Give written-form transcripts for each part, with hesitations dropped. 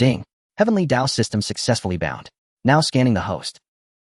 Ding. Heavenly Dao System successfully bound. Now scanning the host.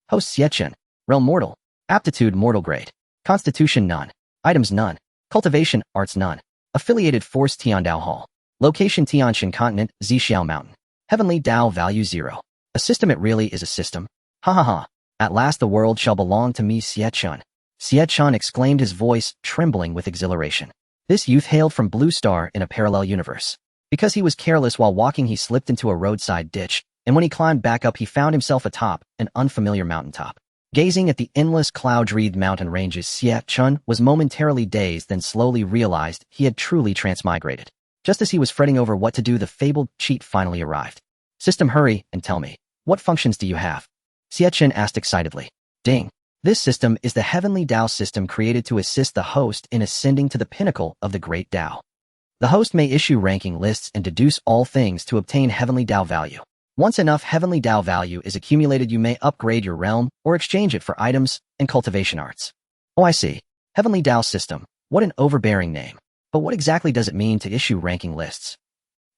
Host Xie Chen. Realm mortal. Aptitude mortal grade. Constitution none. Items none. Cultivation arts none. Affiliated force Tiandao Hall. Location Tianshan Continent, Xixiao Mountain. Heavenly Dao value 0. A system, it really is a system. Ha ha ha. At last the world shall belong to me, Xie Chen. Xie Chen exclaimed, his voice trembling with exhilaration. This youth hailed from Blue Star in a parallel universe. Because he was careless while walking, he slipped into a roadside ditch, and when he climbed back up, he found himself atop an unfamiliar mountaintop. Gazing at the endless cloud-wreathed mountain ranges, Xie Chen was momentarily dazed, then slowly realized he had truly transmigrated. Just as he was fretting over what to do, the fabled cheat finally arrived. System, hurry and tell me, what functions do you have? Xie Chen asked excitedly. Ding. This system is the Heavenly Dao System, created to assist the host in ascending to the pinnacle of the Great Dao. The host may issue ranking lists and deduce all things to obtain Heavenly Dao value. Once enough Heavenly Dao value is accumulated, you may upgrade your realm or exchange it for items and cultivation arts. Oh, I see. Heavenly Dao System. What an overbearing name. But what exactly does it mean to issue ranking lists?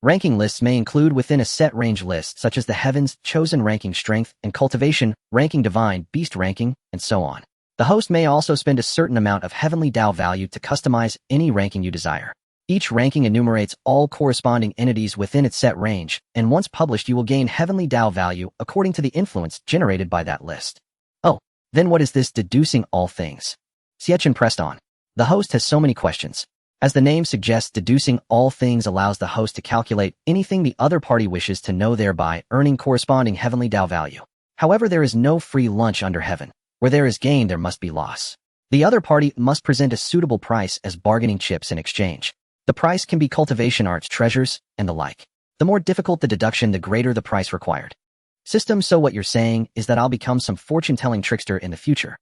Ranking lists may include within a set range lists such as the Heavens, Chosen ranking Strength and Cultivation, ranking Divine, Beast ranking, and so on. The host may also spend a certain amount of Heavenly Dao value to customize any ranking you desire. Each ranking enumerates all corresponding entities within its set range, and once published you will gain Heavenly Dao value according to the influence generated by that list. Oh, then what is this deducing all things? Xie Chen pressed on. The host has so many questions. As the name suggests, deducing all things allows the host to calculate anything the other party wishes to know, thereby earning corresponding Heavenly Dao value. However, there is no free lunch under heaven. Where there is gain, there must be loss. The other party must present a suitable price as bargaining chips in exchange. The price can be cultivation arts, treasures, and the like. The more difficult the deduction, the greater the price required. System, so what you're saying is that I'll become some fortune-telling trickster in the future.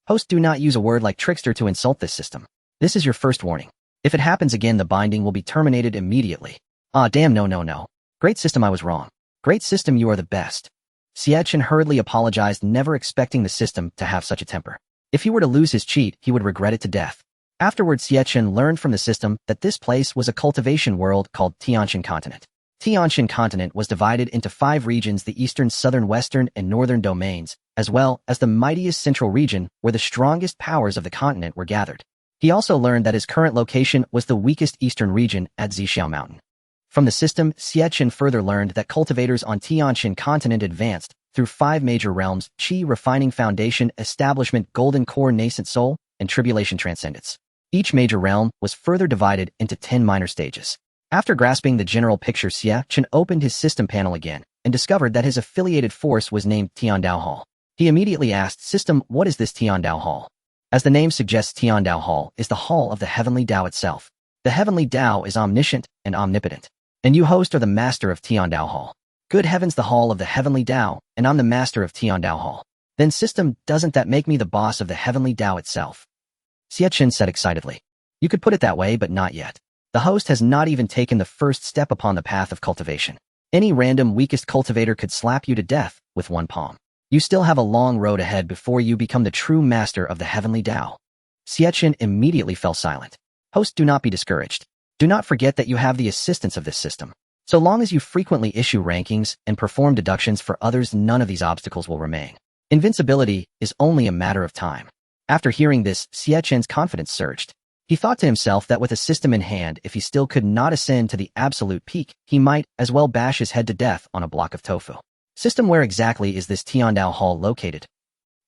Host, do not use a word like trickster to insult this system. This is your first warning. If it happens again, the binding will be terminated immediately. Ah, damn, no. Great system, I was wrong. Great system, you are the best. Xie Chen hurriedly apologized, never expecting the system to have such a temper. If he were to lose his cheat, he would regret it to death. Afterwards, Xie Chen learned from the system that this place was a cultivation world called Tianshan Continent. Tianshan Continent was divided into 5 regions: the eastern, southern, western, and northern domains, as well as the mightiest central region where the strongest powers of the continent were gathered. He also learned that his current location was the weakest eastern region at Xixiao Mountain. From the system, Xie Chen further learned that cultivators on Tianshan Continent advanced through 5 major realms: Qi, Refining Foundation, Establishment, Golden Core, Nascent Soul, and Tribulation, Transcendence. Each major realm was further divided into 10 minor stages. After grasping the general picture, Xie Chen opened his system panel again and discovered that his affiliated force was named Tiandao Hall. He immediately asked, System, what is this Tiandao Hall? As the name suggests, Tiandao Hall is the hall of the Heavenly Dao itself. The Heavenly Dao is omniscient and omnipotent, and you, host, are the master of Tiandao Hall. Good heavens, the hall of the Heavenly Dao, and I'm the master of Tiandao Hall. Then, system, doesn't that make me the boss of the Heavenly Dao itself? Xie Chen said excitedly. You could put it that way, but not yet. The host has not even taken the first step upon the path of cultivation. Any random weakest cultivator could slap you to death with one palm. You still have a long road ahead before you become the true master of the Heavenly Dao. Xie Chen immediately fell silent. Host, do not be discouraged. Do not forget that you have the assistance of this system. So long as you frequently issue rankings and perform deductions for others, none of these obstacles will remain. Invincibility is only a matter of time. After hearing this, Xie Chen's confidence surged. He thought to himself that with a system in hand, if he still could not ascend to the absolute peak, he might as well bash his head to death on a block of tofu. System, where exactly is this Tiandao Hall located?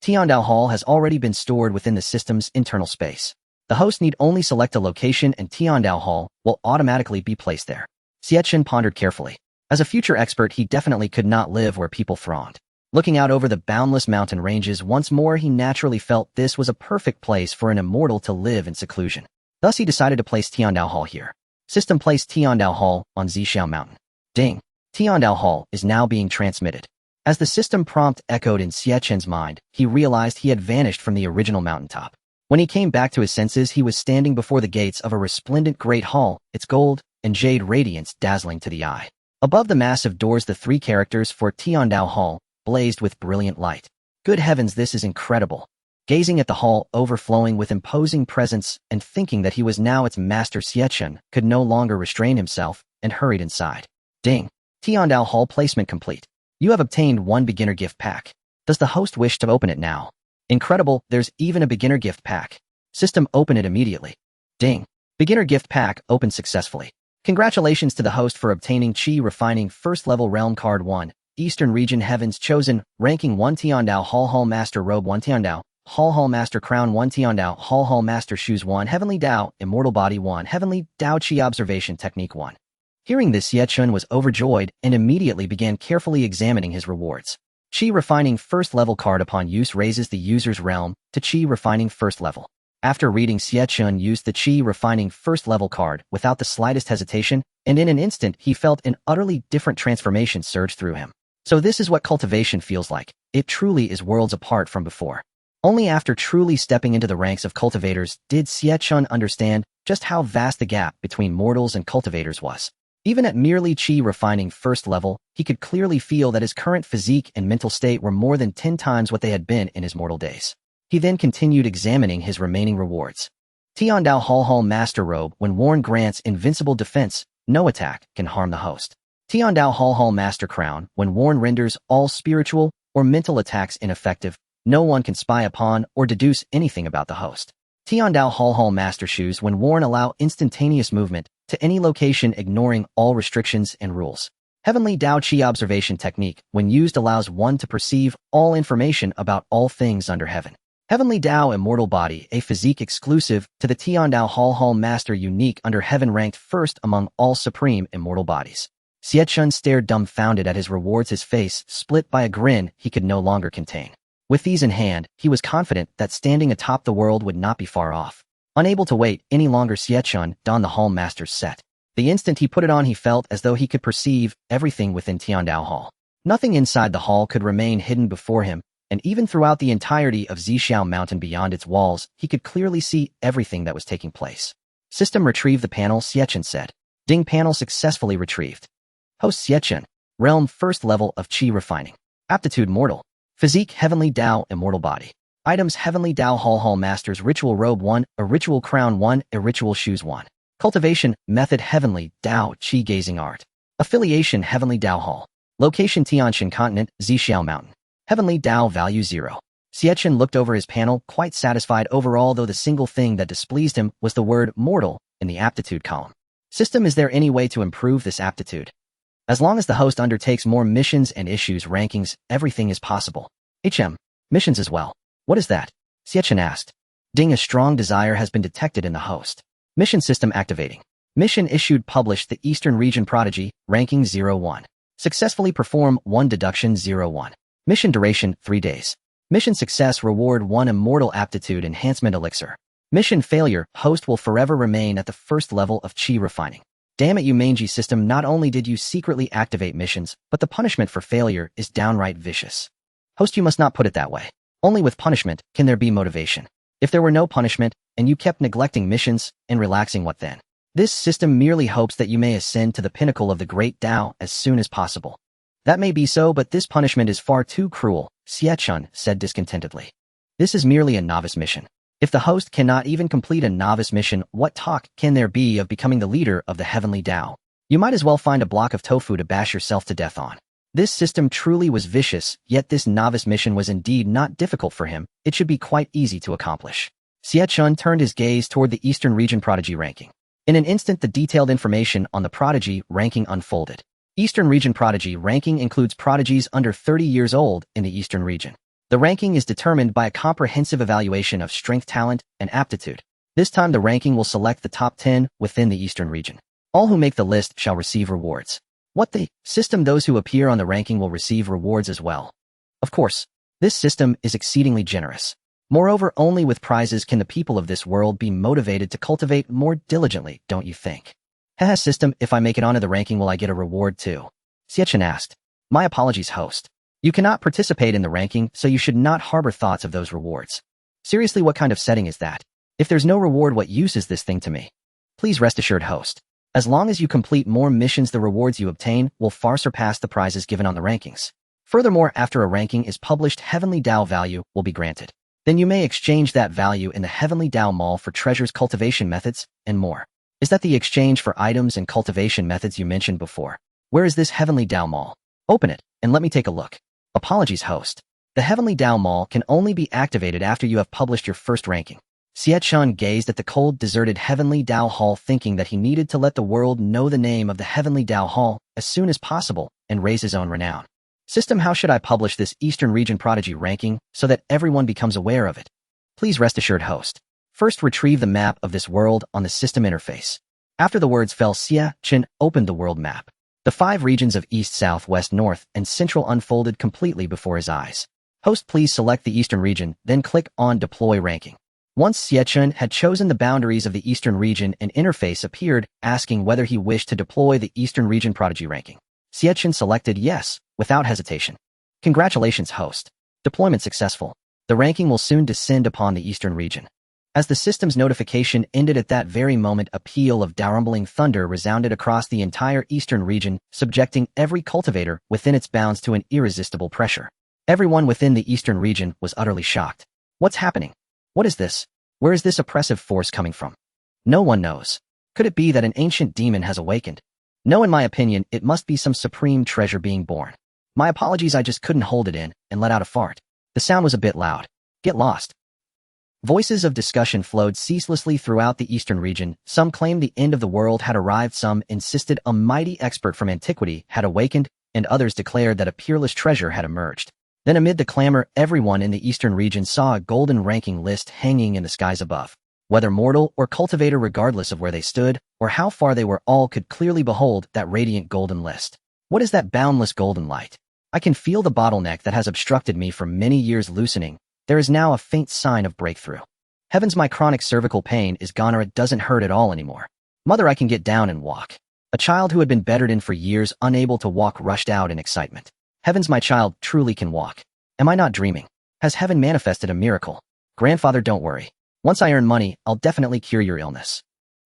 Tiandao Hall has already been stored within the system's internal space. The host need only select a location and Tiandao Hall will automatically be placed there. Xie Chen pondered carefully. As a future expert, he definitely could not live where people thronged. Looking out over the boundless mountain ranges once more, he naturally felt this was a perfect place for an immortal to live in seclusion. Thus, he decided to place Tiandao Hall here. System, place Tiandao Hall on Xixiao Mountain. Ding. Tiandao Hall is now being transmitted. As the system prompt echoed in Xie Chen's mind, he realized he had vanished from the original mountaintop. When he came back to his senses, he was standing before the gates of a resplendent great hall, its gold and jade radiance dazzling to the eye. Above the massive doors, the 3 characters for Tiandao Hall blazed with brilliant light. Good heavens, this is incredible. Gazing at the hall overflowing with imposing presence and thinking that he was now its master, Xie Chen could no longer restrain himself and hurried inside. Ding. Tiandao Hall placement complete. You have obtained one beginner gift pack. Does the host wish to open it now? Incredible, there's even a beginner gift pack. System, open it immediately. Ding. Beginner gift pack opened successfully. Congratulations to the host for obtaining Qi Refining First Level Realm Card 1, Eastern Region Heavens Chosen, Ranking 1 Tiandao Hall Master Robe 1 Tiandao, Hall Master Crown 1 Tiandao, Hall Master Shoes 1 Heavenly Dao, Immortal Body 1 Heavenly Dao Qi Observation Technique 1. Hearing this, Xie Chen was overjoyed and immediately began carefully examining his rewards. Qi Refining First Level card upon use raises the user's realm to Qi Refining First Level. After reading, Xie Chen used the Qi Refining First Level card without the slightest hesitation, and in an instant he felt an utterly different transformation surge through him. So this is what cultivation feels like. It truly is worlds apart from before. Only after truly stepping into the ranks of cultivators did Xie Chen understand just how vast the gap between mortals and cultivators was. Even at merely Qi Refining First Level, he could clearly feel that his current physique and mental state were more than 10 times what they had been in his mortal days. He then continued examining his remaining rewards. Tiandao Hall Master Robe, when worn, grants invincible defense, no attack can harm the host. Tiandao Hall Master Crown, when worn, renders all spiritual or mental attacks ineffective, no one can spy upon or deduce anything about the host. Tiandao Hall Master Shoes, when worn, allow instantaneous movement to any location, ignoring all restrictions and rules. Heavenly Dao Qi Observation Technique, when used, allows one to perceive all information about all things under heaven. Heavenly Dao Immortal Body, a physique exclusive to the Tiandao Hall Master, unique under heaven, ranked first among all supreme immortal bodies. Xie Chen stared dumbfounded at his rewards, his face split by a grin he could no longer contain. With these in hand, he was confident that standing atop the world would not be far off. Unable to wait any longer, Xie Chen donned the Hall Master's set. The instant he put it on, he felt as though he could perceive everything within Tiandao Hall. Nothing inside the hall could remain hidden before him, and even throughout the entirety of Xixiao Mountain beyond its walls, he could clearly see everything that was taking place. System, retrieve the panel, Xie Chen said. Ding, panel successfully retrieved. Host Xie Chen, Realm First Level of Qi Refining. Aptitude Mortal. Physique Heavenly Dao Immortal Body. Items Heavenly Dao Hall Masters Ritual Robe 1, a Ritual Crown 1, a Ritual Shoes 1. Cultivation Method Heavenly Dao Qi Gazing Art. Affiliation Heavenly Dao Hall. Location Tianshan Continent, Xixiao Mountain. Heavenly Dao Value 0. Xie Chen looked over his panel, quite satisfied overall, though the single thing that displeased him was the word mortal in the aptitude column. System, is there any way to improve this aptitude? As long as the host undertakes more missions and issues rankings, everything is possible. Missions as well. What is that? Xie Chen asked. Ding, a strong desire has been detected in the host. Mission system activating. Mission issued, published, the Eastern Region Prodigy, ranking 01. Successfully perform 1 deduction 01. Mission duration 3 days. Mission success, reward 1 Immortal Aptitude Enhancement Elixir. Mission failure, host will forever remain at the first level of Qi Refining. Damn it, you mangy system, not only did you secretly activate missions, but the punishment for failure is downright vicious. Host, you must not put it that way. Only with punishment can there be motivation. If there were no punishment, and you kept neglecting missions and relaxing, what then? This system merely hopes that you may ascend to the pinnacle of the great Tao as soon as possible. That may be so, but this punishment is far too cruel, Xie Chen said discontentedly. This is merely a novice mission. If the host cannot even complete a novice mission, what talk can there be of becoming the leader of the Heavenly Dao? You might as well find a block of tofu to bash yourself to death on. This system truly was vicious, yet this novice mission was indeed not difficult for him. It should be quite easy to accomplish. Xie Chen turned his gaze toward the Eastern Region Prodigy ranking. In an instant, the detailed information on the Prodigy ranking unfolded. Eastern Region Prodigy ranking includes prodigies under 30 years old in the Eastern Region. The ranking is determined by a comprehensive evaluation of strength, talent, and aptitude. This time the ranking will select the top 10 within the Eastern Region. All who make the list shall receive rewards. What the system? Those who appear on the ranking will receive rewards as well. Of course, this system is exceedingly generous. Moreover, only with prizes can the people of this world be motivated to cultivate more diligently, don't you think? Haha, system, if I make it onto the ranking, will I get a reward too? Xie Chen asked. My apologies, host. You cannot participate in the ranking, so you should not harbor thoughts of those rewards. Seriously, what kind of setting is that? If there's no reward, what use is this thing to me? Please rest assured, host. As long as you complete more missions, the rewards you obtain will far surpass the prizes given on the rankings. Furthermore, after a ranking is published, Heavenly Dao value will be granted. Then you may exchange that value in the Heavenly Dao Mall for treasures, cultivation methods, and more. Is that the exchange for items and cultivation methods you mentioned before? Where is this Heavenly Dao Mall? Open it, and let me take a look. Apologies, host. The Heavenly Dao Mall can only be activated after you have published your first ranking. Xie Chen gazed at the cold, deserted Heavenly Dao Hall, thinking that he needed to let the world know the name of the Heavenly Dao Hall as soon as possible and raise his own renown. System, how should I publish this Eastern Region Prodigy ranking so that everyone becomes aware of it? Please rest assured, host. First, retrieve the map of this world on the system interface. After the words fell, Xie Chen opened the world map. The 5 regions of East, South, West, North, and Central unfolded completely before his eyes. Host, please select the Eastern region, then click on Deploy Ranking. Once Xie Chen had chosen the boundaries of the Eastern region, an interface appeared asking whether he wished to deploy the Eastern Region Prodigy ranking. Xie Chen selected yes, without hesitation. Congratulations, host. Deployment successful. The ranking will soon descend upon the Eastern region. As the system's notification ended at that very moment, a peal of rumbling thunder resounded across the entire Eastern region, subjecting every cultivator within its bounds to an irresistible pressure. Everyone within the Eastern region was utterly shocked. What's happening? What is this? Where is this oppressive force coming from? No one knows. Could it be that an ancient demon has awakened? No, in my opinion, it must be some supreme treasure being born. My apologies, I just couldn't hold it in and let out a fart. The sound was a bit loud. Get lost. Voices of discussion flowed ceaselessly throughout the Eastern region. Some claimed the end of the world had arrived, some insisted a mighty expert from antiquity had awakened, and others declared that a peerless treasure had emerged. Then amid the clamor, everyone in the Eastern region saw a golden ranking list hanging in the skies above. Whether mortal or cultivator, regardless of where they stood or how far they were, all could clearly behold that radiant golden list. What is that boundless golden light? I can feel the bottleneck that has obstructed me for many years loosening. There is now a faint sign of breakthrough. Heavens, my chronic cervical pain is gone, or it doesn't hurt at all anymore. Mother, I can get down and walk. A child who had been bedridden for years, unable to walk, rushed out in excitement. Heavens, my child truly can walk. Am I not dreaming? Has heaven manifested a miracle? Grandfather, don't worry. Once I earn money, I'll definitely cure your illness.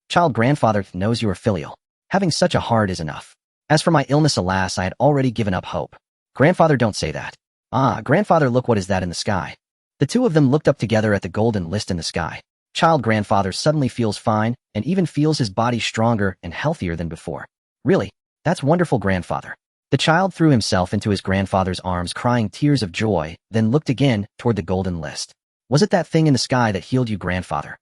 Child, grandfather knows you are filial. Having such a heart is enough. As for my illness, alas, I had already given up hope. Grandfather, don't say that. Ah, grandfather, look, what is that in the sky? The two of them looked up together at the golden list in the sky. Child, grandfather suddenly feels fine and even feels his body stronger and healthier than before. Really? That's wonderful, grandfather. The child threw himself into his grandfather's arms, crying tears of joy, then looked again toward the golden list. Was it that thing in the sky that healed you, grandfather?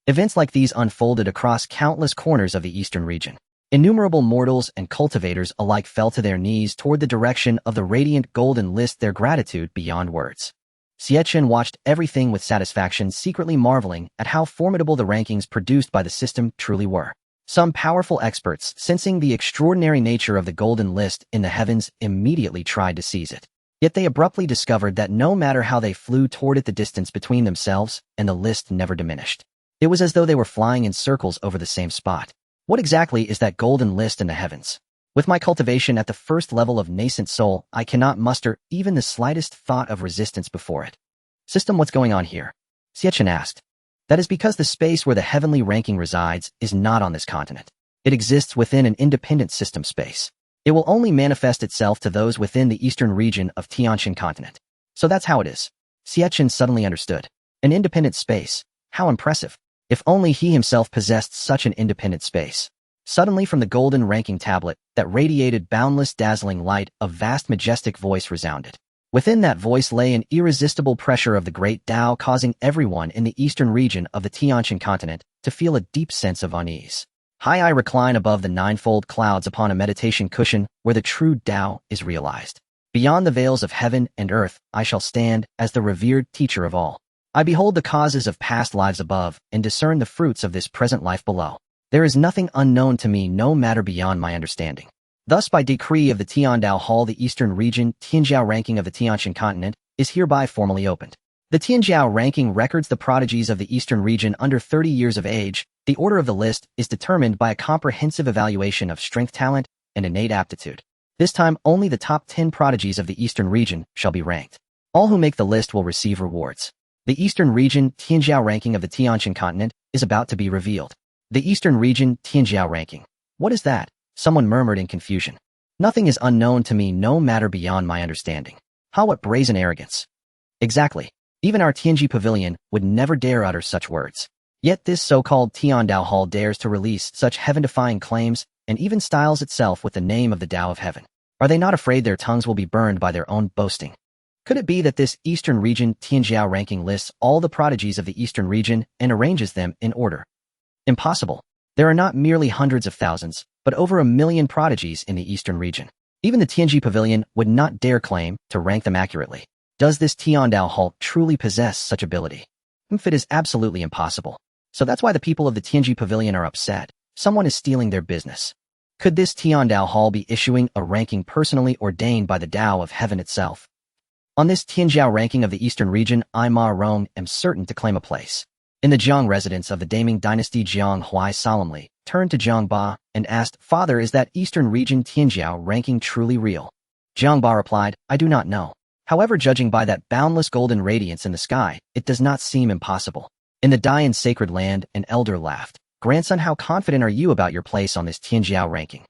Events like these unfolded across countless corners of the Eastern region. Innumerable mortals and cultivators alike fell to their knees toward the direction of the radiant golden list, their gratitude beyond words. Xie Chen watched everything with satisfaction, secretly marveling at how formidable the rankings produced by the system truly were. Some powerful experts, sensing the extraordinary nature of the golden list in the heavens, immediately tried to seize it. Yet they abruptly discovered that no matter how they flew toward it, the distance between themselves and the list never diminished. It was as though they were flying in circles over the same spot. What exactly is that golden list in the heavens? With my cultivation at the first level of nascent soul, I cannot muster even the slightest thought of resistance before it. System, what's going on here? Xie Chen asked. That is because the space where the heavenly ranking resides is not on this continent. It exists within an independent system space. It will only manifest itself to those within the eastern region of Tianqian continent. So that's how it is. Xie Chen suddenly understood. An independent space. How impressive. If only he himself possessed such an independent space. Suddenly from the golden ranking tablet that radiated boundless dazzling light, a vast majestic voice resounded. Within that voice lay an irresistible pressure of the great Tao, causing everyone in the eastern region of the Tianqian continent to feel a deep sense of unease. I recline above the ninefold clouds upon a meditation cushion where the true Tao is realized. Beyond the veils of heaven and earth, I shall stand as the revered teacher of all. I behold the causes of past lives above and discern the fruits of this present life below. There is nothing unknown to me, no matter beyond my understanding. Thus, by decree of the Tiandao Hall, the Eastern Region Tianjiao ranking of the Tianqian continent is hereby formally opened. The Tianjiao ranking records the prodigies of the Eastern Region under 30 years of age. The order of the list is determined by a comprehensive evaluation of strength, talent, and innate aptitude. This time, only the top 10 prodigies of the Eastern Region shall be ranked. All who make the list will receive rewards. The Eastern Region Tianjiao ranking of the Tianqian continent is about to be revealed. The Eastern Region Tianjiao ranking. What is that? Someone murmured in confusion. Nothing is unknown to me, no matter beyond my understanding. How, what brazen arrogance. Exactly. Even our Tianji pavilion would never dare utter such words. Yet this so-called Tiandao Hall dares to release such heaven-defying claims and even styles itself with the name of the Tao of Heaven. Are they not afraid their tongues will be burned by their own boasting? Could it be that this Eastern region Tianjiao ranking lists all the prodigies of the Eastern region and arranges them in order? Impossible. There are not merely hundreds of thousands, but over 1 million prodigies in the Eastern region. Even the Tianji Pavilion would not dare claim to rank them accurately. Does this Tiandao Hall truly possess such ability? It is absolutely impossible. So that's why the people of the Tianji Pavilion are upset. Someone is stealing their business. Could this Tiandao Hall be issuing a ranking personally ordained by the Tao of Heaven itself? On this Tianjiao ranking of the Eastern region, I Ma Rong am certain to claim a place. In the Jiang residence of the Daming dynasty, Jiang Huai solemnly turned to Jiang Ba and asked, "Father, is that Eastern region Tianjiao ranking truly real?" Jiang Ba replied, "I do not know. However, judging by that boundless golden radiance in the sky, it does not seem impossible." In the Dayan sacred land, an elder laughed. "Grandson, how confident are you about your place on this Tianjiao ranking?"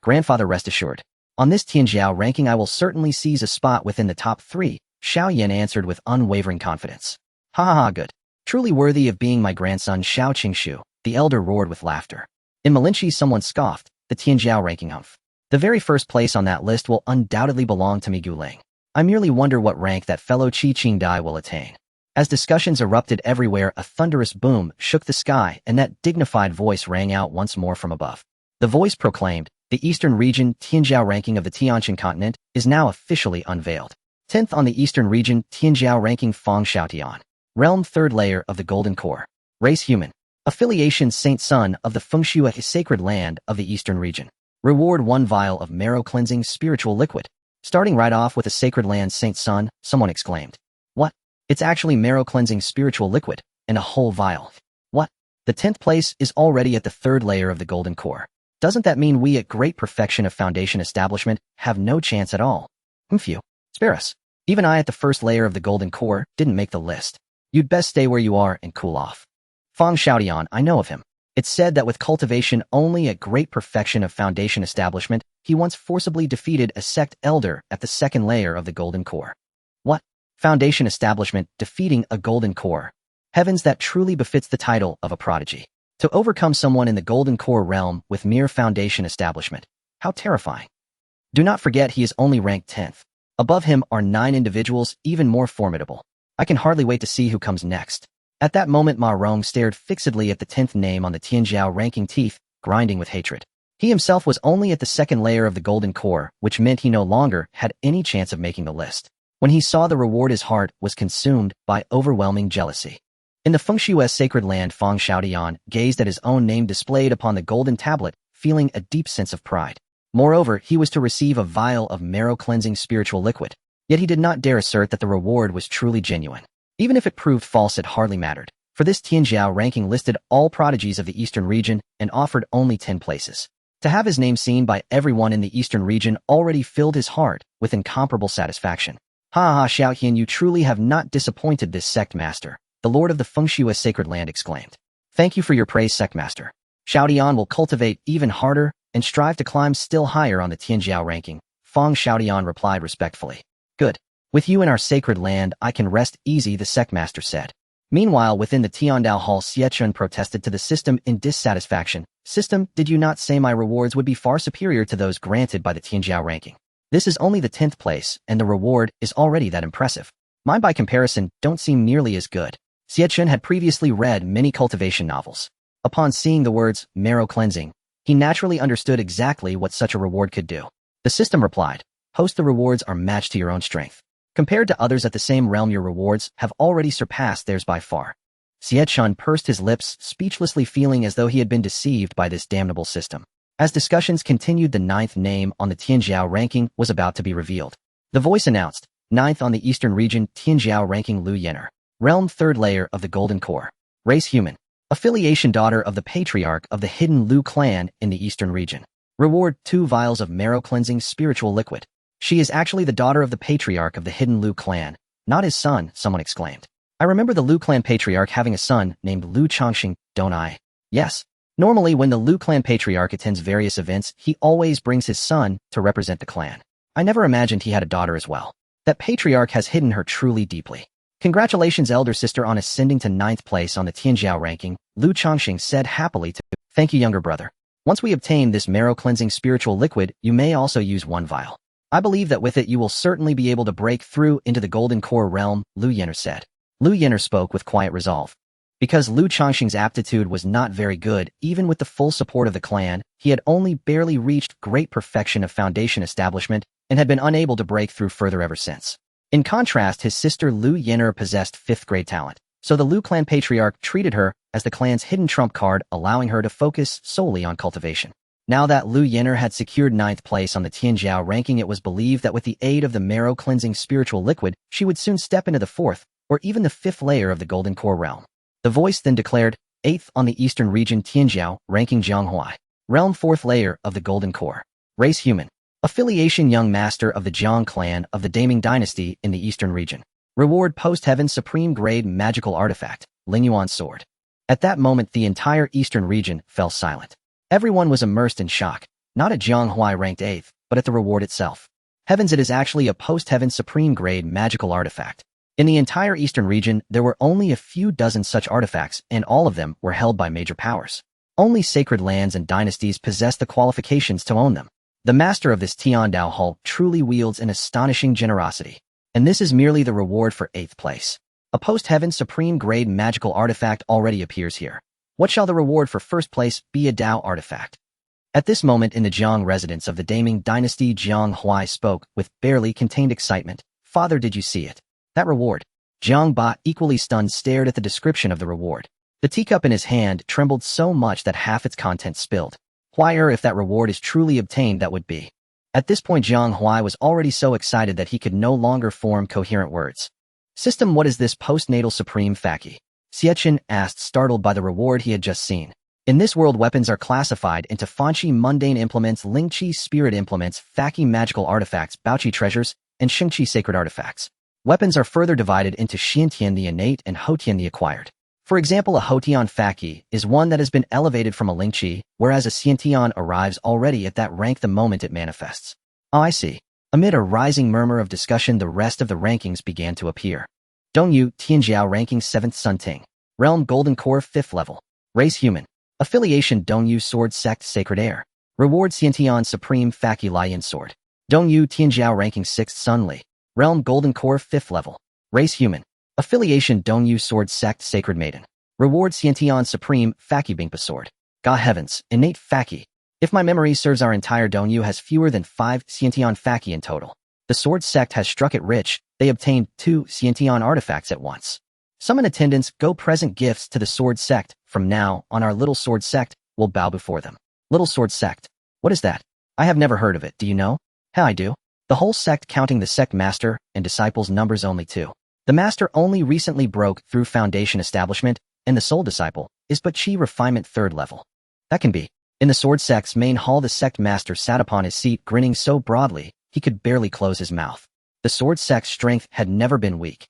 "Grandfather, rest assured. On this Tianjiao ranking, I will certainly seize a spot within the top 3, Xiao Yan answered with unwavering confidence. "Ha ha ha, good. Truly worthy of being my grandson, Xiao Qingshu," the elder roared with laughter. In Malinchi, someone scoffed, "The Tianjiao ranking humph. The very first place on that list will undoubtedly belong to Mi Guling. I merely wonder what rank that fellow Qi Qingdai will attain." As discussions erupted everywhere, a thunderous boom shook the sky, and that dignified voice rang out once more from above. The voice proclaimed, "The Eastern region Tianjiao ranking of the Tianqian continent is now officially unveiled. 10th on the Eastern region Tianjiao ranking Fang Xiaotian. Realm 3rd layer of the Golden Core. Race human. Affiliation Saint Son of the Fengshua sacred land of the Eastern region. Reward 1 vial of marrow-cleansing spiritual liquid." Starting right off with a sacred land Saint Son, someone exclaimed. "What? It's actually marrow-cleansing spiritual liquid, and a whole vial. What? The 10th place is already at the 3rd layer of the Golden Core. Doesn't that mean we at Great Perfection of Foundation Establishment have no chance at all? Phew. Spare us. Even I at the 1st layer of the Golden Core didn't make the list. You'd best stay where you are and cool off." Fang Xiaotian, I know of him. It's said that with cultivation only at Great Perfection of Foundation Establishment, he once forcibly defeated a sect elder at the 2nd layer of the Golden Core. What? Foundation Establishment defeating a Golden Core. Heavens, that truly befits the title of a prodigy. To overcome someone in the Golden Core realm with mere Foundation Establishment. How terrifying. Do not forget he is only ranked 10th. Above him are 9 individuals even more formidable. I can hardly wait to see who comes next. At that moment, Ma Rong stared fixedly at the 10th name on the Tianjiao ranking, teeth grinding with hatred. He himself was only at the 2nd layer of the Golden Core, which meant he no longer had any chance of making the list. When he saw the reward, his heart was consumed by overwhelming jealousy. In the Fengshu's sacred land, Fang Xiaotian gazed at his own name displayed upon the golden tablet, feeling a deep sense of pride. Moreover, he was to receive a vial of marrow-cleansing spiritual liquid. Yet he did not dare assert that the reward was truly genuine. Even if it proved false, it hardly mattered, for this Tianjiao ranking listed all prodigies of the Eastern region and offered only 10 places. To have his name seen by everyone in the Eastern region already filled his heart with incomparable satisfaction. "Ha ha, Xiaotian, you truly have not disappointed this sect master," the Lord of the Fengshu's sacred land exclaimed. "Thank you for your praise, sect master. Xiaotian will cultivate even harder and strive to climb still higher on the Tianjiao ranking," Fang Xiaotian replied respectfully. "Good. With you in our sacred land, I can rest easy," the sect master said. Meanwhile, within the Tiandao Hall, Xie Chen protested to the system in dissatisfaction. "System, did you not say my rewards would be far superior to those granted by the Tianjiao ranking? This is only the 10th place, and the reward is already that impressive. Mine by comparison don't seem nearly as good." Xie Chen had previously read many cultivation novels. Upon seeing the words marrow cleansing, he naturally understood exactly what such a reward could do. The system replied, "Host, the rewards are matched to your own strength. Compared to others at the same realm, your rewards have already surpassed theirs by far." Xie Chen pursed his lips, speechlessly, feeling as though he had been deceived by this damnable system. As discussions continued, the 9th name on the Tianjiao ranking was about to be revealed. The voice announced, 9th on the Eastern region Tianjiao ranking Lu Yener. Realm 3rd layer of the Golden Core. Race human. Affiliation daughter of the patriarch of the hidden Lu clan in the Eastern region. Reward 2 vials of marrow-cleansing spiritual liquid. She is actually the daughter of the patriarch of the hidden Lu clan, not his son, someone exclaimed. "I remember the Lu clan patriarch having a son named Lu Changxing, don't I?" "Yes. Normally, when the Lu clan patriarch attends various events, he always brings his son to represent the clan. I never imagined he had a daughter as well. That patriarch has hidden her truly deeply." Congratulations, elder sister, on ascending to 9th place on the Tianjiao ranking, Lu Chongxing said happily to. Thank you, younger brother. Once we obtain this marrow-cleansing spiritual liquid, you may also use one vial. I believe that with it you will certainly be able to break through into the golden core realm, Lu Yenner said. Lu Yenner spoke with quiet resolve. Because Lu Chongxing's aptitude was not very good, even with the full support of the clan, he had only barely reached great perfection of foundation establishment and had been unable to break through further ever since. In contrast, his sister Lu Yenner possessed 5th grade talent, so the Lu clan patriarch treated her as the clan's hidden trump card, allowing her to focus solely on cultivation. Now that Lu Yenner had secured 9th place on the Tianjiao ranking, it was believed that with the aid of the marrow-cleansing spiritual liquid, she would soon step into the 4th, or even the 5th layer of the golden core realm. The voice then declared, 8th on the eastern region Tianjiao, ranking Jianghuai. Realm 4th layer of the golden core. Race human. Affiliation young master of the Jiang clan of the Daming dynasty in the eastern region. Reward post-heaven supreme grade magical artifact, Lingyuan sword. At that moment the entire eastern region fell silent. Everyone was immersed in shock, not at Jianghuai ranked 8th, but at the reward itself. Heavens, it is actually a post-heaven supreme grade magical artifact. In the entire eastern region, there were only a few dozen such artifacts, and all of them were held by major powers. Only sacred lands and dynasties possessed the qualifications to own them. The master of this Tiandao Hall truly wields an astonishing generosity. And this is merely the reward for 8th place. A post-heaven supreme grade magical artifact already appears here. What shall the reward for 1st place be? A Dao artifact. At this moment in the Jiang residence of the Daming dynasty, Jiang Huai spoke with barely contained excitement. Father, did you see it? That reward. Jiang Ba, equally stunned, stared at the description of the reward. The teacup in his hand trembled so much that half its contents spilled. Huai'er, if that reward is truly obtained, that would be. At this point Jiang Huai was already so excited that he could no longer form coherent words. System, what is this postnatal supreme Faki? Xie Chen asked, startled by the reward he had just seen. In this world, weapons are classified into Fanqi mundane implements, Lingqi spirit implements, Faki magical artifacts, Baoqi treasures, and Shengqi sacred artifacts. Weapons are further divided into Xiantian the innate and Houtian the acquired. For example, a Houtian Faki is one that has been elevated from a Lingqi, whereas a Xiantian arrives already at that rank the moment it manifests. Oh, I see. Amid a rising murmur of discussion, the rest of the rankings began to appear. Dongyu, Tianjiao ranking 7th, Sun Ting. Realm Golden Core 5th level. Race human. Affiliation Dongyu Sword Sect Sacred Air. Reward Xiantian Supreme Faki Lion Sword. Dongyu Tianjiao ranking 6th, Sun Li. Realm Golden Core 5th level. Race human. Affiliation Dongyu Sword Sect Sacred Maiden. Reward Xiantian Supreme Faki Bingpa Sword. God heavens, innate Faki. If my memory serves, our entire Dongyu has fewer than 5 Xiantian Faki in total. The Sword Sect has struck it rich. They obtained 2 Xiantian artifacts at once. Some in attendance go present gifts to the Sword Sect. From now on, our little Sword Sect will bow before them. Little Sword Sect. What is that? I have never heard of it. Do you know? I do. The whole sect, counting the sect master and disciples, numbers only 2. The master only recently broke through foundation establishment, and the sole disciple is but Qi refinement 3rd level. That can be. In the Sword Sect's main hall, the sect master sat upon his seat, grinning so broadly he could barely close his mouth. The Sword Sect's strength had never been weak.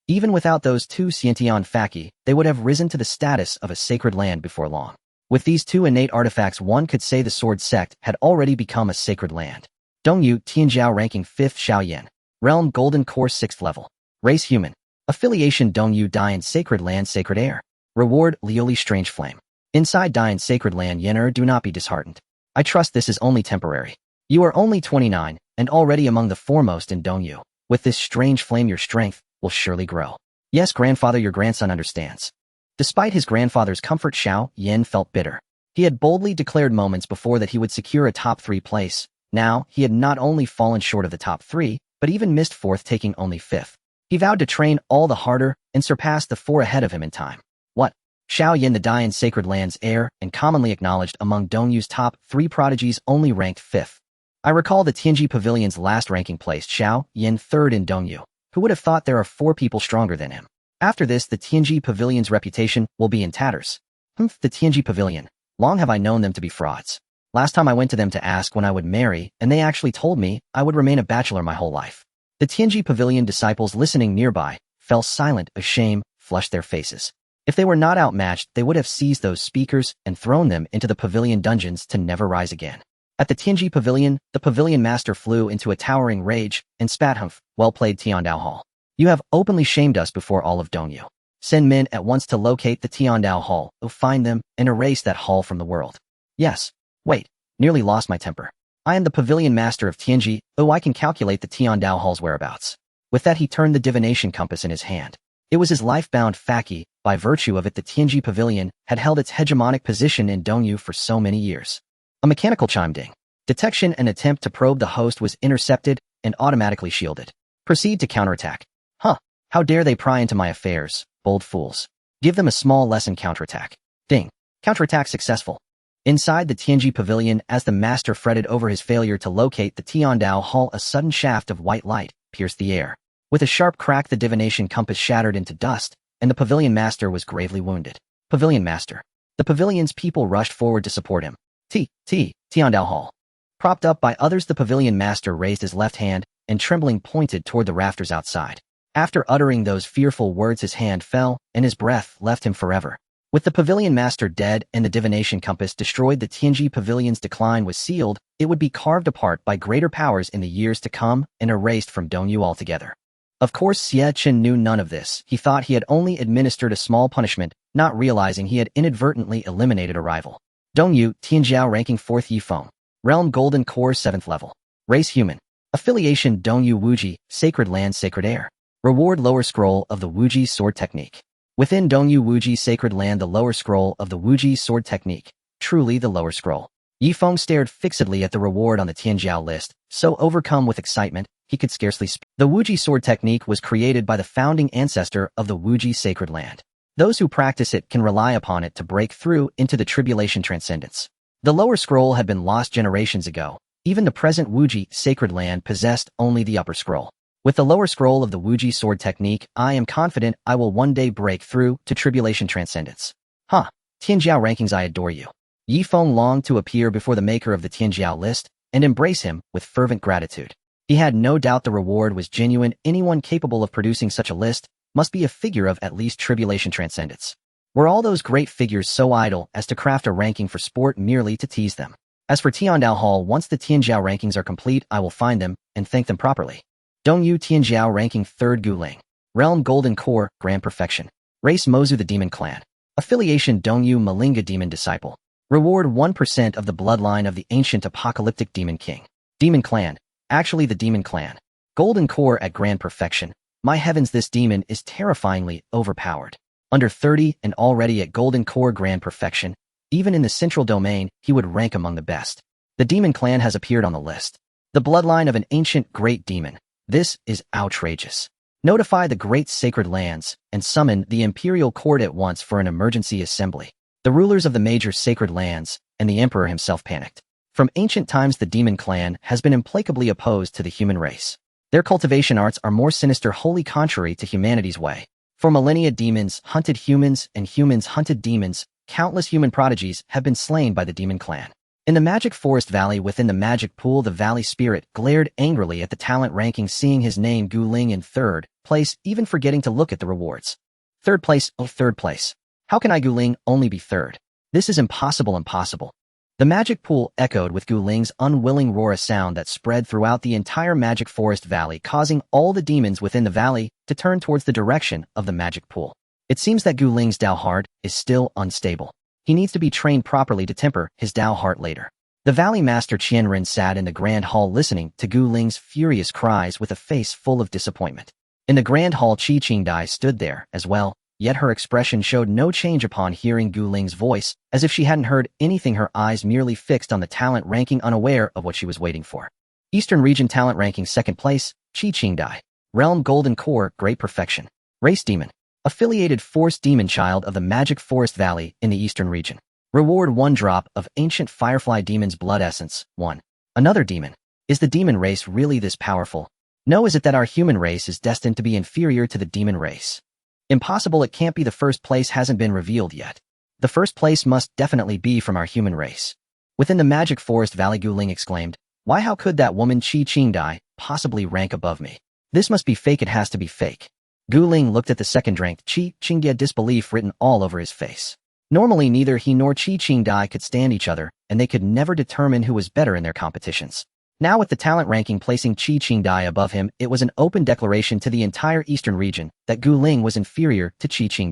Even without those 2 Xiantian Faki, they would have risen to the status of a sacred land before long. With these 2 innate artifacts, one could say the Sword Sect had already become a sacred land. Dongyu, Tianjiao ranking 5th, Shaoyan. Realm Golden Core 6th level. Race human. Affiliation Dongyu Dian Sacred Land Sacred Air. Reward Lioli Strange Flame. Inside Dian Sacred Land, Yenner, do not be disheartened. I trust this is only temporary. You are only 29, and already among the foremost in Dongyu. With this strange flame your strength will surely grow. Yes, grandfather, your grandson understands. Despite his grandfather's comfort, Xiao Yin felt bitter. He had boldly declared moments before that he would secure a top 3 place. Now, he had not only fallen short of the top 3, but even missed 4th, taking only 5th. He vowed to train all the harder and surpass the 4 ahead of him in time. What? Xiao Yin, the Dian Sacred Land's heir, and commonly acknowledged among Dongyu's top 3 prodigies, only ranked 5th. I recall the Tianji Pavilion's last ranking placed Xiao Yin 3rd in Dongyu. Who would have thought there are 4 people stronger than him? After this, the Tianji Pavilion's reputation will be in tatters. The Tianji Pavilion. Long have I known them to be frauds. Last time I went to them to ask when I would marry, and they actually told me I would remain a bachelor my whole life. The Tianji Pavilion disciples listening nearby fell silent as shame flushed their faces. If they were not outmatched, they would have seized those speakers and thrown them into the pavilion dungeons to never rise again. At the Tianji Pavilion, the pavilion master flew into a towering rage and spat, "Well played, Tiandao Hall. You have openly shamed us before all of Dongyu. Send men at once to locate the Tiandao Hall, find them, and erase that hall from the world. Yes. Wait. Nearly lost my temper. I am the pavilion master of Tianji, I can calculate the Tiandao Hall's whereabouts. With that he turned the divination compass in his hand. It was his life-bound facie. By virtue of it the Tianji Pavilion had held its hegemonic position in Dongyu for so many years. A mechanical chime ding. Detection and attempt to probe the host was intercepted and automatically shielded. Proceed to counterattack. Huh. How dare they pry into my affairs, bold fools. Give them a small lesson counterattack. Ding. Counterattack successful. Inside the Tianji Pavilion, as the master fretted over his failure to locate the Tiandao Hall, a sudden shaft of white light pierced the air. With a sharp crack the divination compass shattered into dust, and the pavilion master was gravely wounded. Pavilion master. The pavilion's people rushed forward to support him. Tiandao Hall. Propped up by others the pavilion master raised his left hand and trembling pointed toward the rafters outside. After uttering those fearful words his hand fell, and his breath left him forever. With the pavilion master dead and the divination compass destroyed, the Tianji Pavilion's decline was sealed. It would be carved apart by greater powers in the years to come and erased from Dongyu altogether. Of course Xie Chen knew none of this. He thought he had only administered a small punishment, not realizing he had inadvertently eliminated a rival. Dongyu, Tianjiao ranking 4th Yifeng. Realm Golden Core 7th level. Race Human. Affiliation Dongyu Wuji, Sacred Land Sacred Air. Reward Lower Scroll of the Wuji Sword Technique. Within Dongyu Wuji Sacred Land the Lower Scroll of the Wuji Sword Technique. Truly the Lower Scroll. Yifeng stared fixedly at the reward on the Tianjiao list, so overcome with excitement, he could scarcely speak. The Wuji Sword Technique was created by the founding ancestor of the Wuji Sacred Land. Those who practice it can rely upon it to break through into the tribulation transcendence. The Lower Scroll had been lost generations ago. Even the present Wuji Sacred Land possessed only the Upper Scroll. With the Lower Scroll of the Wuji Sword Technique, I am confident I will one day break through to tribulation transcendence. Tianjiao rankings, I adore you. Yifeng longed to appear before the maker of the Tianjiao list and embrace him with fervent gratitude. He had no doubt the reward was genuine. Anyone capable of producing such a list must be a figure of at least tribulation transcendence. Were all those great figures so idle as to craft a ranking for sport merely to tease them? As for Tiandao Hall, once the Tianjiao rankings are complete, I will find them and thank them properly. Dongyu Tianjiao ranking 3rd Guling. Realm Golden Core, Grand Perfection. Race Mozu the Demon Clan. Affiliation Dongyu Malinga Demon Disciple. Reward 1% of the bloodline of the ancient apocalyptic Demon King. Demon Clan. Actually the Demon Clan. Golden Core at Grand Perfection. My heavens, this demon is terrifyingly overpowered. Under 30 and already at Golden Core Grand Perfection, even in the central domain, he would rank among the best. The Demon Clan has appeared on the list. The bloodline of an ancient great demon. This is outrageous. Notify the great sacred lands and summon the imperial court at once for an emergency assembly. The rulers of the major sacred lands and the emperor himself panicked. From ancient times the Demon Clan has been implacably opposed to the human race. Their cultivation arts are more sinister, wholly contrary to humanity's way. For millennia demons hunted humans and humans hunted demons. Countless human prodigies have been slain by the Demon Clan. In the Magic Forest Valley within the Magic Pool, the Valley Spirit glared angrily at the talent ranking, seeing his name Guling in 3rd place, even forgetting to look at the rewards. 3rd place, oh 3rd place. How can I Guling only be 3rd? This is impossible. The Magic Pool echoed with Guling's unwilling roar, a sound that spread throughout the entire Magic Forest Valley, causing all the demons within the valley to turn towards the direction of the Magic Pool. It seems that Guling's Dao heart is still unstable. He needs to be trained properly to temper his Dao heart later. The Valley Master Qianren sat in the Grand Hall listening to Guling's furious cries with a face full of disappointment. In the Grand Hall, Qi Qingdai stood there as well, yet her expression showed no change upon hearing Guling's voice, as if she hadn't heard anything, her eyes merely fixed on the talent ranking, unaware of what she was waiting for. Eastern Region Talent ranking 2nd place, Qi Qingdai. Realm Golden Core, Great Perfection. Race Demon. Affiliated Force Demon Child of the Magic Forest Valley in the Eastern Region. Reward 1 drop of Ancient Firefly Demon's Blood Essence, 1. Another demon. Is the demon race really this powerful? No. Is it that our human race is destined to be inferior to the demon race? Impossible. It can't be. The 1st place hasn't been revealed yet. The 1st place must definitely be from our human race. Within the Magic Forest Valley, Guling exclaimed, why, how could that woman Qi Qingdai possibly rank above me? This must be fake. It has to be fake. Guling looked at the 2nd ranked Qi Qingdai, disbelief written all over his face. Normally neither he nor Qi Qingdai could stand each other, and they could never determine who was better in their competitions. Now with the talent ranking placing Xie Chen above him, it was an open declaration to the entire eastern region that Gu Ling was inferior to Xie Chen.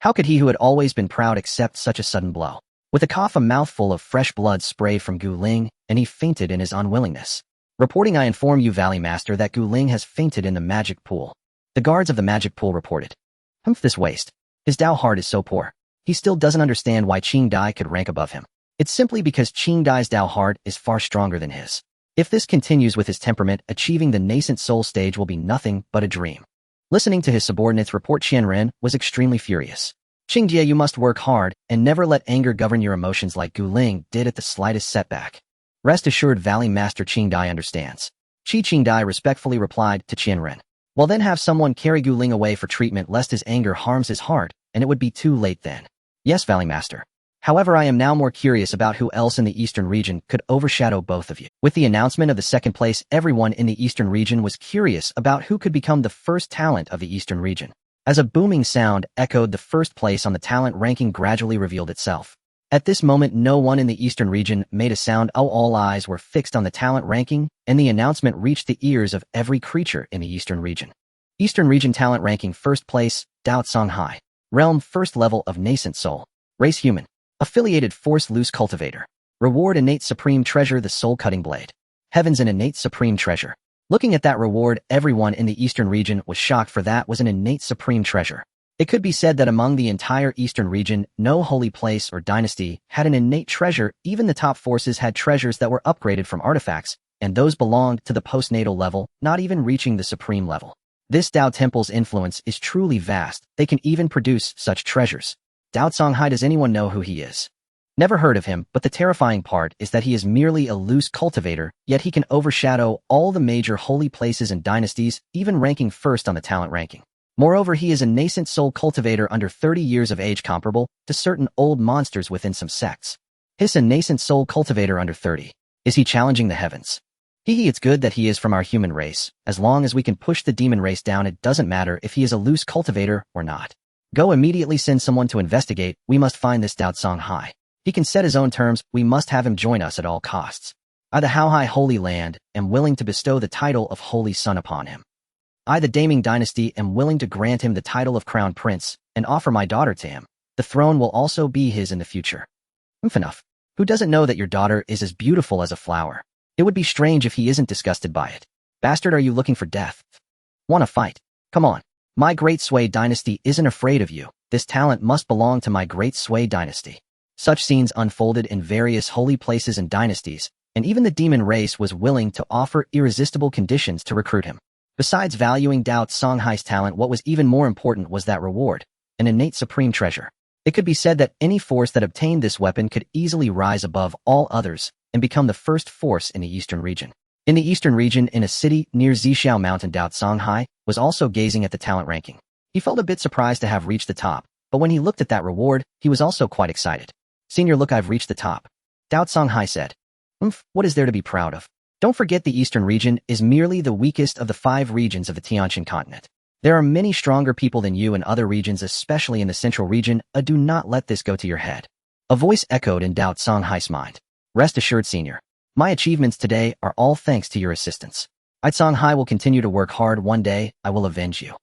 How could he who had always been proud accept such a sudden blow? With a cough, a mouthful of fresh blood sprayed from Gu Ling, and he fainted in his unwillingness. Reporting, I inform you, Valley Master, that Gu Ling has fainted in the magic pool. The guards of the magic pool reported. This waste. His Dao heart is so poor. He still doesn't understand why Qing Dai could rank above him. It's simply because Qing Dai's Dao heart is far stronger than his. If this continues with his temperament, achieving the nascent soul stage will be nothing but a dream. Listening to his subordinates report, Qianren was extremely furious. Qingjie, you must work hard and never let anger govern your emotions like Gu Ling did at the slightest setback. Rest assured, Valley Master Qing Dai understands. Qing Dai respectfully replied to Qianren. Well, then have someone carry Gu Ling away for treatment lest his anger harms his heart, and it would be too late then. Yes, Valley Master. However, I am now more curious about who else in the eastern region could overshadow both of you. With the announcement of the second place, everyone in the eastern region was curious about who could become the first talent of the eastern region. As a booming sound echoed, the first place on the talent ranking gradually revealed itself. At this moment, no one in the eastern region made a sound. All eyes were fixed on the talent ranking, and the announcement reached the ears of every creature in the eastern region. Eastern region talent ranking first place, Dao Songhai. Realm first level of nascent soul. Race human. Affiliated force loose cultivator. Reward innate supreme treasure, the soul cutting blade. Heavens, an innate supreme treasure. Looking at that reward, everyone in the eastern region was shocked, for that was an innate supreme treasure. It could be said that among the entire eastern region, no holy place or dynasty had an innate treasure. Even the top forces had treasures that were upgraded from artifacts, and those belonged to the postnatal level, not even reaching the supreme level. This Dao Temple's influence is truly vast. They can even produce such treasures. Dao Songhai, does anyone know who he is? Never heard of him, but the terrifying part is that he is merely a loose cultivator, yet he can overshadow all the major holy places and dynasties, even ranking first on the talent ranking. Moreover, he is a nascent soul cultivator under 30 years of age, comparable to certain old monsters within some sects. He's a nascent soul cultivator under 30. Is he challenging the heavens? It's good that he is from our human race. As long as we can push the demon race down, it doesn't matter if he is a loose cultivator or not. Go immediately, send someone to investigate. We must find this Dao Songhai. He can set his own terms. We must have him join us at all costs. I, the Haohai Holy Land, am willing to bestow the title of Holy Son upon him. I, the Daming Dynasty, am willing to grant him the title of Crown Prince and offer my daughter to him. The throne will also be his in the future. Enough. Who doesn't know that your daughter is as beautiful as a flower? It would be strange if he isn't disgusted by it. Bastard, are you looking for death? Want to fight? Come on. My Great Sui Dynasty isn't afraid of you. This talent must belong to my Great Sui Dynasty. Such scenes unfolded in various holy places and dynasties, and even the demon race was willing to offer irresistible conditions to recruit him. Besides valuing Dao Songhai's talent, what was even more important was that reward, an innate supreme treasure. It could be said that any force that obtained this weapon could easily rise above all others and become the first force in the eastern region. In the eastern region, in a city near Xixiao Mountain, Dao Songhai was also gazing at the talent ranking. He felt a bit surprised to have reached the top, but when he looked at that reward, he was also quite excited. Senior, look, I've reached the top. Dao Songhai said. What is there to be proud of? Don't forget, the eastern region is merely the weakest of the 5 regions of the Tianqian continent. There are many stronger people than you in other regions, especially in the central region. Do not let this go to your head. A voice echoed in Dao Songhai's mind. Rest assured, Senior. My achievements today are all thanks to your assistance. I, Songhai, will continue to work hard. One day, I will avenge you.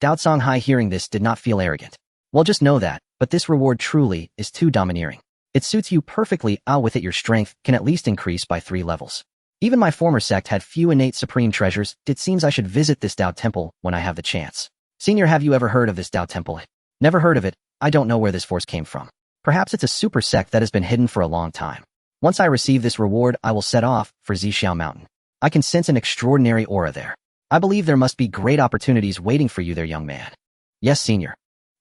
Dao Songhai, hearing this, did not feel arrogant. Well, just know that, but this reward truly is too domineering. It suits you perfectly. With it, your strength can at least increase by 3 levels. Even my former sect had few innate supreme treasures. It seems I should visit this Dao Temple when I have the chance. Senior, have you ever heard of this Dao Temple? Never heard of it. I don't know where this force came from. Perhaps it's a super sect that has been hidden for a long time. Once I receive this reward, I will set off for Xixiao Mountain. I can sense an extraordinary aura there. I believe there must be great opportunities waiting for you there, young man. Yes, Senior.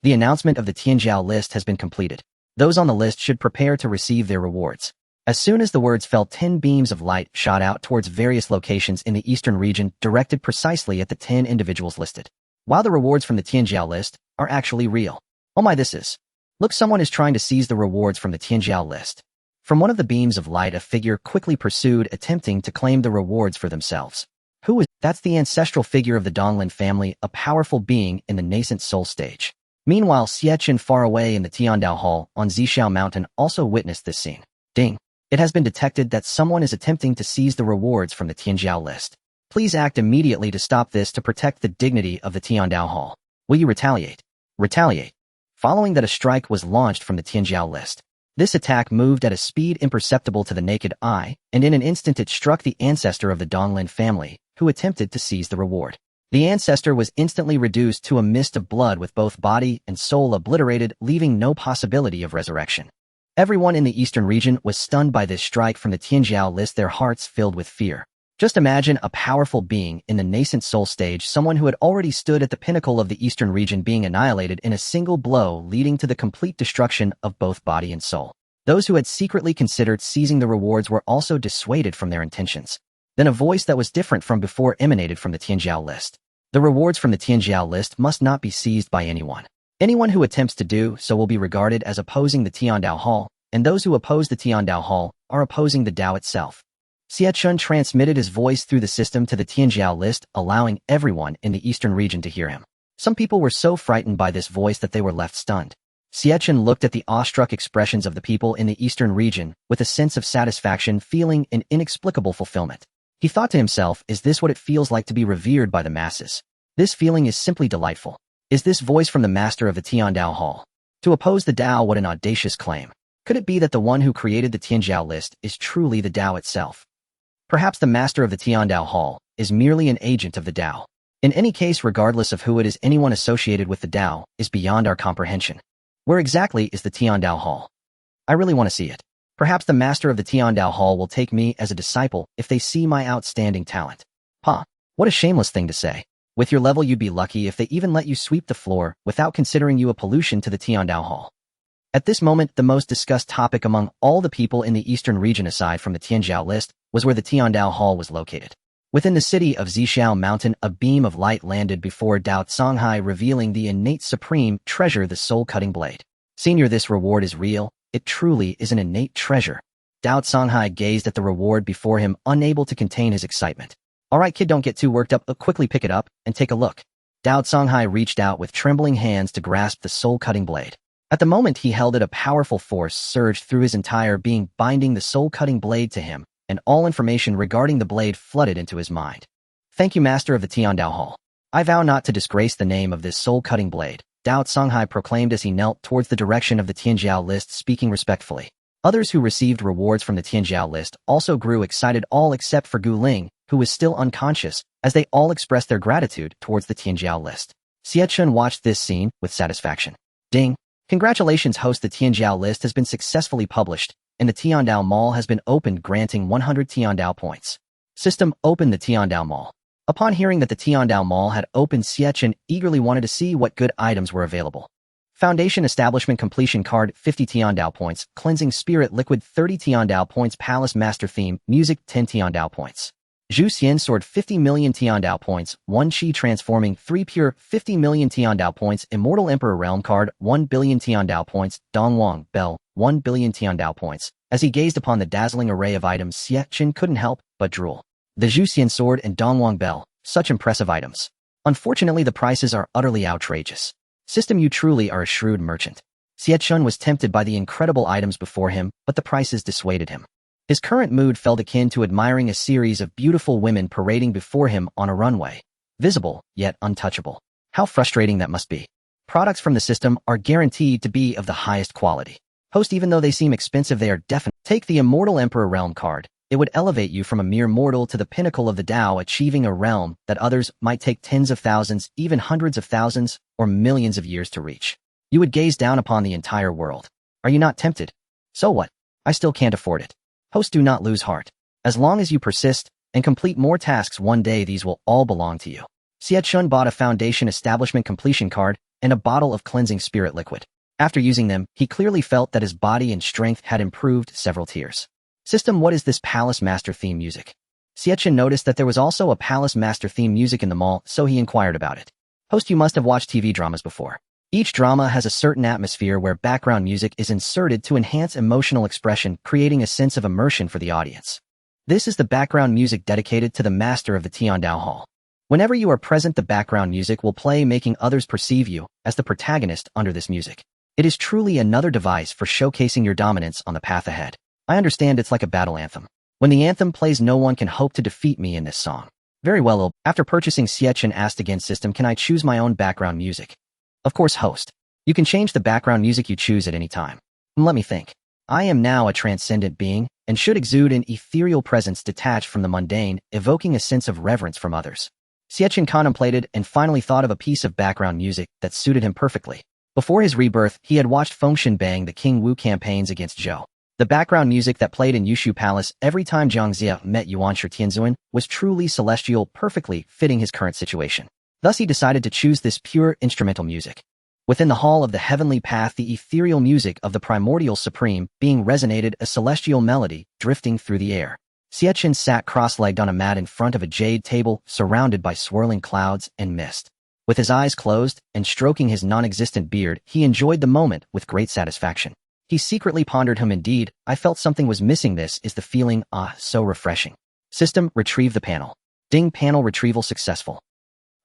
The announcement of the Tianjiao list has been completed. Those on the list should prepare to receive their rewards. As soon as the words fell, 10 beams of light shot out towards various locations in the eastern region, directed precisely at the 10 individuals listed. While the rewards from the Tianjiao list are actually real. Oh my, this is. Look, someone is trying to seize the rewards from the Tianjiao list. From one of the beams of light, a figure quickly pursued, attempting to claim the rewards for themselves. Who is? That's the ancestral figure of the Donglin family, a powerful being in the nascent soul stage. Meanwhile, Xie Chen, far away in the Tiandao Hall on Xixiao Mountain, also witnessed this scene. Ding. It has been detected that someone is attempting to seize the rewards from the Tianjiao list. Please act immediately to stop this to protect the dignity of the Tiandao Hall. Will you retaliate? Retaliate. Following that, a strike was launched from the Tianjiao list. This attack moved at a speed imperceptible to the naked eye, and in an instant it struck the ancestor of the Donglin family, who attempted to seize the reward. The ancestor was instantly reduced to a mist of blood with both body and soul obliterated, leaving no possibility of resurrection. Everyone in the eastern region was stunned by this strike from the Tianjiao list, their hearts filled with fear. Just imagine a powerful being in the nascent soul stage, someone who had already stood at the pinnacle of the eastern region, being annihilated in a single blow, leading to the complete destruction of both body and soul. Those who had secretly considered seizing the rewards were also dissuaded from their intentions. Then a voice that was different from before emanated from the Tianjiao list. The rewards from the Tianjiao list must not be seized by anyone. Anyone who attempts to do so will be regarded as opposing the Tiandao Hall, and those who oppose the Tiandao Hall are opposing the Dao itself. Xie Chen transmitted his voice through the system to the Tianjiao list, allowing everyone in the eastern region to hear him. Some people were so frightened by this voice that they were left stunned. Xie Chen looked at the awestruck expressions of the people in the eastern region with a sense of satisfaction, feeling an inexplicable fulfillment. He thought to himself, is this what it feels like to be revered by the masses? This feeling is simply delightful. Is this voice from the master of the Tiandao Hall? To oppose the Dao, what an audacious claim. Could it be that the one who created the Tianjiao list is truly the Dao itself? Perhaps the master of the Tiandao Hall is merely an agent of the Dao. In any case, regardless of who it is, anyone associated with the Dao is beyond our comprehension. Where exactly is the Tiandao Hall? I really want to see it. Perhaps the master of the Tiandao Hall will take me as a disciple if they see my outstanding talent. What a shameless thing to say. With your level, you'd be lucky if they even let you sweep the floor without considering you a pollution to the Tiandao Hall. At this moment, the most discussed topic among all the people in the eastern region aside from the Tianjiao list was where the Tiandao Hall was located. Within the city of Zishiao Mountain, a beam of light landed before Dao Songhai, revealing the innate supreme treasure, the soul-cutting blade. Senior, this reward is real. It truly is an innate treasure. Dao Songhai gazed at the reward before him, unable to contain his excitement. All right, kid, don't get too worked up. Quickly pick it up and take a look. Dao Songhai reached out with trembling hands to grasp the soul-cutting blade. At the moment he held it, a powerful force surged through his entire being, binding the soul-cutting blade to him, and all information regarding the blade flooded into his mind. Thank you, master of the Tiandao Hall. I vow not to disgrace the name of this soul-cutting blade, Dao Songhai proclaimed as he knelt towards the direction of the Tianjiao list, speaking respectfully. Others who received rewards from the Tianjiao list also grew excited, all except for Gu Ling, who was still unconscious, as they all expressed their gratitude towards the Tianjiao list. Xie Chen watched this scene with satisfaction. Ding! Congratulations, host. The Tianjiao list has been successfully published, and the Tiandao Mall has been opened, granting 100 Tiandao points. System, open the Tiandao Mall. Upon hearing that the Tiandao Mall had opened, Xie Chen eagerly wanted to see what good items were available. Foundation Establishment Completion Card, 50 Tiandao points. Cleansing Spirit Liquid, 30 Tiandao points. Palace Master Theme, Music, 10 Tiandao points. Zhu Xian Sword, 50 million Tiandao points. 1 Qi Transforming 3 Pure, 50 million Tiandao points. Immortal Emperor Realm Card, 1 billion Tiandao points. Dongwang Bell, 1 billion Tiandao points. As he gazed upon the dazzling array of items, Xie Chen couldn't help but drool. The Zhu Xian Sword and Dongwang Bell, such impressive items. Unfortunately, the prices are utterly outrageous. System, you truly are a shrewd merchant. Xie Chen was tempted by the incredible items before him, but the prices dissuaded him. His current mood felt akin to admiring a series of beautiful women parading before him on a runway. Visible, yet untouchable. How frustrating that must be. Products from the system are guaranteed to be of the highest quality. Host, even though they seem expensive, they are definite. Take the Immortal Emperor Realm card. It would elevate you from a mere mortal to the pinnacle of the Dao, achieving a realm that others might take tens of thousands, even hundreds of thousands, or millions of years to reach. You would gaze down upon the entire world. Are you not tempted? So what? I still can't afford it. Host, do not lose heart. As long as you persist and complete more tasks, one day these will all belong to you. Xie Chen bought a Foundation Establishment Completion card and a bottle of Cleansing Spirit Liquid. After using them, he clearly felt that his body and strength had improved several tiers. System, what is this Palace Master theme music? Xie Chen noticed that there was also a Palace Master theme music in the mall, so he inquired about it. Host, you must have watched TV dramas before. Each drama has a certain atmosphere where background music is inserted to enhance emotional expression, creating a sense of immersion for the audience. This is the background music dedicated to the master of the Tiandao Hall. Whenever you are present, the background music will play, making others perceive you as the protagonist under this music. It is truly another device for showcasing your dominance on the path ahead. I understand it's like a battle anthem. When the anthem plays, no one can hope to defeat me in this song. Very well. After purchasing, Xie Chen asked again, system, can I choose my own background music? Of course, host. You can change the background music you choose at any time. Let me think. I am now a transcendent being, and should exude an ethereal presence detached from the mundane, evoking a sense of reverence from others. Xie Chen contemplated and finally thought of a piece of background music that suited him perfectly. Before his rebirth, he had watched Fengshen Bang the King Wu campaigns against Zhou. The background music that played in Yushu Palace every time Jiang Xie met Yuanshi Tianzuan was truly celestial, perfectly fitting his current situation. Thus he decided to choose this pure instrumental music. Within the hall of the heavenly path, the ethereal music of the primordial supreme being resonated, a celestial melody drifting through the air. Xie Chen sat cross-legged on a mat in front of a jade table, surrounded by swirling clouds and mist. With his eyes closed and stroking his non-existent beard, he enjoyed the moment with great satisfaction. He secretly pondered, indeed, I felt something was missing. This is the feeling, so refreshing. System, retrieve the panel. Ding, panel retrieval successful.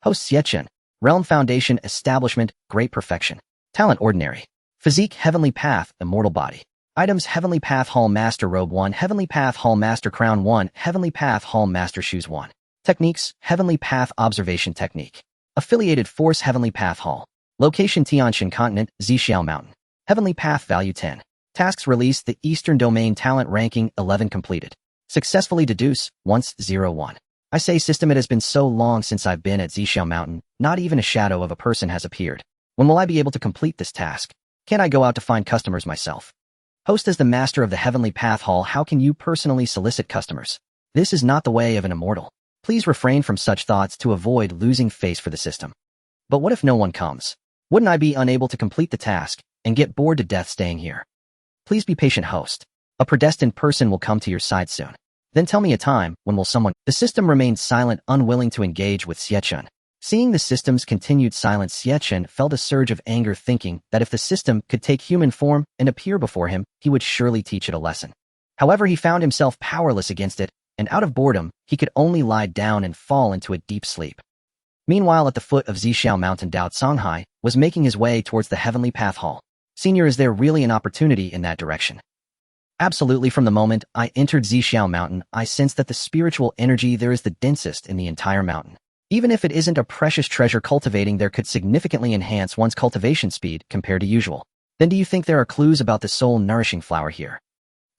Host Xie Chen. Realm Foundation Establishment, Great Perfection. Talent Ordinary. Physique Heavenly Path, Immortal Body. Items Heavenly Path Hall Master Robe 1, Heavenly Path Hall Master Crown 1, Heavenly Path Hall Master Shoes 1. Techniques, Heavenly Path Observation Technique. Affiliated Force Heavenly Path Hall. Location Tianshan Continent, Zhixiao Mountain. Heavenly Path Value 10. Tasks Release the Eastern Domain Talent Ranking 11 completed. Successfully deduce, once 01. I say, system, it has been so long since I've been at Zhixiao Mountain, not even a shadow of a person has appeared. When will I be able to complete this task? Can't I go out to find customers myself? Host, as the master of the Heavenly Path Hall, how can you personally solicit customers? This is not the way of an immortal. Please refrain from such thoughts to avoid losing face for the system. But what if no one comes? Wouldn't I be unable to complete the task and get bored to death staying here? Please be patient, host. A predestined person will come to your side soon. Then tell me a time when will someone... The system remained silent, unwilling to engage with Xie Chen. Seeing the system's continued silence, Xie Chen felt a surge of anger, thinking that if the system could take human form and appear before him, he would surely teach it a lesson. However, he found himself powerless against it, and out of boredom, he could only lie down and fall into a deep sleep. Meanwhile, at the foot of Zhixiao Mountain, Dao Songhai was making his way towards the Heavenly Path Hall. Senior, is there really an opportunity in that direction? Absolutely. From the moment I entered Zhixiao Mountain, I sensed that the spiritual energy there is the densest in the entire mountain. Even if it isn't a precious treasure, cultivating there could significantly enhance one's cultivation speed compared to usual. Then do you think there are clues about the soul-nourishing flower here?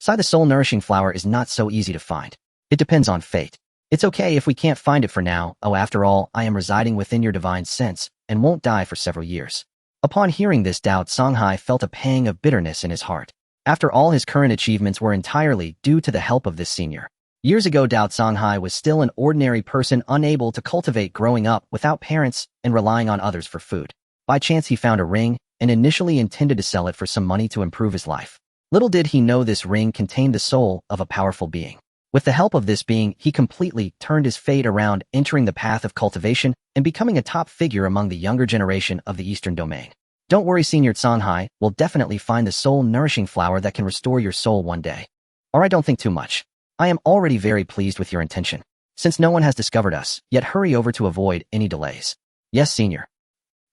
The soul-nourishing flower is not so easy to find. It depends on fate. It's okay if we can't find it for now. After all, I am residing within your divine sense and won't die for several years. Upon hearing this, Dao Songhai felt a pang of bitterness in his heart. After all, his current achievements were entirely due to the help of this senior. Years ago, Dao Songhai was still an ordinary person, unable to cultivate, growing up without parents and relying on others for food. By chance, he found a ring and initially intended to sell it for some money to improve his life. Little did he know this ring contained the soul of a powerful being. With the help of this being, he completely turned his fate around, entering the path of cultivation and becoming a top figure among the younger generation of the Eastern Domain. Don't worry, Senior Songhai will definitely find the soul-nourishing flower that can restore your soul one day. Alright, don't think too much. I am already very pleased with your intention. Since no one has discovered us, yet hurry over to avoid any delays. Yes, Senior.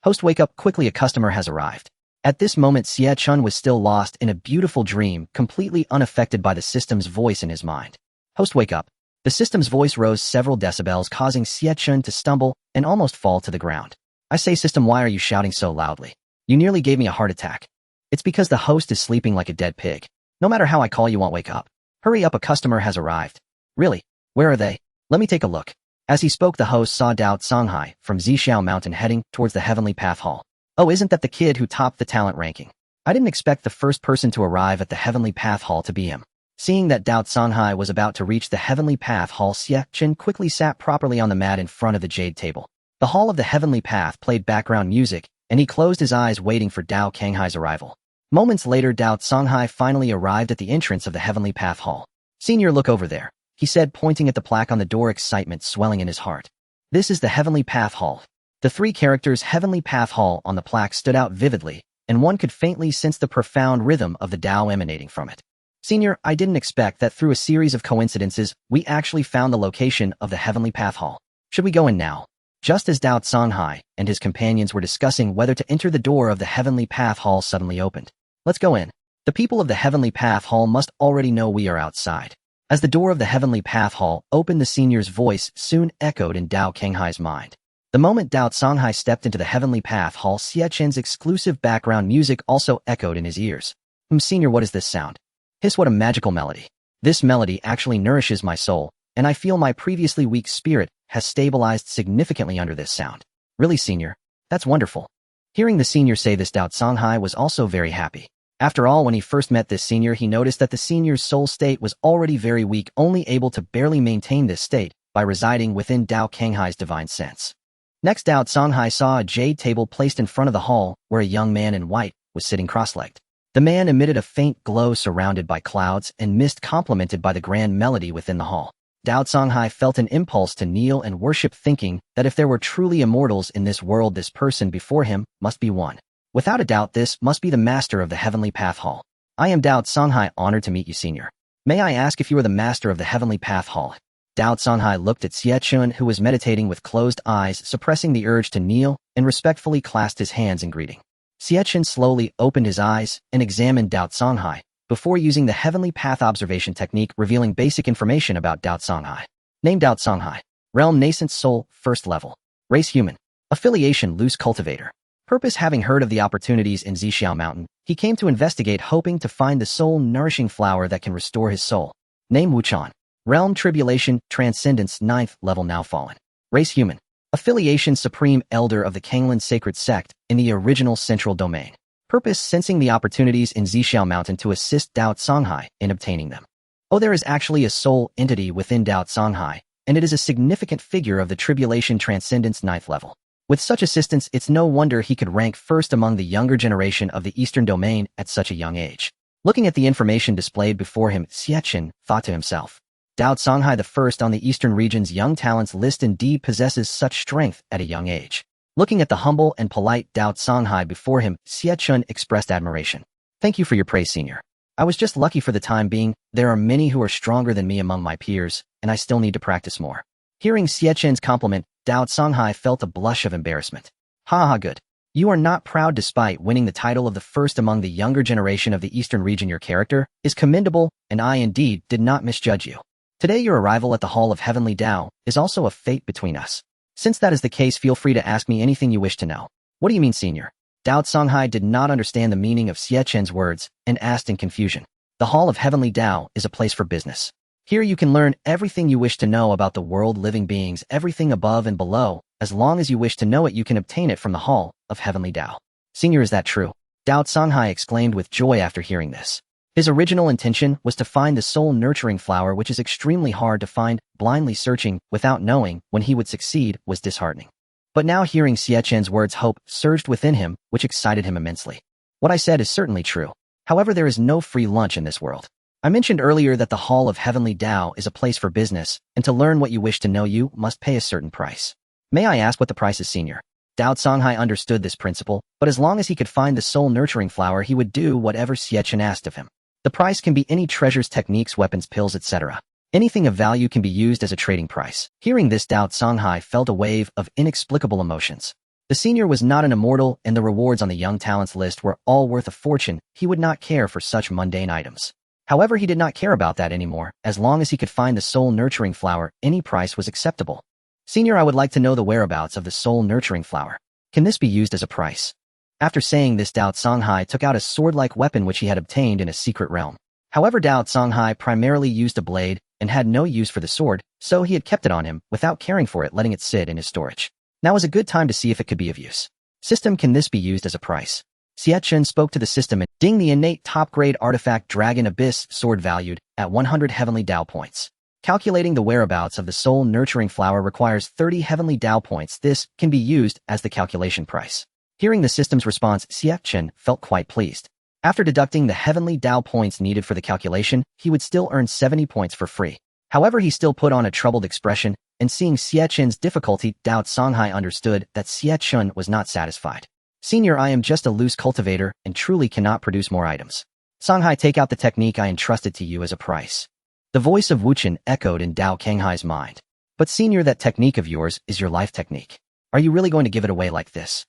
Host, wake up quickly, a customer has arrived. At this moment, Xie Chen was still lost in a beautiful dream, completely unaffected by the system's voice in his mind. Host, wake up. The system's voice rose several decibels, causing Xie Chen to stumble and almost fall to the ground. I say, system, why are you shouting so loudly? You nearly gave me a heart attack. It's because the host is sleeping like a dead pig. No matter how I call, you won't wake up. Hurry up, a customer has arrived. Really? Where are they? Let me take a look. As he spoke, the host saw Dao Songhai from Zhixiao Mountain heading towards the Heavenly Path Hall. Oh, isn't that the kid who topped the talent ranking? I didn't expect the first person to arrive at the Heavenly Path Hall to be him. Seeing that Dao Songhai was about to reach the Heavenly Path Hall, Xie Chen quickly sat properly on the mat in front of the jade table. The Hall of the Heavenly Path played background music, and he closed his eyes waiting for Dao Kanghai's arrival. Moments later, Dao Songhai finally arrived at the entrance of the Heavenly Path Hall. Senior, look over there, he said, pointing at the plaque on the door, excitement swelling in his heart. This is the Heavenly Path Hall. The three characters Heavenly Path Hall on the plaque stood out vividly, and one could faintly sense the profound rhythm of the Tao emanating from it. Senior, I didn't expect that through a series of coincidences, we actually found the location of the Heavenly Path Hall. Should we go in now? Just as Dao Songhai and his companions were discussing whether to enter, the door of the Heavenly Path Hall suddenly opened. Let's go in. The people of the Heavenly Path Hall must already know we are outside. As the door of the Heavenly Path Hall opened, the senior's voice soon echoed in Dao Kenghai's mind. The moment Dao Songhai stepped into the Heavenly Path Hall, Xie Chen's exclusive background music also echoed in his ears. Senior, what is this sound? Hiss, what a magical melody. This melody actually nourishes my soul, and I feel my previously weak spirit has stabilized significantly under this sound. Really, senior? That's wonderful. Hearing the senior say this, Dao Songhai was also very happy. After all, when he first met this senior, he noticed that the senior's soul state was already very weak, only able to barely maintain this state by residing within Dao Kenghai's divine sense. Next, Dao Songhai saw a jade table placed in front of the hall where a young man in white was sitting cross-legged. The man emitted a faint glow surrounded by clouds and mist, complemented by the grand melody within the hall. Dao Songhai felt an impulse to kneel and worship, thinking that if there were truly immortals in this world, this person before him must be one. Without a doubt, this must be the master of the Heavenly Path Hall. I am Dao Songhai, honored to meet you, senior. May I ask if you are the master of the Heavenly Path Hall? Dao Songhai looked at Xie Chen, who was meditating with closed eyes, suppressing the urge to kneel, and respectfully clasped his hands in greeting. Xie Chen slowly opened his eyes and examined Dao Songhai before using the Heavenly Path observation technique, revealing basic information about Dao Songhai. Name: Dao Songhai. Realm: nascent soul, first level. Race: human. Affiliation: loose cultivator. Purpose: having heard of the opportunities in Xixiao Mountain, he came to investigate, hoping to find the soul-nourishing flower that can restore his soul. Name: Wuchan. Realm: tribulation, transcendence, 9th level, now fallen. Race: human. Affiliation: supreme elder of the Kanglan sacred sect in the original central domain. Purpose: sensing the opportunities in Xixiao Mountain to assist Dao Songhai in obtaining them. Oh, there is actually a soul entity within Dao Songhai, and it is a significant figure of the tribulation transcendence 9th level. With such assistance, it's no wonder he could rank first among the younger generation of the Eastern Domain at such a young age. Looking at the information displayed before him, Xie Chen thought to himself, Dao Songhai, the first on the Eastern region's young talents list, indeed possesses such strength at a young age. Looking at the humble and polite Dao Songhai before him, Xie Chen expressed admiration. Thank you for your praise, senior. I was just lucky for the time being. There are many who are stronger than me among my peers, and I still need to practice more. Hearing Xie Chen's compliment, Dao Songhai felt a blush of embarrassment. Ha, good. You are not proud despite winning the title of the first among the younger generation of the Eastern region. Your character is commendable, and I indeed did not misjudge you. Today, your arrival at the Hall of Heavenly Dao is also a fate between us. Since that is the case, feel free to ask me anything you wish to know. What do you mean, senior? Dao Songhai did not understand the meaning of Xie Chen's words and asked in confusion. The Hall of Heavenly Dao is a place for business. Here you can learn everything you wish to know about the world, living beings, everything above and below. As long as you wish to know it, you can obtain it from the Hall of Heavenly Dao. Senior, is that true? Dao Songhai exclaimed with joy after hearing this. His original intention was to find the soul-nurturing flower, which is extremely hard to find. Blindly searching without knowing when he would succeed was disheartening. But now, hearing Xie Chen's words, hope surged within him, which excited him immensely. What I said is certainly true. However, there is no free lunch in this world. I mentioned earlier that the Hall of Heavenly Dao is a place for business, and to learn what you wish to know, you must pay a certain price. May I ask what the price is, senior? Dao Songhai understood this principle, but as long as he could find the soul-nurturing flower, he would do whatever Xie Chen asked of him. The price can be any treasures, techniques, weapons, pills, etc. Anything of value can be used as a trading price. Hearing this, Dao Songhai felt a wave of inexplicable emotions. The senior was not an immortal, and the rewards on the young talents list were all worth a fortune. He would not care for such mundane items. However, he did not care about that anymore. As long as he could find the soul-nurturing flower, any price was acceptable. Senior, I would like to know the whereabouts of the soul-nurturing flower. Can this be used as a price? After saying this, Dao Songhai took out a sword-like weapon which he had obtained in a secret realm. However, Dao Songhai primarily used a blade and had no use for the sword, so he had kept it on him without caring for it, letting it sit in his storage. Now is a good time to see if it could be of use. System, can this be used as a price? Xie Chen spoke to the system and ding the innate top-grade artifact Dragon Abyss sword valued at 100 Heavenly Dao points. Calculating the whereabouts of the soul-nurturing flower requires 30 Heavenly Dao points. This can be used as the calculation price. Hearing the system's response, Xie Chen felt quite pleased. After deducting the Heavenly Dao points needed for the calculation, he would still earn 70 points for free. However, he still put on a troubled expression, and seeing Xie Chen's difficulty, Dao Songhai understood that Xie Chen was not satisfied. Senior, I am just a loose cultivator and truly cannot produce more items. Songhai, take out the technique I entrusted to you as a price. The voice of Wuchen echoed in Dao Kenghai's mind. But senior, that technique of yours is your life technique. Are you really going to give it away like this?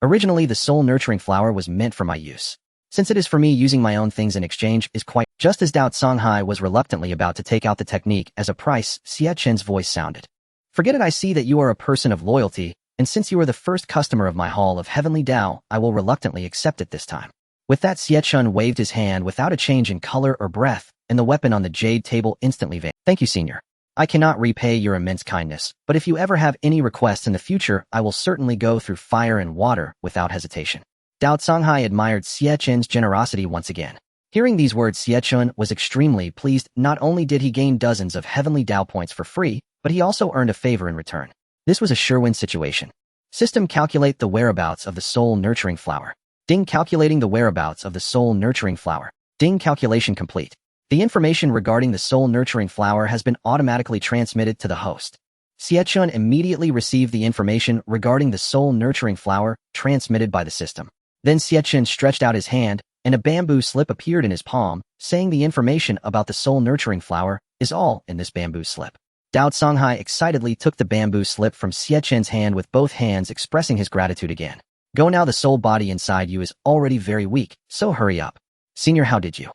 Originally, the soul-nurturing flower was meant for my use. Since it is for me, using my own things in exchange is quite... Just as Dao Songhai was reluctantly about to take out the technique as a price, Xie Chen's voice sounded. Forget it, I see that you are a person of loyalty, and since you are the first customer of my hall of Heavenly Dao, I will reluctantly accept it this time. With that, Xie Chen waved his hand without a change in color or breath, and the weapon on the jade table instantly vanished. Thank you, senior. I cannot repay your immense kindness, but if you ever have any requests in the future, I will certainly go through fire and water without hesitation. Dao Songhai admired Xie Chen's generosity once again. Hearing these words, Xie Chen was extremely pleased. Not only did he gain dozens of Heavenly Dao points for free, but he also earned a favor in return. This was a sure-win situation. System, calculate the whereabouts of the soul-nurturing flower. Ding, calculating the whereabouts of the soul-nurturing flower. Ding, calculation complete. The information regarding the soul-nurturing flower has been automatically transmitted to the host. Xie Chen immediately received the information regarding the soul-nurturing flower transmitted by the system. Then Xie Chen stretched out his hand, and a bamboo slip appeared in his palm, saying the information about the soul-nurturing flower is all in this bamboo slip. Dao Songhai excitedly took the bamboo slip from Xie Chen's hand with both hands, expressing his gratitude again. Go now, the soul body inside you is already very weak, so hurry up. Senior, how did you?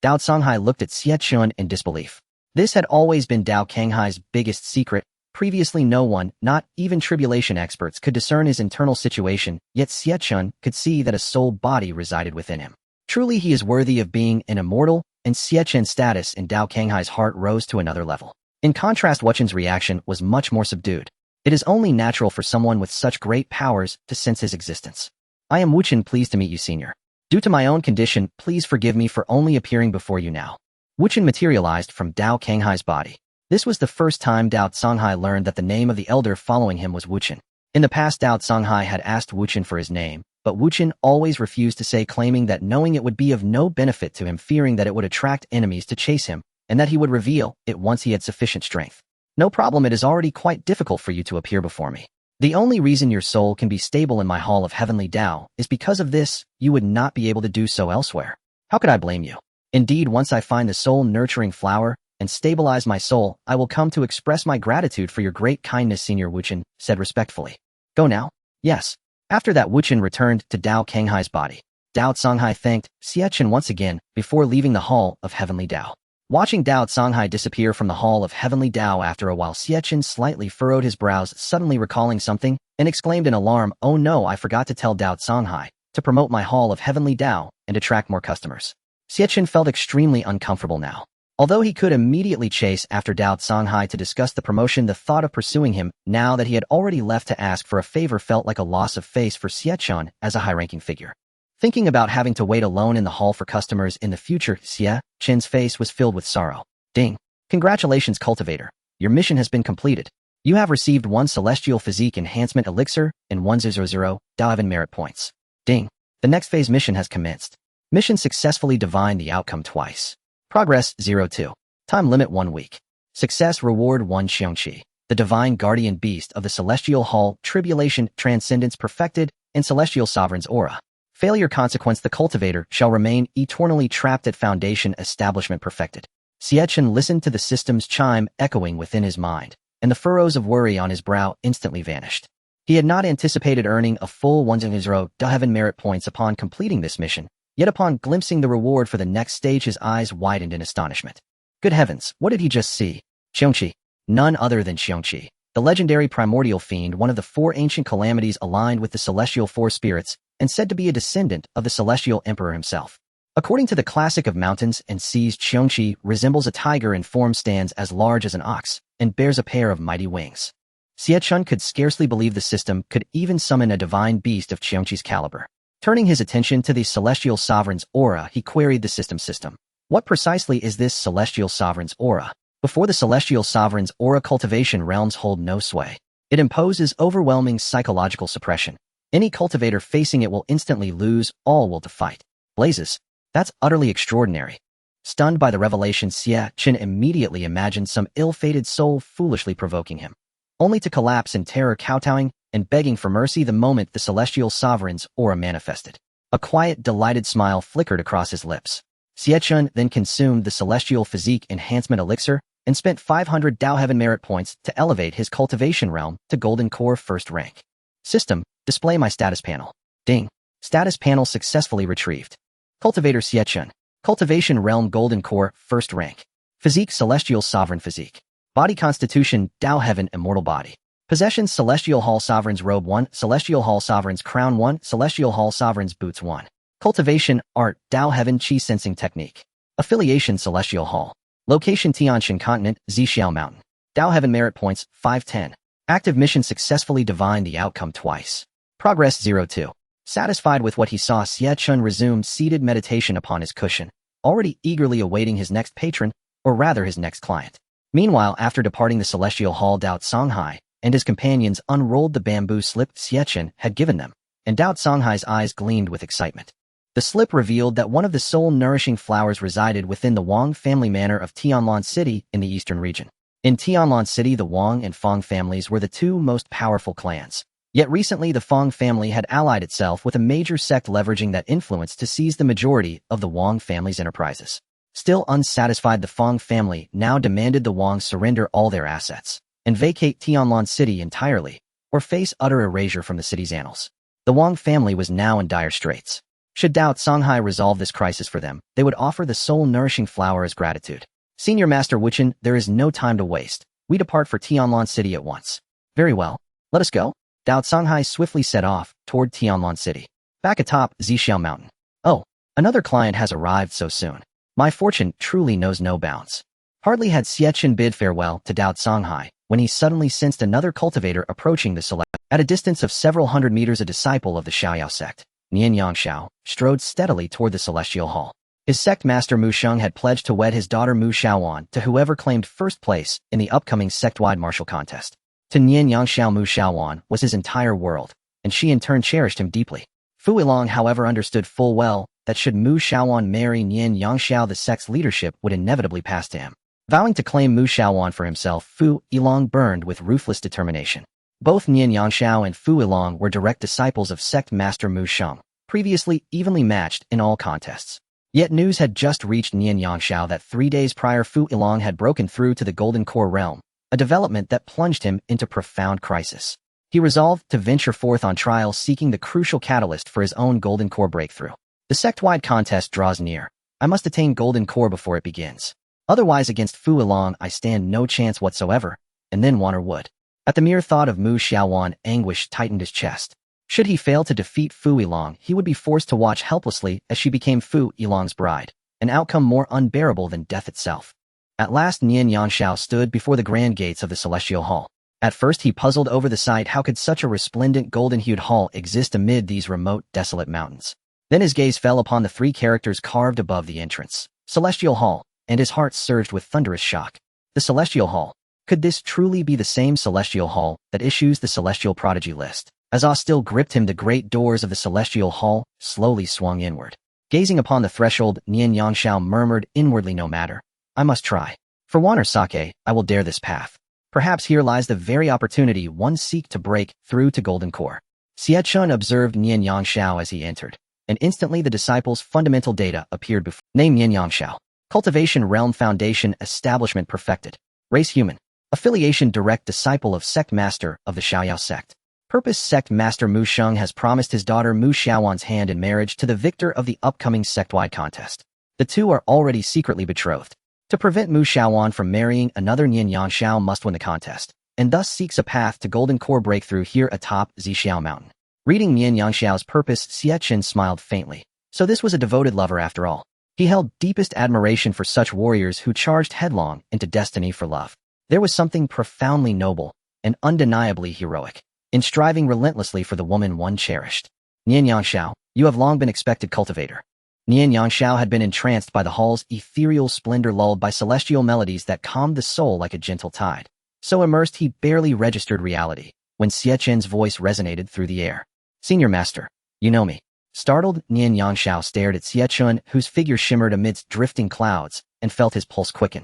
Dao Songhai looked at Xie Chen in disbelief. This had always been Dao Kanghai's biggest secret. Previously no one, not even tribulation experts, could discern his internal situation, yet Xie Chen could see that a soul body resided within him. Truly he is worthy of being an immortal, and Xie Chen's status in Dao Kanghai's heart rose to another level. In contrast, Wu Chen's reaction was much more subdued. It is only natural for someone with such great powers to sense his existence. I am Wu Chen, pleased to meet you, senior. Due to my own condition, please forgive me for only appearing before you now. Wu Chen materialized from Dao Kanghai's body. This was the first time Dao Songhai learned that the name of the elder following him was Wu Chen. In the past, Dao Songhai had asked Wu Chen for his name, but Wu Chen always refused to say, claiming that knowing it would be of no benefit to him, fearing that it would attract enemies to chase him, and that he would reveal it once he had sufficient strength. No problem, it is already quite difficult for you to appear before me. The only reason your soul can be stable in my hall of Heavenly Dao is because of this. You would not be able to do so elsewhere. How could I blame you? Indeed, once I find the soul-nurturing flower and stabilize my soul, I will come to express my gratitude for your great kindness, Senior. Wu Chen said respectfully. Go now? Yes. After that, Wu Chen returned to Dao Kanghai's body. Dao Songhai thanked Xie Chen once again before leaving the hall of Heavenly Dao. Watching Dao Songhai disappear from the hall of Heavenly Dao after a while, Xie Chen slightly furrowed his brows, suddenly recalling something, and exclaimed in alarm, "Oh no, I forgot to tell Dao Songhai to promote my hall of Heavenly Dao and attract more customers." Xie Chen felt extremely uncomfortable now. Although he could immediately chase after Dao Songhai to discuss the promotion, the thought of pursuing him, now that he had already left to ask for a favor, felt like a loss of face for Xie Chen as a high-ranking figure. Thinking about having to wait alone in the hall for customers in the future, Xie Chen's face was filled with sorrow. Ding. Congratulations, Cultivator. Your mission has been completed. You have received 1 Celestial Physique Enhancement Elixir and 100 Dao Heaven Merit Points. Ding. The next phase mission has commenced. Mission successfully divine the outcome twice. Progress 02. Time limit 1 week. Success reward 1 Xiongqi. The divine guardian beast of the Celestial Hall, tribulation, transcendence perfected, and Celestial Sovereign's aura. Failure consequence, the cultivator shall remain eternally trapped at foundation establishment perfected. Xie Chen listened to the system's chime echoing within his mind, and the furrows of worry on his brow instantly vanished. He had not anticipated earning a full 100 Dao Heaven Merit Points upon completing this mission, yet upon glimpsing the reward for the next stage, his eyes widened in astonishment. Good heavens, what did he just see? Xiongqi. None other than Xiongqi, the legendary primordial fiend, one of the 4 ancient calamities aligned with the celestial 4 spirits, and said to be a descendant of the celestial emperor himself. According to the classic of mountains and seas, Xiongqi resembles a tiger in form, stands as large as an ox, and bears a pair of mighty wings. Xie Chen could scarcely believe the system could even summon a divine beast of Xiongqi's caliber. Turning his attention to the Celestial Sovereign's aura, he queried the system. What precisely is this Celestial Sovereign's aura? Before the Celestial Sovereign's aura, cultivation realms hold no sway. It imposes overwhelming psychological suppression. Any cultivator facing it will instantly lose all will to fight. Blazes. That's utterly extraordinary. Stunned by the revelation, Xie Chen immediately imagined some ill-fated soul foolishly provoking him, only to collapse in terror, kowtowing and begging for mercy the moment the Celestial Sovereign's aura manifested. A quiet, delighted smile flickered across his lips. Xie Chen then consumed the Celestial Physique Enhancement Elixir and spent 500 Dao Heaven Merit Points to elevate his cultivation realm to Golden Core 1st rank. System, display my status panel. Ding. Status panel successfully retrieved. Cultivator Xie Chen. Cultivation Realm Golden Core, first rank. Physique Celestial Sovereign Physique. Body Constitution Dao Heaven Immortal Body. Possessions Celestial Hall Sovereign's Robe 1, Celestial Hall Sovereign's Crown 1, Celestial Hall Sovereign's Boots 1. Cultivation Art Dao Heaven Qi Sensing Technique. Affiliation Celestial Hall. Location Tianshan Continent, Xixiao Mountain. Dao Heaven Merit Points 510. Active mission successfully divine the outcome twice. Progress 02. Satisfied with what he saw, Xie Chen resumed seated meditation upon his cushion, already eagerly awaiting his next patron, or rather his next client. Meanwhile, after departing the Celestial Hall, Dao Songhai and his companions unrolled the bamboo slip Xie Chen had given them, and Dao Songhai's eyes gleamed with excitement. The slip revealed that one of the soul-nourishing flowers resided within the Wang family manor of Tianlan City in the eastern region. In Tianlan City, the Wang and Feng families were the two most powerful clans. Yet recently the Feng family had allied itself with a major sect leveraging that influence to seize the majority of the Wang family's enterprises. Still unsatisfied, the Feng family now demanded the Wang surrender all their assets and vacate Tianlan City entirely, or face utter erasure from the city's annals. The Wang family was now in dire straits. Should Dao Songhai resolve this crisis for them, they would offer the soul-nourishing flower as gratitude. Senior Master Wuchen, there is no time to waste. We depart for Tianlan City at once. Very well. Let us go. Dao Songhai swiftly set off toward Tianlan City. Back atop Xixiao Mountain. Oh, another client has arrived so soon. My fortune truly knows no bounds. Hardly had Xie Chen bid farewell to Dao Songhai when he suddenly sensed another cultivator approaching the select. At a distance of several hundred meters, a disciple of the Xiaoyao sect, Nian Yangxiao, strode steadily toward the Celestial Hall. His sect master Mu Sheng had pledged to wed his daughter Mu Xiaowan to whoever claimed first place in the upcoming sect-wide martial contest. To Nian Yangxiao, Mu Xiaowan was his entire world, and she in turn cherished him deeply. Fu Yilong, however, understood full well that should Mu Xiaowan marry Nian Yangxiao, the sect's leadership would inevitably pass to him. Vowing to claim Mu Xiaowan for himself, Fu Yilong burned with ruthless determination. Both Nian Yangxiao and Fu Yilong were direct disciples of sect master Mu Sheng, previously evenly matched in all contests. Yet news had just reached Nian Yangxiao that 3 days prior Fu Yilong had broken through to the Golden Core realm, a development that plunged him into profound crisis. He resolved to venture forth on trial, seeking the crucial catalyst for his own Golden Core breakthrough. The sect-wide contest draws near. I must attain Golden Core before it begins. Otherwise, against Fu Yilong, I stand no chance whatsoever, and then Wanner would. At the mere thought of Mu Xiaowan, anguish tightened his chest. Should he fail to defeat Fu Yilong, he would be forced to watch helplessly as she became Fu Yilong's bride, an outcome more unbearable than death itself. At last, Nian Yangxiao stood before the grand gates of the Celestial Hall. At first he puzzled over the sight. How could such a resplendent golden-hued hall exist amid these remote, desolate mountains? Then his gaze fell upon the 3 characters carved above the entrance, Celestial Hall, and his heart surged with thunderous shock. The Celestial Hall. Could this truly be the same Celestial Hall that issues the Celestial Prodigy list? As awe still gripped him, the great doors of the Celestial Hall slowly swung inward. Gazing upon the threshold, Nian Yangxiao murmured inwardly, no matter. I must try. For Wanner Sake, I will dare this path. Perhaps here lies the very opportunity one seek to break through to Golden Core. Xie Chen observed Nian Yangxiao as he entered, and instantly the disciple's fundamental data appeared before. Name Nian Yangxiao. Cultivation Realm Foundation Establishment Perfected. Race Human. Affiliation Direct Disciple of Sect Master of the Xiaoyao Sect. Purpose Sect Master Mu Sheng has promised his daughter Mu Xiaowan's hand in marriage to the victor of the upcoming sect-wide contest. The two are already secretly betrothed. To prevent Mu Xiaowan from marrying another, Nian Yangxiao must win the contest, and thus seeks a path to Golden Core breakthrough here atop Xixiao Mountain. Reading Nian Yangxiao's purpose, Xie Chen smiled faintly. So this was a devoted lover after all. He held deepest admiration for such warriors who charged headlong into destiny for love. There was something profoundly noble and undeniably heroic in striving relentlessly for the woman one cherished. Nian Yangxiao, you have long been expected cultivator. Nian Yangxiao had been entranced by the hall's ethereal splendor, lulled by celestial melodies that calmed the soul like a gentle tide. So immersed he barely registered reality when Xie Chen's voice resonated through the air. Senior Master, you know me. Startled, Nian Yangxiao stared at Xie Chen, whose figure shimmered amidst drifting clouds, and felt his pulse quicken.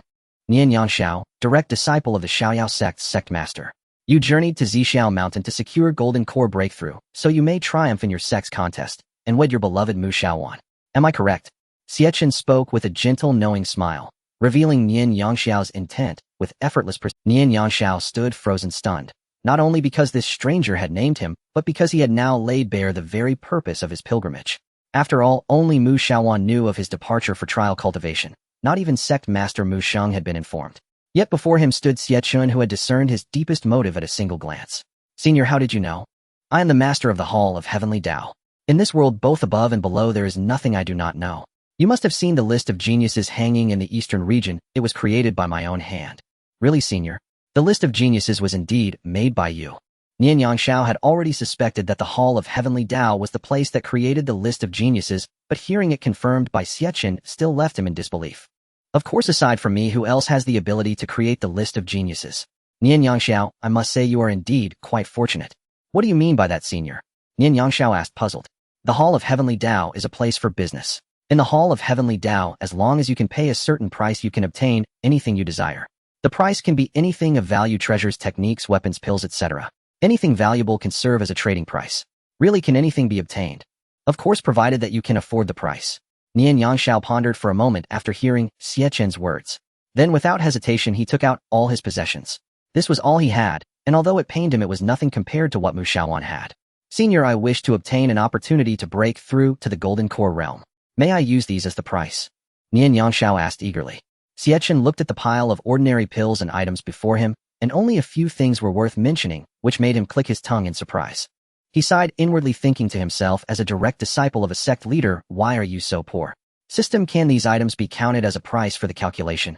Nian Yangxiao, direct disciple of the Xiaoyao sect's sect master. You journeyed to Xixiao Mountain to secure Golden Core breakthrough, so you may triumph in your sect's contest and wed your beloved Mu Xiaowan. Am I correct? Xie Chen spoke with a gentle, knowing smile, revealing Nian Yangxiao's intent with effortless precision. Nian Yangxiao stood frozen, stunned, not only because this stranger had named him, but because he had now laid bare the very purpose of his pilgrimage. After all, only Mu Shaoan knew of his departure for trial cultivation. Not even sect master Mu Sheng had been informed. Yet before him stood Xie Chen, who had discerned his deepest motive at a single glance. Senior, how did you know? I am the master of the Hall of Heavenly Dao. In this world, both above and below, there is nothing I do not know. You must have seen the list of geniuses hanging in the eastern region. It was created by my own hand. Really, Senior? The list of geniuses was indeed made by you. Nian Yangshao had already suspected that the Hall of Heavenly Dao was the place that created the list of geniuses, but hearing it confirmed by Xie Chen still left him in disbelief. Of course, aside from me, who else has the ability to create the list of geniuses? Nian Yangshao, I must say you are indeed quite fortunate. What do you mean by that, Senior? Nian Yangshao asked, puzzled. The Hall of Heavenly Dao is a place for business. In the Hall of Heavenly Dao, as long as you can pay a certain price, you can obtain anything you desire. The price can be anything of value: treasures, techniques, weapons, pills, etc. Anything valuable can serve as a trading price. Really, can anything be obtained? Of course, provided that you can afford the price. Nian Yangshao pondered for a moment after hearing Xie Chen's words. Then, without hesitation, he took out all his possessions. This was all he had, and although it pained him, it was nothing compared to what Mu Shaoan had. Senior, I wish to obtain an opportunity to break through to the Golden Core realm. May I use these as the price? Nian Yangshao asked eagerly. Xie Chen looked at the pile of ordinary pills and items before him, and only a few things were worth mentioning, which made him click his tongue in surprise. He sighed inwardly, thinking to himself, as a direct disciple of a sect leader, why are you so poor? System, can these items be counted as a price for the calculation?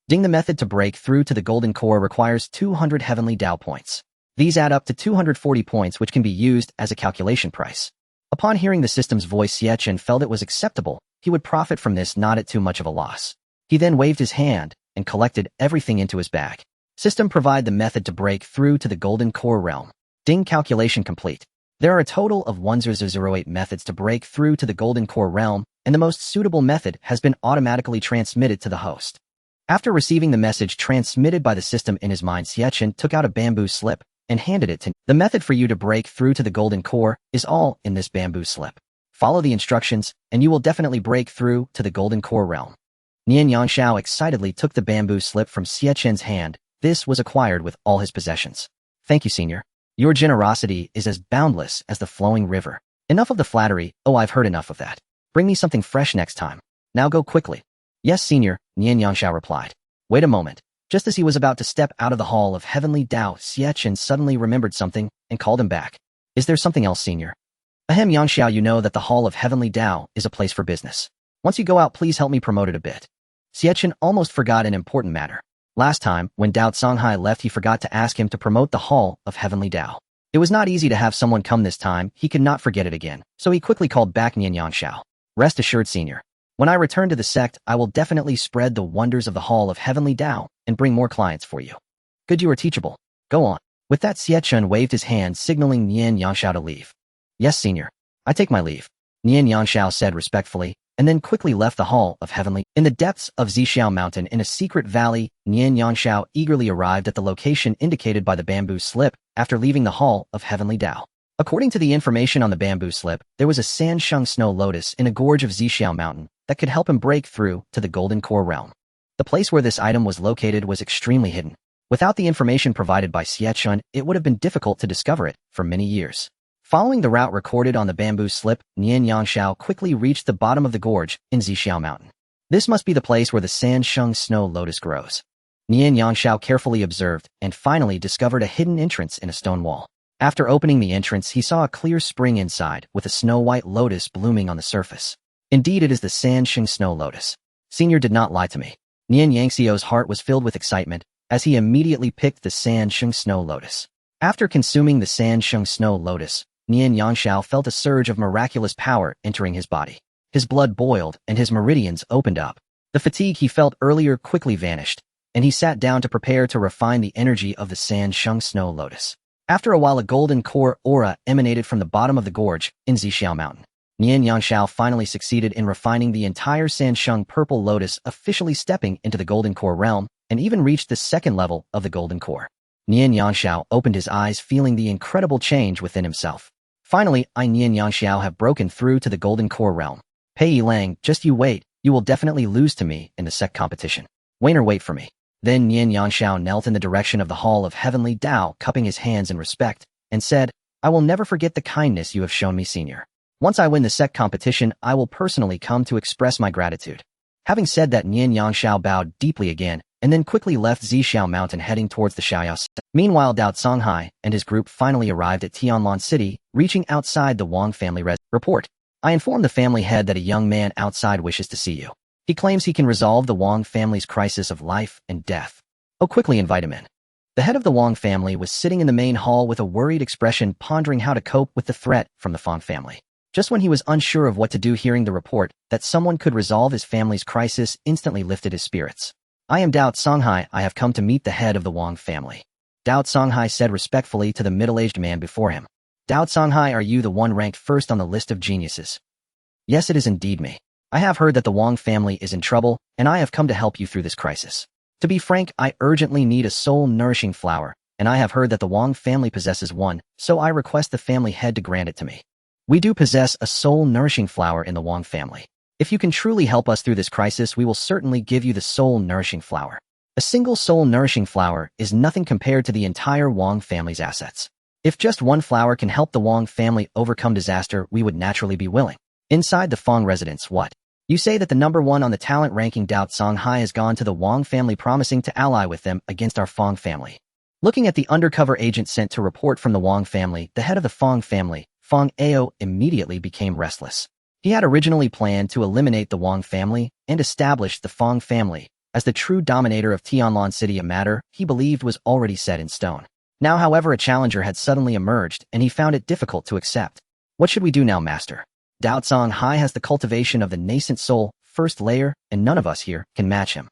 Ding. The method to break through to the Golden Core requires 200 Heavenly Dao points. These add up to 240 points, which can be used as a calculation price. Upon hearing the system's voice, Xie Chen felt it was acceptable. He would profit from this, not at too much of a loss. He then waved his hand and collected everything into his bag. System, provide the method to break through to the Golden Core realm. Ding. Calculation complete. There are a total of 1008 methods to break through to the Golden Core realm, and the most suitable method has been automatically transmitted to the host. After receiving the message transmitted by the system in his mind, Xie Chen took out a bamboo slip and handed it to him. The method for you to break through to the Golden Core is all in this bamboo slip. Follow the instructions, and you will definitely break through to the Golden Core realm. Nian Yangshao excitedly took the bamboo slip from Xie Chen's hand. This was acquired with all his possessions. Thank you, Senior. Your generosity is as boundless as the flowing river. Enough of the flattery. Oh, I've heard enough of that. Bring me something fresh next time. Now go quickly. Yes, Senior, Nian Yangshao replied. Wait a moment. Just as he was about to step out of the Hall of Heavenly Dao, Xie Chen suddenly remembered something and called him back. Is there something else, Senior? Ahem, Yangshao, you know that the Hall of Heavenly Dao is a place for business. Once you go out, please help me promote it a bit. Xie Chen almost forgot an important matter. Last time, when Dao Songhai left, he forgot to ask him to promote the Hall of Heavenly Dao. It was not easy to have someone come this time. He could not forget it again, so he quickly called back Nian Yangshao. Rest assured, Senior. When I return to the sect, I will definitely spread the wonders of the Hall of Heavenly Dao and bring more clients for you. Good, you are teachable. Go on. With that, Xie Chen waved his hand, signaling Nian Yangshao to leave. Yes, Senior. I take my leave. Nian Yangshao said respectfully, and then quickly left the Hall of Heavenly. In the depths of Xixiao Mountain, in a secret valley, Nian Yangshao eagerly arrived at the location indicated by the bamboo slip after leaving the Hall of Heavenly Dao. According to the information on the bamboo slip, there was a Sansheng snow lotus in a gorge of Xixiao Mountain that could help him break through to the Golden Core realm. The place where this item was located was extremely hidden. Without the information provided by Xie Chen, it would have been difficult to discover it for many years. Following the route recorded on the bamboo slip, Nian Yangshao quickly reached the bottom of the gorge in Xixiao Mountain. This must be the place where the Sansheng snow lotus grows. Nian Yangshao carefully observed and finally discovered a hidden entrance in a stone wall. After opening the entrance, he saw a clear spring inside with a snow-white lotus blooming on the surface. Indeed, it is the Sansheng snow lotus. Senior did not lie to me. Nian Yangxiao's heart was filled with excitement as he immediately picked the Sansheng snow lotus. After consuming the Sansheng snow lotus, Nian Yangshao felt a surge of miraculous power entering his body. His blood boiled and his meridians opened up. The fatigue he felt earlier quickly vanished, and he sat down to prepare to refine the energy of the Sansheng snow lotus. After a while, a golden core aura emanated from the bottom of the gorge in Xixiao Mountain. Nian Yangshao finally succeeded in refining the entire Sansheng purple lotus, officially stepping into the Golden Core realm, and even reached the second level of the Golden Core. Nian Yangshao opened his eyes, feeling the incredible change within himself. Finally, I, Nian Yangshao, have broken through to the Golden Core realm. Pei Lang, just you wait, you will definitely lose to me in the sect competition. Wait for me. Then Nian Yangshao knelt in the direction of the Hall of Heavenly Dao, cupping his hands in respect, and said, I will never forget the kindness you have shown me, Senior. Once I win the sect competition, I will personally come to express my gratitude. Having said that, Nian Yangshao bowed deeply again, and then quickly left Zhixiao Mountain heading towards the Xiaoyao sect. Meanwhile, Dao Songhai and his group finally arrived at Tianlan City, reaching outside the Wang family report. I informed the family head that a young man outside wishes to see you. He claims he can resolve the Wang family's crisis of life and death. Oh, quickly invite him in. The head of the Wang family was sitting in the main hall with a worried expression, pondering how to cope with the threat from the Fang family. Just when he was unsure of what to do, hearing the report that someone could resolve his family's crisis instantly lifted his spirits. I am Dao Songhai. I have come to meet the head of the Wang family. Dao Songhai said respectfully to the middle-aged man before him. Dao Songhai, are you the one ranked first on the list of geniuses? Yes, it is indeed me. I have heard that the Wang family is in trouble, and I have come to help you through this crisis. To be frank, I urgently need a soul-nourishing flower, and I have heard that the Wang family possesses one, so I request the family head to grant it to me. We do possess a soul-nourishing flower in the Wang family. If you can truly help us through this crisis, we will certainly give you the soul-nourishing flower. A single soul-nourishing flower is nothing compared to the entire Wang family's assets. If just one flower can help the Wang family overcome disaster, we would naturally be willing. Inside the Fang residence, what? You say that the number one on the talent ranking Dao Songhai has gone to the Wang family, promising to ally with them against our Fang family. Looking at the undercover agent sent to report from the Wang family, the head of the Fang family, Fang Ao, immediately became restless. He had originally planned to eliminate the Wang family and establish the Fang family as the true dominator of Tianlan City, a matter he believed was already set in stone. Now, however, a challenger had suddenly emerged, and he found it difficult to accept. What should we do now, master? Dao Songhai has the cultivation of the nascent soul, first layer, and none of us here can match him.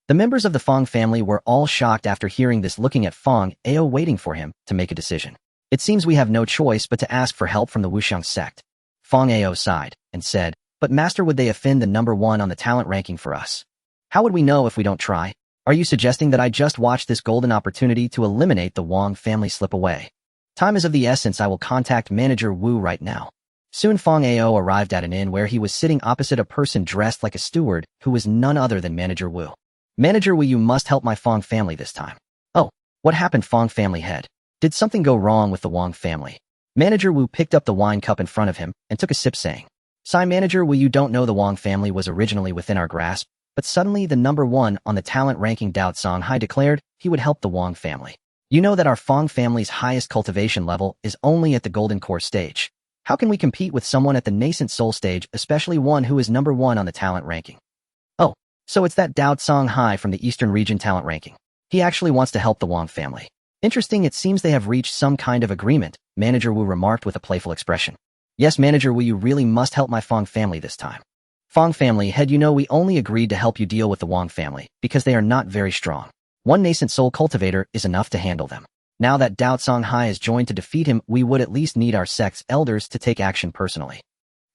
The members of the Fang family were all shocked after hearing this, looking at Fang Ao waiting for him to make a decision. It seems we have no choice but to ask for help from the Wuxiang sect. Fang Ao sighed and said, but master, would they offend the number one on the talent ranking for us? How would we know if we don't try? Are you suggesting that I just watch this golden opportunity to eliminate the Wang family slip away? Time is of the essence. I will contact Manager Wu right now. Soon Fang Ao arrived at an inn where he was sitting opposite a person dressed like a steward who was none other than Manager Wu. Manager Wu, you must help my Fang family this time. Oh, what happened, Fang family head? Did something go wrong with the Wang family? Manager Wu picked up the wine cup in front of him and took a sip, saying, Sigh, Manager Wu, you don't know the Wang family was originally within our grasp, but suddenly the number one on the talent ranking Dao Songhai declared he would help the Wang family. You know that our Fang family's highest cultivation level is only at the golden core stage. How can we compete with someone at the nascent soul stage, especially one who is number one on the talent ranking? Oh, so it's that Dao Songhai from the Eastern region talent ranking. He actually wants to help the Wang family. Interesting, it seems they have reached some kind of agreement, Manager Wu remarked with a playful expression. Yes, Manager Wu, you really must help my Fang family this time. Fang family head, you know we only agreed to help you deal with the Wang family because they are not very strong. One nascent soul cultivator is enough to handle them. Now that Dao Songhai has joined to defeat him, we would at least need our sect's elders to take action personally.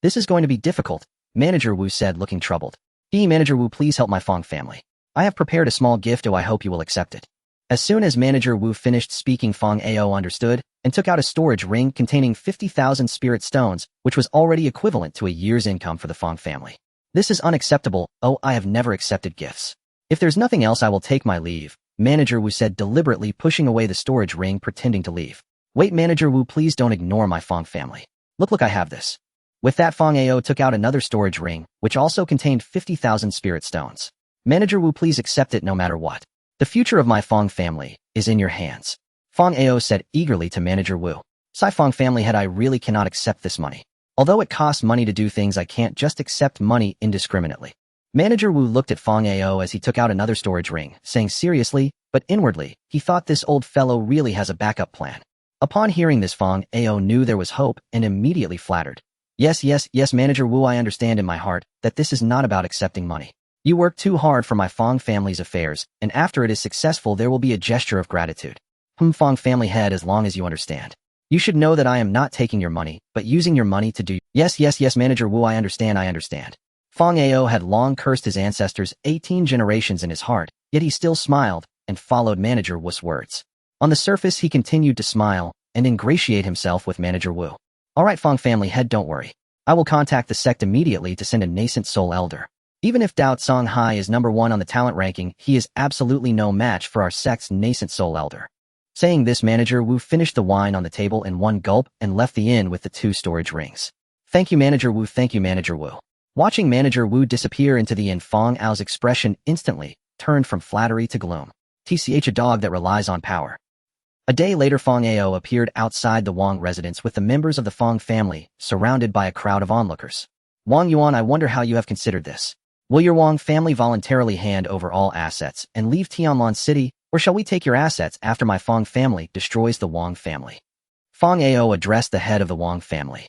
This is going to be difficult, Manager Wu said, looking troubled. Manager Wu, please help my Fang family. I have prepared a small gift, I hope you will accept it. As soon as Manager Wu finished speaking, Fang Ao understood and took out a storage ring containing 50,000 spirit stones, which was already equivalent to a year's income for the Fang family. This is unacceptable. Oh, I have never accepted gifts. If there's nothing else, I will take my leave, Manager Wu said, deliberately pushing away the storage ring, pretending to leave. Wait, Manager Wu, please don't ignore my Fang family. Look, I have this. With that, Fang Ao took out another storage ring, which also contained 50,000 spirit stones. Manager Wu, please accept it no matter what. The future of my Fang family is in your hands. Fang Ao said eagerly to Manager Wu. Sigh, Fang family head, I really cannot accept this money. Although it costs money to do things, I can't just accept money indiscriminately. Manager Wu looked at Fang Ao as he took out another storage ring, saying seriously, but inwardly, he thought this old fellow really has a backup plan. Upon hearing this, Fang Ao knew there was hope and immediately flattered. Yes, Manager Wu, I understand in my heart that this is not about accepting money. You work too hard for my Fang family's affairs, and after it is successful, there will be a gesture of gratitude. Fang family head, as long as you understand. You should know that I am not taking your money, but using your money to do. Yes, Manager Wu, I understand. Fang Ao had long cursed his ancestors 18 generations in his heart, yet he still smiled and followed Manager Wu's words. On the surface, he continued to smile and ingratiate himself with Manager Wu. Alright, Fang family head, don't worry. I will contact the sect immediately to send a nascent soul elder. Even if Dao Songhai is number one on the talent ranking, he is absolutely no match for our sect's nascent soul elder. Saying this, Manager Wu finished the wine on the table in one gulp and left the inn with the two storage rings. Thank you, Manager Wu. Thank you, Manager Wu. Watching Manager Wu disappear into the inn, Fong Ao's expression instantly turned from flattery to gloom. TCH, a dog that relies on power. A day later, Fong Ao appeared outside the Wang residence with the members of the Fong family, surrounded by a crowd of onlookers. Wang Yuan, I wonder how you have considered this. Will your Wang family voluntarily hand over all assets and leave Tianlan City, or shall we take your assets after my Fong family destroys the Wang family? Fong Ao addressed the head of the Wang family.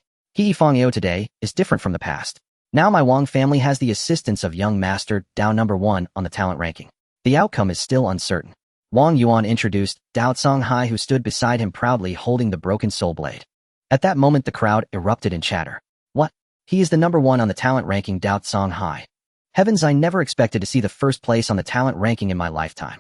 Fong Ao today is different from the past. Now my Wang family has the assistance of young Master Dao #1 on the talent ranking. The outcome is still uncertain. Wang Yuan introduced Dao Songhai, who stood beside him proudly holding the broken soul blade. At that moment, the crowd erupted in chatter. What? He is the #1 on the talent ranking, Dao Songhai. Heavens, I never expected to see the first place on the talent ranking in my lifetime.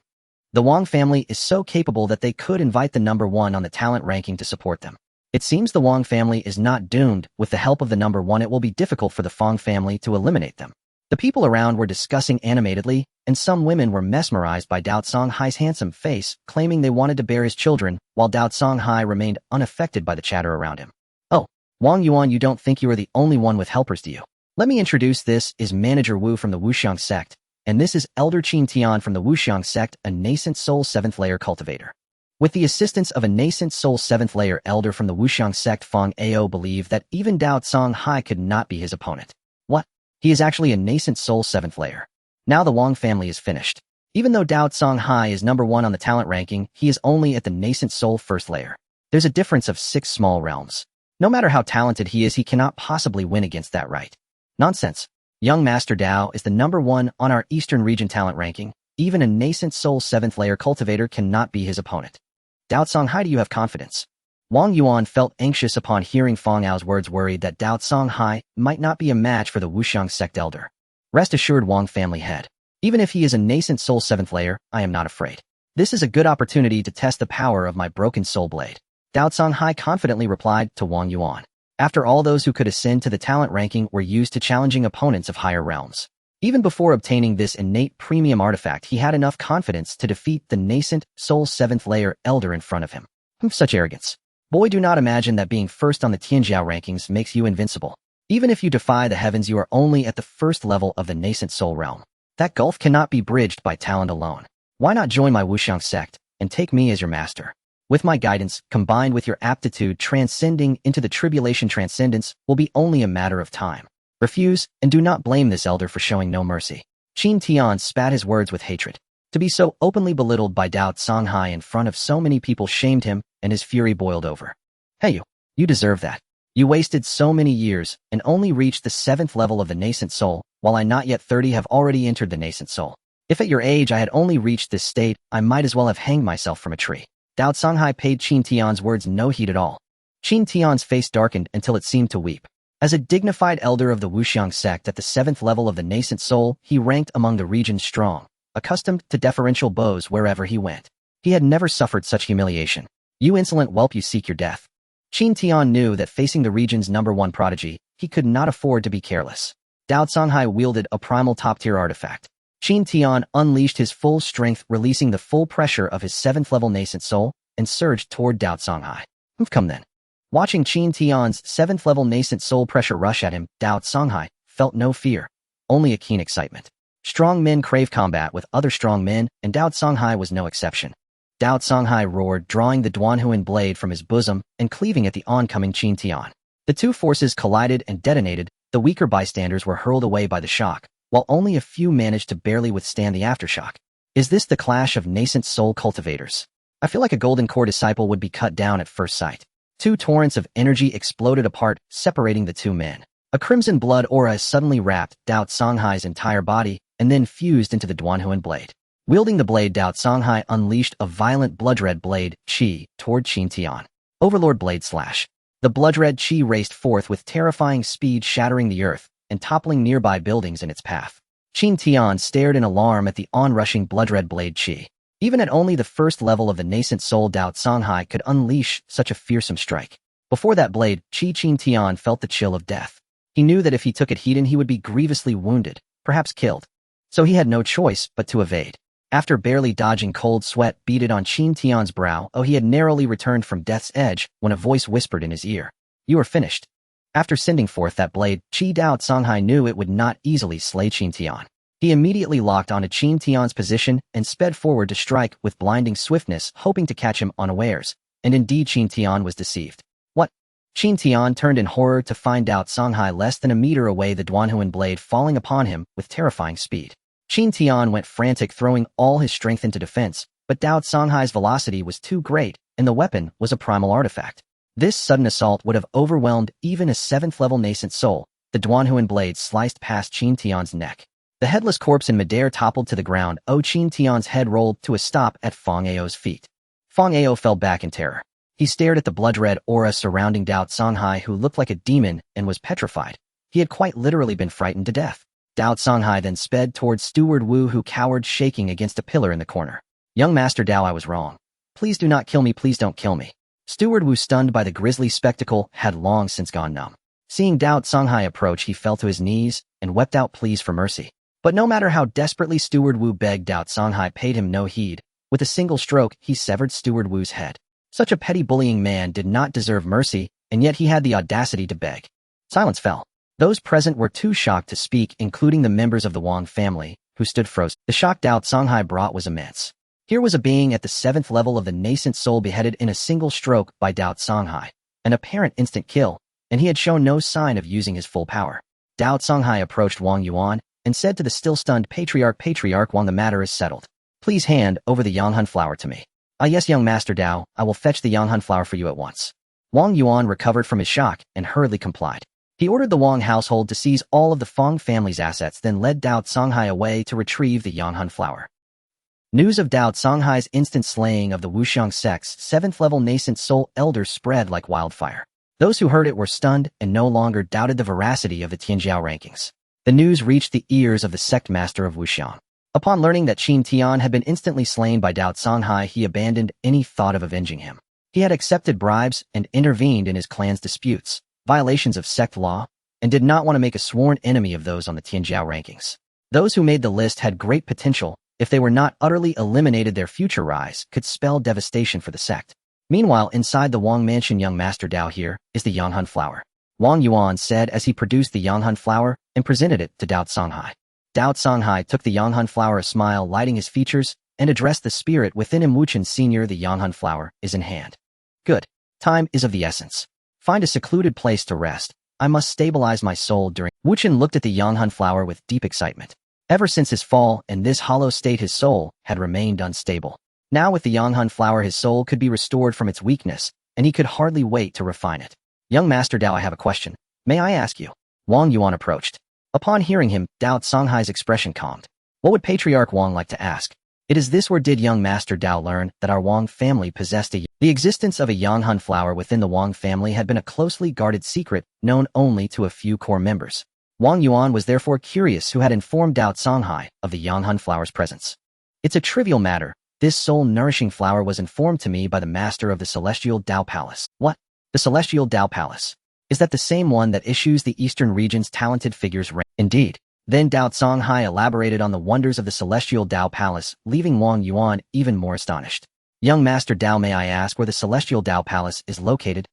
The Wang family is so capable that they could invite the #1 on the talent ranking to support them. It seems the Wang family is not doomed. With the help of the #1, it will be difficult for the Fong family to eliminate them. The people around were discussing animatedly, and some women were mesmerized by Dao Songhai's handsome face, claiming they wanted to bear his children, while Dao Songhai remained unaffected by the chatter around him. Oh, Wang Yuan, you don't think you are the only one with helpers, do you? Let me introduce, this is Manager Wu from the Wuxiang sect, and this is Elder Qin Tian from the Wuxiang sect, a nascent soul 7th layer cultivator. With the assistance of a nascent soul 7th layer elder from the Wuxiang sect, Fong Ao believed that even Dao Songhai could not be his opponent. What? He is actually a nascent soul 7th layer. Now the Wang family is finished. Even though Dao Songhai is #1 on the talent ranking, he is only at the nascent soul 1st layer. There's a difference of 6 small realms. No matter how talented he is, he cannot possibly win against that, right? Nonsense. Young Master Dao is the #1 on our Eastern region talent ranking. Even a nascent soul 7th layer cultivator cannot be his opponent. Dao Songhai, do you have confidence? Wang Yuan felt anxious upon hearing Fong Ao's words, worried that Dao Songhai might not be a match for the Wuxiang sect elder. Rest assured, Wang family head. Even if he is a nascent soul 7th layer, I am not afraid. This is a good opportunity to test the power of my broken soul blade. Dao Songhai confidently replied to Wang Yuan. After all, those who could ascend to the talent ranking were used to challenging opponents of higher realms. Even before obtaining this innate premium artifact, he had enough confidence to defeat the nascent soul 7th layer elder in front of him. Such arrogance. Boy, do not imagine that being first on the Tianjiao rankings makes you invincible. Even if you defy the heavens, you are only at the 1st level of the nascent soul realm. That gulf cannot be bridged by talent alone. Why not join my Wuxiang sect and take me as your master? With my guidance, combined with your aptitude, transcending into the tribulation transcendence will be only a matter of time. Refuse, and do not blame this elder for showing no mercy. Qin Tian spat his words with hatred. To be so openly belittled by Dao Songhai in front of so many people shamed him, and his fury boiled over. Hey you deserve that. You wasted so many years, and only reached the 7th level of the nascent soul, while I not yet 30 have already entered the nascent soul. If at your age I had only reached this state, I might as well have hanged myself from a tree. Dao Songhai paid Qin Tian's words no heed at all. Qin Tian's face darkened until it seemed to weep. As a dignified elder of the Wuxiang sect at the 7th level of the nascent soul, he ranked among the region's strong, accustomed to deferential bows wherever he went. He had never suffered such humiliation. You insolent whelp, you seek your death. Qin Tian knew that facing the region's #1 prodigy, he could not afford to be careless. Dao Songhai wielded a primal top-tier artifact. Qin Tian unleashed his full strength, releasing the full pressure of his 7th level nascent soul, and surged toward Dao Songhai. Come then. Watching Qin Tian's 7th level nascent soul pressure rush at him, Dao Songhai felt no fear, only a keen excitement. Strong men crave combat with other strong men, and Dao Songhai was no exception. Dao Songhai roared, drawing the Duanhuan blade from his bosom and cleaving at the oncoming Qin Tian. The two forces collided and detonated. The weaker bystanders were hurled away by the shock, while only a few managed to barely withstand the aftershock. Is this the clash of nascent soul cultivators? I feel like a golden core disciple would be cut down at first sight. Two torrents of energy exploded apart, separating the two men. A crimson blood aura suddenly wrapped Dao Songhai's entire body and then fused into the Duanhuan blade. Wielding the blade, Dao Songhai unleashed a violent blood-red blade, Qi, toward Qin Tian. Overlord blade slash. The blood-red Qi raced forth with terrifying speed, shattering the earth and toppling nearby buildings in its path. Qin Tian stared in alarm at the onrushing blood-red blade Qi. Even at only the 1st level of the nascent soul, Dao Songhai could unleash such a fearsome strike. Before that blade, Qin Tian felt the chill of death. He knew that if he took it heed, he would be grievously wounded, perhaps killed. So he had no choice but to evade. After barely dodging, cold sweat beaded on Qin Tian's brow. He had narrowly returned from death's edge when a voice whispered in his ear. You are finished. After sending forth that blade, Qi Dao Songhai knew it would not easily slay Qin Tian. He immediately locked onto Qin Tian's position and sped forward to strike with blinding swiftness, hoping to catch him unawares. And indeed Qin Tian was deceived. What? Qin Tian turned in horror to find Dao Songhai less than a meter away, the Duanhuan blade falling upon him with terrifying speed. Qin Tian went frantic, throwing all his strength into defense, but Dao Songhai's velocity was too great, and the weapon was a primal artifact. This sudden assault would have overwhelmed even a 7th-level nascent soul. The Duanhuan blade sliced past Qin Tian's neck. The headless corpse in midair toppled to the ground. Qin Tian's head rolled to a stop at Feng Ao's feet. Feng Ao fell back in terror. He stared at the blood-red aura surrounding Dao Songhai, who looked like a demon and was petrified. He had quite literally been frightened to death. Dao Songhai then sped towards Steward Wu, who cowered shaking against a pillar in the corner. Young Master Dao, I was wrong. Please do not kill me, please don't kill me. Steward Wu, stunned by the grisly spectacle, had long since gone numb. Seeing Dao Songhai approach, he fell to his knees and wept out pleas for mercy. But no matter how desperately Steward Wu begged, Dao Songhai paid him no heed. With a single stroke, he severed Steward Wu's head. Such a petty bullying man did not deserve mercy, and yet he had the audacity to beg. Silence fell. Those present were too shocked to speak, including the members of the Wang family, who stood frozen. The shock Dao Songhai brought was immense. Here was a being at the 7th level of the nascent soul beheaded in a single stroke by Dao Songhai, an apparent instant kill, and he had shown no sign of using his full power. Dao Songhai approached Wang Yuan and said to the still-stunned Patriarch, Patriarch Wang, the matter is settled. Please hand over the Yanghan flower to me. Ah yes, young Master Dao, I will fetch the Yanghan flower for you at once. Wang Yuan recovered from his shock and hurriedly complied. He ordered the Wang household to seize all of the Feng family's assets, then led Dao Songhai away to retrieve the Yanghan flower. News of Dao Songhai's instant slaying of the Wuxiang sect's 7th-level nascent soul elders spread like wildfire. Those who heard it were stunned and no longer doubted the veracity of the Tianjiao rankings. The news reached the ears of the sect master of Wuxiang. Upon learning that Qin Tian had been instantly slain by Dao Songhai, he abandoned any thought of avenging him. He had accepted bribes and intervened in his clan's disputes, violations of sect law, and did not want to make a sworn enemy of those on the Tianjiao rankings. Those who made the list had great potential. If they were not utterly eliminated, their future rise could spell devastation for the sect. Meanwhile, inside the Wang mansion, young Master Dao, here is the Yanghan flower. Wang Yuan said as he produced the Yanghan flower and presented it to Dao Songhai. Dao Songhai took the Yanghan flower, a smile lighting his features, and addressed the spirit within him. Wuchen Senior, the Yanghan flower is in hand. Good. Time is of the essence. Find a secluded place to rest. I must stabilize my soul during... Wuchen looked at the Yanghan flower with deep excitement. Ever since his fall in this hollow state, his soul had remained unstable. Now with the Yanghan flower, his soul could be restored from its weakness, and he could hardly wait to refine it. Young Master Dao, I have a question. May I ask you? Wang Yuan approached. Upon hearing him, Dao Songhai's expression calmed. What would Patriarch Wang like to ask? It is this: where did young Master Dao learn that our Wang family possessed a... The existence of a Yanghan flower within the Wang family had been a closely guarded secret, known only to a few core members. Wang Yuan was therefore curious who had informed Dao Songhai of the Yanghan flower's presence. It's a trivial matter. This soul-nourishing flower was informed to me by the master of the Celestial Dao Palace. What? The Celestial Dao Palace? Is that the same one that issues the Eastern region's talented figures? Indeed. Then Dao Songhai elaborated on the wonders of the Celestial Dao Palace, leaving Wang Yuan even more astonished. Young Master Dao, may I ask where the Celestial Dao Palace is located?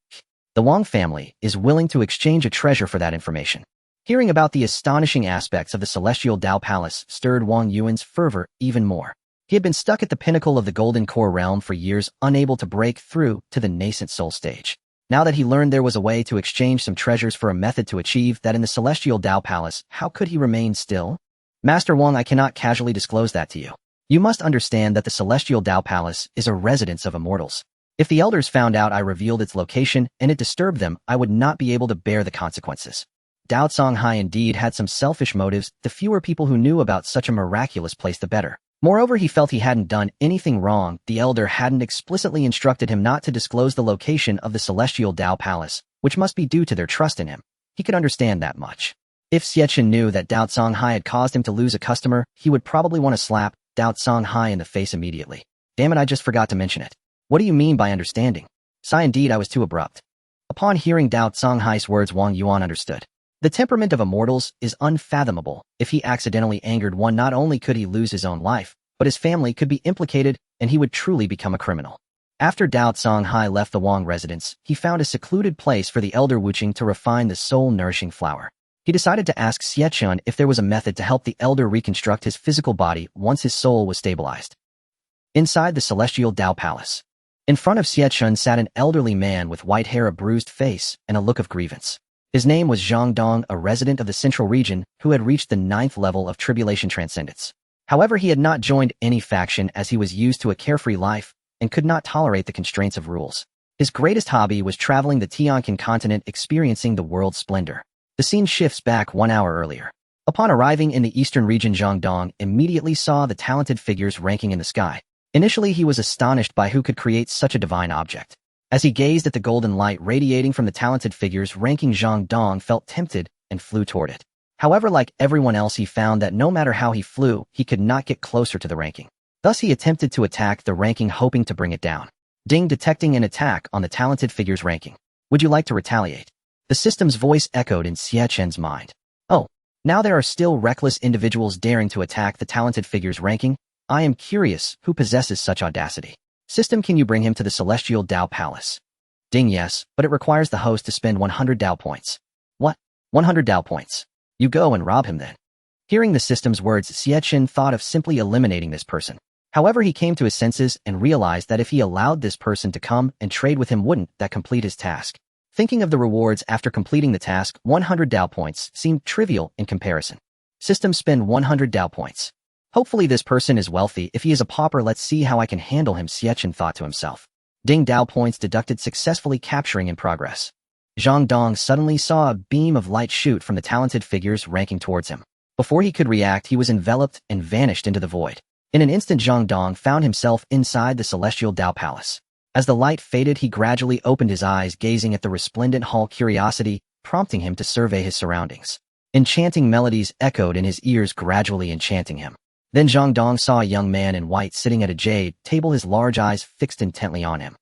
The Wang family is willing to exchange a treasure for that information. Hearing about the astonishing aspects of the Celestial Dao Palace stirred Wang Yuan's fervor even more. He had been stuck at the pinnacle of the Golden Core realm for years, unable to break through to the nascent soul stage. Now that he learned there was a way to exchange some treasures for a method to achieve that in the Celestial Dao Palace, how could he remain still? Master Wang, I cannot casually disclose that to you. You must understand that the Celestial Dao Palace is a residence of immortals. If the elders found out I revealed its location and it disturbed them, I would not be able to bear the consequences. Dao Songhai indeed had some selfish motives. The fewer people who knew about such a miraculous place, the better. Moreover, he felt he hadn't done anything wrong. The elder hadn't explicitly instructed him not to disclose the location of the Celestial Dao Palace, which must be due to their trust in him. He could understand that much. If Xie Chen knew that Dao Songhai had caused him to lose a customer, he would probably want to slap Dao Songhai in the face immediately. Damn it, I just forgot to mention it. What do you mean by understanding? Sigh, indeed, I was too abrupt. Upon hearing Dao Songhai's words, Wang Yuan understood. The temperament of immortals is unfathomable. If he accidentally angered one, not only could he lose his own life, but his family could be implicated, and he would truly become a criminal. After Dao Songhai left the Wang residence, he found a secluded place for the elder Wuqing to refine the soul-nourishing flower. He decided to ask Xie Chen if there was a method to help the elder reconstruct his physical body once his soul was stabilized. Inside the Celestial Dao Palace. In front of Xie Chen sat an elderly man with white hair, a bruised face, and a look of grievance. His name was Zhang Dong, a resident of the Central Region who had reached the 9th level of Tribulation Transcendence. However, he had not joined any faction as he was used to a carefree life and could not tolerate the constraints of rules. His greatest hobby was traveling the Tianqin continent, experiencing the world's splendor. The scene shifts back 1 hour earlier. Upon arriving in the Eastern Region, Zhang Dong immediately saw the talented figures ranking in the sky. Initially, he was astonished by who could create such a divine object. As he gazed at the golden light radiating from the talented figures ranking, Zhang Dong felt tempted and flew toward it. However, like everyone else, he found that no matter how he flew, he could not get closer to the ranking. Thus, he attempted to attack the ranking, hoping to bring it down. Ding, detecting an attack on the talented figures ranking. Would you like to retaliate? The system's voice echoed in Xie Chen's mind. Oh, now there are still reckless individuals daring to attack the talented figures ranking? I am curious who possesses such audacity. System, can you bring him to the Celestial Dao Palace? Ding, yes, but it requires the host to spend 100 Dao points. What? 100 Dao points? You go and rob him then. Hearing the system's words, Xie Chen thought of simply eliminating this person. However, he came to his senses and realized that if he allowed this person to come and trade with him, wouldn't that complete his task? Thinking of the rewards after completing the task, 100 Dao points seemed trivial in comparison. System, spend 100 Dao points. Hopefully this person is wealthy. If he is a pauper, let's see how I can handle him, Xie Chen thought to himself. Ding, Dao points deducted, successfully capturing in progress. Zhang Dong suddenly saw a beam of light shoot from the talented figures ranking towards him. Before he could react, he was enveloped and vanished into the void. In an instant, Zhang Dong found himself inside the Celestial Dao Palace. As the light faded, he gradually opened his eyes, gazing at the resplendent hall, curiosity prompting him to survey his surroundings. Enchanting melodies echoed in his ears, gradually enchanting him. Then Zhang Dong saw a young man in white sitting at a jade table, his large eyes fixed intently on him.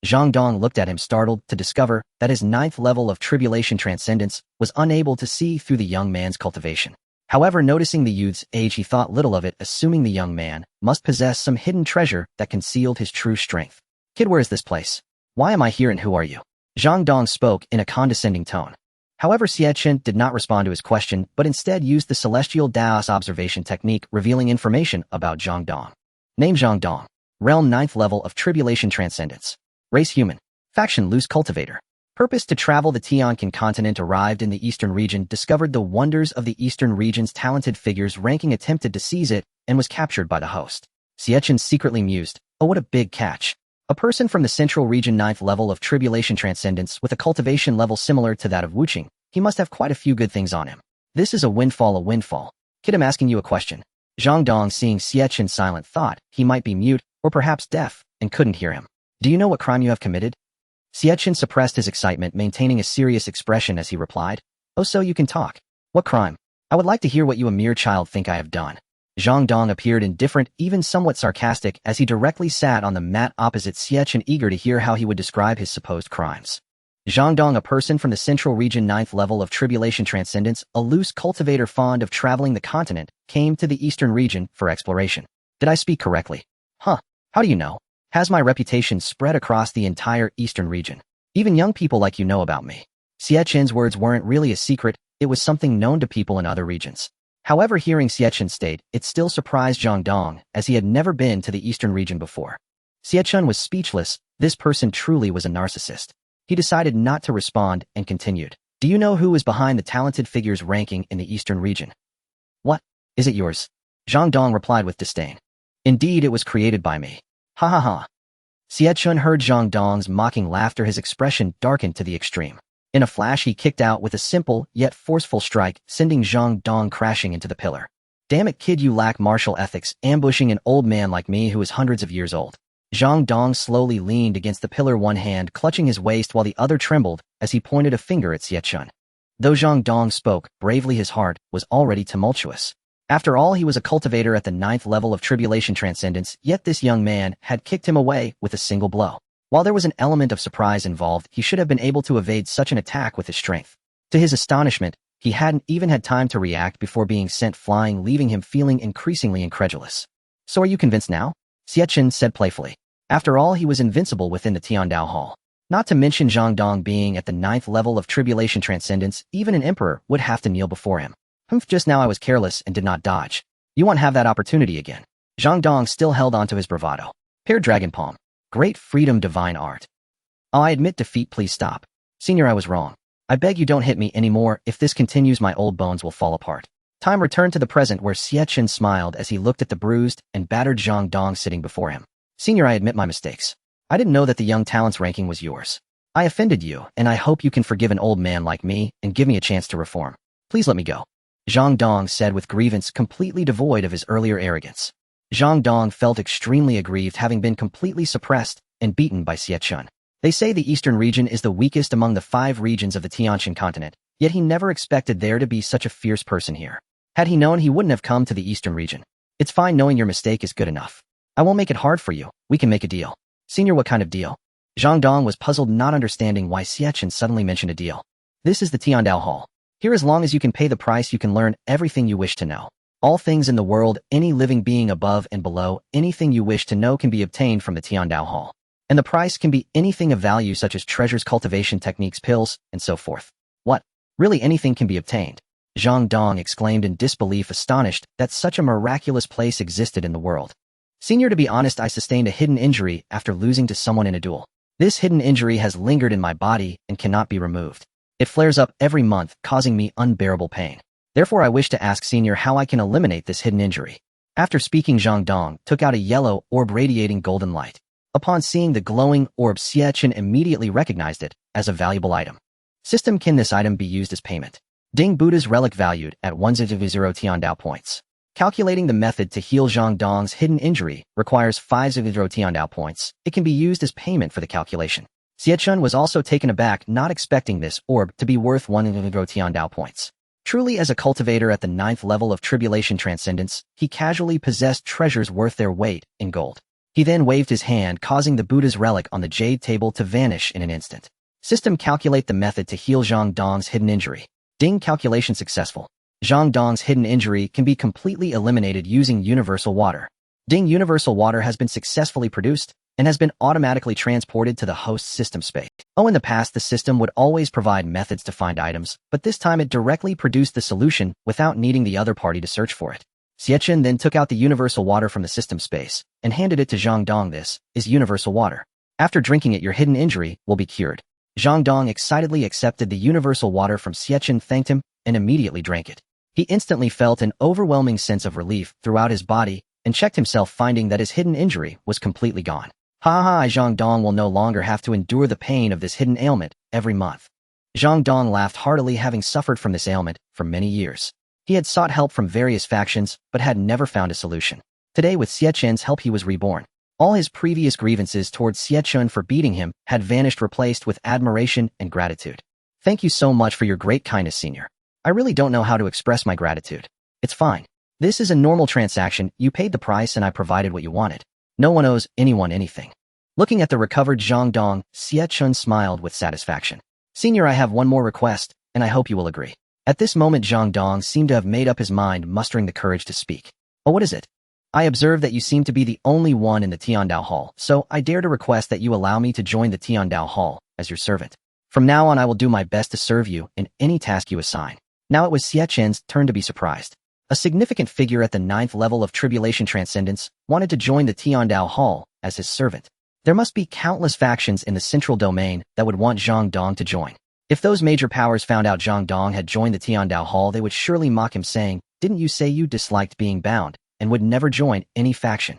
Zhang Dong looked at him, startled to discover that his 9th level of Tribulation Transcendence was unable to see through the young man's cultivation. However, noticing the youth's age, he thought little of it, assuming the young man must possess some hidden treasure that concealed his true strength. Kid, where is this place? Why am I here and who are you? Zhang Dong spoke in a condescending tone. However, Xie Chen did not respond to his question, but instead used the Celestial Dao's observation technique, revealing information about Zhang Dong. Name, Zhang Dong. Realm, 9th level of Tribulation Transcendence. Race, human. Faction, loose cultivator. Purpose, to travel the Tianqin continent. Arrived in the Eastern Region, discovered the wonders of the Eastern Region's talented figures ranking, attempted to seize it, and was captured by the host. Xie Chen secretly mused, oh, what a big catch. A person from the Central Region, 9th level of Tribulation Transcendence with a cultivation level similar to that of Wuqing. He must have quite a few good things on him. This is a windfall, a windfall. Kid, I'm asking you a question. Zhang Dong, seeing Xie Chen silent, thought he might be mute or perhaps deaf and couldn't hear him. Do you know what crime you have committed? Xie Chen suppressed his excitement, maintaining a serious expression as he replied, oh, so you can talk. What crime? I would like to hear what you, a mere child, think I have done. Zhang Dong appeared indifferent, even somewhat sarcastic, as he directly sat on the mat opposite Xie Chen, eager to hear how he would describe his supposed crimes. Zhang Dong, a person from the Central Region, 9th level of Tribulation Transcendence, a loose cultivator fond of traveling the continent, came to the Eastern Region for exploration. Did I speak correctly? Huh, how do you know? Has my reputation spread across the entire Eastern Region? Even young people like you know about me. Xie Chen's words weren't really a secret, it was something known to people in other regions. However, hearing Xie Chen state, it still surprised Zhang Dong, as he had never been to the Eastern Region before. Xie Chen was speechless. This person truly was a narcissist. He decided not to respond and continued. Do you know who is behind the talented figures ranking in the Eastern Region? What? Is it yours? Zhang Dong replied with disdain. Indeed, it was created by me. Ha ha ha. Xie Chen heard Zhang Dong's mocking laughter. His expression darkened to the extreme. In a flash, he kicked out with a simple yet forceful strike, sending Zhang Dong crashing into the pillar. Damn it, kid, you lack martial ethics, ambushing an old man like me who is hundreds of years old. Zhang Dong slowly leaned against the pillar, one hand clutching his waist while the other trembled as he pointed a finger at Xie Chen. Though Zhang Dong spoke bravely, his heart was already tumultuous. After all, he was a cultivator at the 9th level of Tribulation Transcendence, yet this young man had kicked him away with a single blow. While there was an element of surprise involved, he should have been able to evade such an attack with his strength. To his astonishment, he hadn't even had time to react before being sent flying, leaving him feeling increasingly incredulous. So are you convinced now? Xie Chen said playfully. After all, he was invincible within the Tiandao Hall. Not to mention Zhang Dong being at the 9th level of Tribulation Transcendence, even an emperor would have to kneel before him. Just now I was careless and did not dodge. You won't have that opportunity again. Zhang Dong still held on to his bravado. Paired Dragon Palm. Great freedom, divine art. Oh, I admit defeat, please stop. Senior, I was wrong. I beg you don't hit me anymore. If this continues, my old bones will fall apart. Time returned to the present where Xie Chen smiled as he looked at the bruised and battered Zhang Dong sitting before him. Senior, I admit my mistakes. I didn't know that the young talents ranking was yours. I offended you, and I hope you can forgive an old man like me and give me a chance to reform. Please let me go. Zhang Dong said with grievance completely devoid of his earlier arrogance. Zhang Dong felt extremely aggrieved, having been completely suppressed and beaten by Xie Chen. They say the eastern region is the weakest among the 5 regions of the Tianshan continent, yet he never expected there to be such a fierce person here. Had he known, he wouldn't have come to the eastern region. It's fine, knowing your mistake is good enough. I won't make it hard for you. We can make a deal. Senior, what kind of deal? Zhang Dong was puzzled, not understanding why Xie Chen suddenly mentioned a deal. This is the Tiandao Hall. Here, as long as you can pay the price, you can learn everything you wish to know. All things in the world, any living being above and below, anything you wish to know can be obtained from the Tiandao Hall. And the price can be anything of value, such as treasures, cultivation techniques, pills, and so forth. What? Really, anything can be obtained? Zhang Dong exclaimed in disbelief, astonished that such a miraculous place existed in the world. Senior, to be honest, I sustained a hidden injury after losing to someone in a duel. This hidden injury has lingered in my body and cannot be removed. It flares up every month, causing me unbearable pain. Therefore, I wish to ask Senior how I can eliminate this hidden injury. After speaking, Zhang Dong took out a yellow orb radiating golden light. Upon seeing the glowing orb, Xie Chen immediately recognized it as a valuable item. System, can this item be used as payment? Ding, Buddha's relic valued at 100 Tiandao points. Calculating the method to heal Zhang Dong's hidden injury requires 50 Tiandao points. It can be used as payment for the calculation. Xie Chen was also taken aback, not expecting this orb to be worth 100 Tiandao points. Truly, as a cultivator at the 9th level of Tribulation Transcendence, he casually possessed treasures worth their weight in gold. He then waved his hand, causing the Buddha's relic on the jade table to vanish in an instant. System, calculate the method to heal Zhang Dong's hidden injury. Ding, calculation successful. Zhang Dong's hidden injury can be completely eliminated using universal water. Ding, universal water has been successfully produced and has been automatically transported to the host system space. Oh, in the past, the system would always provide methods to find items, but this time it directly produced the solution without needing the other party to search for it. Xie Chen then took out the universal water from the system space and handed it to Zhang Dong. This is universal water. After drinking it, your hidden injury will be cured. Zhang Dong excitedly accepted the universal water from Xie Chen, thanked him, and immediately drank it. He instantly felt an overwhelming sense of relief throughout his body and checked himself, finding that his hidden injury was completely gone. Ha ha, Zhang Dong will no longer have to endure the pain of this hidden ailment every month. Zhang Dong laughed heartily, having suffered from this ailment for many years. He had sought help from various factions, but had never found a solution. Today, with Xie Chen's help, he was reborn. All his previous grievances towards Xie Chen for beating him had vanished, replaced with admiration and gratitude. Thank you so much for your great kindness, Senior. I really don't know how to express my gratitude. It's fine. This is a normal transaction. You paid the price and I provided what you wanted. No one owes anyone anything. Looking at the recovered Zhang Dong, Xie Chen smiled with satisfaction. Senior, I have one more request, and I hope you will agree. At this moment, Zhang Dong seemed to have made up his mind, mustering the courage to speak. Oh, what is it? I observe that you seem to be the only one in the Tiandao Hall, so I dare to request that you allow me to join the Tiandao Hall as your servant. From now on, I will do my best to serve you in any task you assign. Now it was Xie Chen's turn to be surprised. A significant figure at the 9th level of Tribulation Transcendence wanted to join the Tiandao Hall as his servant. There must be countless factions in the central domain that would want Zhang Dong to join. If those major powers found out Zhang Dong had joined the Tiandao Hall, they would surely mock him, saying, "Didn't you say you disliked being bound?" and would never join any faction.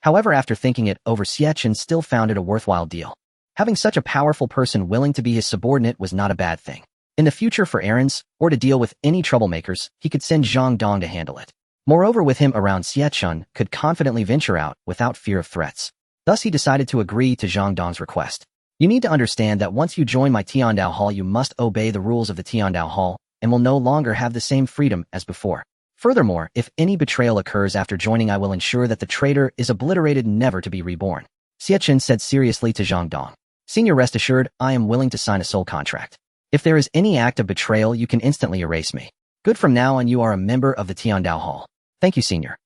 However, after thinking it over, Xie Chen still found it a worthwhile deal. Having such a powerful person willing to be his subordinate was not a bad thing. In the future, for errands, or to deal with any troublemakers, he could send Zhang Dong to handle it. Moreover, with him around, Xie Chen could confidently venture out without fear of threats. Thus, he decided to agree to Zhang Dong's request. You need to understand that once you join my Tiandao Hall, you must obey the rules of the Tiandao Hall and will no longer have the same freedom as before. Furthermore, if any betrayal occurs after joining, I will ensure that the traitor is obliterated, never to be reborn. Xie Chen said seriously to Zhang Dong. Senior, rest assured, I am willing to sign a soul contract. If there is any act of betrayal, you can instantly erase me. Good, from now on you are a member of the Tiandao Hall. Thank you, Senior.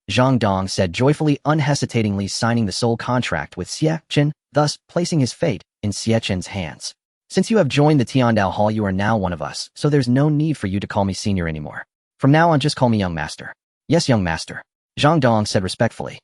Zhang Dong said joyfully, unhesitatingly signing the soul contract with Xie Chen, thus placing his fate in Xie Chen's hands. Since you have joined the Tiandao Hall, you are now one of us, so there's no need for you to call me senior anymore. From now on, just call me young master. Yes, young master, Zhang Dong said respectfully.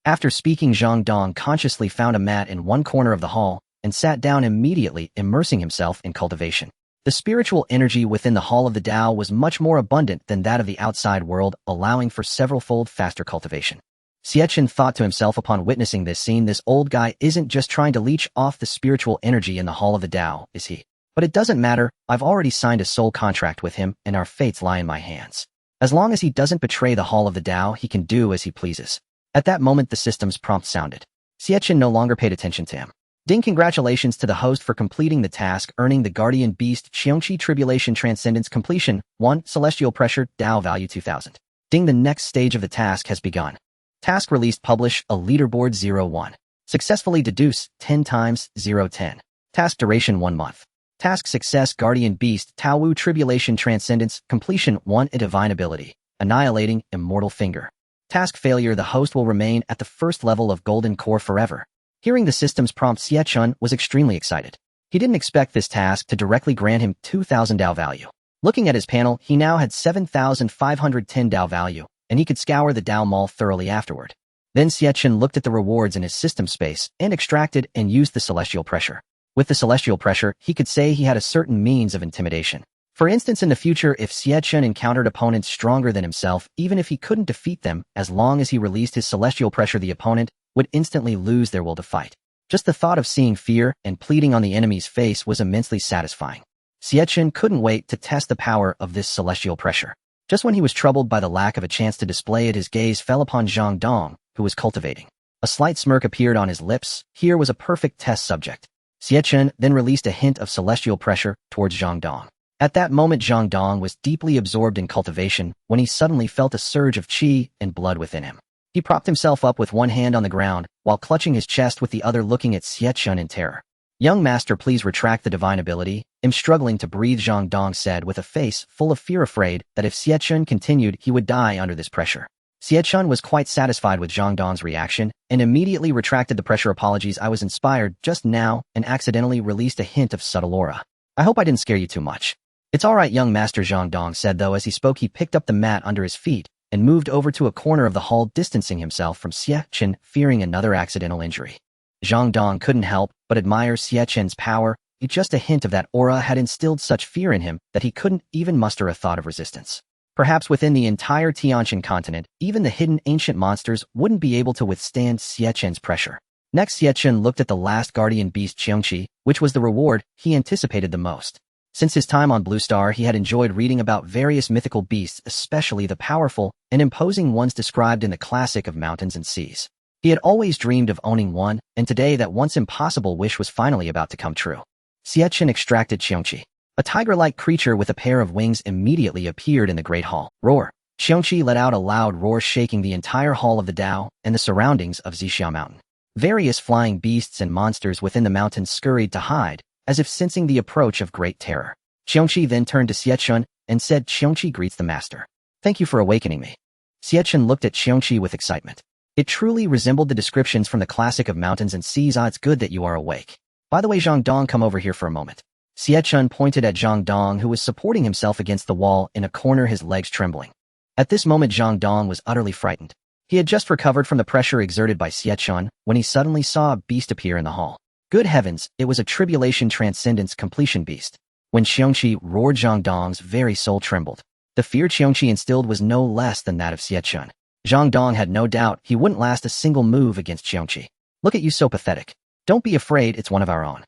After speaking, Zhang Dong consciously found a mat in one corner of the hall and sat down, immediately immersing himself in cultivation. The spiritual energy within the Hall of the Tao was much more abundant than that of the outside world, allowing for several-fold faster cultivation. Xie Chen thought to himself upon witnessing this scene, this old guy isn't just trying to leech off the spiritual energy in the Hall of the Tao, is he? But it doesn't matter, I've already signed a soul contract with him and our fates lie in my hands. As long as he doesn't betray the Hall of the Tao, he can do as he pleases. At that moment, the system's prompt sounded. Xie Chen no longer paid attention to him. Ding, congratulations to the host for completing the task, earning the Guardian Beast Qiongqi Tribulation Transcendence completion. 1. Celestial Pressure, Dao value 2000. Ding, the next stage of the task has begun. Task released, publish, a leaderboard 01. Successfully deduce, 10 times, 010. Task duration 1 month. Task success, Guardian Beast, Tao Wu Tribulation Transcendence, completion 1. A divine ability, annihilating, immortal finger. Task failure, the host will remain at the first level of Golden Core forever. Hearing the system's prompt, Xie Chen was extremely excited. He didn't expect this task to directly grant him 2,000 Dao value. Looking at his panel, he now had 7,510 Dao value, and he could scour the Dao Mall thoroughly afterward. Then Xie Chen looked at the rewards in his system space and extracted and used the celestial pressure. With the celestial pressure, he could say he had a certain means of intimidation. For instance, in the future, if Xie Chen encountered opponents stronger than himself, even if he couldn't defeat them, as long as he released his celestial pressure, the opponent would instantly lose their will to fight. Just the thought of seeing fear and pleading on the enemy's face was immensely satisfying. Xie Chen couldn't wait to test the power of this celestial pressure. Just when he was troubled by the lack of a chance to display it, his gaze fell upon Zhang Dong, who was cultivating. A slight smirk appeared on his lips. Here was a perfect test subject. Xie Chen then released a hint of celestial pressure towards Zhang Dong. At that moment, Zhang Dong was deeply absorbed in cultivation when he suddenly felt a surge of qi and blood within him. He propped himself up with one hand on the ground, while clutching his chest with the other, looking at Xie Chen in terror. Young master, please retract the divine ability. I'm struggling to breathe, Zhang Dong said with a face full of fear, afraid that if Xie Chen continued, he would die under this pressure. Xie Chen was quite satisfied with Zhang Dong's reaction and immediately retracted the pressure. Apologies, I was inspired just now and accidentally released a hint of subtle aura. I hope I didn't scare you too much. It's all right, young master, Zhang Dong said, though as he spoke he picked up the mat under his feet and moved over to a corner of the hall, distancing himself from Xie Chen, fearing another accidental injury. Zhang Dong couldn't help but admire Xie Chen's power. Just a hint of that aura had instilled such fear in him that he couldn't even muster a thought of resistance. Perhaps within the entire Tianqian continent, even the hidden ancient monsters wouldn't be able to withstand Xie Chen's pressure. Next, Xie Chen looked at the last guardian beast, Qiongqi, which was the reward he anticipated the most. Since his time on Blue Star, he had enjoyed reading about various mythical beasts, especially the powerful and imposing ones described in the classic of Mountains and Seas. He had always dreamed of owning one, and today that once impossible wish was finally about to come true. Xie Chen extracted Qiongqi. A tiger-like creature with a pair of wings immediately appeared in the great hall. Roar! Qiongqi let out a loud roar, shaking the entire hall of the Tao and the surroundings of Xixia Mountain. Various flying beasts and monsters within the mountains scurried to hide, as if sensing the approach of great terror. Qiongqi then turned to Xie Chen and said, Qiongqi greets the master. Thank you for awakening me. Xie Chen looked at Qiongqi with excitement. It truly resembled the descriptions from the classic of Mountains and Seas. It's good that you are awake. By the way, Zhang Dong, come over here for a moment. Xie Chen pointed at Zhang Dong, who was supporting himself against the wall in a corner, his legs trembling. At this moment, Zhang Dong was utterly frightened. He had just recovered from the pressure exerted by Xie Chen when he suddenly saw a beast appear in the hall. Good heavens, it was a Tribulation Transcendence completion beast. When Qiongqi roared, Zhang Dong's very soul trembled. The fear Qiongqi instilled was no less than that of Xie Chen. Zhang Dong had no doubt he wouldn't last a single move against Qiongqi. Look at you, so pathetic. Don't be afraid, it's one of our own.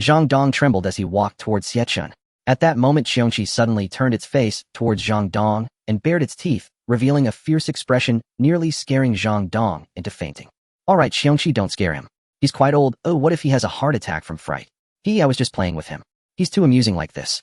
Zhang Dong trembled as he walked towards Xie Chen. At that moment, Qiongqi suddenly turned its face towards Zhang Dong and bared its teeth, revealing a fierce expression, nearly scaring Zhang Dong into fainting. All right, Qiongqi, don't scare him. He's quite old. Oh, what if he has a heart attack from fright? I was just playing with him. He's too amusing like this.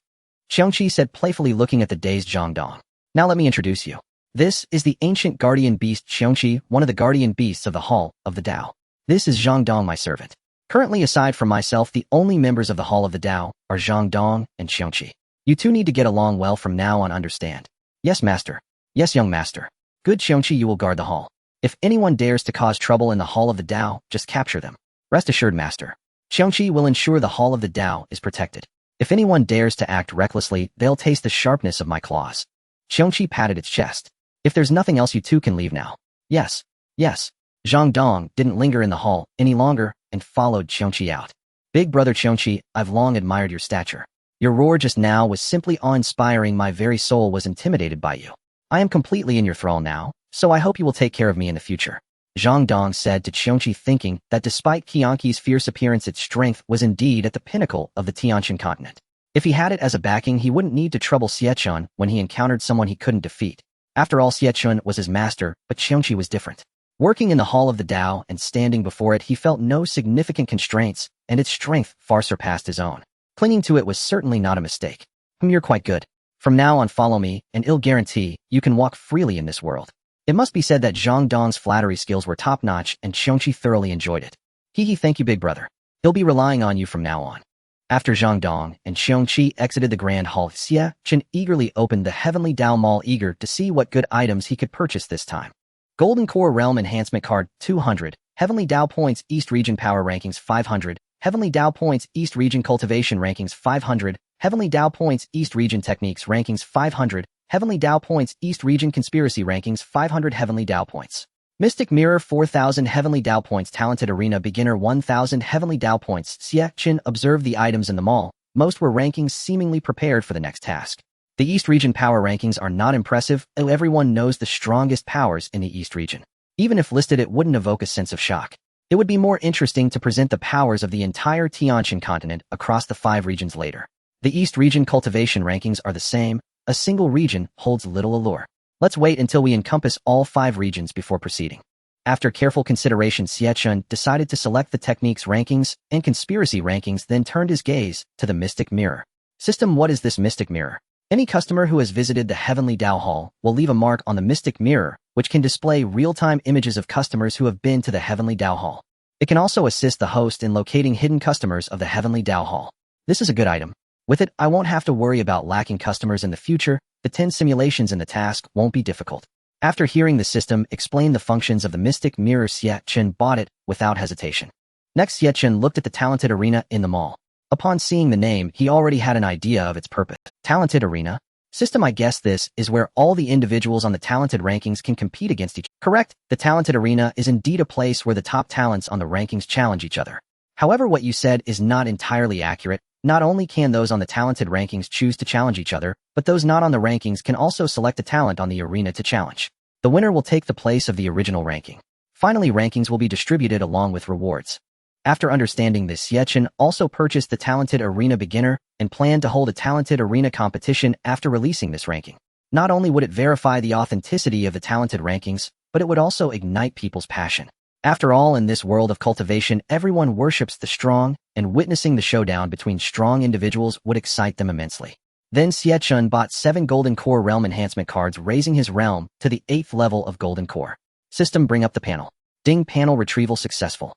Qiongqi said playfully, looking at the dazed Zhang Dong. Now let me introduce you. This is the ancient guardian beast Qiongqi, one of the guardian beasts of the Hall of the Tao. This is Zhang Dong, my servant. Currently, aside from myself, the only members of the Hall of the Tao are Zhang Dong and Qiongqi. You two need to get along well from now on, understand? Yes, master. Yes, young master. Good, Qiongqi, you will guard the hall. If anyone dares to cause trouble in the Hall of the Dao, just capture them. Rest assured, Master. Xiongqi will ensure the Hall of the Dao is protected. If anyone dares to act recklessly, they'll taste the sharpness of my claws. Xiongqi patted its chest. If there's nothing else, you two can leave now. Yes. Yes. Zhang Dong didn't linger in the hall any longer and followed Xiongqi out. Big brother Xiongqi, I've long admired your stature. Your roar just now was simply awe-inspiring. My very soul was intimidated by you. I am completely in your thrall now, so I hope you will take care of me in the future. Zhang Dong said to Xiongqi, thinking that despite Qianqi's fierce appearance, its strength was indeed at the pinnacle of the Tianqian continent. If he had it as a backing, he wouldn't need to trouble Xie Chen when he encountered someone he couldn't defeat. After all, Xie Chen was his master, but Xiongqi was different. Working in the Hall of the Dao and standing before it, he felt no significant constraints, and its strength far surpassed his own. Clinging to it was certainly not a mistake. You're quite good. From now on, follow me, and I'll guarantee you can walk freely in this world. It must be said that Zhang Dong's flattery skills were top-notch, and Xiongqi thoroughly enjoyed it. Thank you, big brother. He'll be relying on you from now on. After Zhang Dong and Xiongqi exited the Grand Hall, Xie Chen eagerly opened the Heavenly Dao Mall, eager to see what good items he could purchase this time. Golden Core Realm Enhancement Card 200, Heavenly Dao Points East Region Power Rankings 500, Heavenly Dao Points East Region Cultivation Rankings 500, Heavenly Dao Points East Region Techniques Rankings 500, Heavenly Dao Points East Region Conspiracy Rankings 500, Heavenly Dao Points Mystic Mirror 4000, Heavenly Dao Points Talented Arena Beginner 1000, Heavenly Dao Points. Xie Chen observed the items in the mall. Most were rankings seemingly prepared for the next task. The East Region power rankings are not impressive, though everyone knows the strongest powers in the East Region. Even if listed, it wouldn't evoke a sense of shock. It would be more interesting to present the powers of the entire Tianqian continent across the 5 regions later. The East Region cultivation rankings are the same. A single region holds little allure. Let's wait until we encompass all 5 regions before proceeding. After careful consideration, Xie Chen decided to select the techniques rankings and conspiracy rankings, then turned his gaze to the Mystic Mirror system. What is this Mystic Mirror? Any customer who has visited the Heavenly Dao Hall will leave a mark on the Mystic Mirror, which can display real-time images of customers who have been to the Heavenly Dao Hall. It can also assist the host in locating hidden customers of the Heavenly Dao Hall. This is a good item. With it, I won't have to worry about lacking customers in the future. The 10 simulations in the task won't be difficult. After hearing the system explain the functions of the Mystic Mirror, Xie Chen bought it without hesitation. Next, Xie Chen looked at the Talented Arena in the mall. Upon seeing the name, he already had an idea of its purpose. Talented Arena system. I guess this is where all the individuals on the talented rankings can compete against each other. Correct. The Talented Arena is indeed a place where the top talents on the rankings challenge each other. However, what you said is not entirely accurate. Not only can those on the talented rankings choose to challenge each other, but those not on the rankings can also select a talent on the arena to challenge. The winner will take the place of the original ranking. Finally, rankings will be distributed along with rewards. After understanding this, Xie Chen also purchased the Talented Arena Beginner and planned to hold a Talented Arena competition after releasing this ranking. Not only would it verify the authenticity of the talented rankings, but it would also ignite people's passion. After all, in this world of cultivation, everyone worships the strong, and witnessing the showdown between strong individuals would excite them immensely. Then Xie Chen bought 7 Golden Core Realm Enhancement Cards, raising his realm to the 8th level of Golden Core. System, bring up the panel. Ding, panel retrieval successful.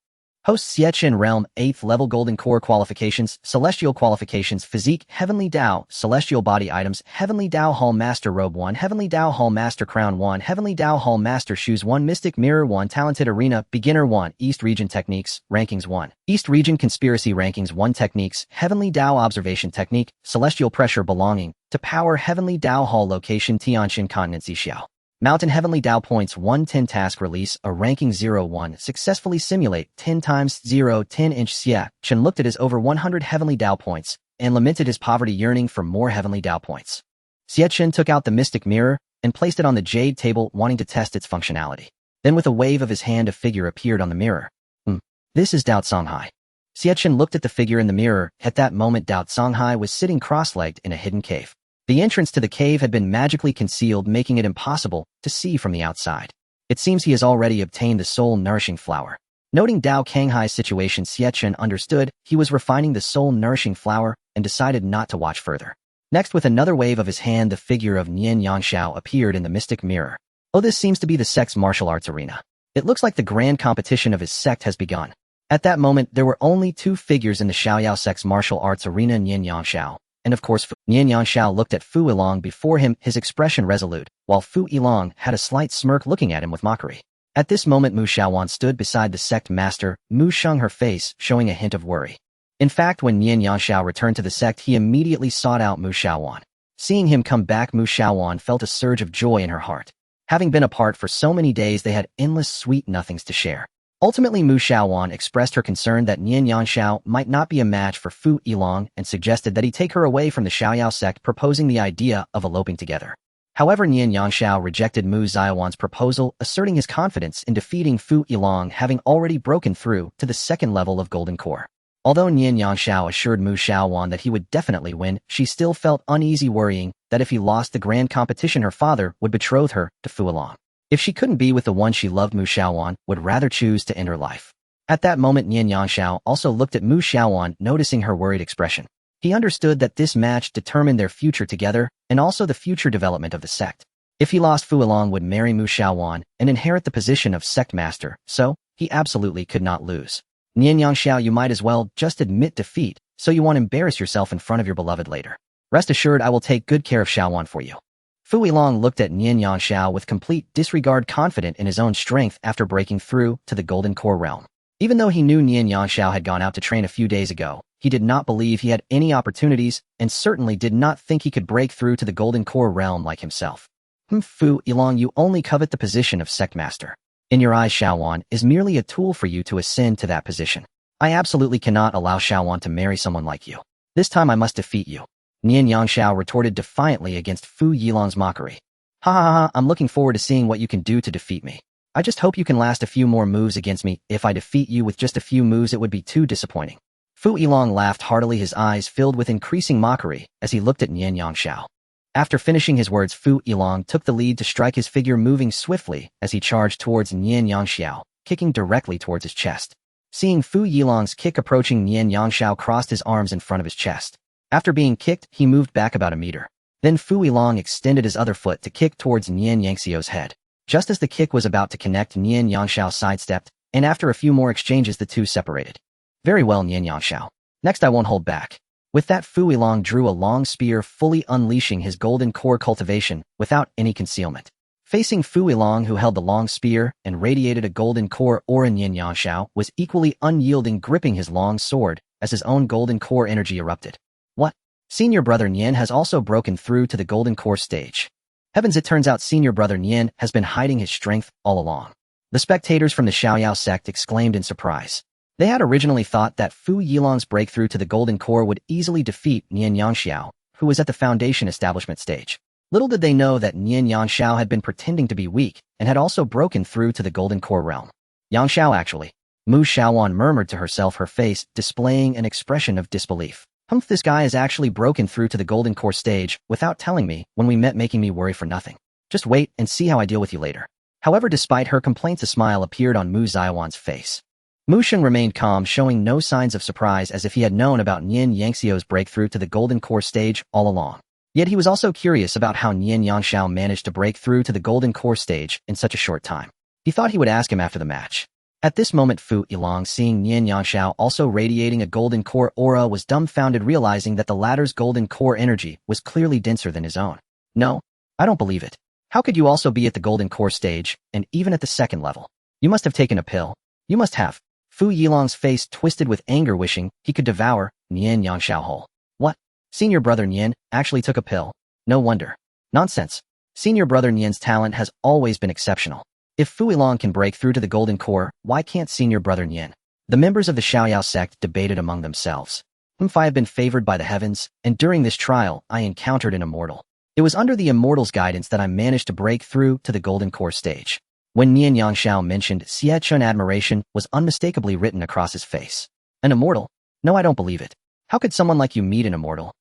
Host Xie Chen Realm 8th level Golden Core Qualifications, Celestial Qualifications, Physique, Heavenly Dao, Celestial Body Items, Heavenly Dao Hall Master Robe 1, Heavenly Dao Hall Master Crown 1, Heavenly Dao Hall Master Shoes 1, Mystic Mirror 1, Talented Arena Beginner 1, East Region Techniques, Rankings 1, East Region Conspiracy Rankings 1, Techniques, Heavenly Dao Observation Technique, Celestial Pressure belonging to Power Heavenly Dao Hall Location Tianqian Continent Xixiao. Mountain Heavenly Dao Points 110 Task Release a Ranking 01 Successfully Simulate 10 times 0 10-inch. Xie Chen looked at his over 100 Heavenly Dao Points and lamented his poverty, yearning for more Heavenly Dao Points. Xie Chen took out the Mystic Mirror and placed it on the jade table, wanting to test its functionality. Then with a wave of his hand, a figure appeared on the mirror. This is Dao Songhai. Xie Chen looked at the figure in the mirror. At that moment, Dao Songhai was sitting cross-legged in a hidden cave. The entrance to the cave had been magically concealed, making it impossible to see from the outside. It seems he has already obtained the soul-nourishing flower. Noting Dao Kanghai's situation, Xie Chen understood he was refining the soul-nourishing flower and decided not to watch further. Next, with another wave of his hand, the figure of Nian Yangxiao appeared in the Mystic Mirror. Oh, this seems to be the sect's martial arts arena. It looks like the grand competition of his sect has begun. At that moment, there were only 2 figures in the Xiaoyao sect's martial arts arena, Nian Yangxiao and of course Fu. Nian Yangxiao looked at Fu Yilong before him, his expression resolute, while Fu Yilong had a slight smirk, looking at him with mockery. At this moment Mu Xiaowan stood beside the sect master, Mu Sheng, her face showing a hint of worry. In fact, when Nian Yangxiao returned to the sect, he immediately sought out Mu Xiaowan. Seeing him come back, Mu Xiaowan felt a surge of joy in her heart. Having been apart for so many days, they had endless sweet nothings to share. Ultimately, Mu Xiaowan expressed her concern that Nian Yangxiao might not be a match for Fu Yilong and suggested that he take her away from the Xiaoyao sect, proposing the idea of eloping together. However, Nian Yangxiao rejected Mu Xiaowan's proposal, asserting his confidence in defeating Fu Yilong, having already broken through to the second level of Golden Core. Although Nian Yangxiao assured Mu Xiaowan that he would definitely win, she still felt uneasy, worrying that if he lost the grand competition, her father would betroth her to Fu Yilong. If she couldn't be with the one she loved, Mu Xiaowan would rather choose to end her life. At that moment, Nian Yangxiao also looked at Mu Xiaowan, noticing her worried expression. He understood that this match determined their future together and also the future development of the sect. If he lost, Fu Yilong would marry Mu Xiaowan and inherit the position of sect master, so he absolutely could not lose. Nian Yangxiao, you might as well just admit defeat, so you won't embarrass yourself in front of your beloved later. Rest assured, I will take good care of Xiaowan for you. Fu Yilong looked at Nian Yangxiao with complete disregard, confident in his own strength after breaking through to the Golden Core realm. Even though he knew Nian Yangxiao had gone out to train a few days ago, he did not believe he had any opportunities and certainly did not think he could break through to the Golden Core realm like himself. Fu Yilong, you only covet the position of sect master. In your eyes, Xiaowan is merely a tool for you to ascend to that position. I absolutely cannot allow Xiaowan to marry someone like you. This time I must defeat you. Nian Yangxiao retorted defiantly against Fu Yilong's mockery. Ha ha ha, I'm looking forward to seeing what you can do to defeat me. I just hope you can last a few more moves against me. If I defeat you with just a few moves, it would be too disappointing. Fu Yilong laughed heartily, his eyes filled with increasing mockery as he looked at Nian Yangxiao. After finishing his words, Fu Yilong took the lead to strike, his figure moving swiftly as he charged towards Nian Yangxiao, kicking directly towards his chest. Seeing Fu Yilong's kick approaching, Nian Yangxiao crossed his arms in front of his chest. After being kicked, he moved back about a meter. Then Fu Yilong extended his other foot to kick towards Nian Yangxiao's head. Just as the kick was about to connect, Nian Yangxiao sidestepped, and after a few more exchanges, the two separated. Very well, Nian Yangxiao. Next, I won't hold back. With that, Fu Yilong drew a long spear, fully unleashing his Golden Core cultivation without any concealment. Facing Fu Yilong, who held the long spear and radiated a Golden Core aura, Nian Yangxiao was equally unyielding, gripping his long sword as his own Golden Core energy erupted. What? Senior brother Nian has also broken through to the Golden Core stage. Heavens, it turns out senior brother Nian has been hiding his strength all along. The spectators from the Xiaoyao sect exclaimed in surprise. They had originally thought that Fu Yilong's breakthrough to the Golden Core would easily defeat Nian Yangxiao, who was at the foundation establishment stage. Little did they know that Nian Yangxiao had been pretending to be weak and had also broken through to the Golden Core realm. Yangxiao, actually. Mu Xiaowan murmured to herself, her face displaying an expression of disbelief. This guy has actually broken through to the Golden Core stage without telling me when we met, making me worry for nothing. Just wait and see how I deal with you later. However, despite her complaints, a smile appeared on Mu Xiaowan's face. Mu Sheng remained calm, showing no signs of surprise, as if he had known about Nian Yangxiao's breakthrough to the Golden Core stage all along. Yet he was also curious about how Nian Yangxiao managed to break through to the Golden Core stage in such a short time. He thought he would ask him after the match. At this moment, Fu Yilong, seeing Nian Yangxiao also radiating a Golden Core aura, was dumbfounded, realizing that the latter's Golden Core energy was clearly denser than his own. No, I don't believe it. How could you also be at the Golden Core stage, and even at the second level? You must have taken a pill. You must have. Fu Yilong's face twisted with anger, wishing he could devour Nian Yangxiao whole. What? Senior brother Nian actually took a pill? No wonder. Nonsense. Senior brother Nian's talent has always been exceptional. If Fu Yilong can break through to the Golden Core, why can't senior brother Nian? The members of the Xiaoyao sect debated among themselves. If I have been favored by the heavens, and during this trial I encountered an immortal. It was under the Immortal's guidance that I managed to break through to the Golden Core stage. When Nian Yangxiao mentioned Xie Chen, admiration was unmistakably written across his face. An immortal? No, I don't believe it. How could someone like you meet an immortal?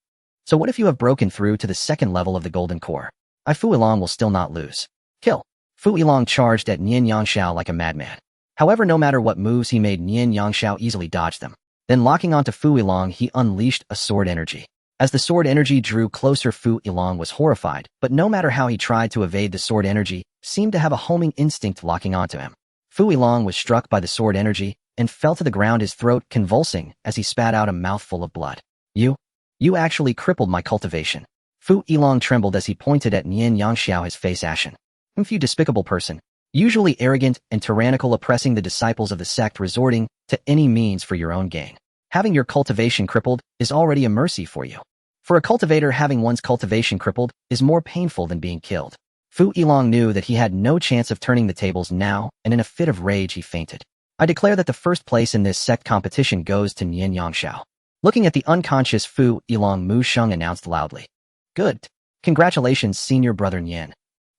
So what if you have broken through to the second level of the Golden Core? Fu Yilong will still not lose. Kill. Fu Yilong charged at Nian Yangxiao like a madman. However, no matter what moves he made, Nian Yangxiao easily dodged them. Then locking onto Fu Yilong, he unleashed a sword energy. As the sword energy drew closer, Fu Yilong was horrified, but no matter how he tried to evade, the sword energy seemed to have a homing instinct locking onto him. Fu Yilong was struck by the sword energy and fell to the ground, his throat convulsing as he spat out a mouthful of blood. You actually crippled my cultivation. Fu Yilong trembled as he pointed at Nian Yangxiao, his face ashen. You despicable person. usually arrogant and tyrannical, oppressing the disciples of the sect, resorting to any means for your own gain. Having your cultivation crippled is already a mercy for you. For a cultivator, having one's cultivation crippled is more painful than being killed. Fu Yilong knew that he had no chance of turning the tables now, and in a fit of rage he fainted. I declare that the first place in this sect competition goes to Nian Yangxiao. Looking at the unconscious Fu Yilong, Mu Sheng announced loudly. Good. Congratulations, senior brother Nian.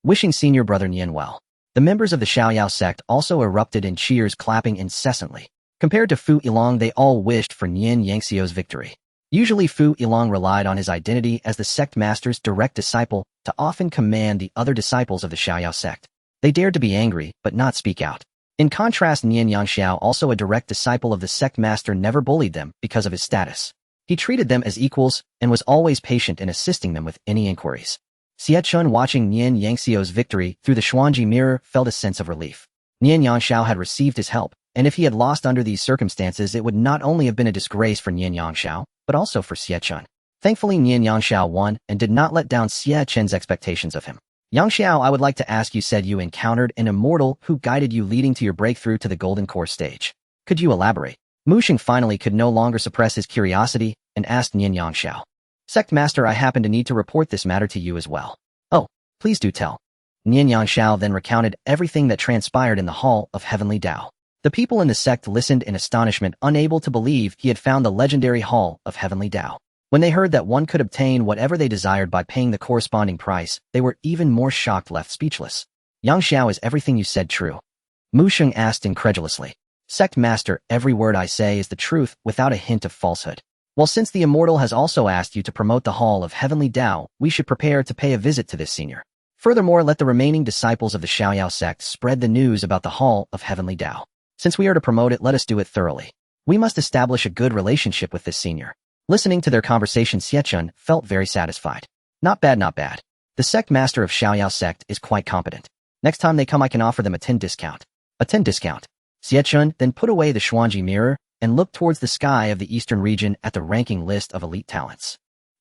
Wishing senior brother Nian well. The members of the Xiaoyao sect also erupted in cheers, clapping incessantly. Compared to Fu Yilong, they all wished for Nian Yangxiao's victory. Usually Fu Yilong relied on his identity as the sect master's direct disciple to often command the other disciples of the Xiaoyao sect. They dared to be angry, but not speak out. In contrast, Nian Yangxiao, also a direct disciple of the sect master, never bullied them because of his status. He treated them as equals and was always patient in assisting them with any inquiries. Xie Chen, watching Nian Yangxiao's victory through the Xuanji mirror, felt a sense of relief. Nian Yangxiao had received his help, and if he had lost under these circumstances, it would not only have been a disgrace for Nian Yangxiao, but also for Xie Chen. Thankfully, Nian Yangxiao won and did not let down Xie Chen's expectations of him. Yangxiao, I would like to ask, you said you encountered an immortal who guided you leading to your breakthrough to the Golden Core stage. Could you elaborate? Mu Sheng finally could no longer suppress his curiosity and asked Nian Yangxiao. Sect Master, I happen to need to report this matter to you as well. Oh, please do tell. Nian Yangxiao then recounted everything that transpired in the Hall of Heavenly Dao. The people in the sect listened in astonishment, unable to believe he had found the legendary Hall of Heavenly Dao. When they heard that one could obtain whatever they desired by paying the corresponding price, they were even more shocked, left speechless. Yangxiao, is everything you said true? Mu Sheng asked incredulously. Sect Master, every word I say is the truth without a hint of falsehood. Well, since the Immortal has also asked you to promote the Hall of Heavenly Dao, we should prepare to pay a visit to this senior. Furthermore, let the remaining disciples of the Xiaoyao sect spread the news about the Hall of Heavenly Dao. Since we are to promote it, let us do it thoroughly. We must establish a good relationship with this senior. Listening to their conversation, Xie Chen felt very satisfied. Not bad, not bad. The sect master of Xiaoyao sect is quite competent. Next time they come, I can offer them a 10 discount. A 10 discount. Xie Chen then put away the Xuanji mirror and looked towards the sky of the eastern region at the ranking list of elite talents.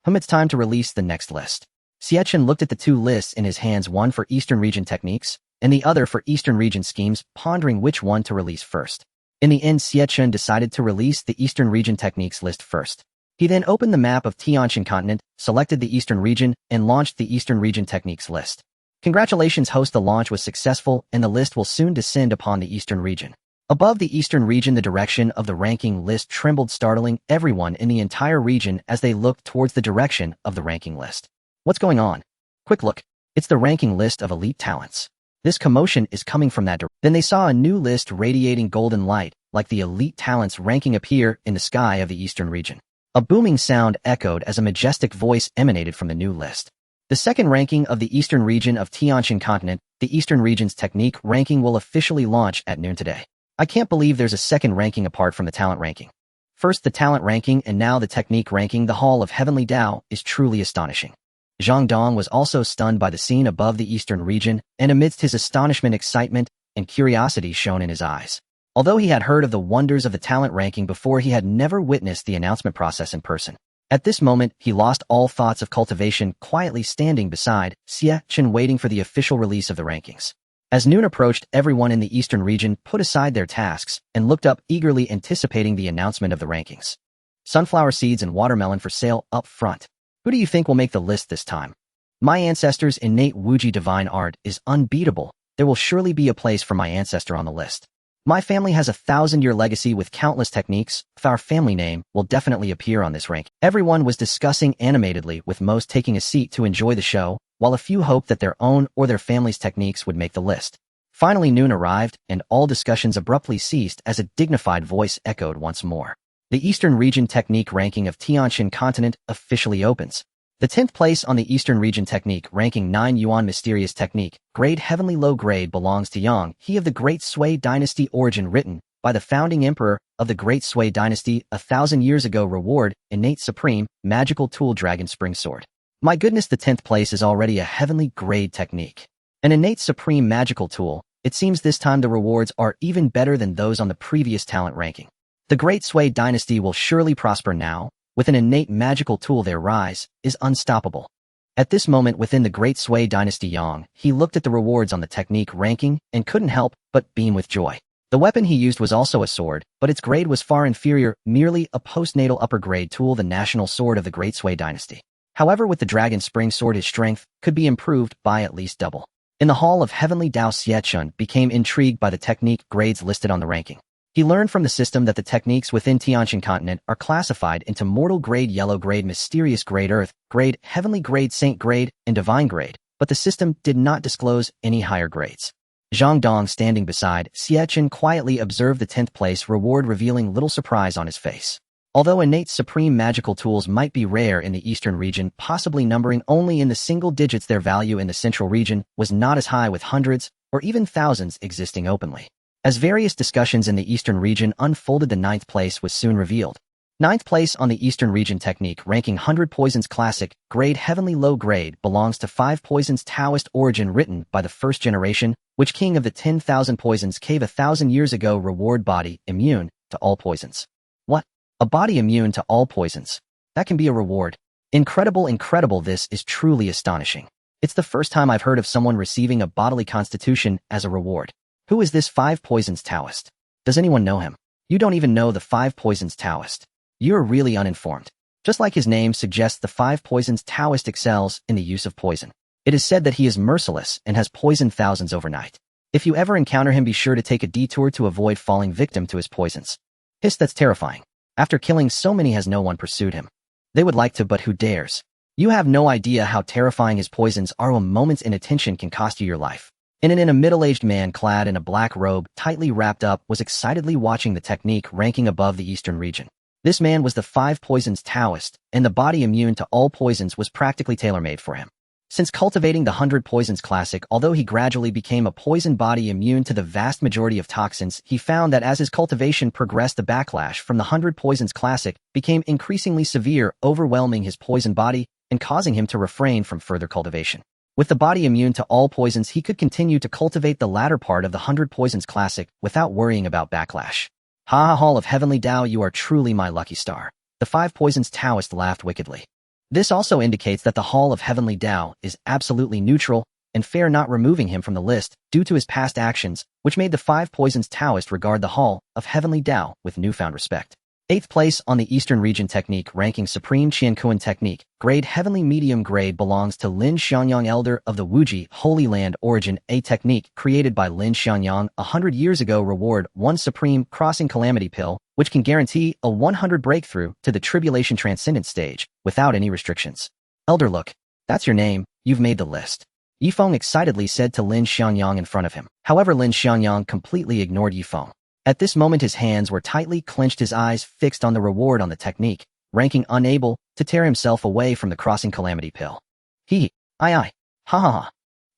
It's time to release the next list. Xie Chen looked at the two lists in his hands, one for eastern region techniques and the other for eastern region schemes, pondering which one to release first. In the end, Xie Chen decided to release the eastern region techniques list first. He then opened the map of Tianqian continent, selected the eastern region, and launched the eastern region techniques list. Congratulations, host, the launch was successful and the list will soon descend upon the eastern region. Above the eastern region, the direction of the ranking list trembled, startling everyone in the entire region as they looked towards the direction of the ranking list. What's going on? Quick look, it's the ranking list of elite talents. This commotion is coming from that direction. Then they saw a new list radiating golden light, like the elite talents ranking, appear in the sky of the eastern region. A booming sound echoed as a majestic voice emanated from the new list. The second ranking of the eastern region of Tianqian continent, the eastern region's technique ranking, will officially launch at noon today. I can't believe there's a second ranking apart from the talent ranking. First the talent ranking and now the technique ranking. The Hall of Heavenly Dao is truly astonishing. Zhang Dong was also stunned by the scene above the eastern region, and amidst his astonishment, excitement, and curiosity shone in his eyes. Although he had heard of the wonders of the talent ranking before, he had never witnessed the announcement process in person. At this moment, he lost all thoughts of cultivation, quietly standing beside Xie Chen, waiting for the official release of the rankings. As noon approached, everyone in the eastern region put aside their tasks and looked up, eagerly anticipating the announcement of the rankings. Sunflower seeds and watermelon for sale up front. Who do you think will make the list this time? My ancestor's innate Wuji divine art is unbeatable. There will surely be a place for my ancestor on the list. My family has a 1,000-year legacy with countless techniques. Our family name will definitely appear on this rank. Everyone was discussing animatedly, with most taking a seat to enjoy the show, while a few hoped that their own or their family's techniques would make the list. Finally, noon arrived, and all discussions abruptly ceased as a dignified voice echoed once more. The Eastern Region Technique ranking of Tianqian continent officially opens. The 10th place on the Eastern Region Technique ranking 9 Yuan Mysterious Technique, grade Heavenly Low grade, belongs to Yang, he of the Great Sui Dynasty, origin written by the founding emperor of the Great Sui Dynasty 1,000 years ago. Reward, innate supreme, magical tool, Dragon Spring Sword. My goodness, the 10th place is already a heavenly grade technique. An innate supreme magical tool. It seems this time the rewards are even better than those on the previous talent ranking. The Great Sui Dynasty will surely prosper now. With an innate magical tool, their rise is unstoppable. At this moment within the Great Sui Dynasty Yang, he looked at the rewards on the technique ranking and couldn't help but beam with joy. The weapon he used was also a sword, but its grade was far inferior, merely a postnatal upper-grade tool, the national sword of the Great Sui Dynasty. However, with the Dragon Spring Sword his strength could be improved by at least double. In the hall of Heavenly Dao, Xie Chen became intrigued by the technique grades listed on the ranking. He learned from the system that the techniques within Tianqian continent are classified into mortal grade, yellow grade, mysterious grade, earth grade, heavenly grade, saint grade, and divine grade, but the system did not disclose any higher grades. Zhang Dong, standing beside Xie Chen, quietly observed the 10th place reward, revealing little surprise on his face. Although innate supreme magical tools might be rare in the eastern region, possibly numbering only in the single digits, their value in the central region was not as high, with hundreds or even thousands existing openly. As various discussions in the eastern region unfolded, the 9th place was soon revealed. 9th place on the eastern region technique ranking 100 poisons classic, grade heavenly low grade, belongs to 5 poisons Taoist origin, written by the first generation, which king of the 10,000 poisons cave 1,000 years ago. Reward: body immune to all poisons. What? A body immune to all poisons? That can be a reward? Incredible, incredible. This is truly astonishing. It's the first time I've heard of someone receiving a bodily constitution as a reward. Who is this 5 poisons Taoist? Does anyone know him? You don't even know the 5 poisons Taoist. You're really uninformed. Just like his name suggests, the 5 poisons Taoist excels in the use of poison. It is said that he is merciless and has poisoned thousands overnight. If you ever encounter him, be sure to take a detour to avoid falling victim to his poisons. Hiss, that's terrifying. After killing so many, has no one pursued him? They would like to, but who dares? You have no idea how terrifying his poisons are. A moment's inattention can cost you your life. A middle-aged man clad in a black robe, tightly wrapped up, was excitedly watching the technique ranking above the eastern region. This man was the 5 poisons Taoist, and the body immune to all poisons was practically tailor-made for him. Since cultivating the 100 poisons classic, although he gradually became a poison body immune to the vast majority of toxins, he found that as his cultivation progressed, the backlash from the 100 poisons classic became increasingly severe, overwhelming his poison body and causing him to refrain from further cultivation. With the body immune to all poisons, he could continue to cultivate the latter part of the 100 poisons classic without worrying about backlash. Ha ha, Hall of Heavenly Dao, you are truly my lucky star. The 5 poisons Taoist laughed wickedly. This also indicates that the Hall of Heavenly Dao is absolutely neutral and fair, not removing him from the list due to his past actions, which made the 5 poisons Taoist regard the Hall of Heavenly Dao with newfound respect. 8th place on the Eastern Region technique ranking Supreme Qiankuan technique, grade heavenly medium grade, belongs to Lin Xiangyang, elder of the Wuji Holy Land origin, a technique created by Lin Xiangyang 100 years ago. Reward: 1 Supreme Crossing Calamity Pill, which can guarantee a 100 breakthrough to the Tribulation Transcendent stage without any restrictions. Elder, look, that's your name, you've made the list. Yifeng excitedly said to Lin Xiangyang in front of him. However, Lin Xiangyang completely ignored Yifeng. At this moment his hands were tightly clenched, his eyes fixed on the reward on the technique, ranking unable to tear himself away from the Crossing Calamity Pill. He, ha ha ha.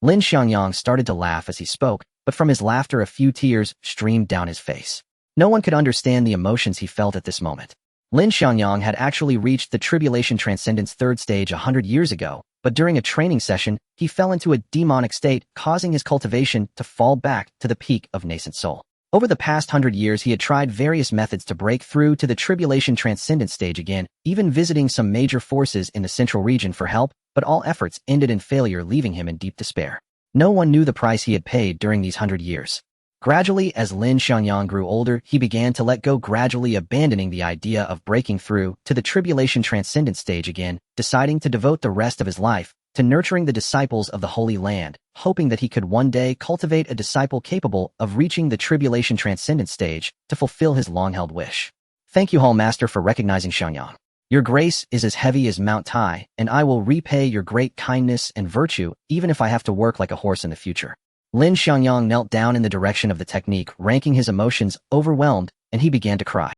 Lin Xiangyang started to laugh as he spoke, but from his laughter a few tears streamed down his face. No one could understand the emotions he felt at this moment. Lin Xiangyang had actually reached the Tribulation Transcendence 3rd stage 100 years ago, but during a training session, he fell into a demonic state, causing his cultivation to fall back to the peak of nascent soul. Over the past 100 years, he had tried various methods to break through to the Tribulation Transcendent stage again, even visiting some major forces in the central region for help, but all efforts ended in failure, leaving him in deep despair. No one knew the price he had paid during these 100 years. Gradually, as Lin Xiangyang grew older, he began to let go, gradually abandoning the idea of breaking through to the Tribulation Transcendent stage again, deciding to devote the rest of his life to nurturing the disciples of the Holy Land, hoping that he could one day cultivate a disciple capable of reaching the Tribulation Transcendent stage to fulfill his long-held wish. Thank you, Hall Master, for recognizing Xiangyang. Your grace is as heavy as Mount Tai, and I will repay your great kindness and virtue, even if I have to work like a horse in the future. Lin Xiangyang knelt down in the direction of the technique, ranking his emotions overwhelmed, and he began to cry.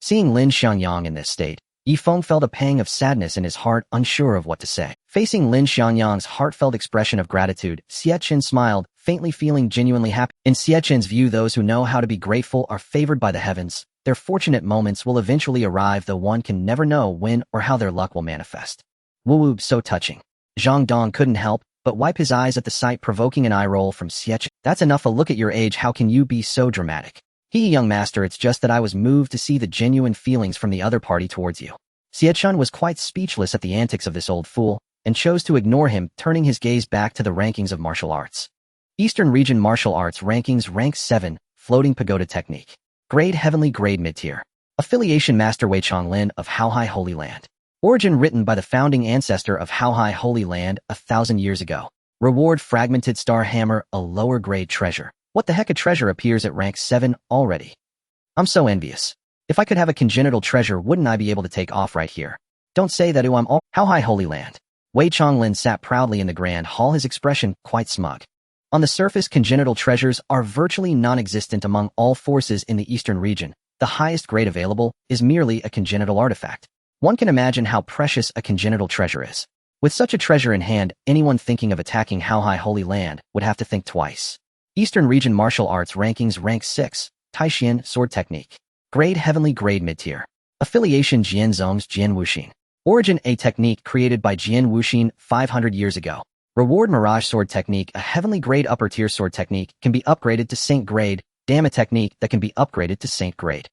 Seeing Lin Xiangyang in this state, Yifeng felt a pang of sadness in his heart, unsure of what to say. Facing Lin Xiangyang's heartfelt expression of gratitude, Xie Chen smiled, faintly feeling genuinely happy. In Xie Chen's view, those who know how to be grateful are favored by the heavens. Their fortunate moments will eventually arrive, though one can never know when or how their luck will manifest. Woo, so touching. Zhang Dong couldn't help but wipe his eyes at the sight, provoking an eye roll from Xie Chen. That's enough. Look at your age, how can you be so dramatic? Young master, it's just that I was moved to see the genuine feelings from the other party towards you. Xie Chen was quite speechless at the antics of this old fool, and chose to ignore him, turning his gaze back to the rankings of martial arts. Eastern Region Martial Arts Rankings Rank 7, Floating Pagoda Technique. Grade Heavenly Grade Mid-Tier. Affiliation Master Wei Chonglin of Haohai Holy Land. Origin written by the founding ancestor of Haohai Holy Land 1,000 years ago. Reward Fragmented Star Hammer, a lower grade treasure. What the heck, a treasure appears at rank 7 already? I'm so envious. If I could have a congenital treasure, wouldn't I be able to take off right here? Don't say that, I'm all Haohai Holy Land. Wei Chonglin sat proudly in the grand hall, his expression quite smug. On the surface, congenital treasures are virtually non-existent among all forces in the Eastern region. The highest grade available is merely a congenital artifact. One can imagine how precious a congenital treasure is. With such a treasure in hand, anyone thinking of attacking Haohai Holy Land would have to think twice. Eastern Region Martial Arts Rankings Rank 6, Taishin Sword Technique. Grade Heavenly Grade Mid-Tier. Affiliation Jian Zong's Jian Wuxin. Origin a technique created by Jian Wuxin 500 years ago. Reward Mirage Sword Technique, a heavenly grade upper tier sword technique, can be upgraded to Saint grade. Damn, a technique that can be upgraded to Saint grade.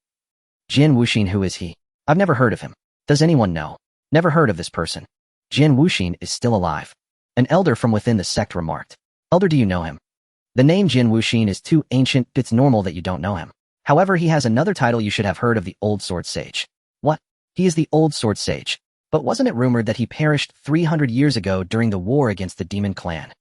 Jian Wuxin, who is he? I've never heard of him. Does anyone know? Never heard of this person. Jian Wuxin is still alive. An elder from within the sect remarked. Elder, do you know him? The name Jian Wuxin is too ancient, it's normal that you don't know him. However, he has another title. You should have heard of the Old Sword Sage. What? He is the Old Sword Sage. But wasn't it rumored that he perished 300 years ago during the war against the demon clan?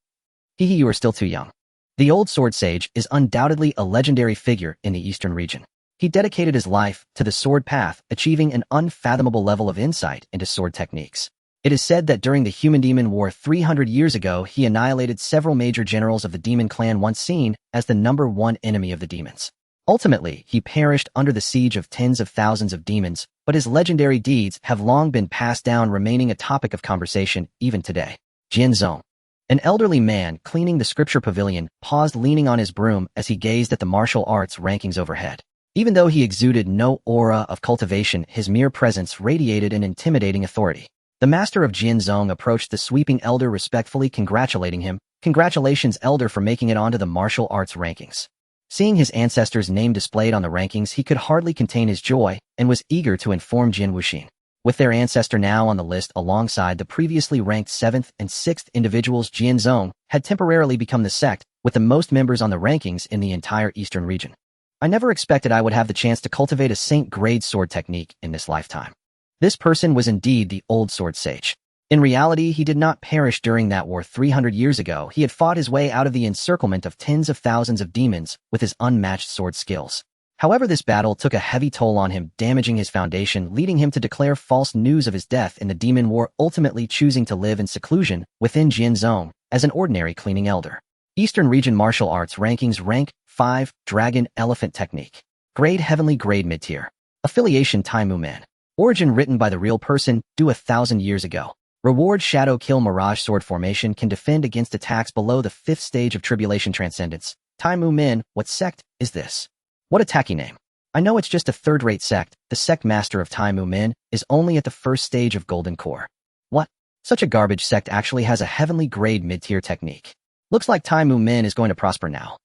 You are still too young. The Old Sword Sage is undoubtedly a legendary figure in the Eastern region. He dedicated his life to the sword path, achieving an unfathomable level of insight into sword techniques. It is said that during the Human-Demon War 300 years ago, he annihilated several major generals of the demon clan, once seen as the #1 enemy of the demons. Ultimately, he perished under the siege of tens of thousands of demons, but his legendary deeds have long been passed down, remaining a topic of conversation even today. Jian Zong. An elderly man cleaning the scripture pavilion paused, leaning on his broom as he gazed at the martial arts rankings overhead. Even though he exuded no aura of cultivation, his mere presence radiated an intimidating authority. The master of Jian Zong approached the sweeping elder, respectfully congratulating him. Congratulations, elder, for making it onto the martial arts rankings. Seeing his ancestor's name displayed on the rankings, he could hardly contain his joy and was eager to inform Jian Wuxin. With their ancestor now on the list alongside the previously ranked 7th and 6th individuals, Jian Zong had temporarily become the sect with the most members on the rankings in the entire Eastern region. I never expected I would have the chance to cultivate a Saint-grade sword technique in this lifetime. This person was indeed the Old Sword Sage. In reality, he did not perish during that war 300 years ago. He had fought his way out of the encirclement of tens of thousands of demons with his unmatched sword skills. However, this battle took a heavy toll on him, damaging his foundation, leading him to declare false news of his death in the demon war, ultimately choosing to live in seclusion within Jian Zong as an ordinary cleaning elder. Eastern Region Martial Arts Rankings Rank 5, Dragon Elephant Technique. Grade Heavenly Grade Mid-Tier. Affiliation Tai Mu Man. Origin written by the real person, 1,000 years ago. Reward Shadow Kill Mirage Sword Formation, can defend against attacks below the 5th stage of Tribulation Transcendence. Tai Mu Min, what sect is this? What a tacky name. I know it's just a third-rate sect. The sect master of Tai Mu Min is only at the 1st stage of Golden Core. What? Such a garbage sect actually has a heavenly grade mid-tier technique. Looks like Tai Mu Min is going to prosper now.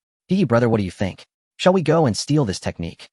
Brother, what do you think? Shall we go and steal this technique?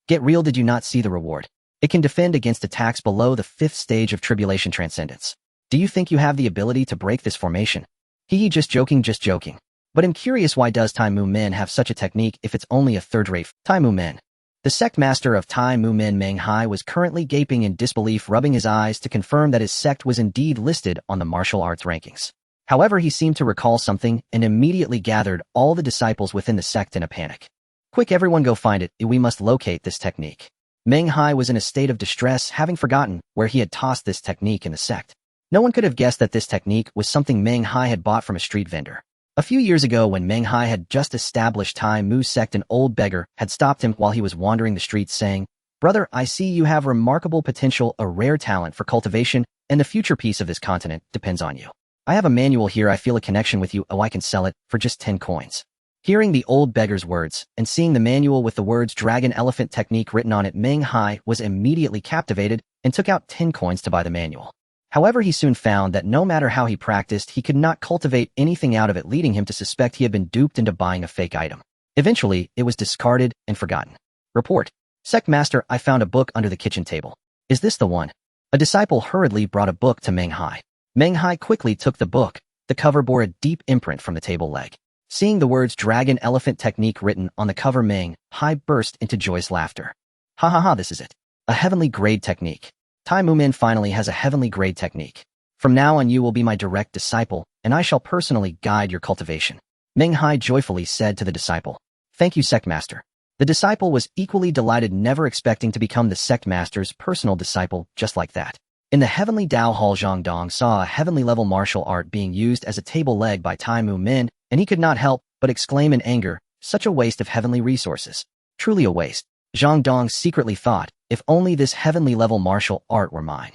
Get real, did you not see the reward? It can defend against attacks below the 5th stage of Tribulation Transcendence. Do you think you have the ability to break this formation? Just joking, just joking. But I'm curious, why does Tai Mu Min have such a technique if it's only a third-rate? Tai Mu Min. The sect master of Tai Mu Min, Meng Hai, was currently gaping in disbelief, rubbing his eyes to confirm that his sect was indeed listed on the martial arts rankings. However, he seemed to recall something and immediately gathered all the disciples within the sect in a panic. Quick, everyone go find it, we must locate this technique. Meng Hai was in a state of distress, having forgotten where he had tossed this technique in the sect. No one could have guessed that this technique was something Meng Hai had bought from a street vendor. A few years ago, when Meng Hai had just established Tai Mu's sect, an old beggar had stopped him while he was wandering the streets, saying, "Brother, I see you have remarkable potential, a rare talent for cultivation, and the future peace of this continent depends on you. I have a manual here, I feel a connection with you, I can sell it for just 10 coins. Hearing the old beggar's words, and seeing the manual with the words Dragon Elephant Technique written on it, Meng Hai was immediately captivated and took out 10 coins to buy the manual. However, he soon found that no matter how he practiced, he could not cultivate anything out of it, leading him to suspect he had been duped into buying a fake item. Eventually, it was discarded and forgotten. Report. Sect Master, I found a book under the kitchen table. Is this the one? A disciple hurriedly brought a book to Meng Hai. Meng Hai quickly took the book. The cover bore a deep imprint from the table leg. Seeing the words Dragon Elephant Technique written on the cover, Meng Hai burst into joyous laughter. Ha ha ha, this is it. A heavenly grade technique. Tai Mu Min finally has a heavenly grade technique. From now on you will be my direct disciple, and I shall personally guide your cultivation. Meng Hai joyfully said to the disciple. Thank you, sect master. The disciple was equally delighted, never expecting to become the sect master's personal disciple just like that. In the Heavenly Dao Hall, Zhang Dong saw a heavenly level martial art being used as a table leg by Tai Mu Min, and he could not help but exclaim in anger, such a waste of heavenly resources. Truly a waste. Zhang Dong secretly thought, if only this heavenly level martial art were mine.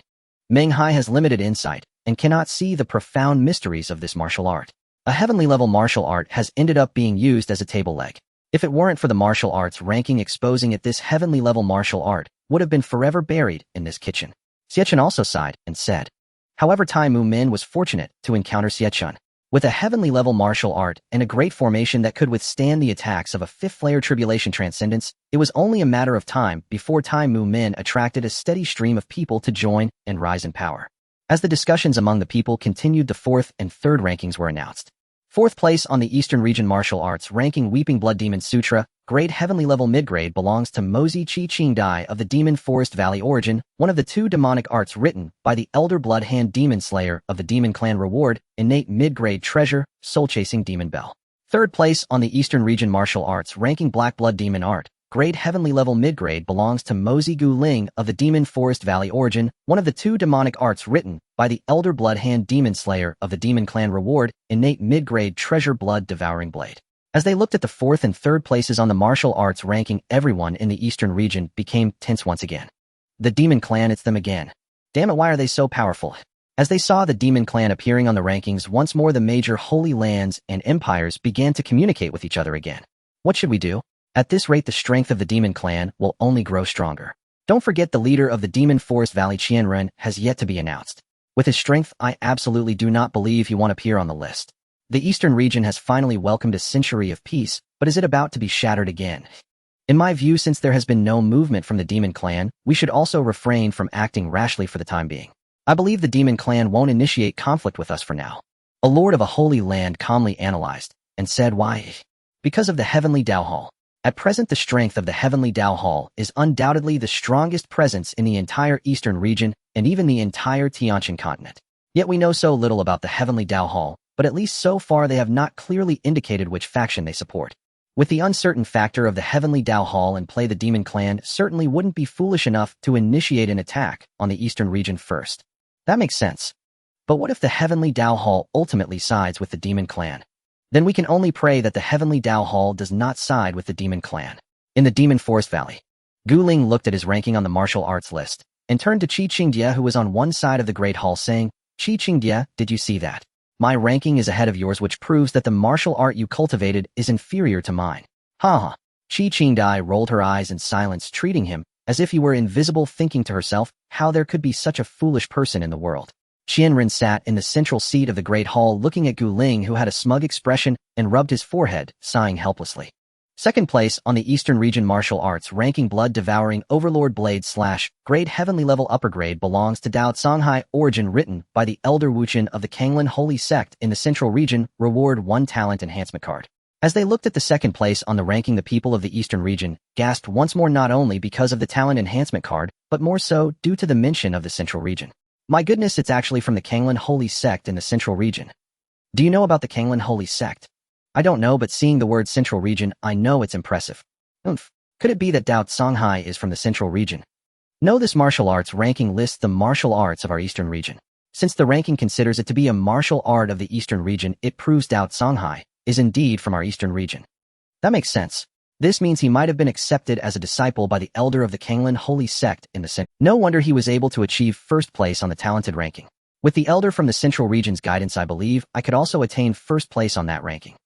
Meng Hai has limited insight and cannot see the profound mysteries of this martial art. A heavenly level martial art has ended up being used as a table leg. If it weren't for the martial arts ranking exposing it, this heavenly level martial art would have been forever buried in this kitchen. Xie Chen also sighed and said. However, Tai Mu Min was fortunate to encounter Xie Chen. With a heavenly level martial art and a great formation that could withstand the attacks of a fifth-layer tribulation transcendence, it was only a matter of time before Tai Mu Min attracted a steady stream of people to join and rise in power. As the discussions among the people continued, the 4th and 3rd rankings were announced. 4th place on the Eastern Region Martial Arts ranking, Weeping Blood Demon Sutra, grade heavenly level mid-grade, belongs to Mozi Qi Dai of the Demon Forest Valley origin, one of the 2 demonic arts written by the Elder Blood Hand Demon Slayer of the Demon Clan. Reward, innate mid-grade treasure, soul-chasing demon bell. 3rd place on the Eastern Region Martial Arts ranking, Black Blood Demon Art, grade heavenly level mid-grade, belongs to Mozi Gu Ling of the Demon Forest Valley origin, one of the 2 demonic arts written by the Elder Blood Hand Demon Slayer of the Demon Clan. Reward, innate mid-grade treasure, blood devouring blade. As they looked at the 4th and 3rd places on the martial arts ranking, everyone in the Eastern region became tense once again. The Demon Clan, it's them again. Damn it, why are they so powerful? As they saw the Demon Clan appearing on the rankings once more, the major holy lands and empires began to communicate with each other again. What should we do? At this rate, the strength of the Demon Clan will only grow stronger. Don't forget, the leader of the Demon Forest Valley, Qianren, has yet to be announced. With his strength, I absolutely do not believe he won't appear on the list. The Eastern region has finally welcomed a century of peace, but is it about to be shattered again? In my view, since there has been no movement from the Demon Clan, we should also refrain from acting rashly for the time being. I believe the Demon Clan won't initiate conflict with us for now. A lord of a holy land calmly analyzed and said, why? Because of the Heavenly Dao Hall. At present, the strength of the Heavenly Dao Hall is undoubtedly the strongest presence in the entire Eastern region and even the entire Tianqian continent. Yet we know so little about the Heavenly Dao Hall, but at least so far they have not clearly indicated which faction they support. With the uncertain factor of the Heavenly Dao Hall in play, the Demon Clan certainly wouldn't be foolish enough to initiate an attack on the Eastern region first. That makes sense. But what if the Heavenly Dao Hall ultimately sides with the Demon Clan? Then we can only pray that the Heavenly Dao Hall does not side with the Demon Clan. In the Demon Forest Valley, Gu Ling looked at his ranking on the martial arts list and turned to Qi Qingdia, who was on one side of the Great Hall, saying, Qi Qingdia, did you see that? My ranking is ahead of yours, which proves that the martial art you cultivated is inferior to mine. Ha ha. Qi Qingdia rolled her eyes in silence, treating him as if he were invisible, thinking to herself how there could be such a foolish person in the world. Qianren sat in the central seat of the Great Hall looking at Gu Ling, who had a smug expression and rubbed his forehead, sighing helplessly. 2nd place on the Eastern Region Martial Arts ranking, Blood Devouring Overlord Blade / grade heavenly level upper grade, belongs to Dao Songhai origin, written by the Elder Wuchen of the Kanglin Holy Sect in the Central Region. Reward, 1 talent enhancement card. As they looked at the 2nd place on the ranking, the people of the Eastern Region gasped once more, not only because of the talent enhancement card, but more so due to the mention of the Central Region. My goodness, it's actually from the Kanglin Holy Sect in the Central Region. Do you know about the Kanglin Holy Sect? I don't know, but seeing the word Central Region, I know it's impressive. Oomph. Could it be that Dao Songhai is from the Central Region? No, this martial arts ranking lists the martial arts of our Eastern Region. Since the ranking considers it to be a martial art of the Eastern Region, it proves Dao Songhai is indeed from our Eastern Region. That makes sense. This means he might have been accepted as a disciple by the elder of the Kanglin Holy Sect in the Central. No wonder he was able to achieve 1st place on the talented ranking. With the elder from the Central Region's guidance, I believe I could also attain 1st place on that ranking.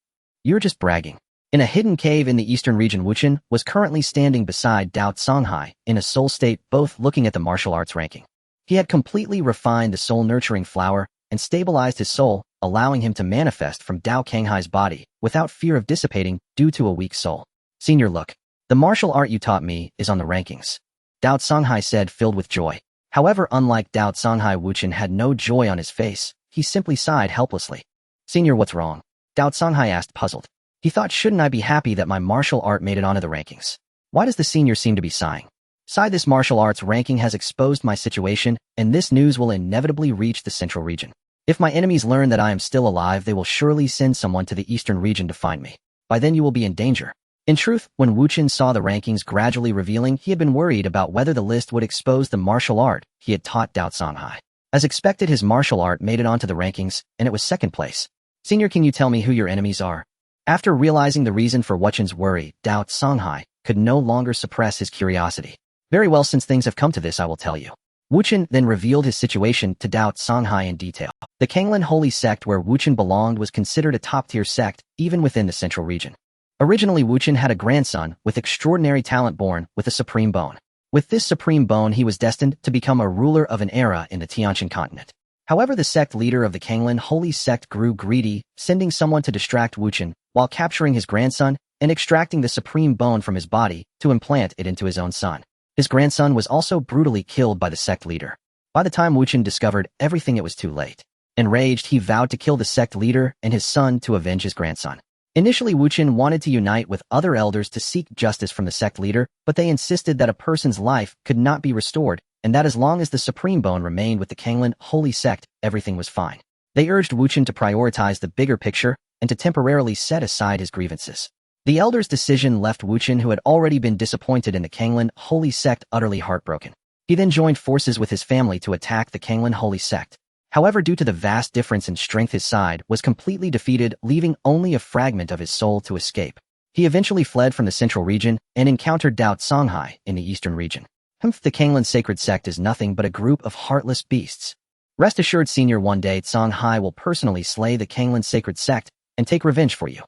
You're just bragging. In a hidden cave in the Eastern Region, Wuchen was currently standing beside Dao Songhai in a soul state, both looking at the martial arts ranking. He had completely refined the soul-nurturing flower and stabilized his soul, allowing him to manifest from Dao Kanghai's body without fear of dissipating due to a weak soul. Senior, look. The martial art you taught me is on the rankings. Dao Songhai said, filled with joy. However, unlike Dao Songhai, Wuchen had no joy on his face, he simply sighed helplessly. Senior, what's wrong? Dao Songhai asked, puzzled. He thought, shouldn't I be happy that my martial art made it onto the rankings? Why does the senior seem to be sighing? Sigh, this martial arts ranking has exposed my situation, and this news will inevitably reach the central region. If my enemies learn that I am still alive, they will surely send someone to the eastern region to find me. By then you will be in danger. In truth, when Wu Chen saw the rankings gradually revealing, he had been worried about whether the list would expose the martial art he had taught Dao Songhai. As expected, his martial art made it onto the rankings, and it was second place. Senior, can you tell me who your enemies are? After realizing the reason for Wu Chen's worry, Dao Songhai could no longer suppress his curiosity. Very well, since things have come to this, I will tell you. Wu Chen then revealed his situation to Dao Songhai in detail. The Kanglin holy sect where Wu Chen belonged was considered a top-tier sect, even within the central region. Originally, Wu Chen had a grandson with extraordinary talent born with a supreme bone. With this supreme bone, he was destined to become a ruler of an era in the Tianqian continent. However, the sect leader of the Kanglin holy sect grew greedy, sending someone to distract Wu Chen while capturing his grandson and extracting the supreme bone from his body to implant it into his own son. His grandson was also brutally killed by the sect leader. By the time Wu Chen discovered everything, it was too late. Enraged, he vowed to kill the sect leader and his son to avenge his grandson. Initially, Wu Chen wanted to unite with other elders to seek justice from the sect leader, but they insisted that a person's life could not be restored, and that as long as the supreme bone remained with the Kanglin holy sect, everything was fine. They urged Wu Chen to prioritize the bigger picture and to temporarily set aside his grievances. The elders' decision left Wu Chen, who had already been disappointed in the Kanglin holy sect, utterly heartbroken. He then joined forces with his family to attack the Kanglin holy sect. However, due to the vast difference in strength, his side was completely defeated, leaving only a fragment of his soul to escape. He eventually fled from the central region and encountered Dao Songhai in the eastern region. The Kanglin sacred sect is nothing but a group of heartless beasts. Rest assured, Senior, one day Songhai will personally slay the Kanglin sacred sect and take revenge for you.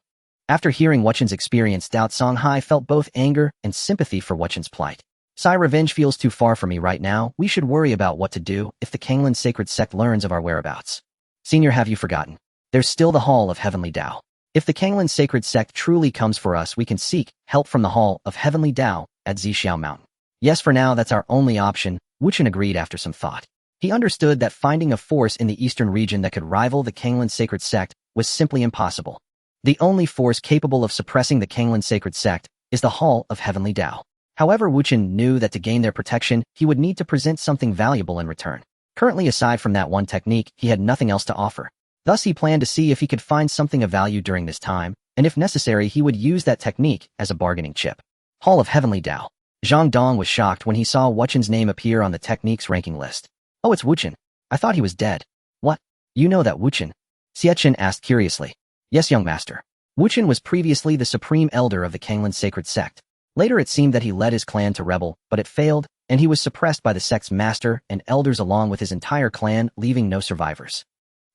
After hearing Wu Chen's experience, Dao Songhai felt both anger and sympathy for Wu Chen's plight. Sigh, revenge feels too far for me right now. We should worry about what to do if the Kanglin sacred sect learns of our whereabouts. Senior, have you forgotten? There's still the Hall of Heavenly Dao. If the Kanglin sacred sect truly comes for us, we can seek help from the Hall of Heavenly Dao at Xie Mountain. Yes, for now, that's our only option, Wu Chen agreed after some thought. He understood that finding a force in the eastern region that could rival the Kanglin sacred sect was simply impossible. The only force capable of suppressing the Kanglin sacred sect is the Hall of Heavenly Dao. However, Wu Chen knew that to gain their protection, he would need to present something valuable in return. Currently, aside from that one technique, he had nothing else to offer. Thus, he planned to see if he could find something of value during this time, and if necessary, he would use that technique as a bargaining chip. Hall of Heavenly Dao. Zhang Dong was shocked when he saw Wu Chen's name appear on the techniques ranking list. Oh, it's Wu Chen. I thought he was dead. What? You know that Wu Chen? Xie Chen asked curiously. Yes, young master. Wu Chen was previously the supreme elder of the Kanglin sacred sect. Later, it seemed that he led his clan to rebel, but it failed, and he was suppressed by the sect's master and elders along with his entire clan, leaving no survivors.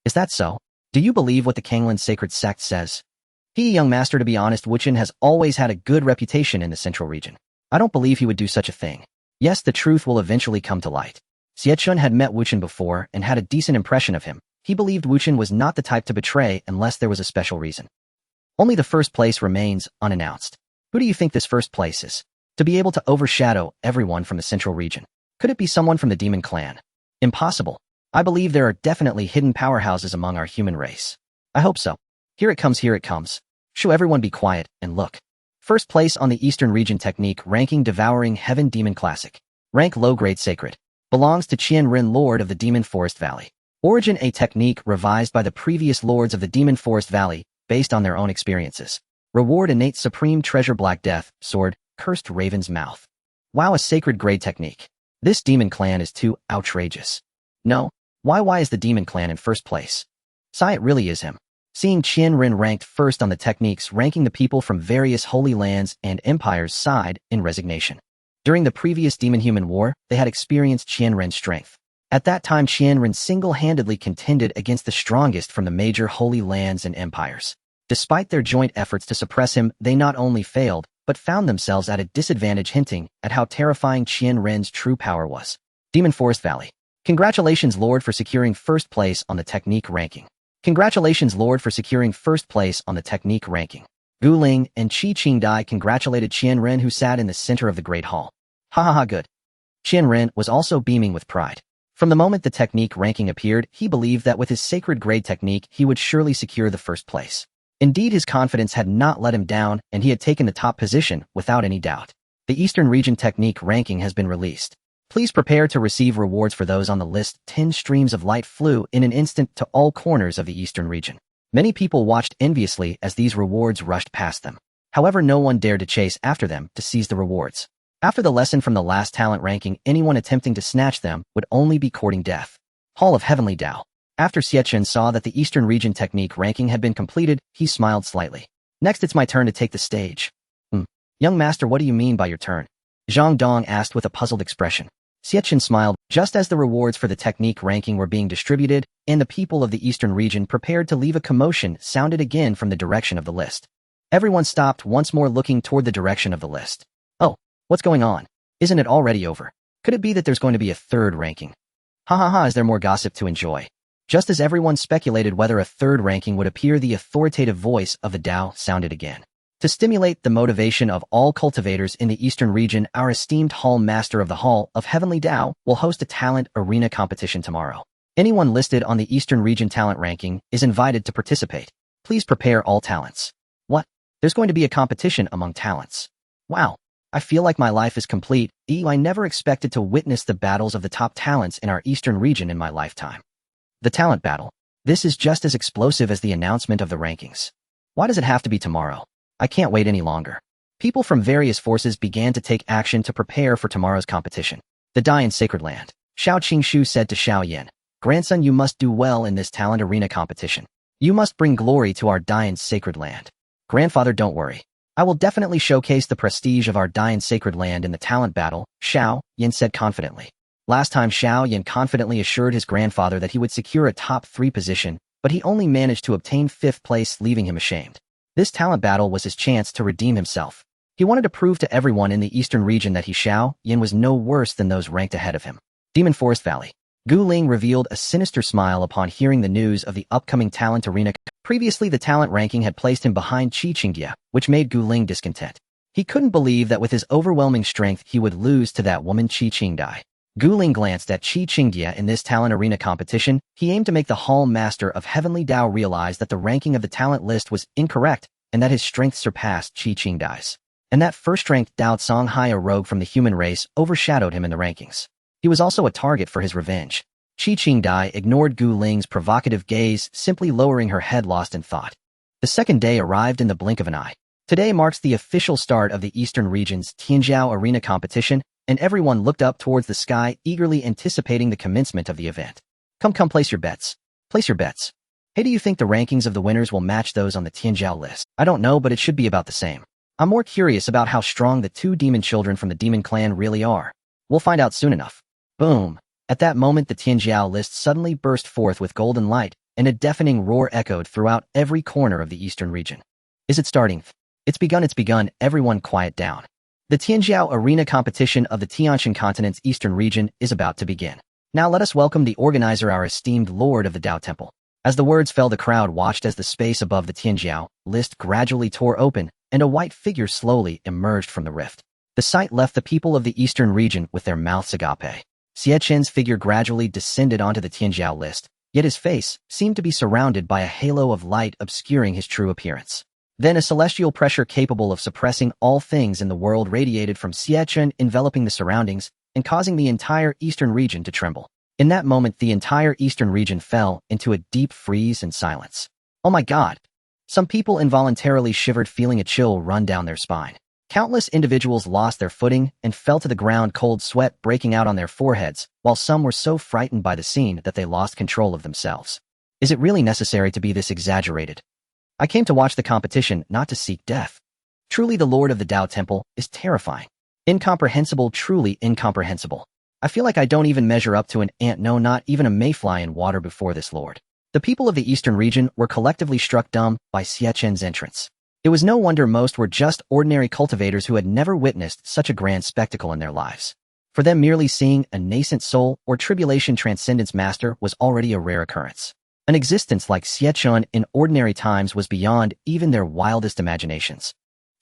Is that so? Do you believe what the Kanglin sacred sect says? Young master, to be honest, Wu Chen has always had a good reputation in the central region. I don't believe he would do such a thing. Yes, the truth will eventually come to light. Xie Chen had met Wu Chen before and had a decent impression of him. He believed Wu Chen was not the type to betray unless there was a special reason. Only the first place remains unannounced. Who do you think this first place is? To be able to overshadow everyone from the central region. Could it be someone from the demon clan? Impossible. I believe there are definitely hidden powerhouses among our human race. I hope so. Here it comes, here it comes. Shoo, everyone be quiet and look. First place on the Eastern Region technique ranking Devouring Heaven Demon Classic. Rank Low Grade Sacred. Belongs to Xie Chen, Lord of the Demon Forest Valley. Origin a technique revised by the previous lords of the Demon Forest Valley based on their own experiences. Reward innate supreme treasure Black Death, sword, cursed raven's mouth. Wow, a sacred grade technique. This demon clan is too outrageous. No, why is the demon clan in first place? Sigh, it really is him. Seeing Xie Chen ranked first on the techniques ranking the people from various holy lands and empires sighed in resignation. During the previous demon-human war, they had experienced Xie Chen's strength. At that time, Xie Chen single-handedly contended against the strongest from the major holy lands and empires. Despite their joint efforts to suppress him, they not only failed, but found themselves at a disadvantage, hinting at how terrifying Xie Chen's true power was. Demon Forest Valley. Congratulations, Lord, for securing first place on the technique ranking. Congratulations, Lord, for securing first place on the technique ranking. Gu Ling and Qi Qingdai congratulated Xie Chen, who sat in the center of the Great Hall. Ha ha ha, good. Xie Chen was also beaming with pride. From the moment the technique ranking appeared, he believed that with his sacred grade technique, he would surely secure the first place. Indeed, his confidence had not let him down, and he had taken the top position without any doubt. The Eastern Region Technique ranking has been released. Please prepare to receive rewards for those on the list. 10 streams of light flew in an instant to all corners of the Eastern Region. Many people watched enviously as these rewards rushed past them. However, no one dared to chase after them to seize the rewards. After the lesson from the last talent ranking, anyone attempting to snatch them would only be courting death. Hall of Heavenly Dao. After Xie Chen saw that the Eastern Region Technique ranking had been completed, he smiled slightly. Next, it's my turn to take the stage. Young master, what do you mean by your turn? Zhang Dong asked with a puzzled expression. Xie Chen smiled. Just as the rewards for the technique ranking were being distributed, and the people of the Eastern Region prepared to leave, a commotion sounded again from the direction of the list. Everyone stopped once more, looking toward the direction of the list. Oh, what's going on? Isn't it already over? Could it be that there's going to be a third ranking? Ha ha ha, is there more gossip to enjoy? Just as everyone speculated whether a third ranking would appear, the authoritative voice of the Dao sounded again. To stimulate the motivation of all cultivators in the Eastern Region, our esteemed Hall Master of the Hall of Heavenly Dao will host a talent arena competition tomorrow. Anyone listed on the Eastern Region talent ranking is invited to participate. Please prepare all talents. What? There's going to be a competition among talents. Wow. I feel like my life is complete. I never expected to witness the battles of the top talents in our Eastern Region in my lifetime. The talent battle. This is just as explosive as the announcement of the rankings. Why does it have to be tomorrow? I can't wait any longer. People from various forces began to take action to prepare for tomorrow's competition. The Dian Sacred Land. Xiao Qingshu said to Xiao Yin, "Grandson, you must do well in this talent arena competition. You must bring glory to our Dian Sacred Land." "Grandfather, don't worry. I will definitely showcase the prestige of our Dian Sacred Land in the talent battle," Xiao Yin said confidently. Last time, Xiao Yin confidently assured his grandfather that he would secure a top 3 position, but he only managed to obtain 5th place, leaving him ashamed. This talent battle was his chance to redeem himself. He wanted to prove to everyone in the Eastern Region that Xiao Yin was no worse than those ranked ahead of him. Demon Forest Valley. Gu Ling revealed a sinister smile upon hearing the news of the upcoming talent arena. Previously, the talent ranking had placed him behind Qi Qingdia, which made Gu Ling discontent. He couldn't believe that with his overwhelming strength he would lose to that woman Qi Qingdai. Gu Ling glanced at Qi Qingdia in this talent arena competition. He aimed to make the Hall Master of Heavenly Dao realize that the ranking of the talent list was incorrect, and that his strength surpassed Qi Qingdai's. And that first-ranked Dao Songhai, a rogue from the human race, overshadowed him in the rankings. He was also a target for his revenge. Qi Qingdai ignored Gu Ling's provocative gaze, simply lowering her head, lost in thought. The second day arrived in the blink of an eye. Today marks the official start of the Eastern Region's Tianjiao Arena competition, and everyone looked up towards the sky, eagerly anticipating the commencement of the event. Come, place your bets. Place your bets. Hey, do you think the rankings of the winners will match those on the Tianjiao list? I don't know, but it should be about the same. I'm more curious about how strong the 2 demon children from the demon clan really are. We'll find out soon enough. Boom. At that moment, the Tianjiao list suddenly burst forth with golden light, and a deafening roar echoed throughout every corner of the Eastern Region. Is it starting? It's begun, everyone quiet down. The Tianjiao Arena competition of the Tianshan continent's Eastern Region is about to begin. Now let us welcome the organizer, our esteemed Lord of the Dao Temple. As the words fell, the crowd watched as the space above the Tianjiao list gradually tore open, and a white figure slowly emerged from the rift. The sight left the people of the Eastern Region with their mouths agape. Xie Chen's figure gradually descended onto the Tianjiao list, yet his face seemed to be surrounded by a halo of light obscuring his true appearance. Then a celestial pressure capable of suppressing all things in the world radiated from Xie Chen, enveloping the surroundings and causing the entire Eastern Region to tremble. In that moment, the entire Eastern Region fell into a deep freeze and silence. Oh my God! Some people involuntarily shivered, feeling a chill run down their spine. Countless individuals lost their footing and fell to the ground, cold sweat breaking out on their foreheads, while some were so frightened by the scene that they lost control of themselves. Is it really necessary to be this exaggerated? I came to watch the competition, not to seek death. Truly, the Lord of the Dao Temple is terrifying. Incomprehensible, truly incomprehensible. I feel like I don't even measure up to an ant, no, not even a mayfly in water before this Lord. The people of the Eastern Region were collectively struck dumb by Xie Chen's entrance. It was no wonder most were just ordinary cultivators who had never witnessed such a grand spectacle in their lives. For them, merely seeing a nascent soul or tribulation transcendence master was already a rare occurrence. An existence like Xie Chen in ordinary times was beyond even their wildest imaginations.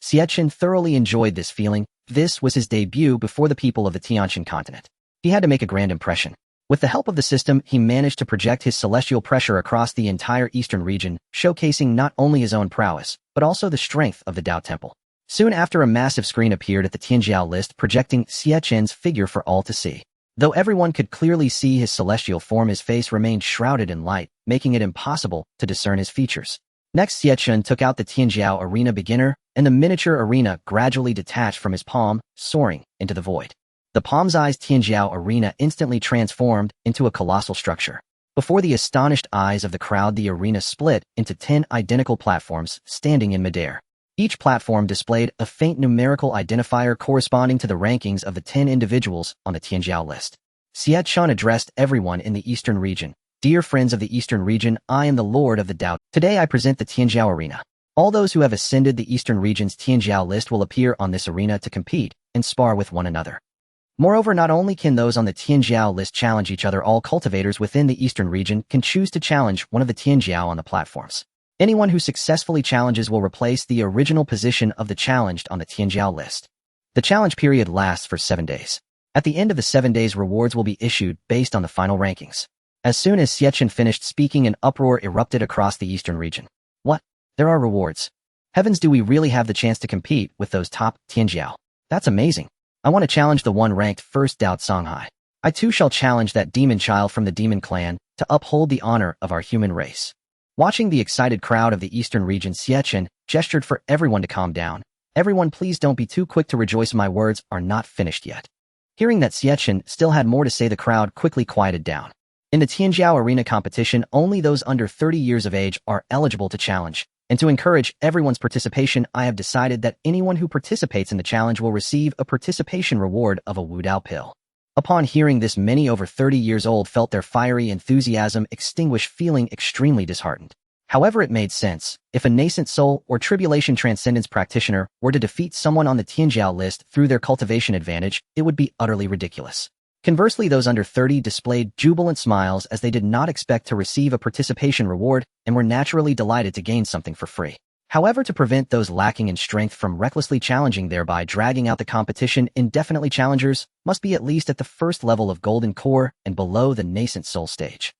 Xie Chen thoroughly enjoyed this feeling. This was his debut before the people of the Tianshan continent. He had to make a grand impression. With the help of the system, he managed to project his celestial pressure across the entire eastern region, showcasing not only his own prowess, but also the strength of the Dao Temple. Soon after, a massive screen appeared at the Tianjiao list projecting Xie Chen's figure for all to see. Though everyone could clearly see his celestial form, his face remained shrouded in light, making it impossible to discern his features. Next, Xie Chen took out the Tianjiao Arena Beginner, and the miniature arena gradually detached from his palm, soaring into the void. The palm-sized Tianjiao Arena instantly transformed into a colossal structure. Before the astonished eyes of the crowd, the arena split into 10 identical platforms standing in midair. Each platform displayed a faint numerical identifier corresponding to the rankings of the 10 individuals on the Tianjiao list. Xie Chen addressed everyone in the eastern region. Dear friends of the eastern region, I am the Lord of the Dao. Today I present the Tianjiao Arena. All those who have ascended the eastern region's Tianjiao list will appear on this arena to compete and spar with one another. Moreover, not only can those on the Tianjiao list challenge each other, all cultivators within the eastern region can choose to challenge one of the Tianjiao on the platforms. Anyone who successfully challenges will replace the original position of the challenged on the Tianjiao list. The challenge period lasts for 7 days. At the end of the 7 days, rewards will be issued based on the final rankings. As soon as Xie Chen finished speaking, an uproar erupted across the eastern region. What? There are rewards? Heavens, do we really have the chance to compete with those top Tianjiao? That's amazing. I want to challenge the one ranked first Dao Songhai. I too shall challenge that demon child from the demon clan to uphold the honor of our human race. Watching the excited crowd of the eastern region, Xie Chen gestured for everyone to calm down. Everyone, please don't be too quick to rejoice. My words are not finished yet. Hearing that Xie Chen still had more to say, the crowd quickly quieted down. In the Tianjiao Arena competition, only those under 30 years of age are eligible to challenge. And to encourage everyone's participation, I have decided that anyone who participates in the challenge will receive a participation reward of a Wu Dao pill. Upon hearing this, many over 30 years old felt their fiery enthusiasm extinguish, feeling extremely disheartened. However, it made sense. If a nascent soul or tribulation transcendence practitioner were to defeat someone on the Tianjiao list through their cultivation advantage, it would be utterly ridiculous. Conversely, those under 30 displayed jubilant smiles as they did not expect to receive a participation reward and were naturally delighted to gain something for free. However, to prevent those lacking in strength from recklessly challenging, thereby dragging out the competition indefinitely, challengers must be at least at the first level of Golden Core and below the nascent soul stage.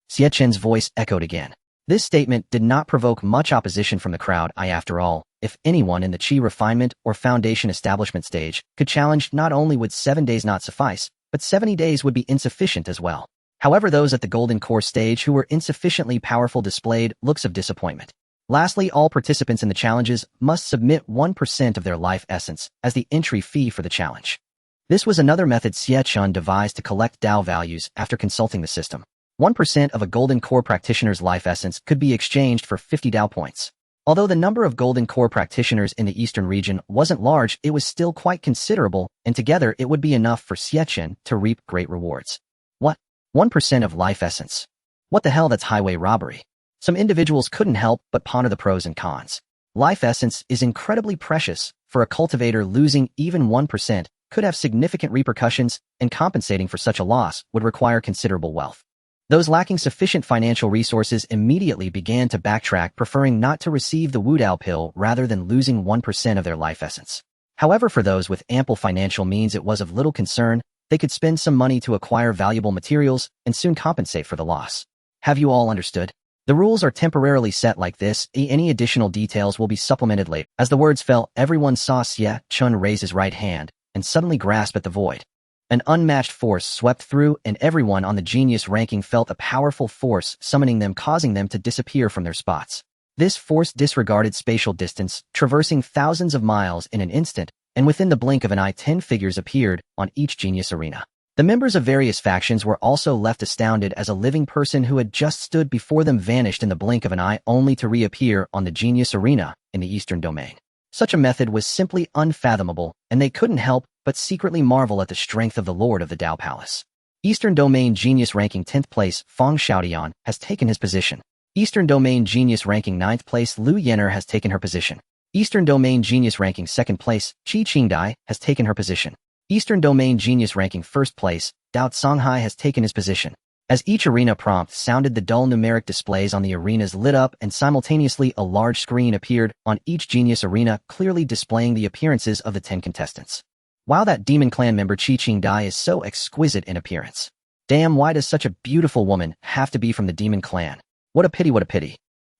Xie Chen's voice echoed again. This statement did not provoke much opposition from the crowd. After all, if anyone in the Qi refinement or foundation establishment stage could challenge, not only would 7 days not suffice, but 70 days would be insufficient as well. However, those at the Golden Core stage who were insufficiently powerful displayed looks of disappointment. Lastly, all participants in the challenges must submit 1% of their life essence as the entry fee for the challenge. This was another method Xie Chen devised to collect Dao values after consulting the system. 1% of a Golden Core practitioner's life essence could be exchanged for 50 Dao points. Although the number of Golden Core practitioners in the eastern region wasn't large, it was still quite considerable, and together it would be enough for Xie Chen to reap great rewards. What? 1% of life essence? What the hell, that's highway robbery. Some individuals couldn't help but ponder the pros and cons. Life essence is incredibly precious. For a cultivator, losing even 1% could have significant repercussions, and compensating for such a loss would require considerable wealth. Those lacking sufficient financial resources immediately began to backtrack, preferring not to receive the Wu Dao pill rather than losing 1% of their life essence. However, for those with ample financial means, it was of little concern. They could spend some money to acquire valuable materials and soon compensate for the loss. Have you all understood? The rules are temporarily set like this. Any additional details will be supplemented later. As the words fell, everyone saw Xie Chen raise his right hand and suddenly grasp at the void. An unmatched force swept through, and everyone on the genius ranking felt a powerful force summoning them, causing them to disappear from their spots. This force disregarded spatial distance, traversing thousands of miles in an instant, and within the blink of an eye 10 figures appeared on each genius arena. The members of various factions were also left astounded as a living person who had just stood before them vanished in the blink of an eye, only to reappear on the genius arena in the eastern domain. Such a method was simply unfathomable, and they couldn't help but secretly marvel at the strength of the Lord of the Dao Palace. Eastern Domain Genius ranking 10th place, Fang Xiaodian, has taken his position. Eastern Domain Genius ranking 9th place, Lu Yenner has taken her position. Eastern Domain Genius ranking 2nd place, Qi Qingdai has taken her position. Eastern Domain Genius ranking 1st place, Dao Songhai has taken his position. As each arena prompt sounded, the dull numeric displays on the arenas lit up, and simultaneously a large screen appeared on each genius arena, clearly displaying the appearances of the 10 contestants. Wow, that demon clan member Qi Qingdai is so exquisite in appearance. Damn, why does such a beautiful woman have to be from the demon clan? What a pity, what a pity.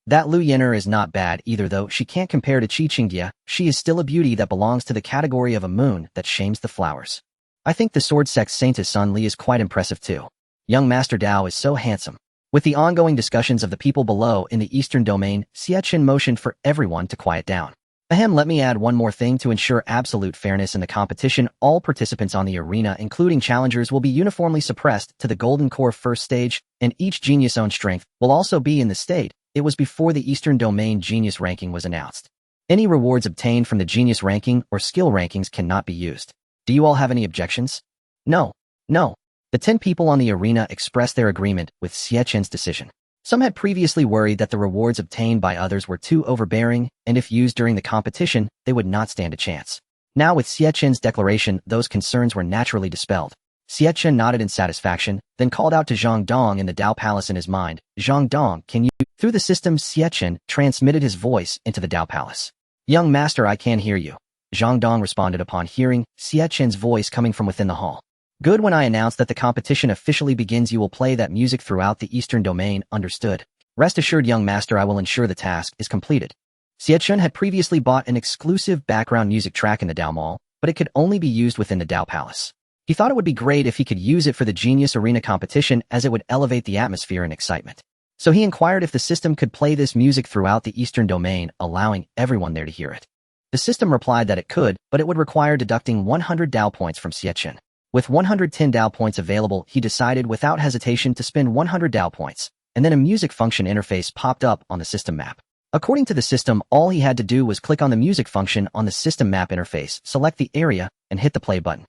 That Lu Yenner is not bad either though she can't compare to Qi Qingdia, she is still a beauty that belongs to the category of a moon that shames the flowers. I think the sword sect Saintess Sun Li is quite impressive too. Young Master Dao is so handsome. With the ongoing discussions of the people below in the eastern domain, Xie Chen motioned for everyone to quiet down. Ahem, let me add one more thing to ensure absolute fairness in the competition. All participants on the arena, including challengers, will be uniformly suppressed to the Golden Core first stage, and each genius own strength will also be in the state. It was before the Eastern Domain Genius ranking was announced. Any rewards obtained from the Genius ranking or skill rankings cannot be used. Do you all have any objections? No. No. The 10 people on the arena expressed their agreement with Xie Chen's decision. Some had previously worried that the rewards obtained by others were too overbearing, and if used during the competition, they would not stand a chance. Now with Xie Chen's declaration, those concerns were naturally dispelled. Xie Chen nodded in satisfaction, then called out to Zhang Dong in the Dao Palace in his mind, Zhang Dong, can you? Through the system, Xie Chen transmitted his voice into the Dao Palace. Young master, I can hear you. Zhang Dong responded upon hearing Xie Chen's voice coming from within the hall. Good, when I announce that the competition officially begins, you will play that music throughout the Eastern Domain, understood? Rest assured, young master, I will ensure the task is completed. Xie Chen had previously bought an exclusive background music track in the Dao Mall, but it could only be used within the Dao Palace. He thought it would be great if he could use it for the Genius Arena competition, as it would elevate the atmosphere and excitement. So he inquired if the system could play this music throughout the Eastern Domain, allowing everyone there to hear it. The system replied that it could, but it would require deducting 100 Dao points from Xie Chen. With 110 Dao points available, he decided without hesitation to spend 100 Dao points, and then a music function interface popped up on the system map. According to the system, all he had to do was click on the music function on the system map interface, select the area, and hit the play button.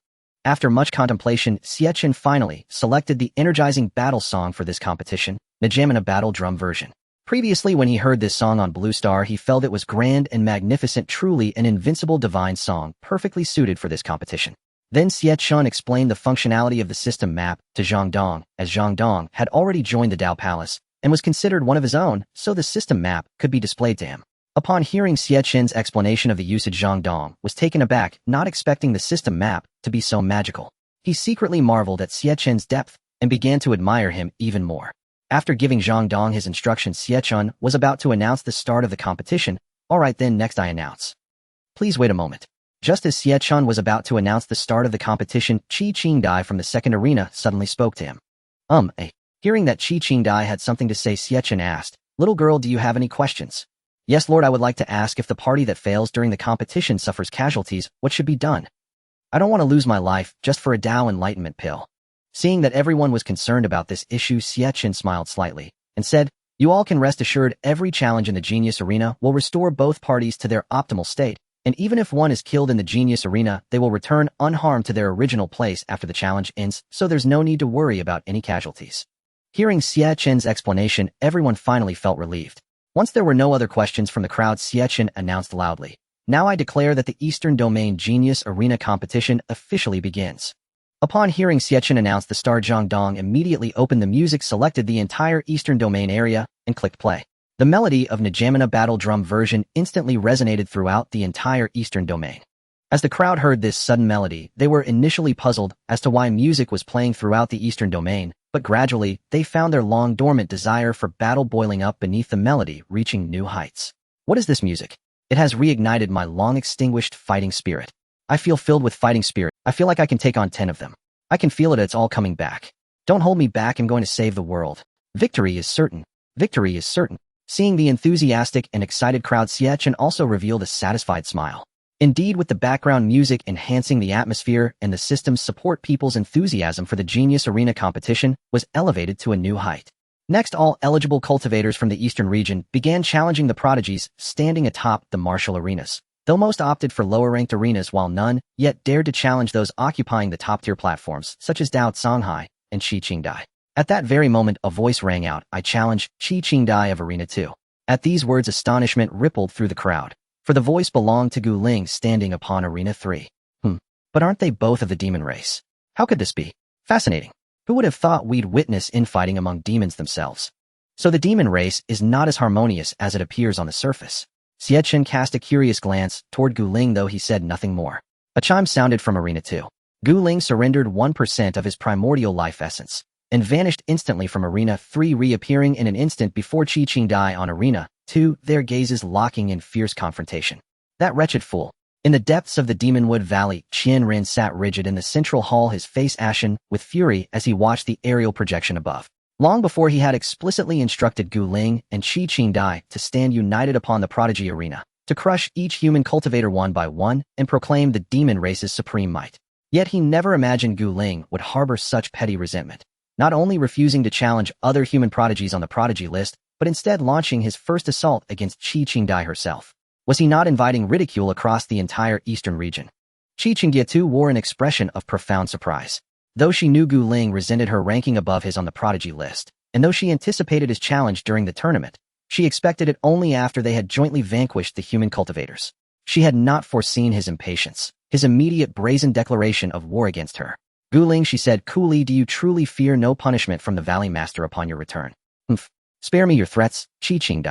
After much contemplation, Xie Chen finally selected the energizing battle song for this competition, Newbie Battle Drum version. Previously, when he heard this song on Blue Star, he felt it was grand and magnificent, truly an invincible divine song, perfectly suited for this competition. Then Xie Chen explained the functionality of the system map to Zhang Dong, as Zhang Dong had already joined the Dao Palace and was considered one of his own, so the system map could be displayed to him. Upon hearing Xie Chen's explanation of the usage, Zhang Dong was taken aback, not expecting the system map to be so magical. He secretly marveled at Xie Chen's depth and began to admire him even more. After giving Zhang Dong his instructions, Xie Chen was about to announce the start of the competition. Alright then, next I announce. Please wait a moment. Just as Xie Chen was about to announce the start of the competition, Qi Qingdai from the second arena suddenly spoke to him. Hearing that Qi Qingdai had something to say, Xie Chen asked, "Little girl, do you have any questions?" "Yes, Lord, I would like to ask if the party that fails during the competition suffers casualties, what should be done? I don't want to lose my life just for a Dao enlightenment pill." Seeing that everyone was concerned about this issue, Xie Chen smiled slightly and said, "You all can rest assured every challenge in the Genius Arena will restore both parties to their optimal state. And even if one is killed in the Genius Arena, they will return unharmed to their original place after the challenge ends, so there's no need to worry about any casualties." Hearing Xie Chen's explanation, everyone finally felt relieved. Once there were no other questions from the crowd, Xie Chen announced loudly, "Now I declare that the Eastern Domain Genius Arena competition officially begins." Upon hearing Xie Chen announce the star, Zhang Dong immediately opened the music, selected the entire Eastern Domain area, and clicked play. The melody of Newbie Battle Drum version instantly resonated throughout the entire Eastern Domain. As the crowd heard this sudden melody, they were initially puzzled as to why music was playing throughout the Eastern Domain, but gradually, they found their long-dormant desire for battle boiling up beneath the melody, reaching new heights. What is this music? It has reignited my long-extinguished fighting spirit. I feel filled with fighting spirit. I feel like I can take on 10 of them. I can feel it, it's all coming back. Don't hold me back, I'm going to save the world. Victory is certain. Victory is certain. Seeing the enthusiastic and excited crowd, Xie Chen also revealed a satisfied smile. Indeed, with the background music enhancing the atmosphere and the system's support, people's enthusiasm for the Genius Arena competition was elevated to a new height. Next, all eligible cultivators from the Eastern region began challenging the prodigies standing atop the martial arenas. Though most opted for lower-ranked arenas, while none yet dared to challenge those occupying the top-tier platforms, such as Dao Songhai and Qi Qingdai. At that very moment, a voice rang out, "I challenge Qi Qingdai of Arena 2. At these words, astonishment rippled through the crowd, for the voice belonged to Gu Ling standing upon Arena 3. But aren't they both of the demon race? How could this be? Fascinating. Who would have thought we'd witness infighting among demons themselves? So the demon race is not as harmonious as it appears on the surface." Xie Chen cast a curious glance toward Gu Ling, though he said nothing more. A chime sounded from Arena 2. Gu Ling surrendered 1% of his primordial life essence. and vanished instantly from Arena 3, reappearing in an instant before Xie Chen on Arena 2, their gazes locking in fierce confrontation. That wretched fool. In the depths of the Demonwood Valley, Qian Rin sat rigid in the central hall, his face ashen with fury as he watched the aerial projection above. Long before he had explicitly instructed Gu Ling and Xie Chen to stand united upon the Prodigy Arena, to crush each human cultivator one by one and proclaim the demon race's supreme might. Yet he never imagined Gu Ling would harbor such petty resentment, not only refusing to challenge other human prodigies on the prodigy list, but instead launching his first assault against Xie Chen herself. Was he not inviting ridicule across the entire eastern region? Xie Chen too wore an expression of profound surprise. Though she knew Gu Ling resented her ranking above his on the prodigy list, and though she anticipated his challenge during the tournament, she expected it only after they had jointly vanquished the human cultivators. She had not foreseen his impatience, his immediate brazen declaration of war against her. Gu Ling, she said coolly, do you truly fear no punishment from the Valley Master upon your return? Spare me your threats, Xie Chen.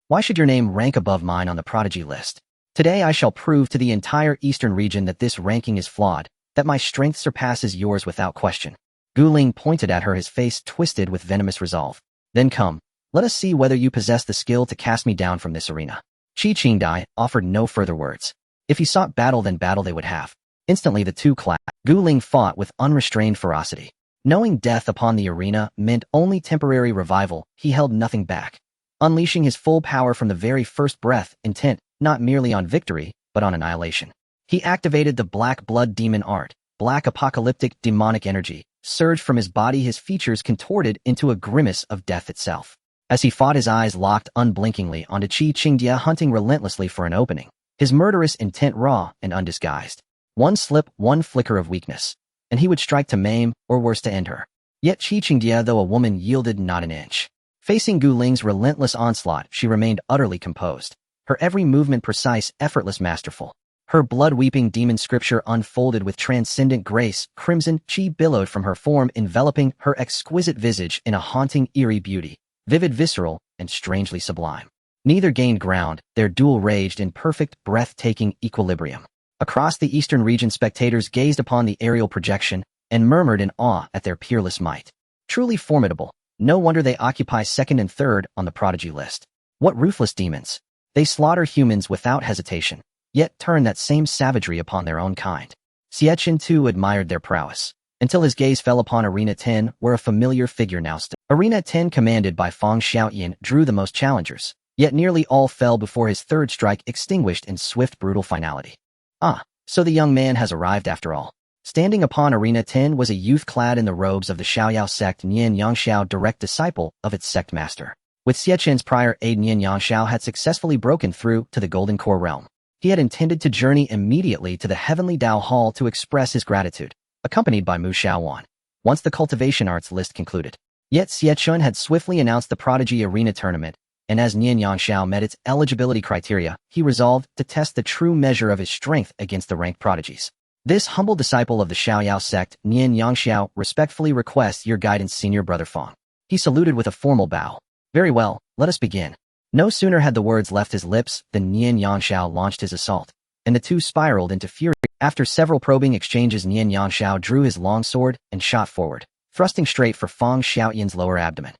Why should your name rank above mine on the prodigy list? Today I shall prove to the entire eastern region that this ranking is flawed, that my strength surpasses yours without question. Gu Ling pointed at her, his face twisted with venomous resolve. Then come, let us see whether you possess the skill to cast me down from this arena. Xie Chen offered no further words. If he sought battle, then battle they would have. Instantly the two clashed. Gu Ling fought with unrestrained ferocity. Knowing death upon the arena meant only temporary revival, he held nothing back. Unleashing his full power from the very first breath, intent not merely on victory, but on annihilation. He activated the black blood demon art. Black apocalyptic demonic energy surged from his body, his features contorted into a grimace of death itself. As he fought, his eyes locked unblinkingly onto Xie Chen, hunting relentlessly for an opening, his murderous intent raw and undisguised. One slip, one flicker of weakness, and he would strike to maim, or worse to end her. Yet Xie Chen, though a woman, yielded not an inch. Facing Gu Ling's relentless onslaught, she remained utterly composed, her every movement precise, effortless, masterful. Her blood-weeping demon scripture unfolded with transcendent grace. Crimson chi billowed from her form, enveloping her exquisite visage in a haunting, eerie beauty, vivid, visceral, and strangely sublime. Neither gained ground, their duel raged in perfect, breathtaking equilibrium. Across the eastern region, spectators gazed upon the aerial projection and murmured in awe at their peerless might. Truly formidable. No wonder they occupy second and third on the prodigy list. What ruthless demons! They slaughter humans without hesitation, yet turn that same savagery upon their own kind. Xie Chen too admired their prowess, until his gaze fell upon Arena 10, where a familiar figure now stood. Arena 10, commanded by Fang Xiaoyan, drew the most challengers, yet nearly all fell before his third strike, extinguished in swift, brutal finality. Ah, so the young man has arrived after all. Standing upon Arena 10 was a youth clad in the robes of the Xiaoyao sect, Nian Yangxiao, direct disciple of its sect master. With Xie Chen's prior aid, Nian Yangxiao had successfully broken through to the Golden Core realm. He had intended to journey immediately to the Heavenly Dao Hall to express his gratitude, accompanied by Mu Xiaowan, once the cultivation arts list concluded. Yet Xie Chen had swiftly announced the Prodigy Arena tournament, and as Nian Yangxiao met its eligibility criteria, he resolved to test the true measure of his strength against the ranked prodigies. This humble disciple of the Xiaoyao sect, Nian Yangxiao, respectfully requests your guidance, Senior Brother Fang. He saluted with a formal bow. Very well, let us begin. No sooner had the words left his lips than Nian Yangxiao launched his assault, and the two spiraled into fury. After several probing exchanges, Nian Yangxiao drew his long sword and shot forward, thrusting straight for Fang Xiaoyan's lower abdomen.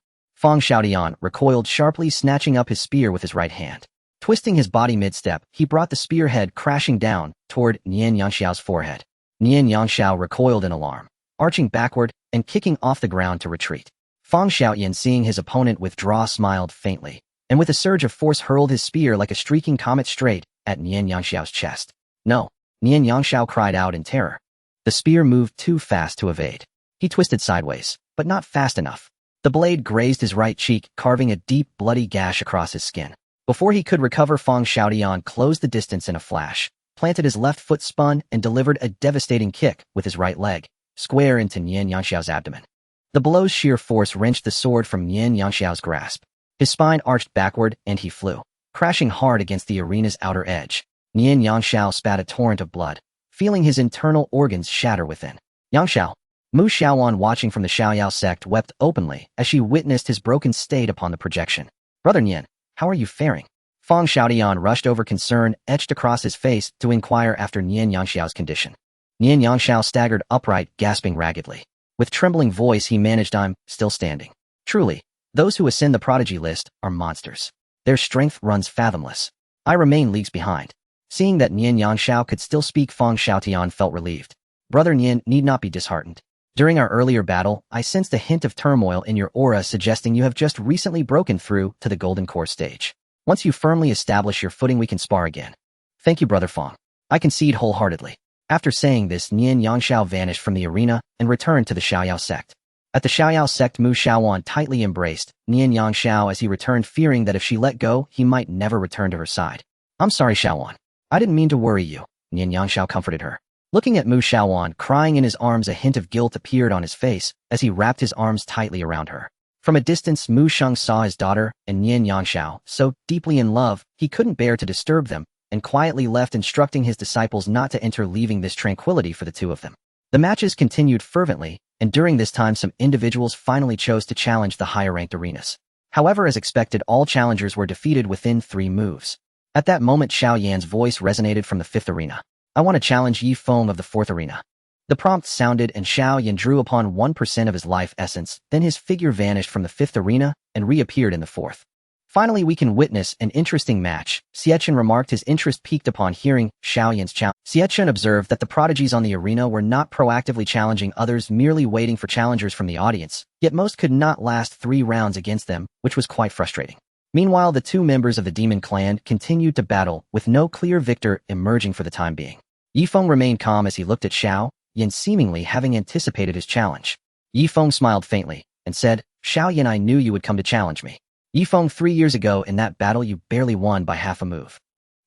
Fang Xiaoyan recoiled sharply, snatching up his spear with his right hand. Twisting his body mid-step, he brought the spearhead crashing down toward Nian Yangxiao's forehead. Nian Yangxiao recoiled in alarm, arching backward and kicking off the ground to retreat. Fang Xiaoyan, seeing his opponent withdraw, smiled faintly, and with a surge of force hurled his spear like a streaking comet straight at Nian Yangxiao's chest. No! Nian Yangxiao cried out in terror. The spear moved too fast to evade. He twisted sideways, but not fast enough. The blade grazed his right cheek, carving a deep, bloody gash across his skin. Before he could recover, Fang Xiaoyan closed the distance in a flash, planted his left foot, spun, and delivered a devastating kick with his right leg, square into Nian Yangxiao's abdomen. The blow's sheer force wrenched the sword from Nian Yangxiao's grasp. His spine arched backward, and he flew, crashing hard against the arena's outer edge. Nian Yangxiao spat a torrent of blood, feeling his internal organs shatter within. Yangxiao. Mu Xiaowan, watching from the Xiaoyao sect, wept openly as she witnessed his broken state upon the projection. Brother Nian, how are you faring? Fang Xiaoyan rushed over, concern etched across his face, to inquire after Nian Yangxiao's condition. Nian Yangxiao staggered upright, gasping raggedly. With trembling voice he managed, "I'm still standing. Truly, those who ascend the prodigy list are monsters. Their strength runs fathomless. I remain leagues behind." Seeing that Nian Yangshao could still speak, Feng Xiaotian felt relieved. "Brother Nian need not be disheartened. During our earlier battle, I sensed a hint of turmoil in your aura, suggesting you have just recently broken through to the golden core stage. Once you firmly establish your footing, we can spar again." "Thank you, Brother Feng. I concede wholeheartedly." After saying this, Nian Yangshao vanished from the arena and returned to the Xiaoyao sect. At the Xiaoyao sect, Mu Xiaowan tightly embraced Nian Yangshao as he returned, fearing that if she let go, he might never return to her side. "I'm sorry, Xiaowan. I didn't mean to worry you," Nian Yangshao comforted her. Looking at Mu Xiaowan crying in his arms, a hint of guilt appeared on his face as he wrapped his arms tightly around her. From a distance, Mu Sheng saw his daughter and Nian Yangshao so deeply in love, he couldn't bear to disturb them, and quietly left, instructing his disciples not to enter, leaving this tranquility for the two of them. The matches continued fervently, and during this time some individuals finally chose to challenge the higher-ranked arenas. However, as expected, all challengers were defeated within 3 moves. At that moment, Xiao Yan's voice resonated from the 5th arena. "I want to challenge Yi Feng of the 4th arena." The prompt sounded, and Xiao Yan drew upon 1% of his life essence, then his figure vanished from the 5th arena and reappeared in the 4th. "Finally, we can witness an interesting match," Xie Chen remarked, his interest piqued upon hearing Xiao Yan's challenge. Xie Chen observed that the prodigies on the arena were not proactively challenging others, merely waiting for challengers from the audience, yet most could not last 3 rounds against them, which was quite frustrating. Meanwhile, the 2 members of the demon clan continued to battle, with no clear victor emerging for the time being. Yi Feng remained calm as he looked at Xiao Yan, seemingly having anticipated his challenge. Yi Feng smiled faintly and said, "Xiao Yan, I knew you would come to challenge me. Yi Feng, 3 years ago in that battle you barely won by half a move.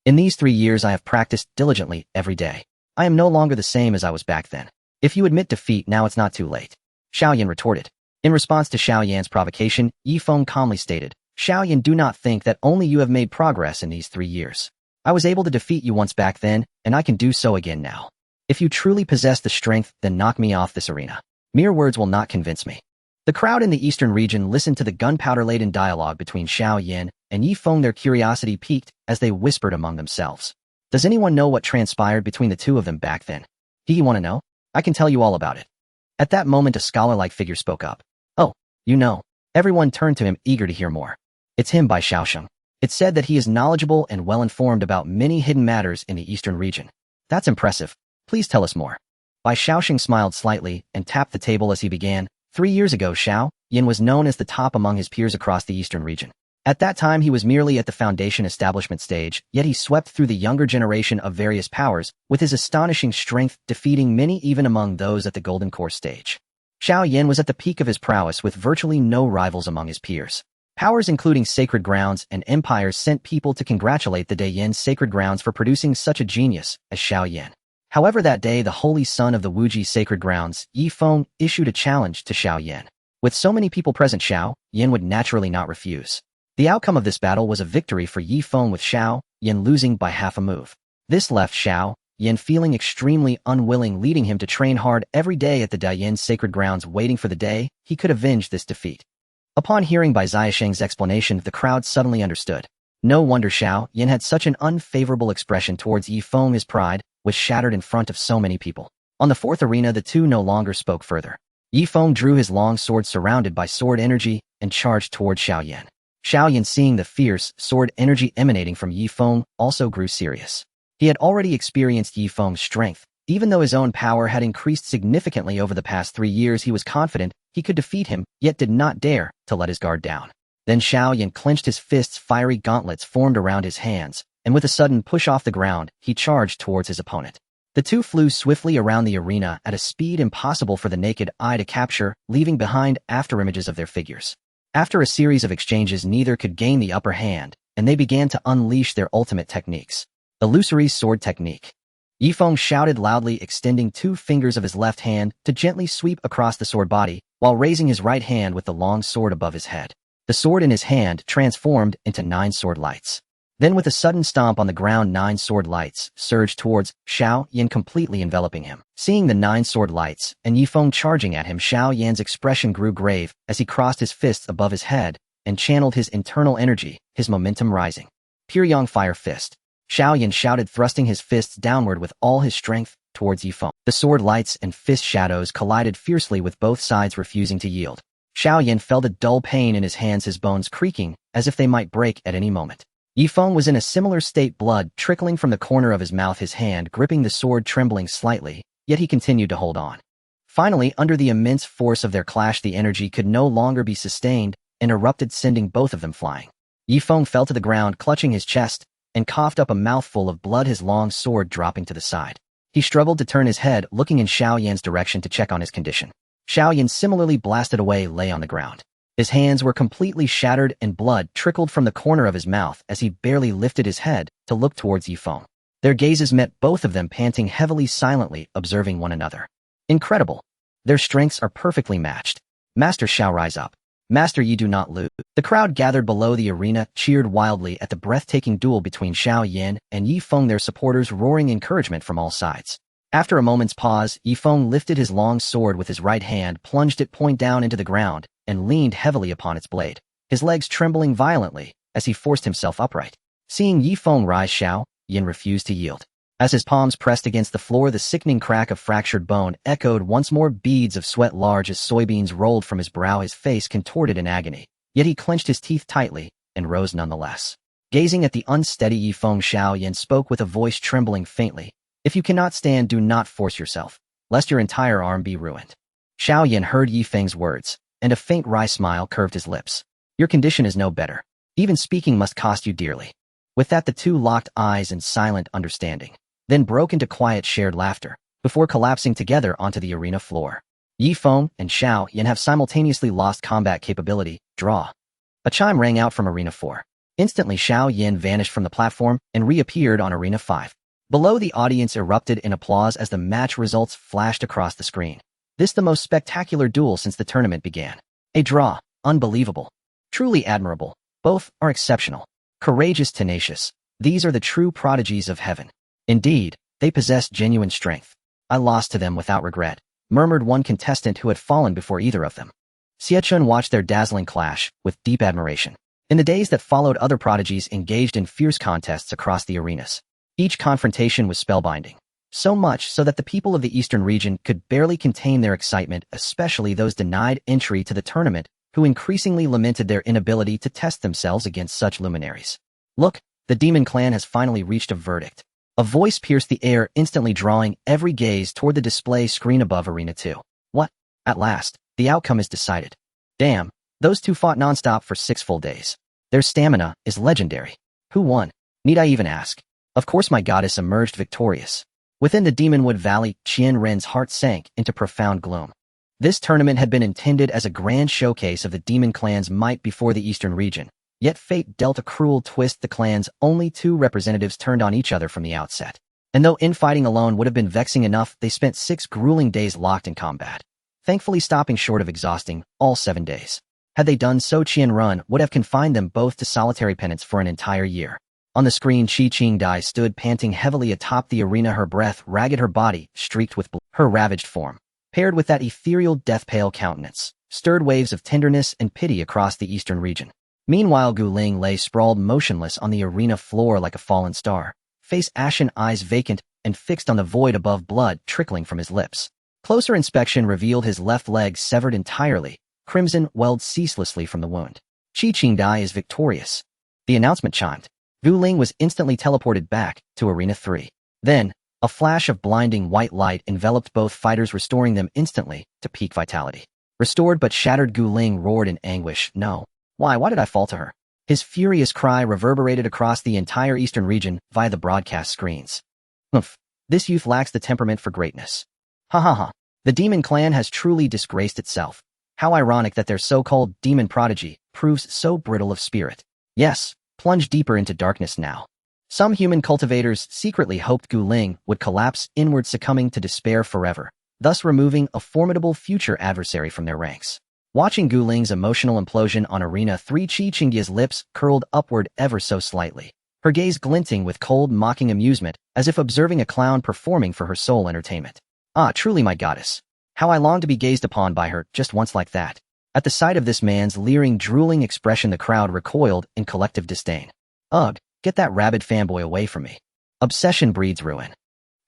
In these 3 years I have practiced diligently every day. I am no longer the same as I was back then. If you admit defeat now, it's not too late," Xiao Yan retorted. In response to Xiao Yan's provocation, Yi Feng calmly stated, "Xiao Yan, do not think that only you have made progress in these 3 years. I was able to defeat you once back then, and I can do so again now. If you truly possess the strength, then knock me off this arena. Mere words will not convince me." The crowd in the eastern region listened to the gunpowder-laden dialogue between Xiao Yan and Yi Feng. Their curiosity piqued as they whispered among themselves. "Does anyone know what transpired between the 2 of them back then? Do you want to know? I can tell you all about it." At that moment, a scholar-like figure spoke up. "Oh, you know." Everyone turned to him, eager to hear more. "It's him by Xiaosheng. It's said that he is knowledgeable and well-informed about many hidden matters in the eastern region." "That's impressive. Please tell us more." Bai Xiaosheng smiled slightly and tapped the table as he began. 3 years ago, Xiao Yan was known as the top among his peers across the eastern region. At that time, he was merely at the foundation establishment stage, yet he swept through the younger generation of various powers with his astonishing strength, defeating many even among those at the golden core stage. Xiao Yan was at the peak of his prowess with virtually no rivals among his peers. Powers including sacred grounds and empires sent people to congratulate the Dayan sacred grounds for producing such a genius as Xiao Yan. However, that day, the holy son of the Wuji sacred grounds, Yi Feng, issued a challenge to Xiao Yan. With so many people present, Xiao Yan would naturally not refuse. The outcome of this battle was a victory for Yi Feng, with Xiao Yan losing by half a move. This left Xiao Yan feeling extremely unwilling, leading him to train hard every day at the Dayan sacred grounds, waiting for the day he could avenge this defeat. Upon hearing Bai Xiaosheng's explanation, the crowd suddenly understood. No wonder Xiao Yan had such an unfavorable expression towards Yi Feng. His pride was shattered in front of so many people. On the 4th arena, the 2 no longer spoke further. Yi Feng drew his long sword surrounded by sword energy and charged toward Xiao Yan. Xiao Yan, seeing the fierce sword energy emanating from Yi Feng, also grew serious. He had already experienced Yi Feng's strength. Even though his own power had increased significantly over the past 3 years, he was confident he could defeat him, yet did not dare to let his guard down. Then Xiao Yan clenched his fists, fiery gauntlets formed around his hands, and with a sudden push off the ground, he charged towards his opponent. The 2 flew swiftly around the arena at a speed impossible for the naked eye to capture, leaving behind afterimages of their figures. After a series of exchanges, neither could gain the upper hand, and they began to unleash their ultimate techniques. Illusory sword technique. Yi Feng shouted loudly, extending 2 fingers of his left hand to gently sweep across the sword body, while raising his right hand with the long sword above his head. The sword in his hand transformed into 9 sword lights. Then with a sudden stomp on the ground, 9 sword lights surged towards Xiao Yan, completely enveloping him. Seeing the 9 sword lights and Yi Feng charging at him, Xiao Yan's expression grew grave as he crossed his fists above his head and channeled his internal energy, his momentum rising. Pure Yang Fire Fist. Xiao Yan shouted, thrusting his fists downward with all his strength. towards Yifeng. The sword lights and fist shadows collided fiercely with both sides refusing to yield. Xiao Yan felt a dull pain in his hands, his bones creaking, as if they might break at any moment. Yifeng was in a similar state, blood trickling from the corner of his mouth, his hand gripping the sword trembling slightly, yet he continued to hold on. Finally, under the immense force of their clash, the energy could no longer be sustained and erupted, sending both of them flying. Yifeng fell to the ground, clutching his chest, and coughed up a mouthful of blood, his long sword dropping to the side. He struggled to turn his head, looking in Xiao Yan's direction to check on his condition. Xiao Yan, similarly blasted away, lay on the ground. His hands were completely shattered and blood trickled from the corner of his mouth as he barely lifted his head to look towards Yifeng. Their gazes met, both of them panting heavily, silently observing one another. Incredible. Their strengths are perfectly matched. Master Xiao, rise up. Master Yi, do not lose. The crowd gathered below the arena cheered wildly at the breathtaking duel between Xiao Yan and Yifeng, their supporters roaring encouragement from all sides. After a moment's pause, Yifeng lifted his long sword with his right hand, plunged it point down into the ground, and leaned heavily upon its blade, his legs trembling violently as he forced himself upright. Seeing Yifeng rise, Xiao Yan refused to yield. As his palms pressed against the floor, the sickening crack of fractured bone echoed once more. Beads of sweat large as soybeans rolled from his brow, his face contorted in agony. Yet he clenched his teeth tightly and rose nonetheless. Gazing at the unsteady Yifeng, Xiao Yan spoke with a voice trembling faintly. If you cannot stand, do not force yourself, lest your entire arm be ruined. Xiao Yan heard Yifeng's words, and a faint wry smile curved his lips. Your condition is no better. Even speaking must cost you dearly. With that, the two locked eyes in silent understanding, then broke into quiet shared laughter, before collapsing together onto the arena floor. Yifeng and Xiao Yan have simultaneously lost combat capability. Draw. A chime rang out from Arena 4. Instantly, Xiao Yan vanished from the platform and reappeared on Arena 5. Below, the audience erupted in applause as the match results flashed across the screen. This the most spectacular duel since the tournament began. A draw. Unbelievable. Truly admirable. Both are exceptional. Courageous, tenacious. These are the true prodigies of heaven. Indeed, they possess genuine strength. I lost to them without regret, murmured one contestant who had fallen before either of them. Xie Chen watched their dazzling clash with deep admiration. In the days that followed, other prodigies engaged in fierce contests across the arenas. Each confrontation was spellbinding, so much so that the people of the Eastern region could barely contain their excitement, especially those denied entry to the tournament, who increasingly lamented their inability to test themselves against such luminaries. Look, the demon clan has finally reached a verdict. A voice pierced the air, instantly drawing every gaze toward the display screen above Arena 2. What? At last, the outcome is decided. Damn, those two fought nonstop for 6 full days. Their stamina is legendary. Who won? Need I even ask? Of course, my goddess emerged victorious. Within the Demonwood Valley, Qian Ren's heart sank into profound gloom. This tournament had been intended as a grand showcase of the demon clan's might before the Eastern region. Yet fate dealt a cruel twist. The clan's only 2 representatives turned on each other from the outset. And though infighting alone would have been vexing enough, they spent 6 grueling days locked in combat, thankfully stopping short of exhausting all 7 days. Had they done so, Qian Ren would have confined them both to solitary penance for an entire year. On the screen, Xi Chen stood panting heavily atop the arena, her breath ragged, her body streaked with blood. Her ravaged form, paired with that ethereal death-pale countenance, stirred waves of tenderness and pity across the Eastern region. Meanwhile, Gu Ling lay sprawled motionless on the arena floor like a fallen star, face ashen, eyes vacant and fixed on the void above, blood trickling from his lips. Closer inspection revealed his left leg severed entirely, crimson welled ceaselessly from the wound. Xi Chen is victorious. The announcement chimed. Gu Ling was instantly teleported back to Arena 3. Then, a flash of blinding white light enveloped both fighters, restoring them instantly to peak vitality. Restored but shattered, Gu Ling roared in anguish. No. Why did I fall to her? His furious cry reverberated across the entire Eastern region via the broadcast screens. Oof. This youth lacks the temperament for greatness. Ha ha ha. The demon clan has truly disgraced itself. How ironic that their so-called demon prodigy proves so brittle of spirit. Yes, plunge deeper into darkness now. Some human cultivators secretly hoped Gu Ling would collapse inward, succumbing to despair forever, thus removing a formidable future adversary from their ranks. Watching Gu Ling's emotional implosion on Arena 3, Qi Qingye's lips curled upward ever so slightly, her gaze glinting with cold, mocking amusement, as if observing a clown performing for her sole entertainment. Ah, truly my goddess. How I long to be gazed upon by her just once like that. At the sight of this man's leering, drooling expression, the crowd recoiled in collective disdain. Ugh, get that rabid fanboy away from me. Obsession breeds ruin.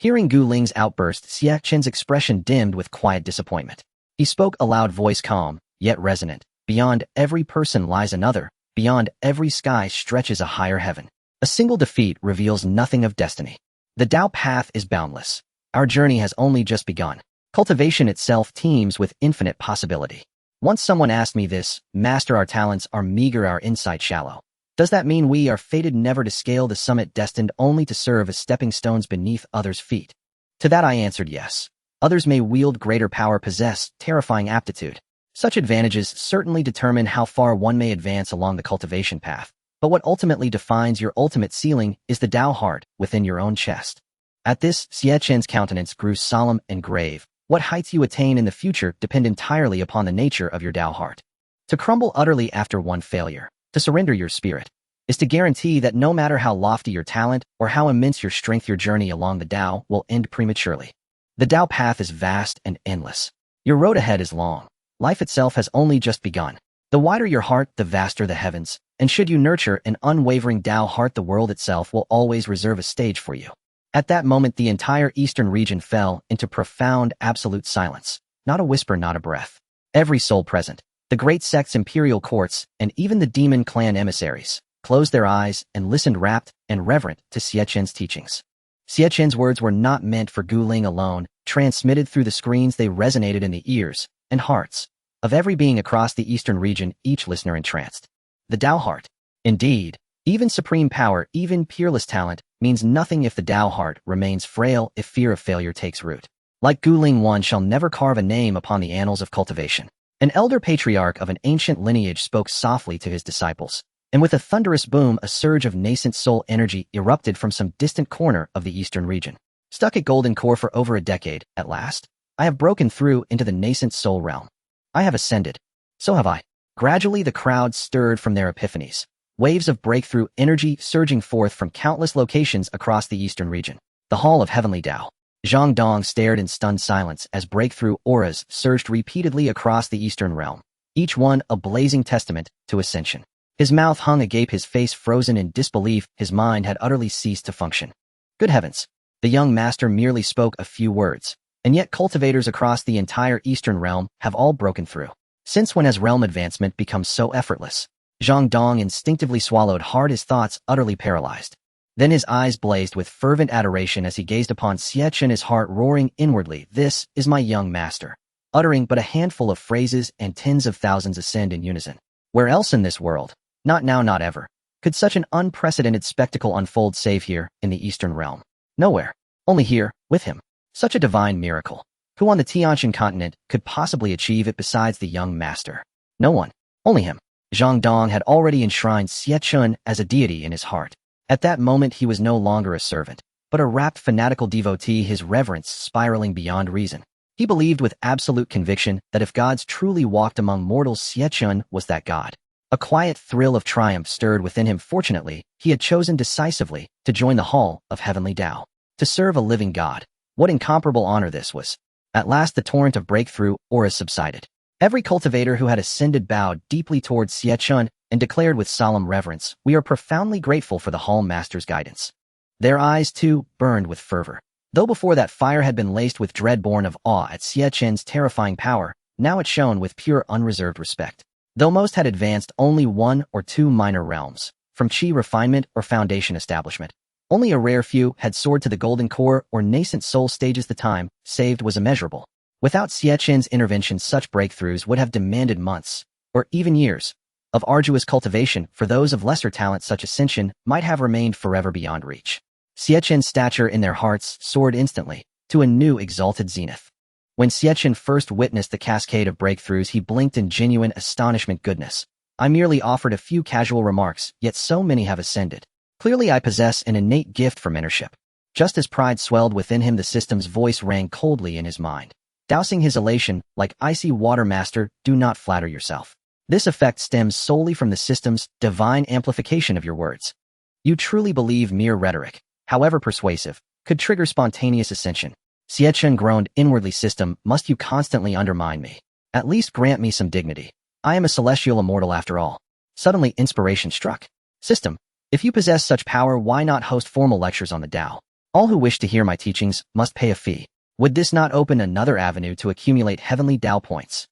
Hearing Gu Ling's outburst, Xie Chen's expression dimmed with quiet disappointment. He spoke a loud voice, calm, yet resonant. Beyond every person lies another. Beyond every sky stretches a higher heaven. A single defeat reveals nothing of destiny. The Dao path is boundless. Our journey has only just begun. Cultivation itself teems with infinite possibility. Once someone asked me this, Master, our talents are meager, our insight shallow. Does that mean we are fated never to scale the summit, destined only to serve as stepping stones beneath others' feet? To that I answered yes. Others may wield greater power, possess terrifying aptitude. Such advantages certainly determine how far one may advance along the cultivation path. But what ultimately defines your ultimate ceiling is the Dao heart within your own chest. At this, Xie Chen's countenance grew solemn and grave. What heights you attain in the future depend entirely upon the nature of your Dao heart. To crumble utterly after one failure, to surrender your spirit, is to guarantee that no matter how lofty your talent or how immense your strength, your journey along the Dao will end prematurely. The Dao path is vast and endless. Your road ahead is long. Life itself has only just begun. The wider your heart, the vaster the heavens, and should you nurture an unwavering Dao heart, the world itself will always reserve a stage for you. At that moment, the entire eastern region fell into profound, absolute silence. Not a whisper, not a breath. Every soul present, the great sect's imperial courts, and even the demon clan emissaries, closed their eyes and listened rapt and reverent to Xie Chen's teachings. Xie Chen's words were not meant for Gu Ling alone. Transmitted through the screens, they resonated in the ears and hearts of every being across the eastern region, each listener entranced. The Dao heart. Indeed, even supreme power, even peerless talent, means nothing if the Dao heart remains frail, if fear of failure takes root. Like Gu Ling, one shall never carve a name upon the annals of cultivation. An elder patriarch of an ancient lineage spoke softly to his disciples, and with a thunderous boom, a surge of nascent soul energy erupted from some distant corner of the eastern region. Stuck at Golden Core for over a decade, at last, I have broken through into the nascent soul realm. I have ascended. So have I. Gradually the crowd stirred from their epiphanies. Waves of breakthrough energy surging forth from countless locations across the eastern region. The Hall of Heavenly Dao. Zhang Dong stared in stunned silence as breakthrough auras surged repeatedly across the eastern realm, each one a blazing testament to ascension. His mouth hung agape, his face frozen in disbelief, his mind had utterly ceased to function. Good heavens! The young master merely spoke a few words, and yet cultivators across the entire eastern realm have all broken through. Since when has realm advancement become so effortless? Zhang Dong instinctively swallowed hard, his thoughts utterly paralyzed. Then his eyes blazed with fervent adoration as he gazed upon Xie Chen, his heart roaring inwardly. This is my young master. Uttering but a handful of phrases and tens of thousands ascend in unison. Where else in this world? Not now, not ever. Could such an unprecedented spectacle unfold save here in the eastern realm? Nowhere. Only here, with him. Such a divine miracle. Who on the Tianshan continent could possibly achieve it besides the young master? No one. Only him. Zhang Dong had already enshrined Xie Chen as a deity in his heart. At that moment he was no longer a servant, but a rapt fanatical devotee, his reverence spiraling beyond reason. He believed with absolute conviction that if gods truly walked among mortals, Xie Chen was that god. A quiet thrill of triumph stirred within him. Fortunately, he had chosen decisively to join the Hall of Heavenly Dao, to serve a living god. What incomparable honor this was. At last the torrent of breakthrough auras subsided. Every cultivator who had ascended bowed deeply towards Xie Chen and declared with solemn reverence, "We are profoundly grateful for the Hall Master's guidance." Their eyes, too, burned with fervor. Though before that fire had been laced with dread born of awe at Xie Chen's terrifying power, now it shone with pure unreserved respect. Though most had advanced only one or two minor realms, from chi refinement or foundation establishment, only a rare few had soared to the golden core or nascent soul stages. The time saved was immeasurable. Without Xie Chen's intervention, such breakthroughs would have demanded months, or even years, of arduous cultivation. For those of lesser talent, such ascension might have remained forever beyond reach. Xie Chen's stature in their hearts soared instantly to a new exalted zenith. When Xie Chen first witnessed the cascade of breakthroughs, he blinked in genuine astonishment. Goodness, I merely offered a few casual remarks, yet so many have ascended. Clearly I possess an innate gift for mentorship. Just as pride swelled within him, the system's voice rang coldly in his mind, dousing his elation like icy water. Master, do not flatter yourself. This effect stems solely from the system's divine amplification of your words. You truly believe mere rhetoric, however persuasive, could trigger spontaneous ascension? Xie Chen groaned inwardly. System, must you constantly undermine me? At least grant me some dignity. I am a celestial immortal after all. Suddenly inspiration struck. System, if you possess such power, why not host formal lectures on the Dao? All who wish to hear my teachings must pay a fee. Would this not open another avenue to accumulate Heavenly Dao points?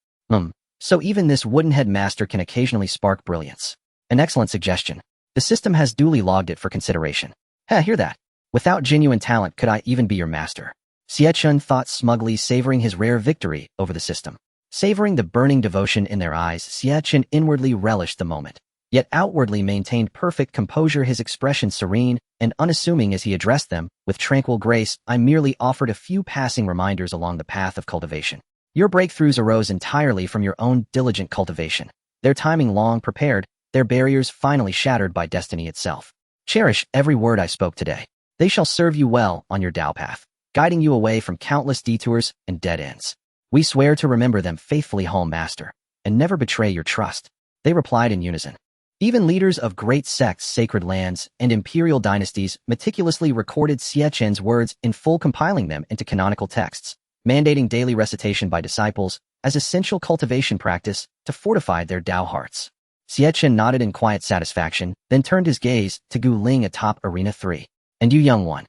So even this wooden-head master can occasionally spark brilliance. An excellent suggestion. The system has duly logged it for consideration. Hear that? Without genuine talent, could I even be your master? Xie Chen thought smugly, savoring his rare victory over the system. Savoring the burning devotion in their eyes, Xie Chen inwardly relished the moment, yet outwardly maintained perfect composure, his expression serene and unassuming as he addressed them. With tranquil grace, I merely offered a few passing reminders along the path of cultivation. Your breakthroughs arose entirely from your own diligent cultivation. Their timing long prepared, their barriers finally shattered by destiny itself. Cherish every word I spoke today. They shall serve you well on your Dao path, guiding you away from countless detours and dead ends. We swear to remember them faithfully, Home Master, and never betray your trust. They replied in unison. Even leaders of great sects, sacred lands, and imperial dynasties meticulously recorded Xie Chen's words in full, compiling them into canonical texts, mandating daily recitation by disciples as essential cultivation practice to fortify their Dao hearts. Xie Chen nodded in quiet satisfaction, then turned his gaze to Gu Ling atop Arena 3. And you, young one?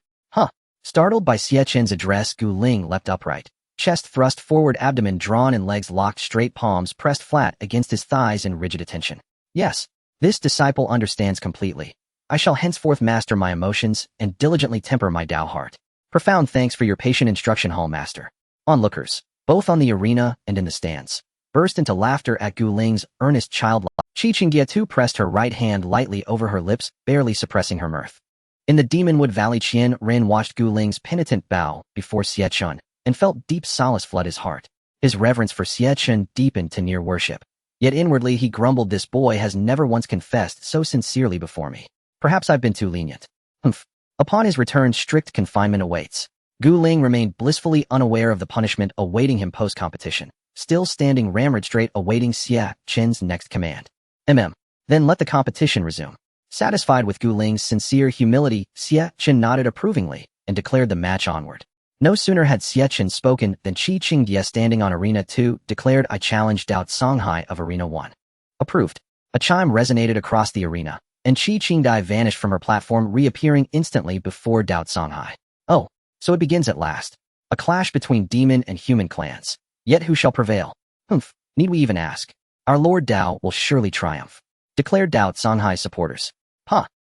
Startled by Xie Chen's address, Gu Ling leapt upright, chest thrust forward, abdomen drawn and legs locked straight, palms pressed flat against his thighs in rigid attention. Yes, this disciple understands completely. I shall henceforth master my emotions and diligently temper my Dao heart. Profound thanks for your patient instruction, Hall Master. Onlookers, both on the arena and in the stands, burst into laughter at Gu Ling's earnest childlike. Qi Qingye too pressed her right hand lightly over her lips, barely suppressing her mirth. In the Demonwood Valley, Qian Ren watched Gu Ling's penitent bow before Xie Chen and felt deep solace flood his heart. His reverence for Xie Chen deepened to near worship. Yet inwardly he grumbled, this boy has never once confessed so sincerely before me. Perhaps I've been too lenient. Upon his return, strict confinement awaits. Gu Ling remained blissfully unaware of the punishment awaiting him post-competition, still standing ramrod straight, awaiting Xie Chen's next command. Then let the competition resume. Satisfied with Gu Ling's sincere humility, Xie Chen nodded approvingly and declared the match onward. No sooner had Xie Chen spoken than Qi Qingye, standing on Arena 2, declared, I challenge Dao Songhai of Arena 1. Approved. A chime resonated across the arena, and Qi Qingye vanished from her platform, reappearing instantly before Dao Songhai. Oh, so it begins at last. A clash between demon and human clans. Yet who shall prevail? Need we even ask? Our Lord Dao will surely triumph, declared Dao Songhai supporters.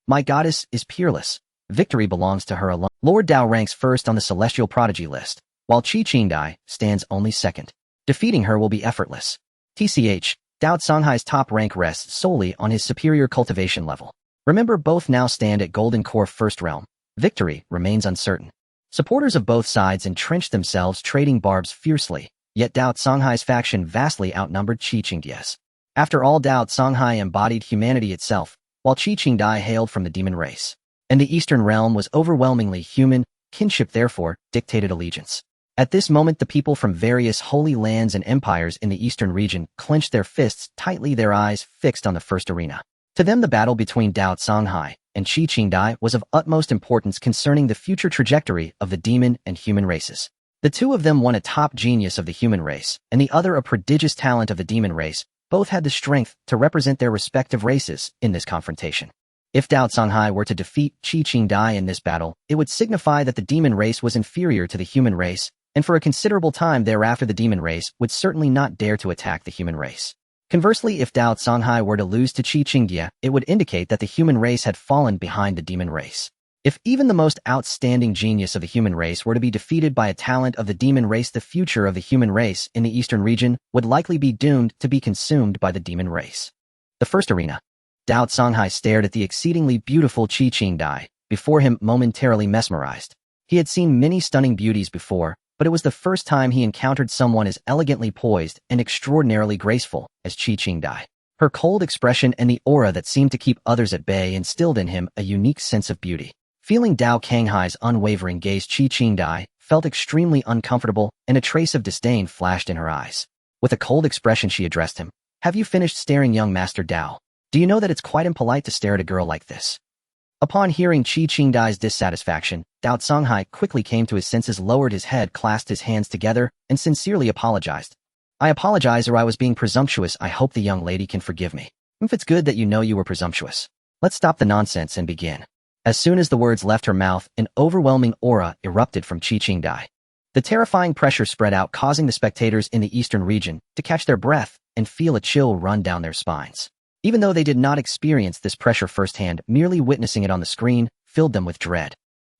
My goddess is peerless. Victory belongs to her alone. Lord Dao ranks first on the celestial prodigy list, while Qi Qingye stands only second. Defeating her will be effortless. TCH, Dao Songhai's top rank rests solely on his superior cultivation level. Remember, both now stand at Golden Core First Realm. Victory remains uncertain. Supporters of both sides entrenched themselves, trading barbs fiercely, yet Dao Songhai's faction vastly outnumbered Qi Qingye's. After all, Dao Songhai embodied humanity itself, while Qi Qingye hailed from the demon race. And the Eastern Realm was overwhelmingly human, kinship therefore dictated allegiance. At this moment, the people from various holy lands and empires in the Eastern region clenched their fists tightly, their eyes fixed on the first arena. To them, the battle between Dao Songhai and Qi Qingye was of utmost importance concerning the future trajectory of the demon and human races. The two of them, one a top genius of the human race, and the other a prodigious talent of the demon race, both had the strength to represent their respective races in this confrontation. If Dao Songhai were to defeat Qi Qingye in this battle, it would signify that the demon race was inferior to the human race, and for a considerable time thereafter the demon race would certainly not dare to attack the human race. Conversely, if Dao Songhai were to lose to Qi Qingye, it would indicate that the human race had fallen behind the demon race. If even the most outstanding genius of the human race were to be defeated by a talent of the demon race, the future of the human race in the Eastern region would likely be doomed to be consumed by the demon race. The first arena. Dao Songhai stared at the exceedingly beautiful Qi Qingye, before him, momentarily mesmerized. He had seen many stunning beauties before, but it was the first time he encountered someone as elegantly poised and extraordinarily graceful as Qi Qingye. Her cold expression and the aura that seemed to keep others at bay instilled in him a unique sense of beauty. Feeling Dao Songhai's unwavering gaze, Qi Qingye felt extremely uncomfortable, and a trace of disdain flashed in her eyes. With a cold expression she addressed him. Have you finished staring, young Master Dao? Do you know that it's quite impolite to stare at a girl like this? Upon hearing Qi Qingye's dissatisfaction, Dao Songhai quickly came to his senses, lowered his head, clasped his hands together, and sincerely apologized. I apologize, or I was being presumptuous. I hope the young lady can forgive me. If it's good that you know you were presumptuous. Let's stop the nonsense and begin. As soon as the words left her mouth, an overwhelming aura erupted from Xie Chen. The terrifying pressure spread out, causing the spectators in the eastern region to catch their breath and feel a chill run down their spines. Even though they did not experience this pressure firsthand, merely witnessing it on the screen filled them with dread.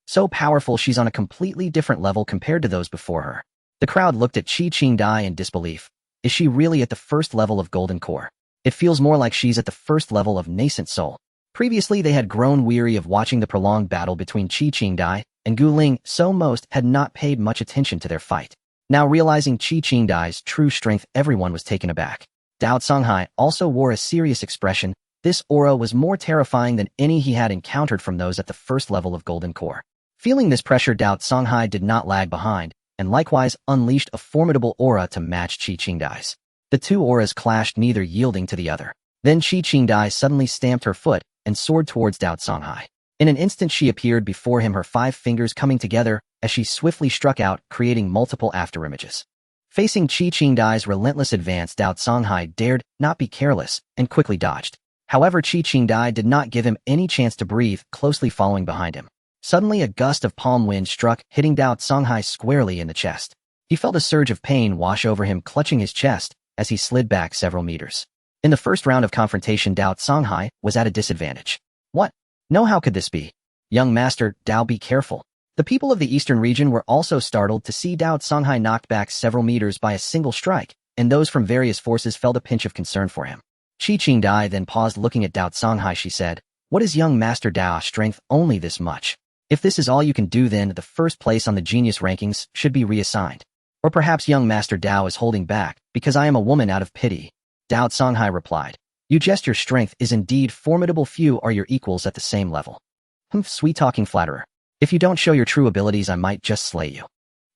So powerful, she's on a completely different level compared to those before her. The crowd looked at Xie Chen in disbelief. Is she really at the first level of Golden Core? It feels more like she's at the first level of Nascent Soul. Previously, they had grown weary of watching the prolonged battle between Xie Chen and Gu Ling, so most had not paid much attention to their fight. Now realizing Xie Chen's true strength, everyone was taken aback. Dao Songhai also wore a serious expression. This aura was more terrifying than any he had encountered from those at the first level of Golden Core. Feeling this pressure, Dao Songhai did not lag behind, and likewise unleashed a formidable aura to match Xie Chen's. The two auras clashed, neither yielding to the other. Then Xie Chen suddenly stamped her foot and soared towards Dao Songhai. In an instant she appeared before him, her 5 fingers coming together as she swiftly struck out, creating multiple afterimages. Facing Xie Chen's relentless advance, Dao Songhai dared not be careless and quickly dodged. However, Xie Chen did not give him any chance to breathe, closely following behind him. Suddenly a gust of palm wind struck, hitting Dao Songhai squarely in the chest. He felt a surge of pain wash over him, clutching his chest as he slid back several meters. In the first round of confrontation, Dao Songhai was at a disadvantage. What? No, how could this be? Young Master, Dao, be careful. The people of the eastern region were also startled to see Dao Songhai knocked back several meters by a single strike, and those from various forces felt a pinch of concern for him. Xie Chen then paused, looking at Dao Songhai. She said, "What is young Master Dao strength? Only this much. If this is all you can do, then the first place on the genius rankings should be reassigned. Or perhaps young Master Dao is holding back because I am a woman out of pity." Dao Songhai replied, "You jest, your strength is indeed formidable. Few are your equals at the same level." Sweet-talking flatterer. If you don't show your true abilities, I might just slay you."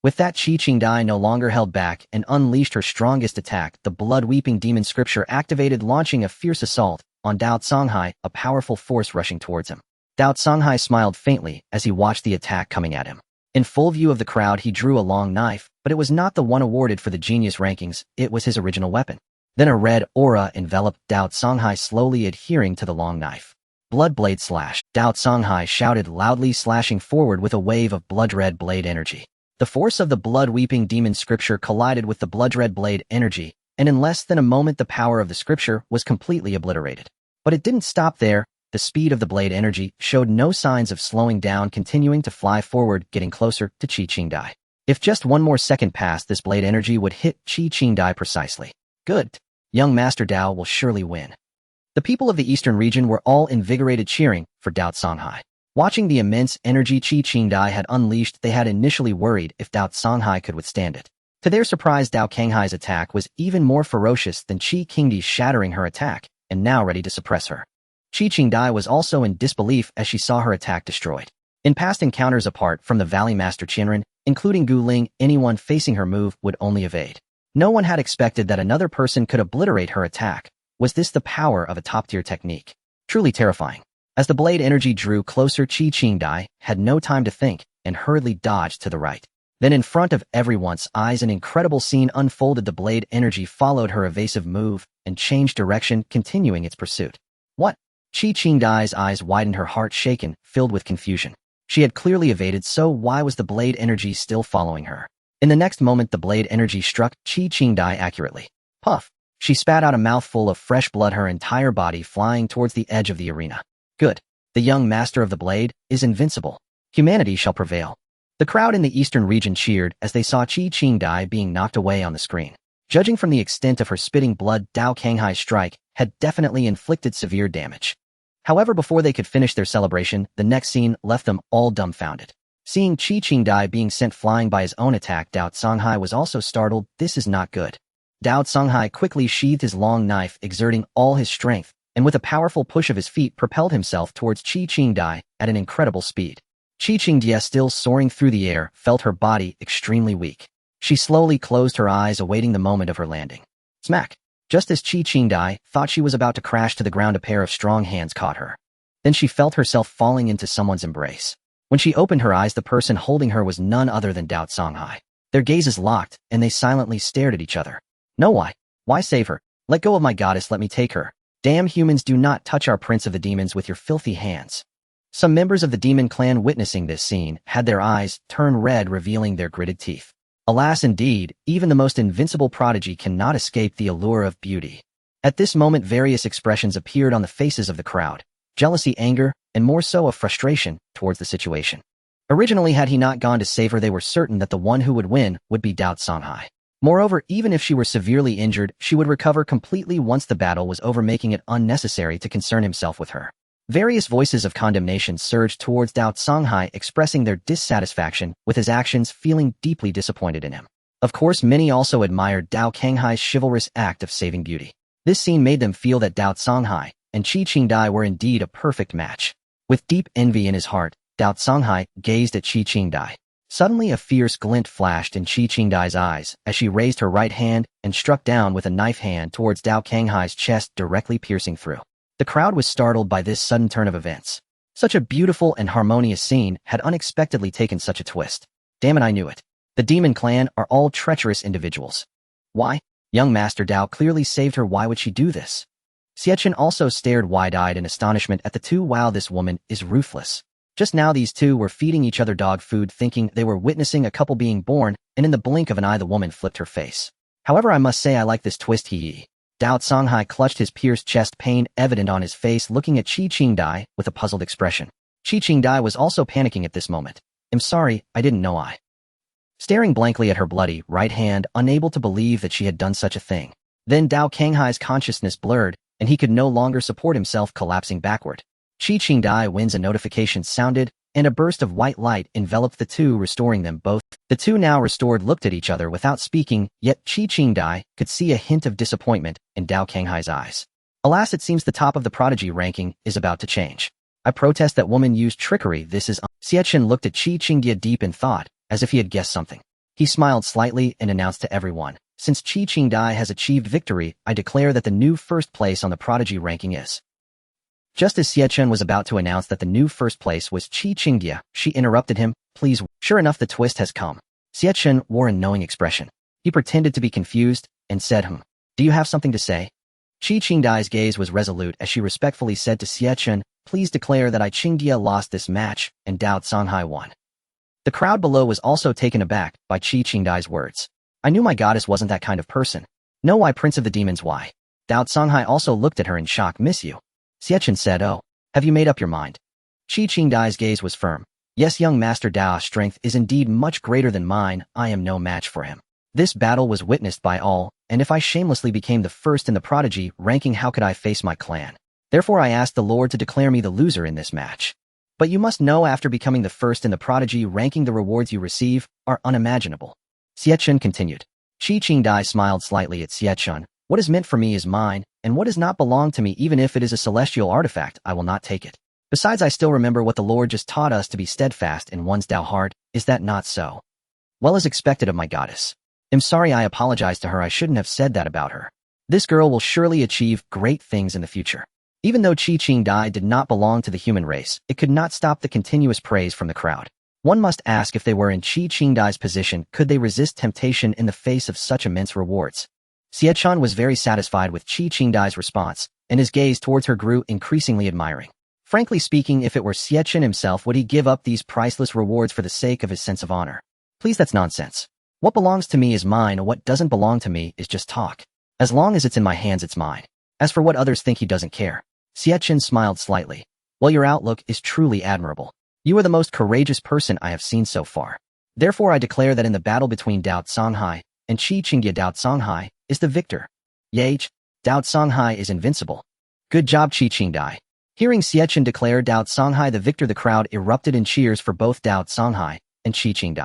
With that, Xie Chen no longer held back and unleashed her strongest attack. The blood-weeping demon scripture activated, launching a fierce assault on Dao Songhai, a powerful force rushing towards him. Dao Songhai smiled faintly as he watched the attack coming at him. In full view of the crowd, he drew a long knife, but it was not the one awarded for the genius rankings. It was his original weapon. Then a red aura enveloped Dao Songhai, slowly adhering to the long knife. Blood blade slash. Dao Songhai shouted loudly, slashing forward with a wave of blood-red blade energy. The force of the blood-weeping demon scripture collided with the blood-red blade energy, and in less than a moment the power of the scripture was completely obliterated. But it didn't stop there. The speed of the blade energy showed no signs of slowing down, continuing to fly forward, getting closer to Xie Chen. If just one more second passed, this blade energy would hit Xie Chen precisely. Good. Young Master Dao will surely win. The people of the eastern region were all invigorated, cheering for Dao Songhai. Watching the immense energy Xie Chen had unleashed, they had initially worried if Dao Songhai could withstand it. To their surprise, Dao Kanghai's attack was even more ferocious than Xie Qingdi's, shattering her attack and now ready to suppress her. Xie Chen was also in disbelief as she saw her attack destroyed. In past encounters apart from the Valley Master Qianren, including Gu Ling, anyone facing her move would only evade. No one had expected that another person could obliterate her attack. Was this the power of a top-tier technique? Truly terrifying. As the blade energy drew closer, Xie Chen had no time to think and hurriedly dodged to the right. Then in front of everyone's eyes, an incredible scene unfolded. The blade energy followed her evasive move and changed direction, continuing its pursuit. What? Xie Chen's eyes widened, her heart shaken, filled with confusion. She had clearly evaded, so why was the blade energy still following her? In the next moment, the blade energy struck Xie Chen accurately. Puff! She spat out a mouthful of fresh blood, her entire body flying towards the edge of the arena. Good. The young master of the blade is invincible. Humanity shall prevail. The crowd in the eastern region cheered as they saw Xie Chen being knocked away on the screen. Judging from the extent of her spitting blood, Dao Kanghai's strike had definitely inflicted severe damage. However, before they could finish their celebration, the next scene left them all dumbfounded. Seeing Xie Chen being sent flying by his own attack, Dao Songhai was also startled. This is not good. Dao Songhai quickly sheathed his long knife, exerting all his strength, and with a powerful push of his feet propelled himself towards Xie Chen at an incredible speed. Xie Chen, still soaring through the air, felt her body extremely weak. She slowly closed her eyes, awaiting the moment of her landing. Smack! Just as Xie Chen thought she was about to crash to the ground, a pair of strong hands caught her. Then she felt herself falling into someone's embrace. When she opened her eyes, the person holding her was none other than Dao Songhai. Their gazes locked, and they silently stared at each other. No, why? Why save her? Let go of my goddess, let me take her. Damn humans, do not touch our prince of the demons with your filthy hands. Some members of the demon clan witnessing this scene had their eyes turn red, revealing their gritted teeth. Alas indeed, even the most invincible prodigy cannot escape the allure of beauty. At this moment various expressions appeared on the faces of the crowd: jealousy, anger, and more so of frustration towards the situation. Originally, had he not gone to save her, they were certain that the one who would win would be Dao Songhai. Moreover, even if she were severely injured, she would recover completely once the battle was over, making it unnecessary to concern himself with her. Various voices of condemnation surged towards Dao Songhai, expressing their dissatisfaction with his actions, feeling deeply disappointed in him. Of course, many also admired Dao Songhai's chivalrous act of saving beauty. This scene made them feel that Dao Songhai and Xie Chen were indeed a perfect match. With deep envy in his heart, Dao Songhai gazed at Xie Chen. Suddenly a fierce glint flashed in Xie Chen's eyes as she raised her right hand and struck down with a knife hand towards Dao Songhai's chest, directly piercing through. The crowd was startled by this sudden turn of events. Such a beautiful and harmonious scene had unexpectedly taken such a twist. Damn it, I knew it. The demon clan are all treacherous individuals. Why? Young Master Dao clearly saved her. Why would she do this? Xie Chen also stared wide-eyed in astonishment at the two. Wow, this woman is ruthless. Just now these two were feeding each other dog food, thinking they were witnessing a couple being born, and in the blink of an eye the woman flipped her face. However, I must say I like this twist. Dao Songhai clutched his pierced chest, pain evident on his face, looking at Xie Chen with a puzzled expression. Xie Chen was also panicking at this moment. I'm sorry, I didn't know I. Staring blankly at her bloody right hand, unable to believe that she had done such a thing. Then Dao Songhai's consciousness blurred, and he could no longer support himself, collapsing backward. Xie Chen wins. A notification sounded, and a burst of white light enveloped the two, restoring them both. The two now restored looked at each other without speaking, yet Xie Chen could see a hint of disappointment in Dao Songhai's eyes. Alas, it seems the top of the prodigy ranking is about to change. I protest that woman used trickery. This is Xie Chen looked at Xie Chen deep in thought, as if he had guessed something. He smiled slightly and announced to everyone, since Xie Chen has achieved victory, I declare that the new first place on the prodigy ranking is. Just as Xie Chen was about to announce that the new first place was Xie Chen, she interrupted him. Please. Sure enough, the twist has come. Xie Chen wore a knowing expression. He pretended to be confused and said, Do you have something to say? Xie Chen's gaze was resolute as she respectfully said to Xie Chen, please declare that I Qingdia lost this match and Dao Songhai won. The crowd below was also taken aback by Xie Chen's words. I knew my goddess wasn't that kind of person. No, why, Prince of the Demons, why? Dao Songhai also looked at her in shock. Miss you. Xie Chen said, oh, have you made up your mind? Xie Chen's gaze was firm. Yes, young Master Dao's strength is indeed much greater than mine. I am no match for him. This battle was witnessed by all, and if I shamelessly became the first in the prodigy ranking, how could I face my clan? Therefore I asked the Lord to declare me the loser in this match. But you must know, after becoming the first in the prodigy ranking, the rewards you receive are unimaginable. Xie Chen continued. Xie Chen smiled slightly at Xie Chen. What is meant for me is mine, and what does not belong to me, even if it is a celestial artifact, I will not take it. Besides, I still remember what the Lord just taught us, to be steadfast in one's Dao heart. Is that not so? Well, as expected of my goddess. I'm sorry, I apologize to her. I shouldn't have said that about her. This girl will surely achieve great things in the future. Even though Xie Chen did not belong to the human race, it could not stop the continuous praise from the crowd. One must ask, if they were in Xie Chen's position, could they resist temptation in the face of such immense rewards? Xie Chen was very satisfied with Xie Chen's response, and his gaze towards her grew increasingly admiring. Frankly speaking, if it were Xie Chen himself, would he give up these priceless rewards for the sake of his sense of honor? Please, that's nonsense. What belongs to me is mine, and what doesn't belong to me is just talk. As long as it's in my hands, it's mine. As for what others think, he doesn't care. Xie Chen smiled slightly. Well, your outlook is truly admirable. You are the most courageous person I have seen so far. Therefore, I declare that in the battle between Dao Songhai and Xie Chen, Dao Songhai is the victor. Yage, Dao Songhai is invincible. Good job, Xie Chen. Hearing Xie Chen declare Dao Songhai the victor, the crowd erupted in cheers for both Dao Songhai and Xie Chen.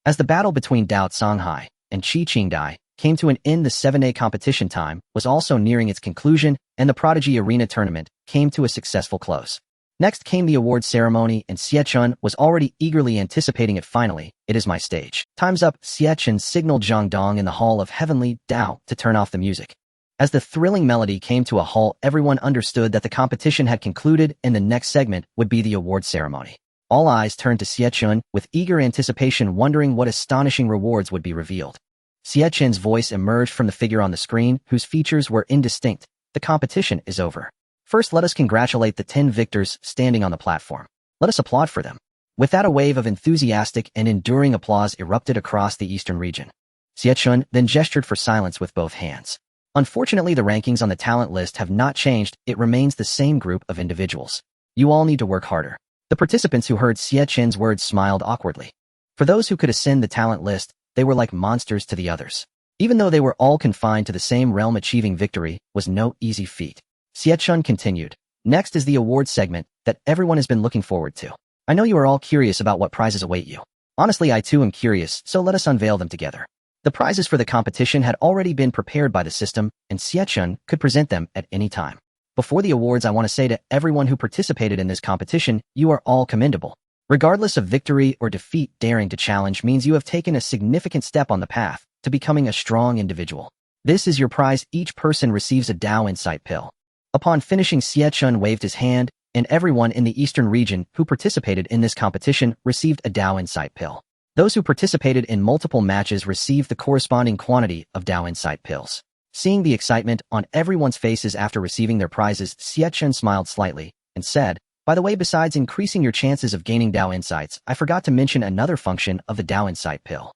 As the battle between Dao Songhai and Xie Chen came to an end, the 7A competition time was also nearing its conclusion, and the Prodigy Arena tournament came to a successful close. Next came the award ceremony, and Xie Chen was already eagerly anticipating it. Finally, it is my stage. Time's up. Xie Chen signaled Zhang Dong in the hall of Heavenly Dao to turn off the music. As the thrilling melody came to a halt, everyone understood that the competition had concluded, and the next segment would be the award ceremony. All eyes turned to Xie Chen with eager anticipation, wondering what astonishing rewards would be revealed. Xie Chen's voice emerged from the figure on the screen, whose features were indistinct. The competition is over. First, let us congratulate the 10 victors standing on the platform. Let us applaud for them. With that, a wave of enthusiastic and enduring applause erupted across the eastern region. Xie Chen then gestured for silence with both hands. Unfortunately, the rankings on the talent list have not changed. It remains the same group of individuals. You all need to work harder. The participants who heard Xie Chen's words smiled awkwardly. For those who could ascend the talent list, they were like monsters to the others. Even though they were all confined to the same realm, achieving victory was no easy feat. Xie Chen continued. Next is the awards segment that everyone has been looking forward to. I know you are all curious about what prizes await you. Honestly, I too am curious, so let us unveil them together. The prizes for the competition had already been prepared by the system, and Xie Chen could present them at any time. Before the awards, I want to say to everyone who participated in this competition, you are all commendable. Regardless of victory or defeat, daring to challenge means you have taken a significant step on the path to becoming a strong individual. This is your prize. Each person receives a Dao Insight Pill. Upon finishing, Xie Chen waved his hand, and everyone in the eastern region who participated in this competition received a Dao Insight Pill. Those who participated in multiple matches received the corresponding quantity of Dao Insight Pills. Seeing the excitement on everyone's faces after receiving their prizes, Xie Chen smiled slightly and said, by the way, besides increasing your chances of gaining Dao Insights, I forgot to mention another function of the Dao Insight Pill.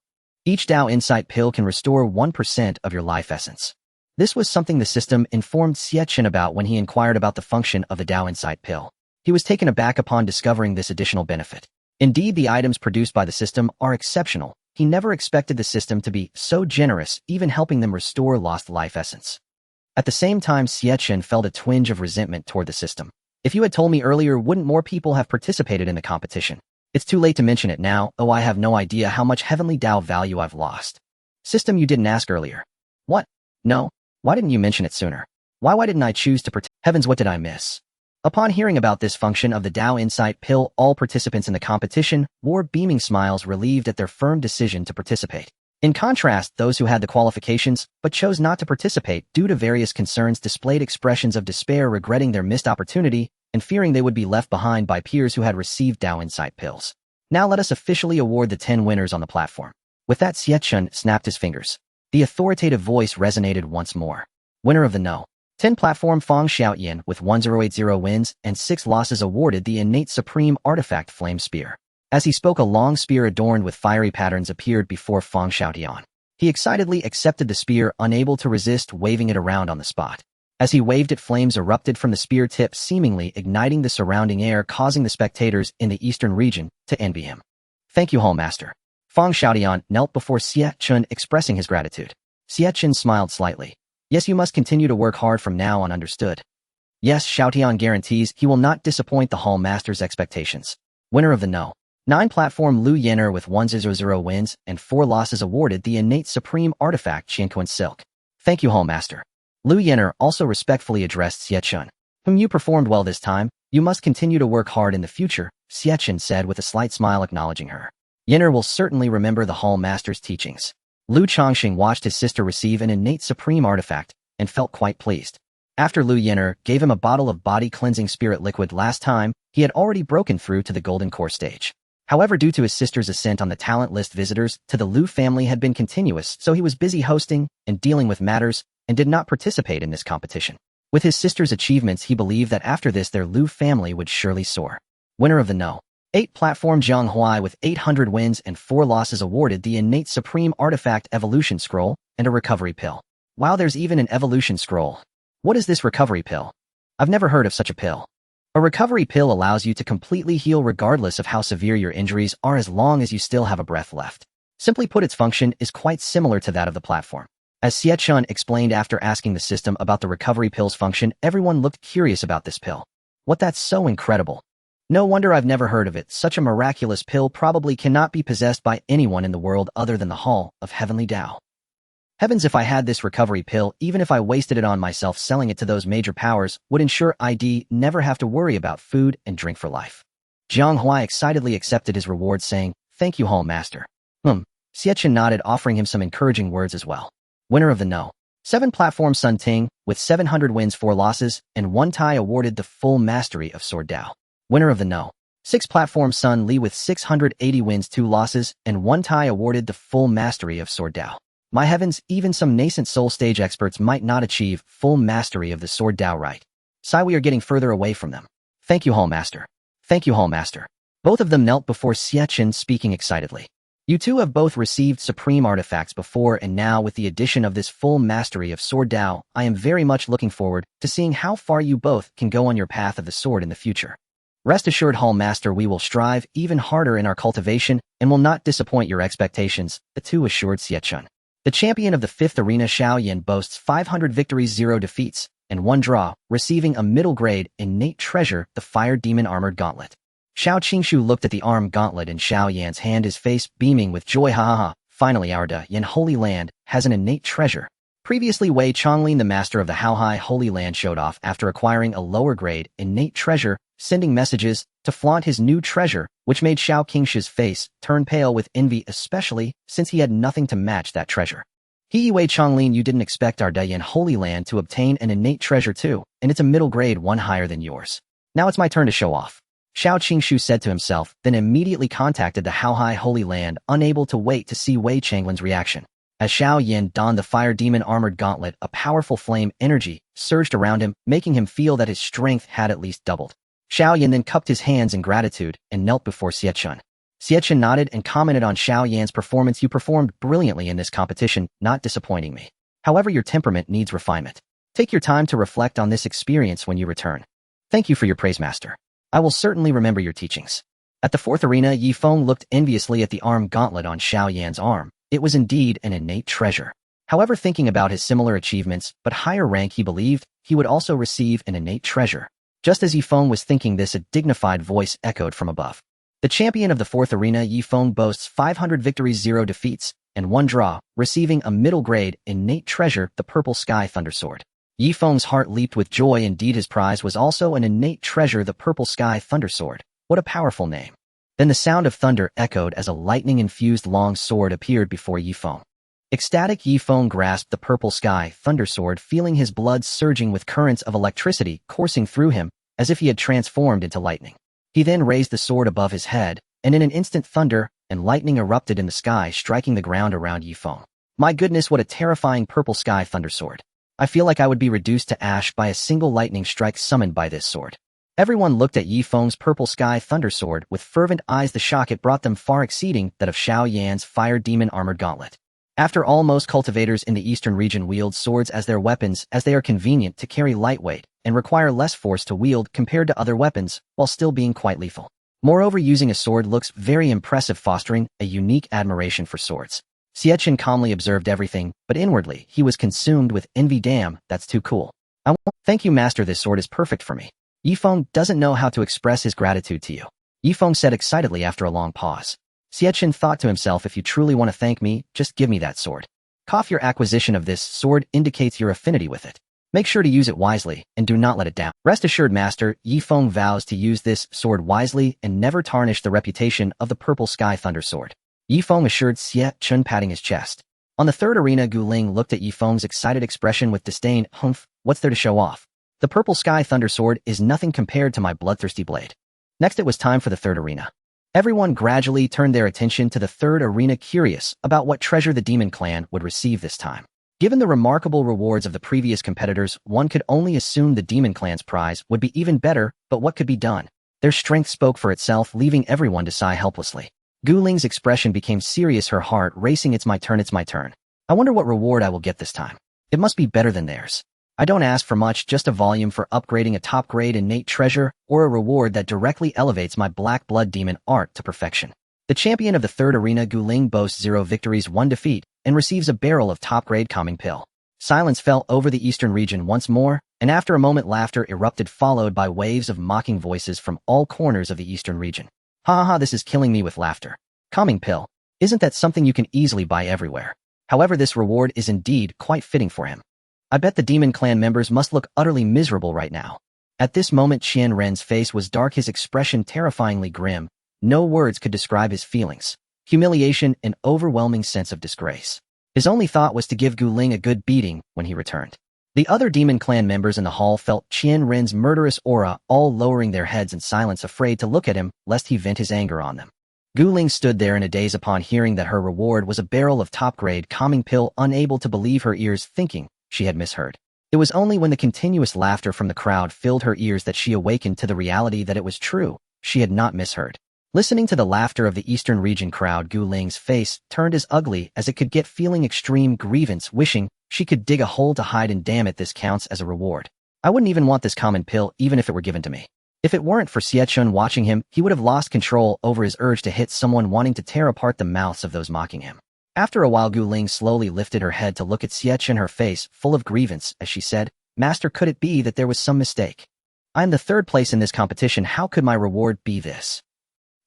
Each Dao Insight Pill can restore 1% of your life essence. This was something the system informed Xie Chen about when he inquired about the function of the Dao Insight Pill. He was taken aback upon discovering this additional benefit. Indeed, the items produced by the system are exceptional. He never expected the system to be so generous, even helping them restore lost life essence. At the same time, Xie Chen felt a twinge of resentment toward the system. If you had told me earlier, wouldn't more people have participated in the competition? It's too late to mention it now. Oh, I have no idea how much Heavenly Dao value I've lost. System, you didn't ask earlier. What? No. Why didn't you mention it sooner? Why didn't I choose to participate? Heavens, what did I miss? Upon hearing about this function of the Dao Insight Pill, all participants in the competition wore beaming smiles, relieved at their firm decision to participate. In contrast, those who had the qualifications but chose not to participate due to various concerns displayed expressions of despair, regretting their missed opportunity and fearing they would be left behind by peers who had received Dao Insight Pills. Now let us officially award the 10 winners on the platform. With that, Xie Chen snapped his fingers. The authoritative voice resonated once more. Winner of the No. 10 platform, Fang Xiaoyan with 1080 wins and 6 losses, awarded the innate supreme artifact Flame Spear. As he spoke, a long spear adorned with fiery patterns appeared before Fang Xiaoyan. He excitedly accepted the spear, unable to resist waving it around on the spot. As he waved it, flames erupted from the spear tip, seemingly igniting the surrounding air, causing the spectators in the eastern region to envy him. Thank you, Hall Master. Fang Xiaoyan knelt before Xie Chen, expressing his gratitude. Xie Chen smiled slightly. Yes, you must continue to work hard from now on, understood? Yes, Xiaotian guarantees he will not disappoint the Hall Master's expectations. Winner of the No. 9 platform, Lu Yenner with 100 wins and 4 losses, awarded the innate supreme artifact Qianquan Silk. Thank you, Hall Master. Lu Yenner also respectfully addressed Xie Chen. You performed well this time. You must continue to work hard in the future, Xie Chen said with a slight smile, acknowledging her. Yenner will certainly remember the Hall Master's teachings. Lu Chongxing watched his sister receive an innate supreme artifact and felt quite pleased. After Lu Yenner gave him a bottle of body-cleansing spirit liquid last time, he had already broken through to the Golden Core stage. However, due to his sister's ascent on the talent list, visitors to the Lu family had been continuous, so he was busy hosting and dealing with matters and did not participate in this competition. With his sister's achievements, he believed that after this their Lu family would surely soar. Winner of the No. 8 platform, Jiang Huai with 800 wins and 4 losses, awarded the innate supreme artifact Evolution Scroll and a recovery pill. Wow, there's even an evolution scroll. What is this recovery pill? I've never heard of such a pill. A recovery pill allows you to completely heal regardless of how severe your injuries are, as long as you still have a breath left. Simply put, its function is quite similar to that of the platform. As Xie Chen explained after asking the system about the recovery pill's function, everyone looked curious about this pill. What, that's so incredible. No wonder I've never heard of it. Such a miraculous pill probably cannot be possessed by anyone in the world other than the Hall of Heavenly Dao. Heavens, if I had this recovery pill, even if I wasted it on myself, selling it to those major powers would ensure I'd never have to worry about food and drink for life. Jiang Huai excitedly accepted his reward, saying, Thank you, Hall Master. Xie Chen nodded, offering him some encouraging words as well. Winner of the No. 7 platform, Sun Ting, with 700 wins, 4 losses, and 1 tie, awarded the full mastery of Sword Dao. Winner of the No. 6 platform, Sun Li with 680 wins, 2 losses, and 1 tie, awarded the full mastery of Sword Dao. My heavens, even some nascent soul stage experts might not achieve full mastery of the Sword Dao, right? Sigh, we are getting further away from them. Thank you, Hall Master. Thank you, Hall Master. Both of them knelt before Xie Chen, speaking excitedly. You two have both received supreme artifacts before, and now with the addition of this full mastery of Sword Dao, I am very much looking forward to seeing how far you both can go on your path of the sword in the future. Rest assured, Hall Master, we will strive even harder in our cultivation and will not disappoint your expectations, the two assured Xie Chen. The champion of the 5th arena, Xiao Yan, boasts 500 victories, 0 defeats, and 1 draw, receiving a middle grade innate treasure, the Fire Demon Armored Gauntlet. Xiao Qingshu looked at the armed gauntlet in Xiao Yan's hand, his face beaming with joy. Ha ha ha, finally our Da Yan Holy Land has an innate treasure. Previously, Wei Chonglin, the master of the Haohai Holy Land, showed off after acquiring a lower grade innate treasure, sending messages to flaunt his new treasure, which made Xiao Qingshu's face turn pale with envy, especially since he had nothing to match that treasure. Wei Chonglin, you didn't expect our Da Yan Holy Land to obtain an innate treasure too, and it's a middle grade one higher than yours. Now it's my turn to show off. Xiao Qingshu said to himself, then immediately contacted the Haohai Holy Land, unable to wait to see Wei Changlin's reaction. As Xiao Yan donned the Fire Demon Armored Gauntlet, a powerful flame energy surged around him, making him feel that his strength had at least doubled. Xiao Yan then cupped his hands in gratitude and knelt before Xie Chen. Xie Chen nodded and commented on Xiao Yan's performance. You performed brilliantly in this competition, not disappointing me. However, your temperament needs refinement. Take your time to reflect on this experience when you return. Thank you for your praise, Master. I will certainly remember your teachings. At the 4th arena, Yi Feng looked enviously at the armed gauntlet on Xiao Yan's arm. It was indeed an innate treasure. However, thinking about his similar achievements but higher rank, he believed he would also receive an innate treasure. Just as Yi Feng was thinking this, a dignified voice echoed from above. The champion of the 4th arena, Yi Feng, boasts 500 victories, 0 defeats, and 1 draw, receiving a middle grade innate treasure, the Purple Sky Thundersword. Yi Feng's heart leaped with joy. Indeed, his prize was also an innate treasure, the Purple Sky Thundersword. What a powerful name. Then the sound of thunder echoed as a lightning-infused long sword appeared before Yi Feng. Ecstatic, Yi Feng grasped the Purple Sky Thundersword, feeling his blood surging with currents of electricity coursing through him, as if he had transformed into lightning. He then raised the sword above his head, and in an instant thunder and lightning erupted in the sky, striking the ground around Yi Feng. My goodness, what a terrifying Purple Sky Thundersword. I feel like I would be reduced to ash by a single lightning strike summoned by this sword. Everyone looked at Yi Feng's Purple Sky Thundersword with fervent eyes. The shock it brought them far exceeding that of Xiao Yan's Fire Demon Armored Gauntlet. After all, most cultivators in the eastern region wield swords as their weapons, as they are convenient to carry, lightweight, and require less force to wield compared to other weapons, while still being quite lethal. Moreover, using a sword looks very impressive, fostering a unique admiration for swords. Xie Chen calmly observed everything, but inwardly he was consumed with envy. Damn, that's too cool. Thank you, Master, this sword is perfect for me. Yi Feng doesn't know how to express his gratitude to you. Yi Feng said excitedly after a long pause. Xie Chen thought to himself, if you truly want to thank me, just give me that sword. Your acquisition of this sword indicates your affinity with it. Make sure to use it wisely, and do not let it down. Rest assured, Master, Yi Feng vows to use this sword wisely and never tarnish the reputation of the Purple Sky Thundersword. Yi Feng assured Xie Chen, patting his chest. On the 3rd arena, Gu Ling looked at Yi Feng's excited expression with disdain. Humph, what's there to show off? The Purple Sky Thundersword is nothing compared to my bloodthirsty blade. Next, it was time for the 3rd arena. Everyone gradually turned their attention to the 3rd arena, curious about what treasure the Demon Clan would receive this time. Given the remarkable rewards of the previous competitors, one could only assume the Demon Clan's prize would be even better, but what could be done? Their strength spoke for itself, leaving everyone to sigh helplessly. Gu Ling's expression became serious, her heart racing. It's my turn. I wonder what reward I will get this time. It must be better than theirs. I don't ask for much, just a volume for upgrading a top-grade innate treasure, or a reward that directly elevates my black blood demon art to perfection. The champion of the 3rd arena, Gu Ling, boasts 0 victories, 1 defeat, and receives a barrel of top-grade calming pill. Silence fell over the eastern region once more, and after a moment laughter erupted, followed by waves of mocking voices from all corners of the eastern region. Ha ha ha, this is killing me with laughter. Calming pill. Isn't that something you can easily buy everywhere? However, this reward is indeed quite fitting for him. I bet the Demon Clan members must look utterly miserable right now. At this moment, Qian Ren's face was dark, his expression terrifyingly grim. No words could describe his feelings. Humiliation and overwhelming sense of disgrace. His only thought was to give Gu Ling a good beating when he returned. The other Demon Clan members in the hall felt Qian Ren's murderous aura, all lowering their heads in silence, afraid to look at him lest he vent his anger on them. Gu Ling stood there in a daze upon hearing that her reward was a barrel of top-grade calming pill, unable to believe her ears, thinking she had misheard. It was only when the continuous laughter from the crowd filled her ears that she awakened to the reality that it was true. she had not misheard. Listening to the laughter of the Eastern region crowd, Gu Ling's face turned as ugly as it could get, feeling extreme grievance, wishing she could dig a hole to hide, and damn it, this counts as a reward. I wouldn't even want this common pill even if it were given to me. If it weren't for Xie Chen watching him, he would have lost control over his urge to hit someone, wanting to tear apart the mouths of those mocking him. After a while, Gu Ling slowly lifted her head to look at Xie Chen, her face full of grievance, as she said, "Master, could it be that there was some mistake? I am the third place in this competition. How could my reward be this?"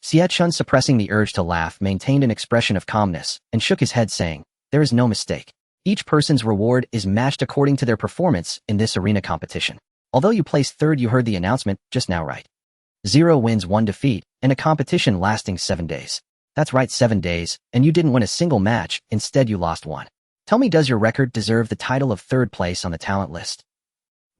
Xie Chen, suppressing the urge to laugh, maintained an expression of calmness and shook his head, saying, "There is no mistake. Each person's reward is matched according to their performance in this arena competition. Although you placed third, you heard the announcement just now, right? 0 wins, 1 defeat, in a competition lasting 7 days. That's right, 7 days, and you didn't win a single match. Instead, you lost 1. Tell me, does your record deserve the title of third place on the talent list?"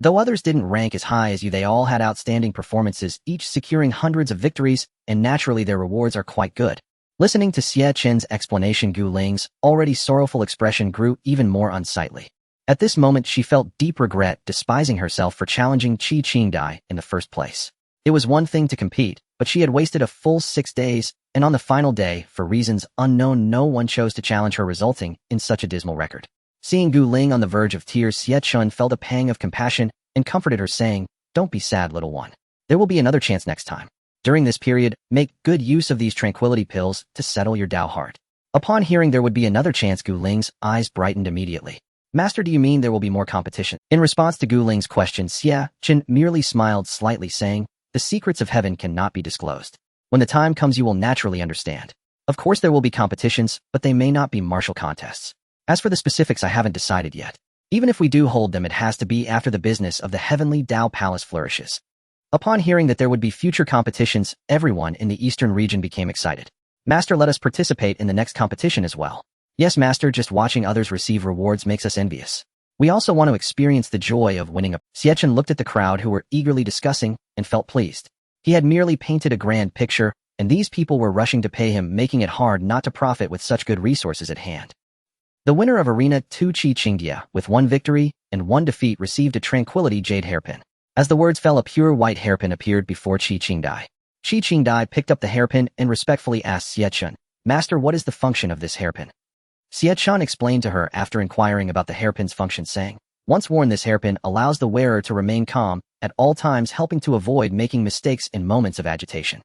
Though others didn't rank as high as you, they all had outstanding performances, each securing hundreds of victories, and naturally their rewards are quite good. Listening to Xie Chen's explanation, Gu Ling's already sorrowful expression grew even more unsightly. At this moment, she felt deep regret, despising herself for challenging Xie Qingdai in the first place. It was one thing to compete, but she had wasted a full 6 days, and on the final day, for reasons unknown, no one chose to challenge her, resulting in such a dismal record. Seeing Gu Ling on the verge of tears, Xie Chen felt a pang of compassion and comforted her, saying, "Don't be sad, little one. There will be another chance next time. During this period, make good use of these tranquility pills to settle your Dao heart." Upon hearing there would be another chance, Gu Ling's eyes brightened immediately. "Master, do you mean there will be more competition?" In response to Gu Ling's question, Xie Chen merely smiled slightly, saying, "The secrets of heaven cannot be disclosed. When the time comes, you will naturally understand. Of course there will be competitions, but they may not be martial contests. As for the specifics, I haven't decided yet. Even if we do hold them, it has to be after the business of the Heavenly Dao Palace flourishes." Upon hearing that there would be future competitions, everyone in the Eastern region became excited. "Master, let us participate in the next competition as well." "Yes, Master, just watching others receive rewards makes us envious. We also want to experience the joy of winning a..." Xie Chen looked at the crowd who were eagerly discussing and felt pleased. He had merely painted a grand picture, and these people were rushing to pay him, making it hard not to profit with such good resources at hand. The winner of Arena 2, Xie Qingdai, with 1 victory and 1 defeat, received a tranquility jade hairpin. As the words fell, a pure white hairpin appeared before Xie Qingdai. Xie Qingdai picked up the hairpin and respectfully asked Xie Chen, "Master, what is the function of this hairpin?" Xie Chen explained to her after inquiring about the hairpin's function, saying, "Once worn, this hairpin allows the wearer to remain calm at all times, helping to avoid making mistakes in moments of agitation.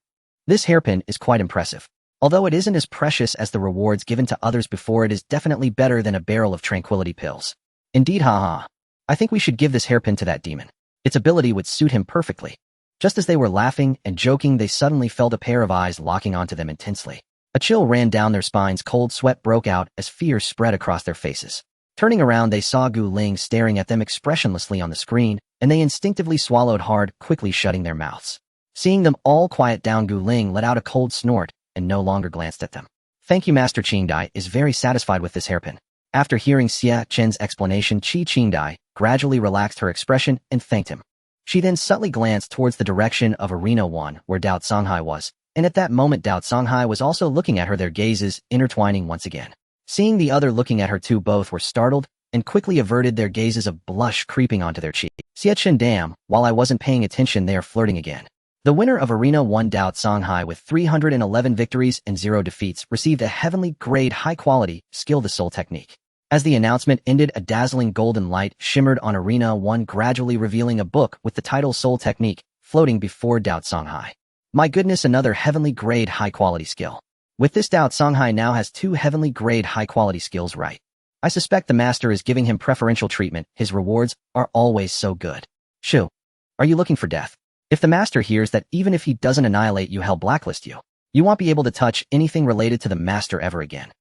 This hairpin is quite impressive. Although it isn't as precious as the rewards given to others before, it is definitely better than a barrel of tranquility pills. Indeed, haha. I think we should give this hairpin to that demon. Its ability would suit him perfectly." Just as they were laughing and joking, they suddenly felt a pair of eyes locking onto them intensely. A chill ran down their spines, cold sweat broke out as fear spread across their faces. Turning around, they saw Gu Ling staring at them expressionlessly on the screen, and they instinctively swallowed hard, quickly shutting their mouths. Seeing them all quiet down, Gu Ling let out a cold snort and no longer glanced at them. "Thank you, Master. Qingdai is very satisfied with this hairpin." After hearing Xie Chen's explanation, Xie Qingdai gradually relaxed her expression and thanked him. She then subtly glanced towards the direction of Arena 1, where Dao Songhai was, and at that moment Dao Songhai was also looking at her, their gazes intertwining once again. Seeing the other looking at her too, both were startled and quickly averted their gazes, of blush creeping onto their cheek. "Xie Chen, damn, while I wasn't paying attention, they are flirting again." The winner of Arena 1, Dao Songhai, with 311 victories and 0 defeats, received a heavenly grade high-quality skill, the Soul Technique. As the announcement ended, a dazzling golden light shimmered on Arena 1, gradually revealing a book with the title Soul Technique floating before Dao Songhai. My goodness, another heavenly grade high-quality skill. With this, Dao Songhai now has 2 heavenly grade high-quality skills, right? I suspect the master is giving him preferential treatment. His rewards are always so good. Shoo. Are you looking for death? If the master hears that even if he doesn't annihilate you, he'll blacklist you. You won't be able to touch anything related to the master ever again.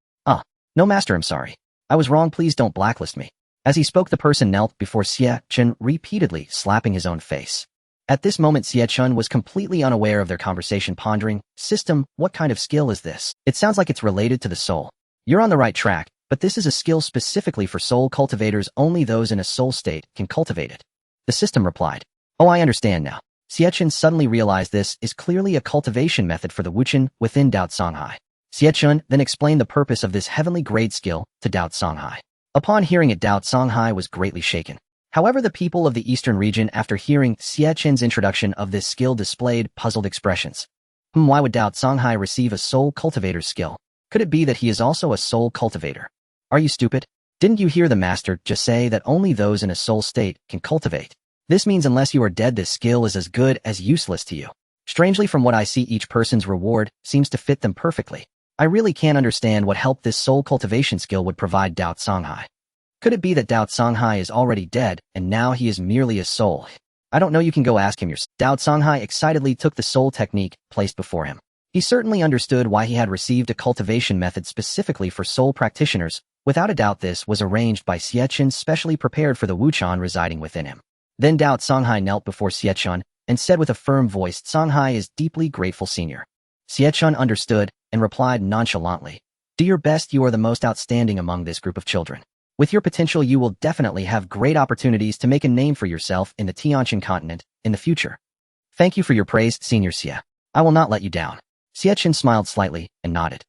No, master, I'm sorry. I was wrong, please don't blacklist me. As he spoke, the person knelt before Xie Chen, repeatedly slapping his own face. At this moment, Xie Chen was completely unaware of their conversation, pondering, "System, what kind of skill is this? It sounds like it's related to the soul." "You're on the right track, but this is a skill specifically for soul cultivators. Only those in a soul state can cultivate it." The system replied. "Oh, I understand now." Xie Chen suddenly realized this is clearly a cultivation method for the Wuchen within Dao Songhai. Xie Chen then explained the purpose of this heavenly grade skill to Dao Songhai. Upon hearing it, Dao Songhai was greatly shaken. However, the people of the Eastern region, after hearing Xie Chen's introduction of this skill, displayed puzzled expressions. Why would Dao Songhai receive a soul cultivator's skill? Could it be that he is also a soul cultivator? Are you stupid? Didn't you hear the master just say that only those in a soul state can cultivate? This means unless you are dead, this skill is as good as useless to you. Strangely, from what I see, each person's reward seems to fit them perfectly. I really can't understand what help this soul cultivation skill would provide Dao Songhai. Could it be that Dao Songhai is already dead and now he is merely a soul? I don't know, you can go ask him yourself. Dao Songhai excitedly took the soul technique placed before him. He certainly understood why he had received a cultivation method specifically for soul practitioners. Without a doubt, this was arranged by Xie Chen, specially prepared for the Wuchan residing within him. Then Dao Songhai knelt before Xie Chen and said with a firm voice, "Songhai is deeply grateful, senior." Xie Chen understood and replied nonchalantly, "Do your best, you are the most outstanding among this group of children. With your potential, you will definitely have great opportunities to make a name for yourself in the Tianqian continent in the future. Thank you for your praise, Senior Xie. I will not let you down." Xie Chen smiled slightly and nodded.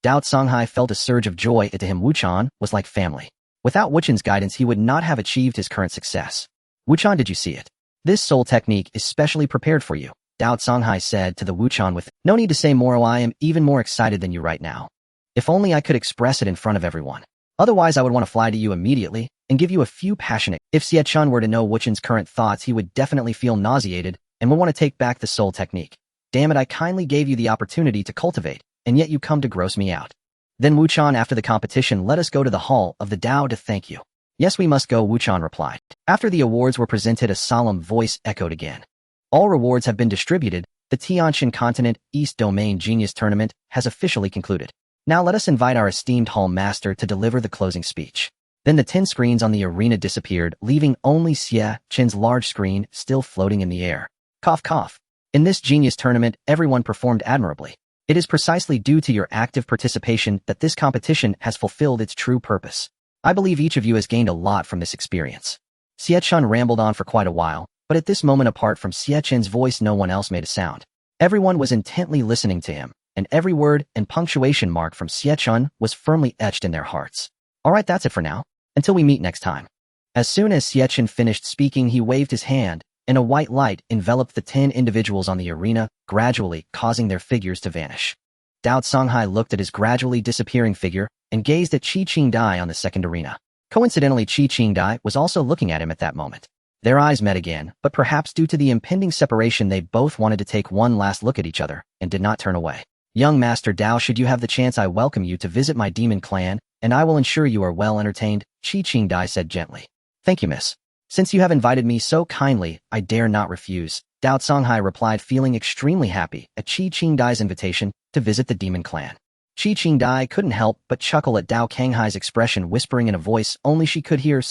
Dao Songhai felt a surge of joy. To him, Wuchan was like family. Without Wuchan's guidance, he would not have achieved his current success. "Wuchan, did you see it? This soul technique is specially prepared for you," Dao Songhai said to the Wuchan with, "No need to say more. I am even more excited than you right now. If only I could express it in front of everyone. Otherwise, I would want to fly to you immediately and give you a few passionate..." If Xie Chen were to know Wuchan's current thoughts, he would definitely feel nauseated and would want to take back the soul technique. "Damn it, I kindly gave you the opportunity to cultivate, and yet you come to gross me out." Then Wuchan, after the competition, let us go to the hall of the Dao to thank you. "Yes, we must go," Wuchan replied. After the awards were presented, a solemn voice echoed again. "All rewards have been distributed. The Tianqian Continent East Domain Genius Tournament has officially concluded. Now let us invite our esteemed hall master to deliver the closing speech." Then the 10 screens on the arena disappeared, leaving only Xie Chen's large screen still floating in the air. Cough, cough. In this genius tournament, everyone performed admirably. It is precisely due to your active participation that this competition has fulfilled its true purpose. I believe each of you has gained a lot from this experience. Xie Chen rambled on for quite a while, but at this moment, apart from Xie Chen's voice, no one else made a sound. Everyone was intently listening to him, and every word and punctuation mark from Xie Chen was firmly etched in their hearts. Alright, that's it for now. Until we meet next time. As soon as Xie Chen finished speaking, he waved his hand, and a white light enveloped the 10 individuals on the arena, gradually causing their figures to vanish. Dao Songhai looked at his gradually disappearing figure and gazed at Qi Qingdai on the second arena. Coincidentally, Qi Qingdai was also looking at him at that moment. Their eyes met again, but perhaps due to the impending separation, they both wanted to take one last look at each other and did not turn away. "Young Master Dao, should you have the chance, I welcome you to visit my demon clan, and I will ensure you are well entertained," Qi Qingdai said gently. "Thank you, miss. Since you have invited me so kindly, I dare not refuse," Dao Songhai replied, feeling extremely happy at Qi Qingdai's invitation to visit the demon clan. Qi Qingdai couldn't help but chuckle at Dao Songhai's expression, whispering in a voice only she could hear,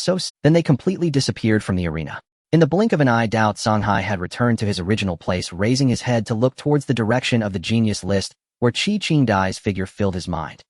Then they completely disappeared from the arena. In the blink of an eye, Dao Songhai had returned to his original place, raising his head to look towards the direction of the genius list, where Qi Qingdai's figure filled his mind.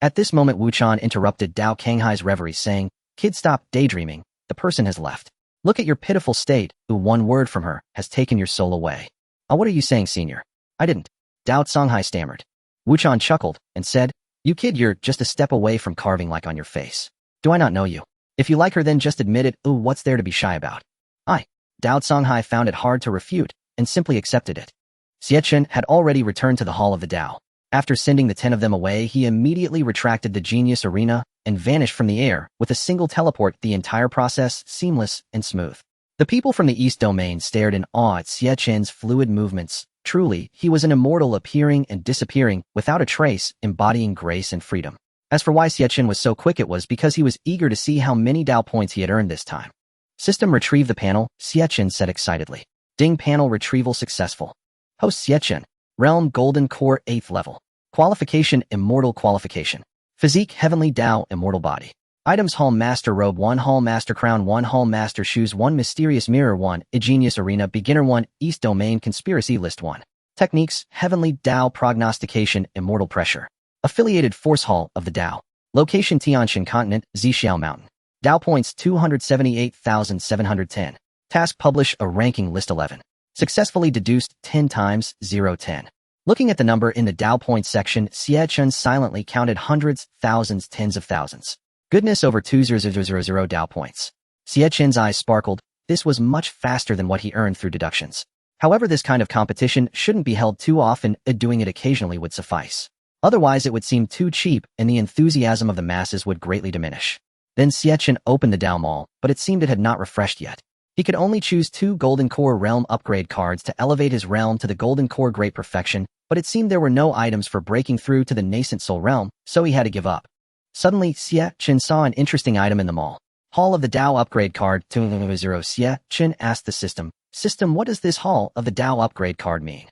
At this moment, Wuchan interrupted Dao Songhai's reverie, saying, "Kid, stop daydreaming. The person has left. Look at your pitiful state. One word from her has taken your soul away." What are you saying, senior?" "I didn't." Dao Songhai stammered. Wuchan chuckled and said, "You kid, you're just a step away from carving like on your face. Do I not know you? If you like her, then just admit it. What's there to be shy about?" Dao Songhai found it hard to refute and simply accepted it. Xie Chen had already returned to the hall of the Dao. After sending the 10 of them away, he immediately retracted the genius arena and vanished from the air with a single teleport, the entire process seamless and smooth. The people from the East Domain stared in awe at Xie Chen's fluid movements. Truly, he was an immortal, appearing and disappearing without a trace, embodying grace and freedom. As for why Xie Chen was so quick, it was because he was eager to see how many Dao points he had earned this time. "System retrieve the panel," Xie Chen said excitedly. "Ding, panel retrieval successful. Host Xie Chen. Realm Golden Core 8th level. Qualification Immortal Qualification. Physique Heavenly Dao Immortal Body. Items Hall Master Robe 1, Hall Master Crown 1, Hall Master Shoes 1, Mysterious Mirror 1, Genius Arena Beginner 1, East Domain Conspiracy List 1. Techniques Heavenly Dao Prognostication Immortal Pressure. Affiliated Force Hall of the Dao. Location Tianqian Continent, Zixiao Mountain. Dao points 278,710. Task Publish a ranking list 11. Successfully deduced 10 times 010. Looking at the number in the Dao points section, Xie Chen silently counted hundreds, thousands, tens of thousands. Goodness, over 2,000 Dao points. Xie Chen's eyes sparkled. This was much faster than what he earned through deductions. However, this kind of competition shouldn't be held too often, doing it occasionally would suffice. Otherwise, it would seem too cheap, and the enthusiasm of the masses would greatly diminish. Then Xie Chen opened the Dao Mall, but it seemed it had not refreshed yet. He could only choose 2 Golden Core Realm upgrade cards to elevate his realm to the Golden Core Great Perfection, but it seemed there were no items for breaking through to the nascent Soul Realm, so he had to give up. Suddenly, Xie Chen saw an interesting item in the mall. Hall of the Dao upgrade card 200. Xie Chen asked the system, "System, what does this Hall of the Dao upgrade card mean?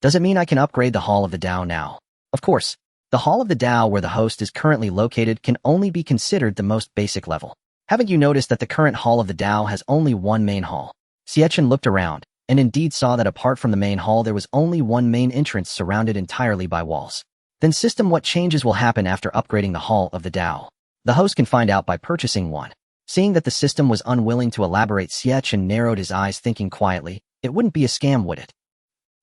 Does it mean I can upgrade the Hall of the Dao now?" Of course, the Hall of the Dao where the host is currently located can only be considered the most basic level. Haven't you noticed that the current Hall of the Dao has only one main hall? Xie Chen looked around, and indeed saw that apart from the main hall there was only one main entrance surrounded entirely by walls. Then system, what changes will happen after upgrading the Hall of the Dao? The host can find out by purchasing one. Seeing that the system was unwilling to elaborate, Xie Chen narrowed his eyes, thinking quietly, it wouldn't be a scam, would it?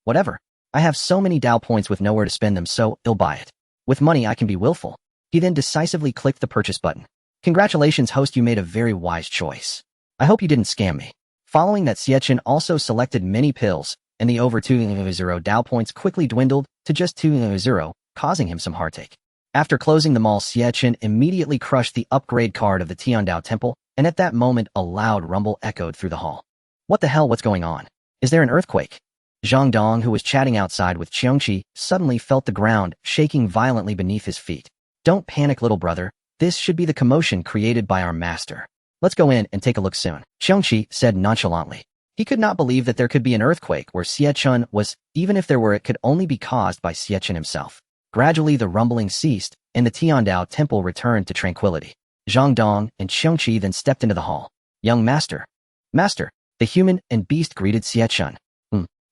Whatever. I have so many Dao points with nowhere to spend them, so I'll buy it. With money I can be willful. He then decisively clicked the purchase button. Congratulations, host, you made a very wise choice. I hope you didn't scam me. Following that, Xie Chen also selected many pills, and the over 200 Dao points quickly dwindled to just 200, causing him some heartache. After closing the mall, Xie Chen immediately crushed the upgrade card of the Tiandao Temple, and at that moment a loud rumble echoed through the hall. What the hell, what's going on? Is there an earthquake? Zhang Dong, who was chatting outside with Qiongqi, suddenly felt the ground shaking violently beneath his feet. Don't panic, little brother. This should be the commotion created by our master. Let's go in and take a look soon, Qiongqi said nonchalantly. He could not believe that there could be an earthquake where Xie Chen was, even if there were, it could only be caused by Xie Chen himself. Gradually the rumbling ceased, and the Tiandao Temple returned to tranquility. Zhang Dong and Qiongqi then stepped into the hall. Young master. Master, the human and beast greeted Xie Chen.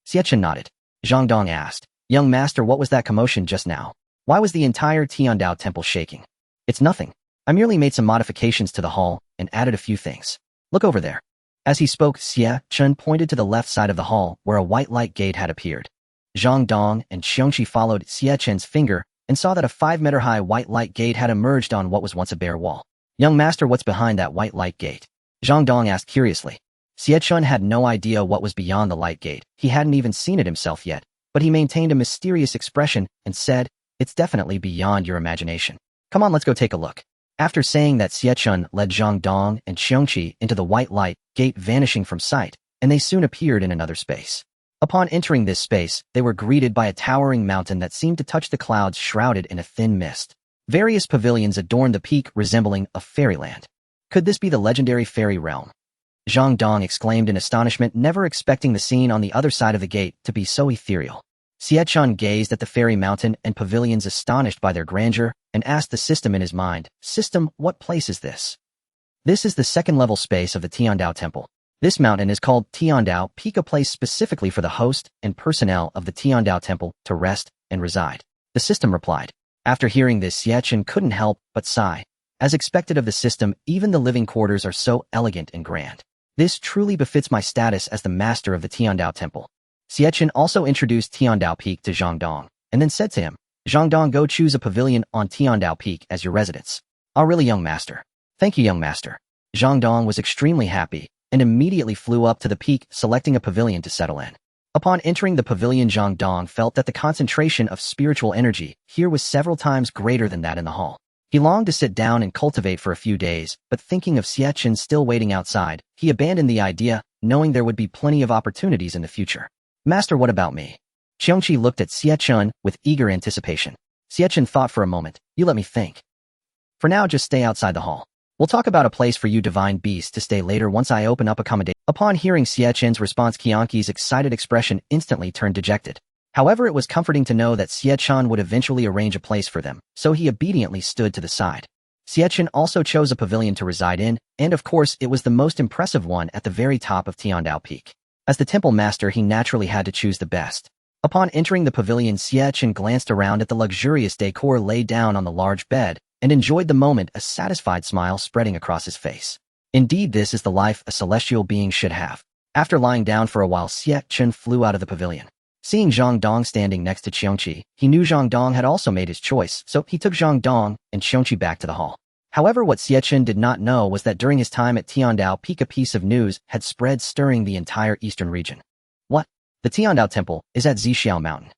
Xie Chen nodded. Zhang Dong asked, young master, what was that commotion just now? Why was the entire Tiandao Temple shaking? It's nothing. I merely made some modifications to the hall and added a few things. Look over there. As he spoke, Xie Chen pointed to the left side of the hall where a white light gate had appeared. Zhang Dong and Qiongqi followed Xie Chen's finger and saw that a 5-meter-high white light gate had emerged on what was once a bare wall. Young master, what's behind that white light gate? Zhang Dong asked curiously. Xie Chen had no idea what was beyond the light gate. He hadn't even seen it himself yet, but he maintained a mysterious expression and said, it's definitely beyond your imagination. Come on, let's go take a look. After saying that, Xie Chen led Zhang Dong and Qiongqi into the white light gate, vanishing from sight, and they soon appeared in another space. Upon entering this space, they were greeted by a towering mountain that seemed to touch the clouds, shrouded in a thin mist. Various pavilions adorned the peak, resembling a fairyland. Could this be the legendary fairy realm? Zhang Dong exclaimed in astonishment, never expecting the scene on the other side of the gate to be so ethereal. Xie Chen gazed at the fairy mountain and pavilions, astonished by their grandeur, and asked the system in his mind, System, what place is this? This is the second-level space of the Tiandao Temple. This mountain is called Tiandao Peak, a place specifically for the host and personnel of the Tiandao Temple to rest and reside. The system replied. After hearing this, Xie Chen couldn't help but sigh. As expected of the system, even the living quarters are so elegant and grand. This truly befits my status as the master of the Tiandao Temple. Xie Chen also introduced Tiandao Peak to Zhang Dong, and then said to him, Zhang Dong, go choose a pavilion on Tiandao Peak as your residence. Oh, really, young master? Thank you, young master. Zhang Dong was extremely happy, and immediately flew up to the peak, selecting a pavilion to settle in. Upon entering the pavilion, Zhang Dong felt that the concentration of spiritual energy here was several times greater than that in the hall. He longed to sit down and cultivate for a few days, but thinking of Xie Chen still waiting outside, he abandoned the idea, knowing there would be plenty of opportunities in the future. Master, what about me? Qiongqi looked at Xie Chen with eager anticipation. Xie Chen thought for a moment. You let me think. For now, just stay outside the hall. We'll talk about a place for you divine beasts to stay later once I open up accommodation. Upon hearing Xie Chen's response, Qiongqi's excited expression instantly turned dejected. However, it was comforting to know that Xie Chen would eventually arrange a place for them, so he obediently stood to the side. Xie Chen also chose a pavilion to reside in, and of course it was the most impressive one at the very top of Tiandao Peak. As the temple master, he naturally had to choose the best. Upon entering the pavilion, Xie Chen glanced around at the luxurious decor, laid down on the large bed, and enjoyed the moment, a satisfied smile spreading across his face. Indeed, this is the life a celestial being should have. After lying down for a while, Xie Chen flew out of the pavilion. Seeing Zhang Dong standing next to Qiongqi, he knew Zhang Dong had also made his choice, so he took Zhang Dong and Qiongqi back to the hall. However, what Xie Chen did not know was that during his time at Tiandao Peak, a piece of news had spread, stirring the entire eastern region. What? The Tiandao Temple is at Xie Mountain.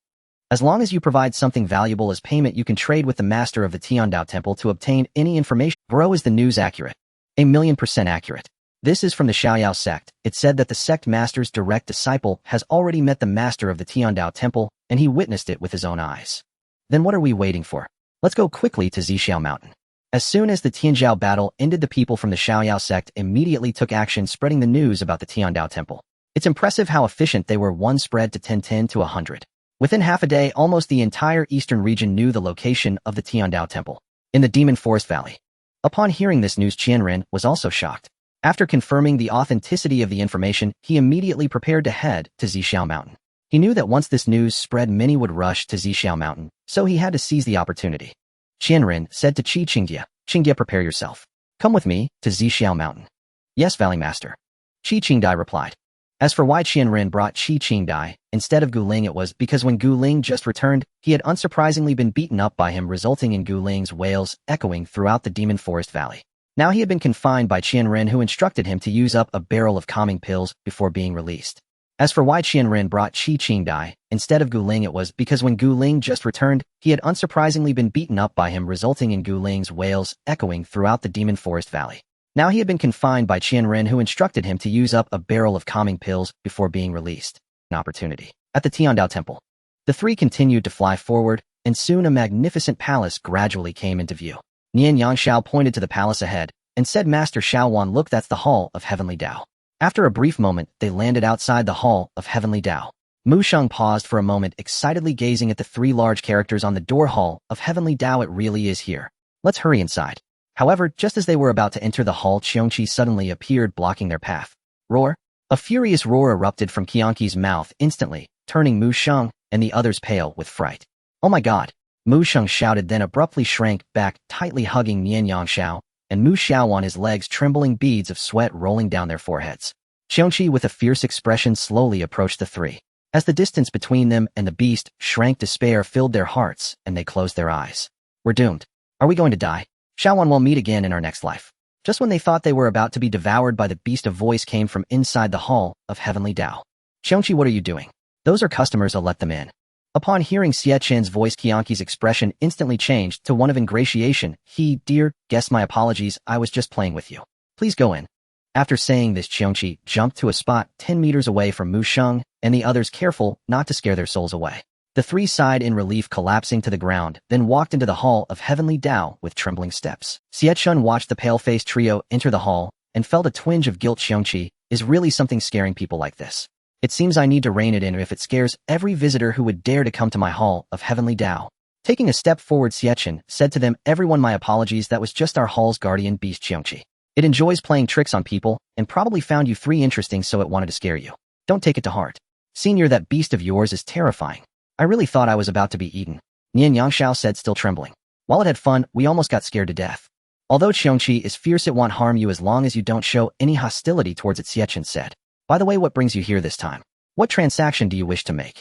As long as you provide something valuable as payment, you can trade with the master of the Tiandao Temple to obtain any information. Bro, is the news accurate? 1,000,000% accurate. This is from the Xiaoyao sect. It said that the sect master's direct disciple has already met the master of the Tiandao Temple, and he witnessed it with his own eyes. Then what are we waiting for? Let's go quickly to Xie Mountain. As soon as the Tianjiao battle ended, the people from the Xiaoyao sect immediately took action, spreading the news about the Tiandao Temple. It's impressive how efficient they were. One spread to 10 to 100. Within half a day, almost the entire eastern region knew the location of the Tiandao Temple, in the Demon Forest Valley. Upon hearing this news, Qianren was also shocked. After confirming the authenticity of the information, he immediately prepared to head to Xie Mountain. He knew that once this news spread, many would rush to Xie Mountain, so he had to seize the opportunity. Qianren said to Qi Qingye, "Qingye, prepare yourself. Come with me to Xie Mountain." "Yes, Valley Master." Qi Qingdai replied. As for why Qianren brought Qi Qingdai instead of Gu Ling, it was because when Gu Ling just returned, he had unsurprisingly been beaten up by him, resulting in Gu Ling's wails echoing throughout the Demon Forest Valley. Now he had been confined by Qianren, who instructed him to use up a barrel of calming pills before being released. As for why Qianren brought Qi Qingdai instead of Gu Ling, it was because when Gu Ling just returned, he had unsurprisingly been beaten up by him, resulting in Gu Ling's wails echoing throughout the Demon Forest Valley. Now he had been confined by Qianren, who instructed him to use up a barrel of calming pills before being released. An opportunity. At the Tiandao Temple, the three continued to fly forward, and soon a magnificent palace gradually came into view. Nian Yangxiao pointed to the palace ahead and said, "Master Shaowan, look, that's the Hall of Heavenly Dao." After a brief moment, they landed outside the Hall of Heavenly Dao. Mu Sheng paused for a moment, excitedly gazing at the three large characters on the door. "Hall of Heavenly Dao, it really is here. Let's hurry inside." However, just as they were about to enter the hall, Qiongqi suddenly appeared, blocking their path. Roar! A furious roar erupted from Qiongqi's mouth, instantly turning Mu Sheng and the others pale with fright. "Oh my god!" Mu Sheng shouted, then abruptly shrank back, tightly hugging Nian Yangxiao and Mu Xiao on his legs, trembling, beads of sweat rolling down their foreheads. Qiongqi, with a fierce expression, slowly approached the three. As the distance between them and the beast shrank, despair filled their hearts, and they closed their eyes. "We're doomed. Are we going to die? Shaowan will meet again in our next life." Just when they thought they were about to be devoured by the beast, a voice came from inside the Hall of Heavenly Dao. "Qiongqi, what are you doing? Those are customers, I'll let them in." Upon hearing Xie Chen's voice, Qiongqi's expression instantly changed to one of ingratiation. "Dear guest, my apologies, I was just playing with you. Please go in." After saying this, Qiongqi jumped to a spot 10 meters away from Mu Sheng and the others, careful not to scare their souls away. The three sighed in relief, collapsing to the ground, then walked into the Hall of Heavenly Dao with trembling steps. Xie Chen watched the pale-faced trio enter the hall and felt a twinge of guilt. Qiongqi is really something scaring people like this. It seems I need to rein it in if it scares every visitor who would dare to come to my Hall of Heavenly Dao. Taking a step forward, Xie Chen said to them, "Everyone, my apologies, that was just our hall's guardian beast, Qiongqi. It enjoys playing tricks on people and probably found you three interesting, so it wanted to scare you. Don't take it to heart. Senior, that beast of yours is terrifying. I really thought I was about to be eaten," Nian Yangxiao said, still trembling. "While it had fun, we almost got scared to death. Although Qiongqi is fierce, it won't harm you as long as you don't show any hostility towards it," Xie Chen said. "By the way, what brings you here this time? What transaction do you wish to make?"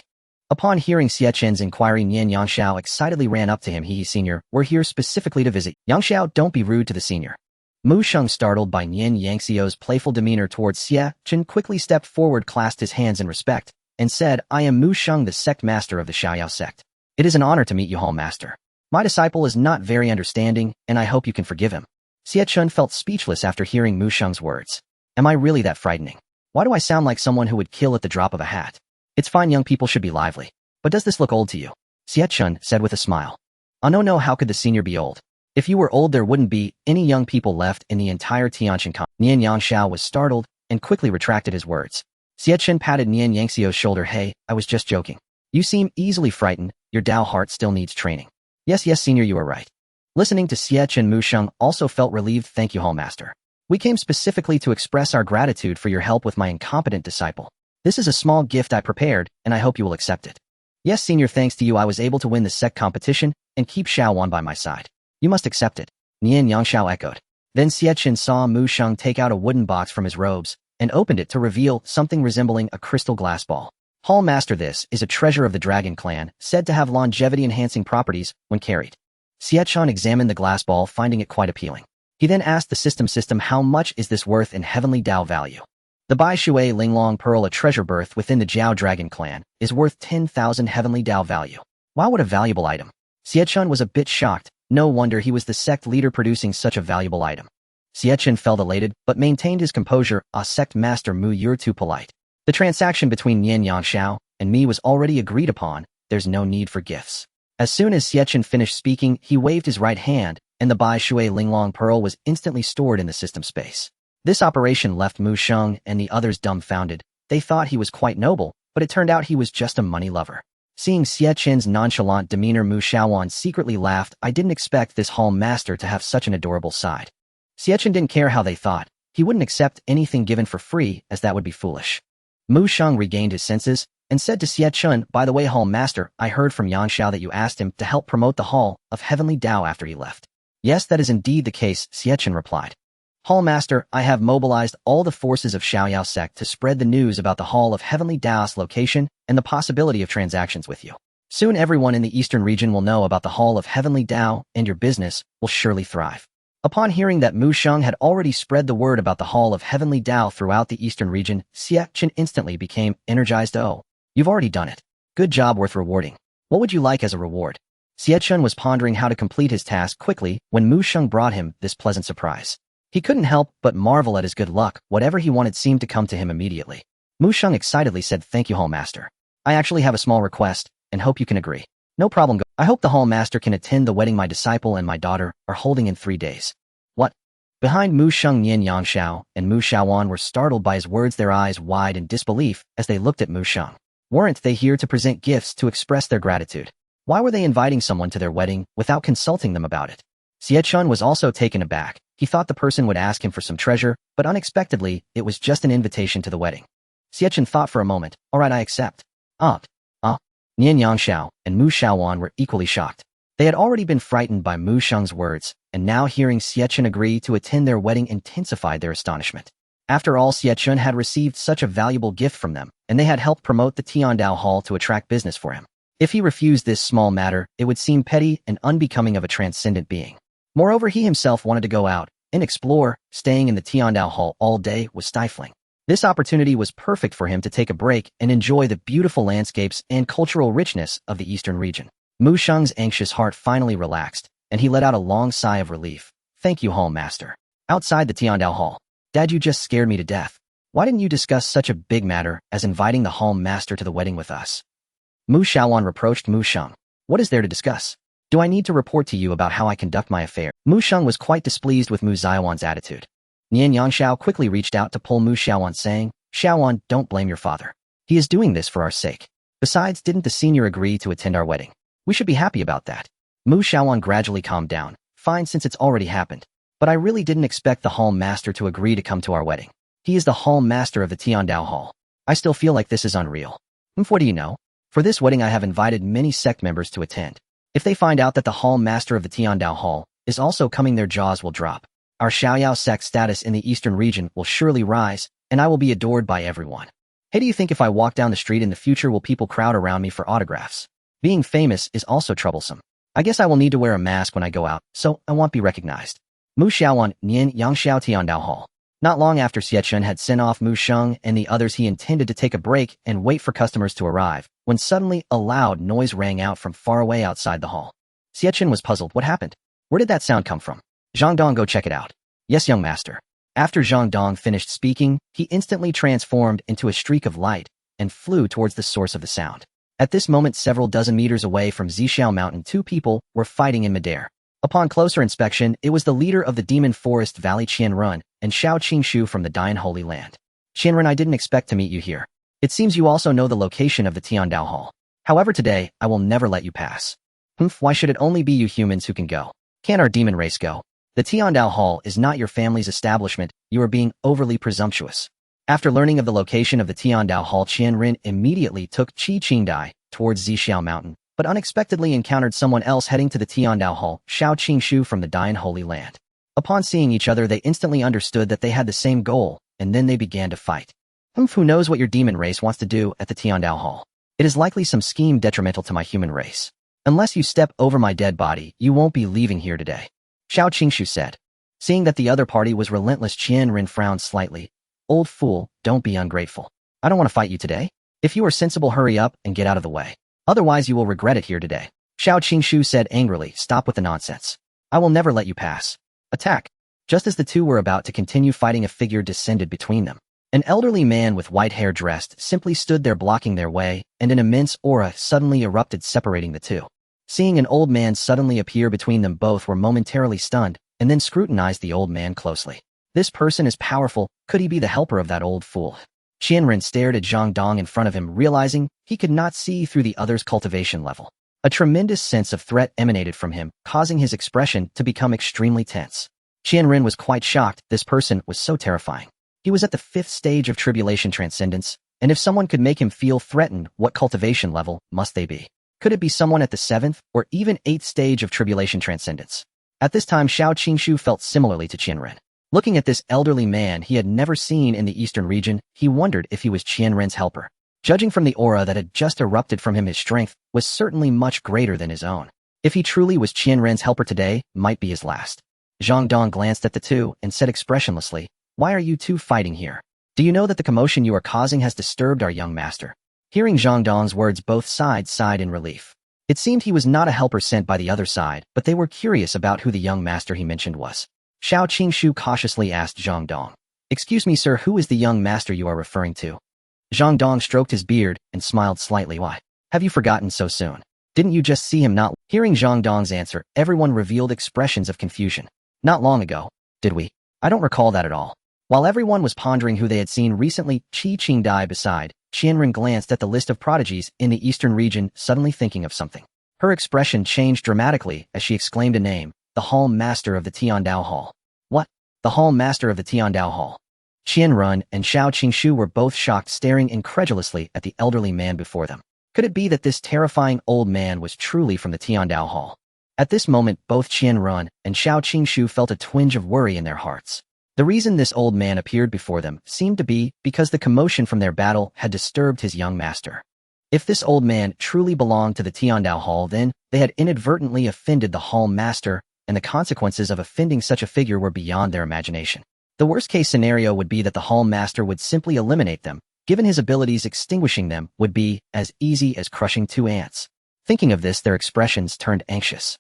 Upon hearing Xie Chen's inquiry, Nian Yangxiao excitedly ran up to him. "Senior, we're here specifically to visit." "Yangxiao, don't be rude to the senior." Mu Sheng, startled by Nian Yangxiao's playful demeanor towards Xie Chen, quickly stepped forward, clasped his hands in respect, and said, "I am Mu Sheng, the sect master of the Xiaoyao sect. It is an honor to meet you, Hall Master. My disciple is not very understanding, and I hope you can forgive him." Xie Chen felt speechless after hearing Mu Sheng's words. "Am I really that frightening? Why do I sound like someone who would kill at the drop of a hat? It's fine, young people should be lively. But does this look old to you?" Xie Chen said with a smile. "Oh no, how could the senior be old? If you were old, there wouldn't be any young people left in the entire Tianjin County." Nian Yangxiao was startled and quickly retracted his words. Xie Chen patted Nian Yangxiao's shoulder. "Hey, I was just joking. You seem easily frightened. Your Dao heart still needs training." Yes, senior, you are right." Listening to Xie Chen, Mu Sheng also felt relieved. "Thank you, Hall Master. We came specifically to express our gratitude for your help with my incompetent disciple. This is a small gift I prepared, and I hope you will accept it." "Yes, senior, thanks to you I was able to win the sect competition and keep Shaowan by my side. You must accept it," Nian Yangxiao echoed. Then Xie Chen saw Mu Sheng take out a wooden box from his robes and opened it to reveal something resembling a crystal glass ball. "Hall Master, this is a treasure of the Dragon Clan, said to have longevity-enhancing properties when carried." Xie Chen examined the glass ball, finding it quite appealing. He then asked the system, "How much is this worth in Heavenly Dao value?" The Bai Shui Linglong Pearl, a treasure berth within the Jiao Dragon clan, is worth 10,000 Heavenly Dao value. Wow, what a valuable item. Xie Chen was a bit shocked. No wonder he was the sect leader producing such a valuable item. Xie Chen felt elated, but maintained his composure. Sect master Mu, you're too polite. The transaction between Nian Yangxiao and me was already agreed upon. There's no need for gifts. As soon as Xie Chen finished speaking, he waved his right hand, and the Bai Shui Linglong Pearl was instantly stored in the system space. This operation left Mu Sheng and the others dumbfounded. They thought he was quite noble, but it turned out he was just a money lover. Seeing Xie Chen's nonchalant demeanor, Mu Shaoan secretly laughed. I didn't expect this hall master to have such an adorable side. Xie Chen didn't care how they thought. He wouldn't accept anything given for free, as that would be foolish. Mu Sheng regained his senses and said to Xie Chen, by the way, hall master, I heard from Yangxiao that you asked him to help promote the hall of Heavenly Dao after he left. Yes, that is indeed the case, Xie Chen replied. Hall master, I have mobilized all the forces of Xiaoyao sect to spread the news about the hall of Heavenly Dao's location and the possibility of transactions with you. Soon everyone in the eastern region will know about the hall of Heavenly Dao, and your business will surely thrive. Upon hearing that Mu Sheng had already spread the word about the hall of Heavenly Dao throughout the eastern region, Xie Chen instantly became energized. Oh, you've already done it. Good job, worth rewarding. What would you like as a reward? Xie Chen was pondering how to complete his task quickly when Mu Sheng brought him this pleasant surprise. He couldn't help but marvel at his good luck. Whatever he wanted seemed to come to him immediately. Mu Sheng excitedly said, thank you, hall master. I actually have a small request, and hope you can agree. No problem. I hope the hall master can attend the wedding my disciple and my daughter are holding in 3 days. What? Behind Mu Sheng, Nian Yangxiao and Mu Shaoan were startled by his words, their eyes wide in disbelief as they looked at Mu Sheng. Weren't they here to present gifts to express their gratitude? Why were they inviting someone to their wedding without consulting them about it? Xie Chen was also taken aback. He thought the person would ask him for some treasure, but unexpectedly, it was just an invitation to the wedding. Xie Chen thought for a moment. All right, I accept. Nian Yangxiao and Mu Shaoan were equally shocked. They had already been frightened by Mu Sheng's words, and now hearing Xie Chen agree to attend their wedding intensified their astonishment. After all, Xie Chen had received such a valuable gift from them, and they had helped promote the Tiandao Hall to attract business for him. If he refused this small matter, it would seem petty and unbecoming of a transcendent being. Moreover, he himself wanted to go out and explore. Staying in the Tiandao Hall all day was stifling. This opportunity was perfect for him to take a break and enjoy the beautiful landscapes and cultural richness of the eastern region. Mu Sheng's anxious heart finally relaxed, and he let out a long sigh of relief. Thank you, hall master. Outside the Tiandao Hall, Dad, you just scared me to death. Why didn't you discuss such a big matter as inviting the hall master to the wedding with us? Mu Shaoan reproached Mu Sheng. What is there to discuss? Do I need to report to you about how I conduct my affair? Mu Sheng was quite displeased with Mu Xiaoan's attitude. Nian Yangxiao quickly reached out to pull Mu Shaoan, saying, Shaoan, don't blame your father. He is doing this for our sake. Besides, didn't the senior agree to attend our wedding? We should be happy about that. Mu Shaoan gradually calmed down. Fine, since it's already happened. But I really didn't expect the hall master to agree to come to our wedding. He is the hall master of the Tiandao Hall. I still feel like this is unreal. What do you know? For this wedding I have invited many sect members to attend. If they find out that the hall master of the Tiandao Hall is also coming, their jaws will drop. Our Xiaoyao sect status in the eastern region will surely rise, and I will be adored by everyone. Hey, do you think if I walk down the street in the future will people crowd around me for autographs? Being famous is also troublesome. I guess I will need to wear a mask when I go out, so I won't be recognized. Mu Shaoan, Nian Yangxiao, Tiandao Hall. Not long after Xie Chen had sent off Mu Sheng and the others, he intended to take a break and wait for customers to arrive, when suddenly a loud noise rang out from far away outside the hall. Xie Chen was puzzled. What happened? Where did that sound come from? Zhang Dong, go check it out. Yes, young master. After Zhang Dong finished speaking, he instantly transformed into a streak of light and flew towards the source of the sound. At this moment, several dozen meters away from Zhixiao Mountain, 2 people were fighting in midair. Upon closer inspection, it was the leader of the Demon Forest Valley, Qianrun, and Shao Qingshu from the Dian Holy Land. Qianrun, I didn't expect to meet you here. It seems you also know the location of the Tiandao Hall. However, today, I will never let you pass. Why should it only be you humans who can go? Can't our demon race go? The Tiandao Hall is not your family's establishment. You are being overly presumptuous. After learning of the location of the Tiandao Hall, Qianrun immediately took Qi Qingdai towards Zhixiao Mountain, but unexpectedly encountered someone else heading to the Tiandao Hall, Shao Qingshu from the Dian Holy Land. Upon seeing each other, they instantly understood that they had the same goal, and then they began to fight. Who knows what your demon race wants to do at the Tiandao Hall? It is likely some scheme detrimental to my human race. Unless you step over my dead body, you won't be leaving here today. Shao Qingshu said. Seeing that the other party was relentless, Qianrun frowned slightly. Old fool, don't be ungrateful. I don't want to fight you today. If you are sensible, hurry up and get out of the way. Otherwise you will regret it here today. Xiao Qingshu said angrily, stop with the nonsense. I will never let you pass. Attack. Just as the two were about to continue fighting, a figure descended between them. An elderly man with white hair dressed simply stood there blocking their way, and an immense aura suddenly erupted separating the two. Seeing an old man suddenly appear between them, both were momentarily stunned, and then scrutinized the old man closely. This person is powerful. Could he be the helper of that old fool? Qianren stared at Zhang Dong in front of him, realizing he could not see through the other's cultivation level. A tremendous sense of threat emanated from him, causing his expression to become extremely tense. Qianren was quite shocked. This person was so terrifying. He was at the 5th stage of tribulation transcendence, and if someone could make him feel threatened, what cultivation level must they be? Could it be someone at the 7th or even 8th stage of tribulation transcendence? At this time, Xiao Qingshu felt similarly to Qianren. Looking at this elderly man he had never seen in the eastern region, he wondered if he was Qianren's helper. Judging from the aura that had just erupted from him, his strength was certainly much greater than his own. If he truly was Qianren's helper, today might be his last. Zhang Dong glanced at the two and said expressionlessly, why are you two fighting here? Do you know that the commotion you are causing has disturbed our young master? Hearing Zhang Dong's words, both sides sighed in relief. It seemed he was not a helper sent by the other side, but they were curious about who the young master he mentioned was. Xiao Qingshu cautiously asked Zhang Dong, excuse me sir, who is the young master you are referring to? Zhang Dong stroked his beard and smiled slightly. Why? Have you forgotten so soon? Didn't you just see him not? Hearing Zhang Dong's answer, everyone revealed expressions of confusion. Not long ago, did we? I don't recall that at all. While everyone was pondering who they had seen recently, Qi Qingdai beside, Qianren glanced at the list of prodigies in the eastern region, suddenly thinking of something. Her expression changed dramatically as she exclaimed a name, the Hall Master of the Tiandao Hall. What? The Hall Master of the Tiandao Hall? Qianren and Xiao Qingshu were both shocked, staring incredulously at the elderly man before them. Could it be that this terrifying old man was truly from the Tiandao Hall? At this moment, both Qianren and Xiao Qingshu felt a twinge of worry in their hearts. The reason this old man appeared before them seemed to be because the commotion from their battle had disturbed his young master. If this old man truly belonged to the Tiandao Hall, then they had inadvertently offended the Hall Master, and the consequences of offending such a figure were beyond their imagination. The worst-case scenario would be that the Hall Master would simply eliminate them. Given his abilities, extinguishing them would be as easy as crushing 2 ants. Thinking of this, their expressions turned anxious.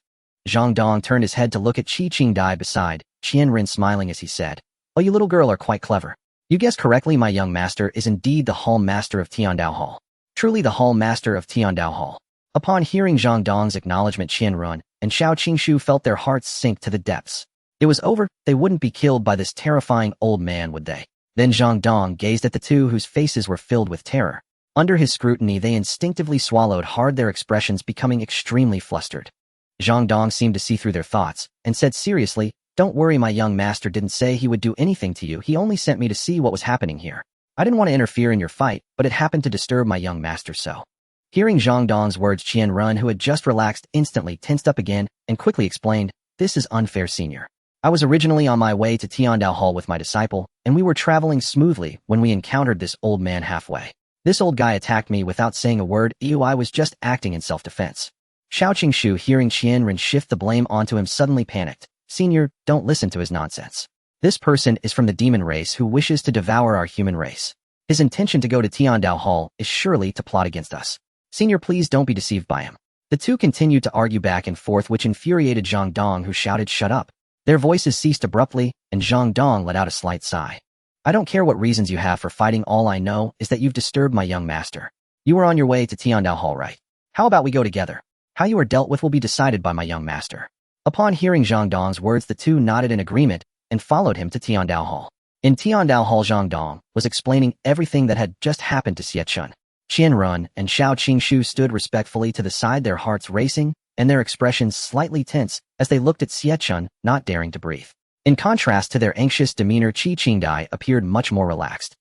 Zhang Dong turned his head to look at Qi Qingdai beside, Qianren smiling as he said, oh, you little girl are quite clever. You guessed correctly, my young master is indeed the Hall Master of Tiandao Hall. Truly the Hall Master of Tiandao Hall. Upon hearing Zhang Dong's acknowledgement, Qianren and Xiao Qingshu felt their hearts sink to the depths. It was over. They wouldn't be killed by this terrifying old man, would they? Then Zhang Dong gazed at the two, whose faces were filled with terror. Under his scrutiny, they instinctively swallowed hard, their expressions becoming extremely flustered. Zhang Dong seemed to see through their thoughts and said seriously, don't worry, my young master didn't say he would do anything to you. He only sent me to see what was happening here. I didn't want to interfere in your fight, but it happened to disturb my young master so. Hearing Zhang Dong's words, Qianren, who had just relaxed, instantly tensed up again and quickly explained, this is unfair, senior. I was originally on my way to Tiandao Hall with my disciple, and we were traveling smoothly when we encountered this old man halfway. This old guy attacked me without saying a word. I was just acting in self-defense. Xiao Qingshu, hearing Qianren shift the blame onto him, suddenly panicked. Senior, don't listen to his nonsense. This person is from the demon race who wishes to devour our human race. His intention to go to Tiandao Hall is surely to plot against us. Senior, please don't be deceived by him. The two continued to argue back and forth, which infuriated Zhang Dong, who shouted, shut up. Their voices ceased abruptly, and Zhang Dong let out a slight sigh. I don't care what reasons you have for fighting, all I know is that you've disturbed my young master. You were on your way to Tiandao Hall, right? How about we go together? How you are dealt with will be decided by my young master. Upon hearing Zhang Dong's words, the two nodded in agreement and followed him to Tiandao Hall. In Tiandao Hall, Zhang Dong was explaining everything that had just happened to Xie Chen. Qianren and Xiao Qingshu stood respectfully to the side, their hearts racing and their expressions slightly tense as they looked at Xie Chen, not daring to breathe. In contrast to their anxious demeanor, Qi Qingdai appeared much more relaxed.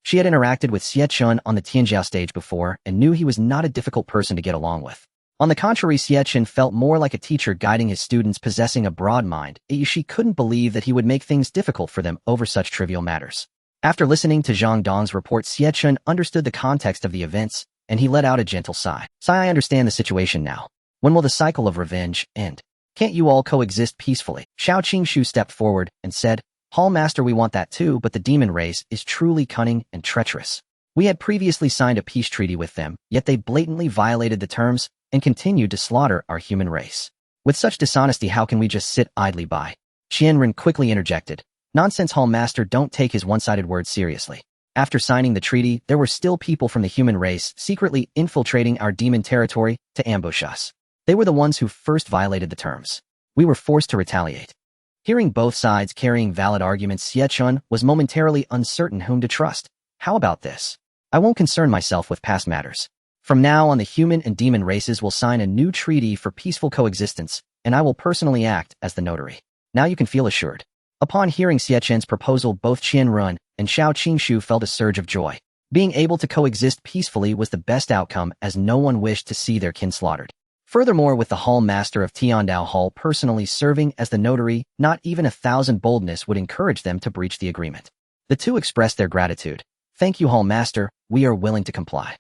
She had interacted with Xie Chen on the Tianjiao stage before and knew he was not a difficult person to get along with. On the contrary, Xie Chen felt more like a teacher guiding his students, possessing a broad mind. She couldn't believe that he would make things difficult for them over such trivial matters. After listening to Zhang Dong's report, Xie Chen understood the context of the events, and he let out a gentle sigh. I understand the situation now. When will the cycle of revenge end? Can't you all coexist peacefully? Xiao Qingshu stepped forward and said, Hall Master, we want that too, but the demon race is truly cunning and treacherous. We had previously signed a peace treaty with them, yet they blatantly violated the terms and continued to slaughter our human race. With such dishonesty, how can we just sit idly by? Qianren quickly interjected. Nonsense, Hall Master, don't take his one-sided words seriously. After signing the treaty, there were still people from the human race secretly infiltrating our demon territory to ambush us. They were the ones who first violated the terms. We were forced to retaliate. Hearing both sides carrying valid arguments, Xie Chen was momentarily uncertain whom to trust. How about this? I won't concern myself with past matters. From now on, the human and demon races will sign a new treaty for peaceful coexistence, and I will personally act as the notary. Now you can feel assured. Upon hearing Xie Chen's proposal, both Qianren and Shao Qingshu felt a surge of joy. Being able to coexist peacefully was the best outcome, as no one wished to see their kin slaughtered. Furthermore, with the Hall Master of Tiandao Hall personally serving as the notary, not even 1,000 boldness would encourage them to breach the agreement. The two expressed their gratitude. Thank you, Hall Master, we are willing to comply.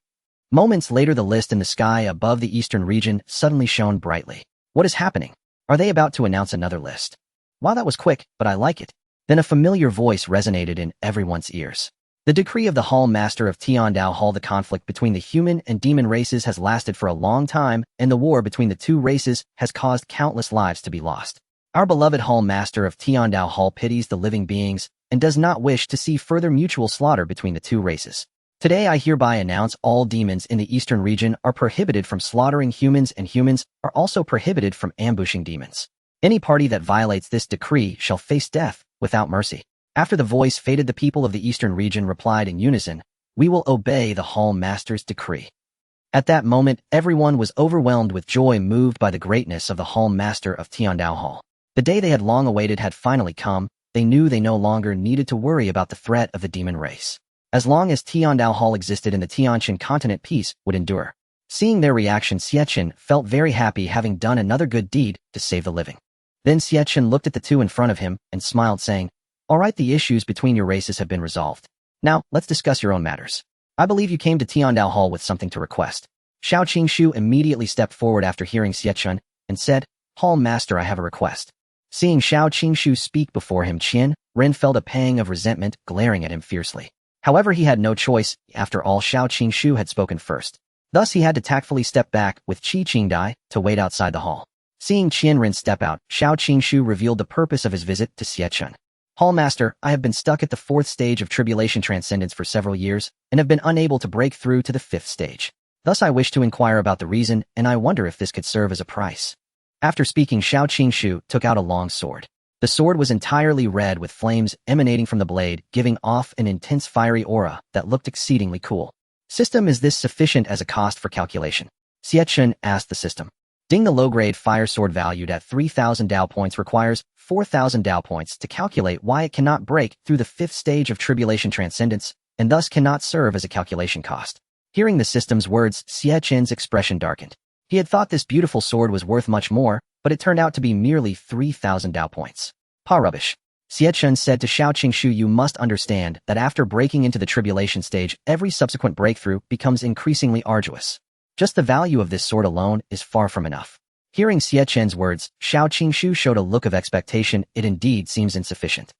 Moments later, the list in the sky above the eastern region suddenly shone brightly. What is happening? Are they about to announce another list? Wow, that was quick, but I like it. Then a familiar voice resonated in everyone's ears. The decree of the Hall Master of Tiandao Hall. The conflict between the human and demon races has lasted for a long time, and the war between the two races has caused countless lives to be lost. Our beloved Hall Master of Tiandao Hall pities the living beings and does not wish to see further mutual slaughter between the two races. Today I hereby announce all demons in the eastern region are prohibited from slaughtering humans, and humans are also prohibited from ambushing demons. Any party that violates this decree shall face death without mercy. After the voice faded, the people of the eastern region replied in unison, we will obey the Hall Master's decree. At that moment, everyone was overwhelmed with joy, moved by the greatness of the Hall Master of Tiandao Hall. The day they had long awaited had finally come. They knew they no longer needed to worry about the threat of the demon race. As long as Tiandao Hall existed and the Tianqian continent, peace would endure. Seeing their reaction, Xie Chen felt very happy, having done another good deed to save the living. Then Xie Chen looked at the two in front of him and smiled, saying, all right, the issues between your races have been resolved. Now, let's discuss your own matters. I believe you came to Tiandao Hall with something to request. Shao Qingshu immediately stepped forward after hearing Xie Chen and said, Hall Master, I have a request. Seeing Shao Qingshu speak before him, Qianren felt a pang of resentment glaring at him fiercely. However, he had no choice. After all, Shao Qingshu had spoken first. Thus, he had to tactfully step back with Qi Qingdai to wait outside the hall. Seeing Qianren step out, Shao Qingshu revealed the purpose of his visit to Xie Chen. Hall Master, I have been stuck at the 4th stage of Tribulation Transcendence for several years, and have been unable to break through to the 5th stage. Thus I wish to inquire about the reason, and I wonder if this could serve as a price. After speaking, Shao Qingshu took out a long sword. The sword was entirely red with flames emanating from the blade, giving off an intense fiery aura that looked exceedingly cool. System, is this sufficient as a cost for calculation? Xie Chen asked the system. Ding, the low-grade fire sword valued at 3,000 Dao points requires 4,000 Dao points to calculate why it cannot break through the 5th stage of Tribulation Transcendence, and thus cannot serve as a calculation cost. Hearing the system's words, Xie Chen's expression darkened. He had thought this beautiful sword was worth much more, but it turned out to be merely 3,000 Dao points. Pa rubbish. Xie Chen said to Shao Qingshu, you must understand that after breaking into the tribulation stage, every subsequent breakthrough becomes increasingly arduous. Just the value of this sword alone is far from enough. Hearing Xie Chen's words, Shao Qingshu showed a look of expectation. It indeed seems insufficient.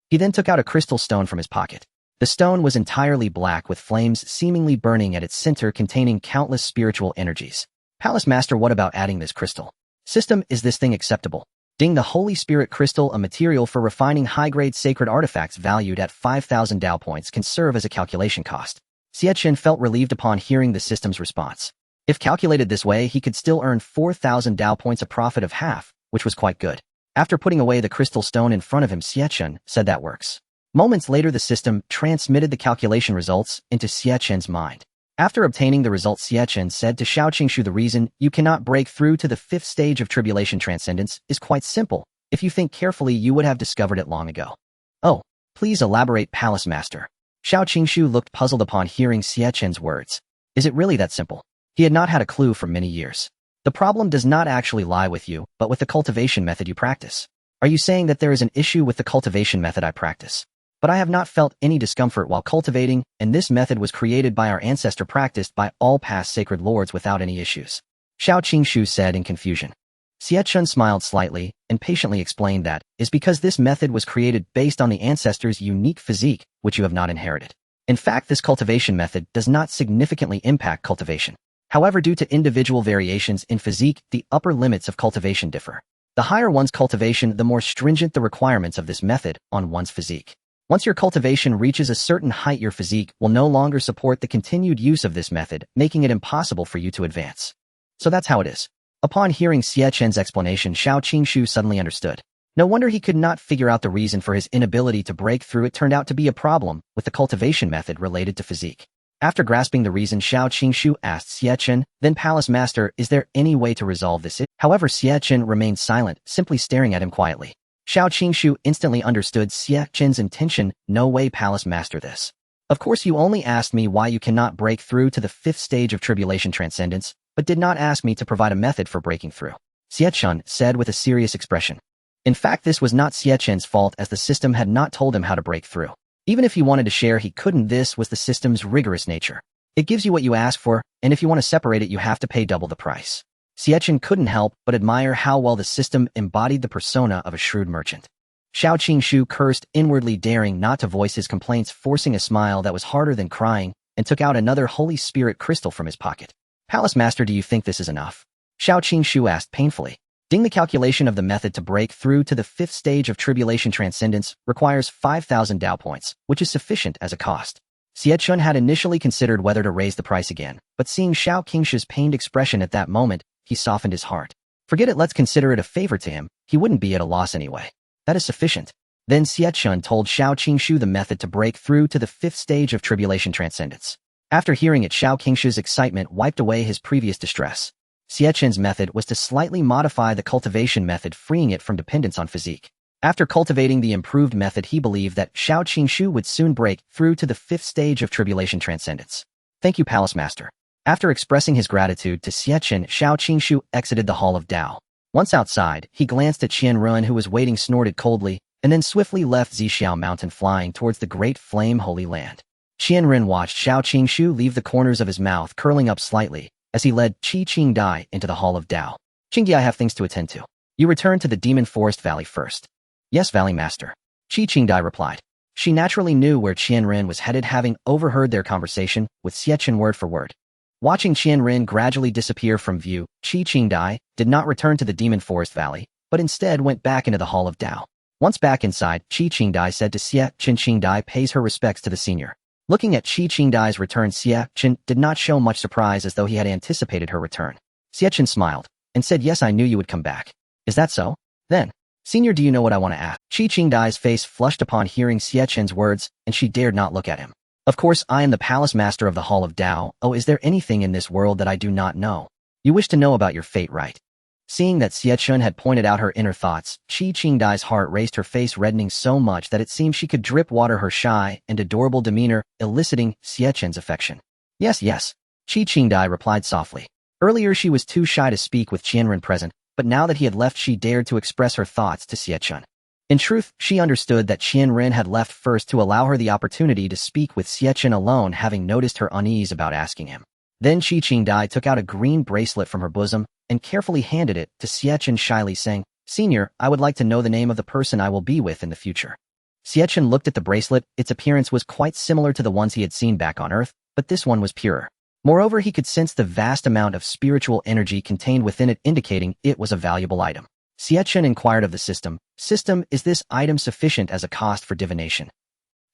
He then took out a crystal stone from his pocket. The stone was entirely black with flames seemingly burning at its center, containing countless spiritual energies. Palace Master, what about adding this crystal? System, is this thing acceptable? Ding, the Holy Spirit Crystal, a material for refining high-grade sacred artifacts valued at 5,000 Dao points, can serve as a calculation cost. Xie Chen felt relieved upon hearing the system's response. If calculated this way, he could still earn 4,000 Dao points, a profit of half, which was quite good. After putting away the crystal stone in front of him, Xie Chen said that works. Moments later, the system transmitted the calculation results into Xie Chen's mind. After obtaining the results, Xie Chen said to Shao Qingshu, the reason you cannot break through to the 5th stage of Tribulation Transcendence is quite simple. If you think carefully, you would have discovered it long ago. Oh, please elaborate, Palace Master. Shao Qingshu looked puzzled upon hearing Xie Chen's words. Is it really that simple? He had not had a clue for many years. The problem does not actually lie with you, but with the cultivation method you practice. Are you saying that there is an issue with the cultivation method I practice? But I have not felt any discomfort while cultivating, and this method was created by our ancestor, practiced by all past sacred lords without any issues. Shao Qingshu said in confusion. Xie Chen smiled slightly and patiently explained that is because this method was created based on the ancestors' unique physique, which you have not inherited. In fact, this cultivation method does not significantly impact cultivation. However, due to individual variations in physique, the upper limits of cultivation differ. The higher one's cultivation, the more stringent the requirements of this method on one's physique. Once your cultivation reaches a certain height, your physique will no longer support the continued use of this method, making it impossible for you to advance. So that's how it is. Upon hearing Xie Chen's explanation, Xiao Qingshu suddenly understood. No wonder he could not figure out the reason for his inability to break through. It turned out to be a problem with the cultivation method related to physique. After grasping the reason, Xiao Qingshu asked Xie Chen, "Then Palace Master, is there any way to resolve this?" However, Xie Chen remained silent, simply staring at him quietly. Xiao Qingshu instantly understood Xie Chen's intention. "No way, Palace Master, this. Of course, you only asked me why you cannot break through to the 5th stage of tribulation transcendence, but did not ask me to provide a method for breaking through," Xie Chen said with a serious expression. In fact, this was not Xie Chen's fault, as the system had not told him how to break through. Even if he wanted to share, he couldn't. This was the system's rigorous nature. It gives you what you ask for, and if you want to separate it, you have to pay double the price. Xie Chen couldn't help but admire how well the system embodied the persona of a shrewd merchant. Xiao Qingshu cursed inwardly, daring not to voice his complaints, forcing a smile that was harder than crying, and took out another Holy Spirit crystal from his pocket. "Palace Master, do you think this is enough?" Xiao Qingshu asked painfully. The calculation of the method to break through to the 5th stage of tribulation transcendence requires 5,000 Dao points, which is sufficient as a cost. Xie Chen had initially considered whether to raise the price again, but seeing Xiao Qingshu's pained expression at that moment, he softened his heart. Forget it, let's consider it a favor to him. He wouldn't be at a loss anyway. That is sufficient. Then Xie Chen told Xiao Qingshu the method to break through to the 5th stage of tribulation transcendence. After hearing it, Xiao Qingshu's excitement wiped away his previous distress. Xie Chen's method was to slightly modify the cultivation method, freeing it from dependence on physique. After cultivating the improved method, he believed that Xiao Qingshu would soon break through to the 5th stage of tribulation transcendence. "Thank you, Palace Master." After expressing his gratitude to Xie Chen, Xiao Qingshu exited the Hall of Dao. Once outside, he glanced at Qianren, who was waiting, snorted coldly, and then swiftly left Zixiao Mountain, flying towards the Great Flame Holy Land. Qianren watched Xiao Qingshu leave, the corners of his mouth curling up slightly, as he led Qi Qingdai into the Hall of Dao. "Qingyi, I have things to attend to. You return to the Demon Forest Valley first." "Yes, Valley Master," Qi Qingdai replied. She naturally knew where Qianren was headed, having overheard their conversation with Xie Chen word for word. Watching Qianren gradually disappear from view, Qi Qingdai did not return to the Demon Forest Valley, but instead went back into the Hall of Dao. Once back inside, Qi Qingdai said to Xie Chen, "Qingdai pays her respects to the senior." Looking at Qi Qingdai's return, Xie Chen did not show much surprise, as though he had anticipated her return. Xie Chen smiled and said, "Yes, I knew you would come back." "Is that so? Then, Senior, do you know what I want to ask?" Qi Qingdai's face flushed upon hearing Xie Chen's words, and she dared not look at him. "Of course, I am the Palace Master of the Hall of Dao. Oh, is there anything in this world that I do not know? You wish to know about your fate, right?" Seeing that Xie Chen had pointed out her inner thoughts, Qi Qingdai's heart raced, her face reddening so much that it seemed she could drip water, her shy and adorable demeanor eliciting Xie Chen's affection. "Yes, yes," Qi Qingdai replied softly. Earlier she was too shy to speak with Qianren present, but now that he had left, she dared to express her thoughts to Xie Chen. In truth, she understood that Qianren had left first to allow her the opportunity to speak with Xie Chen alone, having noticed her unease about asking him. Then Qi Qingdai took out a green bracelet from her bosom and carefully handed it to Xie Chen, shyly saying, "Senior, I would like to know the name of the person I will be with in the future." Xie Chen looked at the bracelet. Its appearance was quite similar to the ones he had seen back on Earth, but this one was purer. Moreover, he could sense the vast amount of spiritual energy contained within it, indicating it was a valuable item. Xie Chen inquired of the system, "System, is this item sufficient as a cost for divination?"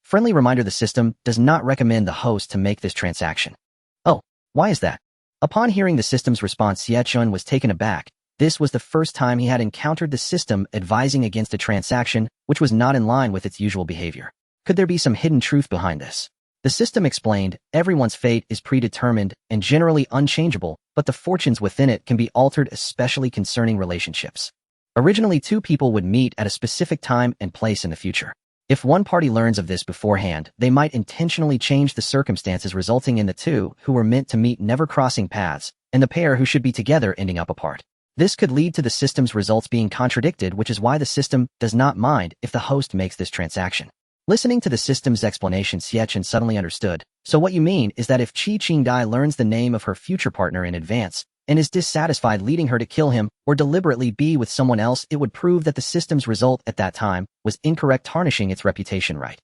Friendly reminder: the system does not recommend the host to make this transaction. "Oh, why is that?" Upon hearing the system's response, Xie Chen was taken aback. This was the first time he had encountered the system advising against a transaction which was not in line with its usual behavior. Could there be some hidden truth behind this? The system explained, everyone's fate is predetermined and generally unchangeable, but the fortunes within it can be altered, especially concerning relationships. Originally, two people would meet at a specific time and place in the future. If one party learns of this beforehand, they might intentionally change the circumstances, resulting in the two who were meant to meet never crossing paths, and the pair who should be together ending up apart. This could lead to the system's results being contradicted, which is why the system does not mind if the host makes this transaction. Listening to the system's explanation, Xie Chen suddenly understood. "So what you mean is that if Qi Qingdai learns the name of her future partner in advance, and is dissatisfied, leading her to kill him or deliberately be with someone else. It would prove that the system's result at that time was incorrect, tarnishing its reputation, right?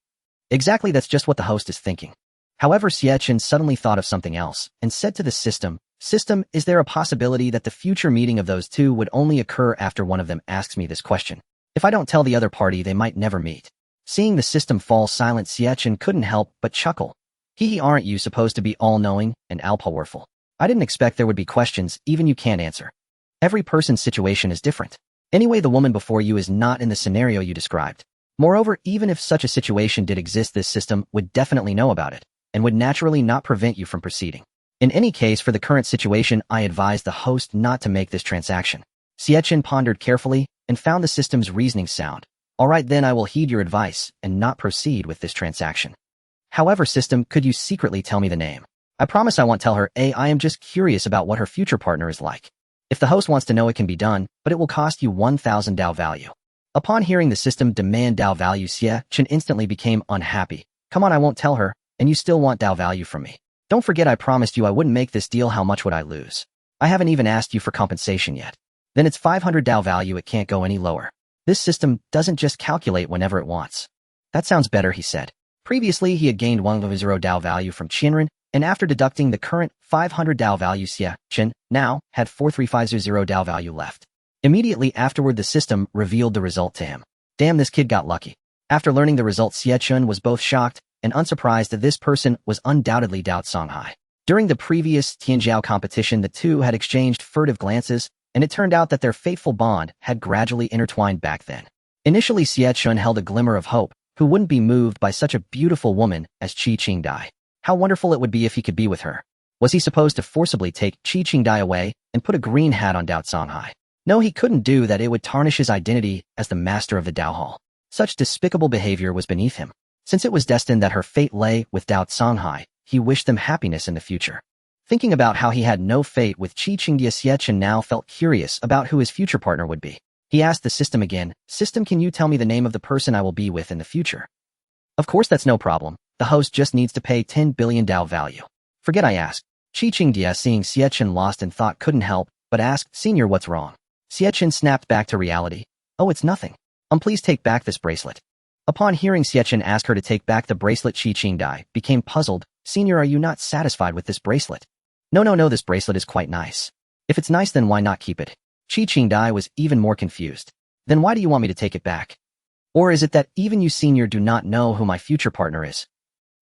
Exactly, that's just what the host is thinking. However, Xie Chen suddenly thought of something else and said to the system, "System, is there a possibility that the future meeting of those two would only occur after one of them asks me this question? If I don't tell the other party, they might never meet." Seeing the system fall silent, Xie Chen couldn't help but chuckle. Aren't you supposed to be all-knowing and all-powerful? I didn't expect there would be questions even you can't answer. Every person's situation is different. Anyway, the woman before you is not in the scenario you described. Moreover, even if such a situation did exist, this system would definitely know about it and would naturally not prevent you from proceeding. In any case, for the current situation, I advise the host not to make this transaction. Xie Chen pondered carefully and found the system's reasoning sound. All right, then I will heed your advice and not proceed with this transaction. However, system, could you secretly tell me the name? I promise I won't tell her. I am just curious about what her future partner is like. If the host wants to know, it can be done, but it will cost you 1,000 Dao value. Upon hearing the system demand Dao value, Xie Chen instantly became unhappy. Come on, I won't tell her, and you still want Dao value from me. Don't forget I promised you I wouldn't make this deal. How much would I lose? I haven't even asked you for compensation yet. Then it's 500 Dao value, it can't go any lower. This system doesn't just calculate whenever it wants. That sounds better, he said. Previously, he had gained 100 Dao value from Qianren, and after deducting the current 500 Dao value, Xie Chen now had 4350 Dao value left. Immediately afterward, the system revealed the result to him. Damn, this kid got lucky. After learning the result, Xie Chen was both shocked and unsurprised that this person was undoubtedly Dao Songhai. During the previous Tianjiao competition, the two had exchanged furtive glances, and it turned out that their fateful bond had gradually intertwined back then. Initially, Xie Chen held a glimmer of hope. Who wouldn't be moved by such a beautiful woman as Qi Qingdai? How wonderful it would be if he could be with her. Was he supposed to forcibly take Qi Qingdai away and put a green hat on Dao Songhai? No, he couldn't do that. It would tarnish his identity as the master of the Dao Hall. Such despicable behavior was beneath him. Since it was destined that her fate lay with Dao Songhai, he wished them happiness in the future. Thinking about how he had no fate with Qi Qingdai, Xie Chen now felt curious about who his future partner would be. He asked the system again, "System, can you tell me the name of the person I will be with in the future?" Of course, that's no problem. The host just needs to pay 10 billion Dao value. Forget I asked. Qi Qingdai, seeing Xie Chen lost in thought, couldn't help but asked, "Senior, what's wrong?" Xie Chen snapped back to reality. "Oh, it's nothing. Please take back this bracelet." Upon hearing Xie Chen ask her to take back the bracelet, Qi Qingdai became puzzled. "Senior, are you not satisfied with this bracelet?" No, this bracelet is quite nice. If it's nice, then why not keep it?" Qi Qingdai was even more confused. "Then why do you want me to take it back? Or is it that even you, senior, do not know who my future partner is?"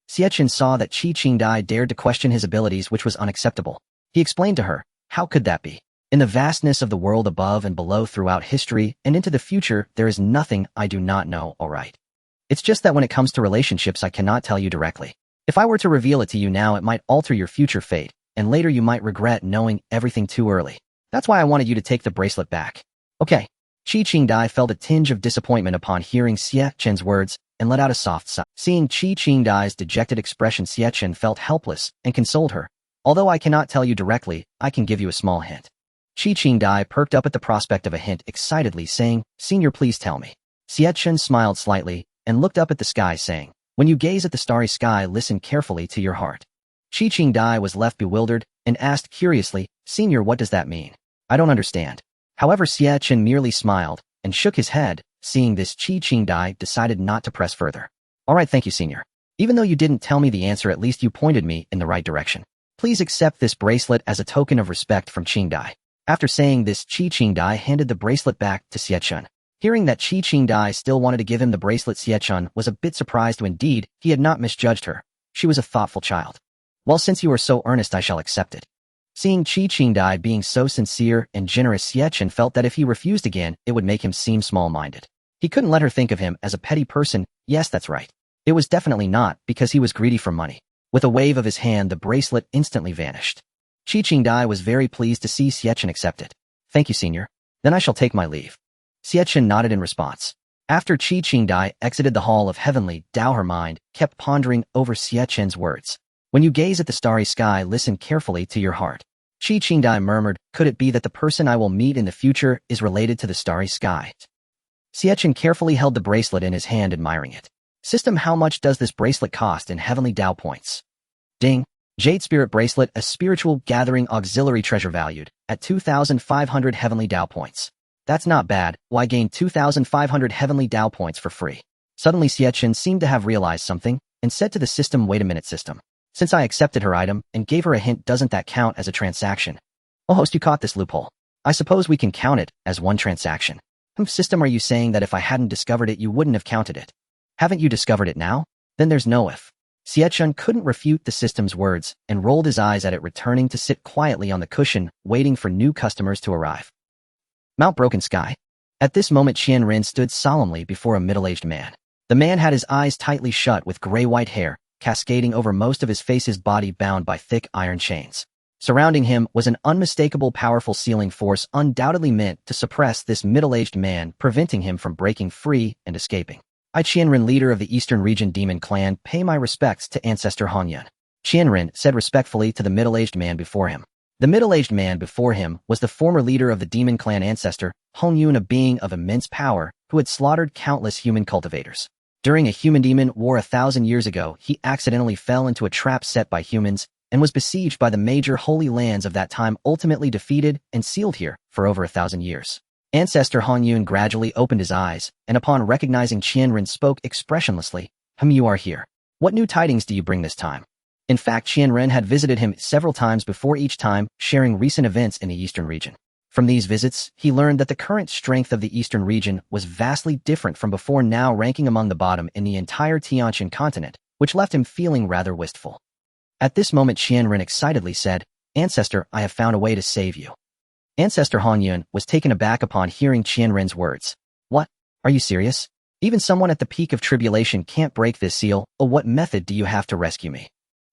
Xie Chen saw that Qi Qingdai dared to question his abilities, which was unacceptable. He explained to her, "How could that be? In the vastness of the world above and below, throughout history and into the future, there is nothing I do not know, all right? It's just that when it comes to relationships, I cannot tell you directly. If I were to reveal it to you now, it might alter your future fate, and later you might regret knowing everything too early. That's why I wanted you to take the bracelet back." "Okay." Qi Qingdai felt a tinge of disappointment upon hearing Xie Chen's words and let out a soft sigh. Seeing Qi Qingdai's dejected expression, Xie Chen felt helpless and consoled her. "Although I cannot tell you directly, I can give you a small hint." Qi Qingdai perked up at the prospect of a hint, excitedly saying, "Senior, please tell me." Xie Chen smiled slightly and looked up at the sky, saying, "When you gaze at the starry sky, listen carefully to your heart." Qi Qingdai was left bewildered and asked curiously, "Senior, what does that mean? I don't understand." However, Xie Chen merely smiled and shook his head. Seeing this, Qi Qingdai decided not to press further. "All right, thank you, senior. Even though you didn't tell me the answer, at least you pointed me in the right direction. Please accept this bracelet as a token of respect from Qingdai." After saying this, Qi Qingdai handed the bracelet back to Xie Chen. Hearing that Qi Qingdai still wanted to give him the bracelet, Xie Chen was a bit surprised. Indeed, he had not misjudged her. She was a thoughtful child. "Well, since you are so earnest, I shall accept it." Seeing Qi Qingdai being so sincere and generous, Xie Chen felt that if he refused again, it would make him seem small-minded. He couldn't let her think of him as a petty person. Yes, that's right. It was definitely not because he was greedy for money. With a wave of his hand, the bracelet instantly vanished. Qi Qingdai was very pleased to see Xie Chen accept it. "Thank you, senior. Then I shall take my leave." Xie Chen nodded in response. After Qi Qingdai exited the hall of Heavenly Dao, her mind kept pondering over Xie Chen's words. "When you gaze at the starry sky, listen carefully to your heart." Qi Qingdai murmured, "Could it be that the person I will meet in the future is related to the starry sky?" Xie Chen carefully held the bracelet in his hand, admiring it. "System, how much does this bracelet cost in Heavenly Dao points?" Ding. Jade Spirit Bracelet, a spiritual gathering auxiliary treasure valued at 2,500 Heavenly Dao points. That's not bad. Why gain 2,500 Heavenly Dao points for free? Suddenly Xie Chen seemed to have realized something and said to the system, wait a minute system. Since I accepted her item and gave her a hint, doesn't that count as a transaction? Oh host, you caught this loophole. I suppose we can count it as one transaction. System, are you saying that if I hadn't discovered it you wouldn't have counted it? Haven't you discovered it now? Then there's no if. Xie Chen couldn't refute the system's words and rolled his eyes at it, returning to sit quietly on the cushion, waiting for new customers to arrive. Mount Broken Sky. At this moment Qianren stood solemnly before a middle-aged man. The man had his eyes tightly shut with gray-white hair, cascading over most of his face, his body bound by thick iron chains. Surrounding him was an unmistakable powerful sealing force undoubtedly meant to suppress this middle-aged man, preventing him from breaking free and escaping. I, Qianren, leader of the Eastern Region Demon Clan, pay my respects to Ancestor Hongyun. Qianren said respectfully to the middle-aged man before him. The middle-aged man before him was the former leader of the Demon Clan, Ancestor Hongyun, a being of immense power who had slaughtered countless human cultivators. During a human-demon war 1,000 years ago, he accidentally fell into a trap set by humans and was besieged by the major holy lands of that time, ultimately defeated and sealed here for over 1,000 years. Ancestor Hongyun gradually opened his eyes, and upon recognizing Qianren spoke expressionlessly, you are here. What new tidings do you bring this time? In fact, Qianren had visited him several times before, each time sharing recent events in the Eastern region. From these visits, he learned that the current strength of the Eastern region was vastly different from before, now ranking among the bottom in the entire Tianqian continent, which left him feeling rather wistful. At this moment Qianren excitedly said, Ancestor, I have found a way to save you. Ancestor Hongyun was taken aback upon hearing Qianren's words. What? Are you serious? Even someone at the peak of tribulation can't break this seal. Oh, what method do you have to rescue me?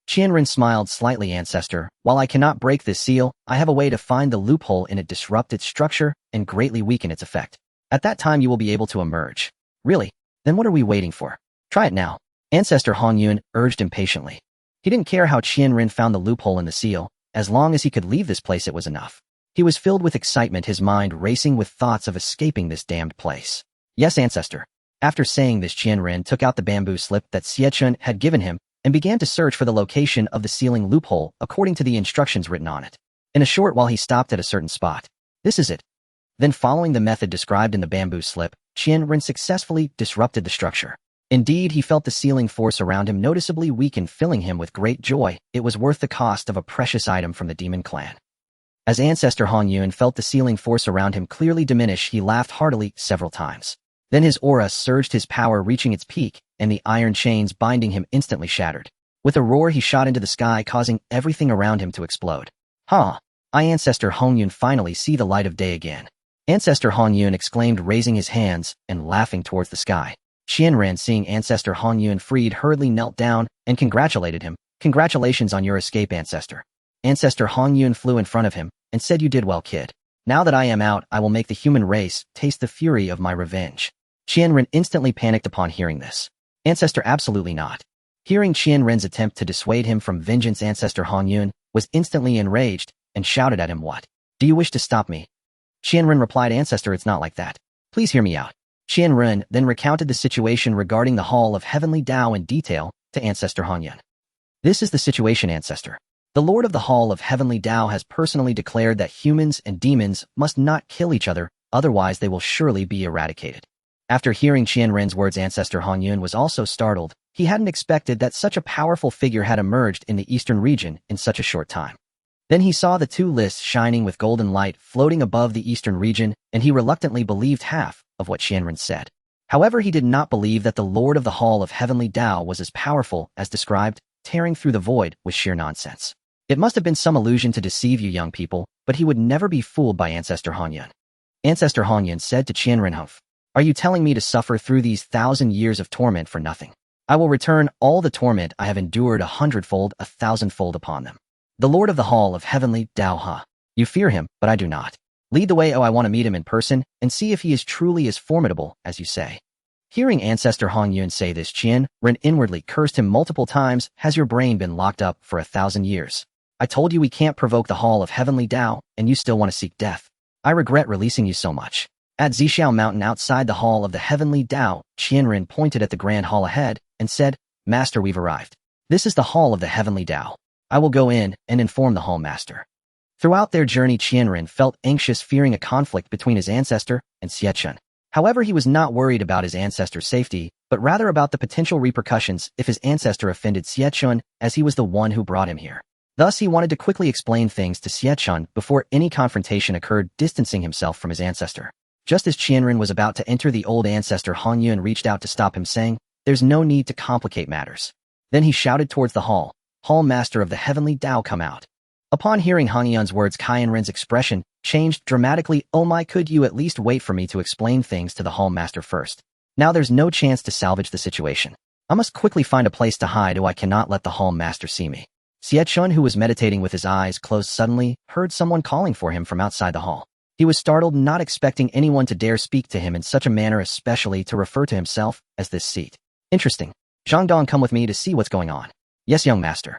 Qianren smiled slightly. Ancestor, while I cannot break this seal, I have a way to find the loophole in it, disrupt its structure, and greatly weaken its effect. At that time you will be able to emerge. Really? Then what are we waiting for? Try it now. Ancestor Hongyun urged impatiently. He didn't care how Qianren found the loophole in the seal. As long as he could leave this place it was enough. He was filled with excitement, his mind racing with thoughts of escaping this damned place. Yes, Ancestor. After saying this, Qianren took out the bamboo slip that Xie Chen had given him and began to search for the location of the sealing loophole according to the instructions written on it. In a short while he stopped at a certain spot. This is it. Then, following the method described in the bamboo slip, Qianren successfully disrupted the structure. Indeed, he felt the sealing force around him noticeably weaken, filling him with great joy. It was worth the cost of a precious item from the Demon Clan. As Ancestor Hongyun felt the sealing force around him clearly diminish, he laughed heartily several times. Then his aura surged, his power reaching its peak, and the iron chains binding him instantly shattered. With a roar he shot into the sky, causing everything around him to explode. I, Ancestor Hongyun, finally see the light of day again. Ancestor Hongyun exclaimed, raising his hands and laughing towards the sky. Qianren, seeing Ancestor Hongyun freed, hurriedly knelt down and congratulated him. Congratulations on your escape, Ancestor. Ancestor Hongyun flew in front of him and said, you did well, kid. Now that I am out, I will make the human race taste the fury of my revenge. Qianren instantly panicked upon hearing this. Ancestor, absolutely not. Hearing Qianren's attempt to dissuade him from vengeance, Ancestor Hongyun was instantly enraged and shouted at him, what? Do you wish to stop me? Qianren replied, Ancestor, it's not like that. Please hear me out. Qianren then recounted the situation regarding the Hall of Heavenly Dao in detail to Ancestor Hongyun. This is the situation, Ancestor. The Lord of the Hall of Heavenly Dao has personally declared that humans and demons must not kill each other, otherwise they will surely be eradicated. After hearing Qianren's words, Ancestor Hongyun was also startled. He hadn't expected that such a powerful figure had emerged in the Eastern region in such a short time. Then he saw the two lists shining with golden light floating above the Eastern region, and he reluctantly believed half of what Qianren said. However, he did not believe that the Lord of the Hall of Heavenly Dao was as powerful as described. Tearing through the void was sheer nonsense. It must have been some illusion to deceive you young people, but he would never be fooled by Ancestor Hongyun. Ancestor Hongyun said to Qianren, are you telling me to suffer through these 1,000 years of torment for nothing? I will return all the torment I have endured 100-fold, 1,000-fold upon them. The Lord of the Hall of Heavenly Dao, You fear him, but I do not. Lead the way. I want to meet him in person and see if he is truly as formidable as you say. Hearing Ancestor Hongyun say this, Qianren inwardly cursed him multiple times. Has your brain been locked up for 1,000 years? I told you we can't provoke the Hall of Heavenly Dao, and you still want to seek death. I regret releasing you so much. At Xixiao Mountain outside the Hall of the Heavenly Dao, Qianren pointed at the Grand Hall ahead and said, Master, we've arrived. This is the Hall of the Heavenly Dao. I will go in and inform the Hall Master. Throughout their journey, Qianren felt anxious, fearing a conflict between his ancestor and Xie Chen. However, he was not worried about his ancestor's safety, but rather about the potential repercussions if his ancestor offended Xie Chen, as he was the one who brought him here. Thus, he wanted to quickly explain things to Xie Chen before any confrontation occurred, distancing himself from his ancestor. Just as Qianren was about to enter, the old ancestor Han Yun reached out to stop him, saying, "There's no need to complicate matters." Then he shouted towards the hall, "Hall Master of the Heavenly Dao, come out." Upon hearing Han Yun's words, Qianren's expression changed dramatically. "Oh my, could you at least wait for me to explain things to the Hall Master first? Now there's no chance to salvage the situation. I must quickly find a place to hide, or I cannot let the Hall Master see me." Xie Chen, who was meditating with his eyes closed, suddenly heard someone calling for him from outside the hall. He was startled, not expecting anyone to dare speak to him in such a manner, especially to refer to himself as this seat. "Interesting. Zhang Dong, come with me to see what's going on." "Yes, young master."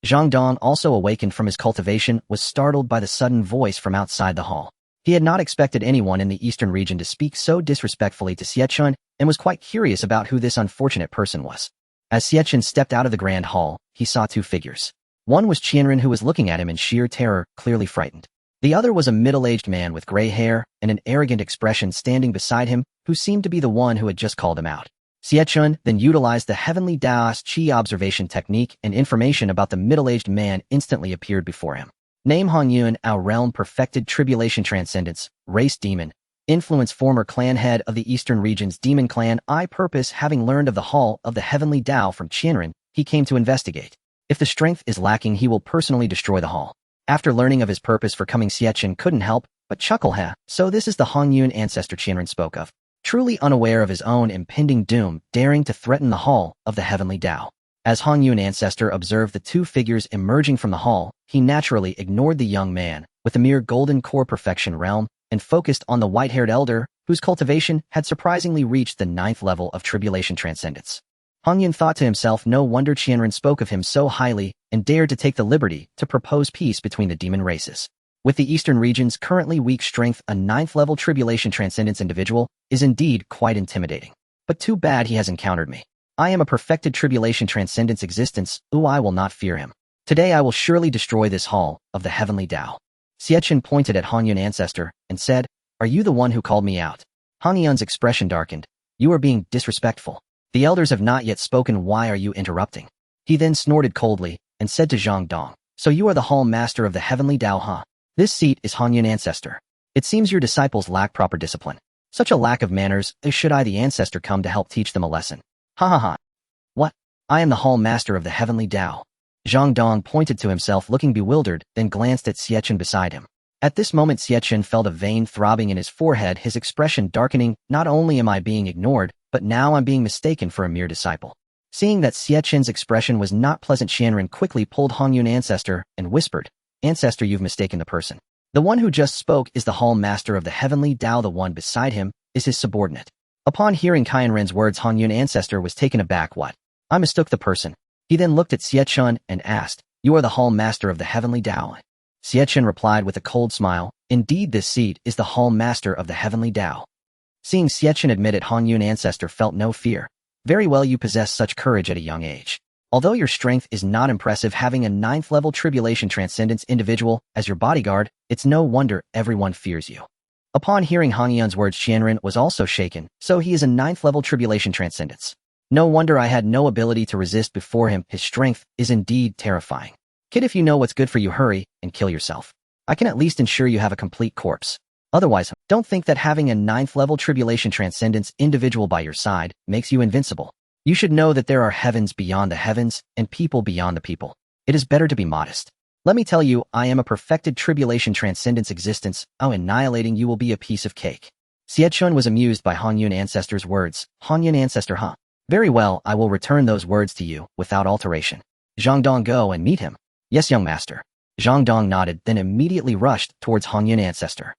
Zhang Dong, also awakened from his cultivation, was startled by the sudden voice from outside the hall. He had not expected anyone in the eastern region to speak so disrespectfully to Xie Chen, and was quite curious about who this unfortunate person was. As Xie Chen stepped out of the grand hall, he saw two figures. One was Qianren, who was looking at him in sheer terror, clearly frightened. The other was a middle-aged man with gray hair and an arrogant expression standing beside him, who seemed to be the one who had just called him out. Xie Chen then utilized the Heavenly Dao's Qi observation technique, and information about the middle-aged man instantly appeared before him. Name: Han Yun, our realm perfected tribulation transcendence, race demon, influence former clan head of the eastern region's demon clan. I purpose: having learned of the Hall of the Heavenly Dao from Qianren, he came to investigate. If the strength is lacking, he will personally destroy the hall. After learning of his purpose for coming, Xie Chen couldn't help but chuckle. So this is the Han Yun ancestor Qianren spoke of. Truly unaware of his own impending doom, daring to threaten the Hall of the Heavenly Dao. As Han Yun ancestor observed the two figures emerging from the hall, he naturally ignored the young man with the mere golden core perfection realm and focused on the white-haired elder, whose cultivation had surprisingly reached the 9th level of tribulation transcendence. Han Yun thought to himself, no wonder Qianren spoke of him so highly and dared to take the liberty to propose peace between the demon races. With the eastern region's currently weak strength, a 9th level tribulation transcendence individual is indeed quite intimidating. But too bad he has encountered me. I am a perfected tribulation transcendence existence, I will not fear him. Today I will surely destroy this hall of the Heavenly Dao. Xie Chen pointed at Han Yun ancestor and said, "Are you the one who called me out?" Han Yun's expression darkened. "You are being disrespectful. The elders have not yet spoken. Why are you interrupting?" He then snorted coldly and said to Zhang Dong, "So you are the Hall Master of the Heavenly Dao, huh? This seat is Han Yun ancestor. It seems your disciples lack proper discipline. Such a lack of manners, should I the ancestor come to help teach them a lesson? Ha ha ha. What? I am the Hall Master of the Heavenly Dao." Zhang Dong pointed to himself, looking bewildered, then glanced at Xie Chen beside him. At this moment, Xie Chen felt a vein throbbing in his forehead, his expression darkening. Not only am I being ignored, but now I'm being mistaken for a mere disciple. Seeing that Xie Chen's expression was not pleasant, Qianren quickly pulled Han Yun ancestor and whispered, "Ancestor, you've mistaken the person. The one who just spoke is the Hall Master of the Heavenly Dao. The one beside him is his subordinate." Upon hearing Qianren's words, Han Yun ancestor was taken aback. "What? I mistook the person." He then looked at Xie Chen and asked, "You are the Hall Master of the Heavenly Dao?" Xie Chen replied with a cold smile, "Indeed, this seat is the Hall Master of the Heavenly Dao." Seeing Xie Chen admit it, Han Yun ancestor felt no fear. "Very well, you possess such courage at a young age. Although your strength is not impressive, having a 9th level tribulation transcendence individual as your bodyguard, it's no wonder everyone fears you." Upon hearing Han Yun's words, Qianren was also shaken. So he is a 9th level tribulation transcendence. No wonder I had no ability to resist before him. His strength is indeed terrifying. Kid, if you know what's good for you, hurry and kill yourself. I can at least ensure you have a complete corpse. Otherwise, don't think that having a 9th level tribulation transcendence individual by your side makes you invincible. You should know that there are heavens beyond the heavens and people beyond the people. It is better to be modest. Let me tell you, I am a perfected tribulation transcendence existence. Annihilating you will be a piece of cake. Xie Chen was amused by Han Yun ancestor's words. Han Yun ancestor, huh? Very well, I will return those words to you without alteration. Zhang Dong, go and meet him. Yes, young master. Zhang Dong nodded, then immediately rushed towards Han Yun ancestor.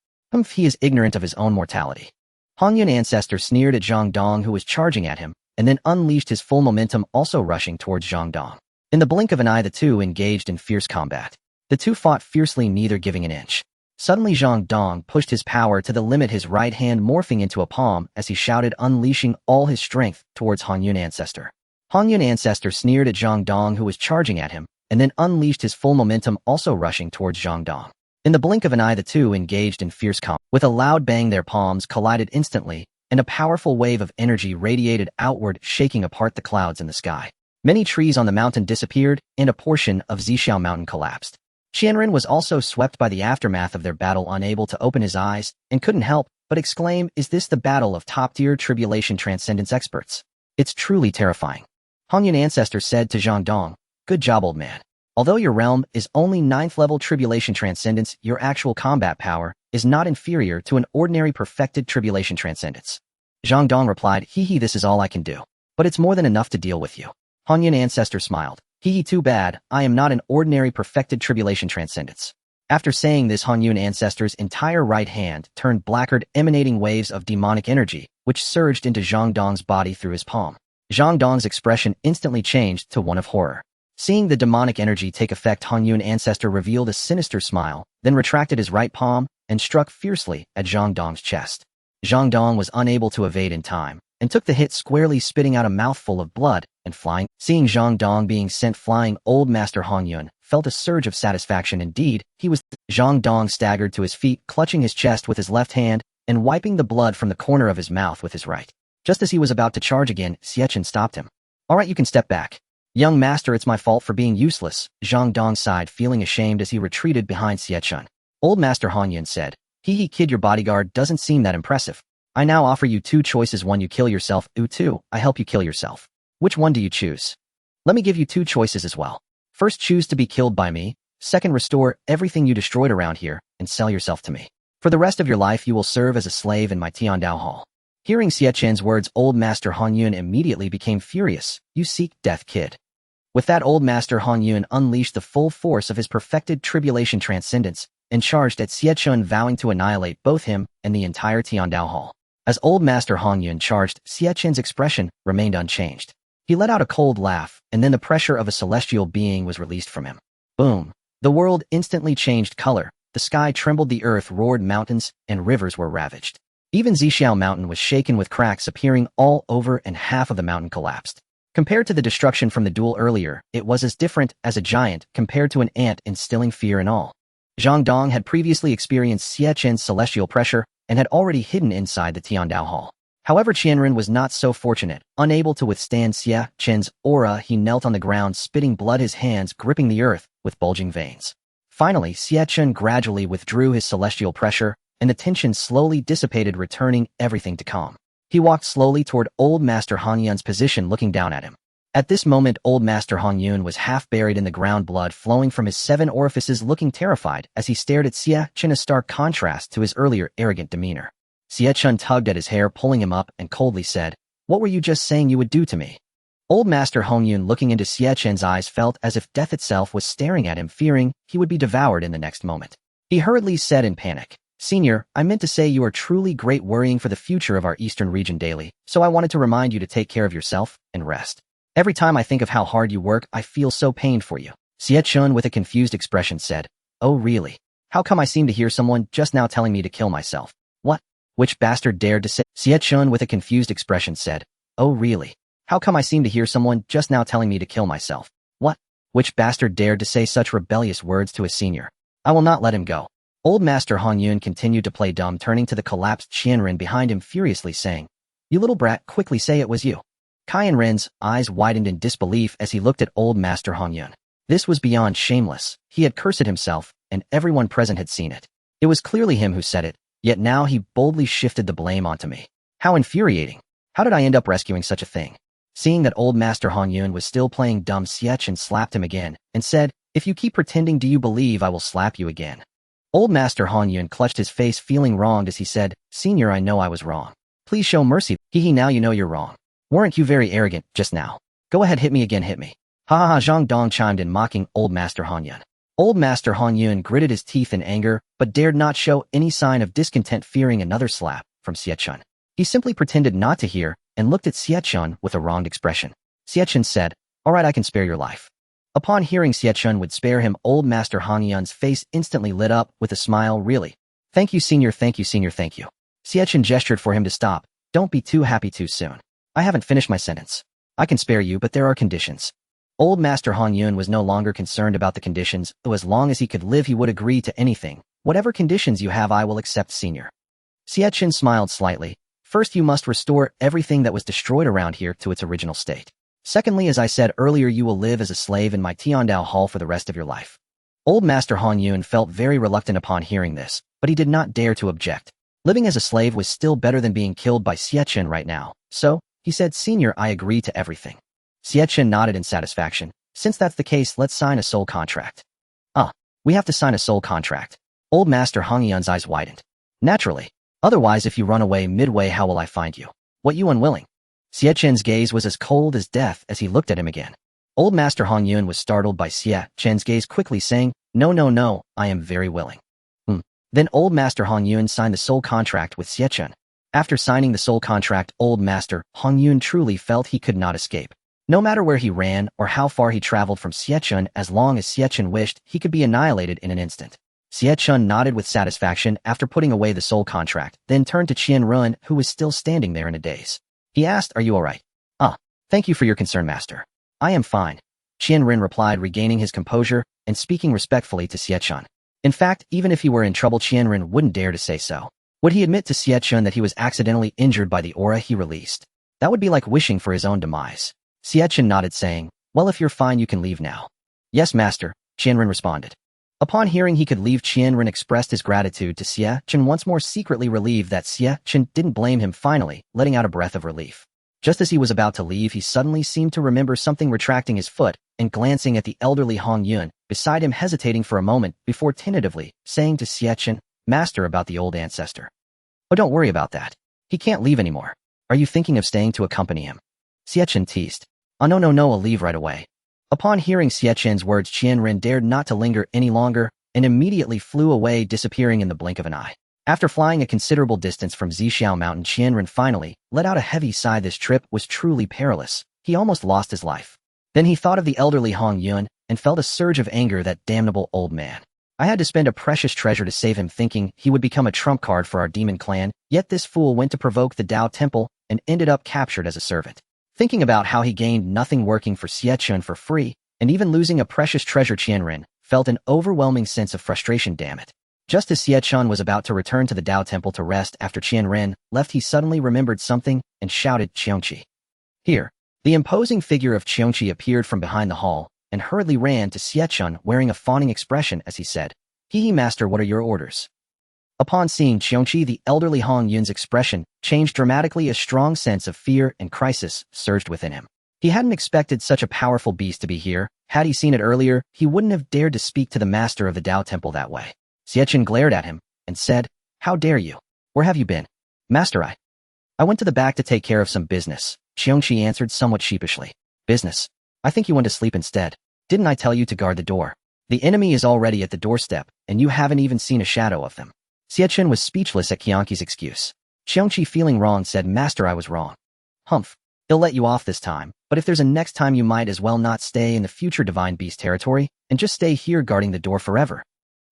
He is ignorant of his own mortality. Han Yun ancestor sneered at Zhang Dong, who was charging at him, and then unleashed his full momentum, also rushing towards Zhang Dong. In the blink of an eye, the two engaged in fierce combat. The two fought fiercely, neither giving an inch. Suddenly, Zhang Dong pushed his power to the limit, his right hand morphing into a palm as he shouted, unleashing all his strength towards Han Yun ancestor. Han Yun ancestor sneered at Zhang Dong, who was charging at him, and then unleashed his full momentum, also rushing towards Zhang Dong. In the blink of an eye, the two engaged in fierce combat. With a loud bang, their palms collided instantly, and a powerful wave of energy radiated outward, shaking apart the clouds in the sky. Many trees on the mountain disappeared, and a portion of Xixiao Mountain collapsed. Qianren was also swept by the aftermath of their battle, unable to open his eyes, and couldn't help but exclaim, "Is this the battle of top-tier tribulation transcendence experts? It's truly terrifying." Hongyun Ancestor said to Zhang Dong, "Good job, old man. Although your realm is only 9th level tribulation transcendence, your actual combat power is not inferior to an ordinary perfected tribulation transcendence." Zhang Dong replied, "Hee, this is all I can do. But it's more than enough to deal with you." Hongyun Ancestor smiled. "Hee, too bad, I am not an ordinary perfected tribulation transcendence." After saying this, Hongyun Ancestor's entire right hand turned blackguard, emanating waves of demonic energy, which surged into Zhang Dong's body through his palm. Zhang Dong's expression instantly changed to one of horror. Seeing the demonic energy take effect, Hongyun Ancestor revealed a sinister smile, then retracted his right palm and struck fiercely at Zhang Dong's chest. Zhang Dong was unable to evade in time, and took the hit squarely, spitting out a mouthful of blood and flying. Seeing Zhang Dong being sent flying, Old Master Hongyun felt a surge of satisfaction. Indeed, he was. Zhang Dong staggered to his feet, clutching his chest with his left hand and wiping the blood from the corner of his mouth with his right. Just as he was about to charge again, Xie Chen stopped him. "All right, you can step back." "Young master, it's my fault for being useless," Zhang Dong sighed, feeling ashamed as he retreated behind Xie Chen. Old Master Hongyun said, "Hee, kid, your bodyguard doesn't seem that impressive. I now offer you two choices. One, you kill yourself. Two, I help you kill yourself. Which one do you choose?" "Let me give you two choices as well. First, choose to be killed by me. Second, restore everything you destroyed around here and sell yourself to me. For the rest of your life, you will serve as a slave in my Tiandao Hall." Hearing Xie Chen's words, Old Master Hongyun immediately became furious. "You seek death, kid." With that, Old Master Hongyun unleashed the full force of his perfected tribulation transcendence and charged at Xie Chen, vowing to annihilate both him and the entire Tiandao Hall. As Old Master Hongyun charged, Xie Chen's expression remained unchanged. He let out a cold laugh, and then the pressure of a celestial being was released from him. Boom! The world instantly changed color. The sky trembled, the earth roared, mountains and rivers were ravaged. Even Xixiao Mountain was shaken, with cracks appearing all over, and half of the mountain collapsed. Compared to the destruction from the duel earlier, it was as different as a giant compared to an ant, instilling fear in all. Zhang Dong had previously experienced Xie Chen's celestial pressure and had already hidden inside the Tiandao Hall. However, Qianren was not so fortunate. Unable to withstand Xie Chen's aura, he knelt on the ground, spitting blood, his hands gripping the earth with bulging veins. Finally, Xie Chen gradually withdrew his celestial pressure, and the tension slowly dissipated, returning everything to calm. He walked slowly toward Old Master Hongyun's position, looking down at him. At this moment, Old Master Hongyun was half buried in the ground, blood flowing from his 7 orifices, looking terrified as he stared at Xie Chen, a stark contrast to his earlier arrogant demeanor. Xie Chen tugged at his hair, pulling him up, and coldly said, "What were you just saying you would do to me?" Old Master Hongyun, looking into Xie Chen's eyes, felt as if death itself was staring at him, fearing he would be devoured in the next moment. He hurriedly said in panic, "Senior, I meant to say you are truly great, worrying for the future of our eastern region daily, so I wanted to remind you to take care of yourself and rest. Every time I think of how hard you work, I feel so pained for you." Xie Chen, with a confused expression, said, "Oh really? How come I seem to hear someone just now telling me to kill myself? What? Which bastard dared to say?" Xie Chen, with a confused expression, said, "Oh really? How come I seem to hear someone just now telling me to kill myself? What? Which bastard dared to say such rebellious words to his senior? I will not let him go." Old Master Hongyun continued to play dumb, turning to the collapsed Qianren behind him furiously, saying, "You little brat, quickly say it was you." Qianren's eyes widened in disbelief as he looked at Old Master Hongyun. This was beyond shameless. He had cursed himself, and everyone present had seen it. It was clearly him who said it, yet now he boldly shifted the blame onto me. How infuriating! How did I end up rescuing such a thing? Seeing that Old Master Hongyun was still playing dumb, Xie Chen slapped him again and said, "If you keep pretending, do you believe I will slap you again?" Old Master Hongyun clutched his face, feeling wronged as he said, "Senior, I know I was wrong. Please show mercy." Hee, now you know you're wrong. Weren't you very arrogant just now? Go ahead, hit me again, hit me. Ha ha ha, Zhang Dong chimed in, mocking Old Master Hongyun. Old Master Hongyun gritted his teeth in anger, but dared not show any sign of discontent, fearing another slap from Xie Chen. He simply pretended not to hear and looked at Xie Chen with a wronged expression. Xie Chen said, "All right, I can spare your life." Upon hearing Xie Chen would spare him, Old Master Hongyun's face instantly lit up with a smile. "Really? Thank you, senior, thank you, senior, thank you." Xie Chen gestured for him to stop. "Don't be too happy too soon. I haven't finished my sentence. I can spare you, but there are conditions." Old Master Hong Yun was no longer concerned about the conditions, though as long as he could live he would agree to anything. Whatever conditions you have I will accept, Senior. Xie Chen smiled slightly. First you must restore everything that was destroyed around here to its original state. Secondly, as I said earlier, you will live as a slave in my Tiandao Hall for the rest of your life. Old Master Hong Yun felt very reluctant upon hearing this, but he did not dare to object. Living as a slave was still better than being killed by Xie Chen right now, so, he said, Senior, I agree to everything. Xie Chen nodded in satisfaction. Since that's the case, let's sign a soul contract. We have to sign a soul contract. Old Master Hong Yun's eyes widened. Naturally. Otherwise, if you run away midway, how will I find you? What, you unwilling? Xie Chen's gaze was as cold as death as he looked at him again. Old Master Hong Yun was startled by Xie Chen's gaze, quickly saying, No, I am very willing. Then Old Master Hong Yun signed the soul contract with Xie Chen. After signing the soul contract, Old Master Hong Yun truly felt he could not escape. No matter where he ran or how far he traveled from Xie Chen, as long as Xie Chen wished, he could be annihilated in an instant. Xie Chen nodded with satisfaction after putting away the soul contract, then turned to Qian Run, who was still standing there in a daze. He asked, Are you all right? Thank you for your concern, Master. I am fine. Qian Ren replied, regaining his composure and speaking respectfully to Xie Chen. In fact, even if he were in trouble, Qian Ren wouldn't dare to say so. Would he admit to Xie Chen that he was accidentally injured by the aura he released? That would be like wishing for his own demise. Xie Chen nodded, saying, Well, if you're fine, you can leave now. Yes, Master, Qian Ren responded. Upon hearing he could leave, Qian Ren expressed his gratitude to Xie Chen, once more secretly relieved that Xie Chen didn't blame him, finally letting out a breath of relief. Just as he was about to leave, he suddenly seemed to remember something, retracting his foot and glancing at the elderly Hong Yun beside him, hesitating for a moment before tentatively saying to Xie Chen, Master, about the old ancestor. Oh, don't worry about that. He can't leave anymore. Are you thinking of staying to accompany him? Xie Chen teased. Oh, no, I'll leave right away. Upon hearing Xie Chen's words, Qian Ren dared not to linger any longer and immediately flew away, disappearing in the blink of an eye. After flying a considerable distance from Zhixiao Mountain, Qian Ren finally let out a heavy sigh. This trip was truly perilous. He almost lost his life. Then he thought of the elderly Hong Yun and felt a surge of anger. That damnable old man. I had to spend a precious treasure to save him, thinking he would become a trump card for our demon clan, yet this fool went to provoke the Dao Temple and ended up captured as a servant. Thinking about how he gained nothing working for Xie Chen for free, and even losing a precious treasure, Qian Ren felt an overwhelming sense of frustration. Damn it. Just as Xie Chen was about to return to the Dao Temple to rest after Qian Ren left, he suddenly remembered something and shouted, Qiongqi. Here. The imposing figure of Qiongqi appeared from behind the hall and hurriedly ran to Xie Chen, wearing a fawning expression as he said, Hee, Master, what are your orders? Upon seeing Qiongqi, the elderly Hong Yun's expression changed dramatically. A strong sense of fear and crisis surged within him. He hadn't expected such a powerful beast to be here. Had he seen it earlier, he wouldn't have dared to speak to the master of the Dao Temple that way. Xie Chen glared at him and said, How dare you? Where have you been? Master, I went to the back to take care of some business, Qiongqi answered somewhat sheepishly. Business? I think you went to sleep instead. Didn't I tell you to guard the door? The enemy is already at the doorstep, and you haven't even seen a shadow of them. Xie Chen was speechless at Qiongqi's excuse. Qiongqi, feeling wrong, said, Master, I was wrong. Humph. He'll let you off this time, but if there's a next time, you might as well not stay in the future divine beast territory and just stay here guarding the door forever.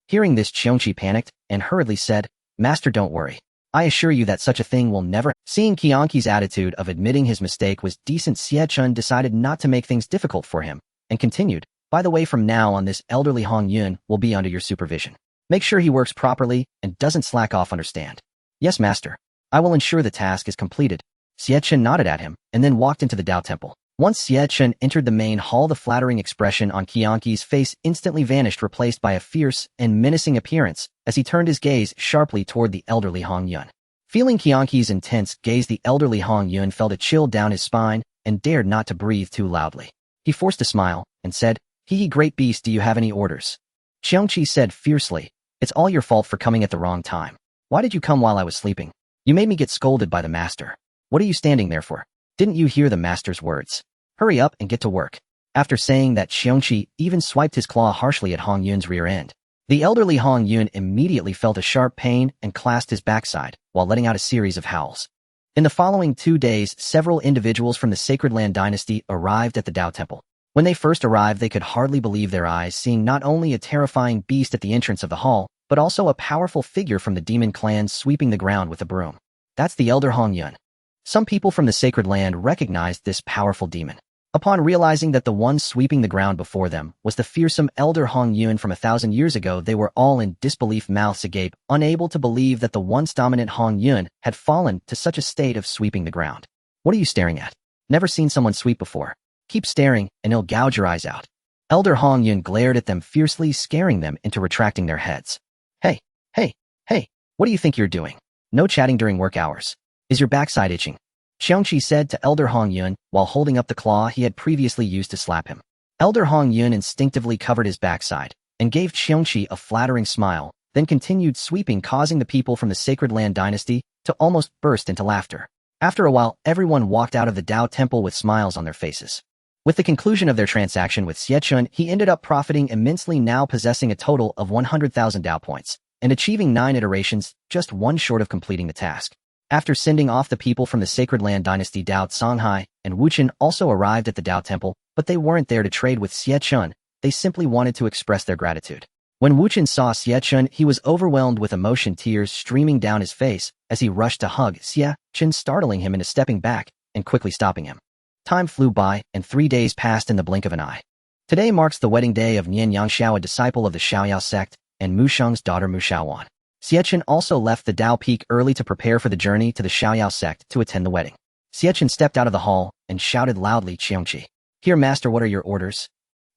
Hearing this, Qiongqi panicked and hurriedly said, Master, don't worry. I assure you that such a thing will never. Seeing Qiongqi's attitude of admitting his mistake was decent, Xie Chen decided not to make things difficult for him and continued, By the way, from now on, this elderly Hong Yun will be under your supervision. Make sure he works properly and doesn't slack off, understand? Yes, Master. I will ensure the task is completed. Xie Chen nodded at him and then walked into the Dao Temple. Once Xie Chen entered the main hall, the flattering expression on Qiongqi's face instantly vanished, replaced by a fierce and menacing appearance as he turned his gaze sharply toward the elderly Hong Yun. Feeling Qiongqi's intense gaze, the elderly Hong Yun felt a chill down his spine and dared not to breathe too loudly. He forced a smile and said, Hee, great beast, do you have any orders? Qiongqi said fiercely, It's all your fault for coming at the wrong time. Why did you come while I was sleeping? You made me get scolded by the master. What are you standing there for? Didn't you hear the master's words? Hurry up and get to work. After saying that, Qiongqi even swiped his claw harshly at Hong Yun's rear end. The elderly Hong Yun immediately felt a sharp pain and clasped his backside while letting out a series of howls. In the following 2 days, several individuals from the Sacred Land Dynasty arrived at the Dao Temple. When they first arrived, they could hardly believe their eyes, seeing not only a terrifying beast at the entrance of the hall, but also a powerful figure from the demon clan sweeping the ground with a broom. That's the elder Hong Yun. Some people from the Sacred Land recognized this powerful demon. Upon realizing that the one sweeping the ground before them was the fearsome elder Hong Yun from 1,000 years ago, they were all in disbelief, mouths agape, unable to believe that the once dominant Hong Yun had fallen to such a state of sweeping the ground. What are you staring at? Never seen someone sweep before. Keep staring, and it'll gouge your eyes out. Elder Hong Yun glared at them fiercely, scaring them into retracting their heads. Hey, hey, hey, what do you think you're doing? No chatting during work hours. Is your backside itching? Xiongqi said to Elder Hong Yun while holding up the claw he had previously used to slap him. Elder Hong Yun instinctively covered his backside and gave Xiongqi a flattering smile, then continued sweeping, causing the people from the Sacred Land Dynasty to almost burst into laughter. After a while, everyone walked out of the Dao Temple with smiles on their faces. With the conclusion of their transaction with Xie Chen, he ended up profiting immensely, now possessing a total of 100,000 Dao points and achieving 9 iterations, just one short of completing the task. After sending off the people from the Sacred Land Dynasty, Dao Songhai and Wu Chen also arrived at the Dao Temple, but they weren't there to trade with Xie Chen. They simply wanted to express their gratitude. When Wu Chen saw Xie Chen, he was overwhelmed with emotion, tears streaming down his face as he rushed to hug Xie Chen, startling him into stepping back and quickly stopping him. Time flew by, and 3 days passed in the blink of an eye. Today marks the wedding day of Nian Yangxiao, a disciple of the Xiaoyao sect, and Mu Sheng's daughter Mu Xiaowan. Xie Chen also left the Dao Peak early to prepare for the journey to the Xiaoyao sect to attend the wedding. Xie Chen stepped out of the hall and shouted loudly, "Xiongqi. Here, master, what are your orders?"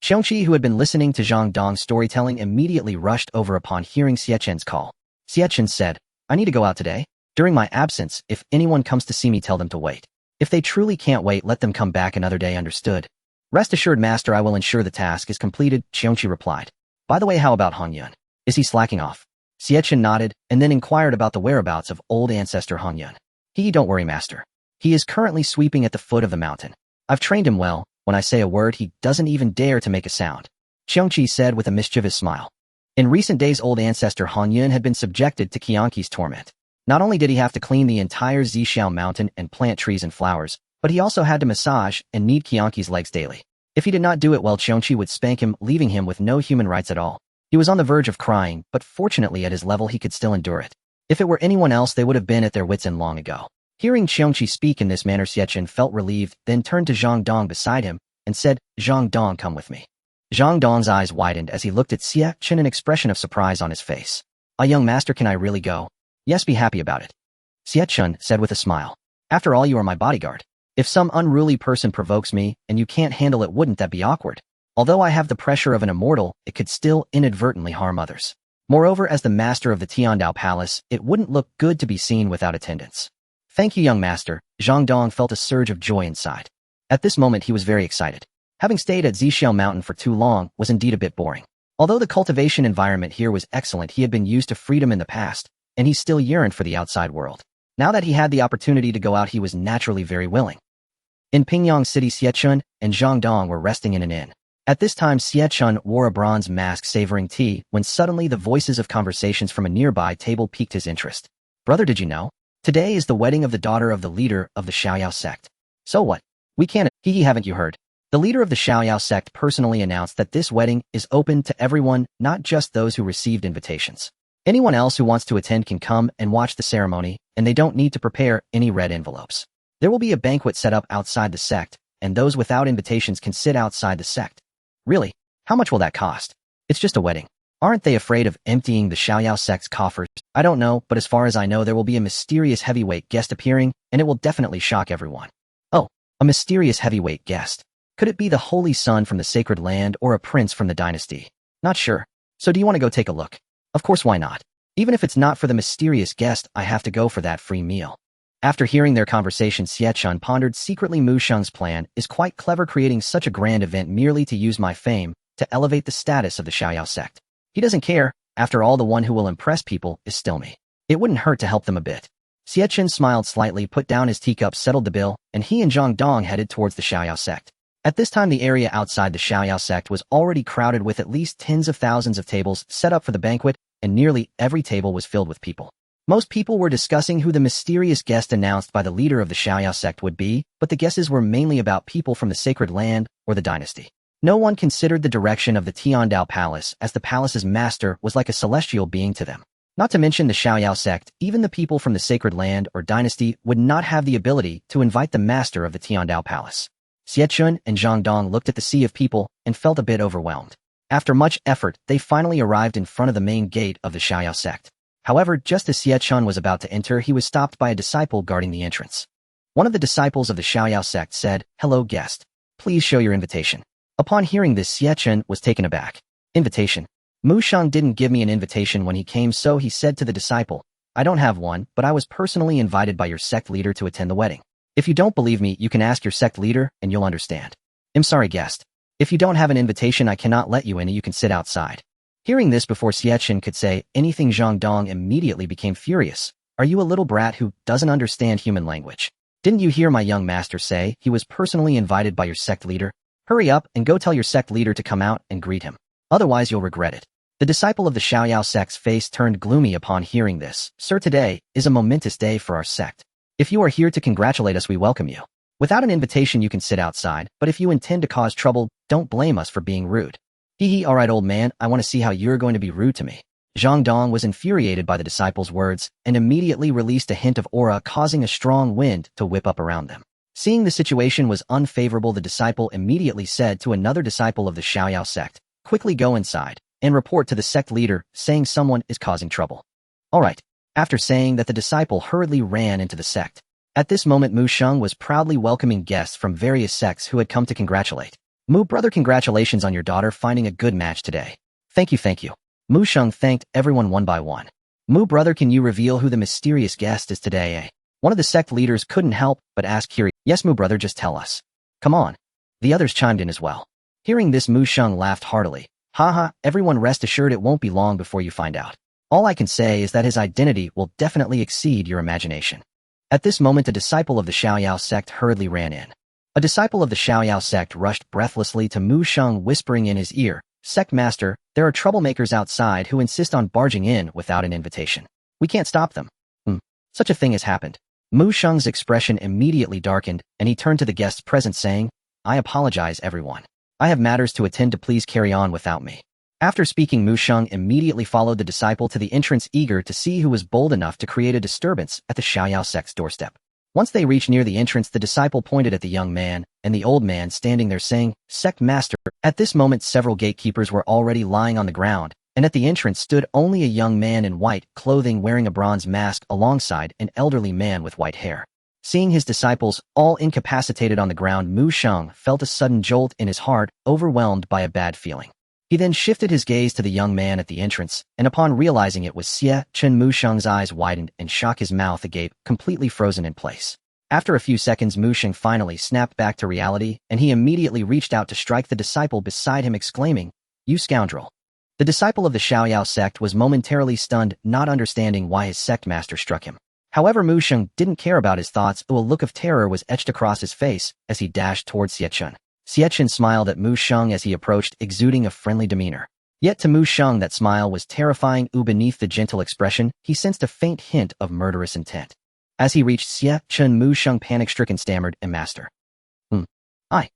Xiongqi, who had been listening to Zhang Dong's storytelling, immediately rushed over upon hearing Xie Chen's call. Xie Chen said, "I need to go out today. During my absence, if anyone comes to see me, tell them to wait. If they truly can't wait, let them come back another day, understood?" "Rest assured, master, I will ensure the task is completed," Xiongqi replied. "By the way, how about Hong Yun? Is he slacking off?" Xie Chen nodded and then inquired about the whereabouts of old ancestor Hong Yun. "Don't worry, master. He is currently sweeping at the foot of the mountain. I've trained him well. When I say a word, he doesn't even dare to make a sound," Xiongqi said with a mischievous smile. In recent days, old ancestor Hong Yun had been subjected to Qianqi's torment. Not only did he have to clean the entire Xixiao mountain and plant trees and flowers, but he also had to massage and knead Qianqi's legs daily. If he did not do it well, Qianqi would spank him, leaving him with no human rights at all. He was on the verge of crying, but fortunately at his level he could still endure it. If it were anyone else, they would have been at their wits' end long ago. Hearing Xiongqi speak in this manner, Xie Chen felt relieved, then turned to Zhang Dong beside him and said, "Zhang Dong, come with me." Zhang Dong's eyes widened as he looked at Xie Chen, an expression of surprise on his face. Young master, can I really go?" "Yes, be happy about it," Xie Chen said with a smile. "After all, you are my bodyguard. If some unruly person provokes me and you can't handle it, wouldn't that be awkward? Although I have the pressure of an immortal, it could still inadvertently harm others. Moreover, as the master of the Dao Palace, it wouldn't look good to be seen without attendance." "Thank you, young master." Zhang Dong felt a surge of joy inside. At this moment, he was very excited. Having stayed at Xixiao Mountain for too long was indeed a bit boring. Although the cultivation environment here was excellent, he had been used to freedom in the past, and he still yearned for the outside world. Now that he had the opportunity to go out, he was naturally very willing. In Pingyang City, Xie Chen and Zhang Dong were resting in an inn. At this time, Xie Chen wore a bronze mask savoring tea when suddenly the voices of conversations from a nearby table piqued his interest. "Brother, did you know? Today is the wedding of the daughter of the leader of the Xiaoyao sect." "So what? We can't." Haven't you heard? The leader of the Xiaoyao sect personally announced that this wedding is open to everyone, not just those who received invitations. Anyone else who wants to attend can come and watch the ceremony, and they don't need to prepare any red envelopes. There will be a banquet set up outside the sect, and those without invitations can sit outside the sect. "Really? How much will that cost?" "It's just a wedding. Aren't they afraid of emptying the Xiaoyao sect's coffers?" "I don't know, but as far as I know, there will be a mysterious heavyweight guest appearing, and it will definitely shock everyone." "Oh, a mysterious heavyweight guest. Could it be the Holy Son from the Sacred Land or a prince from the dynasty?" "Not sure. So do you want to go take a look?" "Of course, why not? Even if it's not for the mysterious guest, I have to go for that free meal." After hearing their conversation, Xie Chen pondered secretly. Mu Sheng's plan is quite clever, creating such a grand event merely to use my fame to elevate the status of the Xiaoyao sect. He doesn't care. After all, the one who will impress people is still me. It wouldn't hurt to help them a bit. Xie Chen smiled slightly, put down his teacup, settled the bill, and he and Zhang Dong headed towards the Xiaoyao sect. At this time, the area outside the Xiaoyao sect was already crowded with at least tens of thousands of tables set up for the banquet, and nearly every table was filled with people. Most people were discussing who the mysterious guest announced by the leader of the Xiaoyao sect would be, but the guesses were mainly about people from the Sacred Land or the dynasty. No one considered the direction of the Dao Palace, as the palace's master was like a celestial being to them. Not to mention the Xiaoyao sect, even the people from the Sacred Land or dynasty would not have the ability to invite the master of the Dao Palace. Xie Chen and Zhang Dong looked at the sea of people and felt a bit overwhelmed. After much effort, they finally arrived in front of the main gate of the Xiaoyao sect. However, just as Xie Chen was about to enter, he was stopped by a disciple guarding the entrance. One of the disciples of the Xiaoyao sect said, "Hello, guest. Please show your invitation." Upon hearing this, Xie Chen was taken aback. Invitation? Mu Shang didn't give me an invitation when he came, so he said to the disciple, "I don't have one, but I was personally invited by your sect leader to attend the wedding. If you don't believe me, you can ask your sect leader and you'll understand." "I'm sorry, guest. If you don't have an invitation, I cannot let you in and you can sit outside." Hearing this before Xie Chen could say anything, Zhang Dong immediately became furious. "Are you a little brat who doesn't understand human language? Didn't you hear my young master say he was personally invited by your sect leader? Hurry up and go tell your sect leader to come out and greet him. Otherwise you'll regret it." The disciple of the Xiaoyao sect's face turned gloomy upon hearing this. "Sir, today is a momentous day for our sect. If you are here to congratulate us, we welcome you. Without an invitation, you can sit outside, but if you intend to cause trouble, don't blame us for being rude." "Hee, alright, old man, I want to see how you're going to be rude to me." Zhang Dong was infuriated by the disciple's words and immediately released a hint of aura, causing a strong wind to whip up around them. Seeing the situation was unfavorable, the disciple immediately said to another disciple of the Xiaoyao sect, "Quickly go inside and report to the sect leader saying someone is causing trouble." "Alright." After saying that, the disciple hurriedly ran into the sect. At this moment, Mu Sheng was proudly welcoming guests from various sects who had come to congratulate. "Mu brother, congratulations on your daughter finding a good match today." Thank you, thank you." Mu Sheng thanked everyone one by one. "Mu brother, can you reveal who the mysterious guest is today, eh?" One of the sect leaders couldn't help but ask curious. "Yes, Mu brother, just tell us." "Come on." The others chimed in as well. Hearing this, Mu Sheng laughed heartily. "Haha, everyone rest assured it won't be long before you find out. All I can say is that his identity will definitely exceed your imagination." At this moment, a disciple of the Xiaoyao sect hurriedly ran in. A disciple of the Xiaoyao sect rushed breathlessly to Mu Sheng, whispering in his ear, "Sect master, there are troublemakers outside who insist on barging in without an invitation. We can't stop them." Such a thing has happened." Mu Sheng's expression immediately darkened, and he turned to the guests present saying, "I apologize, everyone. I have matters to attend to, please carry on without me." After speaking, Mu Sheng immediately followed the disciple to the entrance, eager to see who was bold enough to create a disturbance at the Xiaoyao sect's doorstep. Once they reached near the entrance, the disciple pointed at the young man and the old man standing there saying, "Sect master." At this moment, several gatekeepers were already lying on the ground, and at the entrance stood only a young man in white clothing wearing a bronze mask alongside an elderly man with white hair. Seeing his disciples all incapacitated on the ground, Mu Sheng felt a sudden jolt in his heart, overwhelmed by a bad feeling. He then shifted his gaze to the young man at the entrance, and upon realizing it was Xie Chen, Mu Sheng's eyes widened and shook his mouth agape, completely frozen in place. After a few seconds, Mu Sheng finally snapped back to reality, and he immediately reached out to strike the disciple beside him, exclaiming, "You scoundrel." The disciple of the Xiaoyao sect was momentarily stunned, not understanding why his sect master struck him. However, Mu Sheng didn't care about his thoughts, though a look of terror was etched across his face as he dashed towards Xie Chen. Xie Chen smiled at Mu Sheng as he approached, exuding a friendly demeanor. Yet to Mu Sheng, that smile was terrifying. Beneath the gentle expression, he sensed a faint hint of murderous intent. As he reached Xie Chen, Mu Sheng, panic-stricken, stammered, "Master." I.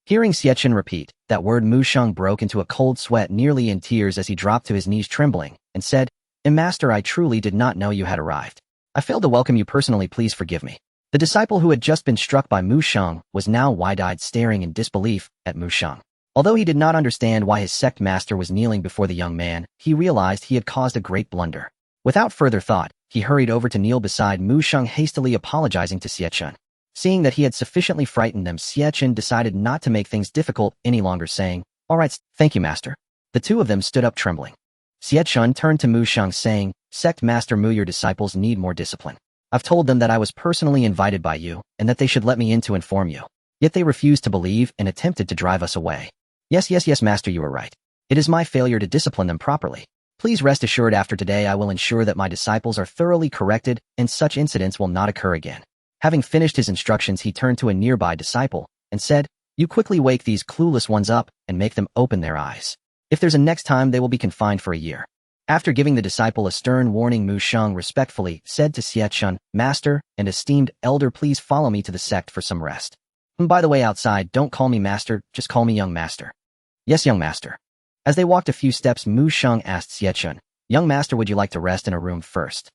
Hearing Xie Chen repeat that word, Mu Sheng broke into a cold sweat, nearly in tears, as he dropped to his knees trembling, and said, "Master, I truly did not know you had arrived. I failed to welcome you personally, please forgive me." The disciple who had just been struck by Mu Sheng was now wide-eyed, staring in disbelief at Mu Sheng. Although he did not understand why his sect master was kneeling before the young man, he realized he had caused a great blunder. Without further thought, he hurried over to kneel beside Mu Sheng, hastily apologizing to Xie Chen. Seeing that he had sufficiently frightened them, Xie Chen decided not to make things difficult any longer, saying, "Alright, thank you, master." The two of them stood up trembling. Xie Chen turned to Mu Sheng saying, "Sect master Mu, your disciples need more discipline. I've told them that I was personally invited by you, and that they should let me in to inform you. Yet they refused to believe and attempted to drive us away." Yes, master, you were right. It is my failure to discipline them properly. Please rest assured, after today I will ensure that my disciples are thoroughly corrected and such incidents will not occur again. Having finished his instructions, he turned to a nearby disciple and said, "You quickly wake these clueless ones up and make them open their eyes. If there's a next time, they will be confined for a year." After giving the disciple a stern warning, Mu Sheng respectfully said to Xie Chen, "Master and esteemed elder, please follow me to the sect for some rest. And by the way, outside, don't call me master, just call me young master." "Yes, young master." As they walked a few steps, Mu Sheng asked Xie Chen, "Young master, would you like to rest in a room first?"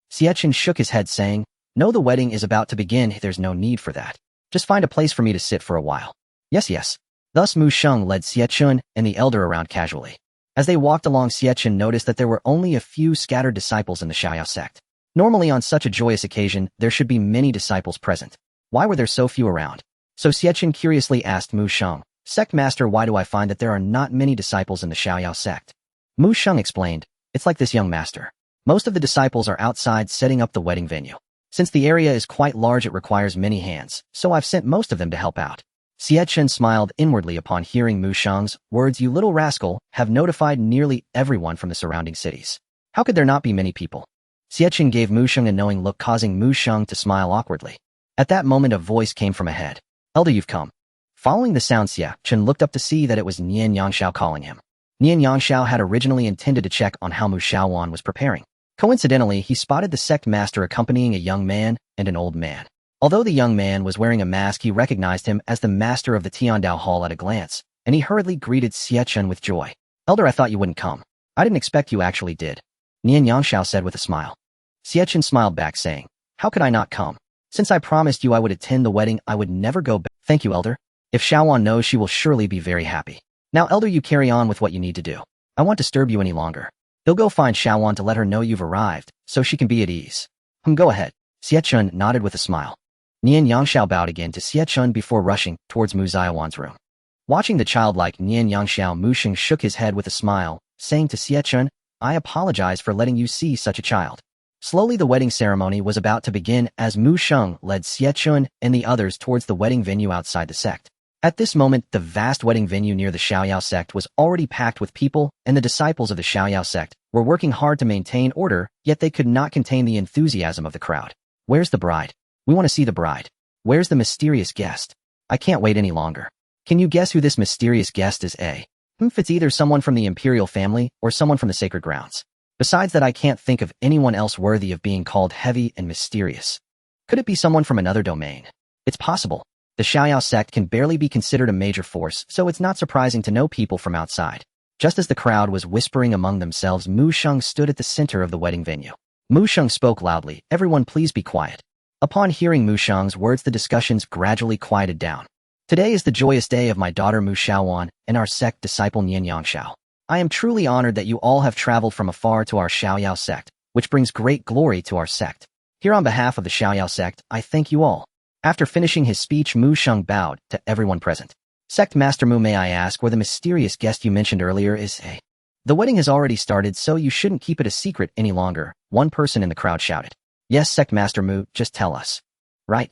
Xie Chen shook his head saying, "No, the wedding is about to begin, there's no need for that." Just find a place for me to sit for a while. Yes, yes. Thus Mu Sheng led Xie Chen and the elder around casually. As they walked along, Xie Chen noticed that there were only a few scattered disciples in the Xiaoyao sect. Normally on such a joyous occasion, there should be many disciples present. Why were there so few around? So Xie Chen curiously asked Mu Sheng, "Sect Master, why do I find that there are not many disciples in the Xiaoyao sect?" Mu Sheng explained, "It's like this, young master. Most of the disciples are outside setting up the wedding venue. Since the area is quite large, it requires many hands, so I've sent most of them to help out." Xie Chen smiled inwardly upon hearing Mu Sheng's words. "You little rascal, have notified nearly everyone from the surrounding cities. How could there not be many people?" Xie Chen gave Mu Sheng a knowing look, causing Mu Sheng to smile awkwardly. At that moment, a voice came from ahead. "Elder, you've come." Following the sound, Xie Chen looked up to see that it was Nian Yangxiao calling him. Nian Yangxiao had originally intended to check on how Mu Shaowan was preparing. Coincidentally, he spotted the sect master accompanying a young man and an old man. Although the young man was wearing a mask, he recognized him as the master of the Tiandao Hall at a glance, and he hurriedly greeted Xie Chen with joy. "Elder, I thought you wouldn't come. I didn't expect you actually did," Nian Yangxiao said with a smile. Xie Chen smiled back, saying, "How could I not come? Since I promised you I would attend the wedding, I would never go back." "Thank you, Elder. If Shaowan knows, she will surely be very happy. Now, Elder, you carry on with what you need to do. I won't disturb you any longer. You'll go find Shaowan to let her know you've arrived, so she can be at ease." Go ahead." Xie Chen nodded with a smile. Nian Yangxiao bowed again to Xie Chen before rushing towards Mu Xiaowan's room. Watching the childlike Nian Yangxiao, Mu Sheng shook his head with a smile, saying to Xie Chen, "I apologize for letting you see such a child." Slowly the wedding ceremony was about to begin as Mu Sheng led Xie Chen and the others towards the wedding venue outside the sect. At this moment, the vast wedding venue near the Xiaoyao sect was already packed with people, and the disciples of the Xiaoyao sect were working hard to maintain order, yet they could not contain the enthusiasm of the crowd. "Where's the bride? We want to see the bride. Where's the mysterious guest? I can't wait any longer. Can you guess who this mysterious guest is? If it's either someone from the imperial family or someone from the sacred grounds. Besides that, I can't think of anyone else worthy of being called heavy and mysterious. Could it be someone from another domain? It's possible. The Xiaoyao sect can barely be considered a major force, so it's not surprising to know people from outside." Just as the crowd was whispering among themselves, Mu Sheng stood at the center of the wedding venue. Mu Sheng spoke loudly, "Everyone please be quiet." Upon hearing Mu Sheng's words, the discussions gradually quieted down. "Today is the joyous day of my daughter Mu Shaowan and our sect disciple Nian Yangxiao. I am truly honored that you all have traveled from afar to our Xiaoyao sect, which brings great glory to our sect. Here on behalf of the Xiaoyao sect, I thank you all." After finishing his speech, Mu Sheng bowed to everyone present. "Sect Master Mu, may I ask where the mysterious guest you mentioned earlier is?" "The wedding has already started, so you shouldn't keep it a secret any longer," one person in the crowd shouted. "Yes, Sect Master Mu, just tell us." "Right."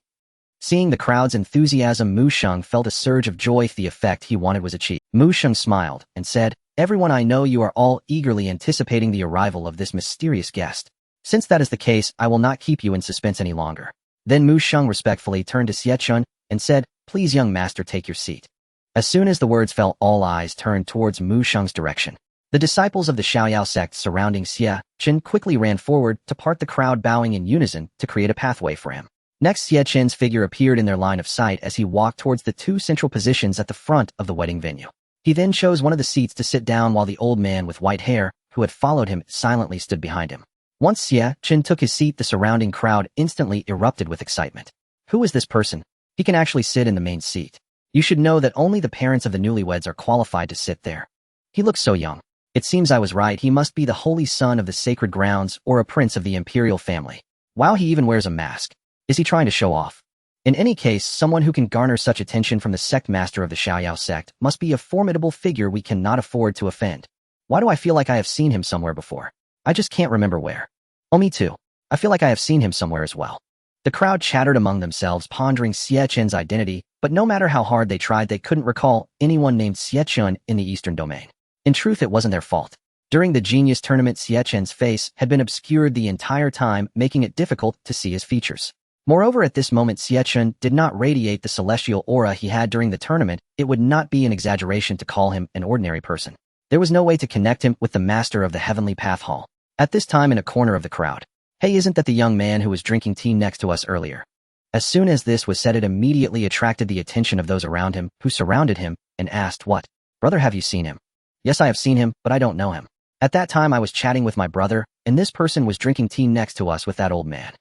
Seeing the crowd's enthusiasm, Mu Sheng felt a surge of joy. The effect he wanted was achieved. Mu Sheng smiled and said, "Everyone, I know you are all eagerly anticipating the arrival of this mysterious guest. Since that is the case, I will not keep you in suspense any longer." Then Mu Sheng respectfully turned to Xie Chen and said, "Please, young master, take your seat." As soon as the words fell, all eyes turned towards Mu Sheng's direction. The disciples of the Xiaoyao sect surrounding Xie Chen quickly ran forward to part the crowd, bowing in unison to create a pathway for him. Next, Xie Chen's figure appeared in their line of sight as he walked towards the two central positions at the front of the wedding venue. He then chose one of the seats to sit down while the old man with white hair, who had followed him, silently stood behind him. Once Xie Chen took his seat, the surrounding crowd instantly erupted with excitement. "Who is this person? He can actually sit in the main seat. You should know that only the parents of the newlyweds are qualified to sit there. He looks so young. It seems I was right. He must be the holy son of the sacred grounds or a prince of the imperial family. Wow, he even wears a mask. Is he trying to show off? In any case, someone who can garner such attention from the sect master of the Xiaoyao sect must be a formidable figure we cannot afford to offend. Why do I feel like I have seen him somewhere before? I just can't remember where. Oh, me too. I feel like I have seen him somewhere as well." The crowd chattered among themselves, pondering Xie Chen's identity, but no matter how hard they tried, they couldn't recall anyone named Xie Chen in the Eastern Domain. In truth, it wasn't their fault. During the Genius Tournament, Xie Chen's face had been obscured the entire time, making it difficult to see his features. Moreover, at this moment, Xie Chen did not radiate the celestial aura he had during the tournament. It would not be an exaggeration to call him an ordinary person. There was no way to connect him with the master of the Heavenly Path Hall. At this time, in a corner of the crowd, "Hey, isn't that the young man who was drinking tea next to us earlier?" As soon as this was said, it immediately attracted the attention of those around him, who surrounded him and asked, "What? Brother, have you seen him?" "Yes, I have seen him, but I don't know him. At that time I was chatting with my brother, and this person was drinking tea next to us with that old man."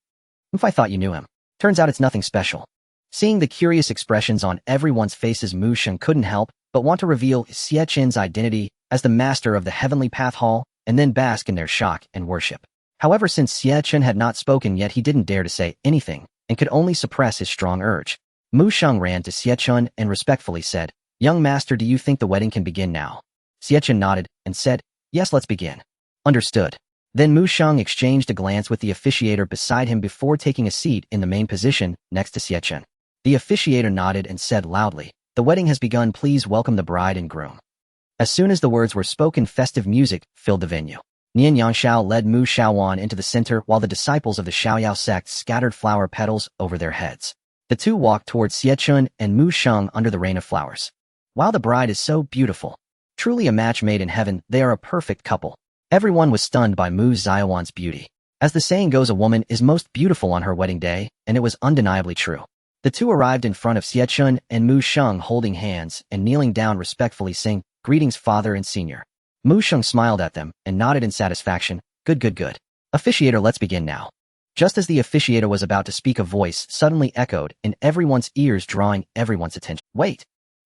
"If I thought you knew him. Turns out it's nothing special." Seeing the curious expressions on everyone's faces, Mu Sheng couldn't help but want to reveal Xie Chen's identity as the master of the Heavenly Path Hall and then bask in their shock and worship. However, since Xie Chen had not spoken yet, he didn't dare to say anything and could only suppress his strong urge. Mu Sheng ran to Xie Chen and respectfully said, "Young master, do you think the wedding can begin now?" Xie Chen nodded and said, "Yes, let's begin." Understood. Then Mu Sheng exchanged a glance with the officiator beside him before taking a seat in the main position next to Xie Chen. The officiator nodded and said loudly, "The wedding has begun. Please welcome the bride and groom." As soon as the words were spoken, festive music filled the venue. Nian Yangshao led Mu Shaowan into the center while the disciples of the Xiaoyao sect scattered flower petals over their heads. The two walked towards Xie Chen and Mu Sheng under the rain of flowers. Wow, the bride is so beautiful. Truly a match made in heaven. They are a perfect couple. Everyone was stunned by Mu Xiaowan's beauty. As the saying goes, a woman is most beautiful on her wedding day, and it was undeniably true. The two arrived in front of Xie Chen and Mu Sheng holding hands and kneeling down respectfully, saying, "Greetings, father and senior." Mu Sheng smiled at them and nodded in satisfaction. Good, good, good. Officiator, let's begin now. Just as the officiator was about to speak, a voice suddenly echoed in everyone's ears, drawing everyone's attention. Wait!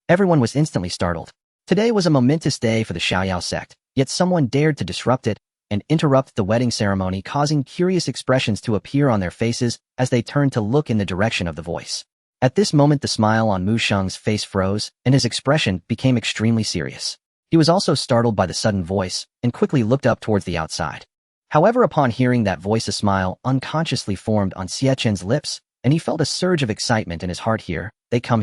Everyone was instantly startled. Today was a momentous day for the Xiaoyao sect, yet someone dared to disrupt it and interrupt the wedding ceremony, causing curious expressions to appear on their faces as they turned to look in the direction of the voice. At this moment, the smile on Mu Sheng's face froze, and his expression became extremely serious. He was also startled by the sudden voice and quickly looked up towards the outside. However, upon hearing that voice, a smile unconsciously formed on Xie Chen's lips, and he felt a surge of excitement in his heart. Here they come.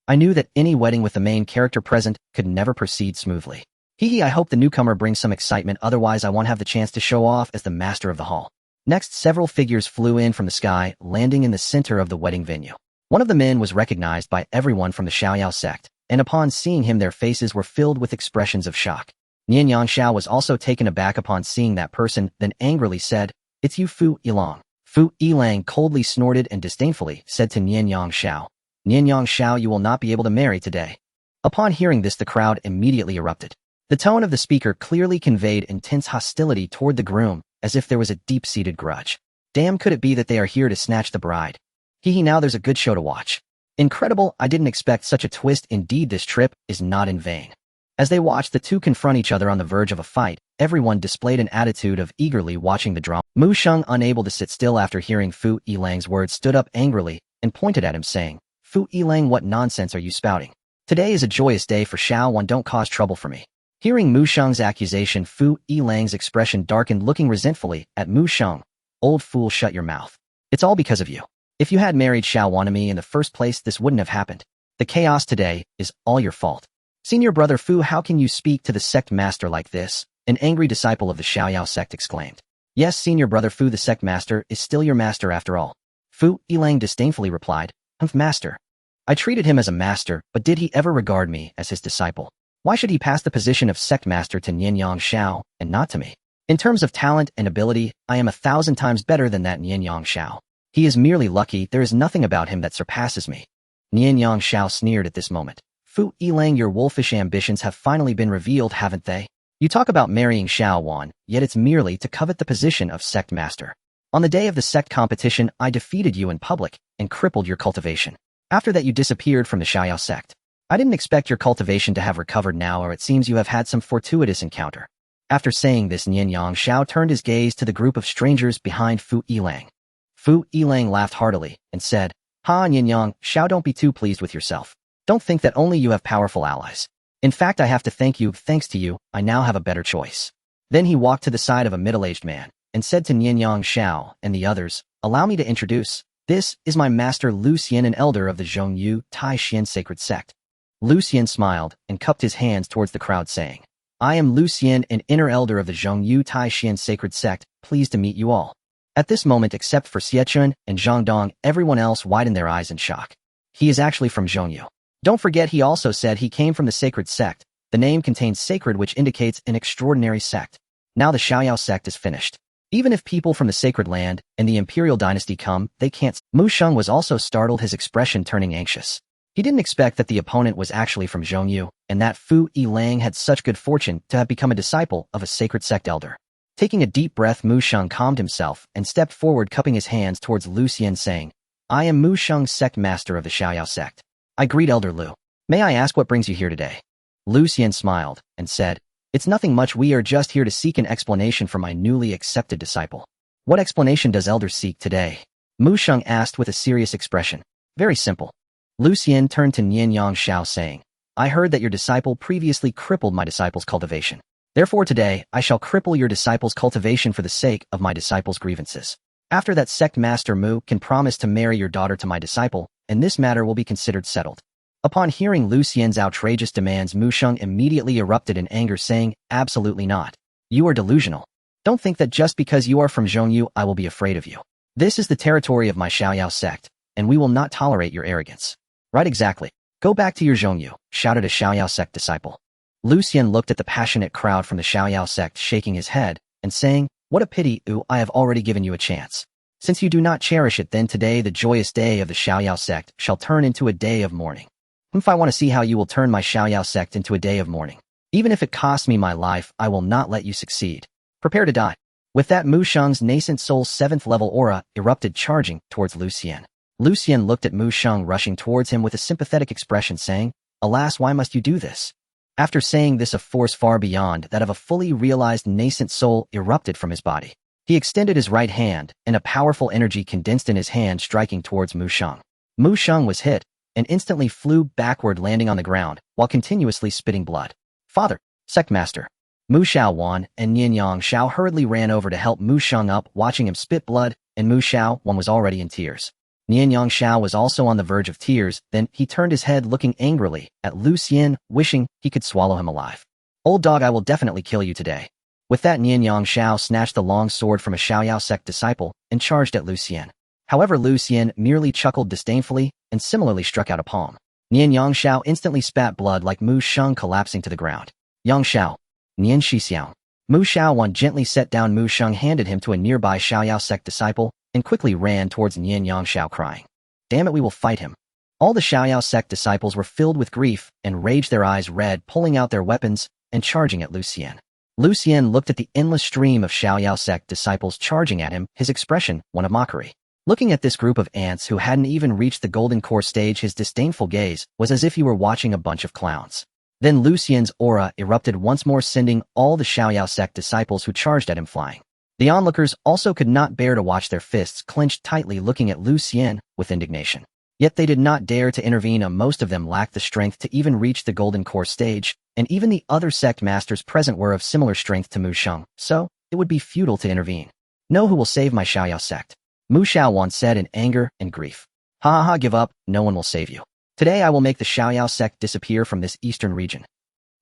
I knew that any wedding with the main character present could never proceed smoothly. I hope the newcomer brings some excitement, otherwise I won't have the chance to show off as the master of the hall. Next, several figures flew in from the sky, landing in the center of the wedding venue. One of the men was recognized by everyone from the Xiaoyao sect, and upon seeing him their faces were filled with expressions of shock. Nian Yangshao was also taken aback upon seeing that person, then angrily said, "It's you, Fu Yilang." Fu Yilang coldly snorted and disdainfully said to Nian Yangshao, "Nian Yangshao, you will not be able to marry today." Upon hearing this, the crowd immediately erupted. The tone of the speaker clearly conveyed intense hostility toward the groom, as if there was a deep-seated grudge. Damn, could it be that they are here to snatch the bride? Now there's a good show to watch. Incredible, I didn't expect such a twist. Indeed, this trip is not in vain. As they watched the two confront each other on the verge of a fight, everyone displayed an attitude of eagerly watching the drama. Mu Sheng, unable to sit still after hearing Fu Yilang's words, stood up angrily and pointed at him, saying, "Fu Yilang, what nonsense are you spouting? Today is a joyous day for Xiaowan, don't cause trouble for me." Hearing Mu Sheng's accusation, Fu Yilang's expression darkened, looking resentfully at Mu Sheng. "Old fool, shut your mouth. It's all because of you. If you had married Xiaowan to me in the first place, this wouldn't have happened. The chaos today is all your fault." "Senior brother Fu, how can you speak to the sect master like this?" an angry disciple of the Xiaoyao sect exclaimed. "Yes, senior brother Fu, the sect master is still your master after all." Fu Yilang disdainfully replied, "Master. I treated him as a master, but did he ever regard me as his disciple? Why should he pass the position of sect master to Nian Yangshao and not to me? In terms of talent and ability, I am 1,000 times better than that Nian Yangshao. He is merely lucky. There is nothing about him that surpasses me." Nian Yangshao sneered at this moment. "Fu Yilang, your wolfish ambitions have finally been revealed, haven't they? You talk about marrying Xiaowan, yet it's merely to covet the position of sect master. On the day of the sect competition, I defeated you in public and crippled your cultivation. After that, you disappeared from the Xiaoyao sect. I didn't expect your cultivation to have recovered now, or it seems you have had some fortuitous encounter." After saying this, Nian Yangshao turned his gaze to the group of strangers behind Fu Yilang. Fu Yilang laughed heartily and said, "Ha, Nian Yangshao, don't be too pleased with yourself. Don't think that only you have powerful allies. In fact, I have to thank you. Thanks to you, I now have a better choice." Then he walked to the side of a middle-aged man and said to Nian Yangshao and the others, "Allow me to introduce. This is my master Lu Xian, an elder of the Zhongyu Tai Xian sacred sect." Lu Xian smiled and cupped his hands towards the crowd, saying, "I am Lu Xian, an inner elder of the Zhongyu Tai Xian sacred sect, pleased to meet you all." At this moment, except for Xie Chen and Zhang Dong, everyone else widened their eyes in shock. He is actually from Zhongyu. Don't forget, he also said he came from the sacred sect. The name contains sacred, which indicates an extraordinary sect. Now the Xiaoyao sect is finished. Even if people from the sacred land and the imperial dynasty come, they can't. Mu Sheng was also startled, his expression turning anxious. He didn't expect that the opponent was actually from Zhongyu, and that Fu Yilang had such good fortune to have become a disciple of a sacred sect elder. Taking a deep breath, Mu Sheng calmed himself and stepped forward, cupping his hands towards Lu Xian, saying, I am Mu Sheng's sect master of the Xiaoyao sect. I greet Elder Lu. May I ask what brings you here today? Lu Xian smiled and said, It's nothing much, we are just here to seek an explanation for my newly accepted disciple. What explanation does Elder seek today? Mu Sheng asked with a serious expression. Very simple. Lu Xian turned to Nian Yang Xiao saying, I heard that your disciple previously crippled my disciple's cultivation. Therefore today, I shall cripple your disciple's cultivation for the sake of my disciple's grievances. After that, sect master Mu can promise to marry your daughter to my disciple, and this matter will be considered settled. Upon hearing Lu Xian's outrageous demands, Mu Sheng immediately erupted in anger saying, Absolutely not. You are delusional. Don't think that just because you are from Zhongyu I will be afraid of you. This is the territory of my Xiaoyao sect, and we will not tolerate your arrogance. Right, exactly. Go back to your Zhongyu, shouted a Xiaoyao sect disciple. Lu Xian looked at the passionate crowd from the Xiaoyao sect shaking his head and saying, What a pity, I have already given you a chance. Since you do not cherish it, then today the joyous day of the Xiaoyao sect shall turn into a day of mourning. If I want to see how you will turn my Xiaoyao sect into a day of mourning. Even if it costs me my life, I will not let you succeed. Prepare to die. With that, Mu Sheng's nascent soul's 7th level aura erupted, charging towards Lu Xian. Lu Xian looked at Mu Sheng rushing towards him with a sympathetic expression saying, Alas, why must you do this? After saying this, a force far beyond that of a fully realized nascent soul erupted from his body. He extended his right hand, and a powerful energy condensed in his hand, striking towards Mu Sheng. Mu Sheng was hit, and instantly flew backward, landing on the ground, while continuously spitting blood. Father, sect master. Mu Xiaowan and Nian Yang Xiao hurriedly ran over to help Mu Sheng up, watching him spit blood, and Mu Xiaowan was already in tears. Nian Yang Xiao was also on the verge of tears, then he turned his head looking angrily at Lu Xian, wishing he could swallow him alive. Old dog, I will definitely kill you today. With that, Nian Yang Xiao snatched the long sword from a Xiaoyao sect disciple and charged at Lu Xian. However, Lu Xian merely chuckled disdainfully and similarly struck out a palm. Nian Yang Xiao instantly spat blood like Mu Sheng, collapsing to the ground. Yang Xiao. Nian Shixiao. Mu Xiaowan gently set down Mu Sheng, handed him to a nearby Xiaoyao sect disciple, and quickly ran towards Nian Yang Xiao, crying, Damn it, we will fight him. All the Xiaoyao sect disciples were filled with grief and rage, their eyes red, pulling out their weapons and charging at Lu Xian. Lu Xian looked at the endless stream of Xiaoyao sect disciples charging at him, his expression one of mockery. Looking at this group of ants who hadn't even reached the golden core stage, his disdainful gaze was as if he were watching a bunch of clowns. Then Lu Xian's aura erupted once more, sending all the Xiaoyao sect disciples who charged at him flying. The onlookers also could not bear to watch, their fists clenched tightly, looking at Lu Xian with indignation. Yet they did not dare to intervene. Most of them lacked the strength to even reach the golden core stage, and even the other sect masters present were of similar strength to Mu Sheng, so it would be futile to intervene. Know who will save my Xiaoyao sect? Mu Xiaowan said in anger and grief. Ha ha ha, give up, no one will save you. Today I will make the Xiaoyao sect disappear from this eastern region.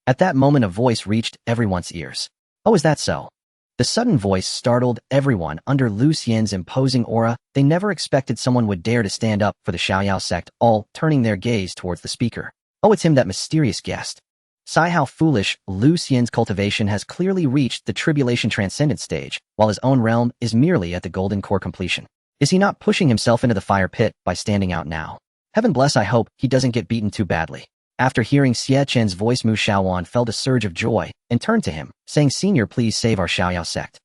At that moment a voice reached everyone's ears. Oh, is that so? The sudden voice startled everyone. Under Lu Xian's imposing aura, they never expected someone would dare to stand up for the Xiaoyao sect, all turning their gaze towards the speaker. Oh, it's him, that mysterious guest. Sigh, how foolish. Lu Xian's cultivation has clearly reached the tribulation transcendent stage, while his own realm is merely at the golden core completion. Is he not pushing himself into the fire pit by standing out now? Heaven bless, I hope he doesn't get beaten too badly. After hearing Xie Chen's voice, Mu Xiaowan felt a surge of joy and turned to him, saying, Senior, please save our Xiaoyao sect.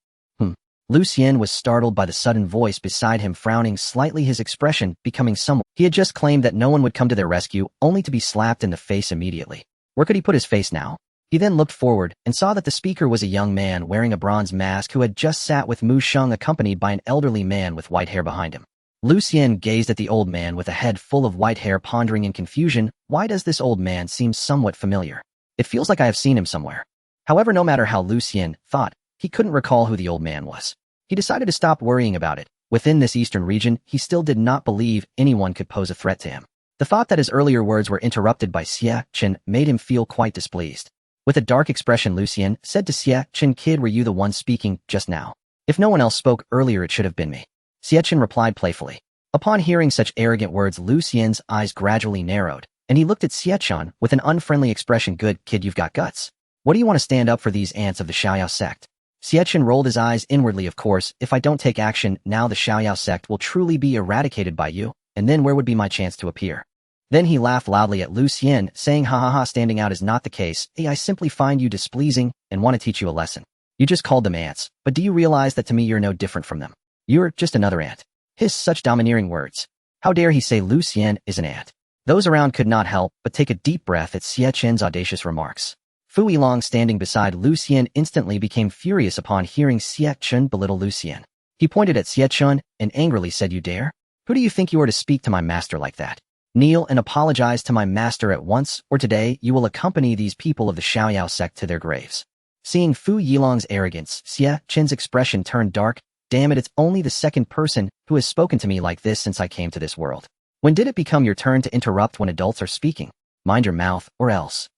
Lu Xian was startled by the sudden voice beside him, frowning slightly, his expression becoming somewhat. He had just claimed that no one would come to their rescue, only to be slapped in the face immediately. Where could he put his face now? He then looked forward and saw that the speaker was a young man wearing a bronze mask who had just sat with Mu Sheng, accompanied by an elderly man with white hair behind him. Lu Xian gazed at the old man with a head full of white hair, pondering in confusion, why does this old man seem somewhat familiar? It feels like I have seen him somewhere. However, no matter how Lu Xian thought, he couldn't recall who the old man was. He decided to stop worrying about it. Within this eastern region, he still did not believe anyone could pose a threat to him. The thought that his earlier words were interrupted by Xie Chen made him feel quite displeased. With a dark expression, Lu Xian said to Xie Chen, Kid, were you the one speaking just now? If no one else spoke earlier, it should have been me. Xie Chen replied playfully. Upon hearing such arrogant words, Lu Xian's eyes gradually narrowed, and he looked at Xie Chen with an unfriendly expression. Good, kid, you've got guts. What do you want to stand up for these ants of the Xiaoyao sect? Xie Chen rolled his eyes inwardly. Of course, if I don't take action now, the Xiaoyao sect will truly be eradicated by you, and then where would be my chance to appear? Then he laughed loudly at Lu Xian, saying, Ha ha ha, standing out is not the case. I simply find you displeasing and want to teach you a lesson. You just called them ants, but do you realize that to me you're no different from them? You're just another ant. Hiss, such domineering words. How dare he say Lu Xian is an ant? Those around could not help but take a deep breath at Xie Chen's audacious remarks. Fu Yilong standing beside Lu Xian instantly became furious upon hearing Xie Chen belittle Lu Xian. He pointed at Xie Chen and angrily said, "You dare? Who do you think you are to speak to my master like that? Kneel and apologize to my master at once, or today you will accompany these people of the Xiaoyao sect to their graves." Seeing Fu Yilong's arrogance, Xie Chen's expression turned dark. "Damn it, it's only the second person who has spoken to me like this since I came to this world. When did it become your turn to interrupt when adults are speaking? Mind your mouth, or else."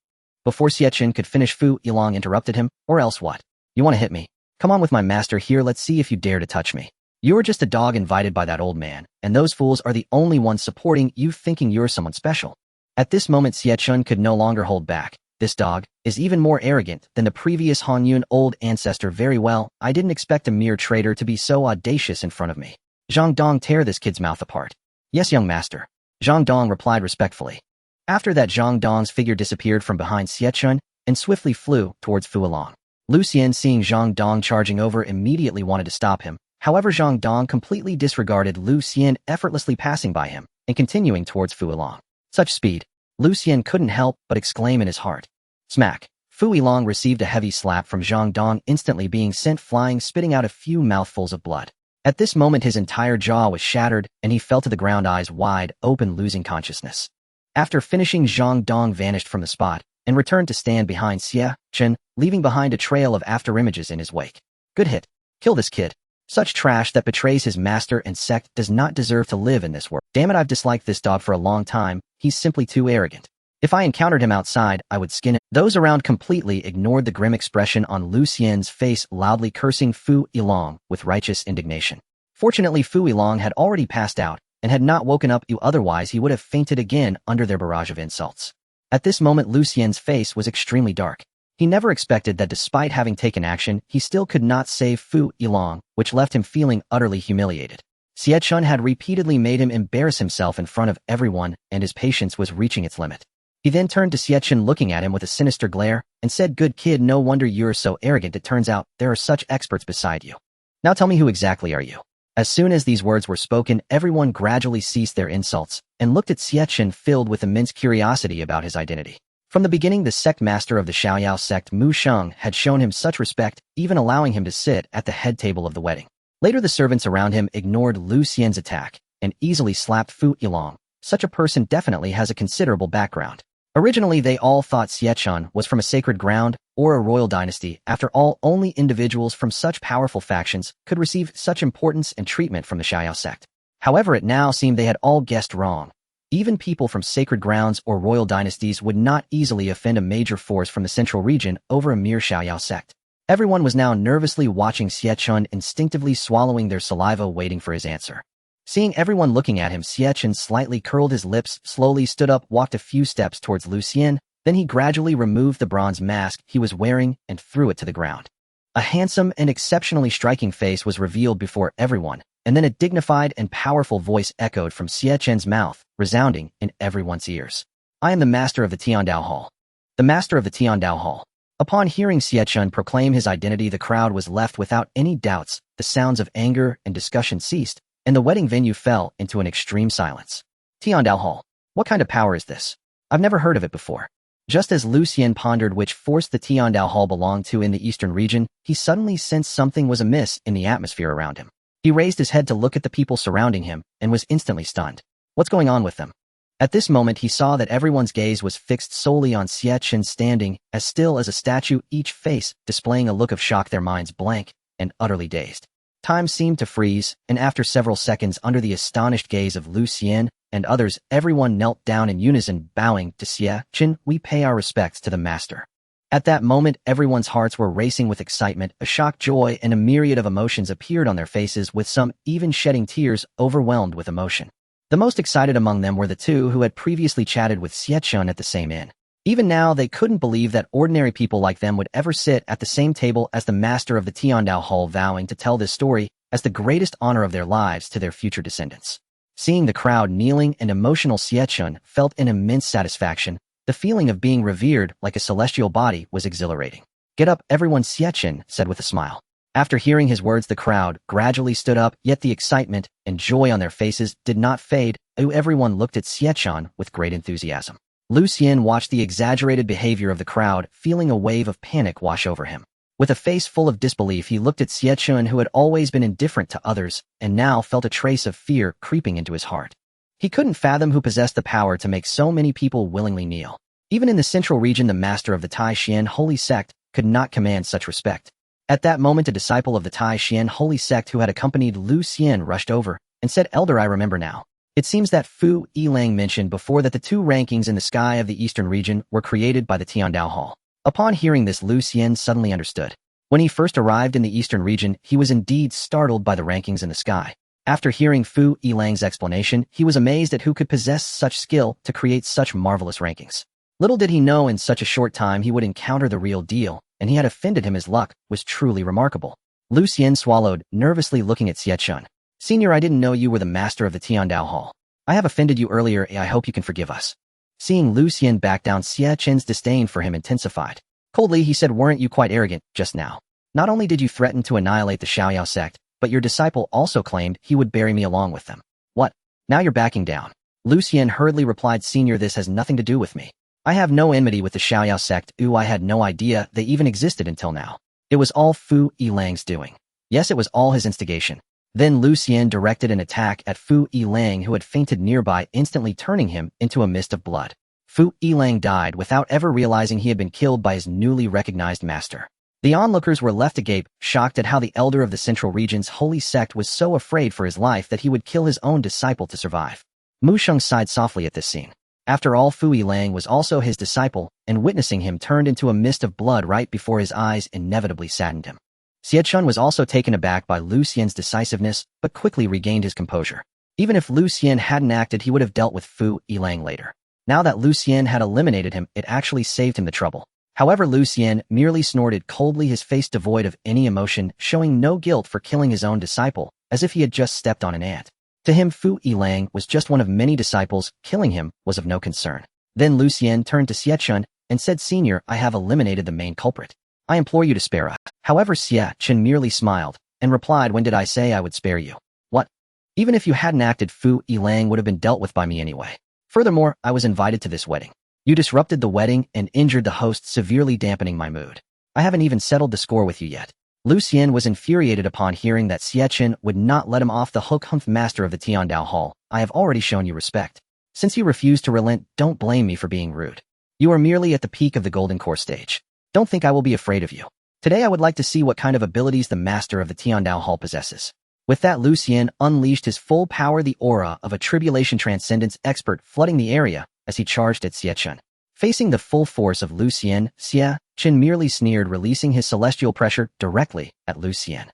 Before Xie Chen could finish, Fu Yilong interrupted him. "Or else what? You want to hit me? Come on with my master here, let's see if you dare to touch me. You're just a dog invited by that old man, and those fools are the only ones supporting you thinking you're someone special." At this moment, Xie Chen could no longer hold back. "This dog is even more arrogant than the previous Honyun old ancestor. Very well, I didn't expect a mere traitor to be so audacious in front of me. Zhang Dong, tear this kid's mouth apart." "Yes, young master," Zhang Dong replied respectfully. After that, Zhang Dong's figure disappeared from behind Xie Chen and swiftly flew towards Fu Yilong. Lu Xian, seeing Zhang Dong charging over, immediately wanted to stop him. However, Zhang Dong completely disregarded Lu Xian, effortlessly passing by him and continuing towards Fu Yilong. Such speed! Lu Xian couldn't help but exclaim in his heart. Smack! Fu Yilong received a heavy slap from Zhang Dong, instantly being sent flying, spitting out a few mouthfuls of blood. At this moment, his entire jaw was shattered and he fell to the ground, eyes wide open, losing consciousness. After finishing, Zhang Dong vanished from the spot and returned to stand behind Xie Chen, leaving behind a trail of afterimages in his wake. "Good hit. Kill this kid. Such trash that betrays his master and sect does not deserve to live in this world. Damn it, I've disliked this dog for a long time. He's simply too arrogant. If I encountered him outside, I would skin him." Those around completely ignored the grim expression on Lu Xian's face, loudly cursing Fu Yilong with righteous indignation. Fortunately, Fu Yilong had already passed out and had not woken up, otherwise he would have fainted again under their barrage of insults. At this moment, Lu Xian's face was extremely dark. He never expected that despite having taken action, he still could not save Fu Yilong, which left him feeling utterly humiliated. Xie Chen had repeatedly made him embarrass himself in front of everyone, and his patience was reaching its limit. He then turned to Xie Chen, looking at him with a sinister glare, and said, "Good kid, no wonder you're so arrogant. It turns out there are such experts beside you. Now tell me, who exactly are you?" As soon as these words were spoken, everyone gradually ceased their insults and looked at Xie Chen, filled with immense curiosity about his identity. From the beginning, the sect master of the Xiaoyao sect, Mu Sheng, had shown him such respect, even allowing him to sit at the head table of the wedding. Later, the servants around him ignored Lu Xian's attack and easily slapped Fu Yilong. Such a person definitely has a considerable background. Originally, they all thought Xie Chen was from a sacred ground or a royal dynasty. After all, only individuals from such powerful factions could receive such importance and treatment from the Xiaoyao sect. However, it now seemed they had all guessed wrong. Even people from sacred grounds or royal dynasties would not easily offend a major force from the central region over a mere Xiaoyao sect. Everyone was now nervously watching Xie Chen, instinctively swallowing their saliva, waiting for his answer. Seeing everyone looking at him, Xie Chen slightly curled his lips, slowly stood up, walked a few steps towards Lu Xian, then he gradually removed the bronze mask he was wearing and threw it to the ground. A handsome and exceptionally striking face was revealed before everyone, and then a dignified and powerful voice echoed from Xie Chen's mouth, resounding in everyone's ears. "I am the master of the Tiandao Hall." The master of the Tiandao Hall. Upon hearing Xie Chen proclaim his identity, the crowd was left without any doubts. The sounds of anger and discussion ceased, and the wedding venue fell into an extreme silence. Tiandao Hall. What kind of power is this? I've never heard of it before. Just as Lu Xian pondered which force the Tiandao Hall belonged to in the eastern region, he suddenly sensed something was amiss in the atmosphere around him. He raised his head to look at the people surrounding him and was instantly stunned. What's going on with them? At this moment, he saw that everyone's gaze was fixed solely on Xie Chen, standing as still as a statue, each face displaying a look of shock, their minds blank and utterly dazed. Time seemed to freeze, and after several seconds, under the astonished gaze of Lu Xian and others, everyone knelt down in unison, bowing to Xie Chen. "We pay our respects to the master." At that moment, everyone's hearts were racing with excitement. A shock, joy, and a myriad of emotions appeared on their faces, with some even shedding tears, overwhelmed with emotion. The most excited among them were the two who had previously chatted with Xie Chen at the same inn. Even now, they couldn't believe that ordinary people like them would ever sit at the same table as the master of the Tiandao Hall, vowing to tell this story as the greatest honor of their lives to their future descendants. Seeing the crowd kneeling and emotional, Xie Chen felt an immense satisfaction. The feeling of being revered like a celestial body was exhilarating. "Get up, everyone," Xie Chen said with a smile. After hearing his words, the crowd gradually stood up, yet the excitement and joy on their faces did not fade. Everyone looked at Xie Chen with great enthusiasm. Lu Xian watched the exaggerated behavior of the crowd, feeling a wave of panic wash over him. With a face full of disbelief, he looked at Xie Chen, who had always been indifferent to others, and now felt a trace of fear creeping into his heart. He couldn't fathom who possessed the power to make so many people willingly kneel. Even in the central region, the master of the Tai Xian holy sect could not command such respect. At that moment, a disciple of the Tai Xian holy sect who had accompanied Lu Xian rushed over and said, "Elder, I remember now. It seems that Fu Yilang mentioned before that the two rankings in the sky of the eastern region were created by the Tiandao Hall." Upon hearing this, Lu Xian suddenly understood. When he first arrived in the eastern region, he was indeed startled by the rankings in the sky. After hearing Fu Yilang's explanation, he was amazed at who could possess such skill to create such marvelous rankings. Little did he know in such a short time he would encounter the real deal, and he had offended him. His luck was truly remarkable. Lu Xian swallowed, nervously looking at Xie Chen. "Senior, I didn't know you were the master of the Tiandao Hall. I have offended you earlier. I hope you can forgive us." Seeing Lu Xian back down, Xie Chen's disdain for him intensified. Coldly, he said, "Weren't you quite arrogant just now? Not only did you threaten to annihilate the Xiaoyao sect, but your disciple also claimed he would bury me along with them. What? Now you're backing down?" Lu Xian hurriedly replied, "Senior, this has nothing to do with me. I have no enmity with the Xiaoyao sect. I had no idea they even existed until now. It was all Fu Yilang's doing. Yes, it was all his instigation." Then Lu Xian directed an attack at Fu Yilang, who had fainted nearby, instantly turning him into a mist of blood. Fu Yilang died without ever realizing he had been killed by his newly recognized master. The onlookers were left agape, shocked at how the elder of the Central Region's holy sect was so afraid for his life that he would kill his own disciple to survive. Mu Sheng sighed softly at this scene. After all, Fu Yilang was also his disciple, and witnessing him turned into a mist of blood right before his eyes inevitably saddened him. Xie Chen was also taken aback by Lu Xian's decisiveness, but quickly regained his composure. Even if Lu Xian hadn't acted, he would have dealt with Fu Yilang later. Now that Lu Xian had eliminated him, it actually saved him the trouble. However, Lu Xian merely snorted coldly, his face devoid of any emotion, showing no guilt for killing his own disciple, as if he had just stepped on an ant. To him, Fu Yilang was just one of many disciples. Killing him was of no concern. Then Lu Xian turned to Xie Chen and said, "Senior, I have eliminated the main culprit. I implore you to spare us." However, Xie Chen merely smiled and replied, "When did I say I would spare you? What? Even if you hadn't acted, Fu Yilang would have been dealt with by me anyway. Furthermore, I was invited to this wedding. You disrupted the wedding and injured the host, severely dampening my mood. I haven't even settled the score with you yet." Lu Xian was infuriated upon hearing that Xie Chen would not let him off the hook. "Master of the Tiandao Hall, I have already shown you respect. Since you refuse to relent, don't blame me for being rude. You are merely at the peak of the Golden Core stage. Don't think I will be afraid of you. Today I would like to see what kind of abilities the master of the Tiandao Hall possesses." With that, Lu Xian unleashed his full power, the aura of a tribulation transcendence expert flooding the area as he charged at Xie Chen. Facing the full force of Lu Xian, Xie Chen merely sneered, releasing his celestial pressure directly at Lu Xian.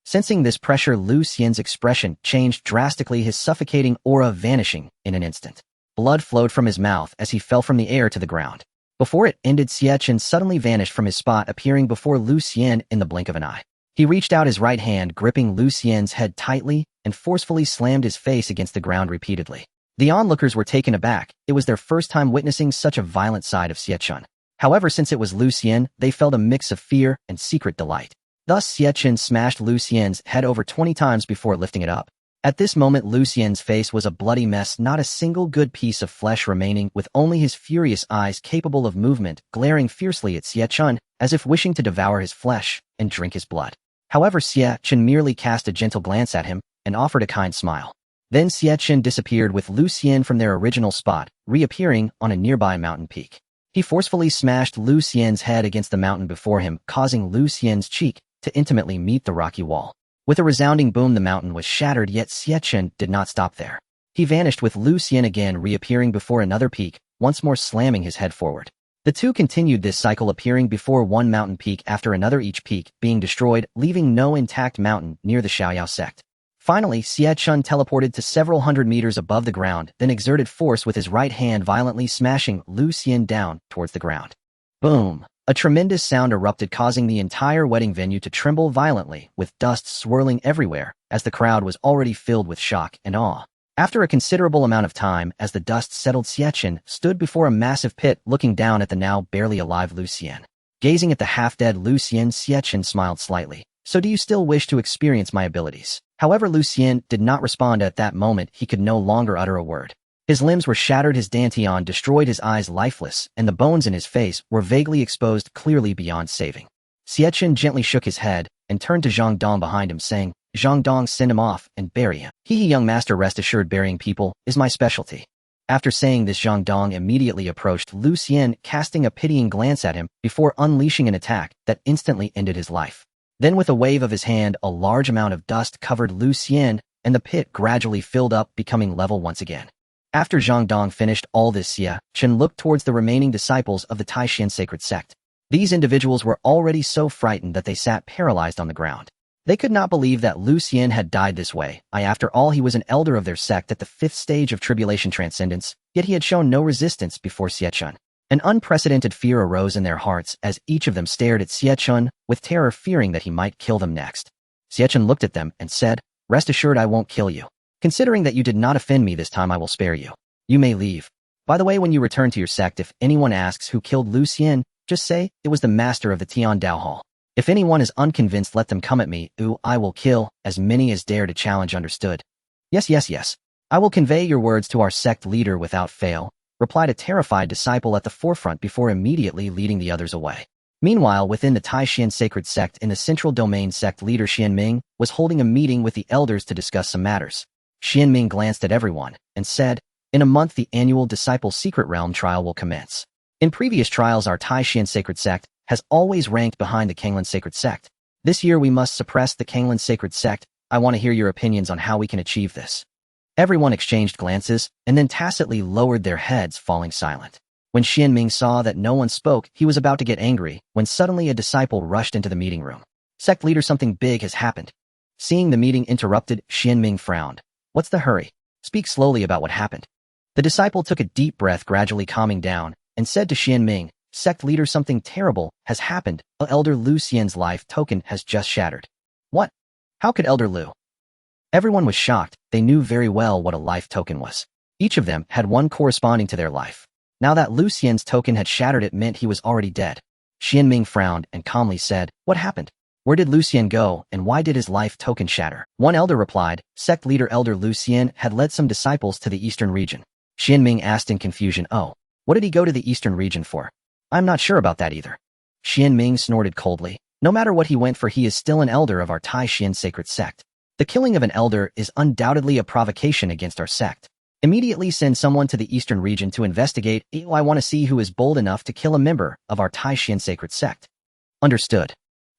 Sensing this pressure, Lu Xian's expression changed drastically, his suffocating aura vanishing in an instant. Blood flowed from his mouth as he fell from the air to the ground. Before it ended, Xie Chen suddenly vanished from his spot, appearing before Lu Xian in the blink of an eye. He reached out his right hand, gripping Lu Xian's head tightly, and forcefully slammed his face against the ground repeatedly. The onlookers were taken aback. It was their first time witnessing such a violent side of Xie Chen. However, since it was Lu Xian, they felt a mix of fear and secret delight. Thus, Xie Chen smashed Lu Xian's head over 20 times before lifting it up. At this moment, Lu Xian's face was a bloody mess, not a single good piece of flesh remaining, with only his furious eyes capable of movement, glaring fiercely at Xie Chen, as if wishing to devour his flesh and drink his blood. However, Xie Chen merely cast a gentle glance at him and offered a kind smile. Then Xie Chen disappeared with Lu Xian from their original spot, reappearing on a nearby mountain peak. He forcefully smashed Lu Xian's head against the mountain before him, causing Lu Xian's cheek to intimately meet the rocky wall. With a resounding boom, the mountain was shattered, yet Xie Chen did not stop there. He vanished with Lu Xian again reappearing before another peak, once more slamming his head forward. The two continued this cycle, appearing before one mountain peak after another, each peak being destroyed, leaving no intact mountain near the Xiaoyao sect. Finally, Xie Chen teleported to several hundred meters above the ground, then exerted force with his right hand, violently smashing Lu Xian down towards the ground. Boom! A tremendous sound erupted, causing the entire wedding venue to tremble violently, with dust swirling everywhere, as the crowd was already filled with shock and awe. After a considerable amount of time, as the dust settled, Xie Chen stood before a massive pit, looking down at the now barely alive Lu Xian. Gazing at the half-dead Lu Xian, Xie Chen smiled slightly. So do you still wish to experience my abilities? However, Lucien did not respond at that moment. He could no longer utter a word. His limbs were shattered, his dantian destroyed, his eyes lifeless, and the bones in his face were vaguely exposed, clearly beyond saving. Xie Chen gently shook his head and turned to Zhang Dong behind him, saying, Zhang Dong, send him off and bury him. Young master, rest assured, burying people is my specialty. After saying this, Zhang Dong immediately approached Lucien, casting a pitying glance at him before unleashing an attack that instantly ended his life. Then with a wave of his hand, a large amount of dust covered Lucien, and the pit gradually filled up, becoming level once again. After Zhang Dong finished all this, Xie Chen looked towards the remaining disciples of the Taishan sacred sect. These individuals were already so frightened that they sat paralyzed on the ground. They could not believe that Lucien had died this way. After all, he was an elder of their sect at the 5th stage of tribulation transcendence, yet he had shown no resistance before Xie Chen. An unprecedented fear arose in their hearts as each of them stared at Xie Chen with terror, fearing that he might kill them next. Xie Chen looked at them and said, Rest assured, I won't kill you. Considering that you did not offend me this time, I will spare you. You may leave. By the way, when you return to your sect, if anyone asks who killed Lucien, just say it was the master of the Tian Dao Hall. If anyone is unconvinced, let them come at me. I will kill as many as dare to challenge. Understood? Yes. I will convey your words to our sect leader without fail, replied a terrified disciple at the forefront before immediately leading the others away. Meanwhile, within the Taishan sacred sect in the central domain, sect leader Xianming was holding a meeting with the elders to discuss some matters. Xianming glanced at everyone and said, In a month, the annual Disciple Secret Realm trial will commence. In previous trials, our Taishan sacred sect has always ranked behind the Kanglan sacred sect. This year, we must suppress the Kanglan sacred sect. I want to hear your opinions on how we can achieve this. Everyone exchanged glances and then tacitly lowered their heads, falling silent. When Xianming saw that no one spoke, he was about to get angry when suddenly a disciple rushed into the meeting room. Sect leader, something big has happened. Seeing the meeting interrupted, Xianming frowned. What's the hurry? Speak slowly about what happened. The disciple took a deep breath, gradually calming down, and said to Xianming, Sect leader, something terrible has happened. Elder Lucien's life token has just shattered. What? How could Elder Lu? Everyone was shocked. They knew very well what a life token was. Each of them had one corresponding to their life. Now that Lucien's token had shattered, it meant he was already dead. Xianming frowned and calmly said, What happened? Where did Lucien go, and why did his life token shatter? One elder replied, Sect leader Elder Lucien had led some disciples to the eastern region. Xianming asked in confusion, Oh, what did he go to the eastern region for? I'm not sure about that either. Xianming snorted coldly. No matter what he went for, he is still an elder of our Taishan sacred sect. The killing of an elder is undoubtedly a provocation against our sect. Immediately send someone to the eastern region to investigate. I want to see who is bold enough to kill a member of our Taishan sacred sect. Understood.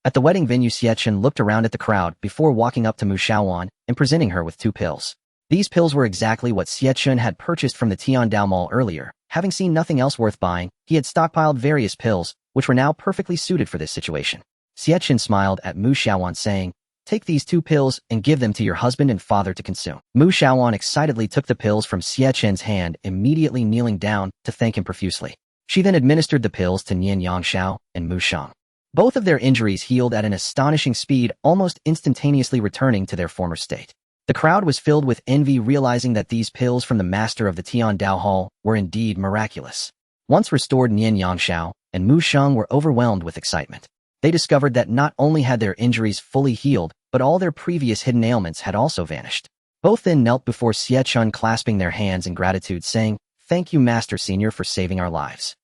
At the wedding venue, Xie Chen looked around at the crowd before walking up to Mu Xiaowan and presenting her with 2 pills. These pills were exactly what Xie Chen had purchased from the Tian Dao Mall earlier. Having seen nothing else worth buying, he had stockpiled various pills, which were now perfectly suited for this situation. Xie Chen smiled at Mu Xiaowan, saying, Take these 2 pills and give them to your husband and father to consume. Mu Xiaowan excitedly took the pills from Xie Chen's hand, immediately kneeling down to thank him profusely. She then administered the pills to Nian Yangxiao and Mu Shang. Both of their injuries healed at an astonishing speed, almost instantaneously returning to their former state. The crowd was filled with envy, realizing that these pills from the master of the Tian Dao Hall were indeed miraculous. Once restored, Nian Yangxiao and Mu Shang were overwhelmed with excitement. They discovered that not only had their injuries fully healed, but all their previous hidden ailments had also vanished. Both then knelt before Xie Chen, clasping their hands in gratitude, saying, Thank you, Master Senior, for saving our lives.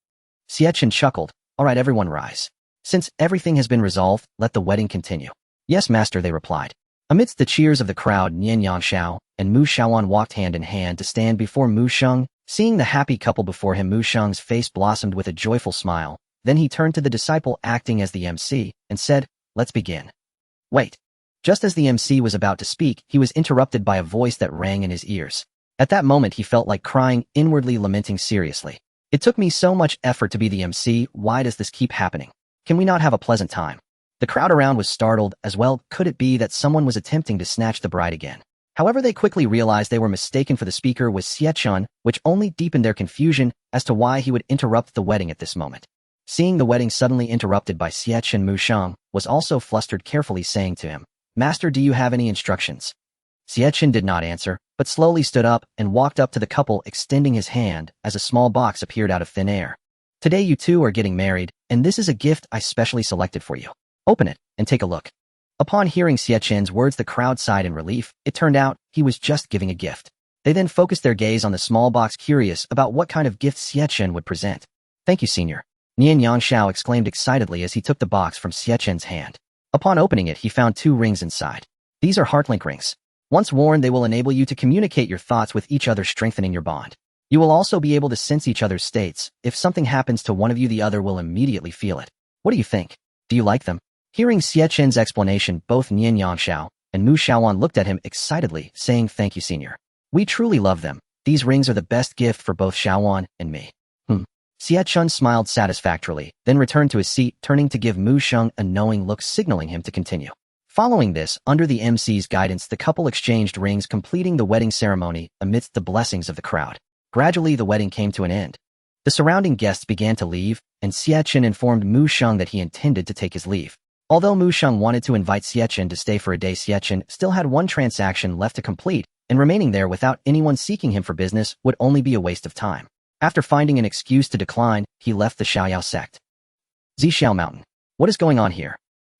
Xie Chen chuckled. All right, everyone rise. Since everything has been resolved, let the wedding continue. Yes, Master, they replied. Amidst the cheers of the crowd, Nian Yangxiao and Mu Xiaowan walked hand in hand to stand before Mu Sheng. Seeing the happy couple before him, Mu Sheng's face blossomed with a joyful smile. Then he turned to the disciple acting as the MC and said, Let's begin. Wait. Just as the MC was about to speak, he was interrupted by a voice that rang in his ears. At that moment, he felt like crying, inwardly lamenting seriously. It took me so much effort to be the MC. Why does this keep happening? Can we not have a pleasant time? The crowd around was startled as well. Could it be that someone was attempting to snatch the bride again? However, they quickly realized they were mistaken, for the speaker was Xie Chen, which only deepened their confusion as to why he would interrupt the wedding at this moment. Seeing the wedding suddenly interrupted by Xie Chen, Mu Sheng was also flustered, carefully saying to him, Master, do you have any instructions? Xie Chen did not answer, but slowly stood up and walked up to the couple, extending his hand as a small box appeared out of thin air. Today you two are getting married, and this is a gift I specially selected for you. Open it and take a look. Upon hearing Xie Chen's words, the crowd sighed in relief. It turned out he was just giving a gift. They then focused their gaze on the small box, curious about what kind of gift Xie Chen would present. "Thank you, Senior," Nian Yangshao exclaimed excitedly as he took the box from Xie Chen's hand. Upon opening it, he found 2 rings inside. These are heartlink rings. Once worn, they will enable you to communicate your thoughts with each other, strengthening your bond. You will also be able to sense each other's states. If something happens to one of you, the other will immediately feel it. What do you think? Do you like them? Hearing Xie Chen's explanation, both Nian Yangshao and Mu Xiaowan looked at him excitedly, saying, "Thank you, Senior. We truly love them. These rings are the best gift for both Xiaowan and me." Xie Chen smiled satisfactorily, then returned to his seat, turning to give Mu Sheng a knowing look, signaling him to continue. Following this, under the MC's guidance, the couple exchanged rings, completing the wedding ceremony amidst the blessings of the crowd. Gradually, the wedding came to an end. The surrounding guests began to leave, and Xie Chen informed Mu Sheng that he intended to take his leave. Although Mu Sheng wanted to invite Xie Chen to stay for a day, Xie Chen still had one transaction left to complete, and remaining there without anyone seeking him for business would only be a waste of time. After finding an excuse to decline, he left the Xiaoyao sect. Xixiao Mountain. What is going on here?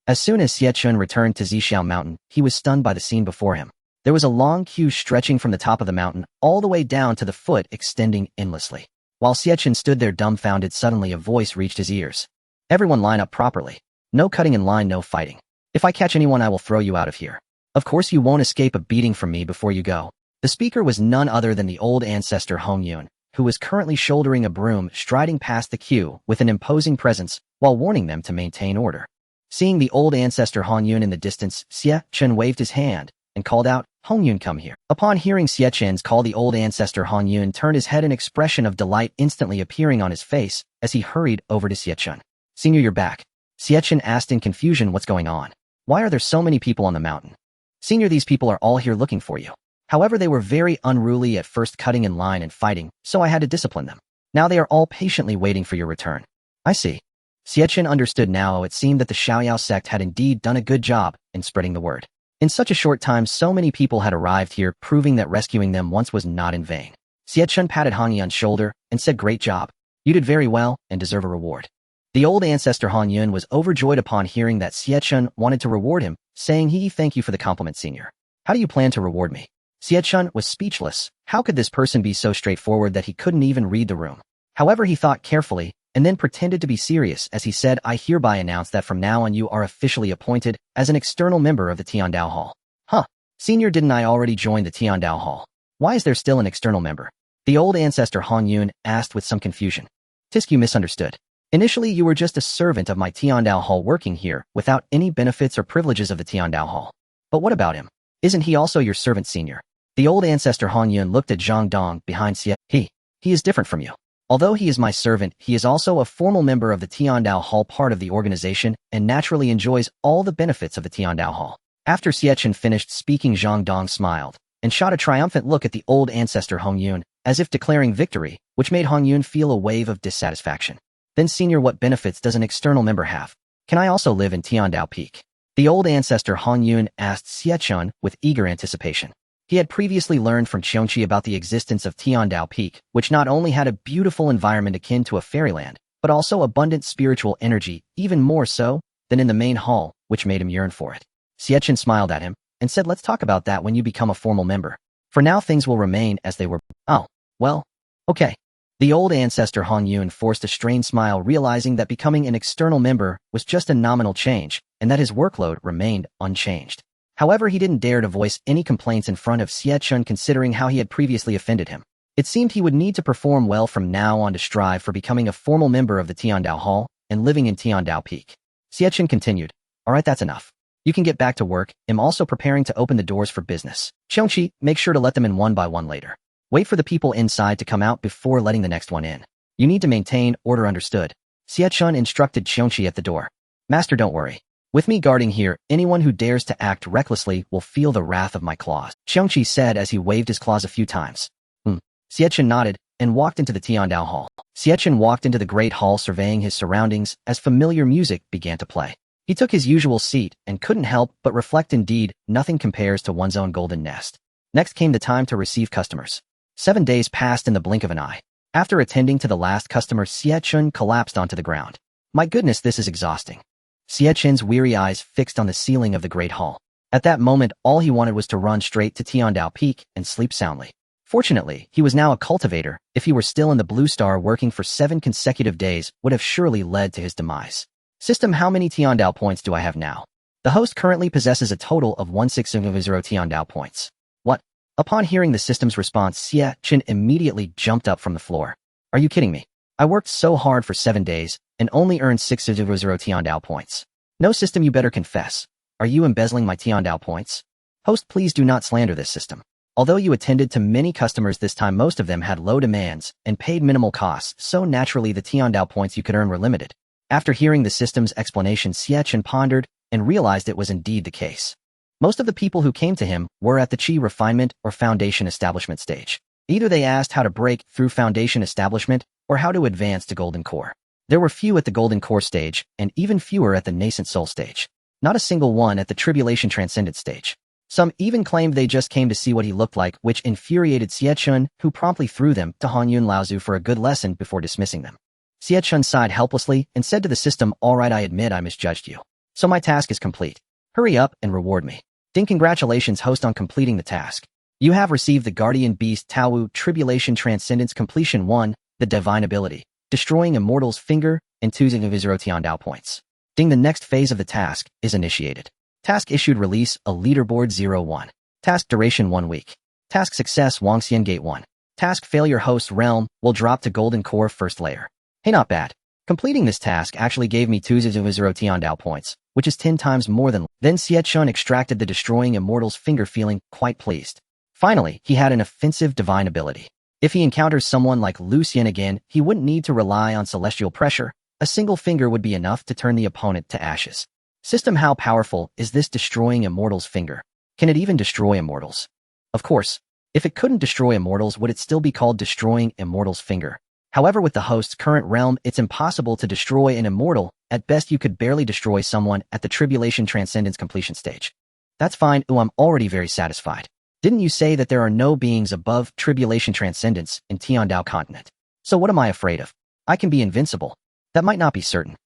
As soon as Xie Chen returned to Xixiao Mountain, he was stunned by the scene before him. There was a long queue stretching from the top of the mountain all the way down to the foot, extending endlessly. While Xie Chen stood there dumbfounded, suddenly a voice reached his ears. "Everyone line up properly. No cutting in line, no fighting. If I catch anyone, I will throw you out of here. Of course you won't escape a beating from me before you go." The speaker was none other than the old ancestor Hong Yun, who was currently shouldering a broom, striding past the queue with an imposing presence while warning them to maintain order. Seeing the old ancestor Hong Yun in the distance, Xie Chen waved his hand and called out, "Hong Yun, come here." Upon hearing Xie Chen's call, the old ancestor Hong Yun turned his head, an expression of delight instantly appearing on his face as he hurried over to Xie Chen. "Senior, you're back." Xie Chen asked in confusion, "What's going on? Why are there so many people on the mountain?" "Senior, these people are all here looking for you. However, they were very unruly at first, cutting in line and fighting, so I had to discipline them. Now they are all patiently waiting for your return." "I see." Xie Chen understood now. It seemed that the Xiaoyao sect had indeed done a good job in spreading the word. In such a short time, so many people had arrived here, proving that rescuing them once was not in vain. Xie Chen patted Hong Yun's shoulder and said, "Great job. You did very well and deserve a reward." The old ancestor Hong Yun was overjoyed upon hearing that Xie Chen wanted to reward him, saying, "Thank you for the compliment, Senior. How do you plan to reward me?" Xie Chen was speechless. How could this person be so straightforward that he couldn't even read the room? However, he thought carefully and then pretended to be serious as he said, "I hereby announce that from now on you are officially appointed as an external member of the Tiandao Hall." "Huh? Senior, didn't I already join the Tiandao Hall? Why is there still an external member?" The old ancestor Hong Yun asked with some confusion. "Tisk, you misunderstood. Initially, you were just a servant of my Tiandao Hall, working here without any benefits or privileges of the Tiandao Hall. But what about him? Isn't he also your servant, Senior?" The old ancestor Hong Yun looked at Zhang Dong behind Xie. He is different from you. Although he is my servant, he is also a formal member of the Tiandao Hall, part of the organization, and naturally enjoys all the benefits of the Tiandao Hall." After Xie Chen finished speaking, Zhang Dong smiled and shot a triumphant look at the old ancestor Hong Yun, as if declaring victory, which made Hong Yun feel a wave of dissatisfaction. "Then, Senior, what benefits does an external member have? Can I also live in Tiandao Peak?" The old ancestor Hong Yun asked Xie Chen with eager anticipation. He had previously learned from Qiongqi about the existence of Tiandao Peak, which not only had a beautiful environment akin to a fairyland, but also abundant spiritual energy, even more so than in the main hall, which made him yearn for it. Xie Chen smiled at him and said, "Let's talk about that when you become a formal member. For now, things will remain as they were." "Oh, well, okay." The old ancestor Hong Yun forced a strained smile, realizing that becoming an external member was just a nominal change, and that his workload remained unchanged. However, he didn't dare to voice any complaints in front of Xie Chen, considering how he had previously offended him. It seemed he would need to perform well from now on to strive for becoming a formal member of the Tiandao Hall and living in Tiandao Peak. Xie Chen continued, "All right, that's enough. You can get back to work. I'm also preparing to open the doors for business. Qiongqi, make sure to let them in one by one later. Wait for the people inside to come out before letting the next one in. You need to maintain order, understood?" Xie Chen instructed Qiongqi at the door. "Master, don't worry. With me guarding here, anyone who dares to act recklessly will feel the wrath of my claws," Qiongqi said as he waved his claws a few times. Xie Chen nodded and walked into the Tiandao Hall. Xie Chen walked into the great hall, surveying his surroundings as familiar music began to play. He took his usual seat and couldn't help but reflect, indeed, nothing compares to one's own golden nest. Next came the time to receive customers. 7 days passed in the blink of an eye. After attending to the last customer, Xie Chen collapsed onto the ground. "My goodness, this is exhausting. Xie Chen's weary eyes fixed on the ceiling of the Great Hall. At that moment, all he wanted was to run straight to Tiandao Peak and sleep soundly. Fortunately, he was now a cultivator. If he were still in the Blue Star working for 7 consecutive days, would have surely led to his demise. System, how many Tiandao points do I have now? The host currently possesses a total of 1600 Tiandao points. What? Upon hearing the system's response, Xie Chen immediately jumped up from the floor. Are you kidding me? I worked so hard for 7 days and only earned 600 Tiandao points. No, system, you better confess. Are you embezzling my Tiandao points? Host, please do not slander this system. Although you attended to many customers this time, most of them had low demands and paid minimal costs, so naturally the Tiandao points you could earn were limited. After hearing the system's explanation, Xie Chen pondered and realized it was indeed the case. Most of the people who came to him were at the Qi refinement or foundation establishment stage. Either they asked how to break through foundation establishment or how to advance to golden core. There were few at the golden core stage and even fewer at the nascent soul stage. Not a single one at the tribulation transcendent stage. Some even claimed they just came to see what he looked like, which infuriated Xie Chen, who promptly threw them to Hanyun Laozu for a good lesson before dismissing them. Xie Chen sighed helplessly and said to the system, all right, I admit I misjudged you. So my task is complete. Hurry up and reward me. Ding, congratulations, host, on completing the task. You have received the Guardian Beast Taowu Tribulation Transcendence Completion 1, the Divine Ability, Destroying Immortal's Finger, and 200 Tiandao points. Ding, the next phase of the task is initiated. Task issued, release a leaderboard 01. Task duration 1 week. Task success, Wangxian Gate 1. Task failure, host realm will drop to golden core first layer. Hey, not bad. Completing this task actually gave me 200 Tiandao points, which is 10 times more than. Then Xie Chen extracted the Destroying Immortal's Finger, feeling quite pleased. Finally, he had an offensive divine ability. If he encounters someone like Lu Xian again, he wouldn't need to rely on celestial pressure. A single finger would be enough to turn the opponent to ashes. System, how powerful is this Destroying Immortal's Finger? Can it even destroy immortals? Of course. If it couldn't destroy immortals, would it still be called Destroying Immortal's Finger? However, with the host's current realm, it's impossible to destroy an immortal. At best, you could barely destroy someone at the Tribulation Transcendence completion stage. That's fine. Ooh, I'm already very satisfied. Didn't you say that there are no beings above Tribulation Transcendence in Tiandao continent? So what am I afraid of? I can be invincible. That might not be certain.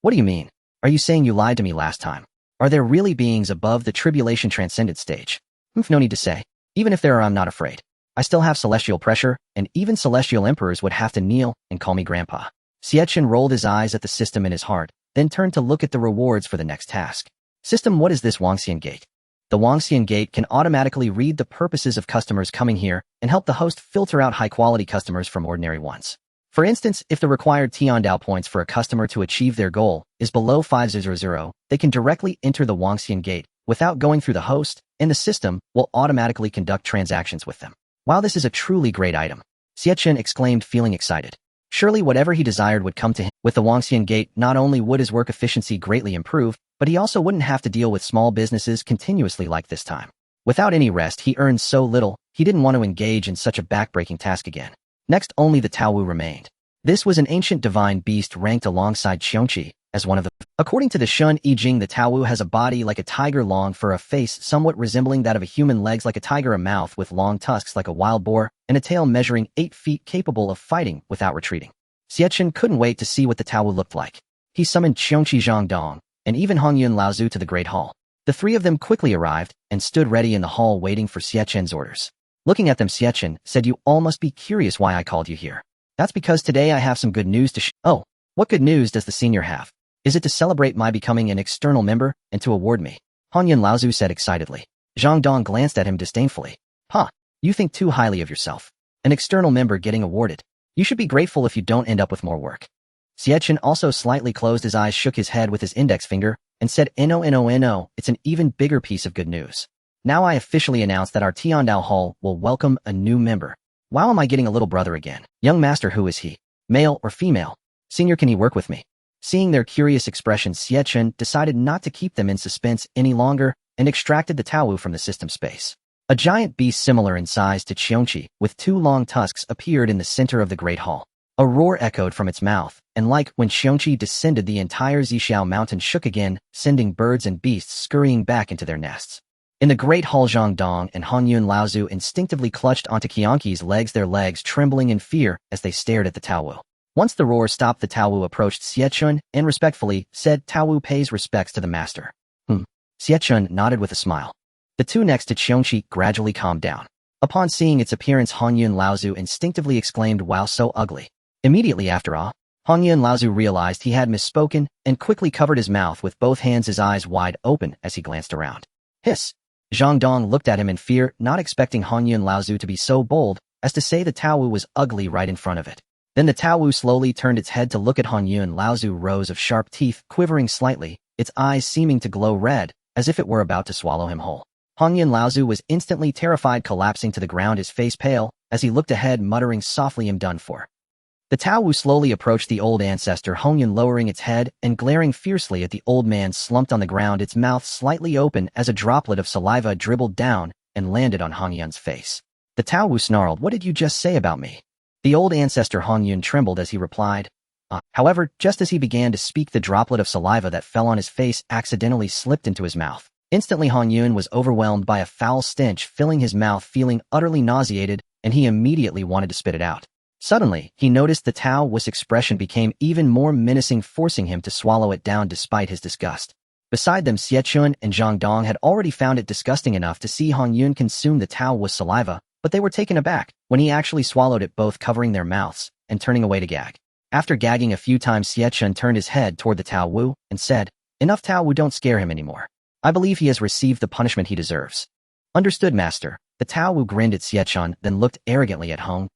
What do you mean? Are you saying you lied to me last time? Are there really beings above the Tribulation Transcendence stage? No need to say. Even if there are, I'm not afraid. I still have celestial pressure, and even celestial emperors would have to kneel and call me grandpa. Xie Chen rolled his eyes at the system in his heart, then turned to look at the rewards for the next task. System, what is this Wangxian Gate? The Wangxian Gate can automatically read the purposes of customers coming here and help the host filter out high-quality customers from ordinary ones. For instance, if the required Tiandao points for a customer to achieve their goal is below 500, they can directly enter the Wangxian Gate without going through the host, and the system will automatically conduct transactions with them. Wow, this is a truly great item. Xie Chen exclaimed, feeling excited. Surely whatever he desired would come to him. With the Wangxian Gate, not only would his work efficiency greatly improve, but he also wouldn't have to deal with small businesses continuously like this time. Without any rest, he earned so little, he didn't want to engage in such a backbreaking task again. Next, only the Taowu remained. This was an ancient divine beast ranked alongside Xiongqi as one of the. According to the Shun I Ching, the Taowu has a body like a tiger, long fur, a face somewhat resembling that of a human, legs like a tiger, a mouth with long tusks like a wild boar, and a tail measuring 8 feet, capable of fighting without retreating. Xie Chen couldn't wait to see what the Taowu looked like. He summoned Xiongqi Zhangdong and even Hongyun Laozu to the Great Hall. The 3 of them quickly arrived and stood ready in the hall waiting for Xie Chen's orders. Looking at them, Xie Chen said, "You all must be curious why I called you here. That's because today I have some good news to Oh, what good news does the senior have? Is it to celebrate my becoming an external member and to award me?" Hongyun Laozu said excitedly. Zhang Dong glanced at him disdainfully. You think too highly of yourself. An external member getting awarded. You should be grateful if you don't end up with more work. Xie Chen also slightly closed his eyes, shook his head with his index finger, and said, No, it's an even bigger piece of good news. Now I officially announce that our Tiandao Hall will welcome a new member. Wow, am I getting a little brother again? Young master, who is he? Male or female? Senior, can he work with me? Seeing their curious expressions, Xie Chen decided not to keep them in suspense any longer and extracted the Taowu from the system space. A giant beast similar in size to Xiongqi, with 2 long tusks, appeared in the center of the Great Hall. A roar echoed from its mouth, and like when Xiongqi descended, the entire Zixiao mountain shook again, sending birds and beasts scurrying back into their nests. In the Great Hall, Zhang Dong and Hongyun Laozu instinctively clutched onto Qianqi's legs, their legs trembling in fear as they stared at the Taowu. Once the roar stopped, the Tao Wu approached Xie Chen and respectfully said, "Tao Wu pays respects to the master." Xie Chen nodded with a smile. The two next to Qiongqi gradually calmed down. Upon seeing its appearance, Hongyun Laozu instinctively exclaimed, "Wow, so ugly." Immediately after Hongyun Laozu realized he had misspoken and quickly covered his mouth with both hands, his eyes wide open as he glanced around. Hiss! Zhang Dong looked at him in fear, not expecting Hongyun Laozu to be so bold as to say the Tao Wu was ugly right in front of it. Then the Tao Wu slowly turned its head to look at Hongyun Laozu, rows of sharp teeth quivering slightly, its eyes seeming to glow red, as if it were about to swallow him whole. Hongyun Laozu was instantly terrified, collapsing to the ground, his face pale, as he looked ahead, muttering softly, "I'm done for." The Tao Wu slowly approached the old ancestor, Hongyun lowering its head and glaring fiercely at the old man slumped on the ground, its mouth slightly open as a droplet of saliva dribbled down and landed on Hongyun's face. The Tao Wu snarled, "What did you just say about me?" The old ancestor Hongyun trembled as he replied. However, just as he began to speak, the droplet of saliva that fell on his face accidentally slipped into his mouth. Instantly, Hongyun was overwhelmed by a foul stench filling his mouth, feeling utterly nauseated, and he immediately wanted to spit it out. Suddenly, he noticed the Tao Wu's expression became even more menacing, forcing him to swallow it down despite his disgust. Beside them, Xie Chen and Zhang Dong had already found it disgusting enough to see Hongyun consume the Tao Wu's saliva, but they were taken aback when he actually swallowed it, both covering their mouths and turning away to gag. After gagging a few times, Xie Chen turned his head toward the Tao Wu and said, "Enough, Tao Wu, don't scare him anymore. I believe he has received the punishment he deserves." "Understood, master." The Tao Wu grinned at Xie Chen, then looked arrogantly at Hong.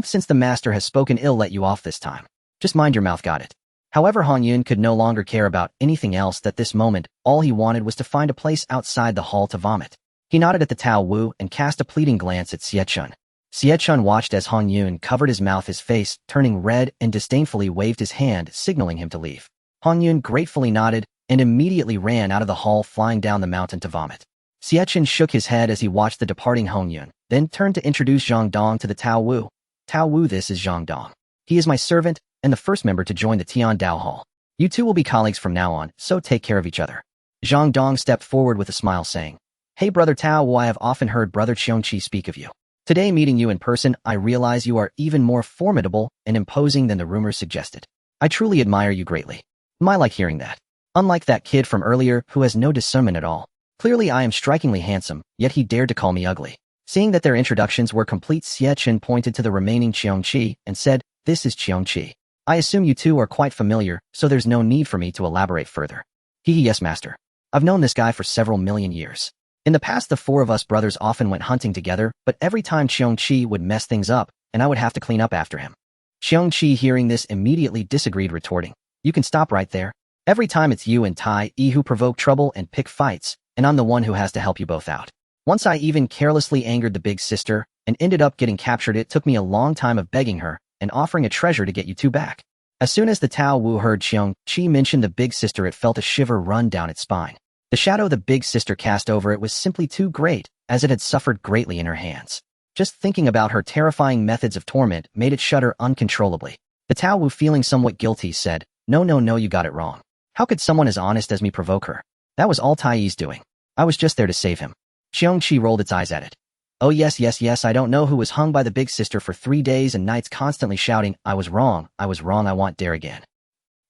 "Since the master has spoken, I'll let you off this time. Just mind your mouth, got it?" However, Hongyun could no longer care about anything else at this moment. All he wanted was to find a place outside the hall to vomit. He nodded at the Tao Wu and cast a pleading glance at Xie Chen. Xie Chen watched as Hongyun covered his mouth, his face turning red, and disdainfully waved his hand, signaling him to leave. Hongyun gratefully nodded and immediately ran out of the hall, flying down the mountain to vomit. Xie Chen shook his head as he watched the departing Hongyun, then turned to introduce Zhang Dong to the Tao Wu. "Tao Wu, this is Zhang Dong. He is my servant and the first member to join the Tian Dao Hall. You two will be colleagues from now on, so take care of each other." Zhang Dong stepped forward with a smile, saying, "Hey brother Tao Wu, I have often heard brother Qiongqi speak of you. Today, meeting you in person, I realize you are even more formidable and imposing than the rumors suggested. I truly admire you greatly. I like hearing that. Unlike that kid from earlier who has no discernment at all. Clearly I am strikingly handsome, yet he dared to call me ugly." Seeing that their introductions were complete, Xie Chen pointed to the remaining Qiongqi and said, "This is Qiongqi. I assume you two are quite familiar, so there's no need for me to elaborate further." Yes, master. I've known this guy for several million years. In the past, the four of us brothers often went hunting together, but every time Qiongqi would mess things up, and I would have to clean up after him. Qiongqi, hearing this, immediately disagreed, retorting, "You can stop right there. Every time it's you and Tai who provoke trouble and pick fights, and I'm the one who has to help you both out. Once I even carelessly angered the big sister and ended up getting captured. It took me a long time of begging her and offering a treasure to get you two back." As soon as the Tao Wu heard Qiongqi mention the big sister, it felt a shiver run down its spine. The shadow the big sister cast over it was simply too great, as it had suffered greatly in her hands. Just thinking about her terrifying methods of torment made it shudder uncontrollably. The Tao Wu, feeling somewhat guilty, said, No, you got it wrong. How could someone as honest as me provoke her? That was all Tai's doing. I was just there to save him." Qiongqi rolled its eyes at it. "Oh yes, I don't know who was hung by the big sister for 3 days and nights, constantly shouting, I was wrong, I want dare again."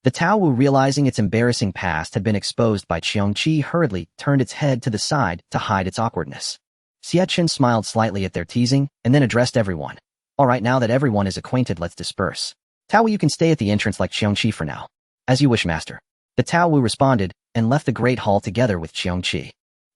The Tao Wu, realizing its embarrassing past had been exposed by Qiongqi, hurriedly turned its head to the side to hide its awkwardness. Xie Chen smiled slightly at their teasing and then addressed everyone. "All right, now that everyone is acquainted, let's disperse. Tao Wu, you can stay at the entrance like Qiongqi for now." "As you wish, master." The Tao Wu responded and left the Great Hall together with Qiongqi.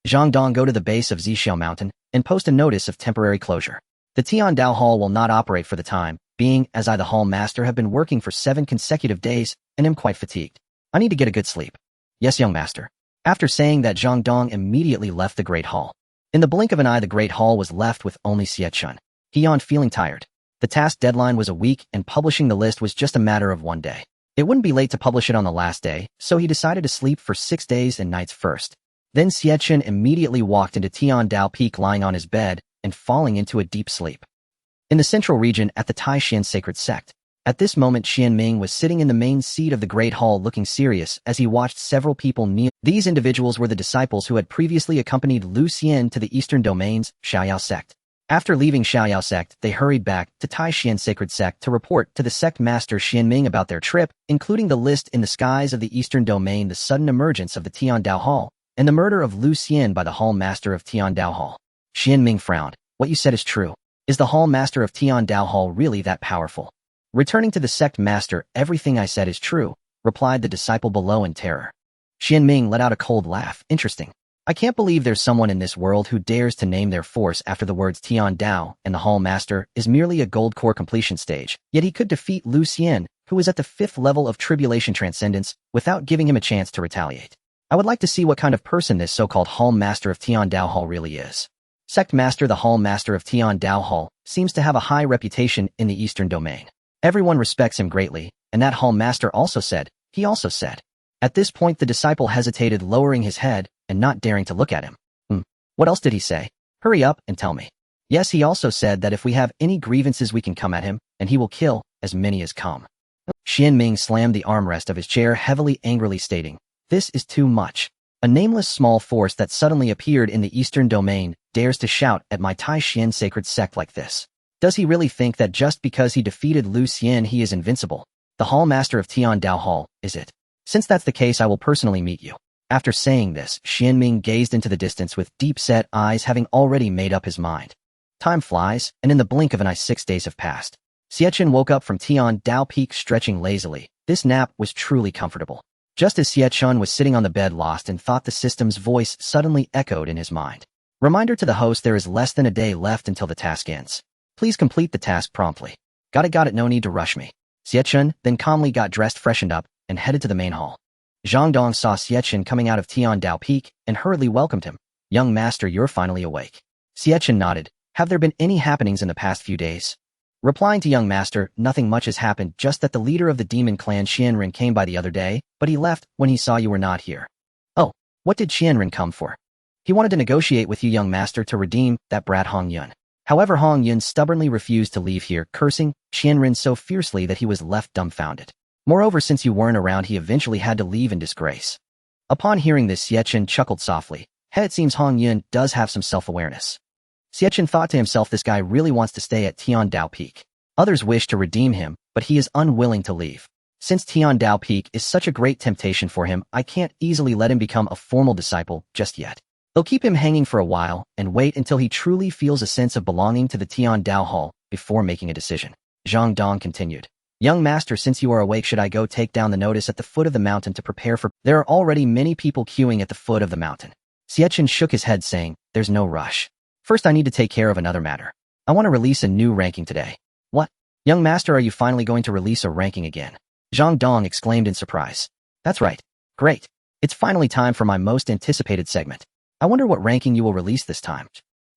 Zhang Dong, go to the base of Zhixiao Mountain and post a notice of temporary closure. The Tian Dao Hall will not operate for the time being, as I, the hall master, have been working for 7 consecutive days and am quite fatigued. I need to get a good sleep." "Yes, young master." After saying that, Zhang Dong immediately left the Great Hall. In the blink of an eye, the Great Hall was left with only Xie Chen. He yawned, feeling tired. The task deadline was a week, and publishing the list was just a matter of 1 day. It wouldn't be late to publish it on the last day, so he decided to sleep for 6 days and nights first. Then Xie Chen immediately walked into Tian Dao Peak, lying on his bed and falling into a deep sleep. In the central region at the Taishan sacred sect, at this moment Xian Ming was sitting in the main seat of the Great Hall, looking serious as he watched several people kneel. These individuals were the disciples who had previously accompanied Lu Xian to the eastern domains, Xiaoyao sect. After leaving Xiaoyao sect, they hurried back to Taishan Sacred Sect to report to the sect master Xianming about their trip, including the list in the skies of the Eastern Domain, the sudden emergence of the Tiandao Hall, and the murder of Lu Xian by the Hall Master of Tiandao Hall. Xianming frowned. What you said is true. Is the Hall Master of Tiandao Hall really that powerful? Returning to the sect master, everything I said is true, replied the disciple below in terror. Xianming let out a cold laugh. Interesting. I can't believe there's someone in this world who dares to name their force after the words Tiandao, and the Hall Master is merely a gold core completion stage, yet he could defeat Lu Xian, who is at the 5th level of Tribulation Transcendence, without giving him a chance to retaliate. I would like to see what kind of person this so-called Hall Master of Tiandao Hall really is. Sect Master, the Hall Master of Tiandao Hall, seems to have a high reputation in the Eastern Domain. Everyone respects him greatly, and that Hall Master also said. He also said. At this point the disciple hesitated, lowering his head and not daring to look at him. What else did he say? Hurry up and tell me. Yes, he also said that if we have any grievances we can come at him, and he will kill as many as come. Xianming slammed the armrest of his chair heavily, angrily stating, "This is too much. A nameless small force that suddenly appeared in the Eastern Domain dares to shout at my Taishan Sacred Sect like this. Does he really think that just because he defeated Lu Xian he is invincible? The Hall Master of Tiandao Hall, is it? Since that's the case, I will personally meet you." After saying this, Xianming gazed into the distance with deep-set eyes, having already made up his mind. Time flies, and in the blink of an eye 6 days have passed. Xie Chen woke up from Tiandao Peak stretching lazily. This nap was truly comfortable. Just as Xie Chen was sitting on the bed lost in thought, the system's voice suddenly echoed in his mind. Reminder to the host: there is less than a day left until the task ends. Please complete the task promptly. Got it, no need to rush me. Xie Chen then calmly got dressed, freshened up, and headed to the main hall. Zhang Dong saw Xie Chen coming out of Tiandao Peak and hurriedly welcomed him. "Young master, you're finally awake." Xie Chen nodded. "Have there been any happenings in the past few days?" Replying to young master, "Nothing much has happened, just that the leader of the demon clan Xianren came by the other day, but he left when he saw you were not here." "Oh, what did Xianren come for?" "He wanted to negotiate with you, young master, to redeem that brat Hong Yun." However, Hong Yun stubbornly refused to leave here, cursing Xianren so fiercely that he was left dumbfounded. Moreover, since you weren't around, he eventually had to leave in disgrace. Upon hearing this, Xie Chen chuckled softly. It seems Hong Yun does have some self-awareness. Xie Chen thought to himself, this guy really wants to stay at Tiandao Peak. Others wish to redeem him, but he is unwilling to leave. Since Tiandao Peak is such a great temptation for him, I can't easily let him become a formal disciple just yet. They'll keep him hanging for a while and wait until he truly feels a sense of belonging to the Tiandao Hall before making a decision. Zhang Dong continued. "Young master, since you are awake, should I go take down the notice at the foot of the mountain to prepare for—" "There are already many people queuing at the foot of the mountain." Xie Chen shook his head, saying, "There's no rush. First I need to take care of another matter. I want to release a new ranking today." "What? Young master, are you finally going to release a ranking again?" Zhang Dong exclaimed in surprise. "That's right. Great. It's finally time for my most anticipated segment. I wonder what ranking you will release this time."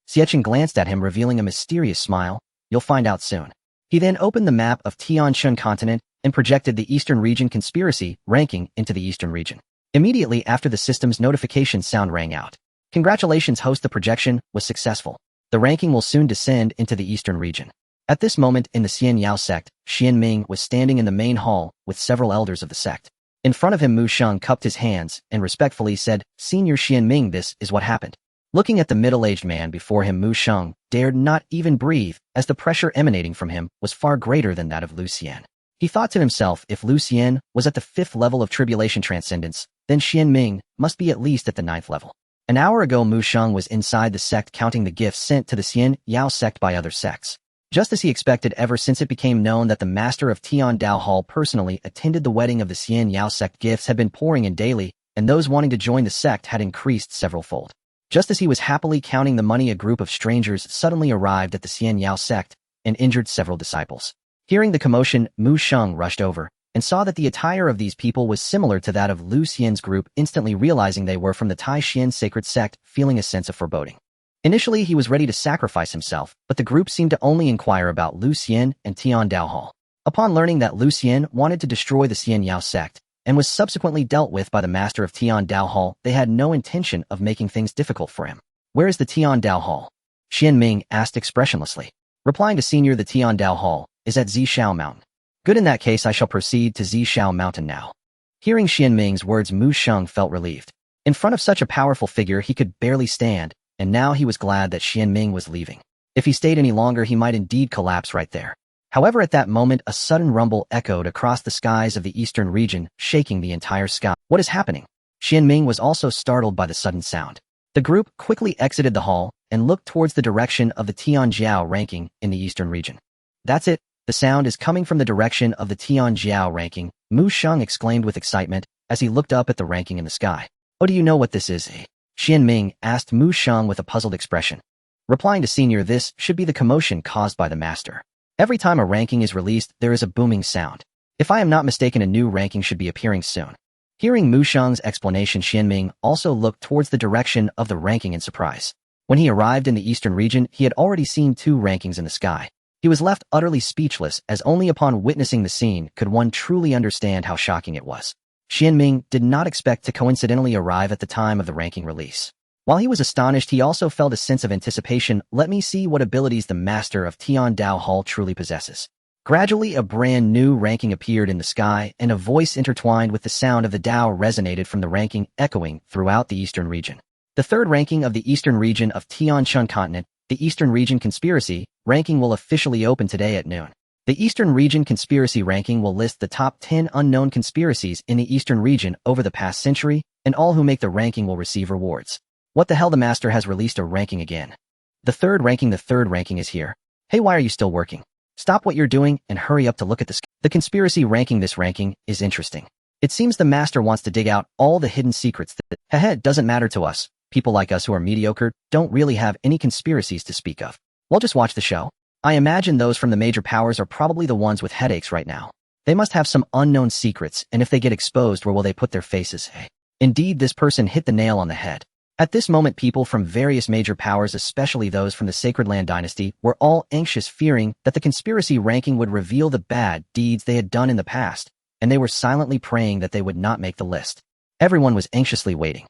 Xie Chen glanced at him, revealing a mysterious smile. "You'll find out soon." He then opened the map of Tianshan continent and projected the Eastern Region conspiracy ranking into the Eastern Region. Immediately after, the system's notification sound rang out. "Congratulations, host, the projection was successful. The ranking will soon descend into the Eastern Region." At this moment in the Xianyao sect, Xianming was standing in the main hall with several elders of the sect. In front of him, Mu Sheng cupped his hands and respectfully said, "Senior Xianming, this is what happened." Looking at the middle-aged man before him, Mu Sheng dared not even breathe, as the pressure emanating from him was far greater than that of Lu Xian. He thought to himself, if Lu Xian was at the 5th level of Tribulation Transcendence, then Xianming must be at least at the 9th level. An hour ago, Mu Sheng was inside the sect counting the gifts sent to the Xianyao sect by other sects. Just as he expected, ever since it became known that the master of Tiandao Hall personally attended the wedding of the Xianyao sect, gifts had been pouring in daily, and those wanting to join the sect had increased several-fold. Just as he was happily counting the money, a group of strangers suddenly arrived at the Xianyao sect and injured several disciples. Hearing the commotion, Mu Sheng rushed over and saw that the attire of these people was similar to that of Lu Xian's group, instantly realizing they were from the Taishan Sacred Sect, feeling a sense of foreboding. Initially, he was ready to sacrifice himself, but the group seemed to only inquire about Lu Xian and Tiandao Hall. Upon learning that Lu Xian wanted to destroy the Xianyao sect and was subsequently dealt with by the master of Tiandao Hall, they had no intention of making things difficult for him. "Where is the Tiandao Hall?" Xianming asked expressionlessly. Replying to Senior, "The Tiandao Hall is at Zishao Mountain." "Good, in that case I shall proceed to Zishao Mountain now." Hearing Xianming's words, Mu Sheng felt relieved. In front of such a powerful figure he could barely stand, and now he was glad that Xianming was leaving. If he stayed any longer, he might indeed collapse right there. However, at that moment, a sudden rumble echoed across the skies of the eastern region, shaking the entire sky. What is happening? Xianming was also startled by the sudden sound. The group quickly exited the hall and looked towards the direction of the Tianjiao ranking in the eastern region. That's it. The sound is coming from the direction of the Tianjiao ranking, Mu Sheng exclaimed with excitement as he looked up at the ranking in the sky. Oh, do you know what this is? Xianming asked Mu Sheng with a puzzled expression. Replying to Senior, this should be the commotion caused by the master. Every time a ranking is released, there is a booming sound. If I am not mistaken, a new ranking should be appearing soon. Hearing Mu Sheng's explanation, Xianming also looked towards the direction of the ranking in surprise. When he arrived in the eastern region, he had already seen 2 rankings in the sky. He was left utterly speechless, as only upon witnessing the scene could one truly understand how shocking it was. Xianming did not expect to coincidentally arrive at the time of the ranking release. While he was astonished, he also felt a sense of anticipation. Let me see what abilities the master of Tian Dao Hall truly possesses. Gradually, a brand new ranking appeared in the sky, and a voice intertwined with the sound of the Dao resonated from the ranking, echoing throughout the eastern region. The 3rd ranking of the eastern region of Tianchun Continent, the Eastern Region Conspiracy ranking, will officially open today at noon. The Eastern Region Conspiracy ranking will list the top 10 unknown conspiracies in the Eastern region over the past century, and all who make the ranking will receive rewards. What the hell, the master has released a ranking again. The 3rd ranking is here. Hey, why are you still working? Stop what you're doing and hurry up to look at the conspiracy ranking. This ranking is interesting. It seems the master wants to dig out all the hidden secrets that doesn't matter to us. People like us who are mediocre don't really have any conspiracies to speak of. We'll just watch the show. I imagine those from the major powers are probably the ones with headaches right now. They must have some unknown secrets, and if they get exposed, where will they put their faces? Indeed, this person hit the nail on the head. At this moment, people from various major powers, especially those from the Sacred Land Dynasty, were all anxious, fearing that the conspiracy ranking would reveal the bad deeds they had done in the past, and they were silently praying that they would not make the list. Everyone was anxiously waiting.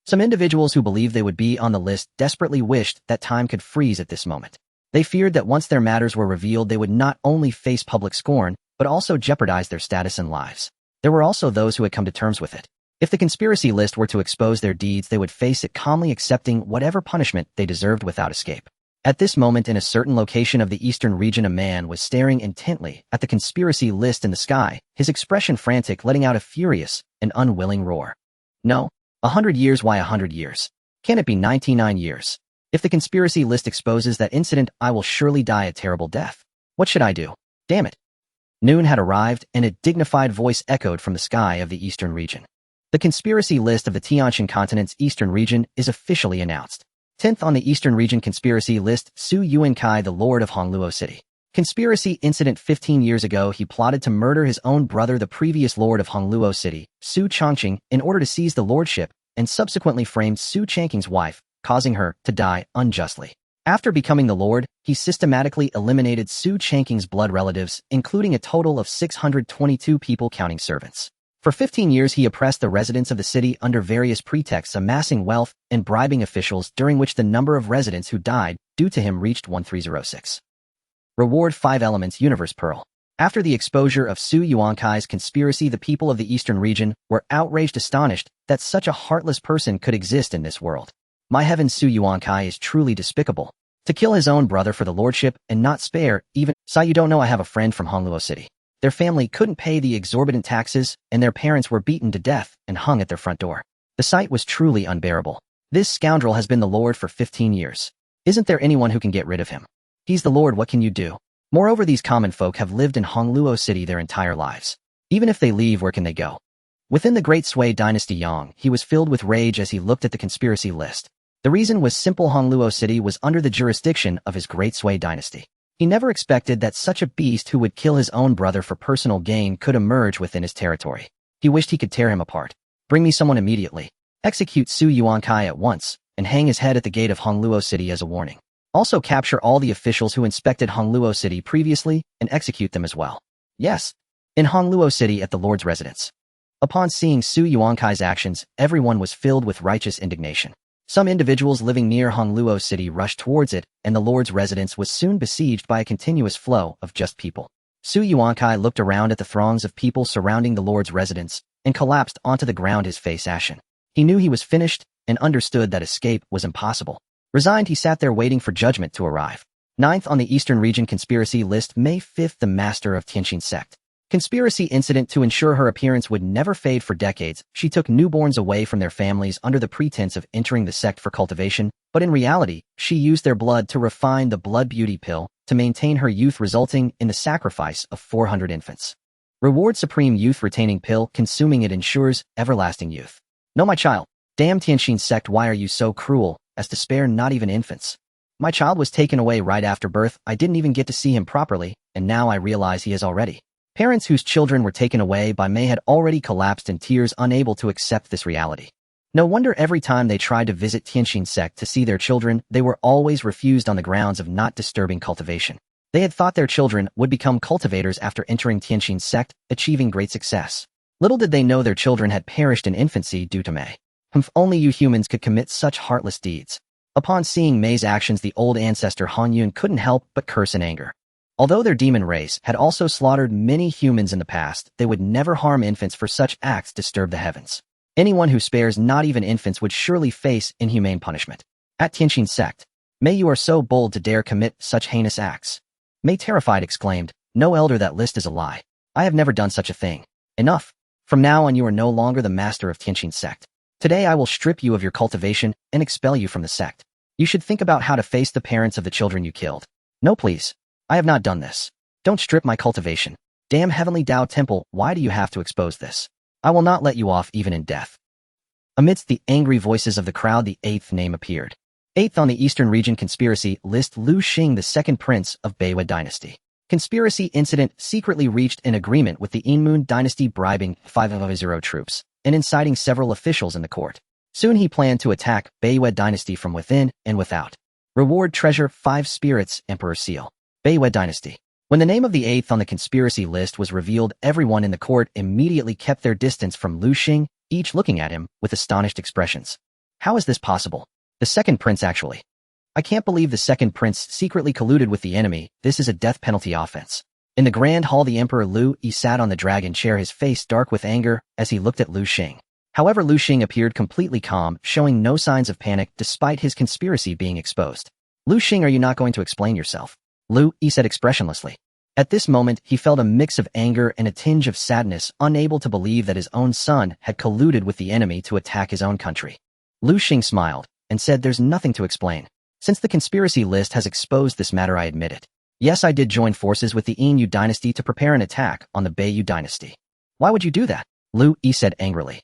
Some individuals who believed they would be on the list desperately wished that time could freeze at this moment. They feared that once their matters were revealed, they would not only face public scorn, but also jeopardize their status and lives. There were also those who had come to terms with it. If the conspiracy list were to expose their deeds, they would face it, calmly accepting whatever punishment they deserved without escape. At this moment, in a certain location of the eastern region, a man was staring intently at the conspiracy list in the sky, his expression frantic, letting out a furious and unwilling roar. No. 100 years? Why 100 years? Can it be 99 years? If the conspiracy list exposes that incident, I will surely die a terrible death. What should I do? Damn it. Noon had arrived, and a dignified voice echoed from the sky of the eastern region. The conspiracy list of the Tianjin continent's eastern region is officially announced. 10th on the eastern region conspiracy list, Su Yuankai, the Lord of Hongluo City. Conspiracy incident: 15 years ago, he plotted to murder his own brother, the previous Lord of Hongluo City, Su Changqing, in order to seize the lordship, and subsequently framed Su Changqing's wife, causing her to die unjustly. After becoming the Lord, he systematically eliminated Su Changqing's blood relatives, including a total of 622 people, counting servants. For 15 years, he oppressed the residents of the city under various pretexts, amassing wealth and bribing officials, during which the number of residents who died due to him reached 1306. Reward: 5 elements, Universe Pearl. After the exposure of Su Yuankai's conspiracy, the people of the eastern region were outraged, astonished that such a heartless person could exist in this world. My heavens, Su Yuankai is truly despicable. To kill his own brother for the lordship and not spare even— Sai, you don't know I have a friend from Hongluo City. Their family couldn't pay the exorbitant taxes, and their parents were beaten to death and hung at their front door. The sight was truly unbearable. This scoundrel has been the Lord for 15 years. Isn't there anyone who can get rid of him? He's the Lord, what can you do? Moreover, these common folk have lived in Hongluo City their entire lives. Even if they leave, where can they go? Within the Great Sui Dynasty, Yang, he was filled with rage as he looked at the conspiracy list. The reason was simple: Hongluo City was under the jurisdiction of his Great Sui Dynasty. He never expected that such a beast who would kill his own brother for personal gain could emerge within his territory. He wished he could tear him apart. Bring me someone immediately. Execute Su Yuankai at once, and hang his head at the gate of Hongluo City as a warning. Also capture all the officials who inspected Hongluo City previously, and execute them as well. Yes. In Hongluo City, at the Lord's residence. Upon seeing Su Yuankai's actions, everyone was filled with righteous indignation. Some individuals living near Hongluo City rushed towards it, and the Lord's residence was soon besieged by a continuous flow of just people. Su Yuankai looked around at the throngs of people surrounding the Lord's residence, and collapsed onto the ground, his face ashen. He knew he was finished, and understood that escape was impossible. Resigned, he sat there waiting for judgment to arrive. Ninth on the Eastern Region conspiracy list, May 5th, the master of Tianqin sect. Conspiracy incident. To ensure her appearance would never fade for decades, she took newborns away from their families under the pretense of entering the sect for cultivation, but in reality, she used their blood to refine the blood beauty pill to maintain her youth, resulting in the sacrifice of 400 infants. Reward: supreme youth retaining pill. Consuming it ensures everlasting youth. No, my child. Damn Tianqin sect, why are you so cruel as to spare not even infants? My child was taken away right after birth. I didn't even get to see him properly, and now I realize he is already. Parents whose children were taken away by May had already collapsed in tears, unable to accept this reality. No wonder every time they tried to visit Tianqin sect to see their children, they were always refused on the grounds of not disturbing cultivation. They had thought their children would become cultivators after entering Tianqin sect, achieving great success. Little did they know their children had perished in infancy due to May. If only you humans could commit such heartless deeds. Upon seeing May's actions, the old ancestor Han Yun couldn't help but curse in anger. Although their demon race had also slaughtered many humans in the past, they would never harm infants, for such acts disturb the heavens. Anyone who spares not even infants would surely face inhumane punishment. At Tianqin sect, May, you are so bold to dare commit such heinous acts. May, terrified, exclaimed, "No, elder, that list is a lie. I have never done such a thing. Enough. From now on you are no longer the master of Tianqin sect. Today I will strip you of your cultivation and expel you from the sect. You should think about how to face the parents of the children you killed." "No, please. I have not done this. Don't strip my cultivation. Damn Heavenly Dao Temple, why do you have to expose this? I will not let you off even in death." Amidst the angry voices of the crowd, the eighth name appeared. Eighth on the Eastern Region conspiracy list, Lu Xing, the second prince of Beiwa dynasty. Conspiracy incident: secretly reached an agreement with the Inmoon dynasty, bribing 500 troops and inciting several officials in the court. Soon he planned to attack Beiwa dynasty from within and without. Reward: treasure 5 spirits, Emperor seal. Beiwa dynasty. When the name of the eighth on the conspiracy list was revealed, everyone in the court immediately kept their distance from Lu Xing, each looking at him with astonished expressions. How is this possible? The second prince, actually. I can't believe the second prince secretly colluded with the enemy. This is a death penalty offense. In the grand hall, the Emperor Lu Yi sat on the dragon chair, his face dark with anger as he looked at Lu Xing. However, Lu Xing appeared completely calm, showing no signs of panic despite his conspiracy being exposed. "Lu Xing, are you not going to explain yourself?" Lu Yi said expressionlessly. At this moment, he felt a mix of anger and a tinge of sadness, unable to believe that his own son had colluded with the enemy to attack his own country. Lu Xing smiled and said, "There's nothing to explain. Since the conspiracy list has exposed this matter, I admit it. Yes, I did join forces with the Inyu dynasty to prepare an attack on the Beiyu dynasty." "Why would you do that?" Lu Yi said angrily.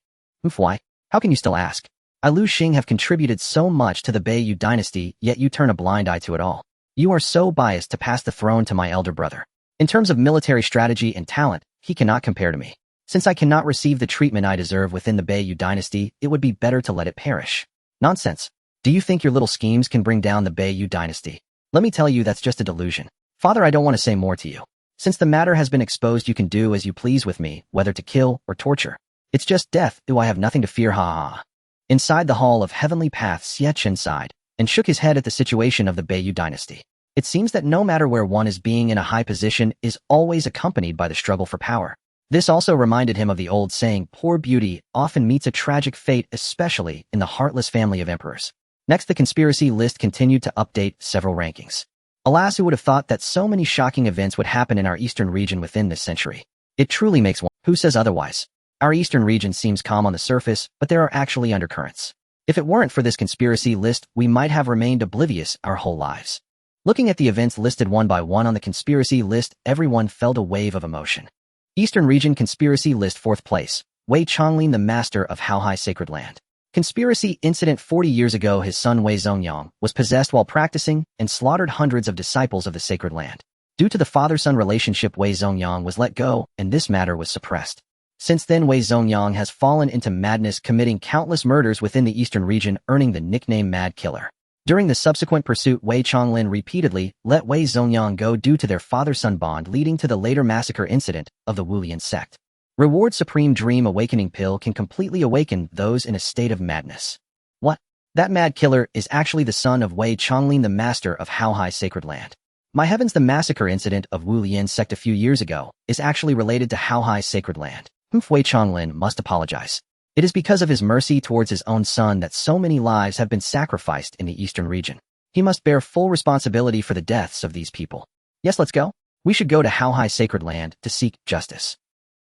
"Why? How can you still ask? I, Lu Xing, have contributed so much to the Beiyu dynasty, yet you turn a blind eye to it all. You are so biased to pass the throne to my elder brother. In terms of military strategy and talent, he cannot compare to me. Since I cannot receive the treatment I deserve within the Beiyu dynasty, it would be better to let it perish." "Nonsense. Do you think your little schemes can bring down the Beiyu dynasty? Let me tell you, that's just a delusion. Father, I don't want to say more to you. Since the matter has been exposed, you can do as you please with me, whether to kill or torture. It's just death. I have nothing to fear, ha ha." Inside the hall of Heavenly Path, Xie Chen sighed and shook his head at the situation of the Beiyu dynasty. It seems that no matter where one is, being in a high position is always accompanied by the struggle for power. This also reminded him of the old saying, poor beauty often meets a tragic fate, especially in the heartless family of emperors. Next, the conspiracy list continued to update several rankings. Alas, who would have thought that so many shocking events would happen in our eastern region within this century? It truly makes one. Who says otherwise? Our eastern region seems calm on the surface, but there are actually undercurrents. If it weren't for this conspiracy list, we might have remained oblivious our whole lives. Looking at the events listed one by one on the conspiracy list, everyone felt a wave of emotion. Eastern Region Conspiracy List, 4th place, Wei Chonglin, the master of Haohai Sacred Land. Conspiracy incident: 40 years ago, his son Wei Zongyang was possessed while practicing and slaughtered hundreds of disciples of the Sacred Land. Due to the father-son relationship, Wei Zongyang was let go, and this matter was suppressed. Since then, Wei Zongyang has fallen into madness, committing countless murders within the Eastern region, earning the nickname Mad Killer. During the subsequent pursuit, Wei Chonglin repeatedly let Wei Zongyang go due to their father-son bond, leading to the later massacre incident of the Wulian sect. Reward: Supreme Dream Awakening Pill can completely awaken those in a state of madness. What? That Mad Killer is actually the son of Wei Chonglin, the master of Haohai Sacred Land. My heavens, the massacre incident of Wulian sect a few years ago is actually related to Haohai Sacred Land. Wei Chonglin must apologize. It is because of his mercy towards his own son that so many lives have been sacrificed in the Eastern region. He must bear full responsibility for the deaths of these people. Yes, let's go. We should go to Haohai Sacred Land to seek justice.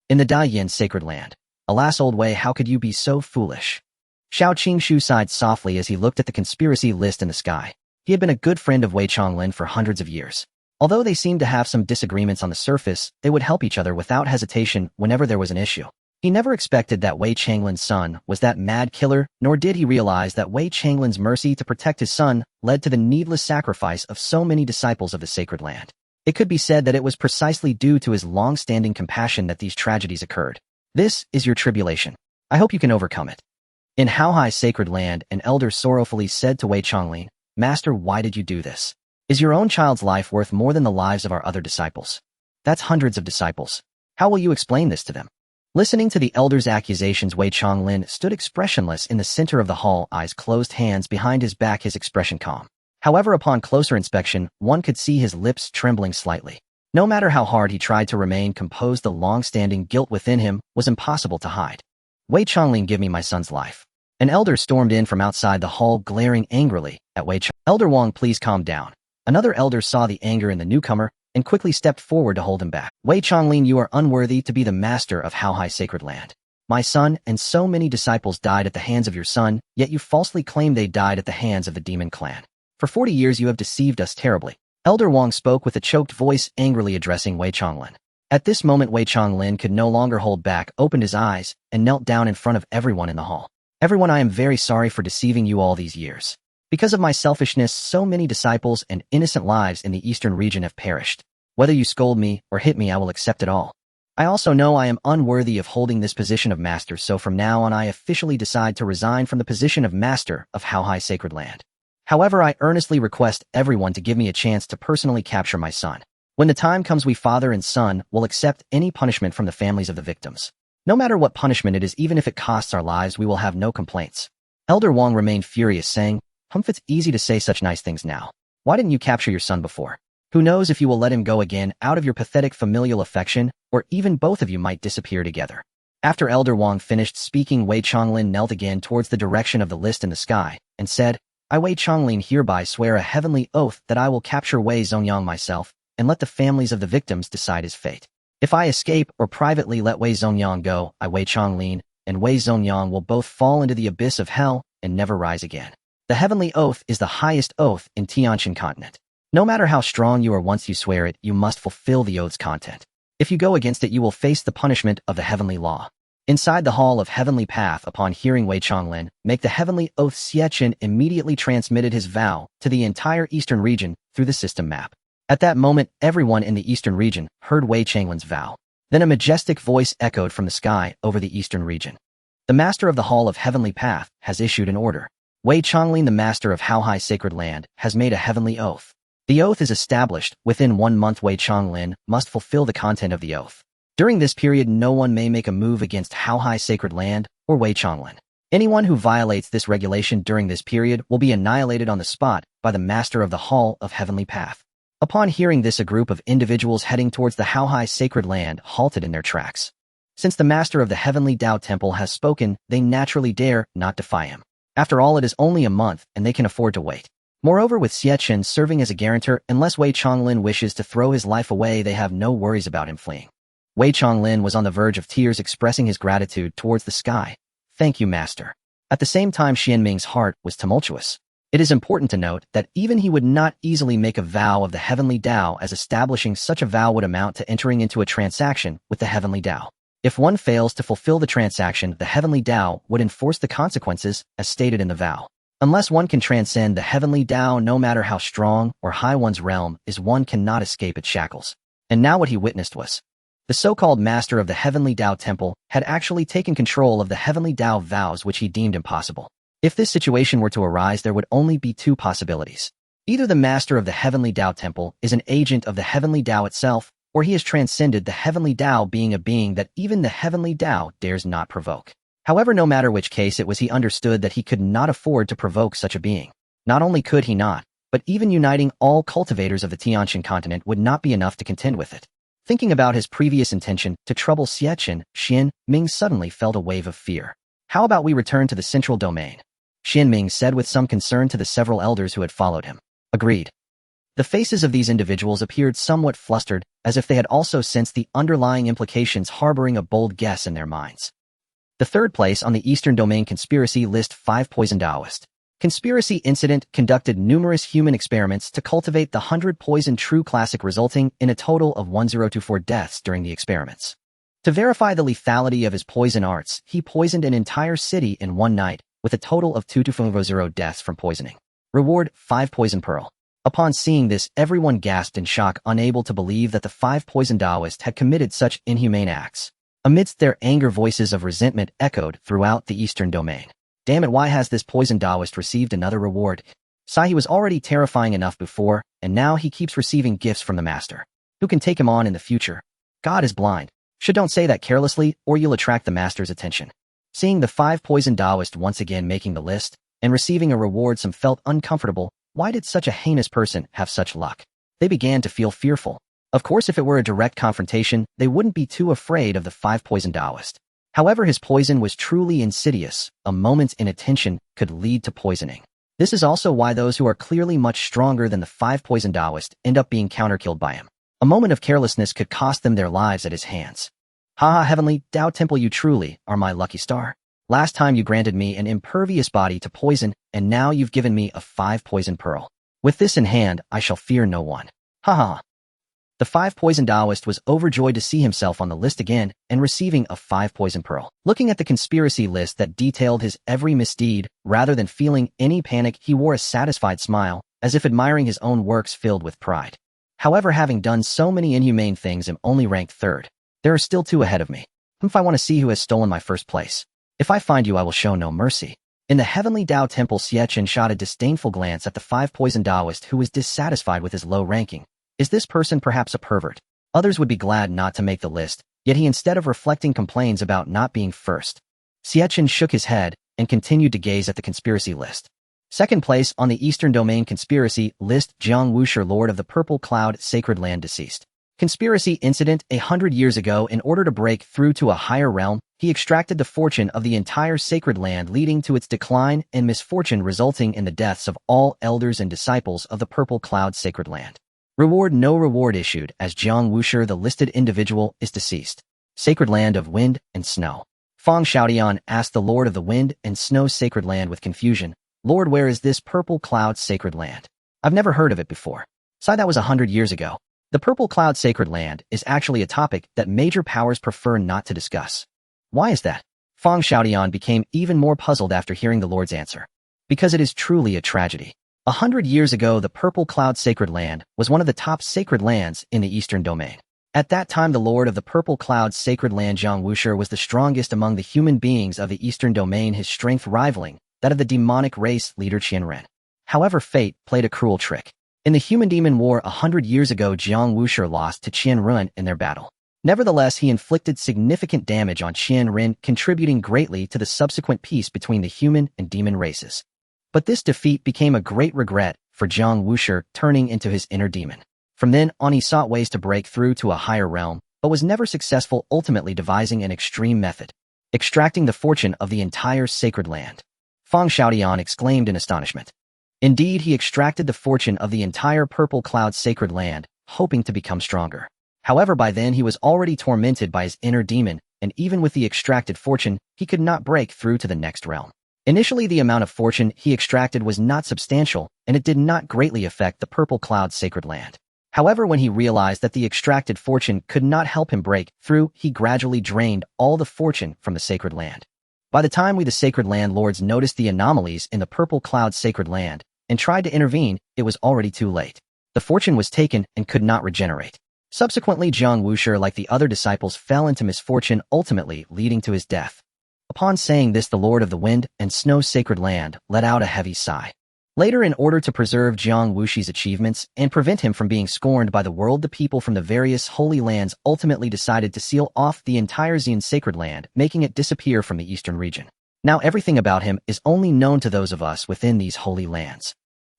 In the Daiyin Sacred Land. Alas, old Wei, how could you be so foolish? Xiao Qingshu sighed softly as he looked at the conspiracy list in the sky. He had been a good friend of Wei Chonglin for hundreds of years. Although they seemed to have some disagreements on the surface, they would help each other without hesitation whenever there was an issue. He never expected that Wei Changlin's son was that mad killer, nor did he realize that Wei Changlin's mercy to protect his son led to the needless sacrifice of so many disciples of the Sacred Land. It could be said that it was precisely due to his long-standing compassion that these tragedies occurred. This is your tribulation. I hope you can overcome it. In Haohai Sacred Land, an elder sorrowfully said to Wei Chonglin, Master, why did you do this? Is your own child's life worth more than the lives of our other disciples? That's hundreds of disciples. How will you explain this to them? Listening to the elder's accusations, Wei Chonglin stood expressionless in the center of the hall, eyes closed, hands behind his back, his expression calm. However, upon closer inspection, one could see his lips trembling slightly. No matter how hard he tried to remain composed, the long-standing guilt within him was impossible to hide. Wei Chonglin, give me my son's life. An elder stormed in from outside the hall, glaring angrily at Wei Chonglin. Elder Wang, please calm down. Another elder saw the anger in the newcomer and quickly stepped forward to hold him back. Wei Chonglin, you are unworthy to be the master of Haohai Sacred Land. My son and so many disciples died at the hands of your son, yet you falsely claim they died at the hands of the demon clan. For 40 years you have deceived us terribly. Elder Wang spoke with a choked voice, angrily addressing Wei Chonglin. At this moment, Wei Chonglin could no longer hold back, opened his eyes, and knelt down in front of everyone in the hall. Everyone, I am very sorry for deceiving you all these years. Because of my selfishness, so many disciples and innocent lives in the eastern region have perished. Whether you scold me or hit me, I will accept it all. I also know I am unworthy of holding this position of master, so from now on I officially decide to resign from the position of master of Haohai Sacred Land. However, I earnestly request everyone to give me a chance to personally capture my son. When the time comes, we father and son will accept any punishment from the families of the victims. No matter what punishment it is, even if it costs our lives, we will have no complaints. Elder Wang remained furious, saying, It's easy to say such nice things now. Why didn't you capture your son before? Who knows if you will let him go again out of your pathetic familial affection, or even both of you might disappear together. After Elder Wang finished speaking, Wei Chonglin knelt again towards the direction of the list in the sky, and said, I, Wei Chonglin, hereby swear a heavenly oath that I will capture Wei Zongyang myself, and let the families of the victims decide his fate. If I escape or privately let Wei Zongyang go, I, Wei Chonglin, and Wei Zongyang will both fall into the abyss of hell and never rise again. The heavenly oath is the highest oath in Tianshan continent. No matter how strong you are, once you swear it, you must fulfill the oath's content. If you go against it, you will face the punishment of the heavenly law. Inside the hall of Heavenly Path, upon hearing Wei Chonglin make the heavenly oath, Xie Chen immediately transmitted his vow to the entire eastern region through the system map. At that moment, everyone in the eastern region heard Wei Changlin's vow. Then a majestic voice echoed from the sky over the eastern region. The master of the hall of Heavenly Path has issued an order. Wei Chonglin, the master of Haohai Sacred Land, has made a heavenly oath. The oath is established. Within 1 month, Wei Chonglin must fulfill the content of the oath. During this period, no one may make a move against Haohai Sacred Land or Wei Chonglin. Anyone who violates this regulation during this period will be annihilated on the spot by the master of the Hall of Heavenly Path. Upon hearing this, a group of individuals heading towards the Haohai Sacred Land halted in their tracks. Since the master of the Heavenly Dao Temple has spoken, they naturally dare not defy him. After all, it is only a month, and they can afford to wait. Moreover, with Xie Chen serving as a guarantor, unless Wei Chonglin wishes to throw his life away, they have no worries about him fleeing. Wei Chonglin was on the verge of tears, expressing his gratitude towards the sky. Thank you, master. At the same time, Xianming's heart was tumultuous. It is important to note that even he would not easily make a vow of the Heavenly Dao, as establishing such a vow would amount to entering into a transaction with the Heavenly Dao. If one fails to fulfill the transaction, the Heavenly Dao would enforce the consequences as stated in the vow. Unless one can transcend the Heavenly Dao, no matter how strong or high one's realm is, one cannot escape its shackles. And now what he witnessed was the so-called master of the Heavenly Dao Temple had actually taken control of the Heavenly Dao vows, which he deemed impossible. If this situation were to arise, there would only be 2 possibilities. Either the master of the Heavenly Dao Temple is an agent of the Heavenly Dao itself, or he has transcended the Heavenly Dao, being a being that even the Heavenly Dao dares not provoke. However, no matter which case it was, he understood that he could not afford to provoke such a being. Not only could he not, but even uniting all cultivators of the Tianshan continent would not be enough to contend with it. Thinking about his previous intention to trouble Xie Chen, Xianming suddenly felt a wave of fear. How about we return to the central domain? Xianming said with some concern to the several elders who had followed him. Agreed. The faces of these individuals appeared somewhat flustered, as if they had also sensed the underlying implications, harboring a bold guess in their minds. The third place on the Eastern Domain conspiracy list: 5 Poison Taoist. Conspiracy incident conducted numerous human experiments to cultivate the 100 poison true classic, resulting in a total of 1024 deaths during the experiments. To verify the lethality of his poison arts, he poisoned an entire city in one night, with a total of 220 deaths from poisoning. Reward: 5 Poison Pearl. Upon seeing this, everyone gasped in shock, unable to believe that the 5 Poison Taoists had committed such inhumane acts. Amidst their anger, voices of resentment echoed throughout the Eastern Domain. Damn it, why has this Poison Taoist received another reward? Sai, he was already terrifying enough before, and now he keeps receiving gifts from the Master. Who can take him on in the future? God is blind. Don't say that carelessly, or you'll attract the Master's attention. Seeing the 5 Poison Taoist once again making the list, and receiving a reward, some felt uncomfortable. Why did such a heinous person have such luck? They began to feel fearful. Of course, if it were a direct confrontation, they wouldn't be too afraid of the 5 Poison Taoist. However, his poison was truly insidious. A moment's inattention could lead to poisoning. This is also why those who are clearly much stronger than the 5 Poison Taoist end up being counterkilled by him. A moment of carelessness could cost them their lives at his hands. Haha, Heavenly Dao Temple, you truly are my lucky star. Last time you granted me an impervious body to poison, and now you've given me a 5 Poison Pearl. With this in hand, I shall fear no one. Haha. The 5 Poison Taoist was overjoyed to see himself on the list again and receiving a 5 Poison Pearl. Looking at the conspiracy list that detailed his every misdeed, rather than feeling any panic, he wore a satisfied smile, as if admiring his own works filled with pride. However, having done so many inhumane things, I'm only ranked 3rd. There are still 2 ahead of me. If I want to see who has stolen my first place. If I find you, I will show no mercy. In the Heavenly Dao Temple, Xie Chen shot a disdainful glance at the 5 Poison Taoist, who was dissatisfied with his low ranking. Is this person perhaps a pervert? Others would be glad not to make the list, yet he, instead of reflecting, complains about not being first. Xie Chen shook his head and continued to gaze at the conspiracy list. Second place on the Eastern Domain conspiracy list: Jiang Wushi, Lord of the Purple Cloud Sacred Land, deceased. Conspiracy incident: 100 years ago, in order to break through to a higher realm, he extracted the fortune of the entire sacred land, leading to its decline and misfortune, resulting in the deaths of all elders and disciples of the Purple Cloud Sacred Land. Reward: no reward issued, as Jiang Wushi, the listed individual, is deceased. Sacred Land of Wind and Snow. Feng Xiaodian asked the Lord of the Wind and Snow Sacred Land with confusion. Lord, where is this Purple Cloud Sacred Land? I've never heard of it before. Sai, that was 100 years ago. The Purple Cloud Sacred Land is actually a topic that major powers prefer not to discuss. Why is that? Feng Xiaodian became even more puzzled after hearing the Lord's answer. Because it is truly a tragedy. 100 years ago, the Purple Cloud Sacred Land was one of the top sacred lands in the Eastern Domain. At that time, the Lord of the Purple Cloud Sacred Land, Jiang Wushi, was the strongest among the human beings of the Eastern Domain, his strength rivaling that of the demonic race leader Qianren. However, fate played a cruel trick. In the Human-Demon War 100 years ago, Jiang Wushi lost to Qianren in their battle. Nevertheless, he inflicted significant damage on Qianren, contributing greatly to the subsequent peace between the human and demon races. But this defeat became a great regret for Jiang Wushi, turning into his inner demon. From then on, he sought ways to break through to a higher realm, but was never successful, ultimately devising an extreme method: extracting the fortune of the entire sacred land. Feng Xiaodian exclaimed in astonishment. Indeed, he extracted the fortune of the entire Purple Cloud Sacred Land, hoping to become stronger. However, by then he was already tormented by his inner demon, and even with the extracted fortune, he could not break through to the next realm. Initially, the amount of fortune he extracted was not substantial, and it did not greatly affect the Purple Cloud Sacred Land. However, when he realized that the extracted fortune could not help him break through, he gradually drained all the fortune from the sacred land. By the time the Sacred Land Lords noticed the anomalies in the Purple Cloud Sacred Land and tried to intervene, it was already too late. The fortune was taken and could not regenerate. Subsequently, Jiang Wushi, like the other disciples, fell into misfortune, ultimately leading to his death. Upon saying this, the Lord of the Wind and Snow Sacred Land let out a heavy sigh. Later, in order to preserve Jiang Wushi's achievements and prevent him from being scorned by the world, the people from the various holy lands ultimately decided to seal off the entire Xian Sacred Land, making it disappear from the eastern region. Now everything about him is only known to those of us within these holy lands.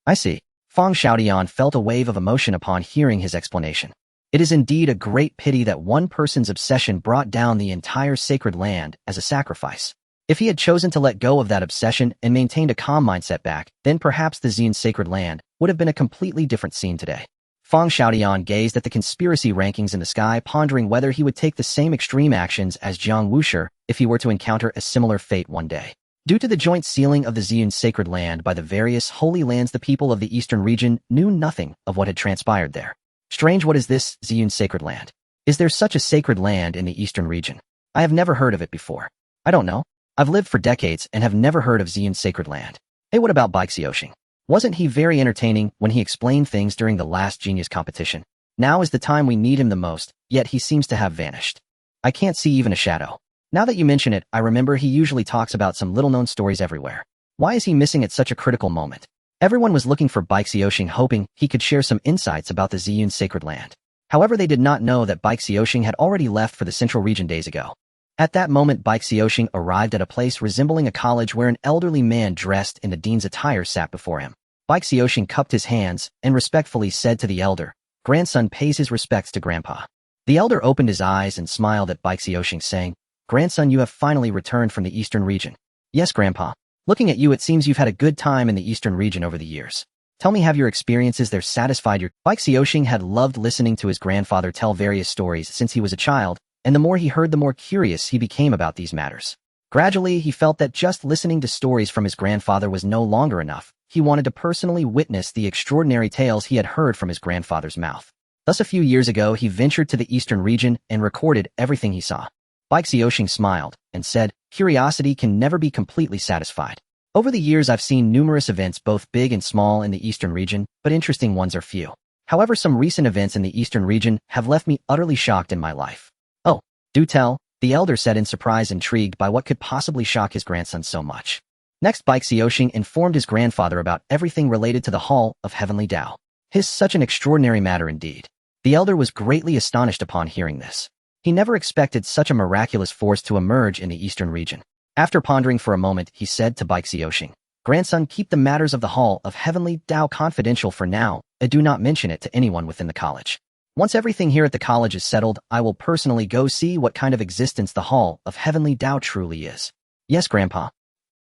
I see. Feng Xiaodian felt a wave of emotion upon hearing his explanation. It is indeed a great pity that one person's obsession brought down the entire sacred land as a sacrifice. If he had chosen to let go of that obsession and maintained a calm mindset back, then perhaps the Xian sacred land would have been a completely different scene today. Fang Xiaodian gazed at the conspiracy rankings in the sky, pondering whether he would take the same extreme actions as Jiang Wushi if he were to encounter a similar fate one day. Due to the joint sealing of the Xian sacred land by the various holy lands, the people of the eastern region knew nothing of what had transpired there. Strange, what is this Xian sacred land? Is there such a sacred land in the eastern region? I have never heard of it before. I don't know. I've lived for decades and have never heard of Xian sacred land. Hey, what about Xie? Wasn't he very entertaining when he explained things during the last genius competition? Now is the time we need him the most, yet he seems to have vanished. I can't see even a shadow. Now that you mention it, I remember he usually talks about some little-known stories everywhere. Why is he missing at such a critical moment? Everyone was looking for Xie, hoping he could share some insights about the Xian sacred land. However, they did not know that Xie had already left for the central region days ago. At that moment, Xie arrived at a place resembling a college where an elderly man dressed in the dean's attire sat before him. Xie cupped his hands and respectfully said to the elder, "Grandson pays his respects to Grandpa." The elder opened his eyes and smiled at Xie, saying, "Grandson, you have finally returned from the eastern region." "Yes, Grandpa. Looking at you, it seems you've had a good time in the eastern region over the years. Tell me, have your experiences there satisfied your—" Xie had loved listening to his grandfather tell various stories since he was a child, and the more he heard, the more curious he became about these matters. Gradually, he felt that just listening to stories from his grandfather was no longer enough. He wanted to personally witness the extraordinary tales he had heard from his grandfather's mouth. Thus, a few years ago, he ventured to the eastern region and recorded everything he saw. Xie smiled and said, "Curiosity can never be completely satisfied. Over the years, I've seen numerous events, both big and small, in the eastern region, but interesting ones are few. However, some recent events in the eastern region have left me utterly shocked in my life." "Oh, do tell," the elder said in surprise, intrigued by what could possibly shock his grandson so much. Next, Xie informed his grandfather about everything related to the Hall of Heavenly Dao. Such an extraordinary matter indeed. The elder was greatly astonished upon hearing this. He never expected such a miraculous force to emerge in the eastern region. After pondering for a moment, he said to Xie, "Grandson, keep the matters of the Hall of Heavenly Dao confidential for now, and do not mention it to anyone within the college. Once everything here at the college is settled, I will personally go see what kind of existence the Hall of Heavenly Dao truly is." "Yes, Grandpa."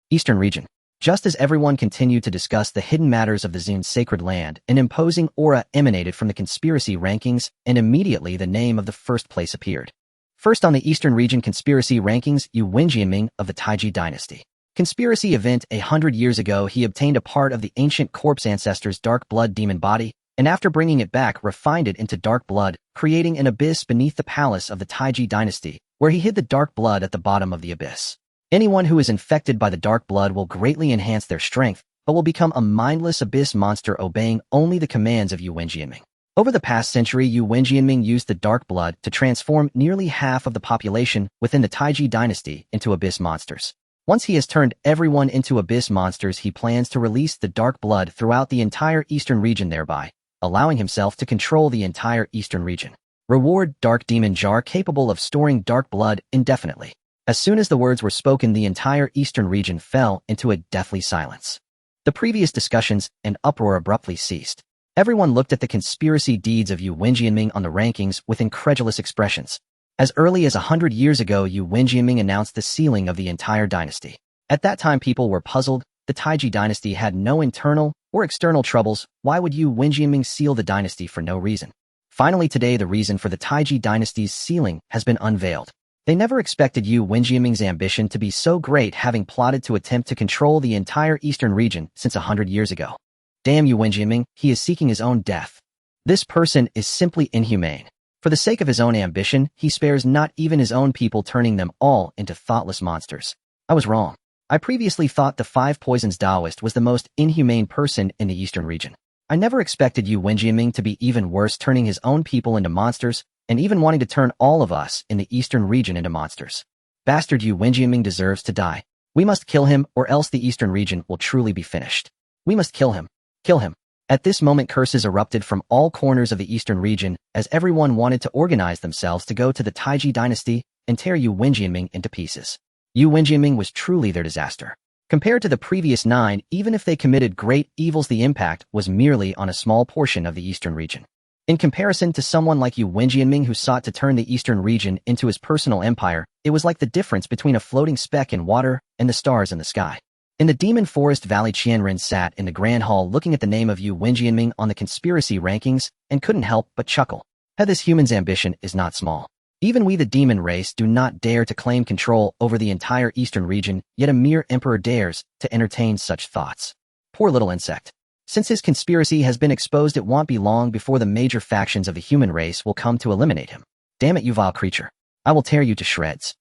Eastern region. Just as everyone continued to discuss the hidden matters of the Xian sacred land, an imposing aura emanated from the conspiracy rankings, and immediately the name of the first place appeared. First on the Eastern region conspiracy rankings, Yu Wenjianming of the Taiji dynasty. Conspiracy event: 100 years ago, he obtained a part of the ancient corpse ancestor's dark blood demon body, and after bringing it back, refined it into dark blood, creating an abyss beneath the palace of the Taiji dynasty, where he hid the dark blood at the bottom of the abyss. Anyone who is infected by the dark blood will greatly enhance their strength, but will become a mindless abyss monster obeying only the commands of Yu Wenjianming. Over the past century, Yu Wenjianming used the dark blood to transform nearly half of the population within the Taiji dynasty into abyss monsters. Once he has turned everyone into abyss monsters, he plans to release the dark blood throughout the entire eastern region, thereby allowing himself to control the entire eastern region. Reward: Dark Demon Jar, capable of storing dark blood indefinitely. As soon as the words were spoken, the entire eastern region fell into a deathly silence. The previous discussions and uproar abruptly ceased. Everyone looked at the conspiracy deeds of Yu Wenjianming on the rankings with incredulous expressions. As early as 100 years ago, Yu Wenjianming announced the sealing of the entire dynasty. At that time, people were puzzled. The Taiji dynasty had no internal or external troubles. Why would Yu Wenjianming seal the dynasty for no reason? Finally, today, the reason for the Taiji dynasty's sealing has been unveiled. They never expected Yu Wenjianming's ambition to be so great, having plotted to attempt to control the entire eastern region since 100 years ago. Damn Yu Wenjianming, he is seeking his own death. This person is simply inhumane. For the sake of his own ambition, he spares not even his own people, turning them all into thoughtless monsters. I was wrong. I previously thought the Five Poisons Taoist was the most inhumane person in the eastern region. I never expected Yu Wenjianming to be even worse, turning his own people into monsters, and even wanting to turn all of us in the eastern region into monsters. Bastard Yu Wenjianming deserves to die. We must kill him, or else the eastern region will truly be finished. We must kill him. Kill him. At this moment, curses erupted from all corners of the eastern region, as everyone wanted to organize themselves to go to the Taiji dynasty and tear Yu Wenjianming into pieces. Yu Wenjianming was truly their disaster. Compared to the previous 9, even if they committed great evils, the impact was merely on a small portion of the eastern region. In comparison to someone like Yu Wenjianming who sought to turn the eastern region into his personal empire, it was like the difference between a floating speck in water and the stars in the sky. In the Demon Forest Valley, Qianren sat in the Grand Hall looking at the name of Yu Wenjianming on the conspiracy rankings and couldn't help but chuckle. This human's ambition is not small. Even we the demon race do not dare to claim control over the entire eastern region, yet a mere emperor dares to entertain such thoughts. Poor little insect. Since his conspiracy has been exposed, it won't be long before the major factions of the human race will come to eliminate him. Damn it, you vile creature. I will tear you to shreds.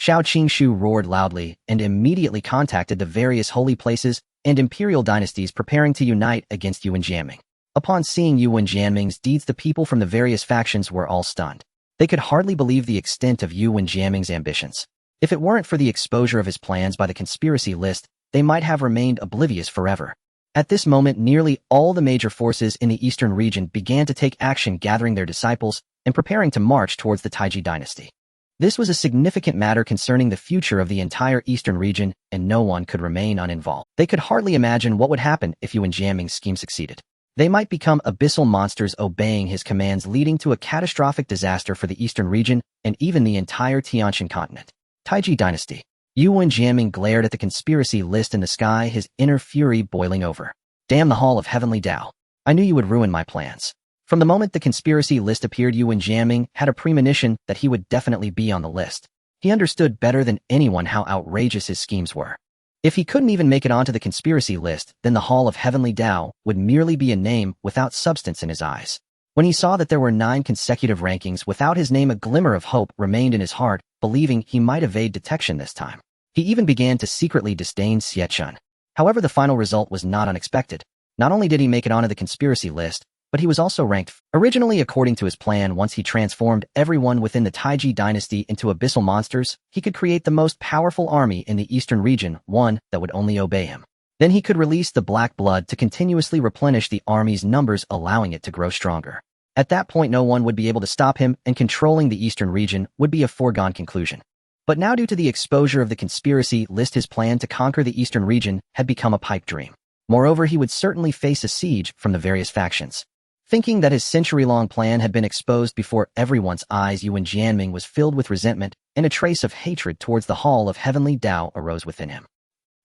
Xiao Qingshu roared loudly and immediately contacted the various holy places and imperial dynasties preparing to unite against Yu Wenjianming. Upon seeing Yu Wenjianming's deeds, the people from the various factions were all stunned. They could hardly believe the extent of Yu Wenjianming's ambitions. If it weren't for the exposure of his plans by the conspiracy list, they might have remained oblivious forever. At this moment, nearly all the major forces in the eastern region began to take action, gathering their disciples and preparing to march towards the Taiji dynasty. This was a significant matter concerning the future of the entire eastern region, and no one could remain uninvolved. They could hardly imagine what would happen if Yu Wenjianming's scheme succeeded. They might become abyssal monsters obeying his commands, leading to a catastrophic disaster for the eastern region and even the entire Tianqian continent. Taiji dynasty. Yu Wenjianming glared at the conspiracy list in the sky, his inner fury boiling over. Damn the Hall of Heavenly Dao. I knew you would ruin my plans. From the moment the conspiracy list appeared, Yu Wenjianming had a premonition that he would definitely be on the list. He understood better than anyone how outrageous his schemes were. If he couldn't even make it onto the conspiracy list, then the Hall of Heavenly Dao would merely be a name without substance in his eyes. When he saw that there were 9 consecutive rankings without his name, a glimmer of hope remained in his heart, believing he might evade detection this time. He even began to secretly disdain Xie Chen. However, the final result was not unexpected. Not only did he make it onto the conspiracy list, but he was also ranked. Originally, according to his plan, once he transformed everyone within the Taiji dynasty into abyssal monsters, he could create the most powerful army in the eastern region, one that would only obey him. Then he could release the black blood to continuously replenish the army's numbers, allowing it to grow stronger. At that point, no one would be able to stop him, and controlling the eastern region would be a foregone conclusion. But now, due to the exposure of the conspiracy list, his plan to conquer the eastern region had become a pipe dream. Moreover, he would certainly face a siege from the various factions. Thinking that his century-long plan had been exposed before everyone's eyes, Yu Wenjianming was filled with resentment, and a trace of hatred towards the Hall of Heavenly Dao arose within him.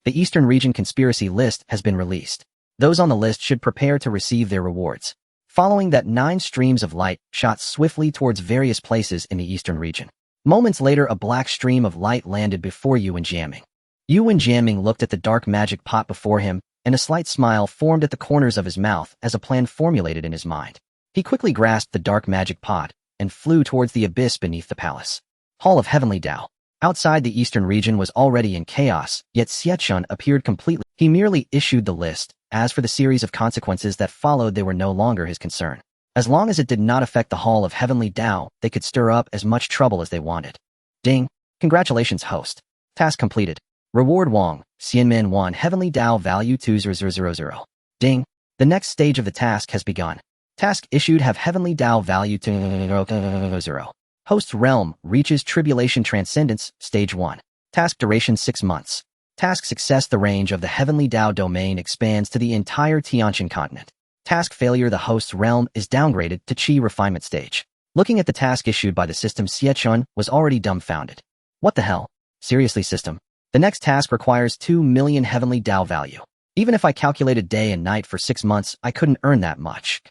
The Eastern Region conspiracy list has been released. Those on the list should prepare to receive their rewards. Following that, 9 streams of light shot swiftly towards various places in the Eastern Region. Moments later, a black stream of light landed before Yu Wenjianming. Yu Wenjianming looked at the dark magic pot before him, and a slight smile formed at the corners of his mouth as a plan formulated in his mind. He quickly grasped the dark magic pot and flew towards the abyss beneath the palace. Hall of Heavenly Dao. Outside, the eastern region was already in chaos, yet Xie Chen appeared completely. He merely issued the list. As for the series of consequences that followed, they were no longer his concern. As long as it did not affect the Hall of Heavenly Dao, they could stir up as much trouble as they wanted. Ding! Congratulations, host. Task completed. Reward Wong, Xianmen 1 Heavenly Dao value 2000. Ding! The next stage of the task has begun. Task issued: have Heavenly Dao value 200. Host realm reaches Tribulation Transcendence, Stage 1. Task duration 6 months. Task success: the range of the Heavenly Dao domain expands to the entire Tianqian continent. Task failure: the host's realm is downgraded to Qi refinement stage. Looking at the task issued by the system, Xie Chen was already dumbfounded. What the hell? Seriously, system? The next task requires 2 million Heavenly Dao value. Even if I calculated day and night for 6 months, I couldn't earn that much.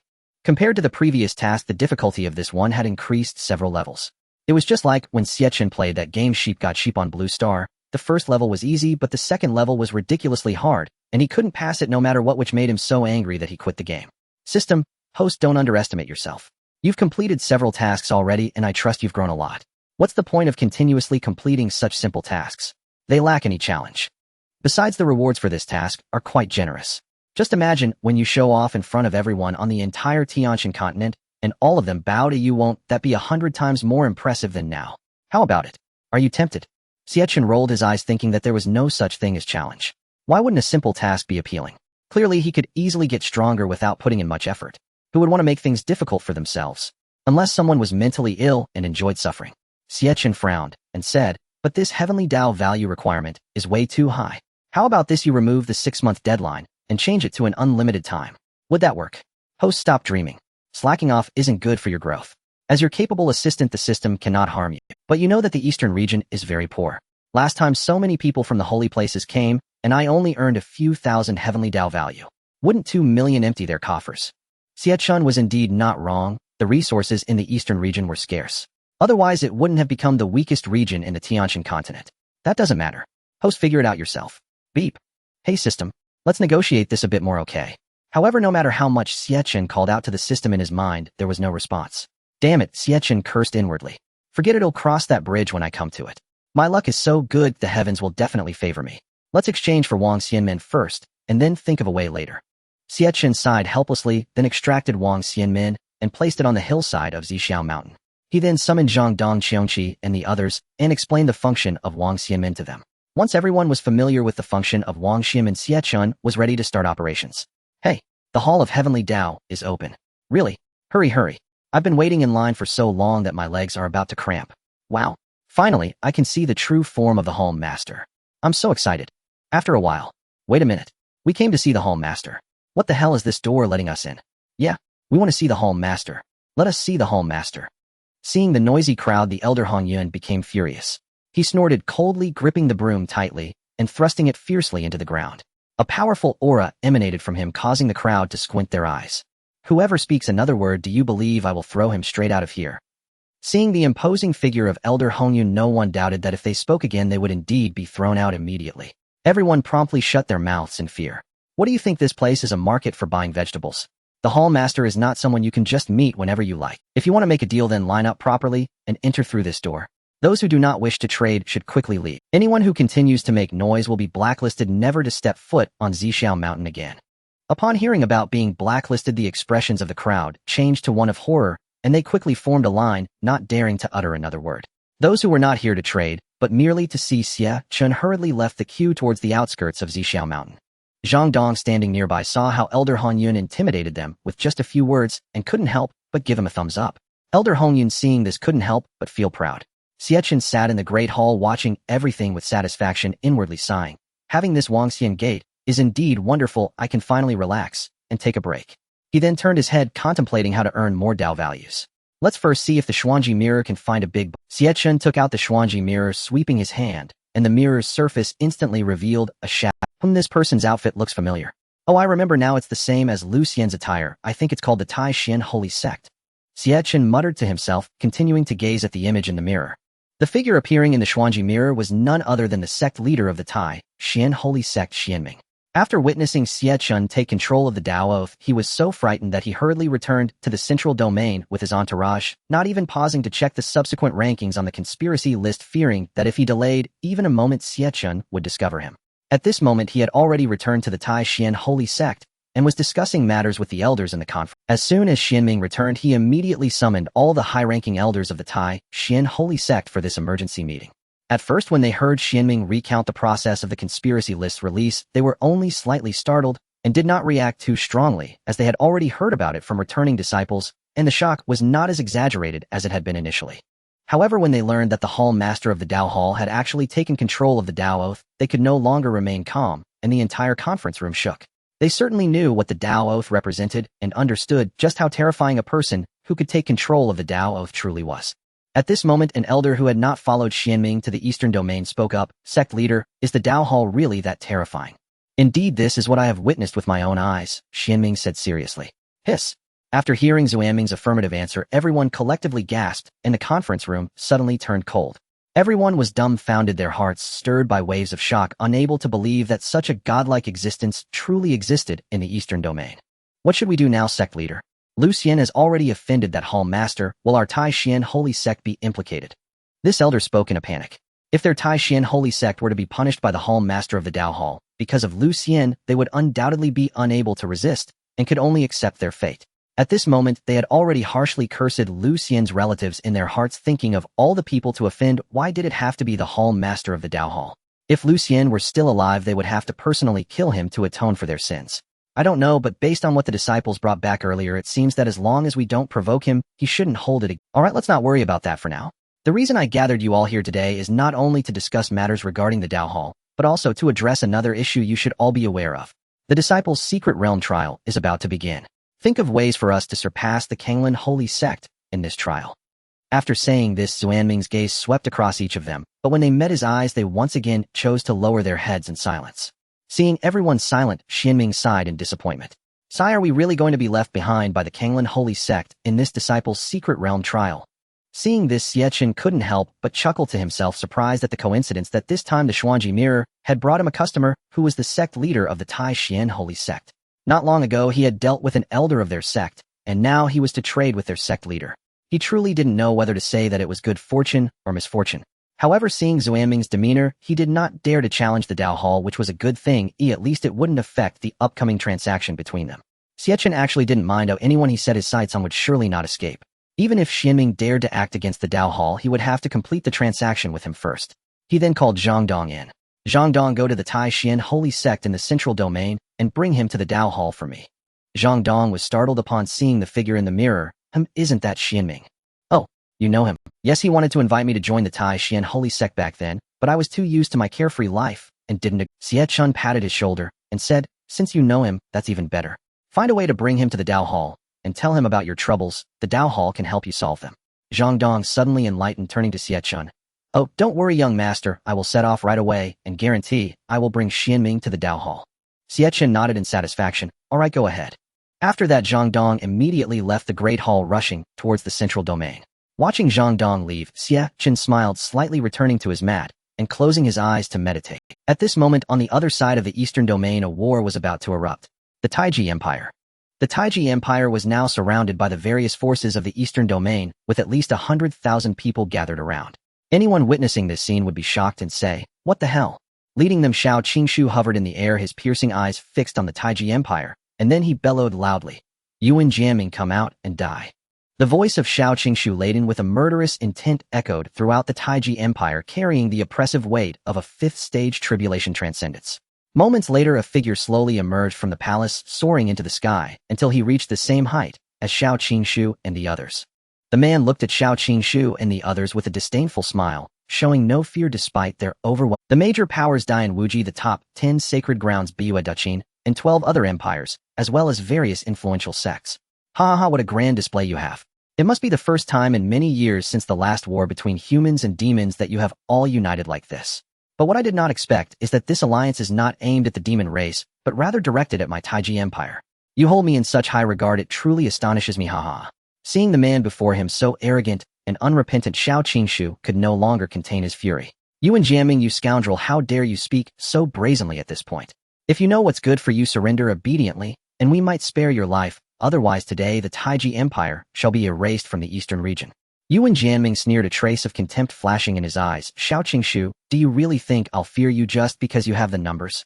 Compared to the previous task, the difficulty of this one had increased several levels. It was just like when Xie Chen played that game Sheep Got Sheep on Blue Star. The first level was easy, but the second level was ridiculously hard, and he couldn't pass it no matter what, which made him so angry that he quit the game. System, host, don't underestimate yourself. You've completed several tasks already, and I trust you've grown a lot. What's the point of continuously completing such simple tasks? They lack any challenge. Besides, the rewards for this task are quite generous. Just imagine when you show off in front of everyone on the entire Tianqian continent, and all of them bow to you. Won't that be 100 times more impressive than now? How about it? Are you tempted? Xie Chen rolled his eyes, thinking that there was no such thing as challenge. Why wouldn't a simple task be appealing? Clearly, he could easily get stronger without putting in much effort. Who would want to make things difficult for themselves? Unless someone was mentally ill and enjoyed suffering. Xie Chen frowned and said, but this Heavenly Dao value requirement is way too high. How about this? You remove the 6-month deadline and change it to an unlimited time. Would that work? Host, stop dreaming. Slacking off isn't good for your growth. As your capable assistant, the system cannot harm you. But you know that the Eastern region is very poor. Last time so many people from the holy places came, and I only earned a few thousand Heavenly Dao value. Wouldn't 2 million empty their coffers? Xie Chen was indeed not wrong. The resources in the Eastern region were scarce. Otherwise, it wouldn't have become the weakest region in the Tianqian continent. That doesn't matter. Host, figure it out yourself. Beep. Hey system, let's negotiate this a bit more, okay? However, no matter how much Xie Chen called out to the system in his mind, there was no response. Damn it, Xie Chen cursed inwardly. Forget it'll cross that bridge when I come to it. My luck is so good, the heavens will definitely favor me. Let's exchange for Wang Xianmin first, and then think of a way later. Xie Chen sighed helplessly, then extracted Wang Xianmin and placed it on the hillside of Zhixiao Mountain. He then summoned Zhang Dong Qiongqi and the others and explained the function of Wang Xianmin to them. Once everyone was familiar with the function of Wang Xianmin, Xie Chen was ready to start operations. Hey, the Hall of Heavenly Dao is open. Really? Hurry. I've been waiting in line for so long that my legs are about to cramp. Wow. Finally, I can see the true form of the Hall Master. I'm so excited. After a while. Wait a minute. We came to see the Hall Master. What the hell is this door letting us in? Yeah, we want to see the Hall Master. Let us see the Hall Master. Seeing the noisy crowd, the elder Hong Yun became furious. He snorted coldly, gripping the broom tightly and thrusting it fiercely into the ground. A powerful aura emanated from him, causing the crowd to squint their eyes. Whoever speaks another word, do you believe I will throw him straight out of here? Seeing the imposing figure of Elder Hongyun, no one doubted that if they spoke again, they would indeed be thrown out immediately. Everyone promptly shut their mouths in fear. What do you think, this place is a market for buying vegetables? The Hall Master is not someone you can just meet whenever you like. If you want to make a deal, then line up properly and enter through this door. Those who do not wish to trade should quickly leave. Anyone who continues to make noise will be blacklisted, never to step foot on Zhixiao Mountain again. Upon hearing about being blacklisted, the expressions of the crowd changed to one of horror, and they quickly formed a line, not daring to utter another word. Those who were not here to trade, but merely to see Xie Chen, hurriedly left the queue towards the outskirts of Zhixiao Mountain. Zhang Dong, standing nearby, saw how Elder Hongyun intimidated them with just a few words and couldn't help but give him a thumbs up. Elder Hongyun, seeing this, couldn't help but feel proud. Xie Chen sat in the great hall watching everything with satisfaction, inwardly sighing. Having this Wangxian gate is indeed wonderful. I can finally relax and take a break. He then turned his head, contemplating how to earn more Dao values. Let's first see if the Xuanji mirror can find a big... Xie Chen took out the Xuanji mirror, sweeping his hand, and the mirror's surface instantly revealed a shadow. This person's outfit looks familiar. Oh, I remember now, it's the same as Lu Xian's attire. I think it's called the Tai Xian Holy Sect. Xie Chen muttered to himself, continuing to gaze at the image in the mirror. The figure appearing in the Xuanji mirror was none other than the sect leader of the Tai Xian Holy Sect, Xianming. After witnessing Xie Chen take control of the Dao Oath, he was so frightened that he hurriedly returned to the central domain with his entourage, not even pausing to check the subsequent rankings on the conspiracy list, fearing that if he delayed even a moment, Xie Chen would discover him. At this moment, he had already returned to the Tai Xian Holy Sect and was discussing matters with the elders in the conference. As soon as Xianming returned, he immediately summoned all the high-ranking elders of the Tai Xian Holy Sect for this emergency meeting. At first, when they heard Xianming recount the process of the conspiracy list release, they were only slightly startled and did not react too strongly, as they had already heard about it from returning disciples, and the shock was not as exaggerated as it had been initially. However, when they learned that the Hall Master of the Dao Hall had actually taken control of the Dao Oath, they could no longer remain calm, and the entire conference room shook. They certainly knew what the Dao Oath represented and understood just how terrifying a person who could take control of the Dao Oath truly was. At this moment, an elder who had not followed Xianming to the eastern domain spoke up. Sect leader, is the Dao Hall really that terrifying? Indeed, this is what I have witnessed with my own eyes, Xianming said seriously. Hiss. After hearing Xuanming's affirmative answer, everyone collectively gasped, and the conference room suddenly turned cold. Everyone was dumbfounded, their hearts stirred by waves of shock, unable to believe that such a godlike existence truly existed in the eastern domain. What should we do now, sect leader? Lu Xian has already offended that Hall Master. Will our Tai Xian Holy Sect be implicated? This elder spoke in a panic. If their Tai Xian Holy Sect were to be punished by the Hall Master of the Dao Hall, because of Lu Xian, they would undoubtedly be unable to resist and could only accept their fate. At this moment, they had already harshly cursed Lu Xian's relatives in their hearts, thinking of all the people to offend. Why did it have to be the Hall Master of the Dao Hall? If Lu Xian were still alive, they would have to personally kill him to atone for their sins. I don't know, but based on what the disciples brought back earlier, it seems that as long as we don't provoke him, he shouldn't hold it. Alright, let's not worry about that for now. The reason I gathered you all here today is not only to discuss matters regarding the Dao Hall, but also to address another issue you should all be aware of. The disciples' secret realm trial is about to begin. Think of ways for us to surpass the Kanglin holy sect in this trial. After saying this, Xuanming's gaze swept across each of them, but when they met his eyes, they once again chose to lower their heads in silence. Seeing everyone silent, Xianming sighed in disappointment. Are we really going to be left behind by the Kanglin holy sect in this disciple's secret realm trial? Seeing this, Xie Chen couldn't help but chuckle to himself, surprised at the coincidence that this time the Xuanji mirror had brought him a customer who was the sect leader of the Tai Xian holy sect. Not long ago, he had dealt with an elder of their sect, and now he was to trade with their sect leader. He truly didn't know whether to say that it was good fortune or misfortune. However, seeing Xuanming's demeanor, he did not dare to challenge the Dao Hall, which was a good thing, at least it wouldn't affect the upcoming transaction between them. Xie Chen actually didn't mind how anyone he set his sights on would surely not escape. Even if Xianming dared to act against the Dao Hall, he would have to complete the transaction with him first. He then called Zhang Dong in. Zhang Dong, go to the Tai Xian holy sect in the central domain and bring him to the Dao Hall for me. Zhang Dong was startled upon seeing the figure in the mirror. Isn't that Xianming? Oh, you know him. Yes, he wanted to invite me to join the Tai Xian holy sect back then, but I was too used to my carefree life and didn't. Xie Chen patted his shoulder and said, since you know him, that's even better. Find a way to bring him to the Dao Hall and tell him about your troubles. The Dao Hall can help you solve them. Zhang Dong suddenly enlightened, turning to Xie Chen. Oh, don't worry, young master. I will set off right away and guarantee I will bring Xianming to the Dao Hall. Xie Chen nodded in satisfaction. All right, go ahead. After that, Zhang Dong immediately left the Great Hall, rushing towards the central domain. Watching Zhang Dong leave, Xie Chen smiled slightly, returning to his mat and closing his eyes to meditate. At this moment, on the other side of the eastern domain, a war was about to erupt. The Taiji Empire. The Taiji Empire was now surrounded by the various forces of the eastern domain, with at least 100,000 people gathered around. Anyone witnessing this scene would be shocked and say, what the hell? Leading them, Xiao Qingshu hovered in the air, his piercing eyes fixed on the Taiji Empire, and then he bellowed loudly, Yuan Jiaming, come out and die. The voice of Xiao Qingshu, laden with a murderous intent, echoed throughout the Taiji Empire, carrying the oppressive weight of a fifth-stage tribulation transcendence. Moments later, a figure slowly emerged from the palace, soaring into the sky, until he reached the same height as Xiao Qingshu and the others. The man looked at Xiao Qingshu and the others with a disdainful smile, showing no fear despite their overwhelming. The major powers Dian Wuji, the top 10 sacred grounds Biyue Duchin, and 12 other empires, as well as various influential sects. Ha ha, what a grand display you have. It must be the first time in many years since the last war between humans and demons that you have all united like this. But what I did not expect is that this alliance is not aimed at the demon race, but rather directed at my Taiji Empire. You hold me in such high regard, it truly astonishes me, haha. Seeing the man before him so arrogant and unrepentant, Xiao Qingshu could no longer contain his fury. Yuan Jiaming, you scoundrel, how dare you speak so brazenly at this point? If you know what's good for you, surrender obediently, and we might spare your life. Otherwise today the Taiji Empire shall be erased from the eastern region. Yuan Jianming sneered, a trace of contempt flashing in his eyes. Xiao Qingshu, do you really think I'll fear you just because you have the numbers?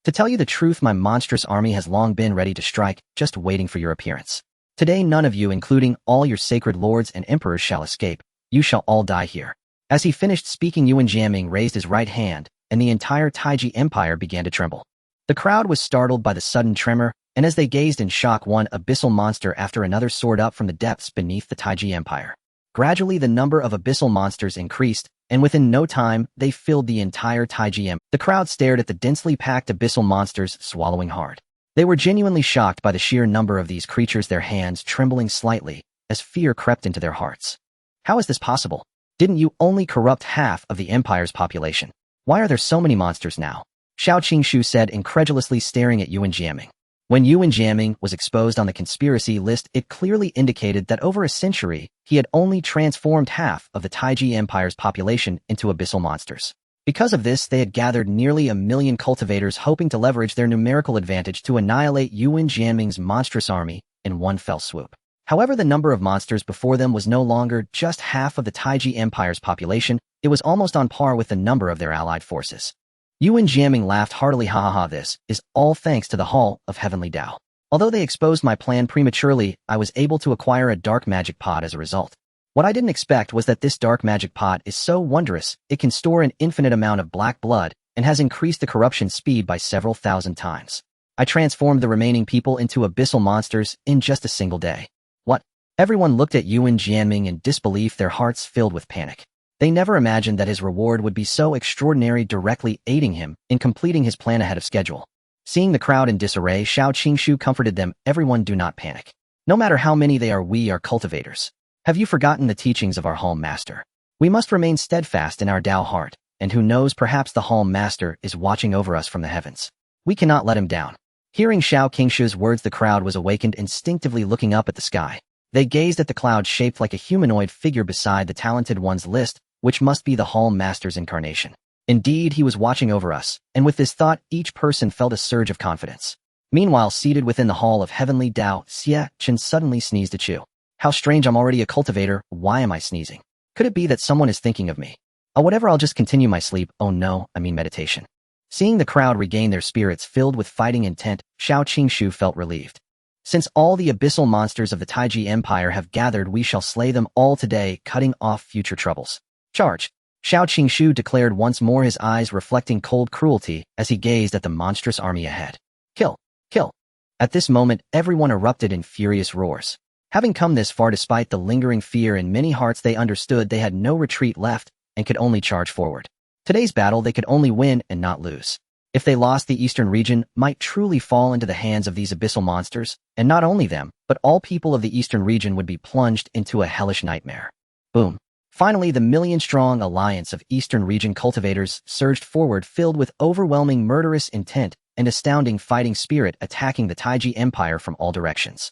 To tell you the truth, my monstrous army has long been ready to strike, just waiting for your appearance. Today none of you, including all your sacred lords and emperors, shall escape. You shall all die here. As he finished speaking, Yuan Jianming raised his right hand, and the entire Taiji Empire began to tremble. The crowd was startled by the sudden tremor, and as they gazed in shock, one abyssal monster after another soared up from the depths beneath the Taiji Empire. Gradually, the number of abyssal monsters increased, and within no time, they filled the entire Taiji Empire. The crowd stared at the densely packed abyssal monsters, swallowing hard. They were genuinely shocked by the sheer number of these creatures, their hands trembling slightly as fear crept into their hearts. How is this possible? Didn't you only corrupt half of the Empire's population? Why are there so many monsters now? Xiao Qingshu said, incredulously staring at Yuan Jiaming. When Yuan Jiaming was exposed on the conspiracy list, it clearly indicated that over a century, he had only transformed half of the Taiji Empire's population into abyssal monsters. Because of this, they had gathered nearly 1 million cultivators, hoping to leverage their numerical advantage to annihilate Yuan Jianming's monstrous army in one fell swoop. However, the number of monsters before them was no longer just half of the Taiji Empire's population, it was almost on par with the number of their allied forces. Yuan Jiaming laughed heartily, ha ha ha, this is all thanks to the Hall of Heavenly Dao. Although they exposed my plan prematurely, I was able to acquire a dark magic pot as a result. What I didn't expect was that this dark magic pot is so wondrous, it can store an infinite amount of black blood and has increased the corruption speed by several thousand times. I transformed the remaining people into abyssal monsters in just a single day. What? Everyone looked at Yuan Jianming in disbelief, their hearts filled with panic. They never imagined that his reward would be so extraordinary, directly aiding him in completing his plan ahead of schedule. Seeing the crowd in disarray, Xiao Qingshu comforted them, everyone, do not panic. No matter how many they are, we are cultivators. Have you forgotten the teachings of our Hall Master? We must remain steadfast in our Dao heart, and who knows, perhaps the Hall Master is watching over us from the heavens. We cannot let him down. Hearing Xiao Qingshu's words, the crowd was awakened, instinctively looking up at the sky. They gazed at the cloud shaped like a humanoid figure beside the talented one's list, which must be the Hall Master's incarnation. Indeed, he was watching over us, and with this thought, each person felt a surge of confidence. Meanwhile, seated within the hall of Heavenly Dao, Xie Chen suddenly sneezed achoo. How strange, I'm already a cultivator, why am I sneezing? Could it be that someone is thinking of me? Oh, whatever, I'll just continue my sleep. Oh no, I mean meditation. Seeing the crowd regain their spirits filled with fighting intent, Xiao Qingshu felt relieved. Since all the abyssal monsters of the Taiji Empire have gathered, we shall slay them all today, cutting off future troubles. Charge! Xiao Qingshu declared once more, his eyes reflecting cold cruelty as he gazed at the monstrous army ahead. Kill! Kill! At this moment, everyone erupted in furious roars. Having come this far despite the lingering fear in many hearts, they understood they had no retreat left and could only charge forward. Today's battle they could only win and not lose. If they lost, the eastern region might truly fall into the hands of these abyssal monsters, and not only them, but all people of the eastern region would be plunged into a hellish nightmare. Boom. Finally, the million-strong alliance of eastern region cultivators surged forward, filled with overwhelming murderous intent and astounding fighting spirit, attacking the Taiji Empire from all directions.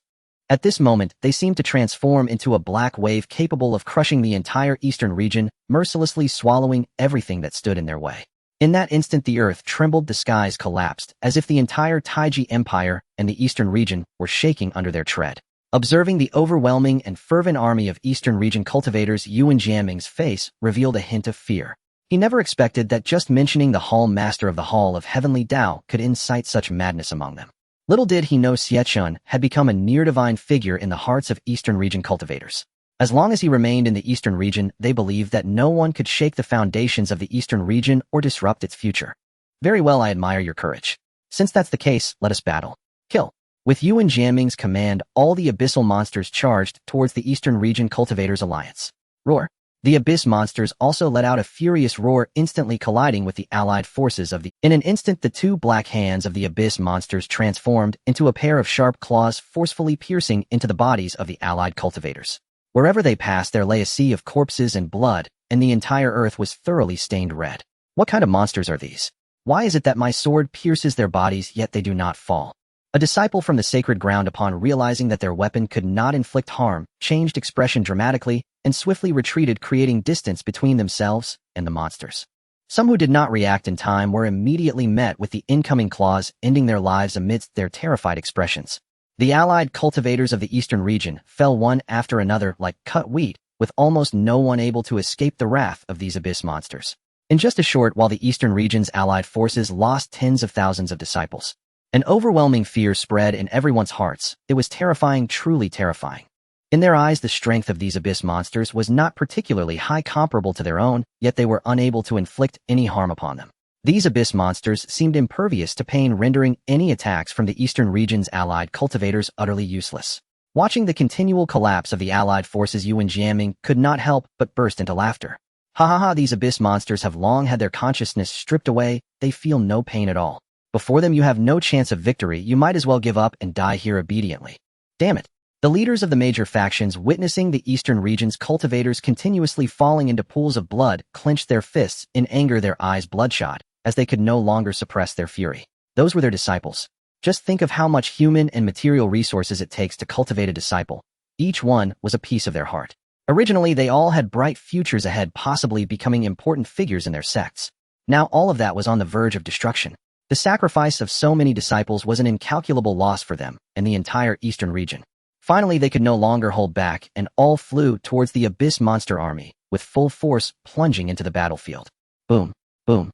At this moment, they seemed to transform into a black wave capable of crushing the entire eastern region, mercilessly swallowing everything that stood in their way. In that instant, the earth trembled, the skies collapsed, as if the entire Taiji Empire and the eastern region were shaking under their tread. Observing the overwhelming and fervent army of eastern region cultivators, Yuan Jiaming's face revealed a hint of fear. He never expected that just mentioning the Hall Master of the Hall of Heavenly Dao could incite such madness among them. Little did he know Xie Chen had become a near-divine figure in the hearts of eastern region cultivators. As long as he remained in the eastern region, they believed that no one could shake the foundations of the eastern region or disrupt its future. Very well, I admire your courage. Since that's the case, let us battle. Kill. With Yuan Jiaming's command, all the abyssal monsters charged towards the Eastern Region Cultivators Alliance. Roar! The abyss monsters also let out a furious roar, instantly colliding with the allied forces of the... In an instant, the two black hands of the abyss monsters transformed into a pair of sharp claws, forcefully piercing into the bodies of the allied cultivators. Wherever they passed, there lay a sea of corpses and blood, and the entire earth was thoroughly stained red. What kind of monsters are these? Why is it that my sword pierces their bodies, yet they do not fall? A disciple from the sacred ground, upon realizing that their weapon could not inflict harm, changed expression dramatically and swiftly retreated, creating distance between themselves and the monsters. Some who did not react in time were immediately met with the incoming claws, ending their lives amidst their terrified expressions. The allied cultivators of the eastern region fell one after another like cut wheat, with almost no one able to escape the wrath of these abyss monsters. In just a short while, the eastern region's allied forces lost tens of thousands of disciples. An overwhelming fear spread in everyone's hearts. It was terrifying, truly terrifying. In their eyes, the strength of these abyss monsters was not particularly high, comparable to their own, yet they were unable to inflict any harm upon them. These abyss monsters seemed impervious to pain, rendering any attacks from the eastern region's allied cultivators utterly useless. Watching the continual collapse of the allied forces, Yuan Jiaming could not help but burst into laughter. Ha ha ha, these abyss monsters have long had their consciousness stripped away. They feel no pain at all. Before them you have no chance of victory. You might as well give up and die here obediently. Damn it. The leaders of the major factions, witnessing the eastern region's cultivators continuously falling into pools of blood, clenched their fists in anger, their eyes bloodshot, as they could no longer suppress their fury. Those were their disciples. Just think of how much human and material resources it takes to cultivate a disciple. Each one was a piece of their heart. Originally, they all had bright futures ahead, possibly becoming important figures in their sects. Now all of that was on the verge of destruction. The sacrifice of so many disciples was an incalculable loss for them and the entire eastern region. Finally, they could no longer hold back, and all flew towards the abyss monster army, with full force plunging into the battlefield. Boom, boom.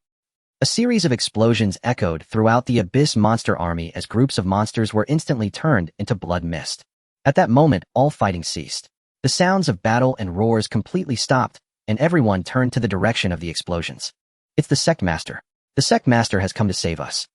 A series of explosions echoed throughout the abyss monster army as groups of monsters were instantly turned into blood mist. At that moment, all fighting ceased. The sounds of battle and roars completely stopped, and everyone turned to the direction of the explosions. It's the sect master. The sect master has come to save us.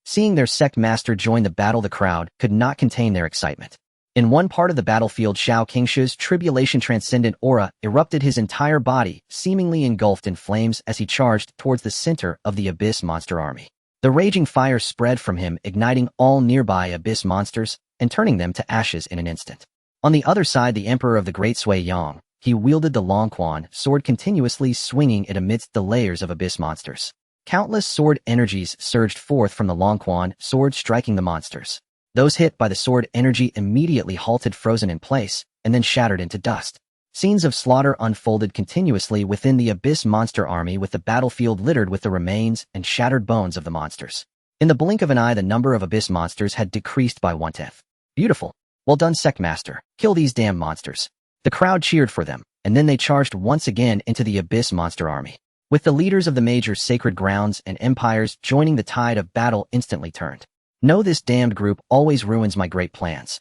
Seeing their sect master join the battle, the crowd could not contain their excitement. In one part of the battlefield, Xiao Qingshu's tribulation transcendent aura erupted, his entire body seemingly engulfed in flames as he charged towards the center of the abyss monster army. The raging fire spread from him, igniting all nearby abyss monsters and turning them to ashes in an instant. On the other side, the Emperor of the Great Sui Yang, he wielded the long quan sword, continuously swinging it amidst the layers of abyss monsters. Countless sword energies surged forth from the long quan sword, striking the monsters. Those hit by the sword energy immediately halted, frozen in place, and then shattered into dust. Scenes of slaughter unfolded continuously within the abyss monster army, with the battlefield littered with the remains and shattered bones of the monsters. In the blink of an eye, the number of abyss monsters had decreased by 1/10. Beautiful. Well done, Sect Master. Kill these damn monsters. The crowd cheered for them, and then they charged once again into the abyss monster army. With the leaders of the major sacred grounds and empires joining, the tide of battle instantly turned. No, this damned group always ruins my great plans.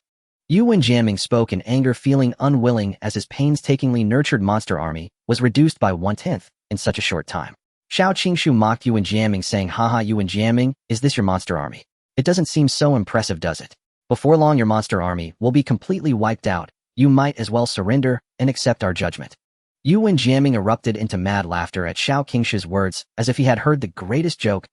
Yuan Jiaming spoke in anger, feeling unwilling as his painstakingly nurtured monster army was reduced by 1/10 in such a short time. Xiao Qingshu mocked Yuan Jiaming, saying, "Haha, Yuan Jiaming, is this your monster army? It doesn't seem so impressive, does it? Before long, your monster army will be completely wiped out. You might as well surrender and accept our judgment." Yuan Jiaming erupted into mad laughter at Xiao Qingshu's words, as if he had heard the greatest joke.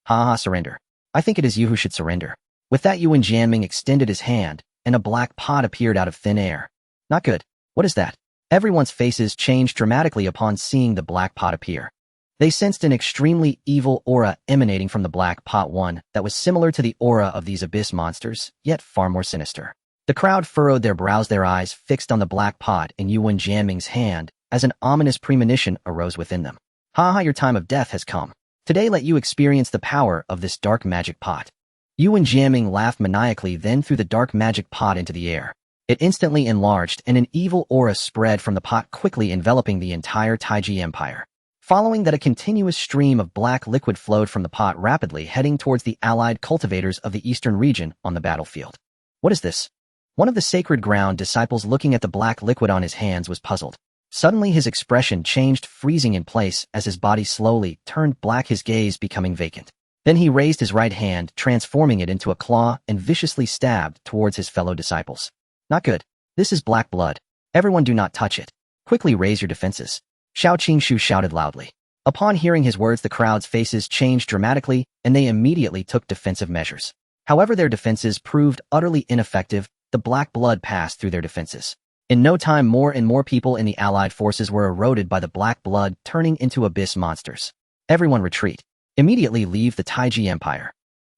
Haha, surrender. I think it is you who should surrender. With that, Yuan Jiaming extended his hand, and a black pot appeared out of thin air. Not good. What is that? Everyone's faces changed dramatically upon seeing the black pot appear. They sensed an extremely evil aura emanating from the black pot, one that was similar to the aura of these abyss monsters, yet far more sinister. The crowd furrowed their brows, their eyes fixed on the black pot in Yuan Jiaming's hand, as an ominous premonition arose within them. Haha, your time of death has come. Today let you experience the power of this dark magic pot. Yuan Jiaming laughed maniacally, then threw the dark magic pot into the air. It instantly enlarged, and an evil aura spread from the pot, quickly enveloping the entire Taiji Empire. Following that, a continuous stream of black liquid flowed from the pot, rapidly heading towards the allied cultivators of the eastern region on the battlefield. What is this? One of the sacred ground disciples, looking at the black liquid on his hands, was puzzled. Suddenly his expression changed, freezing in place as his body slowly turned black, his gaze becoming vacant. Then he raised his right hand, transforming it into a claw, and viciously stabbed towards his fellow disciples. Not good. This is black blood. Everyone do not touch it. Quickly raise your defenses. Xiao Qingshu shouted loudly. Upon hearing his words, the crowd's faces changed dramatically, and they immediately took defensive measures. However, their defenses proved utterly ineffective. The black blood passed through their defenses. In no time, more and more people in the allied forces were eroded by the black blood, turning into abyss monsters. Everyone retreat. Immediately leave the Taiji Empire.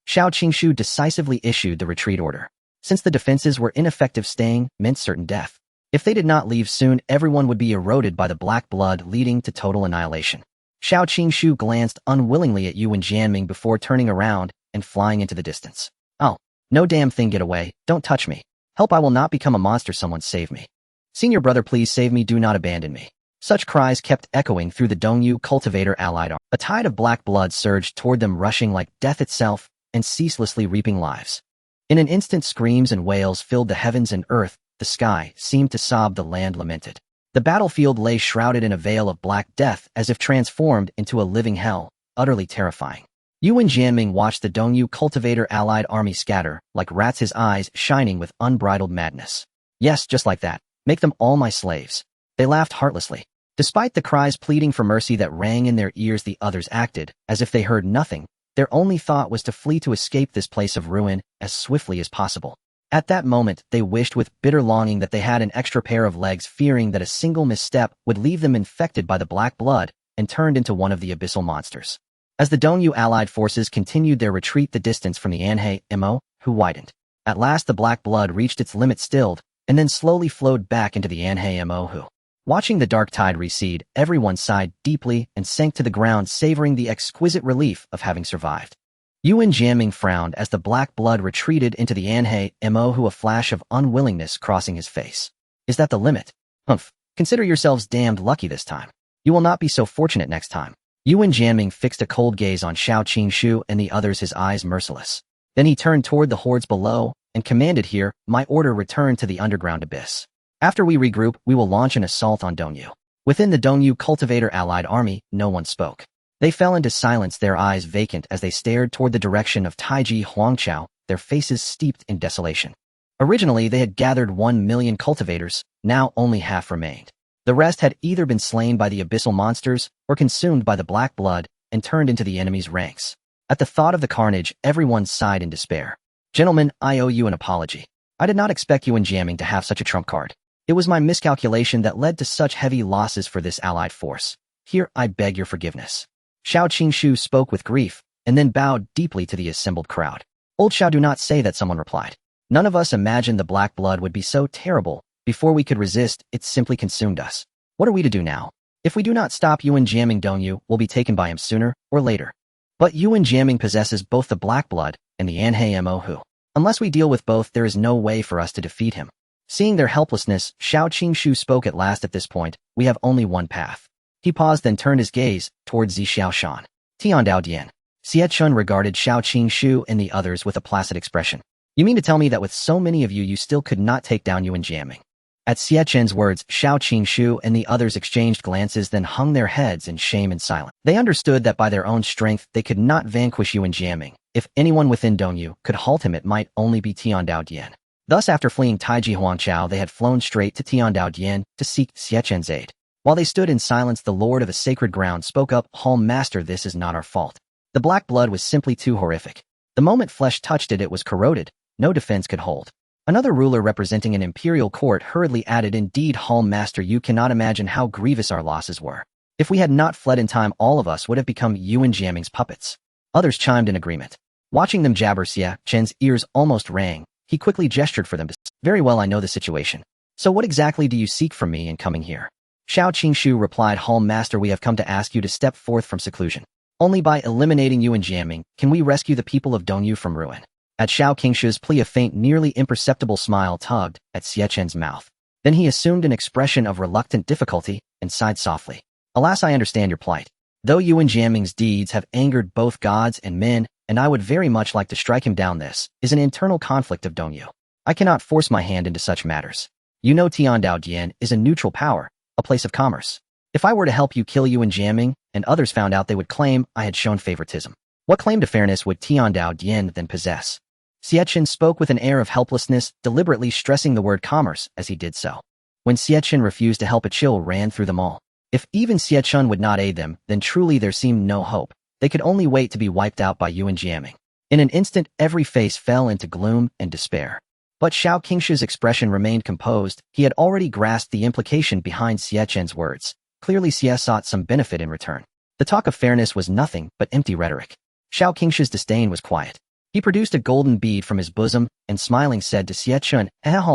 Xiao Qingshu decisively issued the retreat order. Since the defenses were ineffective, staying meant certain death. If they did not leave soon, everyone would be eroded by the black blood, leading to total annihilation. Xiao Qingshu glanced unwillingly at Yuan Jiaming before turning around and flying into the distance. Oh, no damn thing, get away, don't touch me. Help, I will not become a monster, someone save me. Senior brother, please save me, do not abandon me. Such cries kept echoing through the Dongyu cultivator allied army. A tide of black blood surged toward them, rushing like death itself and ceaselessly reaping lives. In an instant, screams and wails filled the heavens and earth. The sky seemed to sob, the land lamented. The battlefield lay shrouded in a veil of black death, as if transformed into a living hell, utterly terrifying. Yuan Jiaming watched the Dongyu cultivator allied army scatter like rats, his eyes shining with unbridled madness. Yes, just like that. Make them all my slaves. They laughed heartlessly. Despite the cries pleading for mercy that rang in their ears, the others acted as if they heard nothing. Their only thought was to flee, to escape this place of ruin as swiftly as possible. At that moment, they wished with bitter longing that they had an extra pair of legs, fearing that a single misstep would leave them infected by the black blood and turned into one of the abyssal monsters. As the Dongyu allied forces continued their retreat, the distance from the Anhei Mo widened. At last, the black blood reached its limit, stilled, and then slowly flowed back into the Anhei Mo. Watching the dark tide recede, everyone sighed deeply and sank to the ground, savoring the exquisite relief of having survived. Yuan Jiaming frowned as the black blood retreated into the Anhei Mo, a flash of unwillingness crossing his face. Is that the limit? Humph. Consider yourselves damned lucky this time. You will not be so fortunate next time. Yuan Jiaming fixed a cold gaze on Xiao Qingshu and the others, his eyes merciless. Then he turned toward the hordes below and commanded, "Here, my order, return to the underground abyss. After we regroup, we will launch an assault on Dongyu." Within the Dongyu cultivator allied army, no one spoke. They fell into silence, their eyes vacant as they stared toward the direction of Taiji Huangqiao, their faces steeped in desolation. Originally, they had gathered 1 million cultivators, now only half remained. The rest had either been slain by the abyssal monsters or consumed by the black blood and turned into the enemy's ranks. At the thought of the carnage, everyone sighed in despair. Gentlemen, I owe you an apology. I did not expect Yuan Jiaming to have such a trump card. It was my miscalculation that led to such heavy losses for this allied force. Here, I beg your forgiveness. Xiao Qingshu spoke with grief, and then bowed deeply to the assembled crowd. Old Xiao, do not say that, someone replied. None of us imagined the black blood would be so terrible. Before we could resist, it simply consumed us. What are we to do now? If we do not stop Yuan Jiaming, Dongyu will be taken by him sooner or later. But Yuan Jiaming possesses both the black blood and the Anhei Mohu. Unless we deal with both, there is no way for us to defeat him. Seeing their helplessness, Xiao Qingshu spoke at last. At this point, we have only one path. He paused, then turned his gaze towards Xie Xiaoshan. Tiandao Dian. Xie Chen regarded Xiao Qingshu and the others with a placid expression. You mean to tell me that with so many of you, you still could not take down Yuan Jiaming? At Xie Chen's words, Xiao Qingshu and the others exchanged glances, then hung their heads in shame and silence. They understood that by their own strength, they could not vanquish Yuan Jiaming. If anyone within Dongyu could halt him, it might only be Tiandao Dian. Thus, after fleeing Taiji Huangchao, they had flown straight to Tiandao Dian to seek Xie Chen's aid. While they stood in silence, the Lord of the Sacred Ground spoke up. Master, this is not our fault. The black blood was simply too horrific. The moment flesh touched it, it was corroded. No defense could hold. Another ruler representing an imperial court hurriedly added, Indeed, Master, you cannot imagine how grievous our losses were. If we had not fled in time, all of us would have become Yuan Jiaming's puppets. Others chimed in agreement. Watching them jabber, Xie Chen's ears almost rang. He quickly gestured for them to say, Very well, I know the situation. So what exactly do you seek from me in coming here? Xiao Qingshu replied, Master, we have come to ask you to step forth from seclusion. Only by eliminating Yuan Jiaming can we rescue the people of Dongyu from ruin. At Xiao Qingshu's plea, a faint, nearly imperceptible smile tugged at Xie Chen's mouth. Then he assumed an expression of reluctant difficulty and sighed softly. Alas, I understand your plight. Though Yuan Jiaming's deeds have angered both gods and men, and I would very much like to strike him down, this is an internal conflict of Dongyu. I cannot force my hand into such matters. You know Tiandao Dian is a neutral power, a place of commerce. If I were to help you kill Yuan Jiaming, and others found out, they would claim I had shown favoritism. What claim to fairness would Tiandao Dian then possess? Xie Chen spoke with an air of helplessness, deliberately stressing the word commerce as he did so. When Xie Chen refused to help, a chill ran through them all. If even Xie Chen would not aid them, then truly there seemed no hope. They could only wait to be wiped out by Yuan Jiaming. In an instant, every face fell into gloom and despair. But Xiao Qingshu's expression remained composed. He had already grasped the implication behind Xie Chen's words. Clearly, Xie sought some benefit in return. The talk of fairness was nothing but empty rhetoric. Xiao Qingshu's disdain was quiet. He produced a golden bead from his bosom and smiling said to Xie Chen,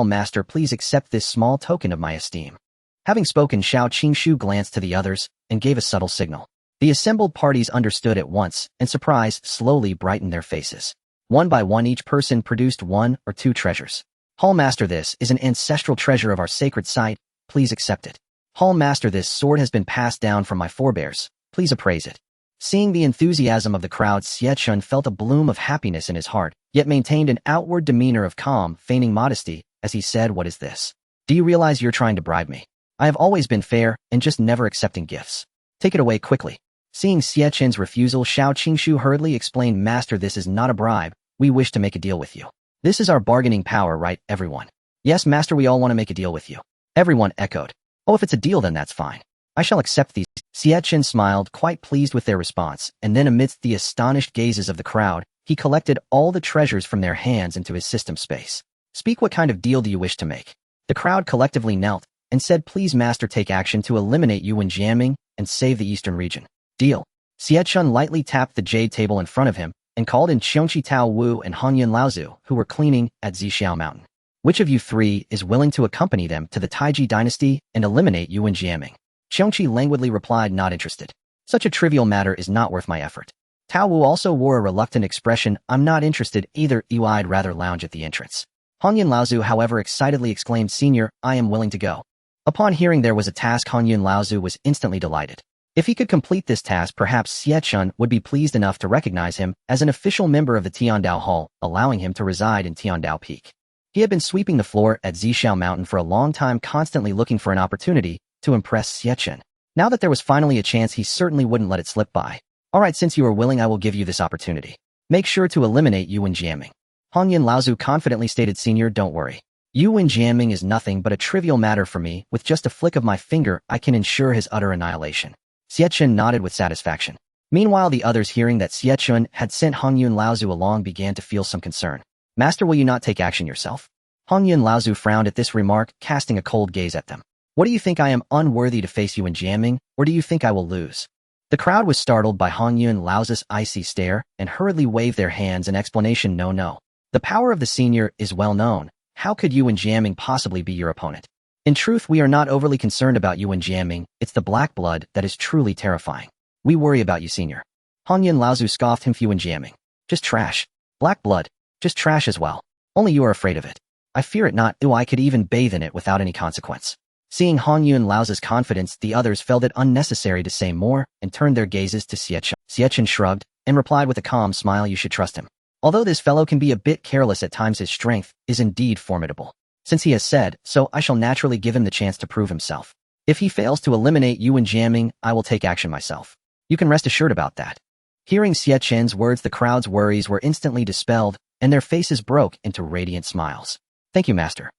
Master, please accept this small token of my esteem. Having spoken, Xiao Qingshu glanced to the others and gave a subtle signal. The assembled parties understood at once, and surprise slowly brightened their faces. One by one, each person produced 1 or 2 treasures. Master, this is an ancestral treasure of our sacred site. Please accept it. Master, this sword has been passed down from my forebears. Please appraise it. Seeing the enthusiasm of the crowd, Xie Chen felt a bloom of happiness in his heart, yet maintained an outward demeanor of calm, feigning modesty, as he said, What is this? Do you realize you're trying to bribe me? I have always been fair and just never accepting gifts. Take it away quickly. Seeing Xie Chen's refusal, Xiao Qingshu hurriedly explained, Master, this is not a bribe. We wish to make a deal with you. This is our bargaining power, right, everyone? Yes, Master, we all want to make a deal with you. Everyone echoed. Oh, if it's a deal, then that's fine. I shall accept these. Xie Chen smiled, quite pleased with their response, and then amidst the astonished gazes of the crowd, he collected all the treasures from their hands into his system space. Speak, what kind of deal do you wish to make? The crowd collectively knelt and said, Please, Master, take action to eliminate Yuan Jiaming and save the eastern region. Deal. Xie Chen lightly tapped the jade table in front of him and called in Xiongqi Tao Wu and Hanyun Laozu, who were cleaning at Zixiao Mountain. Which of you 3 is willing to accompany them to the Taiji dynasty and eliminate Yuan Jiaming? Xiongqi languidly replied, Not interested. Such a trivial matter is not worth my effort. Tao Wu also wore a reluctant expression. I'm not interested either. I'd rather lounge at the entrance. Hanyun Laozu, however, excitedly exclaimed, Senior, I am willing to go. Upon hearing there was a task, Hanyun Laozu was instantly delighted. If he could complete this task, perhaps Xie Chen would be pleased enough to recognize him as an official member of the Tiandao Hall, allowing him to reside in Tiandao Peak. He had been sweeping the floor at Zixiao Mountain for a long time, constantly looking for an opportunity to impress Xie Chen. Now that there was finally a chance, he certainly wouldn't let it slip by. All right, since you are willing, I will give you this opportunity. Make sure to eliminate Yuan Jiaming. Hanyun Laozu confidently stated, Senior, don't worry. Yuan Jiaming is nothing but a trivial matter for me. With just a flick of my finger, I can ensure his utter annihilation. Xie Chen nodded with satisfaction. Meanwhile, the others, hearing that Xie Chen had sent Hongyun Laozu along, began to feel some concern. Master, will you not take action yourself? Hongyun Laozu frowned at this remark, casting a cold gaze at them. What do you think, I am unworthy to face you in jamming, or do you think I will lose? The crowd was startled by Hongyun Laozu's icy stare and hurriedly waved their hands in explanation. No. The power of the senior is well known. How could Yuan Jiaming possibly be your opponent? In truth, we are not overly concerned about Yuan Jiaming. It's the black blood that is truly terrifying. We worry about you, senior. Hongyun Laozu scoffed him. Yuan Jiaming. Just trash. Black blood. Just trash as well. Only you are afraid of it. I fear it not. I could even bathe in it without any consequence. Seeing Hongyun Laozu's confidence, the others felt it unnecessary to say more and turned their gazes to Xie Chen. Xie Chen shrugged and replied with a calm smile, you should trust him. Although this fellow can be a bit careless at times, his strength is indeed formidable. Since he has said so, I shall naturally give him the chance to prove himself. If he fails to eliminate Yuan Jiaming, I will take action myself. You can rest assured about that. Hearing Xie Chen's words, the crowd's worries were instantly dispelled, and their faces broke into radiant smiles. Thank you, master.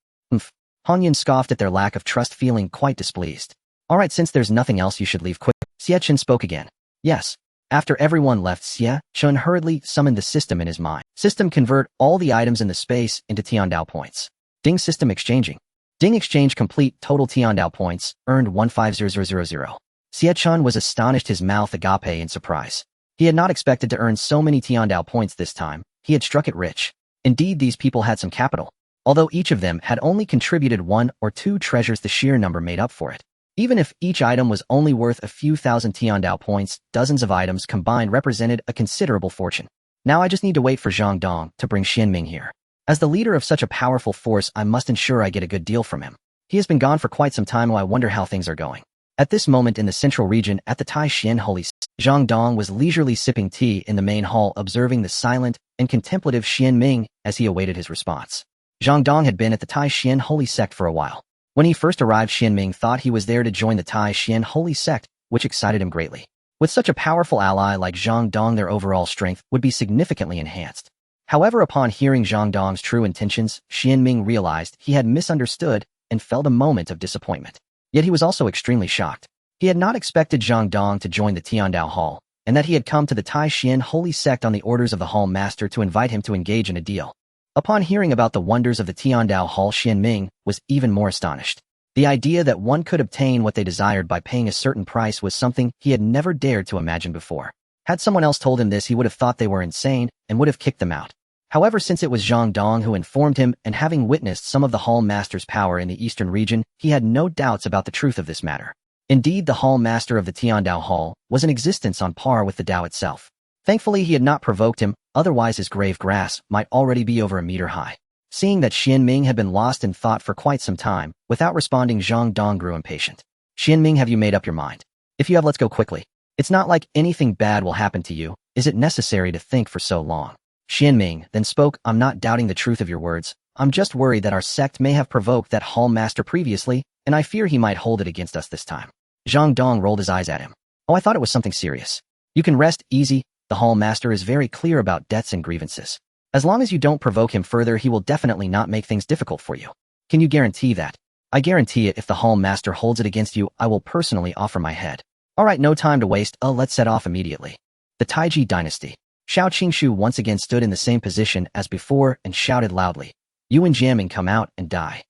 Hongyun scoffed at their lack of trust, feeling quite displeased. All right, since there's nothing else, you should leave quick. Xie Chen spoke again. Yes. After everyone left, Xie Chen hurriedly summoned the system in his mind. System, convert all the items in the space into Tiandao points. Ding, system exchanging. Ding, exchange complete. Total Tiandao points earned 150000. Xie Chen was astonished, his mouth agape in surprise. He had not expected to earn so many Tiandao points this time. He had struck it rich. Indeed, these people had some capital. Although each of them had only contributed 1 or 2 treasures, the sheer number made up for it. Even if each item was only worth a few thousand Tiandao points, dozens of items combined represented a considerable fortune. Now I just need to wait for Zhang Dong to bring Xianming here. As the leader of such a powerful force, I must ensure I get a good deal from him. He has been gone for quite some time, and I wonder how things are going. At this moment in the central region at the Taishan Holy City, Zhang Dong was leisurely sipping tea in the main hall, observing the silent and contemplative Xianming as he awaited his response. Zhang Dong had been at the Taishan Holy Sect for a while. When he first arrived, Xianming thought he was there to join the Taishan Holy Sect, which excited him greatly. With such a powerful ally like Zhang Dong, their overall strength would be significantly enhanced. However, upon hearing Zhang Dong's true intentions, Xianming realized he had misunderstood and felt a moment of disappointment. Yet he was also extremely shocked. He had not expected Zhang Dong to join the Tiandao Hall, and that he had come to the Taishan Holy Sect on the orders of the Hall Master to invite him to engage in a deal. Upon hearing about the wonders of the Tiandao Hall, Xianming was even more astonished. The idea that one could obtain what they desired by paying a certain price was something he had never dared to imagine before. Had someone else told him this, he would have thought they were insane and would have kicked them out. However, since it was Zhang Dong who informed him, and having witnessed some of the Hall Master's power in the eastern region, he had no doubts about the truth of this matter. Indeed, the Hall Master of the Tiandao Hall was in existence on par with the Dao itself. Thankfully, he had not provoked him, otherwise his grave grass might already be over a meter high. Seeing that Xianming had been lost in thought for quite some time, without responding, Zhang Dong grew impatient. Xianming, have you made up your mind? If you have, let's go quickly. It's not like anything bad will happen to you. Is it necessary to think for so long? Xianming then spoke, I'm not doubting the truth of your words. I'm just worried that our sect may have provoked that Hall Master previously, and I fear he might hold it against us this time. Zhang Dong rolled his eyes at him. Oh, I thought it was something serious. You can rest easy. The Hall Master is very clear about debts and grievances. As long as you don't provoke him further, he will definitely not make things difficult for you. Can you guarantee that? I guarantee it. If the Hall Master holds it against you, I will personally offer my head. All right, no time to waste. Let's set off immediately. The Taiji Dynasty. Xiao Qingshu once again stood in the same position as before and shouted loudly, Yuan Jiaming, come out and die.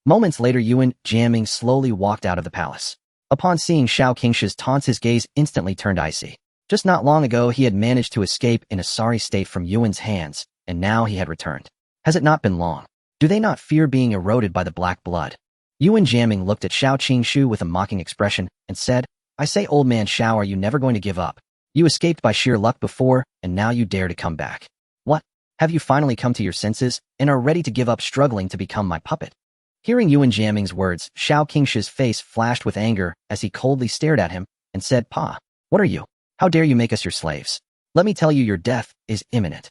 Moments later, Yuan Jiaming slowly walked out of the palace. Upon seeing Xiao Qingshu's taunts, his gaze instantly turned icy. Just not long ago, he had managed to escape in a sorry state from Yuan's hands, and now he had returned. Has it not been long? Do they not fear being eroded by the black blood? Yuan Jiaming looked at Xiao Qingshu with a mocking expression and said, I say, old man Xiao, are you never going to give up? You escaped by sheer luck before, and now you dare to come back. What? Have you finally come to your senses and are ready to give up struggling to become my puppet? Hearing Yuan Jiaming's words, Xiao Qingshu's face flashed with anger as he coldly stared at him and said, Pa, what are you? How dare you make us your slaves? Let me tell you, your death is imminent.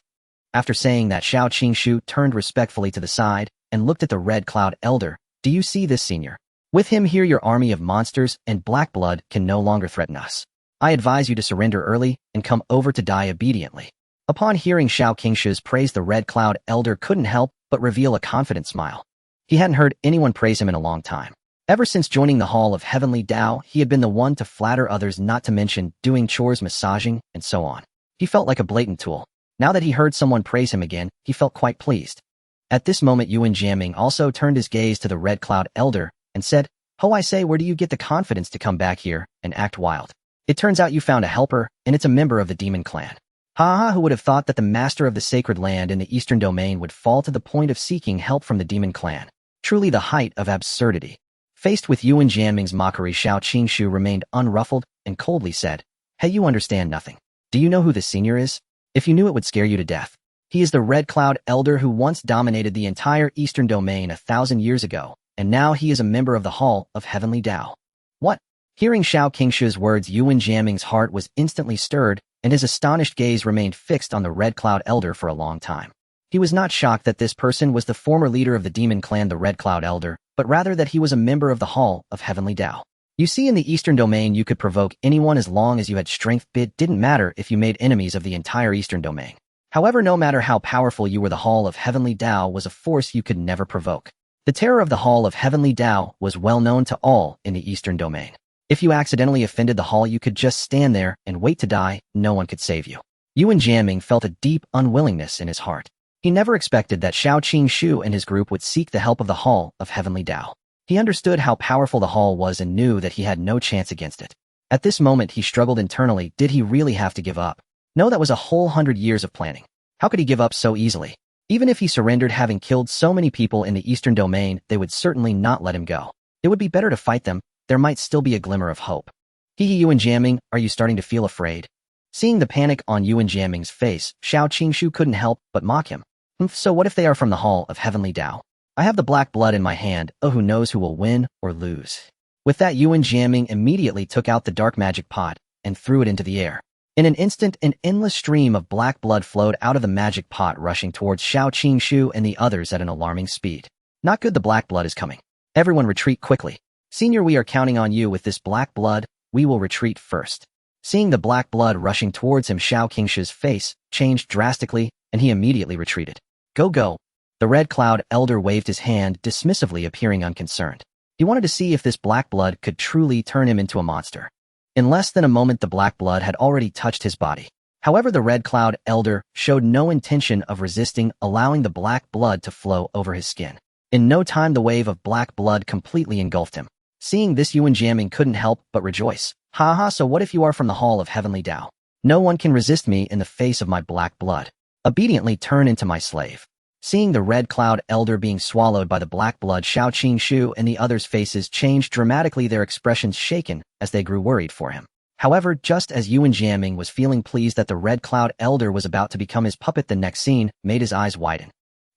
After saying that, Xiao Qingshu turned respectfully to the side and looked at the Red Cloud Elder. Do you see this, senior? With him here, your army of monsters and black blood can no longer threaten us. I advise you to surrender early and come over to die obediently. Upon hearing Xiao Qingshu's praise, the Red Cloud Elder couldn't help but reveal a confident smile. He hadn't heard anyone praise him in a long time. Ever since joining the Hall of Heavenly Dao, he had been the one to flatter others, not to mention doing chores, massaging, and so on. He felt like a blatant tool. Now that he heard someone praise him again, he felt quite pleased. At this moment, Yuan Jiaming also turned his gaze to the Red Cloud Elder and said, "Ho, I say, where do you get the confidence to come back here and act wild? It turns out you found a helper, and it's a member of the demon clan. Ha, who would have thought that the master of the sacred land in the eastern domain would fall to the point of seeking help from the demon clan? Truly the height of absurdity." Faced with Yuan Jiaming's mockery, Xiao Qingshu remained unruffled and coldly said, "Hey, you understand nothing. Do you know who the senior is? If you knew, it would scare you to death. He is the Red Cloud Elder who once dominated the entire eastern domain 1,000 years ago, and now he is a member of the Hall of Heavenly Dao." What? Hearing Xiao Qingshu's words, Yuan Jiaming's heart was instantly stirred, and his astonished gaze remained fixed on the Red Cloud Elder for a long time. He was not shocked that this person was the former leader of the demon clan, the Red Cloud Elder, but rather that he was a member of the Hall of Heavenly Dao. You see, in the eastern domain, you could provoke anyone as long as you had strength. It didn't matter if you made enemies of the entire eastern domain. However, no matter how powerful you were, the Hall of Heavenly Dao was a force you could never provoke. The terror of the Hall of Heavenly Dao was well known to all in the eastern domain. If you accidentally offended the hall, you could just stand there and wait to die. No one could save you. Yuan Jiaming felt a deep unwillingness in his heart. He never expected that Xiao Qingshu and his group would seek the help of the Hall of Heavenly Dao. He understood how powerful the hall was and knew that he had no chance against it. At this moment, he struggled internally. Did he really have to give up? No, that was a whole 100 years of planning. How could he give up so easily? Even if he surrendered, having killed so many people in the eastern domain, they would certainly not let him go. It would be better to fight them. There might still be a glimmer of hope. Yuan Jiaming, are you starting to feel afraid? Seeing the panic on Yuan Jiaming's face, Xiao Qingshu couldn't help but mock him. So what if they are from the Hall of Heavenly Dao? I have the black blood in my hand. Oh, who knows who will win or lose? With that, Yuan Jiaming immediately took out the dark magic pot and threw it into the air. In an instant, an endless stream of black blood flowed out of the magic pot, rushing towards Xiao Qingshu and the others at an alarming speed. Not good, the black blood is coming. Everyone retreat quickly. Senior, we are counting on you with this black blood. We will retreat first. Seeing the black blood rushing towards him, Xiao Qingshu's face changed drastically, and he immediately retreated. Go. The Red Cloud Elder waved his hand dismissively, appearing unconcerned. He wanted to see if this black blood could truly turn him into a monster. In less than a moment, the black blood had already touched his body. However, the Red Cloud Elder showed no intention of resisting, allowing the black blood to flow over his skin. In no time, the wave of black blood completely engulfed him. Seeing this, Yuan Jiaming couldn't help but rejoice. So what if you are from the Hall of Heavenly Dao? No one can resist me in the face of my black blood. Obediently turn into my slave. Seeing the Red Cloud Elder being swallowed by the black blood, Xiao Qingshu and the others' faces changed dramatically, their expressions shaken as they grew worried for him. However, just as Yuan Jiaming was feeling pleased that the Red Cloud Elder was about to become his puppet, the next scene made his eyes widen.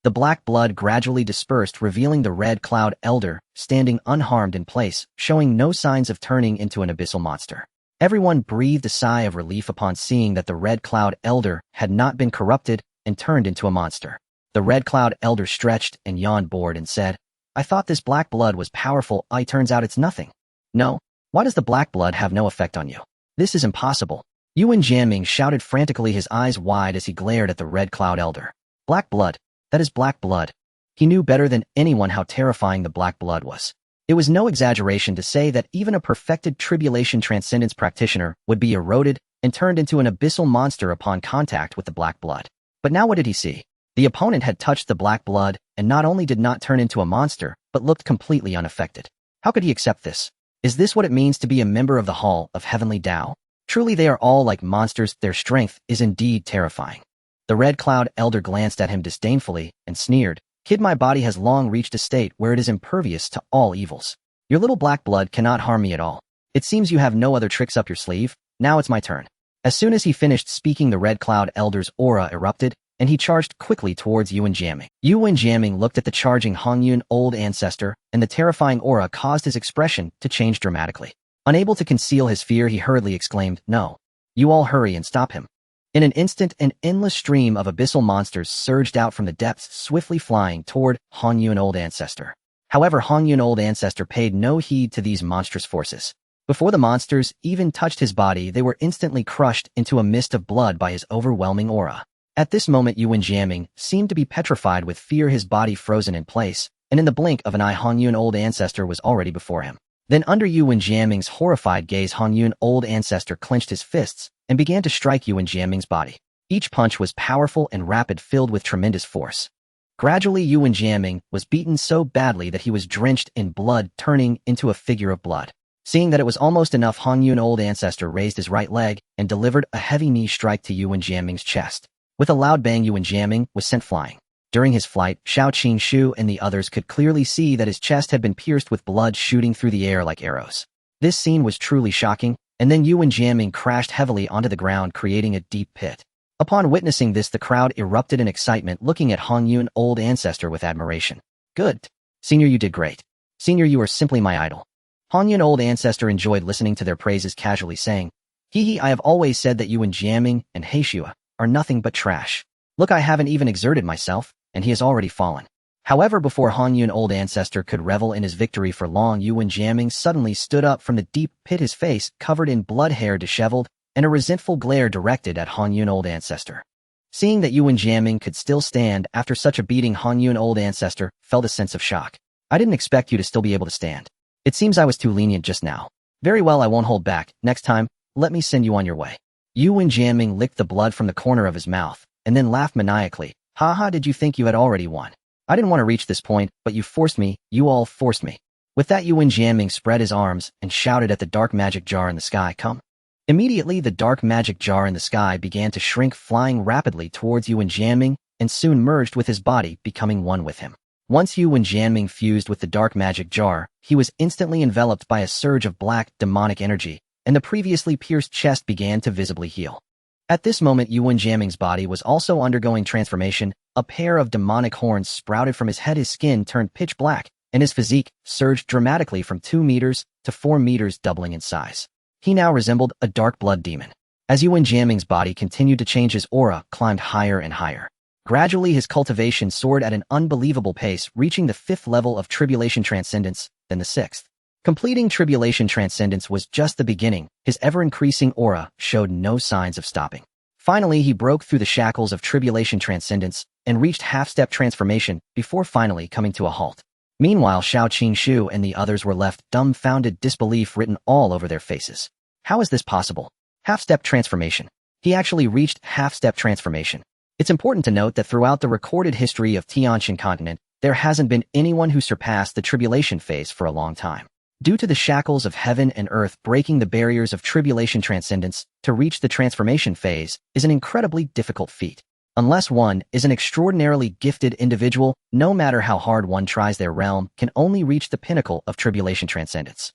The black blood gradually dispersed, revealing the Red Cloud Elder standing unharmed in place, showing no signs of turning into an abyssal monster. Everyone breathed a sigh of relief upon seeing that the Red Cloud Elder had not been corrupted and turned into a monster. The Red Cloud Elder stretched and yawned, bored, and said, I thought this black blood was powerful. It turns out it's nothing. No. Why does the black blood have no effect on you? This is impossible. Yuan Jiaming shouted frantically, his eyes wide as he glared at the Red Cloud Elder. Black blood. That is black blood. He knew better than anyone how terrifying the black blood was. It was no exaggeration to say that even a perfected tribulation transcendence practitioner would be eroded and turned into an abyssal monster upon contact with the black blood. But now what did he see? The opponent had touched the black blood and not only did not turn into a monster, but looked completely unaffected. How could he accept this? Is this what it means to be a member of the Hall of Heavenly Dao? Truly they are all like monsters. Their strength is indeed terrifying. The Red Cloud Elder glanced at him disdainfully and sneered, Kid, my body has long reached a state where it is impervious to all evils. Your little black blood cannot harm me at all. It seems you have no other tricks up your sleeve. Now it's my turn. As soon as he finished speaking, the Red Cloud Elder's aura erupted, and he charged quickly towards Yuan Jiaming. Yuan Jiaming looked at the charging Hongyun old ancestor, and the terrifying aura caused his expression to change dramatically. Unable to conceal his fear, he hurriedly exclaimed, No. You all hurry and stop him. In an instant, an endless stream of abyssal monsters surged out from the depths, swiftly flying toward Hongyun old ancestor. However, Hongyun old ancestor paid no heed to these monstrous forces. Before the monsters even touched his body, they were instantly crushed into a mist of blood by his overwhelming aura. At this moment, Yuan Jiaming seemed to be petrified with fear, his body frozen in place, and in the blink of an eye Hong Yun Old Ancestor was already before him. Then under Yuan Jiaming's horrified gaze Hong Yun Old Ancestor clenched his fists and began to strike Yuan Jiaming's body. Each punch was powerful and rapid, filled with tremendous force. Gradually Yuan Jiaming was beaten so badly that he was drenched in blood, turning into a figure of blood. Seeing that it was almost enough, Hong Yun Old Ancestor raised his right leg and delivered a heavy knee strike to Yuan Jiaming's chest. With a loud bang, Yuan Jiaming was sent flying. During his flight, Xiao Qingshu and the others could clearly see that his chest had been pierced with blood shooting through the air like arrows. This scene was truly shocking, and then Yuan Jiaming crashed heavily onto the ground, creating a deep pit. Upon witnessing this, the crowd erupted in excitement, looking at Hong Yun Old Ancestor with admiration. Good. Senior, you did great. Senior, you are simply my idol. Hong Yun Old Ancestor enjoyed listening to their praises, casually saying, I have always said that Yuan Jiaming and Heishua are nothing but trash. Look, I haven't even exerted myself, and he has already fallen. However, before Hong Yun Old Ancestor could revel in his victory for long, Yuan Jiaming suddenly stood up from the deep pit, his face covered in blood, hair disheveled, and a resentful glare directed at Hong Yun Old Ancestor. Seeing that Yuan Jiaming could still stand after such a beating, Hong Yun Old Ancestor felt a sense of shock. I didn't expect you to still be able to stand. It seems I was too lenient just now. Very well, I won't hold back. Next time, let me send you on your way. Yuan Jiaming licked the blood from the corner of his mouth, and then laughed maniacally. Ha, did you think you had already won? I didn't want to reach this point, but you forced me, you all forced me. With that, Yuan Jiaming spread his arms and shouted at the dark magic jar in the sky, come. Immediately, the dark magic jar in the sky began to shrink, flying rapidly towards Yuan Jiaming, and soon merged with his body, becoming one with him. Once Yuan Jiaming fused with the dark magic jar, he was instantly enveloped by a surge of black, demonic energy, and the previously pierced chest began to visibly heal. At this moment, Yuan Jiaming's body was also undergoing transformation. A pair of demonic horns sprouted from his head, his skin turned pitch black, and his physique surged dramatically from 2 meters to 4 meters, doubling in size. He now resembled a dark blood demon. As Yuan Jiaming's body continued to change, his aura climbed higher and higher. Gradually, his cultivation soared at an unbelievable pace, reaching the 5th level of Tribulation Transcendence, then the 6th. Completing Tribulation Transcendence was just the beginning. His ever-increasing aura showed no signs of stopping. Finally, he broke through the shackles of Tribulation Transcendence and reached half-step transformation before finally coming to a halt. Meanwhile, Xiao Qingshu and the others were left dumbfounded, disbelief written all over their faces. How is this possible? Half-step transformation. He actually reached half-step transformation. It's important to note that throughout the recorded history of Tianxin continent, there hasn't been anyone who surpassed the tribulation phase for a long time. Due to the shackles of heaven and earth, breaking the barriers of tribulation transcendence to reach the transformation phase is an incredibly difficult feat. Unless one is an extraordinarily gifted individual, no matter how hard one tries, their realm can only reach the pinnacle of tribulation transcendence.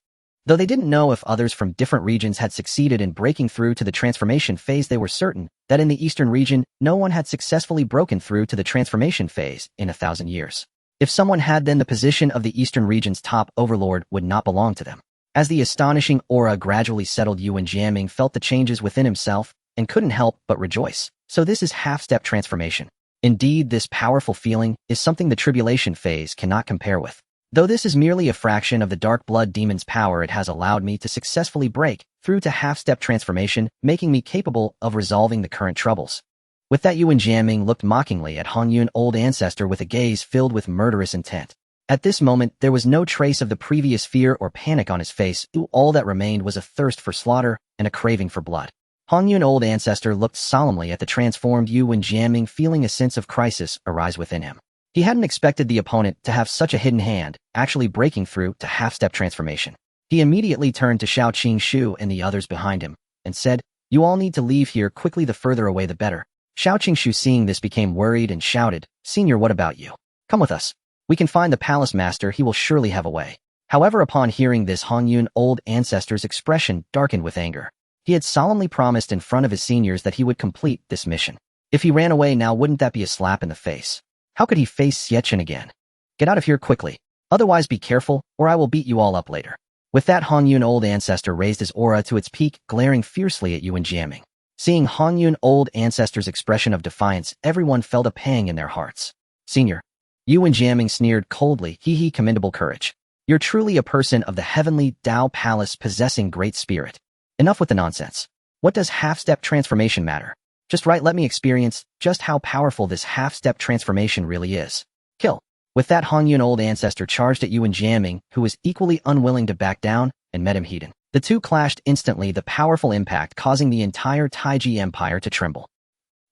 Though they didn't know if others from different regions had succeeded in breaking through to the transformation phase, they were certain that in the eastern region, no one had successfully broken through to the transformation phase in 1,000 years. If someone had, then the position of the eastern region's top overlord would not belong to them. As the astonishing aura gradually settled, Yuan Jiaming felt the changes within himself and couldn't help but rejoice. So this is half-step transformation. Indeed, this powerful feeling is something the tribulation phase cannot compare with. Though this is merely a fraction of the dark blood demon's power, it has allowed me to successfully break through to half-step transformation, making me capable of resolving the current troubles. With that, Yuan Jiaming looked mockingly at Hong Yun Old Ancestor with a gaze filled with murderous intent. At this moment, there was no trace of the previous fear or panic on his face. All that remained was a thirst for slaughter and a craving for blood. Hong Yun Old Ancestor looked solemnly at the transformed Yuan Jiaming, feeling a sense of crisis arise within him. He hadn't expected the opponent to have such a hidden hand, actually breaking through to half-step transformation. He immediately turned to Xiao Qingshu and the others behind him, and said, "You all need to leave here quickly, the further away the better." Xiao Qingshu, seeing this, became worried and shouted, "Senior, what about you? Come with us. We can find the palace master, he will surely have a way." However, upon hearing this, Hong Yun Old Ancestor's expression darkened with anger. He had solemnly promised in front of his seniors that he would complete this mission. If he ran away now, wouldn't that be a slap in the face? How could he face Xie Chen again? Get out of here quickly. Otherwise be careful, or I will beat you all up later. With that, Hong Yun Old Ancestor raised his aura to its peak, glaring fiercely at Yuan Jiaming. Seeing Hong Yun Old Ancestor's expression of defiance, everyone felt a pang in their hearts. "Senior." Yuan Jiaming sneered coldly, "He commendable courage. You're truly a person of the Heavenly Dao Palace, possessing great spirit. Enough with the nonsense. What does half-step transformation matter? Just right, let me experience just how powerful this half-step transformation really is. Kill." With that, Hong Yun old ancestor charged at Yuan Jiaming, who was equally unwilling to back down, and met him heated. The two clashed instantly, the powerful impact causing the entire Taiji Empire to tremble.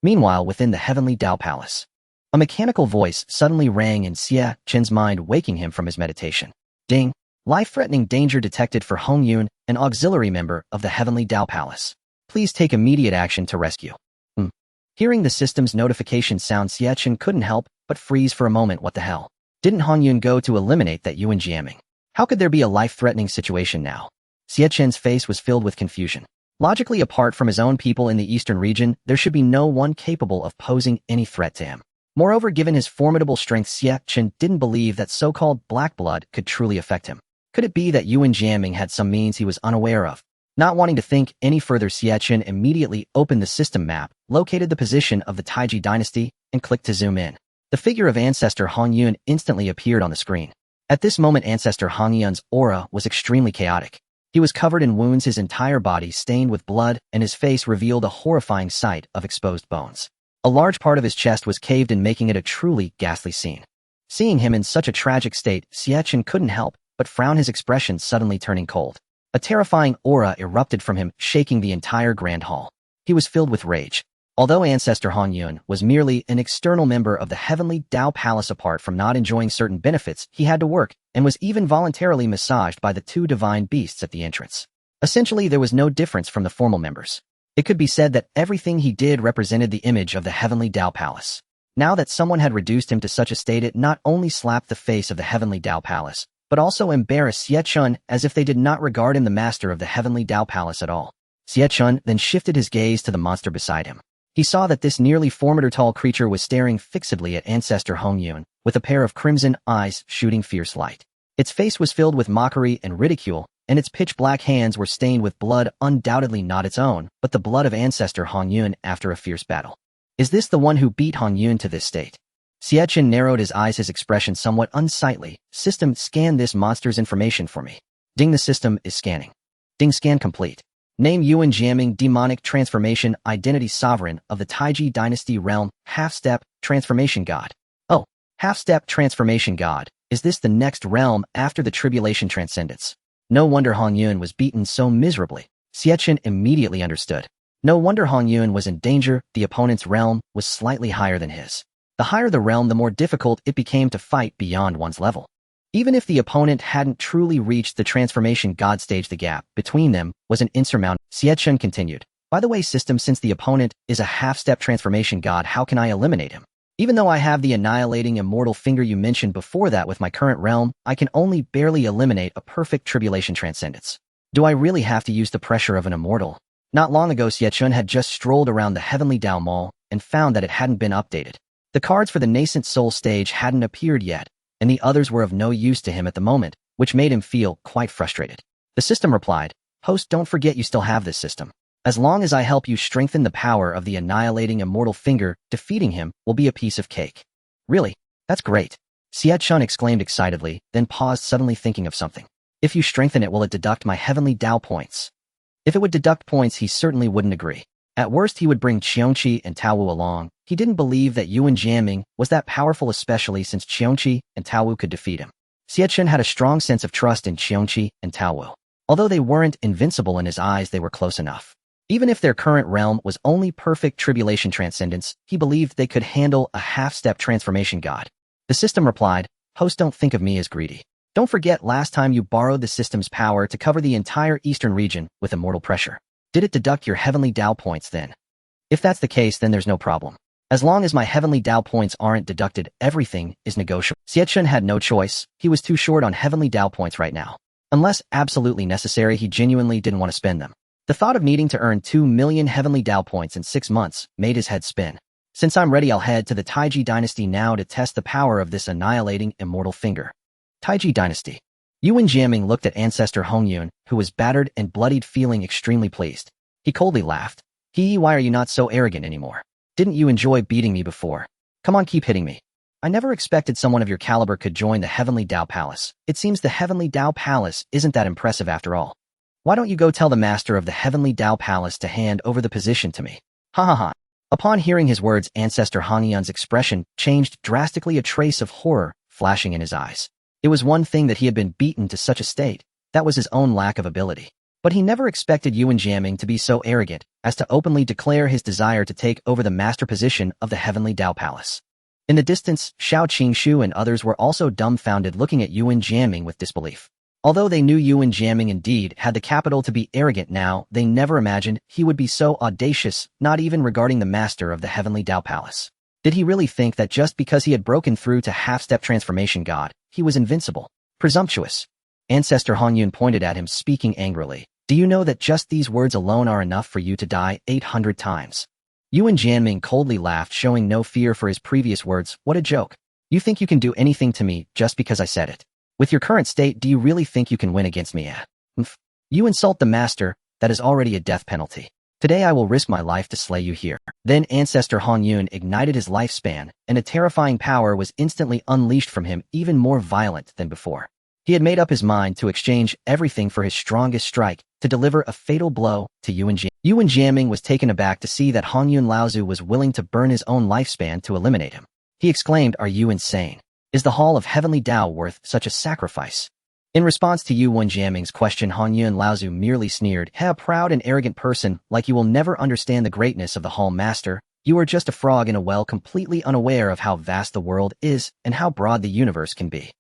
Meanwhile, within the Heavenly Dao Palace, a mechanical voice suddenly rang in Xie Chen's mind, waking him from his meditation. Ding! Life-threatening danger detected for Hong Yun, an auxiliary member of the Heavenly Dao Palace. Please take immediate action to rescue. Hearing the system's notification sound, Xie Chen couldn't help but freeze for a moment. What the hell? Didn't Hong Yun go to eliminate that Yuan Jiaming? How could there be a life-threatening situation now? Xie Chen's face was filled with confusion. Logically, apart from his own people in the eastern region, there should be no one capable of posing any threat to him. Moreover, given his formidable strength, Xie Chen didn't believe that so-called black blood could truly affect him. Could it be that Yuan Jiaming had some means he was unaware of? Not wanting to think any further, Xie Chen immediately opened the system map, located the position of the Taiji dynasty, and clicked to zoom in. The figure of Ancestor Hong Yun instantly appeared on the screen. At this moment, Ancestor Hong Yun's aura was extremely chaotic. He was covered in wounds, his entire body stained with blood, and his face revealed a horrifying sight of exposed bones. A large part of his chest was caved in, making it a truly ghastly scene. Seeing him in such a tragic state, Xie Chen couldn't help but frown, his expression suddenly turning cold. A terrifying aura erupted from him, shaking the entire grand hall. He was filled with rage. Although Ancestor Hong Yun was merely an external member of the Heavenly Dao Palace, apart from not enjoying certain benefits, he had to work, and was even voluntarily massaged by the two divine beasts at the entrance. Essentially, there was no difference from the formal members. It could be said that everything he did represented the image of the Heavenly Dao Palace. Now that someone had reduced him to such a state, it not only slapped the face of the Heavenly Dao Palace, but also embarrassed Xie Chen, as if they did not regard him the master of the Heavenly Dao Palace at all. Xie Chen then shifted his gaze to the monster beside him. He saw that this nearly 4-meter tall creature was staring fixedly at Ancestor Hong Yun, with a pair of crimson eyes shooting fierce light. Its face was filled with mockery and ridicule, and its pitch-black hands were stained with blood, undoubtedly not its own, but the blood of Ancestor Hong Yun after a fierce battle. Is this the one who beat Hong Yun to this state? Xie Chen narrowed his eyes, his expression somewhat unsightly. System, scan this monster's information for me. Ding, the system is scanning. Ding, scan complete. Name Yuan Jiaming, demonic transformation, identity sovereign of the Taiji dynasty realm, half-step, transformation god. Oh, half-step transformation god. Is this the next realm after the tribulation transcendence? No wonder Hong Yun was beaten so miserably. Xie Chen immediately understood. No wonder Hong Yun was in danger. The opponent's realm was slightly higher than his. The higher the realm, the more difficult it became to fight beyond one's level. Even if the opponent hadn't truly reached the transformation god stage, the gap between them was an insurmountable. Xie Chen continued. By the way, system, since the opponent is a half-step transformation god, how can I eliminate him? Even though I have the annihilating immortal finger you mentioned before, that with my current realm, I can only barely eliminate a perfect tribulation transcendence. Do I really have to use the pressure of an immortal? Not long ago, Xie Chen had just strolled around the Heavenly Dao Mall and found that it hadn't been updated. The cards for the nascent soul stage hadn't appeared yet, and the others were of no use to him at the moment, which made him feel quite frustrated. The system replied, Host, don't forget you still have this system. As long as I help you strengthen the power of the annihilating immortal finger, defeating him will be a piece of cake. Really? That's great. Xie Chen exclaimed excitedly, then paused, suddenly thinking of something. If you strengthen it, will it deduct my Heavenly Dao points? If it would deduct points, he certainly wouldn't agree. At worst, he would bring Qiongqi and Taowu along. He didn't believe that Yuan Jiaming was that powerful, especially since Qiongqi and Taowu could defeat him. Xie Chen had a strong sense of trust in Qiongqi and Taowu. Although they weren't invincible in his eyes, they were close enough. Even if their current realm was only perfect tribulation transcendence, he believed they could handle a half-step transformation god. The system replied, Host, don't think of me as greedy. Don't forget last time you borrowed the system's power to cover the entire eastern region with immortal pressure. Did it deduct your Heavenly Dao points then? If that's the case, then there's no problem. As long as my Heavenly Dao points aren't deducted, everything is negotiable. Xie Chen had no choice. He was too short on Heavenly Dao points right now. Unless absolutely necessary, he genuinely didn't want to spend them. The thought of needing to earn 2 million Heavenly Dao points in 6 months made his head spin. Since I'm ready, I'll head to the Taiji dynasty now to test the power of this annihilating immortal finger. Taiji dynasty. Yuan Jiaming looked at Ancestor Hong Yun, who was battered and bloodied, feeling extremely pleased. He coldly laughed. Why are you not so arrogant anymore? Didn't you enjoy beating me before? Come on, keep hitting me. I never expected someone of your caliber could join the Heavenly Dao Palace. It seems the Heavenly Dao Palace isn't that impressive after all. Why don't you go tell the master of the Heavenly Dao Palace to hand over the position to me? Ha ha ha. Upon hearing his words, Ancestor Hong Yun's expression changed drastically. A trace of horror flashing in his eyes. It was one thing that he had been beaten to such a state, that was his own lack of ability. But he never expected Yuan Jiaming to be so arrogant as to openly declare his desire to take over the master position of the Heavenly Dao Palace. In the distance, Xiao Qingshu and others were also dumbfounded, looking at Yuan Jiaming with disbelief. Although they knew Yuan Jiaming indeed had the capital to be arrogant now, they never imagined he would be so audacious, not even regarding the master of the Heavenly Dao Palace. Did he really think that just because he had broken through to half-step transformation god, he was invincible? Presumptuous. Ancestor Hongyun pointed at him, speaking angrily. Do you know that just these words alone are enough for you to die 800 times? Yuan Jianming coldly laughed, showing no fear for his previous words. What a joke. You think you can do anything to me just because I said it? With your current state, do you really think you can win against me? You insult the master, that is already a death penalty. Today I will risk my life to slay you here. Then Ancestor Hongyun ignited his lifespan, and a terrifying power was instantly unleashed from him, even more violent than before. He had made up his mind to exchange everything for his strongest strike, to deliver a fatal blow to Yuan Jiaming. Yuan Jiaming was taken aback to see that Hongyun Laozu was willing to burn his own lifespan to eliminate him. He exclaimed, "Are you insane? Is the Hall of Heavenly Dao worth such a sacrifice?" In response to Yuan Jiaming's question, Hongyun Laozu merely sneered, "A proud and arrogant person like you will never understand the greatness of the Hall Master. You are just a frog in a well, completely unaware of how vast the world is and how broad the universe can be."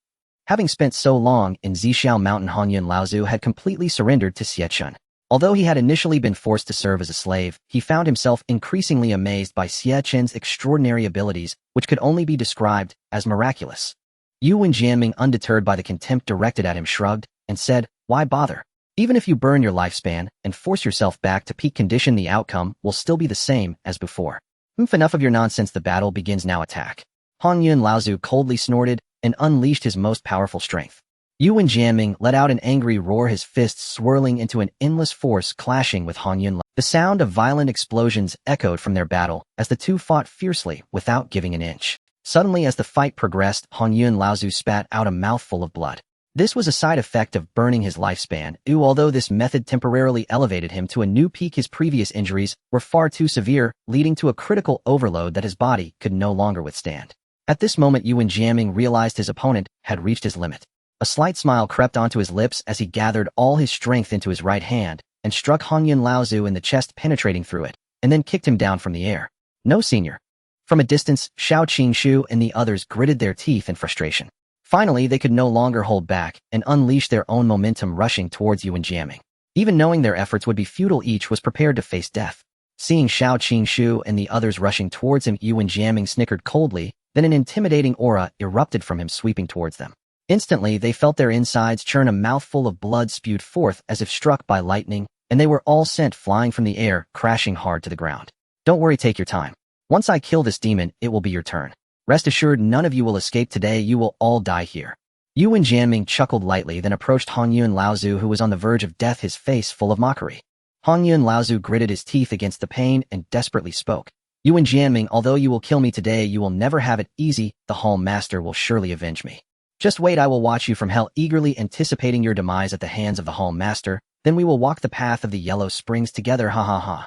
Having spent so long in Zhixiao Mountain, Hongyun Laozu had completely surrendered to Xie Chen. Although he had initially been forced to serve as a slave, he found himself increasingly amazed by Xie Chen's extraordinary abilities, which could only be described as miraculous. Yuan Jiaming, undeterred by the contempt directed at him, shrugged and said, "Why bother? Even if you burn your lifespan and force yourself back to peak condition, the outcome will still be the same as before. Enough of your nonsense. The battle begins now. Attack." Hongyun Laozu coldly snorted and unleashed his most powerful strength. Yuan Jiaming let out an angry roar, his fists swirling into an endless force, clashing with Hongyun Laozu. The sound of violent explosions echoed from their battle as the two fought fiercely without giving an inch. Suddenly, as the fight progressed, Hongyun Laozu spat out a mouthful of blood. This was a side effect of burning his lifespan. Although this method temporarily elevated him to a new peak, his previous injuries were far too severe, leading to a critical overload that his body could no longer withstand. At this moment, Yuan Jiaming realized his opponent had reached his limit. A slight smile crept onto his lips as he gathered all his strength into his right hand and struck Hongyun Laozu in the chest, penetrating through it, and then kicked him down from the air. "No, senior." From a distance, Xiao Qingshu and the others gritted their teeth in frustration. Finally, they could no longer hold back and unleashed their own momentum, rushing towards Yuan Jiaming. Even knowing their efforts would be futile, each was prepared to face death. Seeing Xiao Qingshu and the others rushing towards him, Yuan Jiaming snickered coldly, then an intimidating aura erupted from him, sweeping towards them. Instantly, they felt their insides churn. A mouthful of blood spewed forth as if struck by lightning, and they were all sent flying from the air, crashing hard to the ground. "Don't worry, take your time. Once I kill this demon, it will be your turn. Rest assured, none of you will escape today. You will all die here." Yuan Jiaming chuckled lightly, then approached Hongyun Laozu, who was on the verge of death, his face full of mockery. Hongyun Laozu gritted his teeth against the pain and desperately spoke. "Yuan Jiaming, although you will kill me today, you will never have it easy. The Hall Master will surely avenge me. Just wait, I will watch you from hell." Eagerly anticipating your demise at the hands of the Hall Master, "Then we will walk the path of the Yellow Springs together, ha ha ha."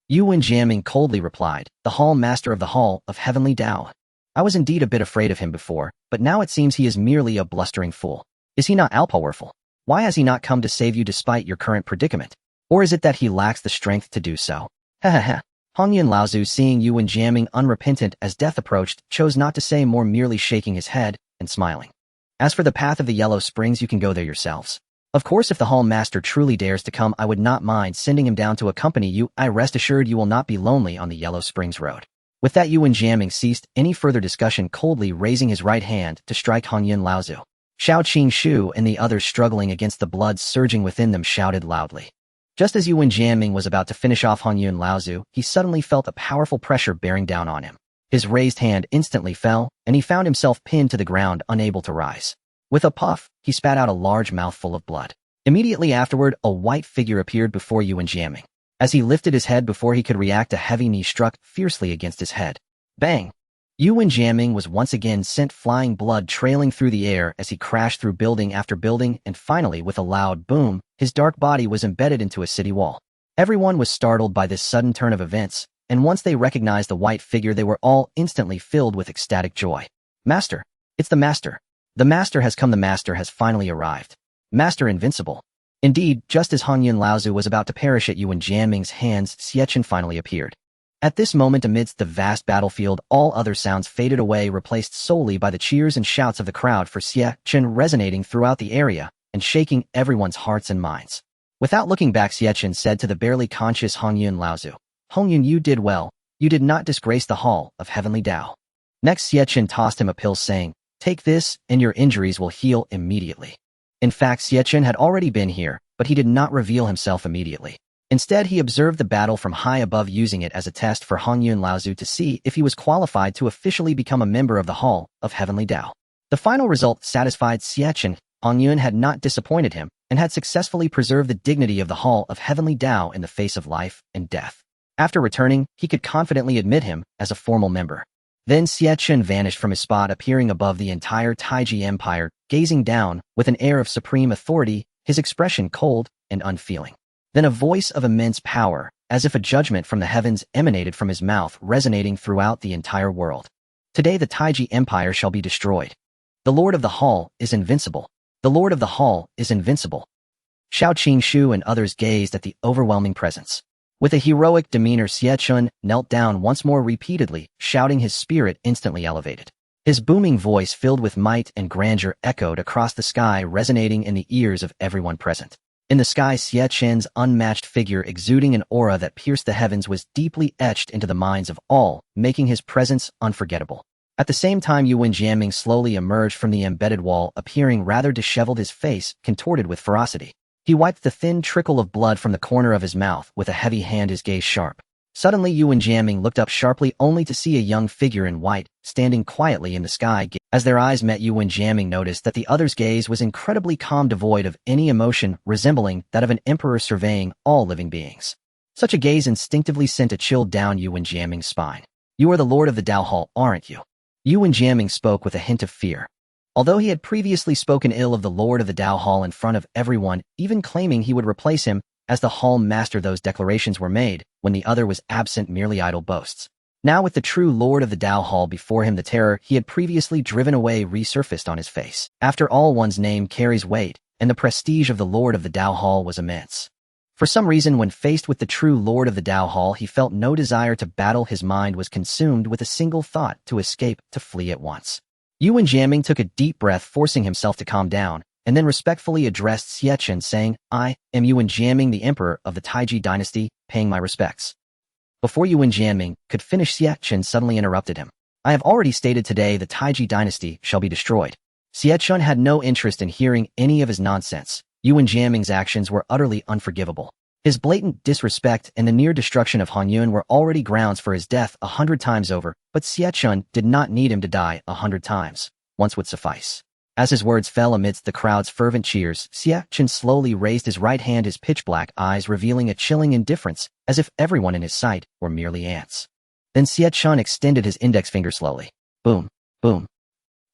Yuan Jiaming coldly replied, "The Hall Master of the Hall of Heavenly Dao. I was indeed a bit afraid of him before, but now it seems he is merely a blustering fool. Is he not all-powerful? Why has he not come to save you despite your current predicament? Or is it that he lacks the strength to do so?" Ha ha ha. Hongyun Laozu, seeing Yuan Jiaming unrepentant as death approached, chose not to say more, merely shaking his head and smiling. "As for the path of the Yellow Springs, you can go there yourselves. Of course, if the Hall Master truly dares to come, I would not mind sending him down to accompany you. I rest assured you will not be lonely on the Yellow Springs Road." With that, Yuan Jiaming ceased any further discussion, coldly raising his right hand to strike Hongyun Laozu. Xiao Qingshu and the others, struggling against the blood surging within them, shouted loudly. Just as Yuan Jiaming was about to finish off Hongyun Laozu, he suddenly felt a powerful pressure bearing down on him. His raised hand instantly fell, and he found himself pinned to the ground, unable to rise. With a puff, he spat out a large mouthful of blood. Immediately afterward, a white figure appeared before Yuan Jiaming. As he lifted his head before he could react, a heavy knee struck fiercely against his head. Bang! Yuan Jiaming was once again sent flying, blood trailing through the air as he crashed through building after building, and finally, with a loud boom, his dark body was embedded into a city wall. Everyone was startled by this sudden turn of events, and once they recognized the white figure, they were all instantly filled with ecstatic joy. "Master! It's the Master! The master has come, the master has finally arrived. Master Invincible. Indeed, just as Hongyun Laozu was about to perish at Yuan Jianming's hands, Xie Chen finally appeared. At this moment, amidst the vast battlefield, all other sounds faded away, replaced solely by the cheers and shouts of the crowd for Xie Chen, resonating throughout the area and shaking everyone's hearts and minds. Without looking back, Xie Chen said to the barely conscious Hongyun Laozu, "Hongyun, you did well. You did not disgrace the hall of Heavenly Dao." Next, Xie Chen tossed him a pill, saying, "Take this, and your injuries will heal immediately." In fact, Xie Chen had already been here, but he did not reveal himself immediately. Instead, he observed the battle from high above, using it as a test for Hongyun Laozu to see if he was qualified to officially become a member of the Hall of Heavenly Dao. The final result satisfied Xie Chen. Hongyun had not disappointed him and had successfully preserved the dignity of the Hall of Heavenly Dao in the face of life and death. After returning, he could confidently admit him as a formal member. Then Xie Chen vanished from his spot, appearing above the entire Taiji Empire, gazing down with an air of supreme authority, his expression cold and unfeeling. Then a voice of immense power, as if a judgment from the heavens, emanated from his mouth, resonating throughout the entire world. Today the Taiji Empire shall be destroyed. The Lord of the Hall is invincible. The Lord of the Hall is invincible. Xiao Qingshu and others gazed at the overwhelming presence. With a heroic demeanor, Xie Chen knelt down once more, repeatedly shouting, his spirit instantly elevated. His booming voice, filled with might and grandeur, echoed across the sky, resonating in the ears of everyone present. In the sky, Xie Chen's unmatched figure, exuding an aura that pierced the heavens, was deeply etched into the minds of all, making his presence unforgettable. At the same time, Yuan Jianming slowly emerged from the embedded wall, appearing rather disheveled, his face contorted with ferocity. He wiped the thin trickle of blood from the corner of his mouth with a heavy hand, his gaze sharp. Suddenly, Yuan Jianming looked up sharply, only to see a young figure in white, standing quietly in the sky. As their eyes met, Yuan Jianming noticed that the other's gaze was incredibly calm, devoid of any emotion, resembling that of an emperor surveying all living beings. Such a gaze instinctively sent a chill down Yuan Jianming's spine. "You are the Lord of the Dao Hall, aren't you?" Yuan Jianming spoke with a hint of fear. Although he had previously spoken ill of the Lord of the Dao Hall in front of everyone, even claiming he would replace him as the Hall Master, those declarations were made when the other was absent, merely idle boasts. Now, with the true Lord of the Dao Hall before him, the terror he had previously driven away resurfaced on his face. After all, one's name carries weight, and the prestige of the Lord of the Dao Hall was immense. For some reason, when faced with the true Lord of the Dao Hall, he felt no desire to battle. His mind was consumed with a single thought: to escape, to flee at once. Yuan Jianming took a deep breath, forcing himself to calm down, and then respectfully addressed Xie Chen, saying, "I am Yuan Jianming, the Emperor of the Taiji dynasty, paying my respects." Before Yuan Jianming could finish, Xie Chen suddenly interrupted him. "I have already stated today the Taiji dynasty shall be destroyed." Xie Chen had no interest in hearing any of his nonsense. Yuan Jianming's actions were utterly unforgivable. His blatant disrespect and the near destruction of Hongyun were already grounds for his death 100 times over, but Xie Chen did not need him to die 100 times. Once would suffice. As his words fell amidst the crowd's fervent cheers, Xie Chen slowly raised his right hand, his pitch-black eyes revealing a chilling indifference, as if everyone in his sight were merely ants. Then Xie Chen extended his index finger slowly. Boom, boom.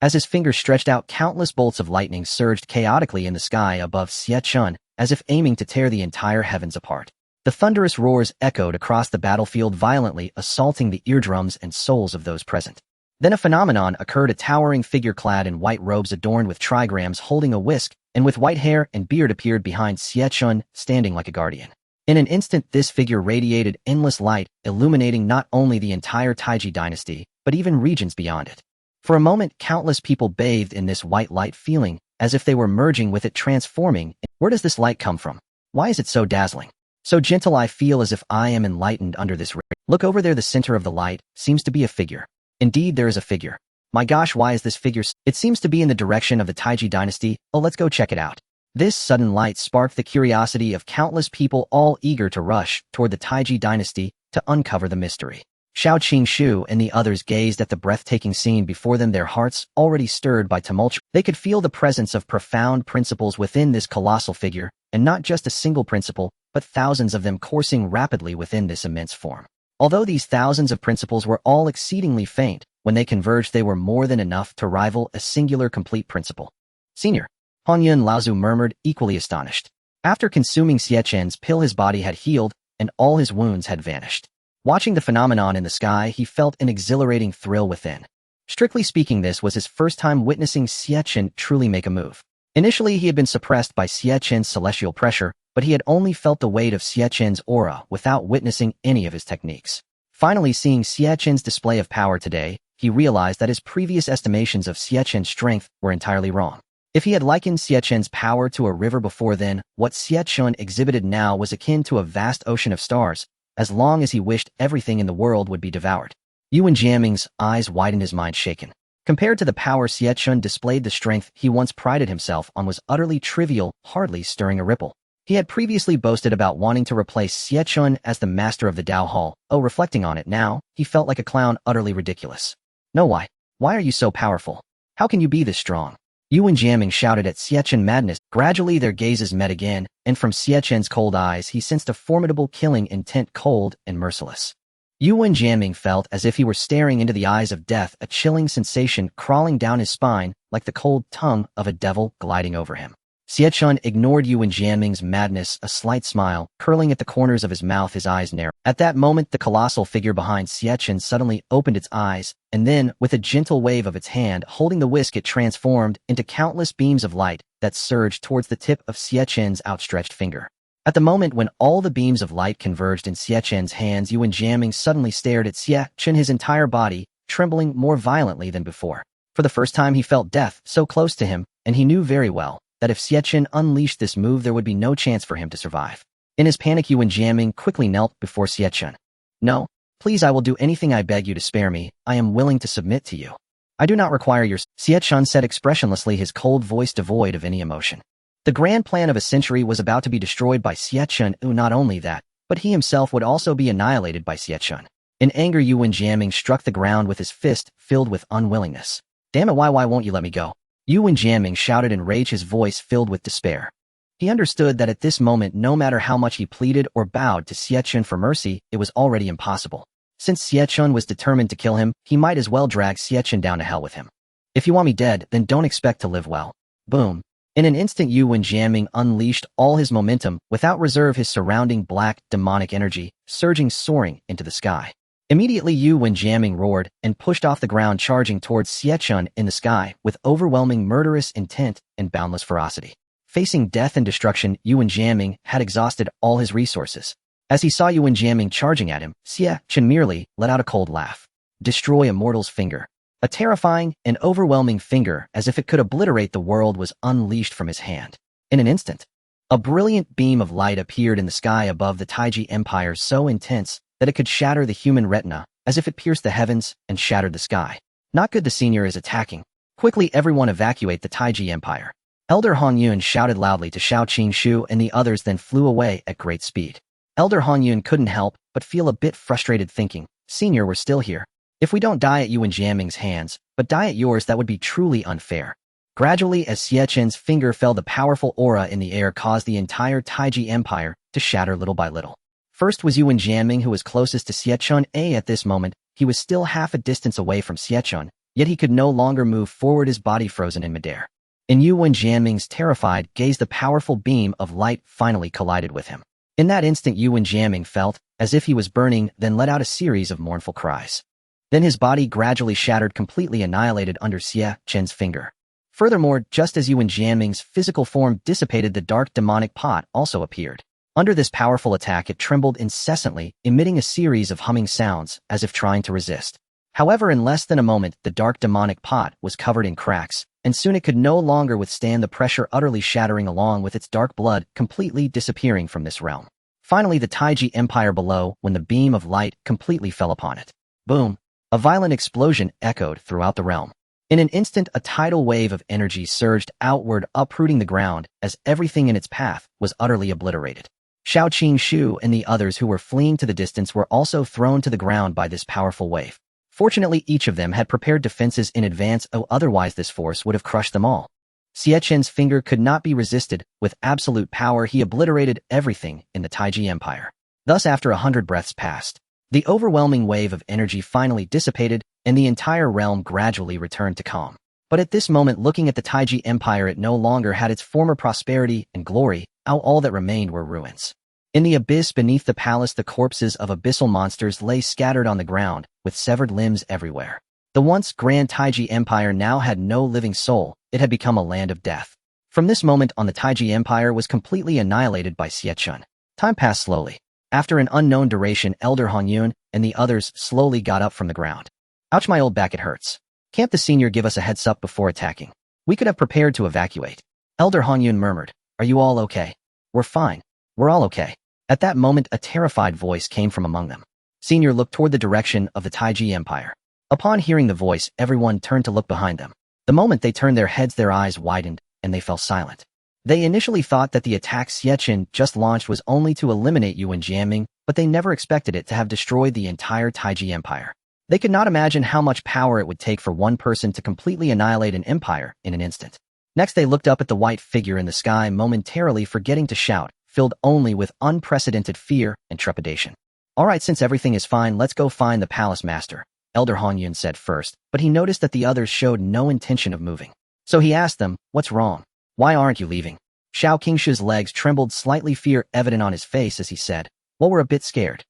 As his finger stretched out, countless bolts of lightning surged chaotically in the sky above Xie Chen, as if aiming to tear the entire heavens apart. The thunderous roars echoed across the battlefield, violently assaulting the eardrums and souls of those present. Then a phenomenon occurred. A towering figure clad in white robes adorned with trigrams, holding a whisk, and with white hair and beard, appeared behind Xie Chen, standing like a guardian. In an instant, this figure radiated endless light, illuminating not only the entire Taiji dynasty, but even regions beyond it. For a moment, countless people bathed in this white light, feeling as if they were merging with it, transforming. Where does this light come from? Why is it so dazzling? So gentle, I feel as if I am enlightened under this ray. Look over there, the center of the light seems to be a figure. Indeed, there is a figure. My gosh, why is this figure? It seems to be in the direction of the Taiji dynasty. Oh, let's go check it out. This sudden light sparked the curiosity of countless people, all eager to rush toward the Taiji dynasty to uncover the mystery. Xiao Qingshu and the others gazed at the breathtaking scene before them, their hearts already stirred by tumult. They could feel the presence of profound principles within this colossal figure, and not just a single principle, but thousands of them coursing rapidly within this immense form. Although these thousands of principles were all exceedingly faint, when they converged they were more than enough to rival a singular complete principle. "Senior," Hongyun Laozu murmured, equally astonished. After consuming Xie Chen's pill, his body had healed, and all his wounds had vanished. Watching the phenomenon in the sky, he felt an exhilarating thrill within. Strictly speaking, this was his first time witnessing Xie Chen truly make a move. Initially, he had been suppressed by Xie Chen's celestial pressure, but he had only felt the weight of Xie Chen's aura without witnessing any of his techniques. Finally, seeing Xie Chen's display of power today, he realized that his previous estimations of Xie Chen's strength were entirely wrong. If he had likened Xie Chen's power to a river before then, what Xie Chen exhibited now was akin to a vast ocean of stars, as long as he wished everything in the world would be devoured. Yuan Jiaming's eyes widened, his mind shaken. Compared to the power Xie Chen displayed, the strength he once prided himself on was utterly trivial, hardly stirring a ripple. He had previously boasted about wanting to replace Xie Chen as the master of the Dao Hall. Oh, reflecting on it now, he felt like a clown, utterly ridiculous. No, why? Why are you so powerful? How can you be this strong? Yuan Jiaming shouted at Xie Chen madness. Gradually their gazes met again, and from Xie Chen's cold eyes he sensed a formidable killing intent, cold and merciless. Yuan Jiaming felt as if he were staring into the eyes of death, a chilling sensation crawling down his spine like the cold tongue of a devil gliding over him. Xie Chen ignored Yuan Jiaming's madness, a slight smile curling at the corners of his mouth, his eyes narrowed. At that moment, the colossal figure behind Xie Chen suddenly opened its eyes, and then, with a gentle wave of its hand holding the whisk, it transformed into countless beams of light that surged towards the tip of Xie Chen's outstretched finger. At the moment when all the beams of light converged in Xie Chen's hands, Yuan Jiaming suddenly stared at Xie Chen, his entire body trembling more violently than before. For the first time he felt death so close to him, and he knew very well that if Xie Chen unleashed this move, there would be no chance for him to survive. In his panic, Yuan Jiaming quickly knelt before Xie Chen. No, please, I will do anything. I beg you to spare me. I am willing to submit to you. I do not require your— Xie Chen said expressionlessly, his cold voice devoid of any emotion. The grand plan of a century was about to be destroyed by Xie Chen. Not only that, but he himself would also be annihilated by Xie Chen. In anger, Yuan Jiaming struck the ground with his fist filled with unwillingness. Damn it, why won't you let me go? Yuan Jiaming shouted in rage, his voice filled with despair. He understood that at this moment, no matter how much he pleaded or bowed to Xie Chen for mercy, it was already impossible. Since Xie Chen was determined to kill him, he might as well drag Xie Chen down to hell with him. If you want me dead, then don't expect to live well. Boom. In an instant, Yuan Jiaming unleashed all his momentum, without reserve, his surrounding black, demonic energy, soaring into the sky. Immediately, Yuan Jiaming roared and pushed off the ground, charging towards Xie Chen in the sky with overwhelming murderous intent and boundless ferocity. Facing death and destruction, Yuan Jiaming had exhausted all his resources. As he saw Yuan Jiaming charging at him, Xie Chen merely let out a cold laugh. Destroy Immortal's finger. A terrifying and overwhelming finger, as if it could obliterate the world, was unleashed from his hand. In an instant, a brilliant beam of light appeared in the sky above the Taiji Empire, so intense that it could shatter the human retina, as if it pierced the heavens and shattered the sky. Not good, the senior is attacking. Quickly, everyone evacuate the Taiji Empire. Elder Hong Yun shouted loudly to Shao Qingshu, and the others then flew away at great speed. Elder Hong Yun couldn't help but feel a bit frustrated, thinking, Senior, we're still here. If we don't die at Yuan Jiaming's hands, but die at yours, that would be truly unfair. Gradually, as Xie Chen's finger fell, the powerful aura in the air caused the entire Taiji Empire to shatter little by little. First was Yuan Jiaming, who was closest to Xie Chen. At this moment, he was still half a distance away from Xie Chen, yet he could no longer move forward, his body frozen in midair. In Yuan Jiaming's terrified gaze, the powerful beam of light finally collided with him. In that instant, Yuan Jiaming felt as if he was burning, then let out a series of mournful cries. Then his body gradually shattered, completely annihilated under Xie Chen's finger. Furthermore, just as Yuan Jiaming's physical form dissipated, the dark demonic pot also appeared. Under this powerful attack, it trembled incessantly, emitting a series of humming sounds, as if trying to resist. However, in less than a moment, the dark demonic pot was covered in cracks, and soon it could no longer withstand the pressure, utterly shattering along with its dark blood, completely disappearing from this realm. Finally, the Taiji Empire below, when the beam of light completely fell upon it. Boom! A violent explosion echoed throughout the realm. In an instant, a tidal wave of energy surged outward, uprooting the ground, as everything in its path was utterly obliterated. Shao Qingshu and the others who were fleeing to the distance were also thrown to the ground by this powerful wave. Fortunately, each of them had prepared defenses in advance, otherwise this force would have crushed them all. Xie Chen's finger could not be resisted. With absolute power, he obliterated everything in the Taiji Empire. Thus, after 100 breaths passed, the overwhelming wave of energy finally dissipated, and the entire realm gradually returned to calm. But at this moment, looking at the Taiji Empire, it no longer had its former prosperity and glory. All that remained were ruins. In the abyss beneath the palace, the corpses of abyssal monsters lay scattered on the ground, with severed limbs everywhere. The once grand Taiji Empire now had no living soul, it had become a land of death. From this moment on, the Taiji Empire was completely annihilated by Xie Chen. Time passed slowly. After an unknown duration, Elder Hongyun and the others slowly got up from the ground. Ouch, my old back, it hurts. Can't the senior give us a heads up before attacking? We could have prepared to evacuate. Elder Hongyun murmured, are you all okay? We're fine. We're all okay. At that moment, a terrified voice came from among them. Senior looked toward the direction of the Taiji Empire. Upon hearing the voice, everyone turned to look behind them. The moment they turned their heads, their eyes widened, and they fell silent. They initially thought that the attack Xie Chen just launched was only to eliminate Yuan Jianming, but they never expected it to have destroyed the entire Taiji Empire. They could not imagine how much power it would take for one person to completely annihilate an empire in an instant. Next, they looked up at the white figure in the sky, momentarily forgetting to shout, filled only with unprecedented fear and trepidation. All right, since everything is fine, let's go find the palace master, Elder Hongyun said first, but he noticed that the others showed no intention of moving. So he asked them, what's wrong? Why aren't you leaving? Xiao Qingshu's legs trembled slightly, fear evident on his face as he said, well, we're a bit scared.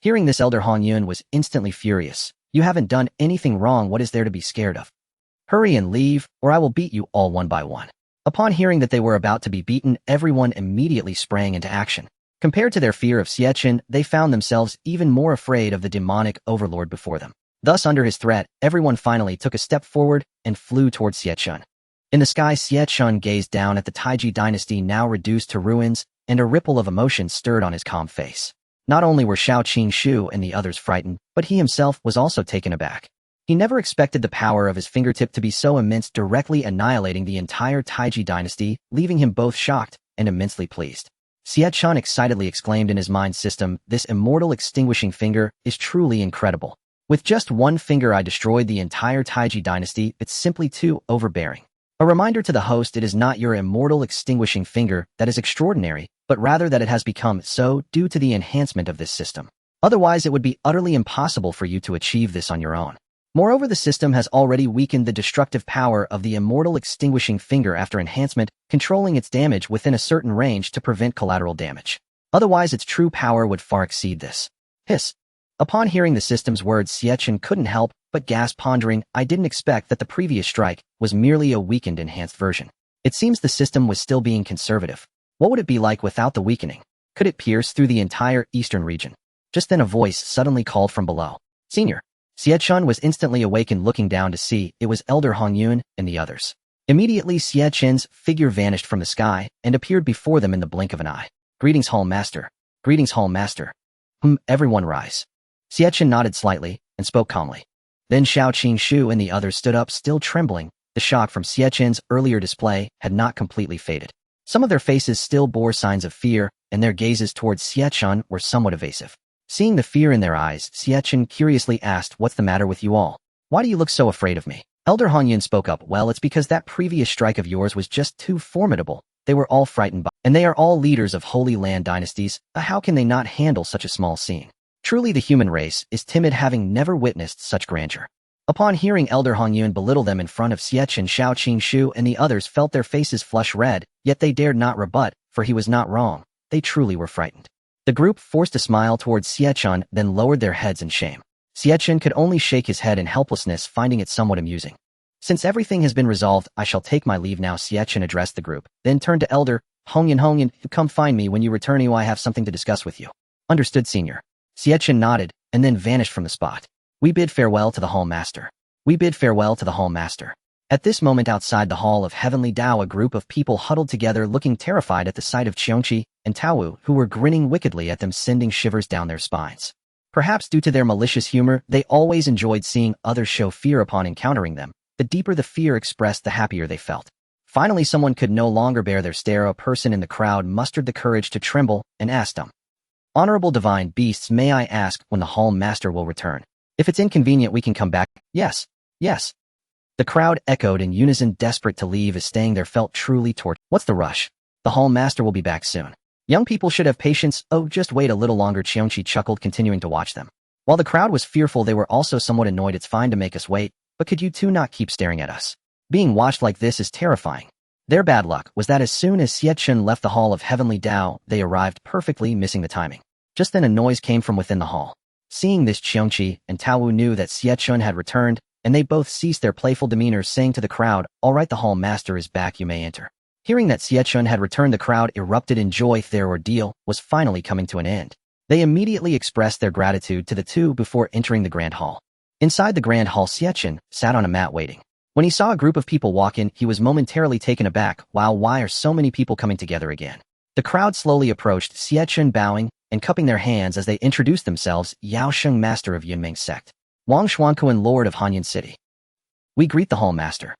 Hearing this, Elder Hongyun was instantly furious. You haven't done anything wrong, what is there to be scared of? Hurry and leave, or I will beat you all one by one. Upon hearing that they were about to be beaten, everyone immediately sprang into action. Compared to their fear of Xie Chen, they found themselves even more afraid of the demonic overlord before them. Thus, under his threat, everyone finally took a step forward and flew towards Xie Chen. In the sky, Xie Chen gazed down at the Taiji dynasty now reduced to ruins, and a ripple of emotion stirred on his calm face. Not only were Xiao Qingshu and the others frightened, but he himself was also taken aback. He never expected the power of his fingertip to be so immense, directly annihilating the entire Taiji dynasty, leaving him both shocked and immensely pleased. Xie Chen excitedly exclaimed in his mind system, this immortal extinguishing finger is truly incredible. With just one finger I destroyed the entire Taiji dynasty, it's simply too overbearing. A reminder to the host, it is not your immortal extinguishing finger that is extraordinary, but rather that it has become so due to the enhancement of this system. Otherwise, it would be utterly impossible for you to achieve this on your own. Moreover, the system has already weakened the destructive power of the immortal extinguishing finger after enhancement, controlling its damage within a certain range to prevent collateral damage. Otherwise, its true power would far exceed this. Hiss. Upon hearing the system's words, Xie Chen couldn't help but gasp, pondering, I didn't expect that the previous strike was merely a weakened enhanced version. It seems the system was still being conservative. What would it be like without the weakening? Could it pierce through the entire eastern region? Just then a voice suddenly called from below. Senior. Xie Chen was instantly awakened, looking down to see it was Elder Hongyun and the others. Immediately, Xie Chen's figure vanished from the sky and appeared before them in the blink of an eye. Greetings, Hall Master. Greetings, Hall Master. Everyone rise. Xie Chen nodded slightly and spoke calmly. Then Xiao Qingshu and the others stood up, still trembling. The shock from Xie Chen's earlier display had not completely faded. Some of their faces still bore signs of fear, and their gazes towards Xie Chen were somewhat evasive. Seeing the fear in their eyes, Xie Chen curiously asked, what's the matter with you all? Why do you look so afraid of me? Elder Hongyun spoke up, well, it's because that previous strike of yours was just too formidable. They were all frightened by, and they are all leaders of Holy Land dynasties. How can they not handle such a small scene? Truly the human race is timid, having never witnessed such grandeur. Upon hearing Elder Hongyun belittle them in front of Xie Chen, Xiao Qingshu and the others felt their faces flush red, yet they dared not rebut, for he was not wrong. They truly were frightened. The group forced a smile towards Xie Chen, then lowered their heads in shame. Xie Chen could only shake his head in helplessness, finding it somewhat amusing. Since everything has been resolved, I shall take my leave now, Xie Chen addressed the group, then turned to Elder Hongyun, come find me when you return, I have something to discuss with you. Understood, Senior. Xie Chen nodded, and then vanished from the spot. We bid farewell to the Hall Master. We bid farewell to the Hall Master. At this moment outside the Hall of Heavenly Dao, a group of people huddled together, looking terrified at the sight of Qiongqi and Taowu, who were grinning wickedly at them, sending shivers down their spines. Perhaps due to their malicious humor, they always enjoyed seeing others show fear upon encountering them. The deeper the fear expressed, the happier they felt. Finally, someone could no longer bear their stare. A person in the crowd mustered the courage to tremble and asked them, Honorable Divine Beasts, may I ask when the Hall Master will return? If it's inconvenient, we can come back. Yes, yes. The crowd echoed in unison, desperate to leave as staying there felt truly torture. What's the rush? The Hall Master will be back soon. Young people should have patience. Oh, just wait a little longer, Qiongqi chuckled, continuing to watch them. While the crowd was fearful, they were also somewhat annoyed. It's fine to make us wait, but could you two not keep staring at us? Being watched like this is terrifying. Their bad luck was that as soon as Xie Chen left the Hall of Heavenly Dao, they arrived perfectly, missing the timing. Just then a noise came from within the hall. Seeing this, Qiongqi and Taowu knew that Xie Chen had returned, and they both ceased their playful demeanor, saying to the crowd, "All right, the Hall Master is back, you may enter." Hearing that Xie Chen had returned, the crowd erupted in joy. Their ordeal was finally coming to an end. They immediately expressed their gratitude to the two before entering the Grand Hall. Inside the Grand Hall, Xie Chen sat on a mat waiting. When he saw a group of people walk in, he was momentarily taken aback. Wow, why are so many people coming together again? The crowd slowly approached Xie Chen, bowing and cupping their hands as they introduced themselves. Yao Sheng, Master of Yunmeng Sect. Wang Xuankuan, Lord of Hanyan City. We greet the Hall Master.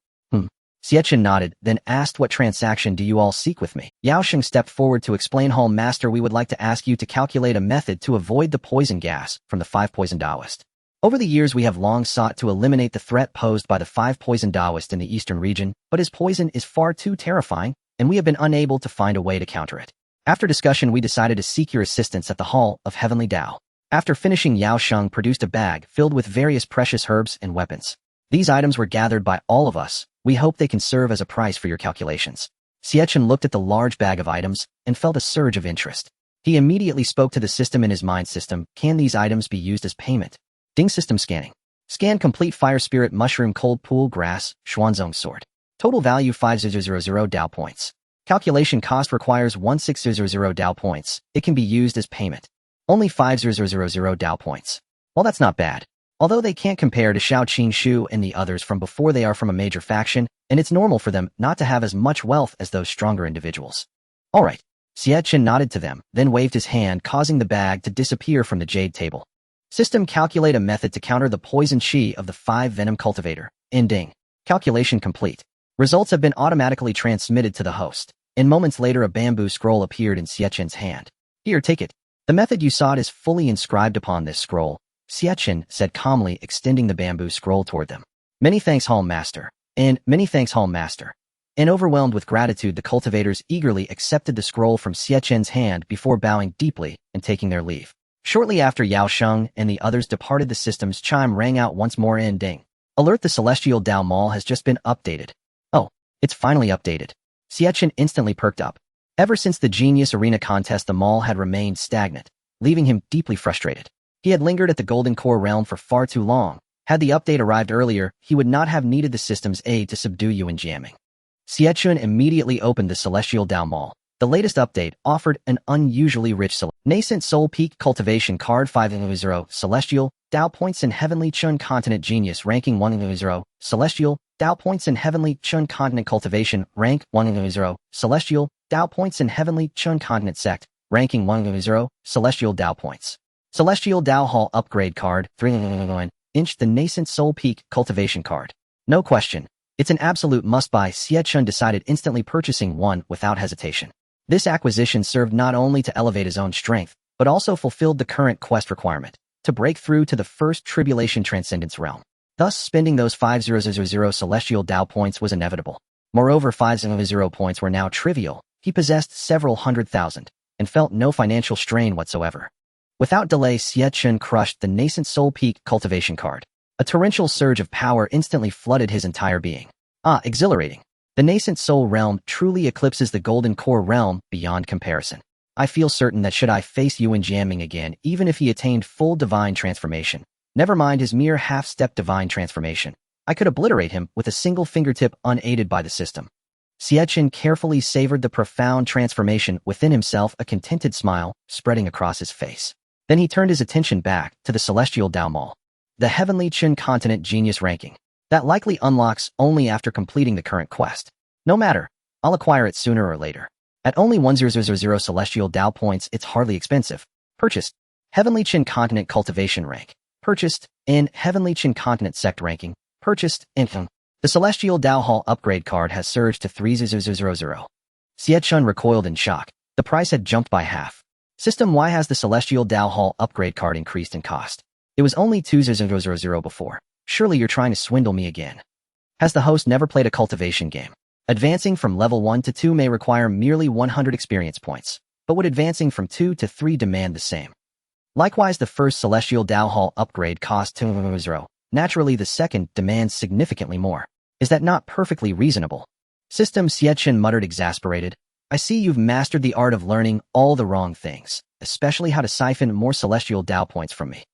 Xie Chen nodded, then asked, "What transaction do you all seek with me?" Yao Sheng stepped forward to explain. "Hall Master, we would like to ask you to calculate a method to avoid the poison gas from the 5 poison Taoist. Over the years, we have long sought to eliminate the threat posed by the 5 poison Taoist in the eastern region, but his poison is far too terrifying, and we have been unable to find a way to counter it. After discussion, we decided to seek your assistance at the Hall of Heavenly Dao." After finishing, Yao Sheng produced a bag filled with various precious herbs and weapons. "These items were gathered by all of us. We hope they can serve as a price for your calculations." Xie Chen looked at the large bag of items and felt a surge of interest. He immediately spoke to the system in his mind. "System, can these items be used as payment?" Ding. System scanning. Scan complete. Fire Spirit Mushroom, Cold Pool Grass, Xuanzong Sword. Total value 5000 Dao points. Calculation cost requires 16000 Dao points. It can be used as payment. Only 5000 Dao points. Well, that's not bad. Although they can't compare to Shao Qin Shu and the others from before, they are from a major faction, and it's normal for them not to have as much wealth as those stronger individuals. All right. Xie Chen nodded to them, then waved his hand, causing the bag to disappear from the jade table. System, calculate a method to counter the poison chi of the 5 Venom Cultivator. Ending. Calculation complete. Results have been automatically transmitted to the host. And moments later, a bamboo scroll appeared in Xie Chen's hand. "Here, take it. The method you sought is fully inscribed upon this scroll," Xie Chen said calmly, extending the bamboo scroll toward them. "Many thanks, Hall Master." And "Many thanks, Hall Master." And overwhelmed with gratitude, the cultivators eagerly accepted the scroll from Xie Chen's hand before bowing deeply and taking their leave. Shortly after, Yao Sheng and the others departed. The system's chime rang out once more. Ending. Alert, the Celestial Dao Mall has just been updated. Oh, it's finally updated. Xie Chen instantly perked up. Ever since the Genius Arena contest, the mall had remained stagnant, leaving him deeply frustrated. He had lingered at the Golden Core realm for far too long. Had the update arrived earlier, he would not have needed the system's aid to subdue Yuan Jiaming. Xie Chen immediately opened the Celestial Dao Mall. The latest update offered an unusually rich Nascent Soul Peak Cultivation card 500 Celestial Dao points in Heavenly Chun Continent Genius ranking 100 Celestial Dao points in Heavenly Chun Continent Cultivation rank 100 Celestial Dao points in Heavenly Chun Continent Sect ranking 100 Celestial Dao points. Celestial Dao Hall upgrade card 300 inch the Nascent Soul Peak Cultivation card. No question. It's an absolute must-buy. Xie Chen decided, instantly purchasing one without hesitation. This acquisition served not only to elevate his own strength, but also fulfilled the current quest requirement, to break through to the first Tribulation Transcendence realm. Thus, spending those 5000 Celestial Dao points was inevitable. Moreover, 500 points were now trivial. He possessed several 100,000, and felt no financial strain whatsoever. Without delay, Xie Chen crushed the Nascent Soul Peak Cultivation card. A torrential surge of power instantly flooded his entire being. Ah, exhilarating. The Nascent Soul realm truly eclipses the Golden Core realm beyond comparison. I feel certain that should I face Yuan Jiaming again, even if he attained full divine transformation, never mind his mere half-step divine transformation, I could obliterate him with a single fingertip unaided by the system. Xie Chen carefully savored the profound transformation within himself, a contented smile spreading across his face. Then he turned his attention back to the Celestial Dao Mall. The Heavenly Chun Continent Genius ranking. That likely unlocks only after completing the current quest. No matter, I'll acquire it sooner or later. At only 1000 Celestial Dao points, it's hardly expensive. Purchased. Heavenly Chun Continent Cultivation rank. Purchased. In Heavenly Chun Continent Sect ranking. Purchased. In the Celestial Dao Hall upgrade card has surged to 3000. Xie Chen recoiled in shock. The price had jumped by half. System, why has the Celestial Dao Hall upgrade card increased in cost? It was only 2000 before. Surely you're trying to swindle me again. Has the host never played a cultivation game? Advancing from level 1 to 2 may require merely 100 experience points, but would advancing from 2 to 3 demand the same? Likewise, the first Celestial Dao Hall upgrade cost 200. Naturally, the second demands significantly more. Is that not perfectly reasonable? System, Xie Chen muttered, exasperated. I see you've mastered the art of learning all the wrong things, especially how to siphon more Celestial Dao points from me.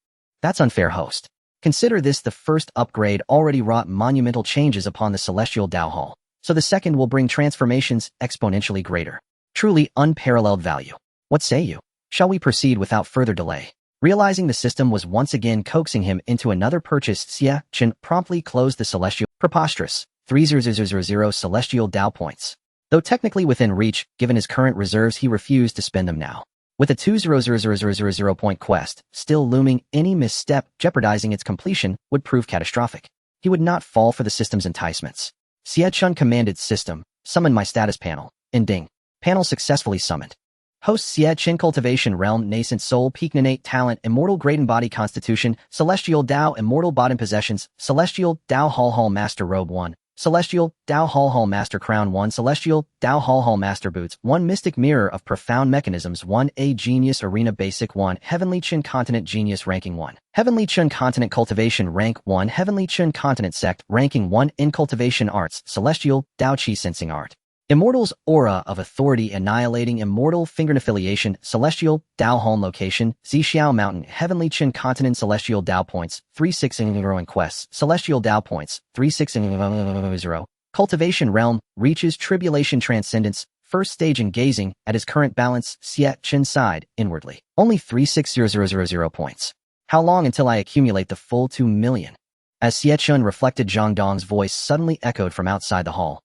That's unfair, host. Consider this the first upgrade already wrought monumental changes upon the celestial Dao Hall, so the second will bring transformations exponentially greater. Truly unparalleled value. What say you? Shall we proceed without further delay? Realizing the system was once again coaxing him into another purchase, Xie Chen promptly closed the celestial preposterous 30,000 celestial Dao points. Though technically within reach, given his current reserves, he refused to spend them now. With a 2,000,000 point quest still looming, any misstep jeopardizing its completion would prove catastrophic. He would not fall for the system's enticements. Xie Chen commanded system, summon my status panel. Ending. Panel successfully summoned. Host Xie Chen Cultivation Realm Nascent Soul Peak Innate Talent Immortal Great Body Constitution Celestial Dao Immortal Bottom Possessions Celestial Dao Hall Master Robe 1 Celestial Dao Hall Master Crown 1 Celestial Dao Hall Master Boots 1 Mystic Mirror of Profound Mechanisms 1 A Genius Arena Basic 1 Heavenly Chen Continent Genius Ranking 1 Heavenly Chen Continent Cultivation Rank 1 Heavenly Chen Continent Sect Ranking 1 in Cultivation Arts Celestial Dao Qi Sensing Art Immortal's Aura of Authority Annihilating Immortal Finger Affiliation Celestial Dao Home Location Xiao Mountain Heavenly Chen Continent Celestial Dao Points 360 Quests Celestial Dao Points 360 Cultivation Realm Reaches Tribulation Transcendence First Stage in Gazing at his current balance Xie Chen sighed inwardly. Only 360,000 points. How long until I accumulate the full 2 million? As Xie Chen reflected, Zhang Dong's voice suddenly echoed from outside the hall.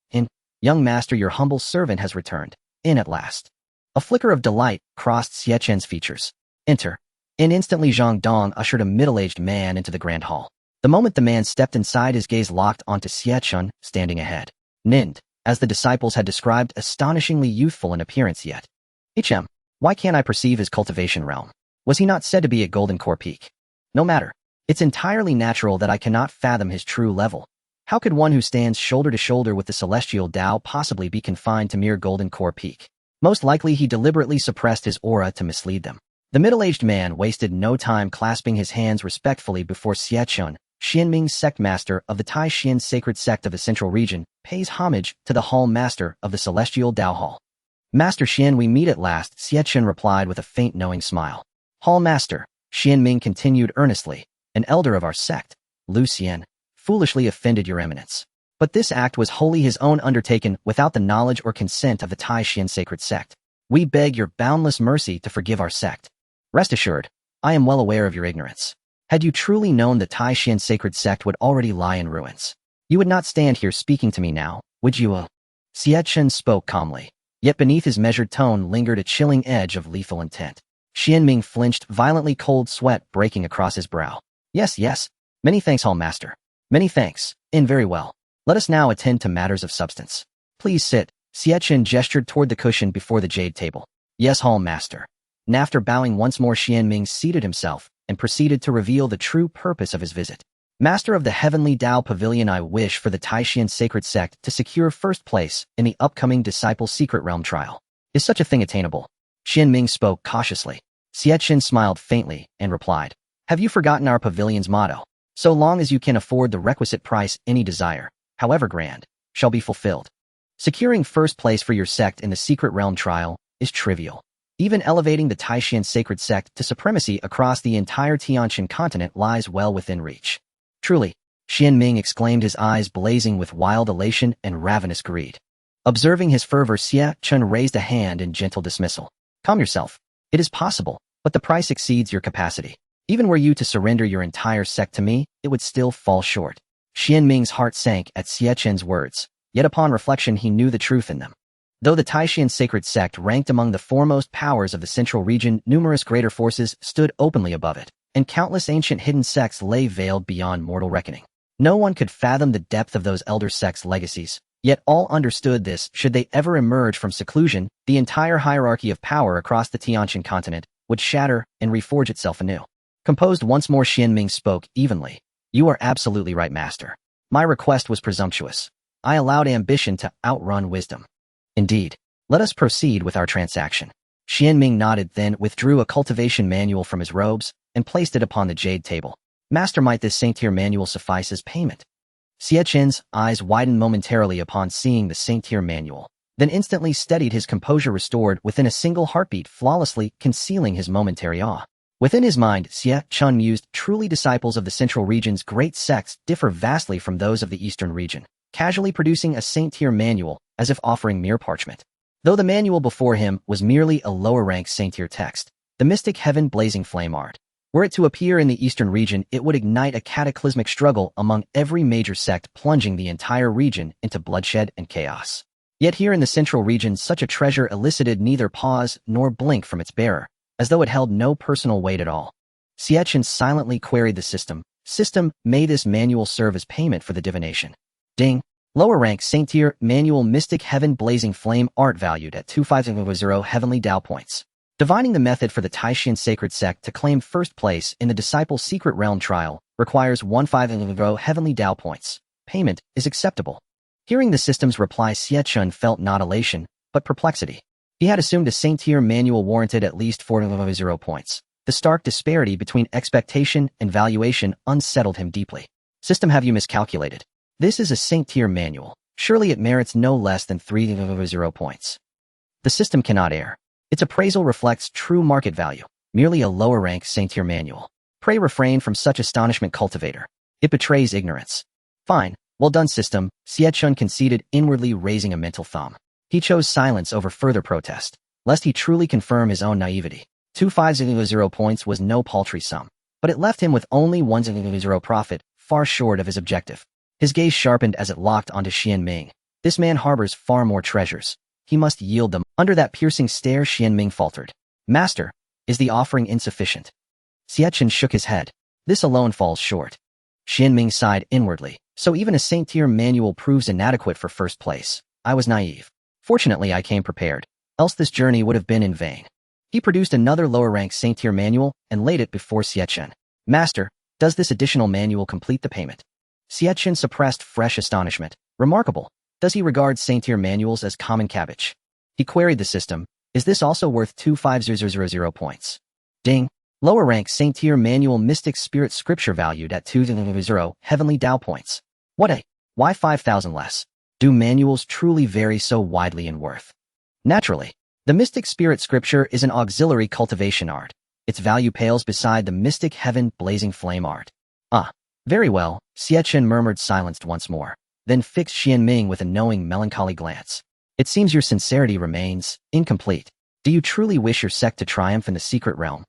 Young master, your humble servant has returned. In at last. A flicker of delight crossed Xie Chen's features. Enter. Instantly Zhang Dong ushered a middle-aged man into the grand hall. The moment the man stepped inside, his gaze locked onto Xie Chen, standing ahead. Nind, as the disciples had described, astonishingly youthful in appearance yet. HM, why can't I perceive his cultivation realm? Was he not said to be at Golden Core Peak? No matter. It's entirely natural that I cannot fathom his true level. How could one who stands shoulder to shoulder with the celestial Dao possibly be confined to mere Golden Core Peak? Most likely he deliberately suppressed his aura to mislead them. The middle-aged man wasted no time clasping his hands respectfully before Xie Chen. Xianming, sect master of the Tai Xian sacred sect of the central region, pays homage to the hall master of the celestial Dao Hall. Master Xian, we meet at last, Xie Chen replied with a faint knowing smile. Hall master, Xianming continued earnestly, an elder of our sect, Lu Xian, foolishly offended your eminence. But this act was wholly his own undertaken without the knowledge or consent of the Tai Xian sacred sect. We beg your boundless mercy to forgive our sect. Rest assured, I am well aware of your ignorance. Had you truly known the Tai Xian sacred sect would already lie in ruins, you would not stand here speaking to me now, would you? Xie Chen spoke calmly, yet beneath his measured tone lingered a chilling edge of lethal intent. Xianming flinched violently, cold sweat breaking across his brow. Yes. Many thanks, Hall Master. Many thanks. Very well. Let us now attend to matters of substance. Please sit. Xie Chen gestured toward the cushion before the jade table. Yes, Hall Master. And after bowing once more, Xianming seated himself and proceeded to reveal the true purpose of his visit. Master of the Heavenly Dao Pavilion, I wish for the Tai Xian sacred sect to secure first place in the upcoming Disciple Secret Realm trial. Is such a thing attainable? Xianming spoke cautiously. Xie Chen smiled faintly and replied, have you forgotten our pavilion's motto? So long as you can afford the requisite price, any desire, however grand, shall be fulfilled. Securing first place for your sect in the Secret Realm trial is trivial. Even elevating the Tai Xian sacred sect to supremacy across the entire Tianqian continent lies well within reach. Truly, Xianming exclaimed, his eyes blazing with wild elation and ravenous greed. Observing his fervor, Xie Chen raised a hand in gentle dismissal. Calm yourself. It is possible, but the price exceeds your capacity. Even were you to surrender your entire sect to me, it would still fall short. Xianming's heart sank at Xie Chen's words, yet upon reflection he knew the truth in them. Though the Taixian sacred sect ranked among the foremost powers of the central region, numerous greater forces stood openly above it, and countless ancient hidden sects lay veiled beyond mortal reckoning. No one could fathom the depth of those elder sects' legacies, yet all understood this: should they ever emerge from seclusion, the entire hierarchy of power across the Tianqian continent would shatter and reforge itself anew. Composed once more, Xianming spoke evenly. You are absolutely right, Master. My request was presumptuous. I allowed ambition to outrun wisdom. Indeed. Let us proceed with our transaction. Xianming nodded, then withdrew a cultivation manual from his robes and placed it upon the jade table. Master, might this Saint-Tier manual suffice as payment? Xie Chen's eyes widened momentarily upon seeing the Saint-Tier manual, then instantly steadied, his composure restored within a single heartbeat, flawlessly concealing his momentary awe. Within his mind, Xie Chen mused, truly disciples of the central region's great sects differ vastly from those of the eastern region, casually producing a saint-tier manual as if offering mere parchment. Though the manual before him was merely a lower-rank saint-tier text, the mystic heaven blazing flame art. Were it to appear in the eastern region, it would ignite a cataclysmic struggle among every major sect, plunging the entire region into bloodshed and chaos. Yet here in the central region, such a treasure elicited neither pause nor blink from its bearer, as though it held no personal weight at all. Xie Chen silently queried the system. System, may this manual serve as payment for the divination. Ding. Lower rank saint-tier manual mystic heaven blazing flame art valued at 2500 Heavenly Dao points. Divining the method for the Taishan sacred sect to claim first place in the Disciple's Secret Realm trial requires 1500 Heavenly Dao points. Payment is acceptable. Hearing the system's reply, Xie Chen felt not elation, but perplexity. He had assumed a saint-tier manual warranted at least 400 points. The stark disparity between expectation and valuation unsettled him deeply. System, have you miscalculated? This is a saint-tier manual. Surely it merits no less than 300 points. The system cannot err. Its appraisal reflects true market value, merely a lower-rank saint-tier manual. Pray refrain from such astonishment, cultivator. It betrays ignorance. Fine, well done, system, Xie Chen conceded, inwardly raising a mental thumb. He chose silence over further protest, lest he truly confirm his own naivety. 2500 points was no paltry sum, but it left him with only 100 profit, far short of his objective. His gaze sharpened as it locked onto Xianming. This man harbors far more treasures. He must yield them. Under that piercing stare, Xianming faltered. Master, is the offering insufficient? Xie Chen shook his head. This alone falls short. Xianming sighed inwardly. So even a saint-tier manual proves inadequate for first place. I was naive. Fortunately, I came prepared, else this journey would have been in vain. He produced another lower-rank saint-tier manual and laid it before Xie Chen. Master, does this additional manual complete the payment? Xie Chen suppressed fresh astonishment. Remarkable. Does he regard saint-tier manuals as common cabbage? He queried the system. Is this also worth 25000 points? Ding. Lower-rank saint-tier manual mystic spirit scripture valued at 200 Heavenly Dao points. What a... Why 5,000 less? Do manuals truly vary so widely in worth? Naturally. The mystic spirit scripture is an auxiliary cultivation art. Its value pales beside the mystic heaven blazing flame art. Ah, very well, Xie Chen murmured, silenced once more, then fixed Xianming with a knowing, melancholy glance. It seems your sincerity remains incomplete. Do you truly wish your sect to triumph in the secret realm?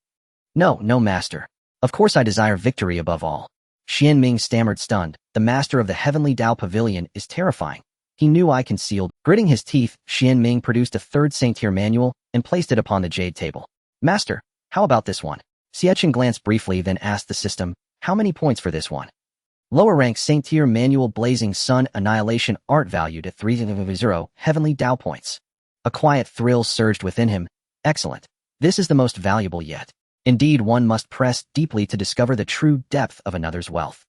No, master. Of course I desire victory above all. Xianming stammered, stunned. The master of the Heavenly Dao Pavilion is terrifying. He knew I concealed. Gritting his teeth, Xianming produced a third saint-tier manual and placed it upon the jade table. Master, how about this one? Xie Chen glanced briefly, then asked the system, how many points for this one? Lower rank saint-tier manual blazing sun annihilation art valued at 300 Heavenly Dao points. A quiet thrill surged within him. Excellent. This is the most valuable yet. Indeed, one must press deeply to discover the true depth of another's wealth.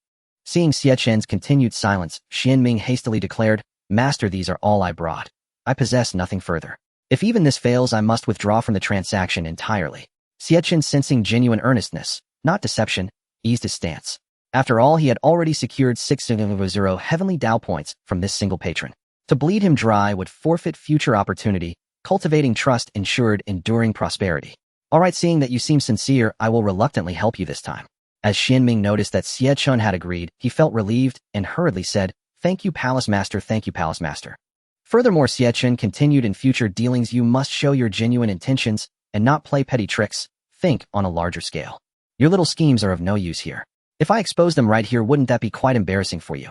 Seeing Xie Chen's continued silence, Xianming hastily declared, Master, these are all I brought. I possess nothing further. If even this fails, I must withdraw from the transaction entirely. Xie Chen, sensing genuine earnestness, not deception, eased his stance. After all, he had already secured 600 Heavenly Dao points from this single patron. To bleed him dry would forfeit future opportunity. Cultivating trust ensured enduring prosperity. All right, seeing that you seem sincere, I will reluctantly help you this time. As Xianming noticed that Xie Chen had agreed, he felt relieved and hurriedly said, Thank you, Palace Master. Thank you, Palace Master. Furthermore, Xie Chen continued, in future dealings you must show your genuine intentions and not play petty tricks. Think on a larger scale. Your little schemes are of no use here. If I expose them right here, wouldn't that be quite embarrassing for you?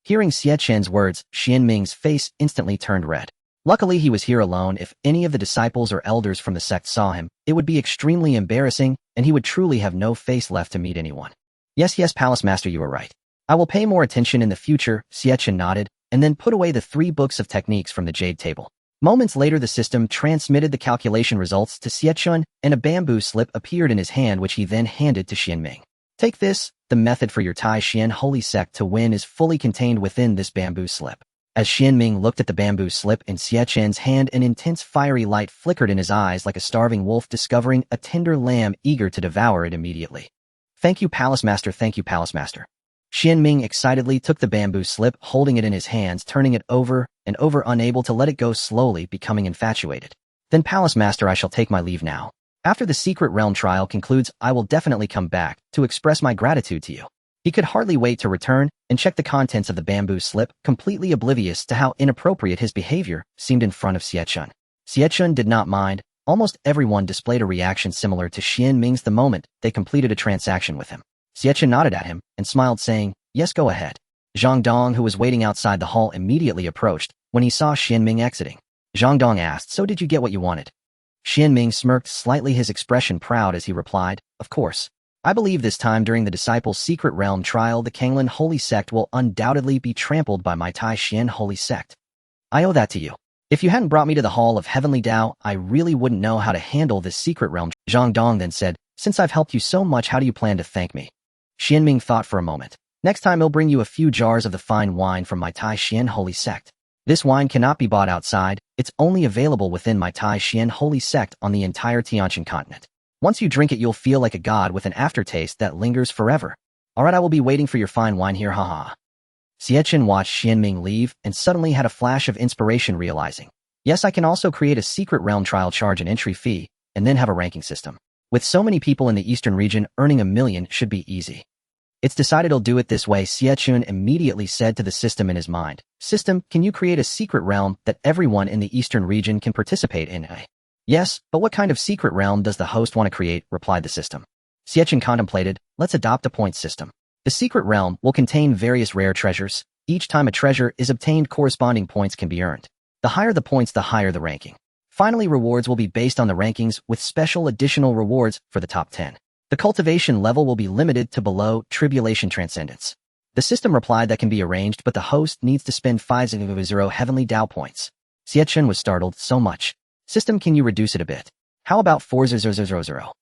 Hearing Xie Chen's words, Xianming's face instantly turned red. Luckily, he was here alone. If any of the disciples or elders from the sect saw him, it would be extremely embarrassing, and he would truly have no face left to meet anyone. Yes, Palace Master, you are right. I will pay more attention in the future, Xie Chen nodded, and then put away the 3 books of techniques from the jade table. Moments later, the system transmitted the calculation results to Xie Chen, and a bamboo slip appeared in his hand, which he then handed to Xianming. Take this. The method for your Taishan holy sect to win is fully contained within this bamboo slip. As Xianming looked at the bamboo slip in Xie Chen's hand, an intense fiery light flickered in his eyes like a starving wolf discovering a tender lamb eager to devour it immediately. Thank you, Palace Master. Thank you, Palace Master. Xianming excitedly took the bamboo slip, holding it in his hands, turning it over and over, unable to let it go, slowly becoming infatuated. Then, Palace Master, I shall take my leave now. After the secret realm trial concludes, I will definitely come back to express my gratitude to you. He could hardly wait to return and check the contents of the bamboo slip, completely oblivious to how inappropriate his behavior seemed in front of Xie Chen. Xie Chen did not mind. Almost everyone displayed a reaction similar to Xian Ming's the moment they completed a transaction with him. Xie Chen nodded at him and smiled, saying, "Yes, go ahead." Zhang Dong, who was waiting outside the hall, immediately approached when he saw Xian Ming exiting. Zhang Dong asked, "So did you get what you wanted?" Xian Ming smirked slightly, his expression proud as he replied, "Of course. I believe this time during the Disciples' Secret Realm trial, the Kanglin Holy Sect will undoubtedly be trampled by my Tai Xian Holy Sect. I owe that to you. If you hadn't brought me to the Hall of Heavenly Dao, I really wouldn't know how to handle this secret realm." Zhang Dong then said, "Since I've helped you so much, how do you plan to thank me?" Xian Ming thought for a moment. "Next time I'll bring you a few jars of the fine wine from my Tai Xian Holy Sect. This wine cannot be bought outside, it's only available within my Tai Xian Holy Sect on the entire Tianqian continent. Once you drink it, you'll feel like a god with an aftertaste that lingers forever. Alright, I will be waiting for your fine wine here, haha." Xie Chen watched Xian Ming leave and suddenly had a flash of inspiration, realizing, "Yes, I can also create a secret realm trial, charge an entry fee, and then have a ranking system. With so many people in the eastern region, earning 1 million should be easy. It's decided I'll do it this way." Xie Chen immediately said to the system in his mind, "System, can you create a secret realm that everyone in the eastern region can participate in?" "Yes, but what kind of secret realm does the host want to create?" replied the system. Xie Chen contemplated, "Let's adopt a point system. The secret realm will contain various rare treasures. Each time a treasure is obtained, corresponding points can be earned. The higher the points, the higher the ranking. Finally, rewards will be based on the rankings, with special additional rewards for the top 10. The cultivation level will be limited to below tribulation transcendence." The system replied, "That can be arranged, but the host needs to spend 500 Heavenly Dao points." Xie Chen was startled. "So much? System, can you reduce it a bit? How about 40000?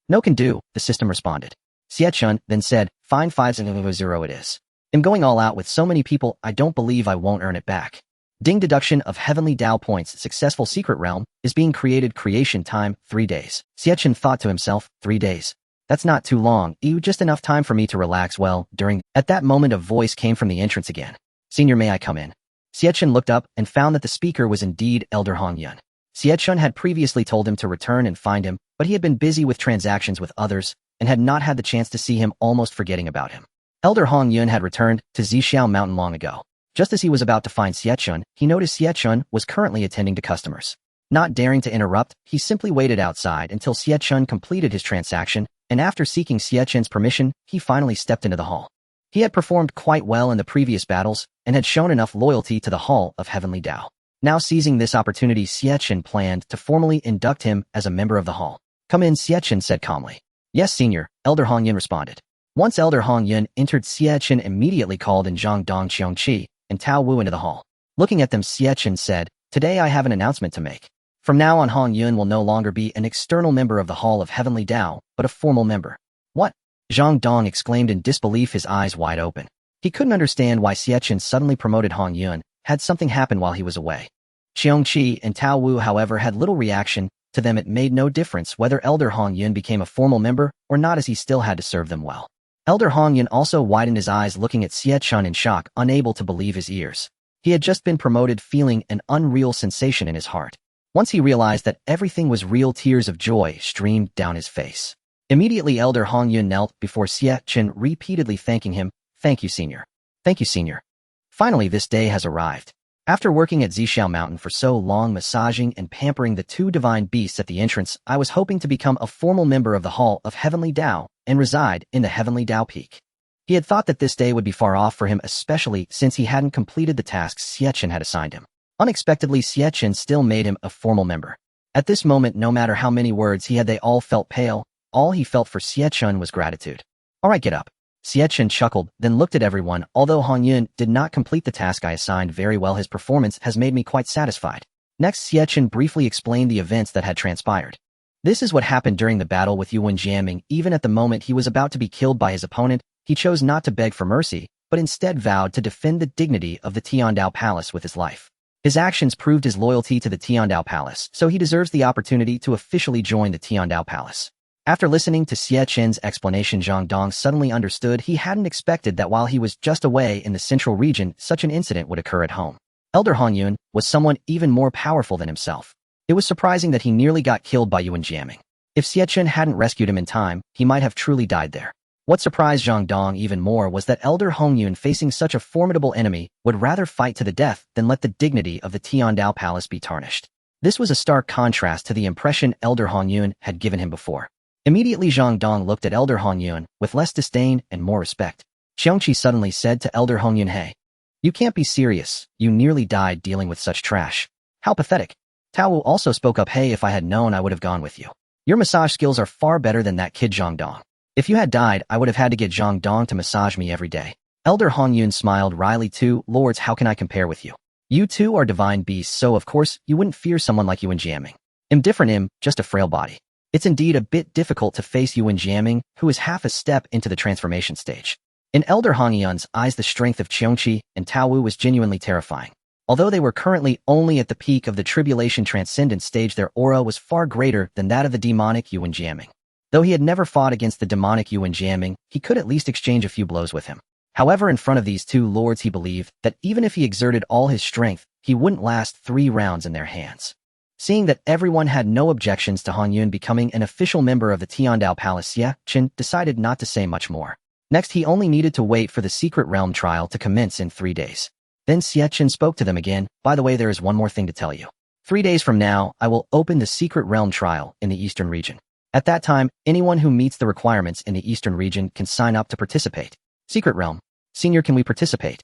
"No, can do," the system responded. Xie Chen then said, "Fine, 500 it is. I'm going all out with so many people, I don't believe I won't earn it back." Ding, deduction of Heavenly Dao points. Successful secret realm is being created. Creation time, 3 days. Xie Chen thought to himself, 3 days? That's not too long, just enough time for me to relax well. At that moment, a voice came from the entrance again. "Senior, may I come in?" Xie Chen looked up and found that the speaker was indeed Elder Hong Yun. Xie Chen had previously told him to return and find him, but he had been busy with transactions with others and had not had the chance to see him, almost forgetting about him. Elder Hong Yun had returned to Xixiao Mountain long ago. Just as he was about to find Xie Chen, he noticed Xie Chen was currently attending to customers. Not daring to interrupt, he simply waited outside until Xie Chen completed his transaction, and after seeking Xie Chen's permission, he finally stepped into the hall. He had performed quite well in the previous battles and had shown enough loyalty to the Hall of Heavenly Dao. Now, seizing this opportunity, Xie Chen planned to formally induct him as a member of the hall. "Come in," Xie Chen said calmly. "Yes, senior," Elder Hong Yun responded. Once Elder Hong Yun entered, Xie Chen immediately called in Zhang Dong, Qiongqi, and Tao Wu into the hall. Looking at them, Xie Chen said, "Today I have an announcement to make. From now on, Hong Yun will no longer be an external member of the Hall of Heavenly Dao, but a formal member." "What?" Zhang Dong exclaimed in disbelief, his eyes wide open. He couldn't understand why Xie Chen suddenly promoted Hong Yun. Had something happened while he was away? Qiongqi and Tao Wu, however, had little reaction. To them, it made no difference whether Elder Hong Yun became a formal member or not, as he still had to serve them well. Elder Hong Yun also widened his eyes, looking at Xie Chen in shock, unable to believe his ears. He had just been promoted, feeling an unreal sensation in his heart. Once he realized that everything was real, tears of joy streamed down his face. Immediately, Elder Hong Yun knelt before Xie Chen, repeatedly thanking him. "Thank you, senior. Thank you, senior. Finally, this day has arrived. After working at Xixiao Mountain for so long, massaging and pampering the 2 divine beasts at the entrance, I was hoping to become a formal member of the Hall of Heavenly Dao and reside in the Heavenly Dao Peak." He had thought that this day would be far off for him, especially since he hadn't completed the tasks Xie Chen had assigned him. Unexpectedly, Xie Chen still made him a formal member. At this moment, no matter how many words he had, they all felt pale. All he felt for Xie Chen was gratitude. "Alright, get up." Xie Chen chuckled, then looked at everyone. "Although Hong Yun did not complete the task I assigned very well, his performance has made me quite satisfied." Next, Xie Chen briefly explained the events that had transpired. This is what happened during the battle with Yuan Jiaming. Even at the moment he was about to be killed by his opponent, he chose not to beg for mercy, but instead vowed to defend the dignity of the Tiandao Palace with his life. His actions proved his loyalty to the Tiandao Palace, so he deserves the opportunity to officially join the Tiandao Palace. After listening to Xie Chen's explanation, Zhang Dong suddenly understood. He hadn't expected that while he was just away in the central region, such an incident would occur at home. Elder Hong Yun was someone even more powerful than himself. It was surprising that he nearly got killed by Yuan Jiaming. If Xie Chen hadn't rescued him in time, he might have truly died there. What surprised Zhang Dong even more was that Elder Hongyun, facing such a formidable enemy, would rather fight to the death than let the dignity of the Dao Palace be tarnished. This was a stark contrast to the impression Elder Hongyun had given him before. Immediately Zhang Dong looked at Elder Hongyun with less disdain and more respect. Xiongqi suddenly said to Elder Hongyun, "Hey, you can't be serious. You nearly died dealing with such trash. How pathetic." Tao Wu also spoke up, "Hey, if I had known, I would have gone with you. Your massage skills are far better than that kid Zhang Dong. If you had died, I would have had to get Zhang Dong to massage me every day." Elder Hongyun smiled wryly too. "Lords, how can I compare with you? You two are divine beasts, so of course you wouldn't fear someone like Yuan Jiaming. Indifferent just a frail body. It's indeed a bit difficult to face Yuan Jiaming, who is half a step into the transformation stage." In Elder Hongyun's eyes, the strength of Qiongqi and Tao Wu was genuinely terrifying. Although they were currently only at the peak of the tribulation transcendent stage, their aura was far greater than that of the demonic Yuan Jiaming. Though he had never fought against the demonic Yuan Jiaming, he could at least exchange a few blows with him. However, in front of these two lords, he believed that even if he exerted all his strength, he wouldn't last 3 rounds in their hands. Seeing that everyone had no objections to Hongyun becoming an official member of the Dao Palace, Xie Chen decided not to say much more. Next, he only needed to wait for the secret realm trial to commence in 3 days. Then Xie Chen spoke to them again. "By the way, there is one more thing to tell you. 3 days from now, I will open the secret realm trial in the eastern region. At that time, anyone who meets the requirements in the eastern region can sign up to participate." "Secret realm? Senior, can we participate?"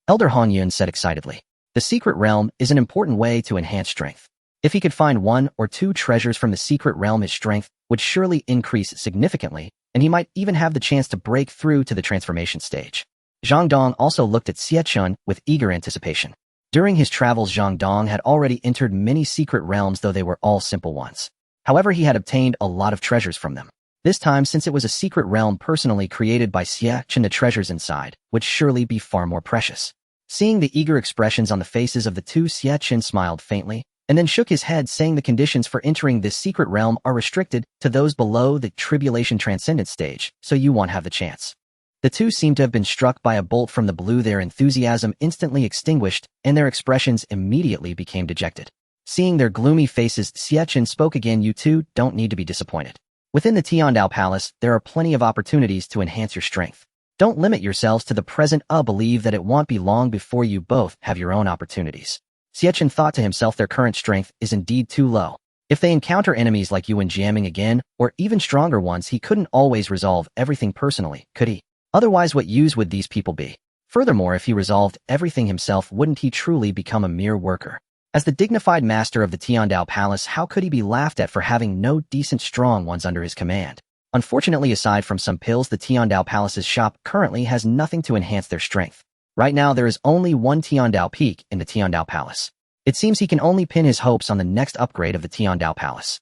Elder Hongyun said excitedly. The secret realm is an important way to enhance strength. If he could find 1 or 2 treasures from the secret realm, his strength would surely increase significantly, and he might even have the chance to break through to the transformation stage. Zhang Dong also looked at Xie Chen with eager anticipation. During his travels, Zhang Dong had already entered many secret realms, though they were all simple ones. However, he had obtained a lot of treasures from them. This time, since it was a secret realm personally created by Xie Chen, the treasures inside would surely be far more precious. Seeing the eager expressions on the faces of the two, Xie Chen smiled faintly, and then shook his head, saying the conditions for entering this secret realm are restricted to those below the tribulation transcendent stage, so you won't have the chance. The two seemed to have been struck by a bolt from the blue. Their enthusiasm instantly extinguished, and their expressions immediately became dejected. Seeing their gloomy faces, Xie Chen spoke again. "You two don't need to be disappointed. Within the Dao Palace, there are plenty of opportunities to enhance your strength. Don't limit yourselves to the present. Believe that it won't be long before you both have your own opportunities." Xie Chen thought to himself, their current strength is indeed too low. If they encounter enemies like Yuan Jiaming again, or even stronger ones, he couldn't always resolve everything personally, could he? Otherwise, what use would these people be? Furthermore, if he resolved everything himself, wouldn't he truly become a mere worker? As the dignified master of the Dao Palace, how could he be laughed at for having no decent strong ones under his command? Unfortunately, aside from some pills, the Dao Palace's shop currently has nothing to enhance their strength. Right now, there is only one Dao peak in the Dao Palace. It seems he can only pin his hopes on the next upgrade of the Dao Palace.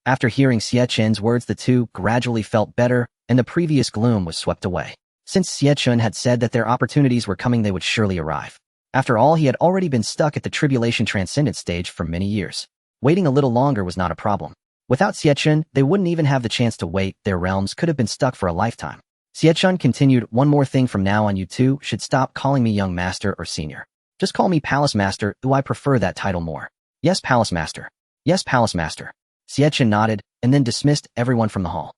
After hearing Xie Chen's words, the two gradually felt better, and the previous gloom was swept away. Since Xie Chen had said that their opportunities were coming, they would surely arrive. After all, he had already been stuck at the tribulation transcendent stage for many years. Waiting a little longer was not a problem. Without Xie Chen, they wouldn't even have the chance to wait. Their realms could have been stuck for a lifetime. Xie Chen continued, "One more thing, from now on you two should stop calling me young master or senior. Just call me Palace Master. I prefer that title more." "Yes, Palace Master. Yes, Palace Master." Xie Chen nodded, and then dismissed everyone from the hall.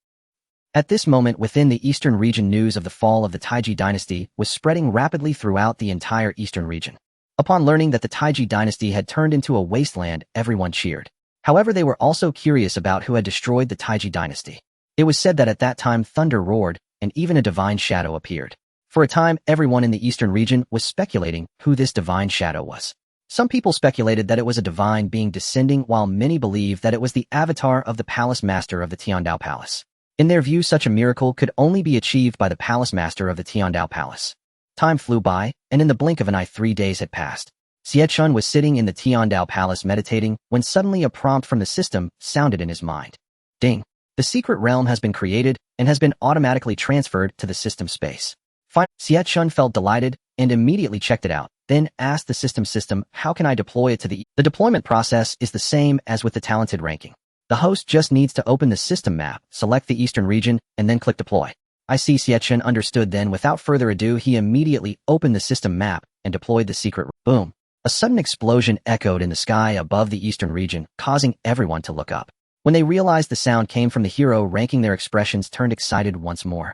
At this moment, within the eastern region, news of the fall of the Taiji dynasty was spreading rapidly throughout the entire eastern region. Upon learning that the Taiji dynasty had turned into a wasteland, everyone cheered. However, they were also curious about who had destroyed the Taiji dynasty. It was said that at that time thunder roared, and even a divine shadow appeared. For a time, everyone in the eastern region was speculating who this divine shadow was. Some people speculated that it was a divine being descending, while many believed that it was the avatar of the Palace Master of the Dao Palace. In their view, such a miracle could only be achieved by the Palace Master of the Dao Palace. Time flew by, and in the blink of an eye 3 days had passed. Xie Chen was sitting in the Dao Palace meditating, when suddenly a prompt from the system sounded in his mind. Ding! The secret realm has been created, and has been automatically transferred to the system space. Xie Chen felt delighted, and immediately checked it out, then asked the system, "How can I deploy it to the..." The deployment process is the same as with the talented ranking. The host just needs to open the system map, select the eastern region, and then click deploy. "I see." Xie Chen understood. Then, without further ado, he immediately opened the system map and deployed the secret. Boom! A sudden explosion echoed in the sky above the eastern region, causing everyone to look up. When they realized the sound came from the hero ranking, their expressions turned excited once more.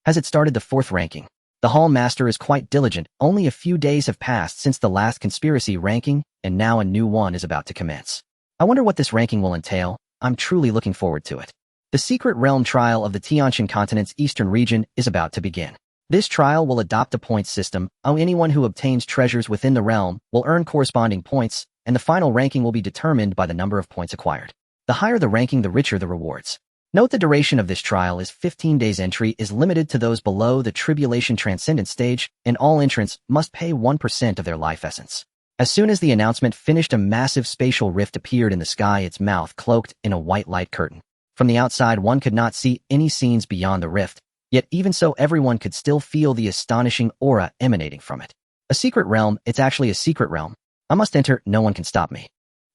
Has it started the 4th ranking? The Hall Master is quite diligent. Only a few days have passed since the last conspiracy ranking, and now a new one is about to commence. I wonder what this ranking will entail. I'm truly looking forward to it. The secret realm trial of the Tiantian continent's eastern region is about to begin. This trial will adopt a points system. Anyone who obtains treasures within the realm will earn corresponding points, and the final ranking will be determined by the number of points acquired. The higher the ranking, the richer the rewards. Note the duration of this trial is 15 days. Entry is limited to those below the Tribulation Transcendent stage, and all entrants must pay 1% of their life essence. As soon as the announcement finished, a massive spatial rift appeared in the sky, its mouth cloaked in a white light curtain. From the outside, one could not see any scenes beyond the rift, yet even so everyone could still feel the astonishing aura emanating from it. A secret realm, it's actually a secret realm. I must enter, no one can stop me.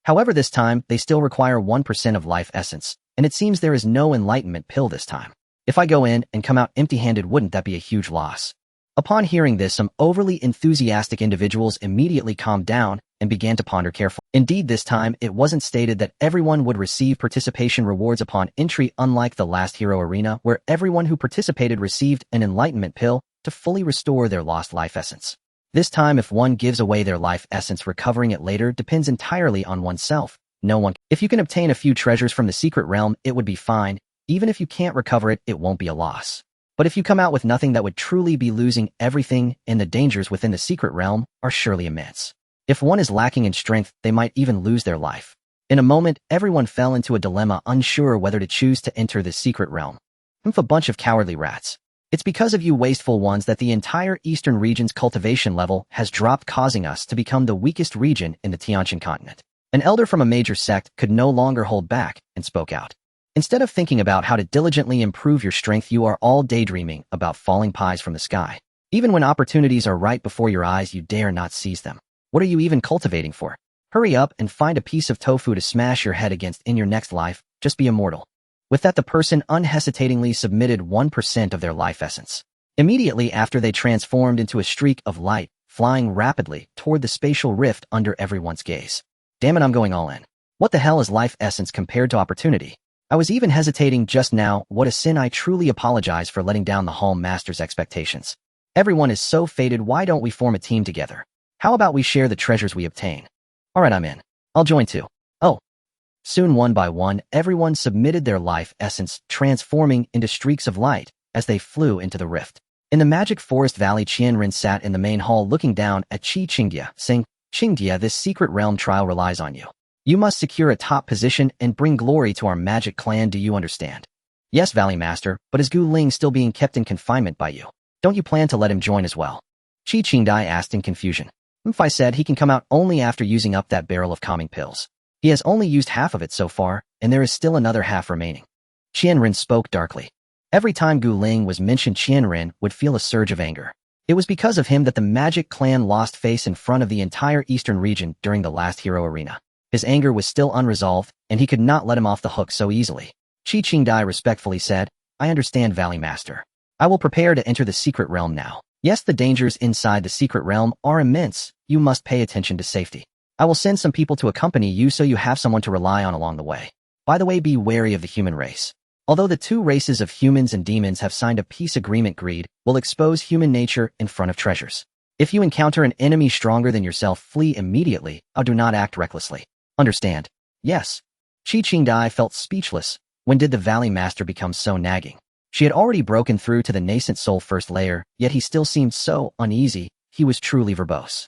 However, this time, they still require 1% of life essence, and it seems there is no enlightenment pill this time. If I go in and come out empty-handed, wouldn't that be a huge loss? Upon hearing this, some overly enthusiastic individuals immediately calmed down and began to ponder carefully. Indeed, this time, it wasn't stated that everyone would receive participation rewards upon entry, unlike the last hero arena, where everyone who participated received an enlightenment pill to fully restore their lost life essence. This time, if one gives away their life essence, recovering it later depends entirely on oneself. If you can obtain a few treasures from the secret realm, it would be fine. Even if you can't recover it, it won't be a loss. But if you come out with nothing, that would truly be losing everything, and the dangers within the secret realm are surely immense. If one is lacking in strength, they might even lose their life. In a moment, everyone fell into a dilemma, unsure whether to choose to enter the secret realm. A bunch of cowardly rats. It's because of you wasteful ones that the entire eastern region's cultivation level has dropped, causing us to become the weakest region in the Tiantian continent. An elder from a major sect could no longer hold back and spoke out. Instead of thinking about how to diligently improve your strength, you are all daydreaming about falling pies from the sky. Even when opportunities are right before your eyes, you dare not seize them. What are you even cultivating for? Hurry up and find a piece of tofu to smash your head against in your next life. Just be immortal. With that, the person unhesitatingly submitted 1% of their life essence. Immediately after, they transformed into a streak of light, flying rapidly toward the spatial rift under everyone's gaze. Damn it, I'm going all in. What the hell is life essence compared to opportunity? I was even hesitating just now. What a sin. I truly apologize for letting down the Hall Master's expectations. Everyone is so fated. Why don't we form a team together? How about we share the treasures we obtain? Alright, I'm in. I'll join too. Oh. Soon, one by one, everyone submitted their life essence, transforming into streaks of light as they flew into the rift. In the magic forest valley, Qianren sat in the main hall looking down at Qingdia, saying, Qingdia, this secret realm trial relies on you. You must secure a top position and bring glory to our magic clan. Do you understand? Yes, Valley Master, but is Gu Ling still being kept in confinement by you? Don't you plan to let him join as well? Qingdai asked in confusion. I said he can come out only after using up that barrel of calming pills. He has only used half of it so far, and there is still another half remaining. Qianren spoke darkly. Every time Gu Ling was mentioned, Qianren would feel a surge of anger. It was because of him that the magic clan lost face in front of the entire eastern region during the last hero arena. His anger was still unresolved, and he could not let him off the hook so easily. Qingdai respectfully said, I understand, Valley Master. I will prepare to enter the secret realm now. Yes, the dangers inside the secret realm are immense. You must pay attention to safety. I will send some people to accompany you so you have someone to rely on along the way. By the way, be wary of the human race. Although the two races of humans and demons have signed a peace agreement, greed will expose human nature in front of treasures. If you encounter an enemy stronger than yourself, flee immediately, or do not act recklessly. Understand? Yes. Qingdai felt speechless. When did the Valley Master become so nagging? She had already broken through to the nascent soul first layer, yet he still seemed so uneasy. He was truly verbose.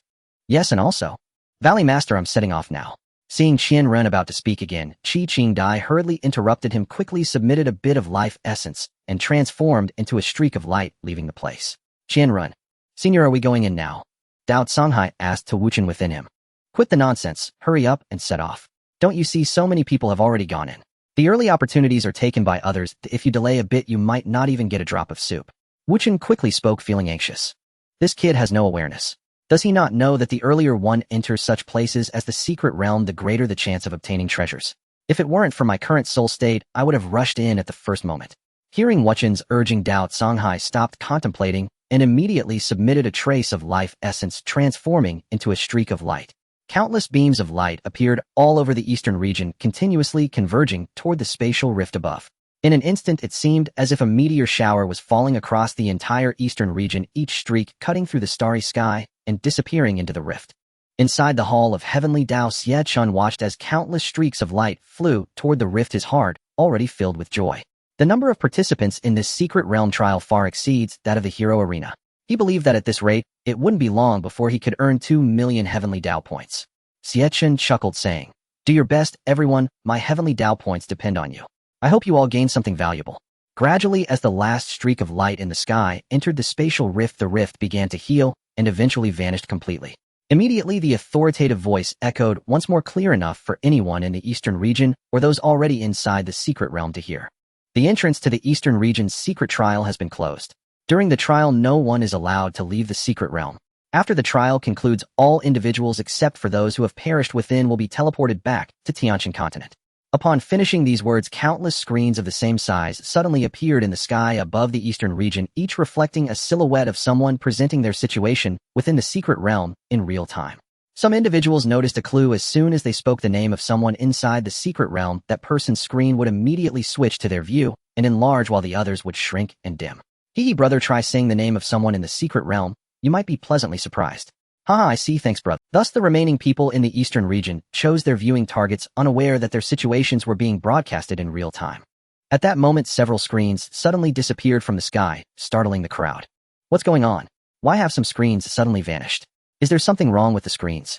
Yes, and also, Valley Master, I'm setting off now. Seeing Qianren about to speak again, Qingdai hurriedly interrupted him, quickly submitted a bit of life essence, and transformed into a streak of light, leaving the place. Qianren. Senior, are we going in now? Dao Songhai asked to Wuchen within him. Quit the nonsense, hurry up and set off. Don't you see so many people have already gone in? The early opportunities are taken by others. If you delay a bit, you might not even get a drop of soup. Wuchen quickly spoke, feeling anxious. This kid has no awareness. Does he not know that the earlier one enters such places as the secret realm, the greater the chance of obtaining treasures? If it weren't for my current soul state, I would have rushed in at the first moment. Hearing Wuchen's urging, Dao Songhai stopped contemplating and immediately submitted a trace of life essence, transforming into a streak of light. Countless beams of light appeared all over the eastern region, continuously converging toward the spatial rift above. In an instant, it seemed as if a meteor shower was falling across the entire eastern region, each streak cutting through the starry sky and disappearing into the rift. Inside the hall of Heavenly Dao, Xie Chen watched as countless streaks of light flew toward the rift, his heart already filled with joy. The number of participants in this secret realm trial far exceeds that of the hero arena. He believed that at this rate, it wouldn't be long before he could earn 2 million Heavenly Dao points. Xie Chen chuckled, saying, "Do your best, everyone. My Heavenly Dao points depend on you. I hope you all gain something valuable." Gradually, as the last streak of light in the sky entered the spatial rift, the rift began to heal and eventually vanished completely. Immediately, the authoritative voice echoed once more, clear enough for anyone in the eastern region or those already inside the secret realm to hear. The entrance to the eastern region's secret trial has been closed. During the trial, no one is allowed to leave the secret realm. After the trial concludes, all individuals except for those who have perished within will be teleported back to Tianqian continent. Upon finishing these words, countless screens of the same size suddenly appeared in the sky above the eastern region, each reflecting a silhouette of someone presenting their situation within the secret realm in real time. Some individuals noticed a clue as soon as they spoke the name of someone inside the secret realm. That person's screen would immediately switch to their view and enlarge, while the others would shrink and dim. Hee brother, try saying the name of someone in the secret realm. You might be pleasantly surprised. Haha, I see, thanks brother. Thus the remaining people in the eastern region chose their viewing targets, unaware that their situations were being broadcasted in real time. At that moment, several screens suddenly disappeared from the sky, startling the crowd. What's going on? Why have some screens suddenly vanished? Is there something wrong with the screens?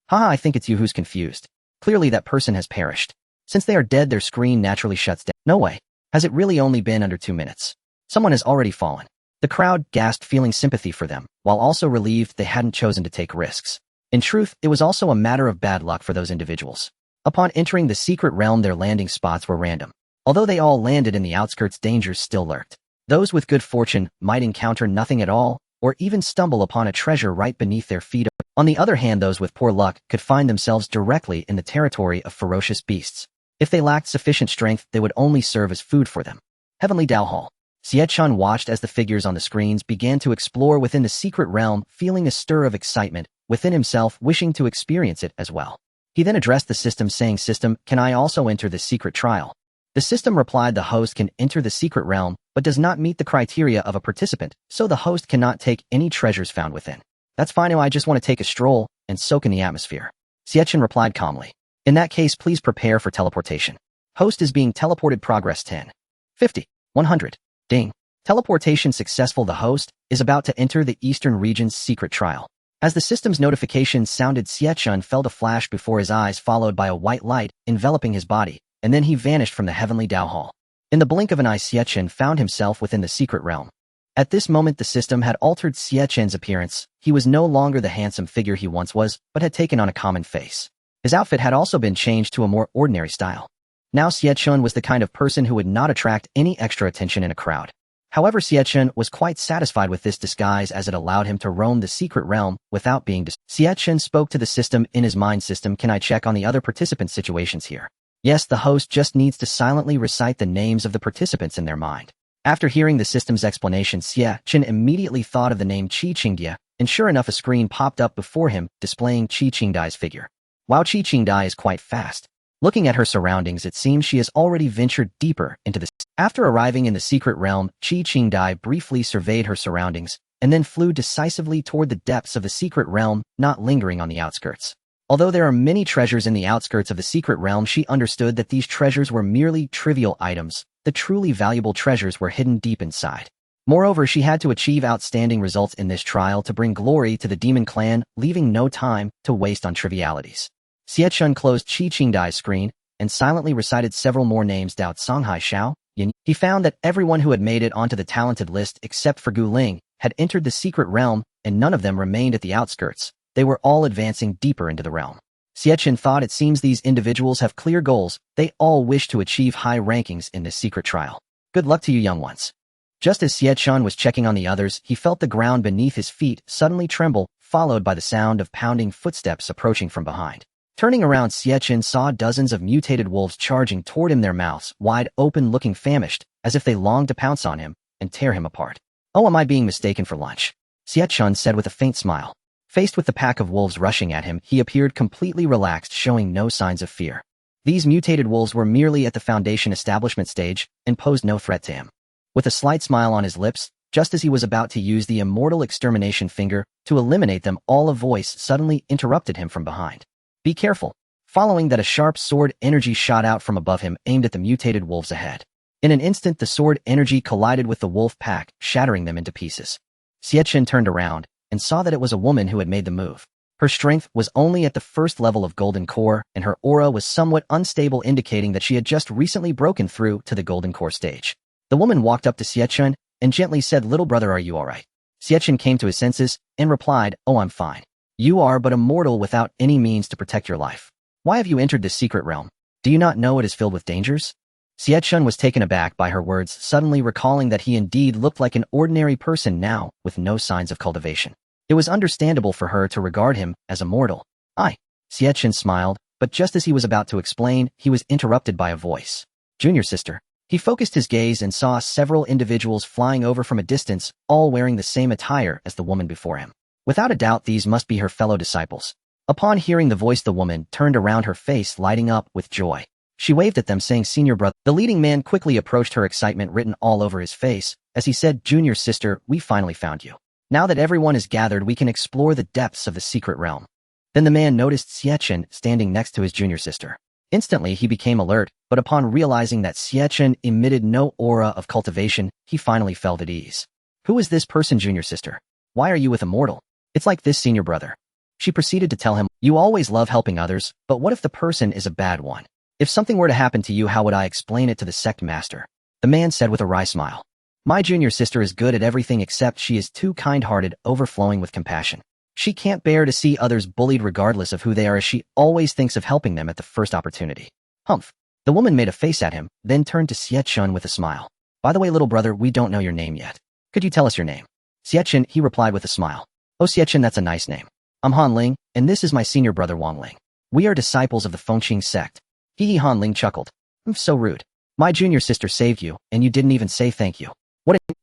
Haha, I think it's you who's confused. Clearly that person has perished. Since they are dead, their screen naturally shuts down. No way. Has it really only been under 2 minutes? Someone has already fallen. The crowd gasped, feeling sympathy for them, while also relieved they hadn't chosen to take risks. In truth, it was also a matter of bad luck for those individuals. Upon entering the secret realm, their landing spots were random. Although they all landed in the outskirts, dangers still lurked. Those with good fortune might encounter nothing at all, or even stumble upon a treasure right beneath their feet. On the other hand, those with poor luck could find themselves directly in the territory of ferocious beasts. If they lacked sufficient strength, they would only serve as food for them. Heavenly Dao Hall. Xie Chen watched as the figures on the screens began to explore within the secret realm, feeling a stir of excitement within himself, wishing to experience it as well. He then addressed the system, saying, "System, can I also enter the secret trial?" The system replied, "The host can enter the secret realm, but does not meet the criteria of a participant, so the host cannot take any treasures found within." "That's fine, I just want to take a stroll and soak in the atmosphere." Xie Chen replied calmly. "In that case, please prepare for teleportation. Host is being teleported. Progress 10. 50. 100. Ding. Teleportation successful. The host is about to enter the eastern region's secret trial." As the system's notification sounded, Xie Chen felt a flash before his eyes, followed by a white light enveloping his body, and then he vanished from the Heavenly Dao Hall. In the blink of an eye, Xie Chen found himself within the secret realm. At this moment, the system had altered Xie Chen's appearance. He was no longer the handsome figure he once was, but had taken on a common face. His outfit had also been changed to a more ordinary style. Now Xie Chen was the kind of person who would not attract any extra attention in a crowd. However, Xie Chen was quite satisfied with this disguise, as it allowed him to roam the secret realm without being Xie Chen spoke to the system in his mind. "System, can I check on the other participants' situations here?" Yes, the host just needs to silently recite the names of the participants in their mind. After hearing the system's explanation, Xie Chen immediately thought of the name Qi Qingdai, and sure enough, a screen popped up before him, displaying Qi Qingdai's figure. Wow, Qi Qingdai is quite fast. Looking at her surroundings, it seems she has already ventured deeper into the... After arriving in the secret realm, Qi Qingdai briefly surveyed her surroundings, and then flew decisively toward the depths of the secret realm, not lingering on the outskirts. Although there are many treasures in the outskirts of the secret realm, she understood that these treasures were merely trivial items. The truly valuable treasures were hidden deep inside. Moreover, she had to achieve outstanding results in this trial to bring glory to the demon clan, leaving no time to waste on trivialities. Xie Chen closed Qi Qingdai's screen and silently recited several more names. Dao Songhai Xiao Yin. He found that everyone who had made it onto the talented list except for Gu Ling had entered the secret realm, and none of them remained at the outskirts. They were all advancing deeper into the realm. Xie Chen thought, it seems these individuals have clear goals. They all wish to achieve high rankings in this secret trial. Good luck to you, young ones. Just as Xie Chen was checking on the others, he felt the ground beneath his feet suddenly tremble, followed by the sound of pounding footsteps approaching from behind. Turning around, Xie Chen saw dozens of mutated wolves charging toward him, their mouths wide open, looking famished, as if they longed to pounce on him and tear him apart. "Oh, am I being mistaken for lunch?" Xie Chen said with a faint smile. Faced with the pack of wolves rushing at him, he appeared completely relaxed, showing no signs of fear. These mutated wolves were merely at the foundation establishment stage and posed no threat to him. With a slight smile on his lips, just as he was about to use the immortal extermination finger to eliminate them all, a voice suddenly interrupted him from behind. Be careful. Following that, a sharp sword energy shot out from above him, aimed at the mutated wolves ahead. In an instant, the sword energy collided with the wolf pack, shattering them into pieces. Xie Chen turned around and saw that it was a woman who had made the move. Her strength was only at the first level of golden core, and her aura was somewhat unstable, indicating that she had just recently broken through to the golden core stage. The woman walked up to Xie Chen and gently said, "Little brother, are you all right?" Xie Chen came to his senses and replied, "Oh, I'm fine. You are but a mortal without any means to protect your life. Why have you entered this secret realm? Do you not know it is filled with dangers?" Xie Chen was taken aback by her words, suddenly recalling that he indeed looked like an ordinary person now, with no signs of cultivation. It was understandable for her to regard him as a mortal. Xie Chen smiled, but just as he was about to explain, he was interrupted by a voice. "Junior sister." He focused his gaze and saw several individuals flying over from a distance, all wearing the same attire as the woman before him. Without a doubt, these must be her fellow disciples. Upon hearing the voice, the woman turned around, her face lighting up with joy. She waved at them, saying, "Senior brother." The leading man quickly approached her, excitement written all over his face, as he said, "Junior sister, we finally found you. Now that everyone is gathered, we can explore the depths of the secret realm." Then the man noticed Xie Chen standing next to his junior sister. Instantly, he became alert, but upon realizing that Xie Chen emitted no aura of cultivation, he finally felt at ease. "Who is this person, junior sister? Why are you with Immortal? It's like this, senior brother." She proceeded to tell him, "You always love helping others, but what if the person is a bad one? If something were to happen to you, how would I explain it to the sect master?" The man said with a wry smile. "My junior sister is good at everything except she is too kind-hearted, overflowing with compassion. She can't bear to see others bullied regardless of who they are, as she always thinks of helping them at the first opportunity." Humph. The woman made a face at him, then turned to Xie Chen with a smile. "By the way, little brother, we don't know your name yet. Could you tell us your name?" Xie Chen, he replied with a smile. "Oh, Xie Chen, that's a nice name. I'm Han Ling, and this is my senior brother Wang Ling. We are disciples of the Fengqing sect." Han Ling chuckled. "So rude. My junior sister saved you, and you didn't even say thank you."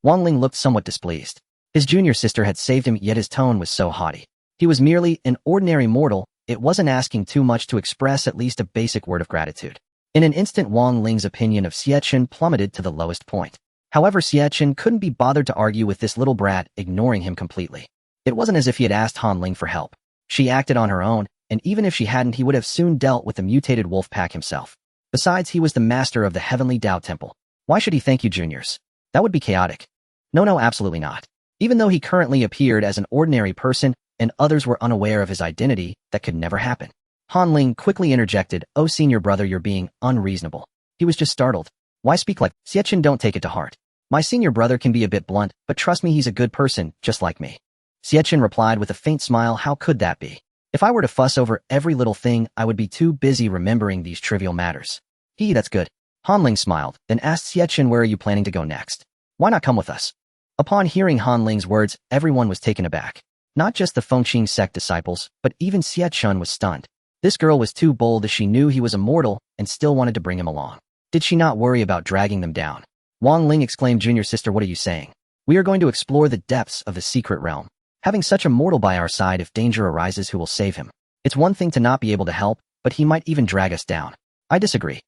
Wang Ling looked somewhat displeased. His junior sister had saved him, yet his tone was so haughty. He was merely an ordinary mortal. It wasn't asking too much to express at least a basic word of gratitude. In an instant, Wang Ling's opinion of Xie Chen plummeted to the lowest point. However, Xie Chen couldn't be bothered to argue with this little brat, ignoring him completely. It wasn't as if he had asked Han Ling for help. She acted on her own, and even if she hadn't, he would have soon dealt with the mutated wolf pack himself. Besides, he was the master of the Heavenly Dao Temple. Why should he thank you, juniors? That would be chaotic. No, absolutely not. Even though he currently appeared as an ordinary person, and others were unaware of his identity, that could never happen. Han Ling quickly interjected, "Oh, senior brother, you're being unreasonable." He was just startled. "Why speak like Xie Chen? Don't take it to heart. My senior brother can be a bit blunt, but trust me, he's a good person, just like me." Xie Chen replied with a faint smile, "How could that be? If I were to fuss over every little thing, I would be too busy remembering these trivial matters." That's good." Han Ling smiled, then asked Xie Chen, "Where are you planning to go next? Why not come with us?" Upon hearing Han Ling's words, everyone was taken aback. Not just the Fengqing sect disciples, but even Xie Chen was stunned. This girl was too bold, as she knew he was immortal and still wanted to bring him along. Did she not worry about dragging them down? Wang Ling exclaimed, "Junior sister, what are you saying? We are going to explore the depths of the secret realm. Having such a mortal by our side, if danger arises, who will save him? It's one thing to not be able to help, but he might even drag us down." "I disagree."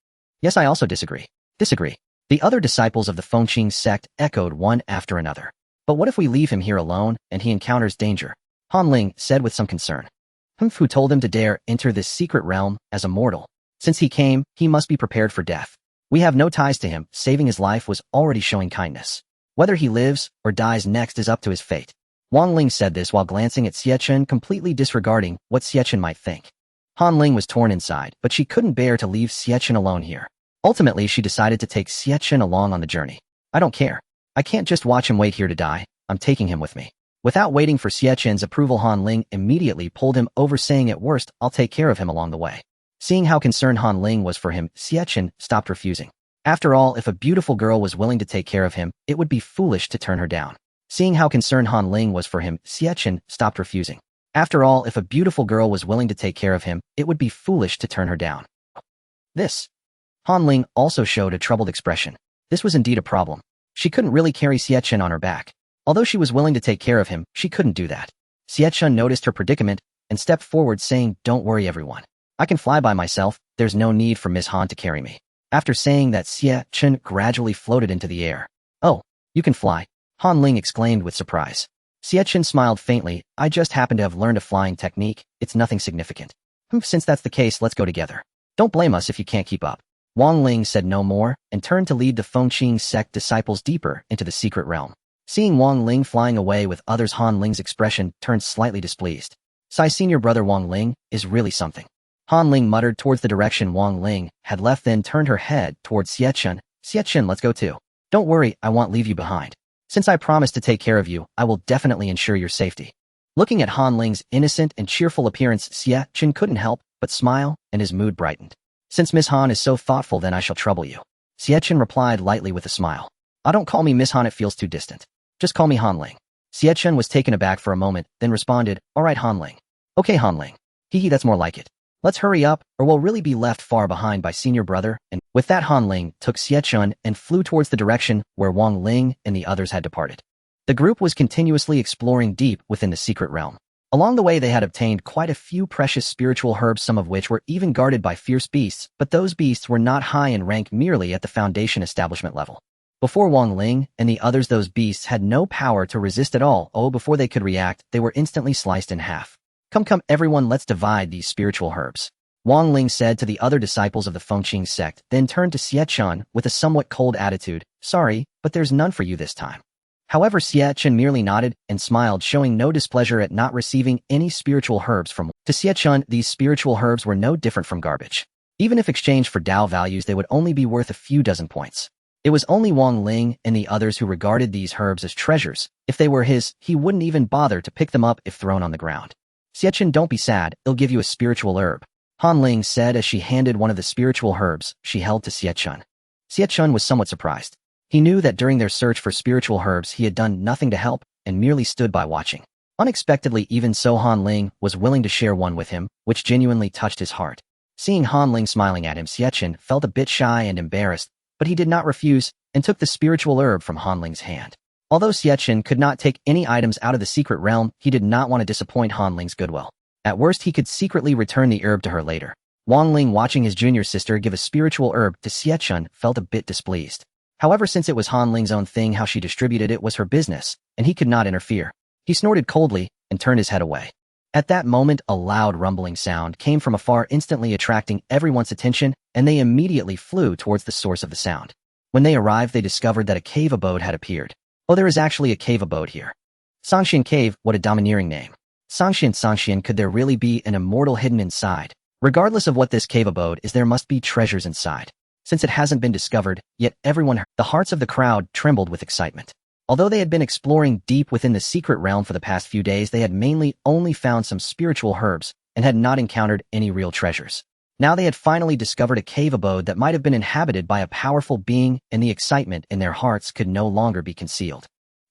"Yes, I also disagree." "Disagree." The other disciples of the Fengqing sect echoed one after another. "But what if we leave him here alone and he encounters danger?" Han Ling said with some concern. "Who told him to dare enter this secret realm as a mortal? Since he came, he must be prepared for death. We have no ties to him. Saving his life was already showing kindness. Whether he lives or dies next is up to his fate." Wang Ling said this while glancing at Xie Chen, completely disregarding what Xie Chen might think. Han Ling was torn inside, but she couldn't bear to leave Xie Chen alone here. Ultimately, she decided to take Xie Chen along on the journey. "I don't care. I can't just watch him wait here to die. I'm taking him with me." Without waiting for Xie Chen's approval, Han Ling immediately pulled him over, saying, "At worst, I'll take care of him along the way." Seeing how concerned Han Ling was for him, Xie Chen stopped refusing. After all, if a beautiful girl was willing to take care of him, it would be foolish to turn her down. Seeing how concerned Han Ling was for him, Xie Chen stopped refusing. After all, if a beautiful girl was willing to take care of him, it would be foolish to turn her down. Han Ling also showed a troubled expression. This was indeed a problem. She couldn't really carry Xie Chen on her back. Although she was willing to take care of him, she couldn't do that. Xie Chen noticed her predicament and stepped forward saying, "Don't worry everyone. I can fly by myself, there's no need for Miss Han to carry me." After saying that, Xie Chen gradually floated into the air. "Oh, you can fly?" Han Ling exclaimed with surprise. Xie Chen smiled faintly. "I just happen to have learned a flying technique, it's nothing significant." Since that's the case, let's go together. Don't blame us if you can't keep up." Wang Ling said no more and turned to lead the Fengqing sect disciples deeper into the secret realm. Seeing Wang Ling flying away with others, Han Ling's expression turned slightly displeased. "Sai senior brother Wang Ling is really something." Han Ling muttered towards the direction Wang Ling had left, then turned her head towards Xie Chen. "Xie Chen, let's go too. Don't worry, I won't leave you behind. Since I promised to take care of you, I will definitely ensure your safety." Looking at Han Ling's innocent and cheerful appearance, Xie Chen couldn't help but smile, and his mood brightened. "Since Miss Han is so thoughtful, then I shall trouble you." Xie Chen replied lightly with a smile. Don't call me Miss Han, it feels too distant. Just call me Han Ling." Xie Chen was taken aback for a moment, then responded, "All right, Han Ling." "Okay, Han Ling. Hee, that's more like it. Let's hurry up, or we'll really be left far behind by senior brother." And with that, Han Ling took Xie Chen and flew towards the direction where Wang Ling and the others had departed. The group was continuously exploring deep within the secret realm. Along the way, they had obtained quite a few precious spiritual herbs, some of which were even guarded by fierce beasts, but those beasts were not high in rank, merely at the foundation establishment level. Before Wang Ling and the others, those beasts had no power to resist at all. Before they could react, they were instantly sliced in half. Come everyone, let's divide these spiritual herbs," Wang Ling said to the other disciples of the Fengqing sect, then turned to Xie Chen with a somewhat cold attitude. "Sorry, but there's none for you this time." However, Xie Chen merely nodded and smiled, showing no displeasure at not receiving any spiritual herbs from. To Xie Chen, these spiritual herbs were no different from garbage. Even if exchanged for Dao values, they would only be worth a few dozen points. It was only Wang Ling and the others who regarded these herbs as treasures. If they were his, he wouldn't even bother to pick them up if thrown on the ground. "Xie Chen, don't be sad, I'll give you a spiritual herb," Han Ling said as she handed one of the spiritual herbs she held to Xie Chen. Xie Chen was somewhat surprised. He knew that during their search for spiritual herbs, he had done nothing to help and merely stood by watching. Unexpectedly, even so, Han Ling was willing to share one with him, which genuinely touched his heart. Seeing Han Ling smiling at him, Xie Chen felt a bit shy and embarrassed, but he did not refuse and took the spiritual herb from Han Ling's hand. Although Xie Chen could not take any items out of the secret realm, he did not want to disappoint Han Ling's goodwill. At worst, he could secretly return the herb to her later. Wang Ling, watching his junior sister give a spiritual herb to Xie Chen, felt a bit displeased. However, since it was Han Ling's own thing, how she distributed it was her business, and he could not interfere. He snorted coldly and turned his head away. At that moment, a loud rumbling sound came from afar, instantly attracting everyone's attention, and they immediately flew towards the source of the sound. When they arrived, they discovered that a cave abode had appeared. There is actually a cave abode here. Sangxian Cave, what a domineering name. Sangxian, could there really be an immortal hidden inside? Regardless of what this cave abode is, there must be treasures inside. Since it hasn't been discovered, yet the hearts of the crowd trembled with excitement. Although they had been exploring deep within the secret realm for the past few days, they had mainly only found some spiritual herbs and had not encountered any real treasures. Now they had finally discovered a cave abode that might have been inhabited by a powerful being, and the excitement in their hearts could no longer be concealed.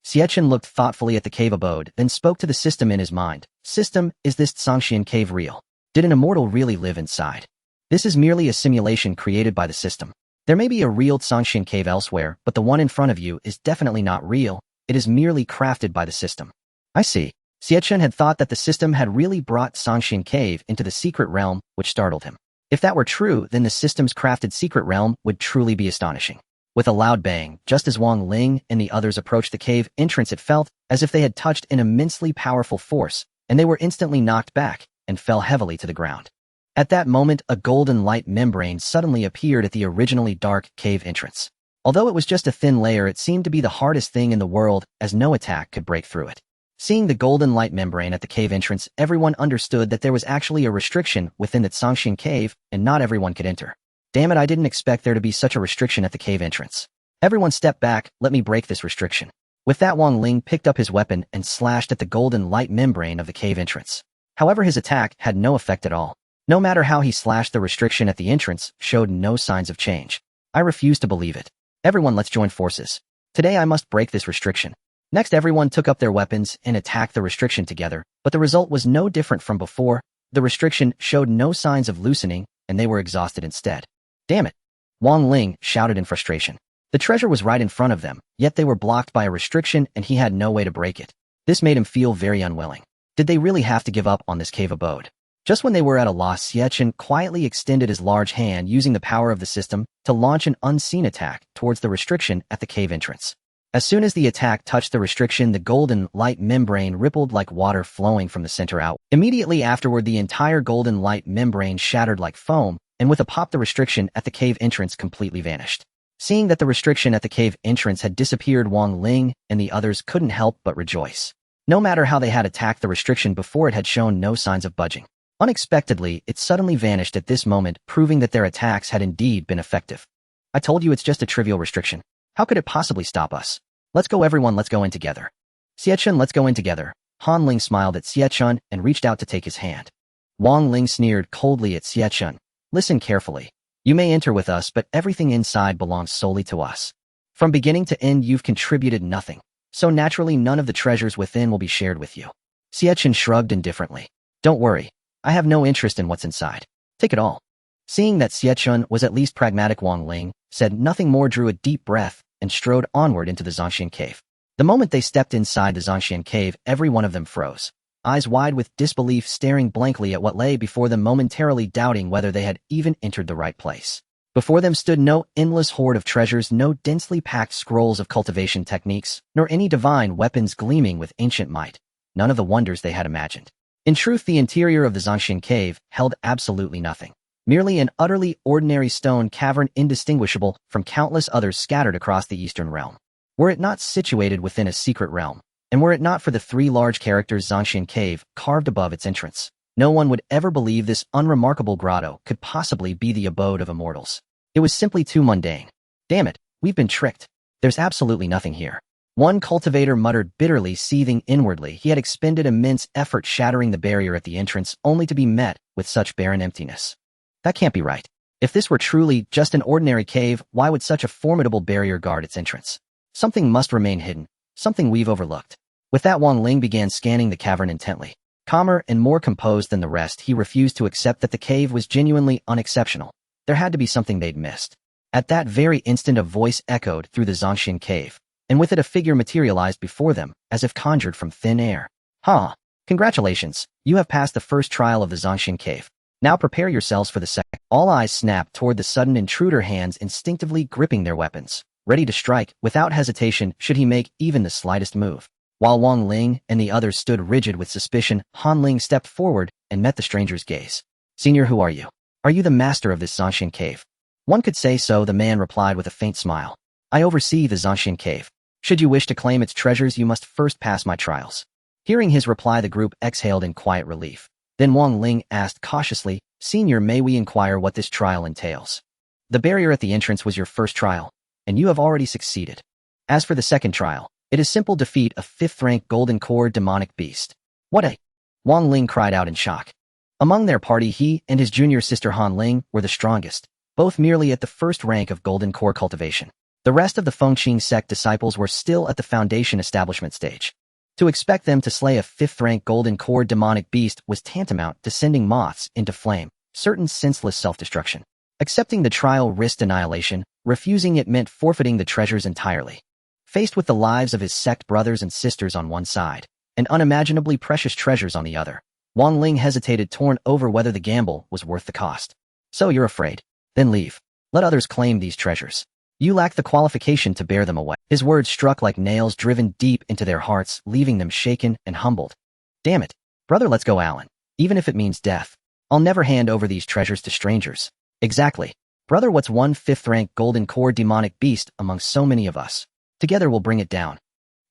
Xie Chen looked thoughtfully at the cave abode, then spoke to the system in his mind. "System, is this Sangxian Cave real? Did an immortal really live inside? This is merely a simulation created by the system. There may be a real Sangxian Cave elsewhere, but the one in front of you is definitely not real. It is merely crafted by the system." "I see." Xie Chen had thought that the system had really brought Sangxian Cave into the secret realm, which startled him. If that were true, then the system's crafted secret realm would truly be astonishing. With a loud bang, just as Wang Ling and the others approached the cave entrance, it felt as if they had touched an immensely powerful force, and they were instantly knocked back and fell heavily to the ground. At that moment, a golden light membrane suddenly appeared at the originally dark cave entrance. Although it was just a thin layer, it seemed to be the hardest thing in the world, as no attack could break through it. Seeing the golden light membrane at the cave entrance, everyone understood that there was actually a restriction within the Sangxian Cave, and not everyone could enter. "Damn it, I didn't expect there to be such a restriction at the cave entrance. Everyone step back, let me break this restriction." With that, Wang Ling picked up his weapon and slashed at the golden light membrane of the cave entrance. However, his attack had no effect at all. No matter how he slashed, the restriction at the entrance showed no signs of change. "I refuse to believe it. Everyone, let's join forces. Today I must break this restriction." Next, everyone took up their weapons and attacked the restriction together, but the result was no different from before. The restriction showed no signs of loosening, and they were exhausted instead. "Damn it!" Wang Ling shouted in frustration. The treasure was right in front of them, yet they were blocked by a restriction and he had no way to break it. This made him feel very unwilling. Did they really have to give up on this cave abode? Just when they were at a loss, Xie Chen quietly extended his large hand using the power of the system to launch an unseen attack towards the restriction at the cave entrance. As soon as the attack touched the restriction, the golden light membrane rippled like water flowing from the center out. Immediately afterward, the entire golden light membrane shattered like foam, and with a pop, the restriction at the cave entrance completely vanished. Seeing that the restriction at the cave entrance had disappeared, Wang Ling and the others couldn't help but rejoice. No matter how they had attacked the restriction before, it had shown no signs of budging. Unexpectedly, it suddenly vanished at this moment, proving that their attacks had indeed been effective. I told you it's just a trivial restriction. How could it possibly stop us? Let's go everyone, let's go in together. Xie Chen, let's go in together. Han Ling smiled at Xie Chen and reached out to take his hand. Wang Ling sneered coldly at Xie Chen. Listen carefully. You may enter with us, but everything inside belongs solely to us. From beginning to end, you've contributed nothing. So naturally, none of the treasures within will be shared with you. Xie Chen shrugged indifferently. Don't worry. I have no interest in what's inside. Take it all. Seeing that Xie Chen was at least pragmatic, Wang Ling said nothing more, drew a deep breath, and strode onward into the Zongxian cave. The moment they stepped inside the Zongxian cave, every one of them froze, eyes wide with disbelief, staring blankly at what lay before them, momentarily doubting whether they had even entered the right place. Before them stood no endless hoard of treasures, no densely packed scrolls of cultivation techniques, nor any divine weapons gleaming with ancient might. None of the wonders they had imagined. In truth, the interior of the Zongxian cave held absolutely nothing. Merely an utterly ordinary stone cavern, indistinguishable from countless others scattered across the Eastern realm. Were it not situated within a secret realm, and were it not for the three large characters Zongxian cave carved above its entrance, no one would ever believe this unremarkable grotto could possibly be the abode of immortals. It was simply too mundane. Damn it, we've been tricked. There's absolutely nothing here. One cultivator muttered bitterly, seething inwardly. He had expended immense effort shattering the barrier at the entrance, only to be met with such barren emptiness. That can't be right. If this were truly just an ordinary cave, why would such a formidable barrier guard its entrance? Something must remain hidden, something we've overlooked. With that, Wang Ling began scanning the cavern intently. Calmer and more composed than the rest, he refused to accept that the cave was genuinely unexceptional. There had to be something they'd missed. At that very instant, a voice echoed through the Zongxian cave, and with it a figure materialized before them, as if conjured from thin air. Ha! Congratulations, you have passed the first trial of the Zongxian cave. Now prepare yourselves for the second. All eyes snapped toward the sudden intruder, hands instinctively gripping their weapons, ready to strike without hesitation should he make even the slightest move. While Wang Ling and the others stood rigid with suspicion, Han Ling stepped forward and met the stranger's gaze. Senior, who are you? Are you the master of this Zongxian cave? One could say so, the man replied with a faint smile. I oversee the Zongxian cave. Should you wish to claim its treasures, you must first pass my trials. Hearing his reply, the group exhaled in quiet relief. Then Wang Ling asked cautiously, Senior, may we inquire what this trial entails? The barrier at the entrance was your first trial, and you have already succeeded. As for the second trial, it is simple: defeat a 5th-rank golden core demonic beast. What a... Wang Ling cried out in shock. Among their party, he and his junior sister Han Ling were the strongest, both merely at the first rank of golden core cultivation. The rest of the Fengqing sect disciples were still at the foundation establishment stage. To expect them to slay a 5th-rank golden core demonic beast was tantamount to sending moths into flame, certain senseless self-destruction. Accepting the trial risked annihilation, refusing it meant forfeiting the treasures entirely. Faced with the lives of his sect brothers and sisters on one side, and unimaginably precious treasures on the other, Wang Ling hesitated, torn over whether the gamble was worth the cost. So you're afraid? Then leave. Let others claim these treasures. You lack the qualification to bear them away. His words struck like nails driven deep into their hearts, leaving them shaken and humbled. Damn it. Brother, let's go, Alan. Even if it means death. I'll never hand over these treasures to strangers. Exactly. Brother, what's one 5th-rank golden core demonic beast among so many of us? Together we'll bring it down.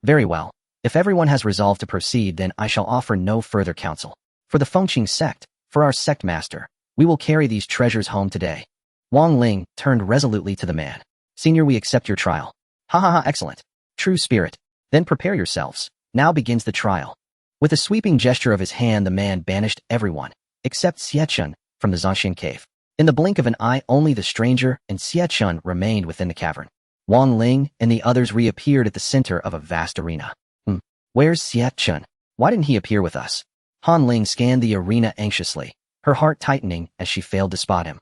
Very well. If everyone has resolved to proceed, then I shall offer no further counsel. For the Fengqing sect, for our sect master, we will carry these treasures home today. Wang Ling turned resolutely to the man. Senior, we accept your trial. Ha ha ha, excellent. True spirit. Then prepare yourselves. Now begins the trial. With a sweeping gesture of his hand, the man banished everyone, except Xie Chen, from the Zongxian cave. In the blink of an eye, only the stranger and Xie Chen remained within the cavern. Wang Ling and the others reappeared at the center of a vast arena. Where's Xie Chen? Why didn't he appear with us? Han Ling scanned the arena anxiously, her heart tightening as she failed to spot him.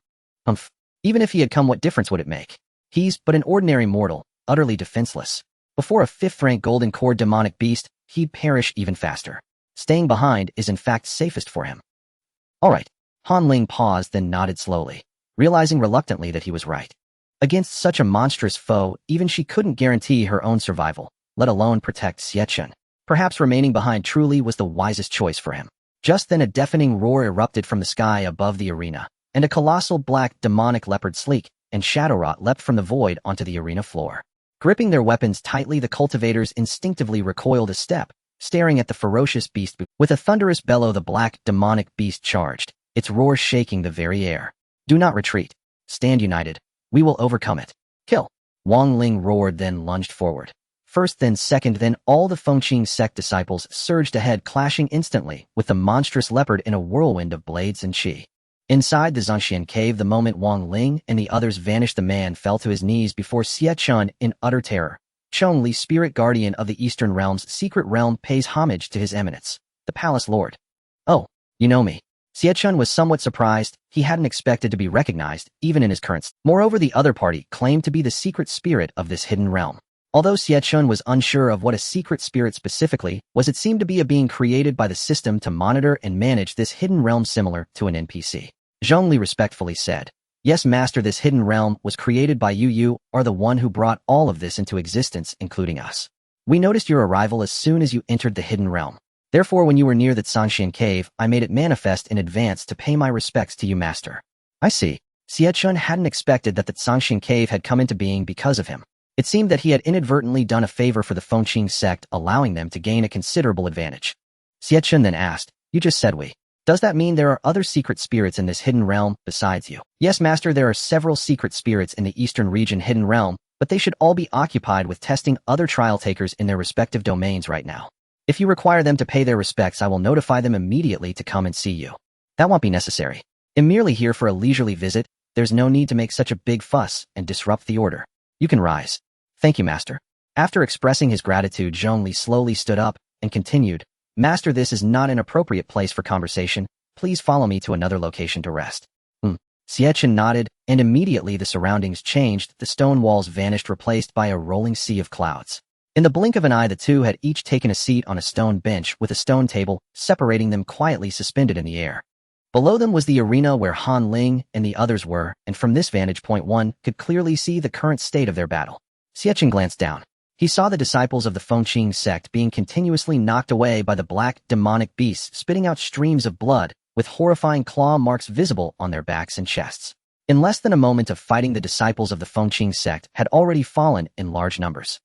Even if he had come, what difference would it make? He's but an ordinary mortal, utterly defenseless. Before a 5th-rank golden core demonic beast, he'd perish even faster. Staying behind is in fact safest for him. All right. Han Ling paused, then nodded slowly, realizing reluctantly that he was right. Against such a monstrous foe, even she couldn't guarantee her own survival, let alone protect Xie Chen. Perhaps remaining behind truly was the wisest choice for him. Just then a deafening roar erupted from the sky above the arena, and a colossal black demonic leopard sleek and Shadowrot leapt from the void onto the arena floor. Gripping their weapons tightly, the cultivators instinctively recoiled a step, staring at the ferocious beast. With a thunderous bellow, the black demonic beast charged, its roar shaking the very air. Do not retreat. Stand united. We will overcome it. Kill. Wang Ling roared, then lunged forward. First, then second, then all the Fengqing sect disciples surged ahead, clashing instantly with the monstrous leopard in a whirlwind of blades and qi. Inside the Zhongxian cave, the moment Wang Ling and the others vanished, the man fell to his knees before Xie Chen in utter terror. Chong Li, spirit guardian of the Eastern Realm's secret realm, pays homage to his eminence, the Palace Lord. Oh, you know me. Xie Chen was somewhat surprised. He hadn't expected to be recognized, even in his current state. Moreover, the other party claimed to be the secret spirit of this hidden realm. Although Xie Chen was unsure of what a secret spirit specifically was, it seemed to be a being created by the system to monitor and manage this hidden realm, similar to an NPC. Zhongli respectfully said, "Yes, Master, this hidden realm was created by you. You are the one who brought all of this into existence, including us. We noticed your arrival as soon as you entered the hidden realm. Therefore, when you were near the Zhongxian cave, I made it manifest in advance to pay my respects to you, Master." I see. Xie Chen hadn't expected that the Zhongxian cave had come into being because of him. It seemed that he had inadvertently done a favor for the Fengqing sect, allowing them to gain a considerable advantage. Xie Chen then asked, "You just said we. Does that mean there are other secret spirits in this hidden realm besides you?" "Yes, Master, there are several secret spirits in the Eastern region hidden realm, but they should all be occupied with testing other trial takers in their respective domains right now. If you require them to pay their respects, I will notify them immediately to come and see you." "That won't be necessary. I'm merely here for a leisurely visit. There's no need to make such a big fuss and disrupt the order. You can rise." "Thank you, Master." After expressing his gratitude, Zhongli slowly stood up and continued, "Master, this is not an appropriate place for conversation. Please follow me to another location to rest." Xie Chen nodded, and immediately the surroundings changed. The stone walls vanished, replaced by a rolling sea of clouds. In the blink of an eye, the two had each taken a seat on a stone bench with a stone table separating them, quietly suspended in the air. Below them was the arena where Han Ling and the others were, and from this vantage point one could clearly see the current state of their battle. Xie Chen glanced down. He saw the disciples of the Fengqing sect being continuously knocked away by the black demonic beasts, spitting out streams of blood, with horrifying claw marks visible on their backs and chests. In less than a moment of fighting, the disciples of the Fengqing sect had already fallen in large numbers.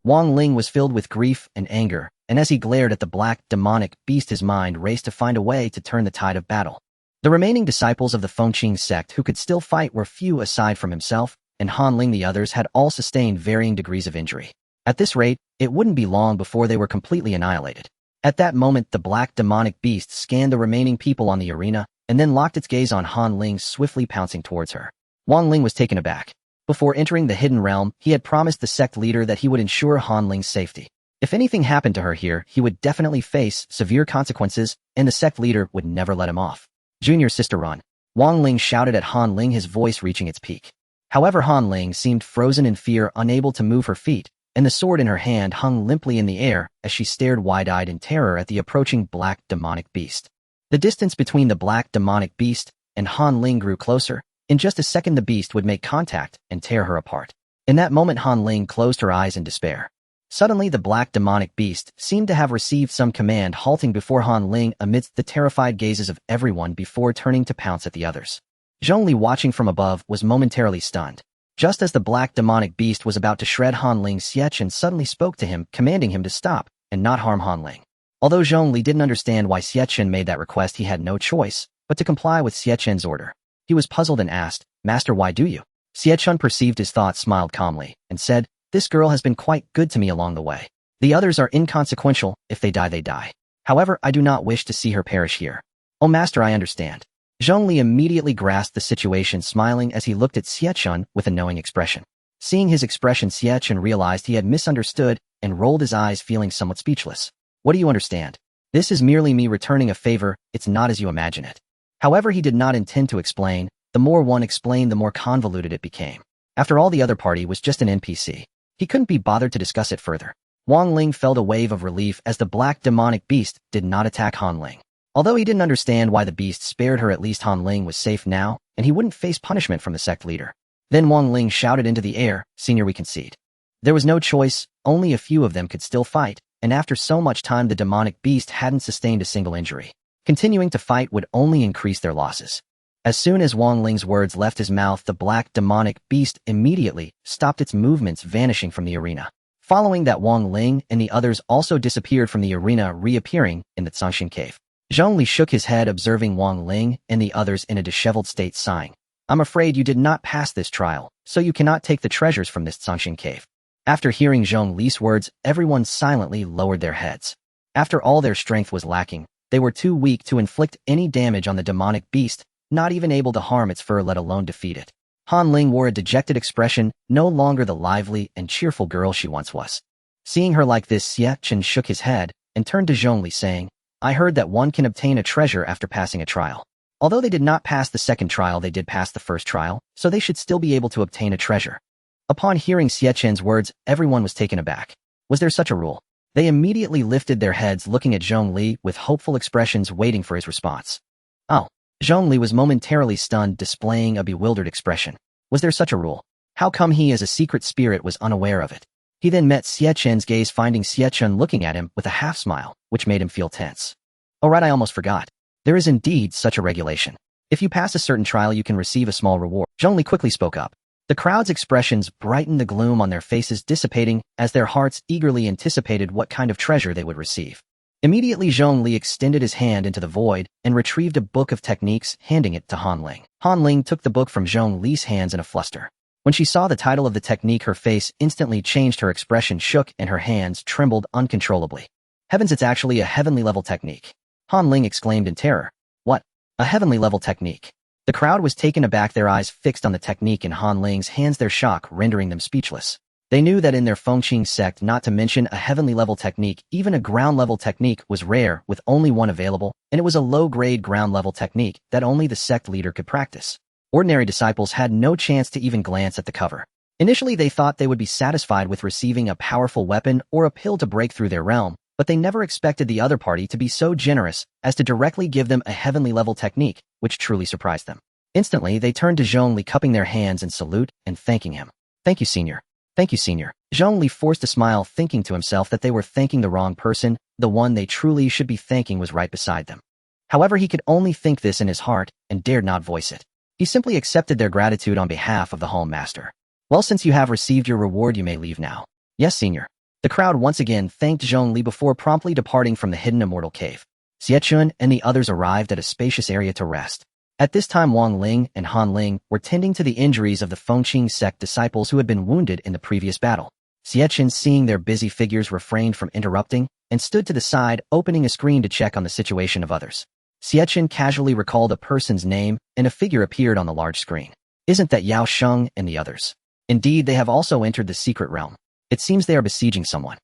Wang Ling was filled with grief and anger, and as he glared at the black demonic beast, his mind raced to find a way to turn the tide of battle. The remaining disciples of the Fengqing sect who could still fight were few aside from himself, and Han Ling. The others had all sustained varying degrees of injury. At this rate, it wouldn't be long before they were completely annihilated. At that moment, the black demonic beast scanned the remaining people on the arena, and then locked its gaze on Han Ling, swiftly pouncing towards her. Wang Ling was taken aback. Before entering the hidden realm, he had promised the sect leader that he would ensure Han Ling's safety. If anything happened to her here, he would definitely face severe consequences, and the sect leader would never let him off. "Junior sister, run!" Wang Ling shouted at Han Ling, his voice reaching its peak. However, Han Ling seemed frozen in fear, unable to move her feet, and the sword in her hand hung limply in the air as she stared wide-eyed in terror at the approaching black demonic beast. The distance between the black demonic beast and Han Ling grew closer. In just a second, the beast would make contact and tear her apart. In that moment, Han Ling closed her eyes in despair. Suddenly, the black demonic beast seemed to have received some command, halting before Han Ling amidst the terrified gazes of everyone before turning to pounce at the others. Zhongli, watching from above, was momentarily stunned. Just as the black demonic beast was about to shred Han Ling, Xie Chen suddenly spoke to him, commanding him to stop and not harm Han Ling. Although Zhongli didn't understand why Xie Chen made that request, he had no choice but to comply with Xie Chen's order. He was puzzled and asked, "Master, why do you?" Xie Chen perceived his thoughts, smiled calmly, and said, "This girl has been quite good to me along the way. The others are inconsequential. If they die, they die. However, I do not wish to see her perish here." "Oh, Master, I understand." Zhongli immediately grasped the situation, smiling as he looked at Xie Chen with a knowing expression. Seeing his expression, Xie Chen realized he had misunderstood and rolled his eyes, feeling somewhat speechless. "What do you understand? This is merely me returning a favor. It's not as you imagine it." However, he did not intend to explain. The more one explained, the more convoluted it became. After all, the other party was just an NPC. He couldn't be bothered to discuss it further. Wang Ling felt a wave of relief as the black demonic beast did not attack Han Ling. Although he didn't understand why the beast spared her, at least Han Ling was safe now, and he wouldn't face punishment from the sect leader. Then Wang Ling shouted into the air, "Senior, we concede." There was no choice, only a few of them could still fight, and after so much time the demonic beast hadn't sustained a single injury. Continuing to fight would only increase their losses. As soon as Wang Ling's words left his mouth, the black demonic beast immediately stopped its movements, vanishing from the arena. Following that, Wang Ling and the others also disappeared from the arena, reappearing in the Zhangxin cave. Zhongli shook his head, observing Wang Ling and the others in a disheveled state, sighing. "I'm afraid you did not pass this trial, so you cannot take the treasures from this Zhangxin cave." After hearing Zhongli's words, everyone silently lowered their heads. After all their strength was lacking, they were too weak to inflict any damage on the demonic beast, not even able to harm its fur, let alone defeat it. Han Ling wore a dejected expression, no longer the lively and cheerful girl she once was. Seeing her like this, Xie Chen shook his head and turned to Zhongli, saying, "I heard that one can obtain a treasure after passing a trial. Although they did not pass the second trial, they did pass the first trial, so they should still be able to obtain a treasure." Upon hearing Xie Chen's words, everyone was taken aback. Was there such a rule? They immediately lifted their heads, looking at Zhongli with hopeful expressions, waiting for his response. Oh. Zhongli was momentarily stunned, displaying a bewildered expression. Was there such a rule? How come he, as a secret spirit, was unaware of it? He then met Xie Chen's gaze, finding Xie Chen looking at him with a half-smile, which made him feel tense. "Oh right, I almost forgot. There is indeed such a regulation. If you pass a certain trial, you can receive a small reward." Zhongli quickly spoke up. The crowd's expressions brightened, the gloom on their faces dissipating as their hearts eagerly anticipated what kind of treasure they would receive. Immediately, Zhongli extended his hand into the void and retrieved a book of techniques, handing it to Han Ling. Han Ling took the book from Zhongli's hands in a fluster. When she saw the title of the technique, her face instantly changed, her expression shook, and her hands trembled uncontrollably. "Heavens, it's actually a heavenly level technique!" Han Ling exclaimed in terror. "What? A heavenly level technique?" The crowd was taken aback, their eyes fixed on the technique in Han Ling's hands, their shock rendering them speechless. They knew that in their Fengqing sect, not to mention a heavenly level technique, even a ground level technique was rare, with only one available, and it was a low-grade ground level technique that only the sect leader could practice. Ordinary disciples had no chance to even glance at the cover. Initially, they thought they would be satisfied with receiving a powerful weapon or a pill to break through their realm, but they never expected the other party to be so generous as to directly give them a heavenly level technique, which truly surprised them. Instantly, they turned to Zhongli, cupping their hands in salute and thanking him. "Thank you, Senior. Thank you, Senior." Zhongli forced a smile, thinking to himself that they were thanking the wrong person. The one they truly should be thanking was right beside them. However, he could only think this in his heart and dared not voice it. He simply accepted their gratitude on behalf of the Hall Master. "Well, since you have received your reward, you may leave now." "Yes, Senior." The crowd once again thanked Zhongli before promptly departing from the hidden Immortal cave. Xie Chen and the others arrived at a spacious area to rest. At this time, Wang Ling and Han Ling were tending to the injuries of the Fengqing sect disciples who had been wounded in the previous battle. Xie Chen, seeing their busy figures, refrained from interrupting and stood to the side, opening a screen to check on the situation of others. Xie Chen casually recalled a person's name, and a figure appeared on the large screen. "Isn't that Yao Sheng and the others? Indeed, they have also entered the secret realm. It seems they are besieging someone.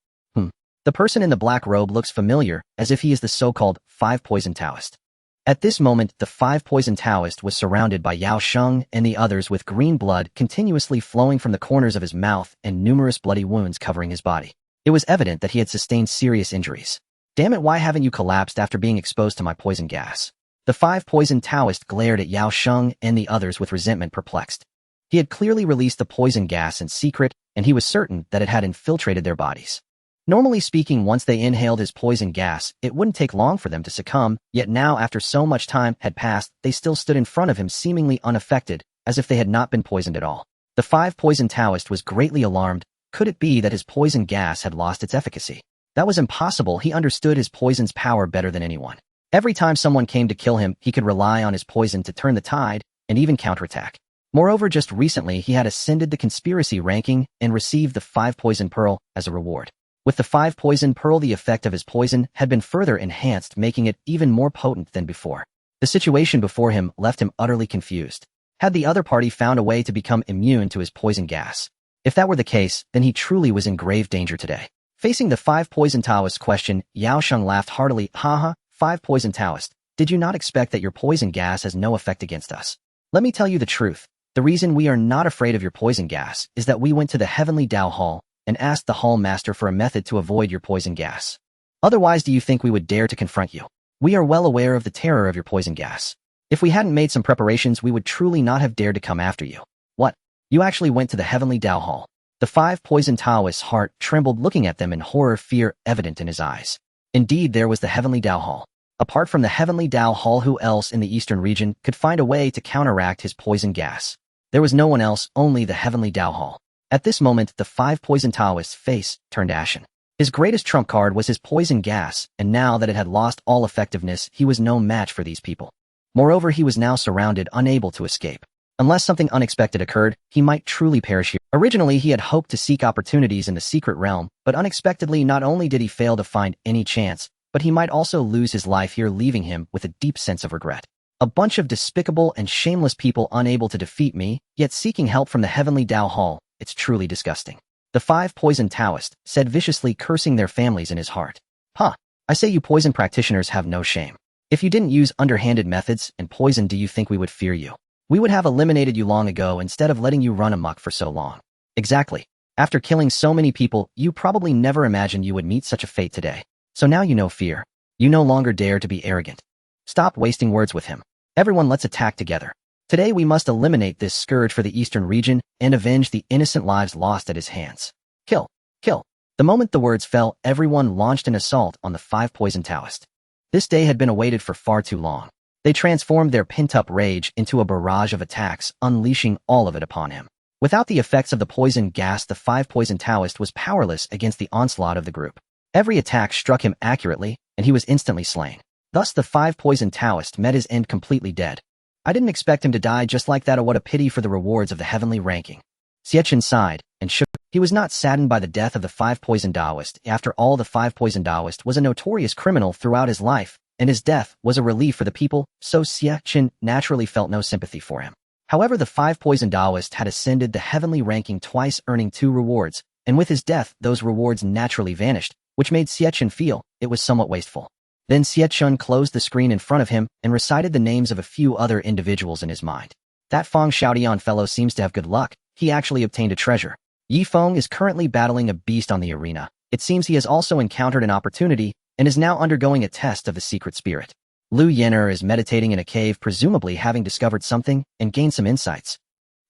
The person in the black robe looks familiar, as if he is the so-called Five Poison Taoist." At this moment, the Five Poison Taoist was surrounded by Yao Sheng and the others, with green blood continuously flowing from the corners of his mouth and numerous bloody wounds covering his body. It was evident that he had sustained serious injuries. "Damn it, why haven't you collapsed after being exposed to my poison gas?" The Five Poison Taoist glared at Yao Sheng and the others with resentment, perplexed. He had clearly released the poison gas in secret, and he was certain that it had infiltrated their bodies. Normally speaking, once they inhaled his poison gas, it wouldn't take long for them to succumb, yet now, after so much time had passed, they still stood in front of him seemingly unaffected, as if they had not been poisoned at all. The Five Poison Taoist was greatly alarmed. Could it be that his poison gas had lost its efficacy? That was impossible. He understood his poison's power better than anyone. Every time someone came to kill him, he could rely on his poison to turn the tide and even counterattack. Moreover, just recently he had ascended the conspiracy ranking and received the 5 Poison Pearl as a reward. With the 5 Poison Pearl, the effect of his poison had been further enhanced, making it even more potent than before. The situation before him left him utterly confused. Had the other party found a way to become immune to his poison gas? If that were the case, then he truly was in grave danger today. Facing the 5 Poison Taoist's question, Yao Sheng laughed heartily. "Haha, 5 Poison Taoist, did you not expect that your poison gas has no effect against us? Let me tell you the truth. The reason we are not afraid of your poison gas is that we went to the Heavenly Dao Hall and asked the hall master for a method to avoid your poison gas. Otherwise, do you think we would dare to confront you? We are well aware of the terror of your poison gas. If we hadn't made some preparations, we would truly not have dared to come after you. What? You actually went to the Heavenly Dao Hall. The 5 poison Taoists' heart trembled looking at them in horror, fear evident in his eyes. Indeed, there was the Heavenly Dao Hall. Apart from the Heavenly Dao Hall, who else in the eastern region could find a way to counteract his poison gas? There was no one else, only the Heavenly Dao Hall. At this moment, the 5 poison Taoists' face turned ashen. His greatest trump card was his poison gas, and now that it had lost all effectiveness, he was no match for these people. Moreover, he was now surrounded, unable to escape. Unless something unexpected occurred, he might truly perish here. Originally, he had hoped to seek opportunities in the secret realm, but unexpectedly, not only did he fail to find any chance, but he might also lose his life here, leaving him with a deep sense of regret. A bunch of despicable and shameless people unable to defeat me, yet seeking help from the Heavenly Dao Hall. It's truly disgusting. The 5 poison Taoists said, viciously cursing their families in his heart. Huh, I say you poison practitioners have no shame. If you didn't use underhanded methods and poison, do you think we would fear you? We would have eliminated you long ago instead of letting you run amok for so long. Exactly. After killing so many people, you probably never imagined you would meet such a fate today. So now you know fear. You no longer dare to be arrogant. Stop wasting words with him. Everyone, let's attack together. Today we must eliminate this scourge for the eastern region and avenge the innocent lives lost at his hands. Kill. Kill. The moment the words fell, everyone launched an assault on the 5 poison Taoists. This day had been awaited for far too long. They transformed their pent-up rage into a barrage of attacks, unleashing all of it upon him. Without the effects of the poison gas, the 5 poison Taoist was powerless against the onslaught of the group. Every attack struck him accurately, and he was instantly slain. Thus the 5 poison Taoist met his end completely dead. I didn't expect him to die just like that. Oh, what a pity for the rewards of the heavenly ranking. Xie Chen sighed and shook. He was not saddened by the death of the 5 poison Taoist. After all, the 5 poison Taoist was a notorious criminal throughout his life, and his death was a relief for the people, so Xie Chen naturally felt no sympathy for him. However, the 5 poison Taoist had ascended the heavenly ranking twice, earning 2 rewards, and with his death, those rewards naturally vanished, which made Xie Chen feel it was somewhat wasteful. Then Xie Chen closed the screen in front of him and recited the names of a few other individuals in his mind. That Feng Xiaodian fellow seems to have good luck. He actually obtained a treasure. Yi Feng is currently battling a beast on the arena. It seems he has also encountered an opportunity and is now undergoing a test of the secret spirit. Lu Yen'er is meditating in a cave, presumably having discovered something and gained some insights.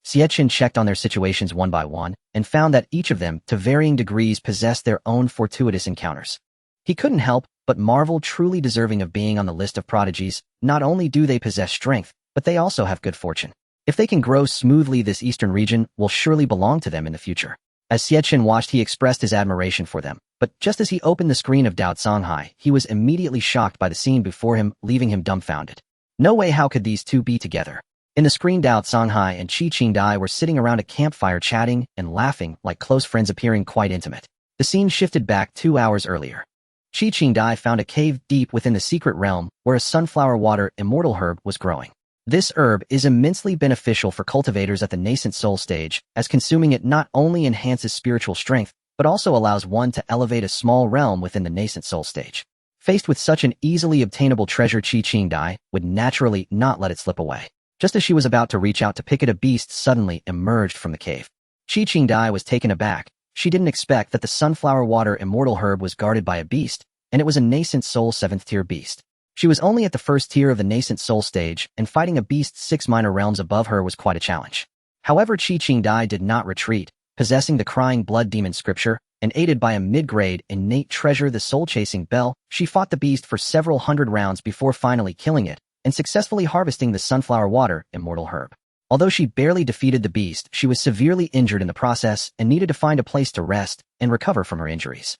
Xie Chen checked on their situations one by one and found that each of them, to varying degrees, possessed their own fortuitous encounters. He couldn't help but marvel, truly deserving of being on the list of prodigies. Not only do they possess strength, but they also have good fortune. If they can grow smoothly, this eastern region will surely belong to them in the future. As Xie Chen watched, he expressed his admiration for them, but just as he opened the screen of Dao Songhai, he was immediately shocked by the scene before him, leaving him dumbfounded. No way, how could these two be together? In the screen, Dao Songhai and Qi Qingdai were sitting around a campfire chatting and laughing like close friends, appearing quite intimate. The scene shifted back 2 hours earlier. Qi Qingdai found a cave deep within the secret realm where a sunflower water immortal herb was growing. This herb is immensely beneficial for cultivators at the nascent soul stage, as consuming it not only enhances spiritual strength, but also allows one to elevate a small realm within the nascent soul stage. Faced with such an easily obtainable treasure, Qi Qingdai would naturally not let it slip away. Just as she was about to reach out to pick it, a beast suddenly emerged from the cave. Qi Qingdai was taken aback. She didn't expect that the sunflower water immortal herb was guarded by a beast, and it was a nascent soul 7th tier beast. She was only at the 1st tier of the nascent soul stage, and fighting a beast 6 minor realms above her was quite a challenge. However, Qi Qingdai did not retreat, possessing the crying blood demon scripture, and aided by a mid-grade innate treasure, the soul-chasing bell. She fought the beast for several hundred rounds before finally killing it, and successfully harvesting the sunflower water immortal herb. Although she barely defeated the beast, she was severely injured in the process and needed to find a place to rest and recover from her injuries.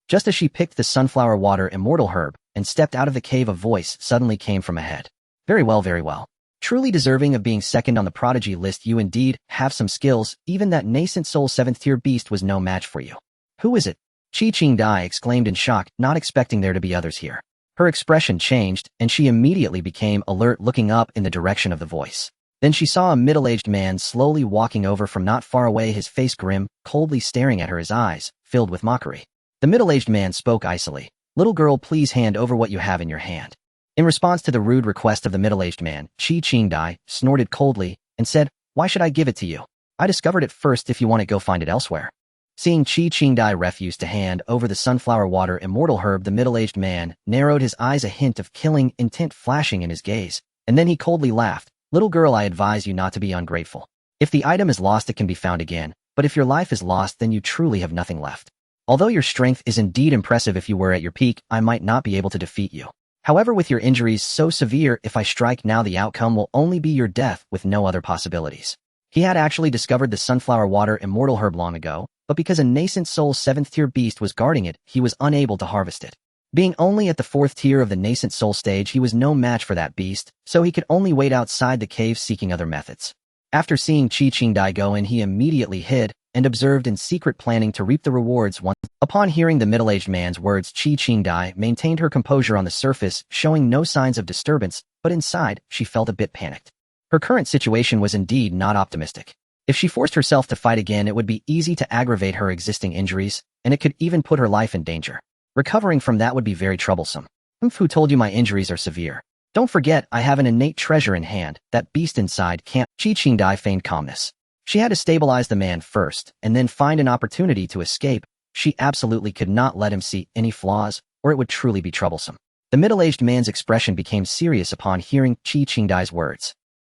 Just as she picked the sunflower water immortal herb and stepped out of the cave, a voice suddenly came from ahead. Very well, very well. Truly deserving of being second on the prodigy list. You indeed have some skills. Even that nascent soul 7th tier beast was no match for you. Who is it? Qi Qingdai exclaimed in shock, not expecting there to be others here. Her expression changed, and she immediately became alert, looking up in the direction of the voice. Then she saw a middle-aged man slowly walking over from not far away, his face grim, coldly staring at her, his eyes filled with mockery. The middle-aged man spoke icily. Little girl, please hand over what you have in your hand. In response to the rude request of the middle-aged man, Qi Qingdai snorted coldly and said, why should I give it to you? I discovered it first. If you want it, go find it elsewhere. Seeing Qi Qingdai refuse to hand over the sunflower water immortal herb, the middle-aged man narrowed his eyes, a hint of killing intent flashing in his gaze, and then he coldly laughed. Little girl, I advise you not to be ungrateful. If the item is lost, it can be found again, but if your life is lost, then you truly have nothing left. Although your strength is indeed impressive, if you were at your peak, I might not be able to defeat you. However, with your injuries so severe, if I strike now, the outcome will only be your death with no other possibilities. He had actually discovered the sunflower water immortal herb long ago, but because a nascent soul 7th tier beast was guarding it, he was unable to harvest it. Being only at the 4th tier of the nascent soul stage, he was no match for that beast, so he could only wait outside the cave seeking other methods. After seeing Qi Qingdai go in, he immediately hid and observed in secret, planning to reap the rewards once. Upon hearing the middle-aged man's words, Qi Qingdai maintained her composure on the surface, showing no signs of disturbance, but inside, she felt a bit panicked. Her current situation was indeed not optimistic. If she forced herself to fight again, it would be easy to aggravate her existing injuries, and it could even put her life in danger. Recovering from that would be very troublesome. Who told you my injuries are severe? Don't forget, I have an innate treasure in hand. That beast inside can't. Qi Qingdai feigned calmness. She had to stabilize the man first, and then find an opportunity to escape. She absolutely could not let him see any flaws, or it would truly be troublesome. The middle-aged man's expression became serious upon hearing Qi Qingdai's words.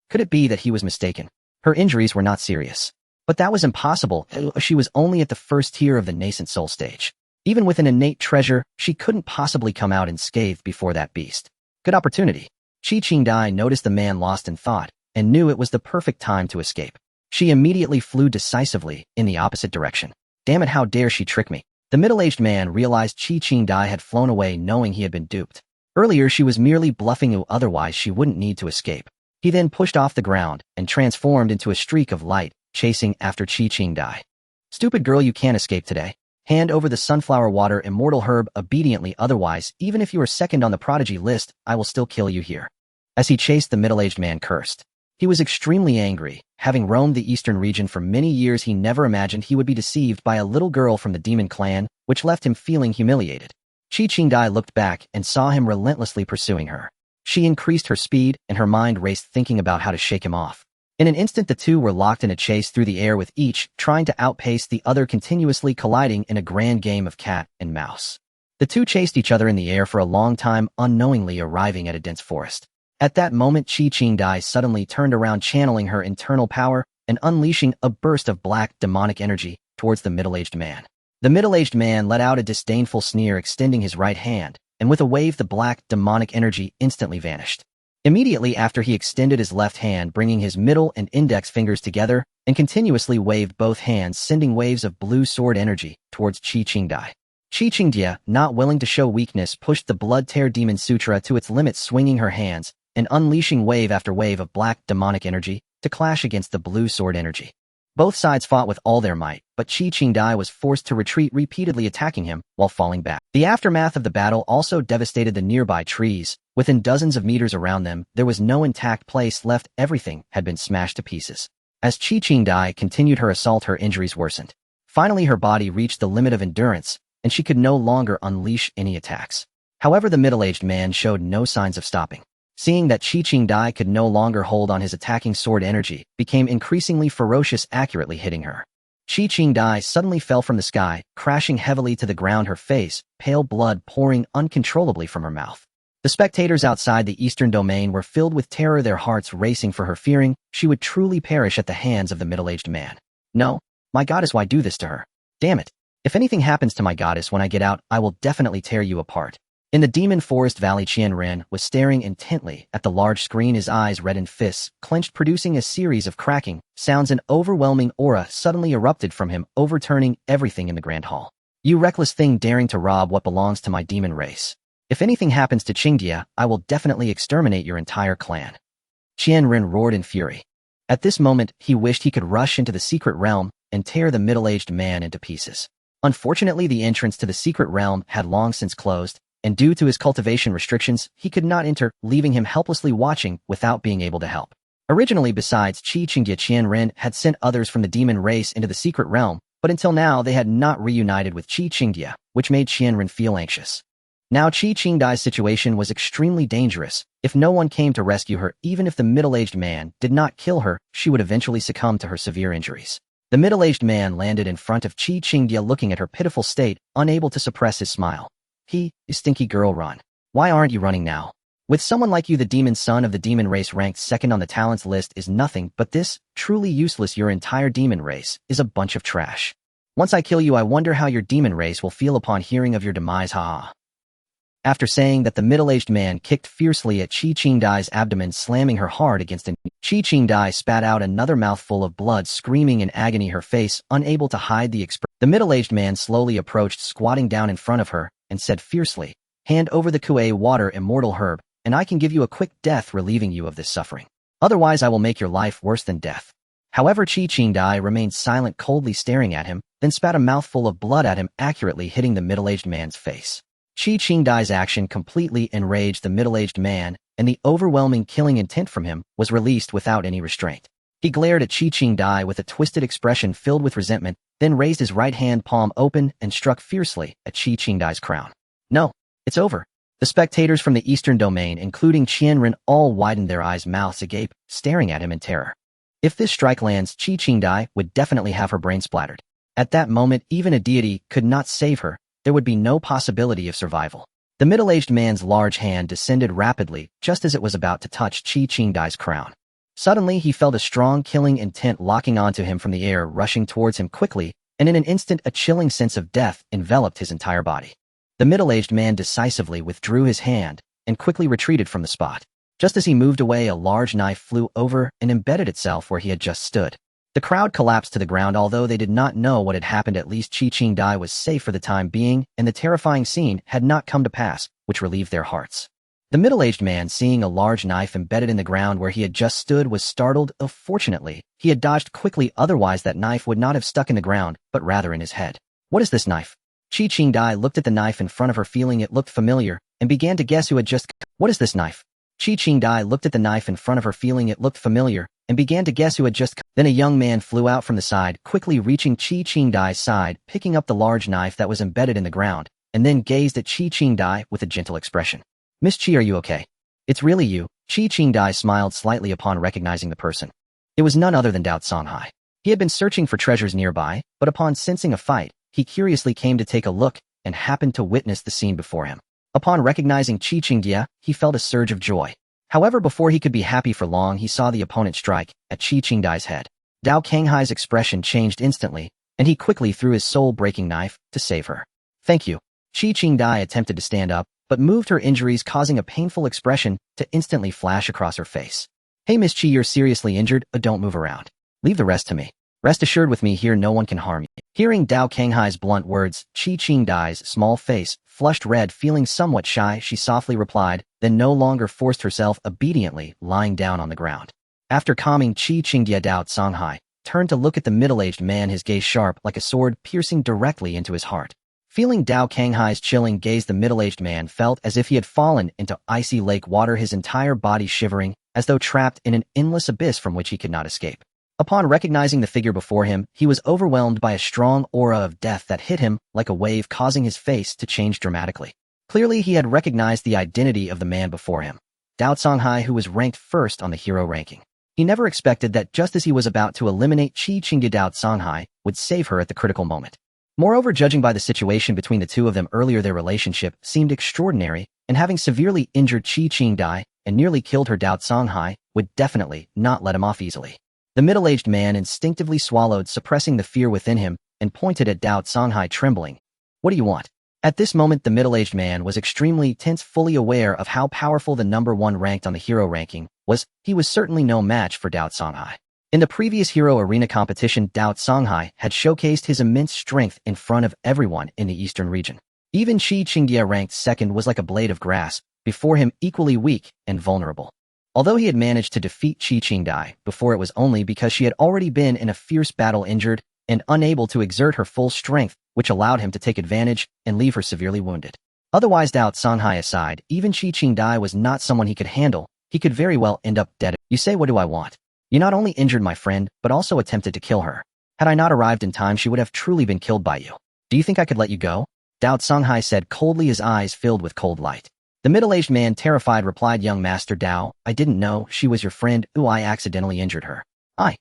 Could it be that he was mistaken? Her injuries were not serious. But that was impossible. She was only at the 1st tier of the nascent soul stage. Even with an innate treasure, she couldn't possibly come out unscathed before that beast. Good opportunity. Qi Qingdai noticed the man lost in thought, and knew it was the perfect time to escape. She immediately flew decisively in the opposite direction. Damn it, how dare she trick me? The middle-aged man realized Qi Qingdai had flown away, knowing he had been duped. Earlier she was merely bluffing, otherwise she wouldn't need to escape. He then pushed off the ground and transformed into a streak of light, chasing after Qi Qingdai. Stupid girl, you can't escape today. Hand over the sunflower water immortal herb obediently, otherwise, even if you are second on the prodigy list, I will still kill you here. As he chased, the middle-aged man cursed. He was extremely angry. Having roamed the eastern region for many years, he never imagined he would be deceived by a little girl from the demon clan, which left him feeling humiliated. Qi Qingdai looked back and saw him relentlessly pursuing her. She increased her speed, and her mind raced, thinking about how to shake him off. In an instant, the two were locked in a chase through the air, with each trying to outpace the other, continuously colliding in a grand game of cat and mouse. The two chased each other in the air for a long time, unknowingly arriving at a dense forest. At that moment, Qi Qingdai suddenly turned around, channeling her internal power and unleashing a burst of black demonic energy towards the middle-aged man. The middle-aged man let out a disdainful sneer, extending his right hand, and with a wave, the black demonic energy instantly vanished. Immediately after, he extended his left hand, bringing his middle and index fingers together, and continuously waved both hands, sending waves of blue sword energy towards Qi Qingdai. Qi Qingdai, not willing to show weakness, pushed the Blood Tear Demon Sutra to its limit, swinging her hands and unleashing wave after wave of black demonic energy to clash against the blue sword energy. Both sides fought with all their might, but Qi Qingdai was forced to retreat, repeatedly attacking him while falling back. The aftermath of the battle also devastated the nearby trees. Within dozens of meters around them, there was no intact place left. Everything had been smashed to pieces. As Qi Qingdai continued her assault, her injuries worsened. Finally, her body reached the limit of endurance, and she could no longer unleash any attacks. However, the middle-aged man showed no signs of stopping. Seeing that Qi Qingdai could no longer hold on, his attacking sword energy became increasingly ferocious, accurately hitting her. Qi Qingdai suddenly fell from the sky, crashing heavily to the ground, her face, pale blood pouring uncontrollably from her mouth. The spectators outside the eastern domain were filled with terror, their hearts racing for her, fearing she would truly perish at the hands of the middle-aged man. No, my goddess, why do this to her? Damn it. If anything happens to my goddess when I get out, I will definitely tear you apart. In the Demon Forest Valley, Qianren was staring intently at the large screen, his eyes red and fists clenched, producing a series of cracking sounds. An overwhelming aura suddenly erupted from him, overturning everything in the grand hall. You reckless thing, daring to rob what belongs to my demon race. If anything happens to Qingdia, I will definitely exterminate your entire clan. Qianren roared in fury. At this moment, he wished he could rush into the secret realm and tear the middle-aged man into pieces. Unfortunately, the entrance to the secret realm had long since closed, and due to his cultivation restrictions, he could not enter, leaving him helplessly watching without being able to help. Originally, besides Qi Qingdia, Qianren had sent others from the demon race into the secret realm, but until now they had not reunited with Qi Qingdia, which made Qianren feel anxious. Now Qi Qingdai's situation was extremely dangerous. If no one came to rescue her, even if the middle-aged man did not kill her, she would eventually succumb to her severe injuries. The middle-aged man landed in front of Xie Chen looking at her pitiful state, unable to suppress his smile. You stinky girl, run. Why aren't you running now? With someone like you, the demon son of the demon race ranked second on the talents list is nothing, but this, truly useless, your entire demon race, is a bunch of trash. Once I kill you, I wonder how your demon race will feel upon hearing of your demise, haha. After saying that, the middle-aged man kicked fiercely at Xie Qingdai's abdomen, slamming her hard against it. Xie Qingdai spat out another mouthful of blood, screaming in agony, her face unable to hide the expression. The middle-aged man slowly approached, squatting down in front of her, and said fiercely, "Hand over the Kuei water, immortal herb, and I can give you a quick death, relieving you of this suffering. Otherwise, I will make your life worse than death." However, Xie Qingdai remained silent, coldly staring at him, then spat a mouthful of blood at him, accurately hitting the middle-aged man's face. Xie Qingdai's action completely enraged the middle-aged man, and the overwhelming killing intent from him was released without any restraint. He glared at Xie Qingdai with a twisted expression filled with resentment, then raised his right hand palm open and struck fiercely at Xie Qingdai's crown. "No, it's over." The spectators from the eastern domain, including Qianren, all widened their eyes, mouths agape, staring at him in terror. If this strike lands, Xie Qingdai would definitely have her brain splattered. At that moment, even a deity could not save her. There would be no possibility of survival. The middle-aged man's large hand descended rapidly, just as it was about to touch Xie Qingdai's crown. Suddenly, he felt a strong killing intent locking onto him from the air, rushing towards him quickly, and in an instant a chilling sense of death enveloped his entire body. The middle-aged man decisively withdrew his hand and quickly retreated from the spot. Just as he moved away, a large knife flew over and embedded itself where he had just stood. The crowd collapsed to the ground. Although they did not know what had happened, at least Xie Qingdai was safe for the time being, and the terrifying scene had not come to pass, which relieved their hearts. The middle-aged man, seeing a large knife embedded in the ground where he had just stood, was startled. Fortunately, he had dodged quickly, otherwise that knife would not have stuck in the ground, but rather in his head. "What is this knife?" Xie Qingdai looked at the knife in front of her, feeling it looked familiar, and began to guess who had just... "What is this knife?" Xie Qingdai looked at the knife in front of her, feeling it looked familiar, and began to guess who had just... Then a young man flew out from the side, quickly reaching Xie Qingdai's side, picking up the large knife that was embedded in the ground, and then gazed at Xie Qingdai with a gentle expression. "Miss Qi, are you okay?" "It's really you." Xie Qingdai smiled slightly upon recognizing the person. It was none other than Dao Songhai. He had been searching for treasures nearby, but upon sensing a fight, he curiously came to take a look and happened to witness the scene before him. Upon recognizing Xie Qingdai, he felt a surge of joy. However, before he could be happy for long, he saw the opponent strike at Xie Qingdai's head. Dao Canghai's expression changed instantly, and he quickly threw his soul-breaking knife to save her. "Thank you." Xie Qingdai attempted to stand up, but moved her injuries, causing a painful expression to instantly flash across her face. "Hey Miss Qi, you're seriously injured? Don't move around. Leave the rest to me. Rest assured, with me here no one can harm you." Hearing Dao Canghai's blunt words, Xie Qingdai's small face flushed red. Feeling somewhat shy, she softly replied, then no longer forced herself, obediently lying down on the ground. After calming Xie Qingdai, Dao Songhai turned to look at the middle-aged man, his gaze sharp like a sword, piercing directly into his heart. Feeling Dao Canghai's chilling gaze, the middle-aged man felt as if he had fallen into icy lake water, his entire body shivering, as though trapped in an endless abyss from which he could not escape. Upon recognizing the figure before him, he was overwhelmed by a strong aura of death that hit him like a wave, causing his face to change dramatically. Clearly, he had recognized the identity of the man before him, Dao Songhai, who was ranked first on the hero ranking. He never expected that just as he was about to eliminate Xie Qingdai, Dao Songhai would save her at the critical moment. Moreover, judging by the situation between the two of them earlier, their relationship seemed extraordinary, and having severely injured Xie Qingdai and nearly killed her, Dao Songhai would definitely not let him off easily. The middle-aged man instinctively swallowed, suppressing the fear within him, and pointed at Dao Songhai, trembling. "What do you want?" At this moment, the middle-aged man was extremely tense, fully aware of how powerful the number one ranked on the hero ranking was. He was certainly no match for Dao Songhai. In the previous hero arena competition, Dao Songhai had showcased his immense strength in front of everyone in the eastern region. Even Xie Qingdai, ranked second, was like a blade of grass before him, equally weak and vulnerable. Although he had managed to defeat Xie Qingdai before, it was only because she had already been in a fierce battle, injured and unable to exert her full strength, which allowed him to take advantage and leave her severely wounded. Otherwise, Dao Songhai aside, even Xie Qingdai was not someone he could handle. He could very well end up dead. "You say, what do I want?" "You not only injured my friend, but also attempted to kill her. Had I not arrived in time, she would have truly been killed by you. Do you think I could let you go?" Dao Songhai said coldly, his eyes filled with cold light. The middle-aged man, terrified, replied, "Young Master Dao, I didn't know she was your friend. I accidentally injured her. I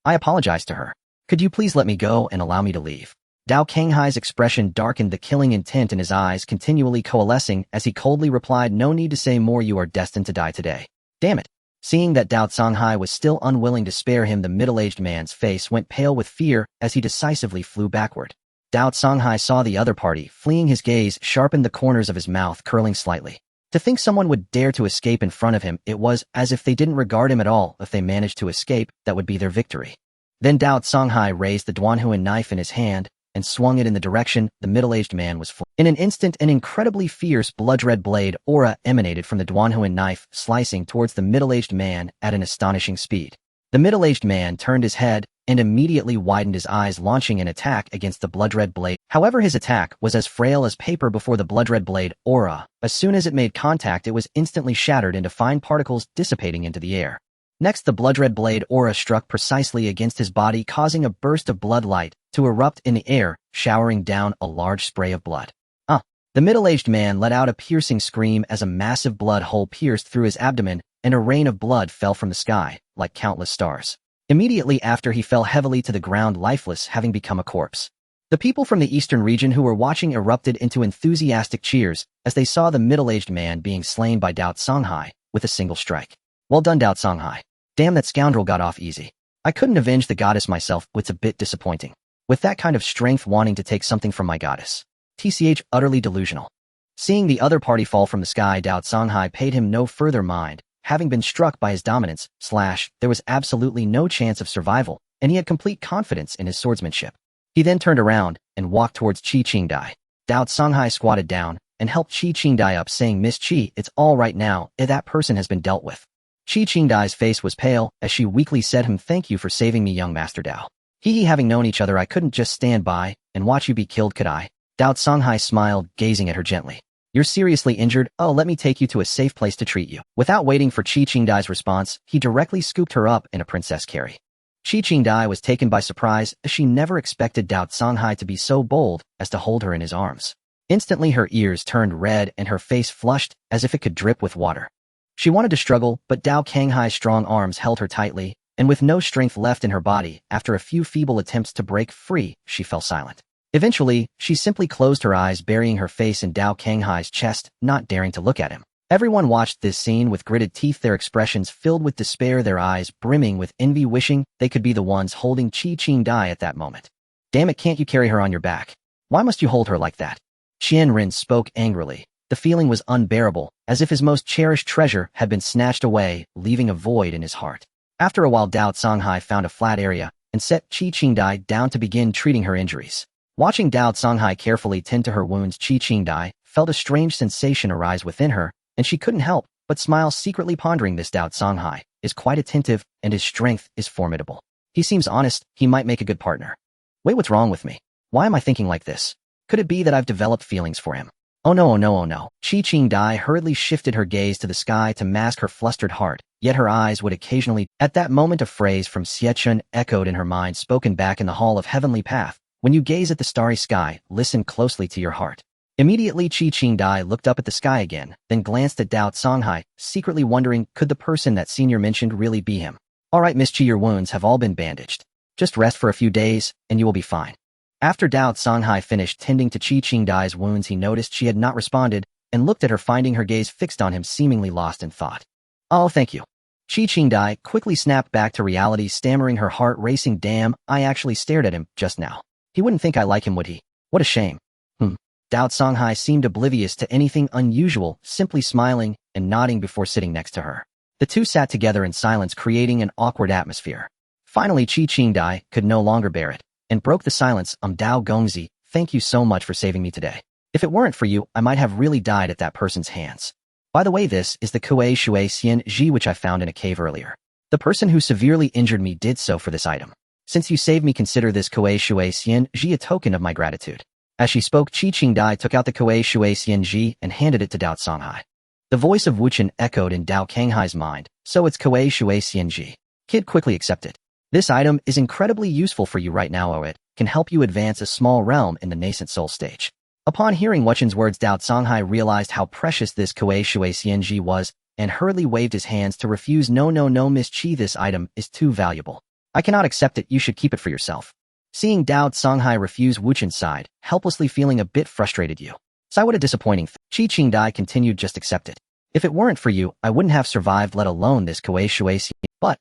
apologized to her." Could you please let me go and allow me to leave? Dao Kanghai's expression darkened, the killing intent in his eyes continually coalescing as he coldly replied, no need to say more, you are destined to die today. Damn it. Seeing that Dao Songhai was still unwilling to spare him, the middle-aged man's face went pale with fear as he decisively flew backward. Dao Songhai saw the other party, fleeing. His gaze sharpened, the corners of his mouth curling slightly. To think someone would dare to escape in front of him, it was as if they didn't regard him at all. If they managed to escape, that would be their victory. Then Dao Songhai raised the Duanhuan knife in his hand and swung it in the direction the middle-aged man was fleeing. In an instant, an incredibly fierce blood-red blade aura emanated from the Duanhuan knife, slicing towards the middle-aged man at an astonishing speed. The middle-aged man turned his head and immediately widened his eyes, launching an attack against the blood-red blade. However, his attack was as frail as paper before the blood-red blade aura. As soon as it made contact, it was instantly shattered into fine particles, dissipating into the air. Next, the blood-red blade aura struck precisely against his body, causing a burst of blood light to erupt in the air, showering down a large spray of blood. The middle-aged man let out a piercing scream as a massive blood hole pierced through his abdomen, and a rain of blood fell from the sky, like countless stars. Immediately after, he fell heavily to the ground, lifeless, having become a corpse. The people from the eastern region who were watching erupted into enthusiastic cheers as they saw the middle-aged man being slain by Dao Songhai with a single strike. Well done, Dao Songhai. Damn, that scoundrel got off easy. I couldn't avenge the goddess myself, it's a bit disappointing. With that kind of strength, wanting to take something from my goddess. TCH, utterly delusional. Seeing the other party fall from the sky, Dao Songhai paid him no further mind, having been struck by his dominance. There was absolutely no chance of survival, and he had complete confidence in his swordsmanship. He then turned around and walked towards Qi Qingdai. Dao Songhai squatted down and helped Qi Qingdai up, saying, Miss Qi, it's all right now, that person has been dealt with. Qi Qingdai's face was pale as she weakly said, thank you for saving me, young Master Dao. Having known each other, I couldn't just stand by and watch you be killed, could I? Dao Songhai smiled, gazing at her gently. You're seriously injured? Oh, let me take you to a safe place to treat you. Without waiting for Qi Qingdai's response, he directly scooped her up in a princess carry. Qi Qingdai was taken by surprise as she never expected Dao Songhai to be so bold as to hold her in his arms. Instantly, her ears turned red and her face flushed as if it could drip with water. She wanted to struggle, but Dao Kanghai's strong arms held her tightly, and with no strength left in her body, after a few feeble attempts to break free, she fell silent. Eventually, she simply closed her eyes, burying her face in Dao Kanghai's chest, not daring to look at him. Everyone watched this scene with gritted teeth, their expressions filled with despair, their eyes brimming with envy, wishing they could be the ones holding Qi Qingdai at that moment. Damn it, can't you carry her on your back? Why must you hold her like that? Qian Rin spoke angrily. The feeling was unbearable, as if his most cherished treasure had been snatched away, leaving a void in his heart. After a while, Dao Songhai found a flat area and set Qi Qingdai down to begin treating her injuries. Watching Dao Songhai carefully tend to her wounds, Qi Qingdai felt a strange sensation arise within her, and she couldn't help but smile, secretly pondering, this Dao Songhai is quite attentive and his strength is formidable. He seems honest, he might make a good partner. Wait, what's wrong with me? Why am I thinking like this? Could it be that I've developed feelings for him? Oh no, oh no, oh no. Qi Qingdai hurriedly shifted her gaze to the sky to mask her flustered heart, yet her eyes would occasionally. At that moment, a phrase from Xie Chen echoed in her mind, spoken back in the hall of Heavenly Path. When you gaze at the starry sky, listen closely to your heart. Immediately, Qi Qingdai looked up at the sky again, then glanced at Dao Songhai, secretly wondering, could the person that senior mentioned really be him? All right, Miss Qi, your wounds have all been bandaged. Just rest for a few days, and you will be fine. After Dao Songhai finished tending to Qi Qingdai's wounds, he noticed she had not responded, and looked at her, finding her gaze fixed on him, seemingly lost in thought. Oh, thank you. Qi Qingdai quickly snapped back to reality, stammering, her heart racing. Damn, I actually stared at him just now. He wouldn't think I like him, would he? What a shame. Dao Songhai seemed oblivious to anything unusual, simply smiling and nodding before sitting next to her. The two sat together in silence, creating an awkward atmosphere. Finally, Qi Qingdai could no longer bear it, and broke the silence. Dao Gongzi, thank you so much for saving me today. If it weren't for you, I might have really died at that person's hands. By the way, this is the Kuei Shui Xian Ji which I found in a cave earlier. The person who severely injured me did so for this item. Since you saved me, consider this Kuei Shui Xian Ji a token of my gratitude. As she spoke, Qi Qingdai took out the Kuei Shui Xian Ji and handed it to Dao Songhai. The voice of Wu Chen echoed in Dao Kanghai's mind, so it's Kuei Shui Xian Ji. Kid, quickly accept it. This item is incredibly useful for you right now. It can help you advance a small realm in the nascent soul stage. Upon hearing Wu Chen's words, Dao Songhai realized how precious this Kuei Shui Xian Ji was, and hurriedly waved his hands to refuse. No, Miss Qi, this item is too valuable. I cannot accept it, you should keep it for yourself. Seeing Dao Songhai refuse, Wuchen sighed, helplessly feeling a bit frustrated. You. Sigh, what a disappointing thing. Xie Chen continued, just accept it. If it weren't for you, I wouldn't have survived, let alone this Kuei Shui. But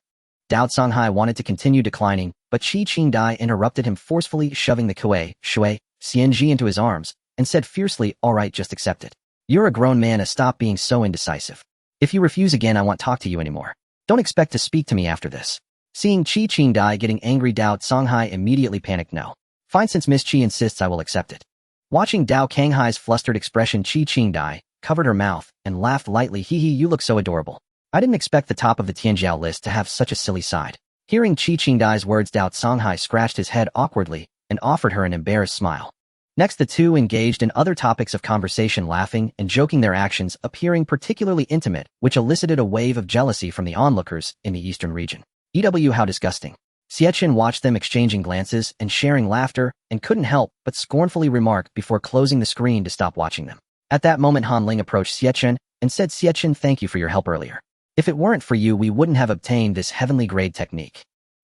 Dao Songhai wanted to continue declining, but Xie Chen interrupted him, forcefully shoving the Kuei Shui Xianji into his arms, and said fiercely, all right, just accept it. You're a grown man, stop being so indecisive. If you refuse again, I won't talk to you anymore. Don't expect to speak to me after this. Seeing Xie Chen getting angry, Dao Songhai immediately panicked. No. Fine, since Miss Qi insists, I will accept it. Watching Dao Kanghai's flustered expression, Xie Chen covered her mouth and laughed lightly. Hee hee, you look so adorable. I didn't expect the top of the Tianjiao list to have such a silly side. Hearing Xie Chen words, Dao Songhai scratched his head awkwardly and offered her an embarrassed smile. Next, the two engaged in other topics of conversation, laughing and joking, their actions appearing particularly intimate, which elicited a wave of jealousy from the onlookers in the eastern region. EW, how disgusting. Xie Chen watched them exchanging glances and sharing laughter and couldn't help but scornfully remark before closing the screen to stop watching them. At that moment, Han Ling approached Xie Chen and said, Xie Chen, thank you for your help earlier. If it weren't for you, we wouldn't have obtained this heavenly grade technique.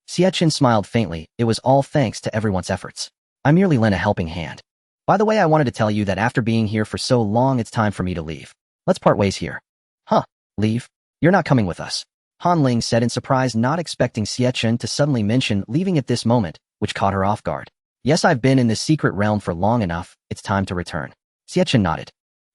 Xie Chen smiled faintly. It was all thanks to everyone's efforts. I merely lent a helping hand. By the way, I wanted to tell you that after being here for so long, it's time for me to leave. Let's part ways here. Huh? Leave? You're not coming with us. Han Ling said in surprise, not expecting Xie Chen to suddenly mention leaving at this moment, which caught her off guard. Yes, I've been in this secret realm for long enough. It's time to return. Xie Chen nodded.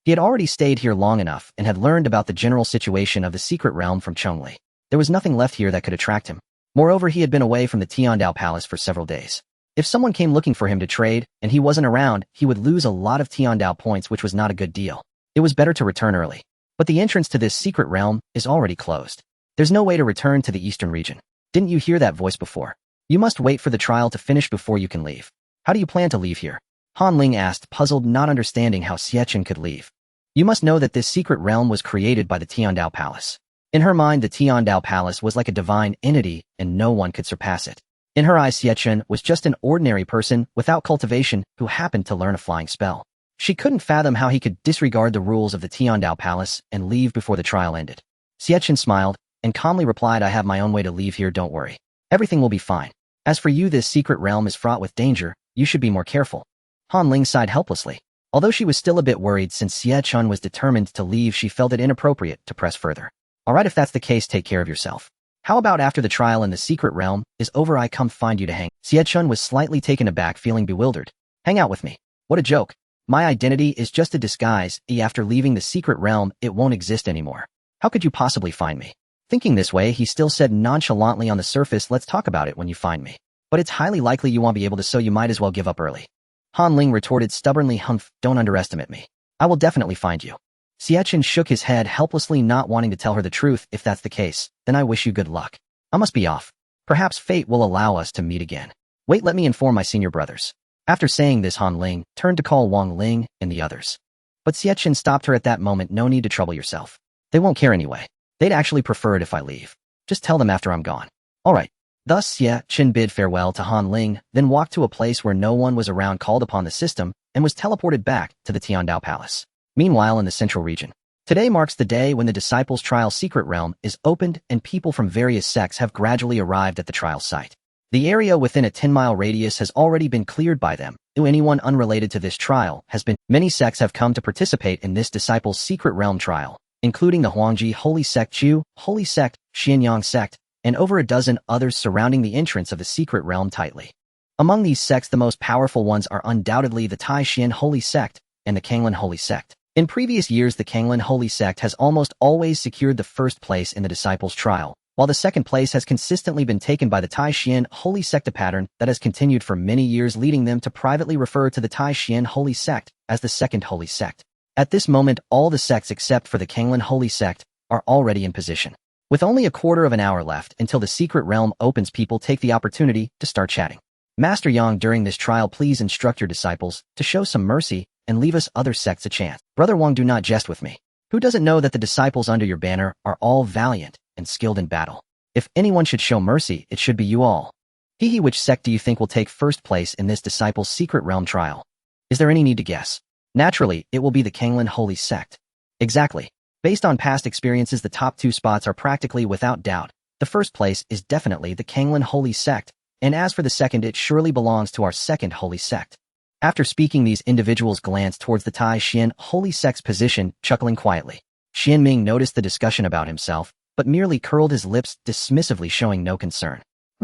He had already stayed here long enough and had learned about the general situation of the secret realm from Chongli. There was nothing left here that could attract him. Moreover, he had been away from the Tiandao Palace for several days. If someone came looking for him to trade and he wasn't around, he would lose a lot of Tiandao points, which was not a good deal. It was better to return early. But the entrance to this secret realm is already closed. There's no way to return to the eastern region. Didn't you hear that voice before? You must wait for the trial to finish before you can leave. How do you plan to leave here? Han Ling asked, puzzled, not understanding how Xie Chen could leave. You must know that this secret realm was created by the Tiandao Palace. In her mind, the Tiandao Palace was like a divine entity and no one could surpass it. In her eyes, Xie Chen was just an ordinary person without cultivation who happened to learn a flying spell. She couldn't fathom how he could disregard the rules of the Tiandao Palace and leave before the trial ended. Xie Chen smiled and calmly replied, I have my own way to leave here, don't worry. Everything will be fine. As for you, this secret realm is fraught with danger. You should be more careful. Han Ling sighed helplessly. Although she was still a bit worried since Xie Chen was determined to leave, she felt it inappropriate to press further. Alright, if that's the case, take care of yourself. How about after the trial in the secret realm is over, I come find you to hang? Xie Chen was slightly taken aback, feeling bewildered. Hang out with me? What a joke. My identity is just a disguise. After leaving the secret realm, it won't exist anymore. How could you possibly find me? Thinking this way, he still said nonchalantly, on the surface, let's talk about it when you find me. But it's highly likely you won't be able to, so you might as well give up early. Han Ling retorted stubbornly, humph, don't underestimate me. I will definitely find you. Xie Chen shook his head helplessly, not wanting to tell her the truth. If that's the case, then I wish you good luck. I must be off. Perhaps fate will allow us to meet again. Wait, let me inform my senior brothers. After saying this, Han Ling turned to call Wang Ling and the others. But Xie Chen stopped her at that moment. No need to trouble yourself. They won't care anyway. They'd actually prefer it if I leave. Just tell them after I'm gone. All right. Thus, Xie Chen bid farewell to Han Ling, then walked to a place where no one was around, called upon the system, and was teleported back to the Tiandao Palace. Meanwhile, in the central region, today marks the day when the Disciples' Trial secret realm is opened and people from various sects have gradually arrived at the trial site. The area within a 10-mile radius has already been cleared by them. Anyone unrelated to this trial has been. Many sects have come to participate in this Disciples' secret realm trial, including the Huangji Holy Sect, Chu Holy Sect, Xianyang Sect, and over a dozen others surrounding the entrance of the secret realm tightly. Among these sects, the most powerful ones are undoubtedly the Tai-Xian Holy Sect and the Kanglin Holy Sect. In previous years, the Kanglin Holy Sect has almost always secured the first place in the Disciples' Trial, while the second place has consistently been taken by the Tai-Xian Holy Sect, a pattern that has continued for many years, leading them to privately refer to the Tai-Xian Holy Sect as the Second Holy Sect. At this moment, all the sects except for the Kanglin Holy Sect are already in position. With only a quarter of an hour left until the secret realm opens, people take the opportunity to start chatting. Master Yang, during this trial, please instruct your disciples to show some mercy and leave us other sects a chance. Brother Wang, do not jest with me. Who doesn't know that the disciples under your banner are all valiant and skilled in battle? If anyone should show mercy, it should be you all. Hee, which sect do you think will take first place in this disciples' secret realm trial? Is there any need to guess? Naturally, it will be the Kanglin Holy Sect. Exactly. Based on past experiences, the top two spots are practically without doubt. The first place is definitely the Kanglin Holy Sect, and as for the second, it surely belongs to our second Holy Sect. After speaking, these individuals glanced towards the Tai Xian Holy Sect's position, chuckling quietly. Xianming noticed the discussion about himself, but merely curled his lips dismissively, showing no concern.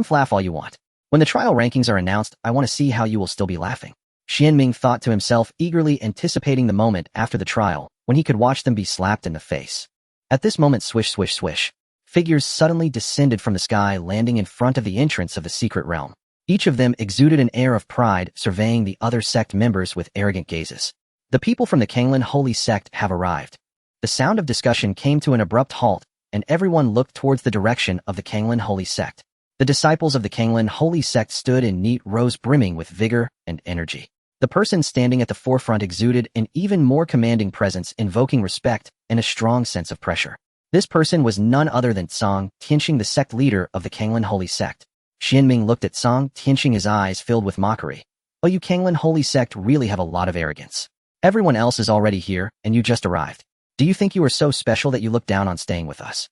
Laugh all you want. When the trial rankings are announced, I want to see how you will still be laughing. Xianming thought to himself, eagerly anticipating the moment after the trial, when he could watch them be slapped in the face. At this moment, swish, swish, swish, figures suddenly descended from the sky, landing in front of the entrance of the secret realm. Each of them exuded an air of pride, surveying the other sect members with arrogant gazes. The people from the Kanglin Holy Sect have arrived. The sound of discussion came to an abrupt halt, and everyone looked towards the direction of the Kanglin Holy Sect. The disciples of the Kanglin Holy Sect stood in neat rows, brimming with vigor and energy. The person standing at the forefront exuded an even more commanding presence, invoking respect and a strong sense of pressure. This person was none other than Song Tianqing, the sect leader of the Kanglin Holy Sect. Xianming looked at Song Tianqing, his eyes filled with mockery. Oh, you Kanglin Holy Sect really have a lot of arrogance. Everyone else is already here, and you just arrived. Do you think you are so special that you look down on staying with us?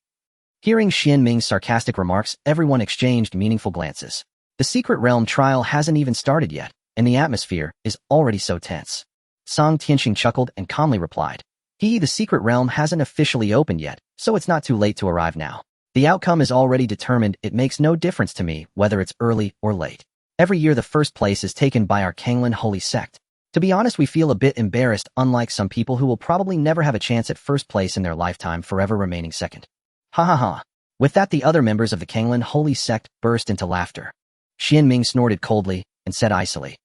Hearing Xianming's sarcastic remarks, everyone exchanged meaningful glances. The secret realm trial hasn't even started yet, and the atmosphere is already so tense. Song Tianqing chuckled and calmly replied, the secret realm hasn't officially opened yet, so it's not too late to arrive now. The outcome is already determined. It makes no difference to me whether it's early or late. Every year the first place is taken by our Kanglin Holy Sect. To be honest, we feel a bit embarrassed, unlike some people who will probably never have a chance at first place in their lifetime, forever remaining second. Ha ha ha. With that, the other members of the Kanglin Holy Sect burst into laughter. Xianming snorted coldly and said icily,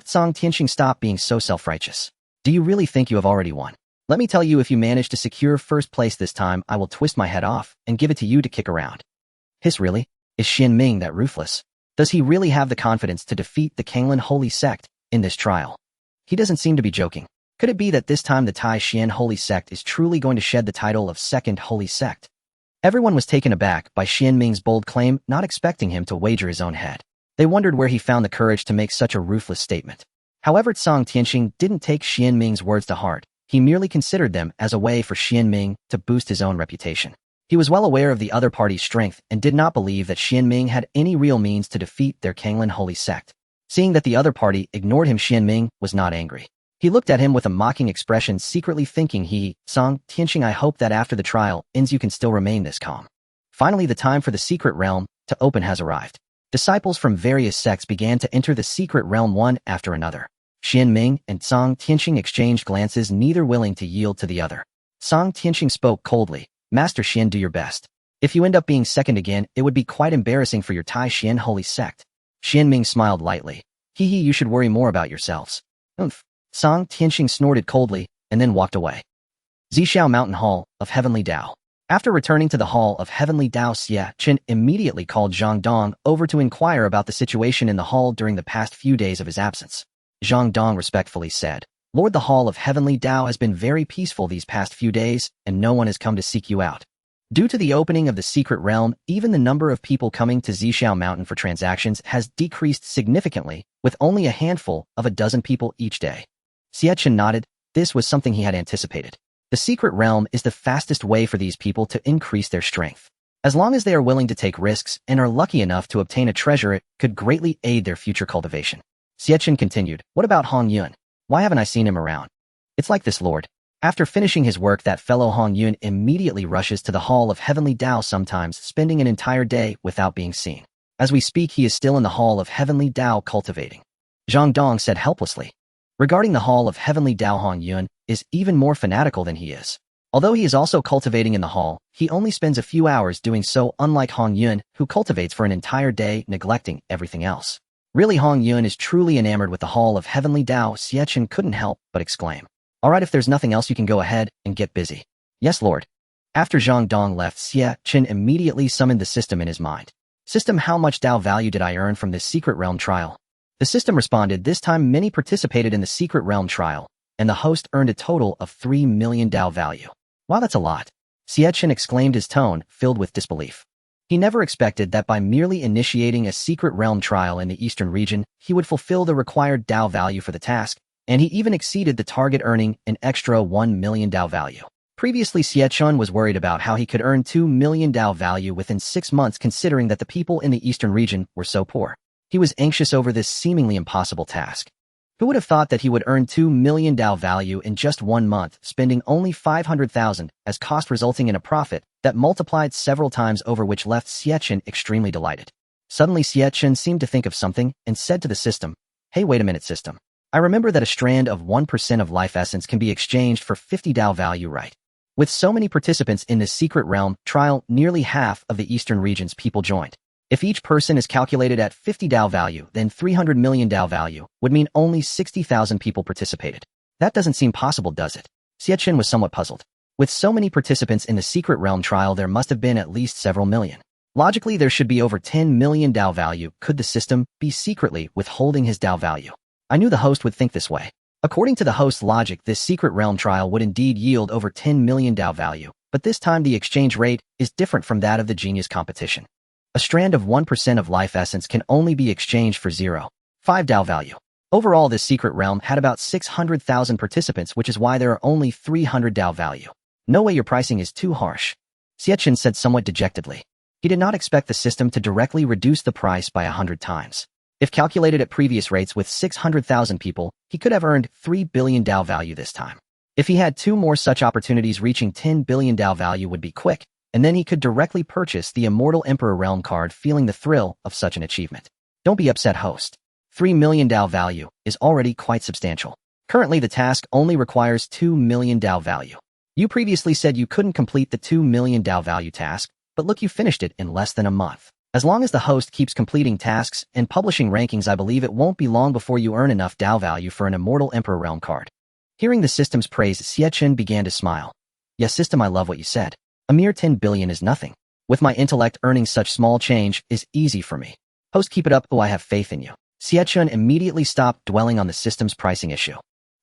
Song Tianqing, stop being so self-righteous. Do you really think you have already won? Let me tell you, if you manage to secure first place this time, I will twist my head off and give it to you to kick around. Hiss, really? Is Xianming that ruthless? Does he really have the confidence to defeat the Kanglin Holy Sect in this trial? He doesn't seem to be joking. Could it be that this time the Tai Xian Holy Sect is truly going to shed the title of Second Holy Sect? Everyone was taken aback by Xianming's bold claim, not expecting him to wager his own head. They wondered where he found the courage to make such a ruthless statement. However, Song Tianqing didn't take Xianming's words to heart. He merely considered them as a way for Xianming to boost his own reputation. He was well aware of the other party's strength and did not believe that Xianming had any real means to defeat their Kanglin Holy Sect. Seeing that the other party ignored him, Xianming was not angry. He looked at him with a mocking expression, secretly thinking, Song Tianqing, I hope that after the trial ends you can still remain this calm. Finally, the time for the secret realm to open has arrived. Disciples from various sects began to enter the secret realm one after another. Xianming and Song Tianqing exchanged glances, neither willing to yield to the other. Song Tianqing spoke coldly, Master Xian, do your best. If you end up being second again, it would be quite embarrassing for your Tai Xian Holy Sect. Xianming smiled lightly. You should worry more about yourselves. Oomph. Song Tianqing snorted coldly and then walked away. Xixiao Mountain Hall of Heavenly Dao. After returning to the Hall of Heavenly Dao, Xie Chen immediately called Zhang Dong over to inquire about the situation in the hall during the past few days of his absence. Zhang Dong respectfully said, Lord, the Hall of Heavenly Dao has been very peaceful these past few days, and no one has come to seek you out. Due to the opening of the secret realm, even the number of people coming to Xixiao Mountain for transactions has decreased significantly, with only a handful of a dozen people each day. Xie Chen nodded. This was something he had anticipated. The secret realm is the fastest way for these people to increase their strength. As long as they are willing to take risks and are lucky enough to obtain a treasure, it could greatly aid their future cultivation. Xie Chen continued, What about Hong Yun? Why haven't I seen him around? It's like this, Lord. After finishing his work, that fellow Hong Yun immediately rushes to the Hall of Heavenly Dao, sometimes spending an entire day without being seen. As we speak, he is still in the Hall of Heavenly Dao cultivating. Zhang Dong said helplessly. Regarding the Hall of Heavenly Dao, Hong Yun is even more fanatical than he is. Although he is also cultivating in the hall, he only spends a few hours doing so, unlike Hong Yun, who cultivates for an entire day, neglecting everything else. Really, Hong Yun is truly enamored with the Hall of Heavenly Dao. Xie Chen couldn't help but exclaim. All right, if there's nothing else, you can go ahead and get busy. Yes, Lord. After Zhang Dong left, Xie Chen immediately summoned the system in his mind. System, how much Dao value did I earn from this secret realm trial? The system responded. This time many participated in the secret realm trial, and the host earned a total of 3 million Dao value. Wow, that's a lot. Xie Chen exclaimed, his tone filled with disbelief. He never expected that by merely initiating a secret realm trial in the eastern region, he would fulfill the required Dao value for the task, and he even exceeded the target, earning an extra 1 million Dao value. Previously, Xie Chen was worried about how he could earn 2 million Dao value within 6 months considering that the people in the eastern region were so poor. He was anxious over this seemingly impossible task. Who would have thought that he would earn 2 million Dao value in just 1 month, spending only 500,000 as cost, resulting in a profit that multiplied several times over, which left Xie Chen extremely delighted. Suddenly, Xie Chen seemed to think of something and said to the system, "Hey, wait a minute, system. I remember that a strand of 1% of life essence can be exchanged for 50 Dao value, right?" With so many participants in this secret realm trial, nearly half of the eastern region's people joined. If each person is calculated at 50 Dao value, then 300 million Dao value would mean only 60,000 people participated. That doesn't seem possible, does it? Xie Chen was somewhat puzzled. With so many participants in the secret realm trial, there must have been at least several million. Logically, there should be over 10 million Dao value. Could the system be secretly withholding his Dao value? I knew the host would think this way. According to the host's logic, this secret realm trial would indeed yield over 10 million Dao value, but this time the exchange rate is different from that of the genius competition. A strand of 1% of life essence can only be exchanged for 0.5 Dao value. Overall, this secret realm had about 600,000 participants, which is why there are only 300 Dao value. No way, your pricing is too harsh, Xie Chen said somewhat dejectedly. He did not expect the system to directly reduce the price by 100 times. If calculated at previous rates with 600,000 people, he could have earned 3 billion Dao value this time. If he had 2 more such opportunities, reaching 10 billion Dao value would be quick, and then he could directly purchase the Immortal Emperor Realm card, feeling the thrill of such an achievement. Don't be upset, host. 3 million Dao value is already quite substantial. Currently, the task only requires 2 million Dao value. You previously said you couldn't complete the 2 million Dao value task, but look, you finished it in less than a month. As long as the host keeps completing tasks and publishing rankings, I believe it won't be long before you earn enough Dao value for an Immortal Emperor Realm card. Hearing the system's praise, Xie Chen began to smile. Yes, system, I love what you said. A mere 10 billion is nothing. With my intellect, earning such small change is easy for me. Host, keep it up. Oh, I have faith in you. Xie Chen immediately stopped dwelling on the system's pricing issue.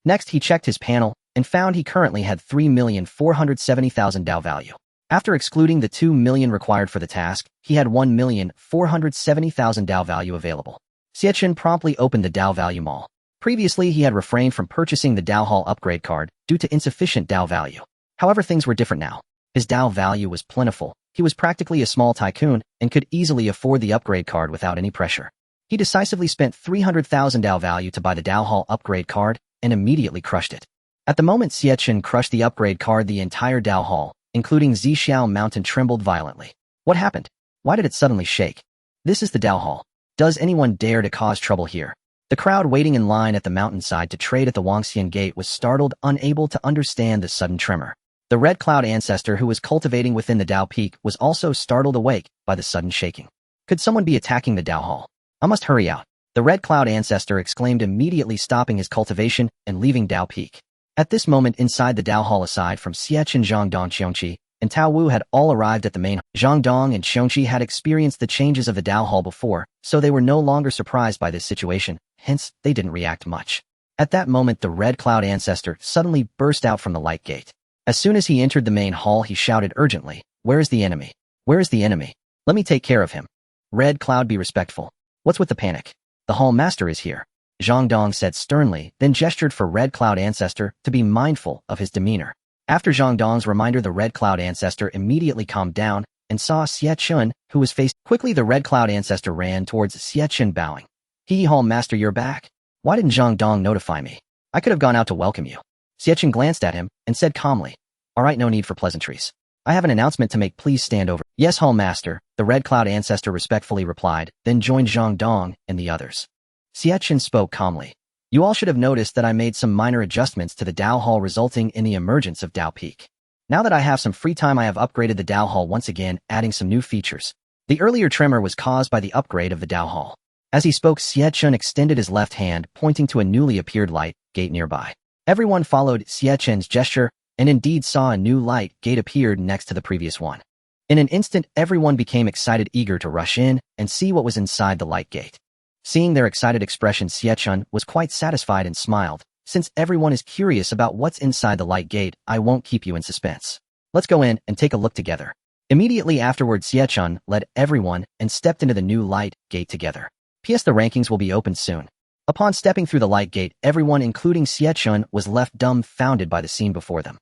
Next, he checked his panel and found he currently had 3,470,000 Dao value. After excluding the 2 million required for the task, he had 1,470,000 Dao value available. Xie Chen promptly opened the Dao value mall. Previously, he had refrained from purchasing the Dao Hall upgrade card due to insufficient Dao value. However, things were different now. His Dao value was plentiful. He was practically a small tycoon and could easily afford the upgrade card without any pressure. He decisively spent 300,000 Dao value to buy the Dao Hall upgrade card and immediately crushed it. At the moment Xie Chen crushed the upgrade card, the entire Dao Hall, including Xixiao Mountain, trembled violently. What happened? Why did it suddenly shake? This is the Dao Hall. Does anyone dare to cause trouble here? The crowd waiting in line at the mountainside to trade at the Wangxian Gate was startled, unable to understand the sudden tremor. The Red Cloud ancestor who was cultivating within the Dao Peak was also startled awake by the sudden shaking. Could someone be attacking the Dao Hall? I must hurry out, the Red Cloud ancestor exclaimed, immediately stopping his cultivation and leaving Dao Peak. At this moment, inside the Dao Hall, aside from Xie Chen, Zhangdong, Xiongqi, and Tao Wu had all arrived at the main. Zhangdong and Xiongqi had experienced the changes of the Dao Hall before, so they were no longer surprised by this situation, hence they didn't react much. At that moment, the Red Cloud ancestor suddenly burst out from the light gate. As soon as he entered the main hall, he shouted urgently, "Where is the enemy? Where is the enemy? Let me take care of him." Red Cloud, be respectful. What's with the panic? The hall master is here, Zhangdong said sternly, then gestured for Red Cloud ancestor to be mindful of his demeanor. After Zhangdong's reminder, the Red Cloud ancestor immediately calmed down and saw Xie Chen, who was faced. Quickly, the Red Cloud ancestor ran towards Xie Chen, bowing. "Hee Hall master, you're back. Why didn't Zhangdong notify me? I could have gone out to welcome you." Xie Chen glanced at him and said calmly, "All right, no need for pleasantries. I have an announcement to make. Please stand over." "Yes, Hall master," the Red Cloud ancestor respectfully replied, then joined Zhangdong and the others. Xie Chen spoke calmly. "You all should have noticed that I made some minor adjustments to the Dao Hall, resulting in the emergence of Dao Peak. Now that I have some free time, I have upgraded the Dao Hall once again, adding some new features. The earlier tremor was caused by the upgrade of the Dao Hall." As he spoke, Xie Chen extended his left hand, pointing to a newly appeared light gate nearby. Everyone followed Xie Chen's gesture and indeed saw a new light gate appeared next to the previous one. In an instant, everyone became excited, eager to rush in and see what was inside the light gate. Seeing their excited expression, Xie Chen was quite satisfied and smiled. "Since everyone is curious about what's inside the light gate, I won't keep you in suspense. Let's go in and take a look together." Immediately afterward, Xie Chen led everyone and stepped into the new light gate together. P.S. The rankings will be opened soon. Upon stepping through the light gate, everyone, including Xie Chen, was left dumbfounded by the scene before them.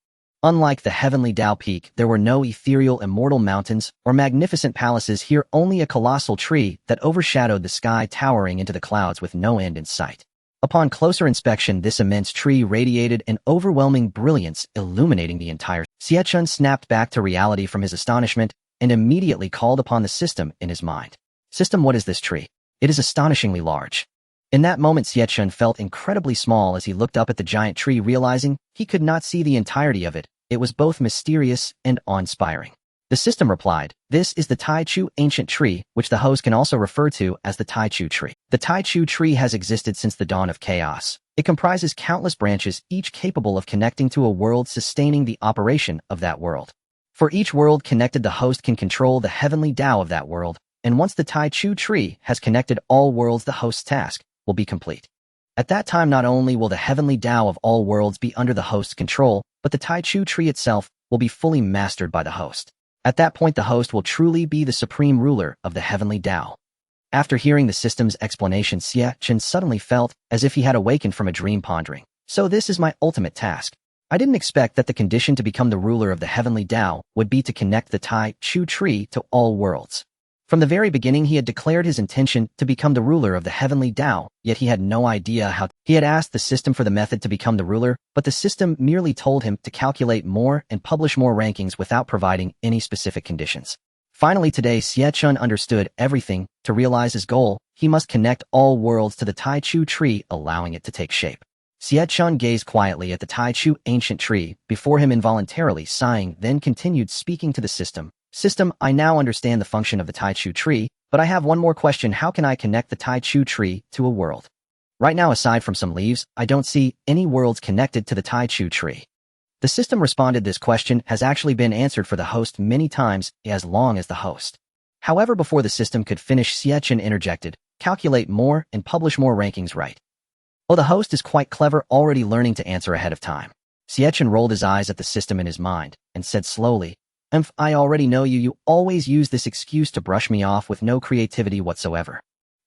Unlike the Heavenly Dao Peak, there were no ethereal immortal mountains or magnificent palaces here, only a colossal tree that overshadowed the sky, towering into the clouds with no end in sight. Upon closer inspection, this immense tree radiated an overwhelming brilliance, illuminating the entire. Xie Chen snapped back to reality from his astonishment and immediately called upon the system in his mind. System, what is this tree? It is astonishingly large. In that moment, Xie Chen felt incredibly small as he looked up at the giant tree, realizing he could not see the entirety of it. It was both mysterious and awe-inspiring. The system replied, "This is the Tai Chu ancient tree, which the host can also refer to as the Tai Chu tree. The Tai Chu tree has existed since the dawn of chaos. It comprises countless branches, each capable of connecting to a world, sustaining the operation of that world. For each world connected, the host can control the heavenly Dao of that world, and once the Tai Chu tree has connected all worlds, the host's task will be complete. At that time, not only will the heavenly Dao of all worlds be under the host's control, but the Tai Chu tree itself will be fully mastered by the host. At that point, the host will truly be the supreme ruler of the heavenly Dao." After hearing the system's explanation, Xie Chen suddenly felt as if he had awakened from a dream, pondering. So this is my ultimate task. I didn't expect that the condition to become the ruler of the heavenly Dao would be to connect the Tai Chu tree to all worlds. From the very beginning, he had declared his intention to become the ruler of the heavenly Dao, yet he had no idea how. He had asked the system for the method to become the ruler, but the system merely told him to calculate more and publish more rankings without providing any specific conditions. Finally today, Xie Chen understood everything. To realize his goal, he must connect all worlds to the Tai Chu tree, allowing it to take shape. Xie Chen gazed quietly at the Tai Chu ancient tree before him, involuntarily sighing, then continued speaking to the system. "System, I now understand the function of the Tai Chu tree, but I have one more question. How can I connect the Tai Chu tree to a world? Right now, aside from some leaves, I don't see any worlds connected to the Tai Chu tree." The system responded, "This question has actually been answered for the host many times, as long as the host." However, before the system could finish, Xie Chen interjected, "Calculate more and publish more rankings, right?" Oh, the host is quite clever, already learning to answer ahead of time. Xie Chen rolled his eyes at the system in his mind and said slowly, "I already know you. You always use this excuse to brush me off with no creativity whatsoever."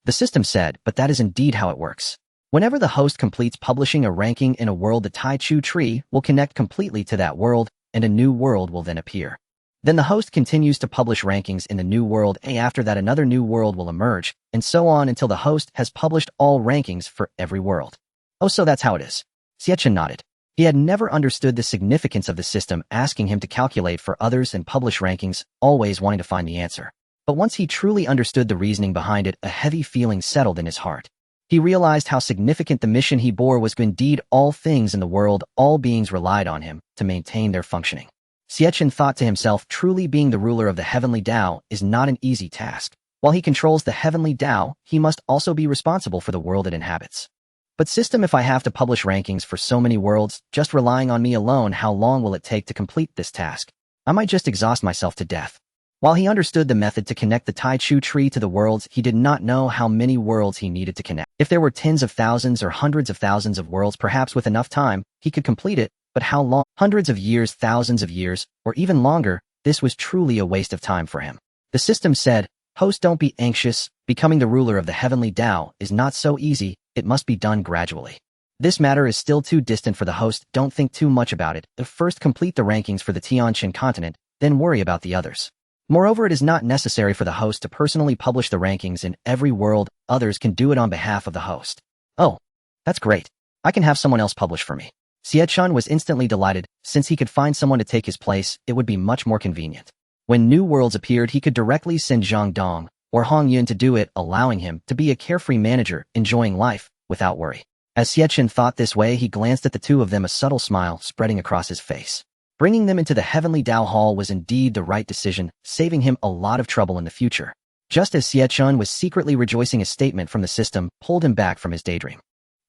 The system said, "But that is indeed how it works. Whenever the host completes publishing a ranking in a world, the Tai Chu tree will connect completely to that world, and a new world will then appear. Then the host continues to publish rankings in the new world, and after that another new world will emerge, and so on until the host has published all rankings for every world." "Oh, so that's how it is." Xie Chen nodded. He had never understood the significance of the system asking him to calculate for others and publish rankings, always wanting to find the answer. But once he truly understood the reasoning behind it, a heavy feeling settled in his heart. He realized how significant the mission he bore was. Indeed, all things in the world, all beings relied on him to maintain their functioning. Xie Chen thought to himself, truly being the ruler of the heavenly Dao is not an easy task. While he controls the heavenly Dao, he must also be responsible for the world it inhabits. But system, if I have to publish rankings for so many worlds, just relying on me alone, how long will it take to complete this task? I might just exhaust myself to death." While he understood the method to connect the Tai Chu tree to the worlds, he did not know how many worlds he needed to connect. If there were tens of thousands or hundreds of thousands of worlds, perhaps with enough time, he could complete it, but how long? Hundreds of years, thousands of years, or even longer? This was truly a waste of time for him. The system said, "Host, don't be anxious. Becoming the ruler of the heavenly Dao is not so easy. It must be done gradually. This matter is still too distant for the host. Don't think too much about it. First complete the rankings for the Tianqian continent, then worry about the others. Moreover, it is not necessary for the host to personally publish the rankings in every world. Others can do it on behalf of the host." "Oh, that's great. I can have someone else publish for me." Xie Chen was instantly delighted. Since he could find someone to take his place, it would be much more convenient. When new worlds appeared, he could directly send Zhang Dong or Hong Yun to do it, allowing him to be a carefree manager, enjoying life without worry. As Xie Chen thought this way, he glanced at the two of them, a subtle smile spreading across his face. Bringing them into the Heavenly Dao Hall was indeed the right decision, saving him a lot of trouble in the future. Just as Xie Chen was secretly rejoicing, a statement from the system pulled him back from his daydream.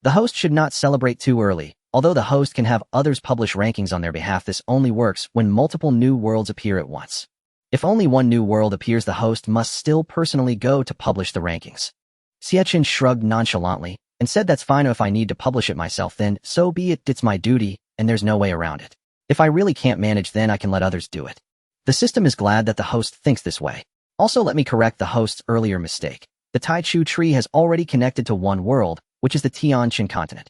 The host should not celebrate too early. Although the host can have others publish rankings on their behalf, this only works when multiple new worlds appear at once. If only one new world appears, the host must still personally go to publish the rankings. Xie Chen shrugged nonchalantly and said, "That's fine. If I need to publish it myself, then so be it. It's my duty, and there's no way around it. If I really can't manage, then I can let others do it." The system is glad that the host thinks this way. Also, let me correct the host's earlier mistake. The Tai Chu tree has already connected to one world, which is the Tianqian continent.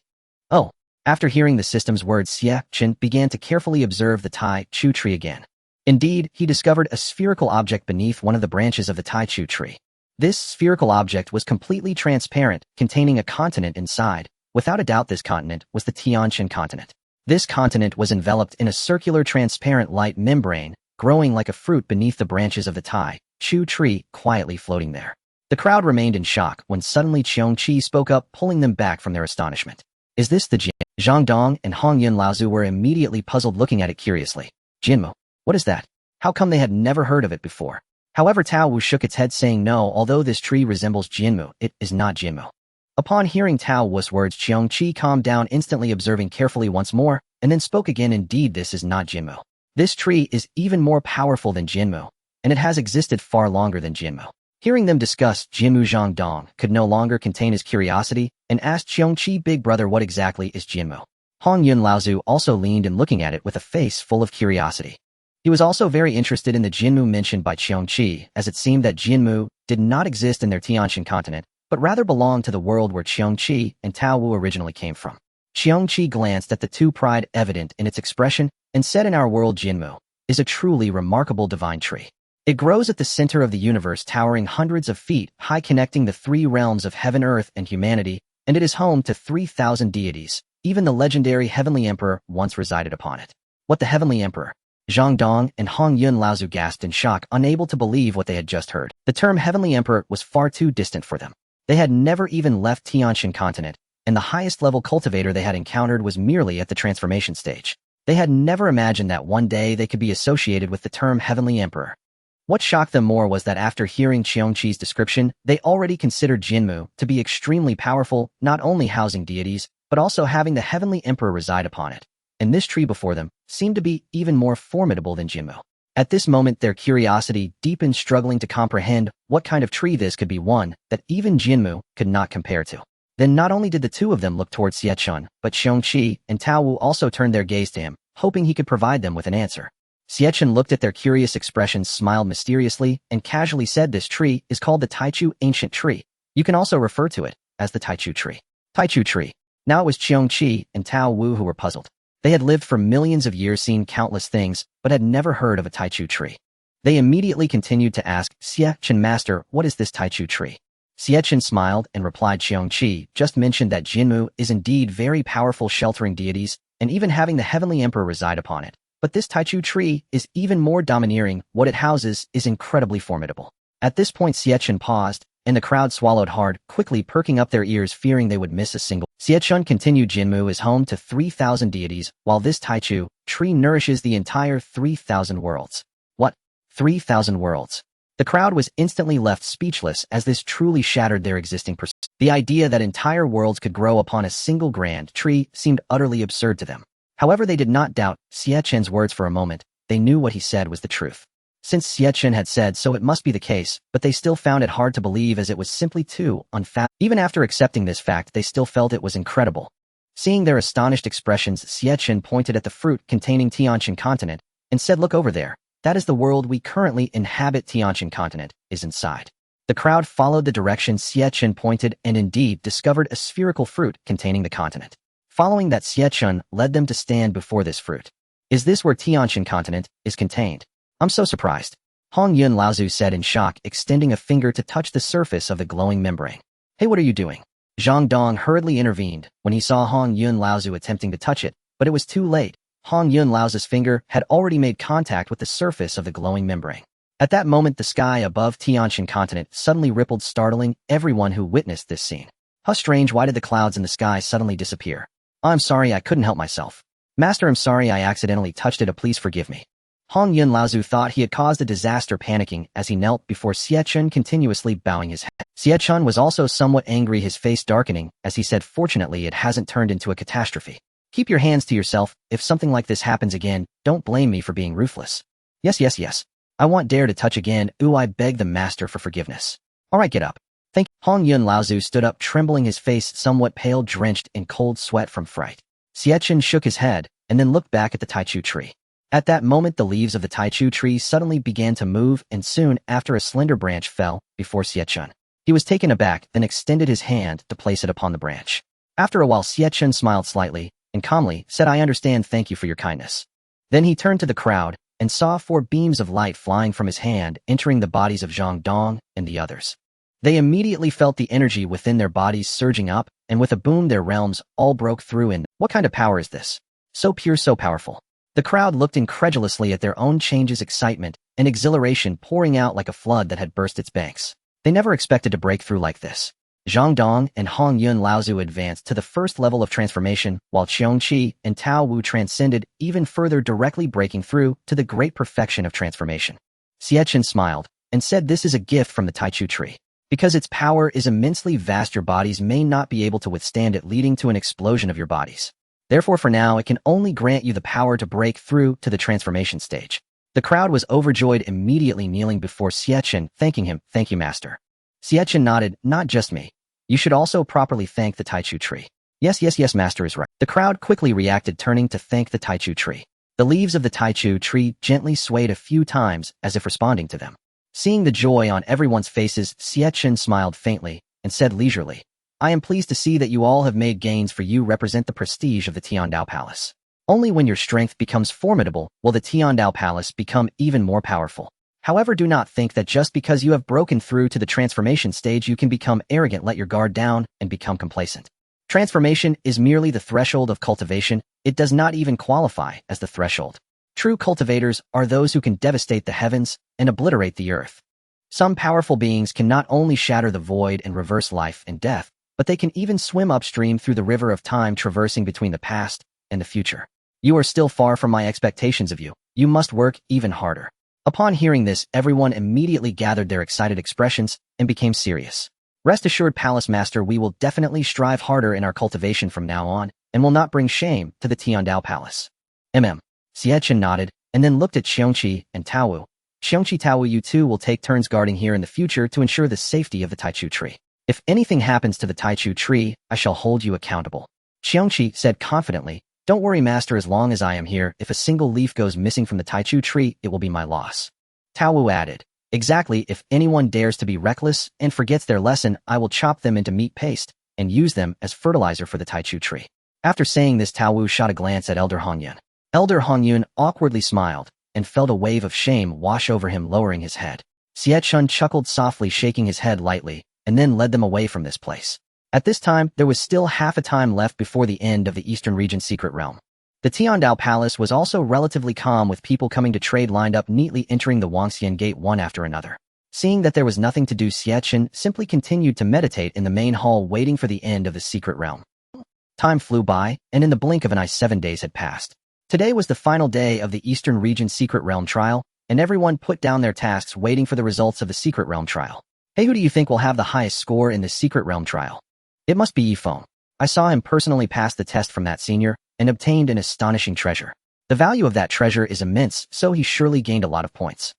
Oh, After hearing the system's words, Xie Chen began to carefully observe the Tai Chu tree again. Indeed, he discovered a spherical object beneath one of the branches of the Tai Chu tree. This spherical object was completely transparent, containing a continent inside. Without a doubt, this continent was the Tianqian continent. This continent was enveloped in a circular transparent light membrane, growing like a fruit beneath the branches of the Tai Chu tree, quietly floating there. The crowd remained in shock when suddenly Qiongqi spoke up, pulling them back from their astonishment. Is this the Jin? Zhang Dong and Hong Yun Laozu were immediately puzzled, looking at it curiously. Jinmu. What is that? How come they had never heard of it before? However, Tao Wu shook its head, saying no, although this tree resembles Jinmu, it is not Jinmu. Upon hearing Tao Wu's words, Qiongqi calmed down instantly, observing carefully once more, and then spoke again. Indeed, this is not Jinmu. This tree is even more powerful than Jinmu, and it has existed far longer than Jinmu. Hearing them discuss Jinmu, Zhang Dong could no longer contain his curiosity and asked Qiongqi, big brother, what exactly is Jinmu? Hong Yun Laozu also leaned in, looking at it with a face full of curiosity. He was also very interested in the Jinmu mentioned by Qiongqi, as it seemed that Jinmu did not exist in their Tianqian continent, but rather belonged to the world where Qiongqi and Tao Wu originally came from. Qiongqi glanced at the two, pride evident in its expression, and said, in our world, Jinmu is a truly remarkable divine tree. It grows at the center of the universe, towering hundreds of feet high, connecting the three realms of heaven, earth, and humanity, and it is home to 3,000 deities. Even the legendary Heavenly Emperor once resided upon it. What, the Heavenly Emperor? Zhang Dong and Hong Yun Laozu gasped in shock, unable to believe what they had just heard. The term Heavenly Emperor was far too distant for them. They had never even left Tianqian continent, and the highest level cultivator they had encountered was merely at the transformation stage. They had never imagined that one day they could be associated with the term Heavenly Emperor. What shocked them more was that after hearing Qiongqi's description, they already considered Jinmu to be extremely powerful, not only housing deities, but also having the Heavenly Emperor reside upon it. And this tree before them seemed to be even more formidable than Jinmu. At this moment, their curiosity deepened, struggling to comprehend what kind of tree this could be, one that even Jinmu could not compare to. Then not only did the two of them look towards Xie Chen, but Qiongqi and Tao Wu also turned their gaze to him, hoping he could provide them with an answer. Xie Chen looked at their curious expressions, smiled mysteriously, and casually said, this tree is called the Taichu ancient tree. You can also refer to it as the Taichu tree. Taichu tree. Now it was Qiongqi and Tao Wu who were puzzled. They had lived for millions of years, seen countless things, but had never heard of a Taichu tree. They immediately continued to ask, Xie Chen, master, what is this Taichu tree? Xie Chen smiled and replied, Qiongqi just mentioned that Jinmu is indeed very powerful, sheltering deities, and even having the Heavenly Emperor reside upon it. But this Taichu tree is even more domineering. What it houses is incredibly formidable. At this point, Xie Chen paused, and the crowd swallowed hard, quickly perking up their ears, fearing they would miss a single. Xie Chen continued, Jinmu is home to 3,000 deities, while this Taichu tree nourishes the entire 3,000 worlds. What? 3,000 worlds? The crowd was instantly left speechless, as this truly shattered their existing perspective. The idea that entire worlds could grow upon a single grand tree seemed utterly absurd to them. However, they did not doubt Xie Chen's words for a moment. They knew what he said was the truth. Since Xie Chen had said so, it must be the case, but they still found it hard to believe, as it was simply too unfathomable. Even after accepting this fact, they still felt it was incredible. Seeing their astonished expressions, Xie Chen pointed at the fruit containing Tianqian continent and said, look over there. That is the world we currently inhabit. Tianqian continent is inside. The crowd followed the direction Xie Chen pointed and indeed discovered a spherical fruit containing the continent. Following that, Xie Chen led them to stand before this fruit. Is this where Tianqian continent is contained? I'm so surprised. Hong Yun Laozu said in shock, extending a finger to touch the surface of the glowing membrane. Hey, what are you doing? Zhang Dong hurriedly intervened when he saw Hong Yun Laozu attempting to touch it, but it was too late. Hong Yun Laozu's finger had already made contact with the surface of the glowing membrane. At that moment, the sky above Tianqian continent suddenly rippled, startling everyone who witnessed this scene. How strange, why did the clouds in the sky suddenly disappear? I'm sorry, I couldn't help myself. Master, I'm sorry, I accidentally touched it, please forgive me. Hong Yun Laozu thought he had caused a disaster, panicking as he knelt before Xie Chen, continuously bowing his head. Xie Chen was also somewhat angry, his face darkening, as he said, fortunately it hasn't turned into a catastrophe. Keep your hands to yourself. If something like this happens again, don't blame me for being ruthless. Yes. I won't dare to touch again. Ooh, I beg the master for forgiveness. Alright, get up. Thank you. Hong Yun Laozu stood up, trembling, his face somewhat pale, drenched in cold sweat from fright. Xie Chen shook his head, and then looked back at the Taichu tree. At that moment, the leaves of the Taichu tree suddenly began to move, and soon after a slender branch fell before Xie Chen. He was taken aback, then extended his hand to place it upon the branch. After a while, Xie Chen smiled slightly, and calmly said, "I understand, thank you for your kindness." Then he turned to the crowd and saw 4 beams of light flying from his hand, entering the bodies of Zhang Dong and the others. They immediately felt the energy within their bodies surging up, and with a boom their realms all broke through. And what kind of power is this? So pure, so powerful. The crowd looked incredulously at their own changes, excitement and exhilaration pouring out like a flood that had burst its banks. They never expected to break through like this. Zhang Dong and Hong Yun Laozu advanced to the first level of transformation, while Qiong Qi and Tao Wu transcended even further, directly breaking through to the great perfection of transformation. Xie Chen smiled and said, "This is a gift from the Taichu tree. Because its power is immensely vast, your bodies may not be able to withstand it, leading to an explosion of your bodies. Therefore, for now, it can only grant you the power to break through to the transformation stage." The crowd was overjoyed, immediately kneeling before Xie Chen, thanking him. "Thank you, Master." Xie Chen nodded. "Not just me. You should also properly thank the Taichu tree." Yes, Master is right." The crowd quickly reacted, turning to thank the Taichu tree. The leaves of the Taichu tree gently swayed a few times, as if responding to them. Seeing the joy on everyone's faces, Xie Chen smiled faintly and said leisurely, "I am pleased to see that you all have made gains, for you represent the prestige of the Dao Palace. Only when your strength becomes formidable will the Dao Palace become even more powerful. However, do not think that just because you have broken through to the transformation stage you can become arrogant, let your guard down, and become complacent. Transformation is merely the threshold of cultivation. It does not even qualify as the threshold. True cultivators are those who can devastate the heavens and obliterate the earth. Some powerful beings can not only shatter the void and reverse life and death, but they can even swim upstream through the river of time, traversing between the past and the future. You are still far from my expectations of you. You must work even harder." Upon hearing this, everyone immediately gathered their excited expressions and became serious. "Rest assured, Palace Master, we will definitely strive harder in our cultivation from now on, and will not bring shame to the Dao Palace." Xie Chen nodded, and then looked at Qiongqi and Tao Wu. "Qiongqi, Tao Wu, you two will take turns guarding here in the future to ensure the safety of the Taichu tree. If anything happens to the Taichu tree, I shall hold you accountable." Qiongqi said confidently, "Don't worry, Master, as long as I am here, if a single leaf goes missing from the Taichu tree, it will be my loss." Tao Wu added, "Exactly, if anyone dares to be reckless and forgets their lesson, I will chop them into meat paste and use them as fertilizer for the Taichu tree." After saying this, Tao Wu shot a glance at Elder Hong Yun. Elder Hong Yun awkwardly smiled and felt a wave of shame wash over him, lowering his head. Xie Chen chuckled softly, shaking his head lightly, and then led them away from this place. At this time, there was still half a time left before the end of the Eastern Region Secret Realm. The Dao Palace was also relatively calm, with people coming to trade lined up neatly, entering the Wangxian Gate one after another. Seeing that there was nothing to do, Xie Chen simply continued to meditate in the main hall, waiting for the end of the Secret Realm. Time flew by, and in the blink of an eye 7 days had passed. Today was the final day of the Eastern Region Secret Realm trial, and everyone put down their tasks, waiting for the results of the Secret Realm trial. "Hey, who do you think will have the highest score in the Secret Realm trial?" "It must be Yifeng. I saw him personally pass the test from that senior and obtained an astonishing treasure. The value of that treasure is immense, so he surely gained a lot of points."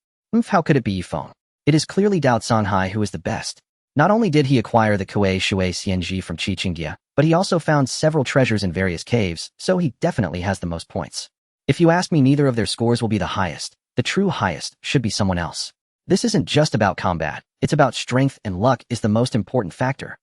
How could it be Yifeng? It is clearly Dao Canhai who is the best. Not only did he acquire the Kuei Shui Xianji from Qichingia, but he also found several treasures in various caves, so he definitely has the most points. If you ask me, neither of their scores will be the highest. The true highest should be someone else. This isn't just about combat, it's about strength, and luck is the most important factor.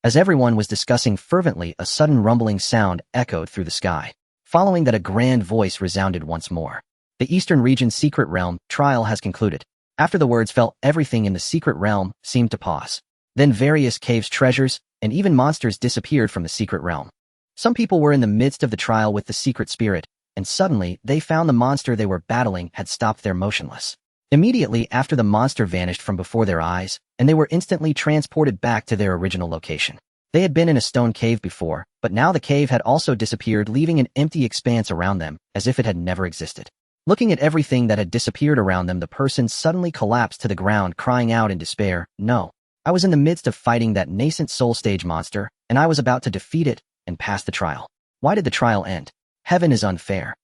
As everyone was discussing fervently, a sudden rumbling sound echoed through the sky. Following that, a grand voice resounded once more. "The Eastern Region Secret Realm trial has concluded." After the words fell, everything in the Secret Realm seemed to pause. Then various caves, treasures, and even monsters disappeared from the Secret Realm. Some people were in the midst of the trial with the Secret Spirit, and suddenly they found the monster they were battling had stopped there motionless. Immediately after, the monster vanished from before their eyes, and they were instantly transported back to their original location. They had been in a stone cave before, but now the cave had also disappeared, leaving an empty expanse around them, as if it had never existed. Looking at everything that had disappeared around them, the person suddenly collapsed to the ground, crying out in despair, "No! I was in the midst of fighting that nascent soul stage monster, and I was about to defeat it and pass the trial. Why did the trial end? Heaven is unfair.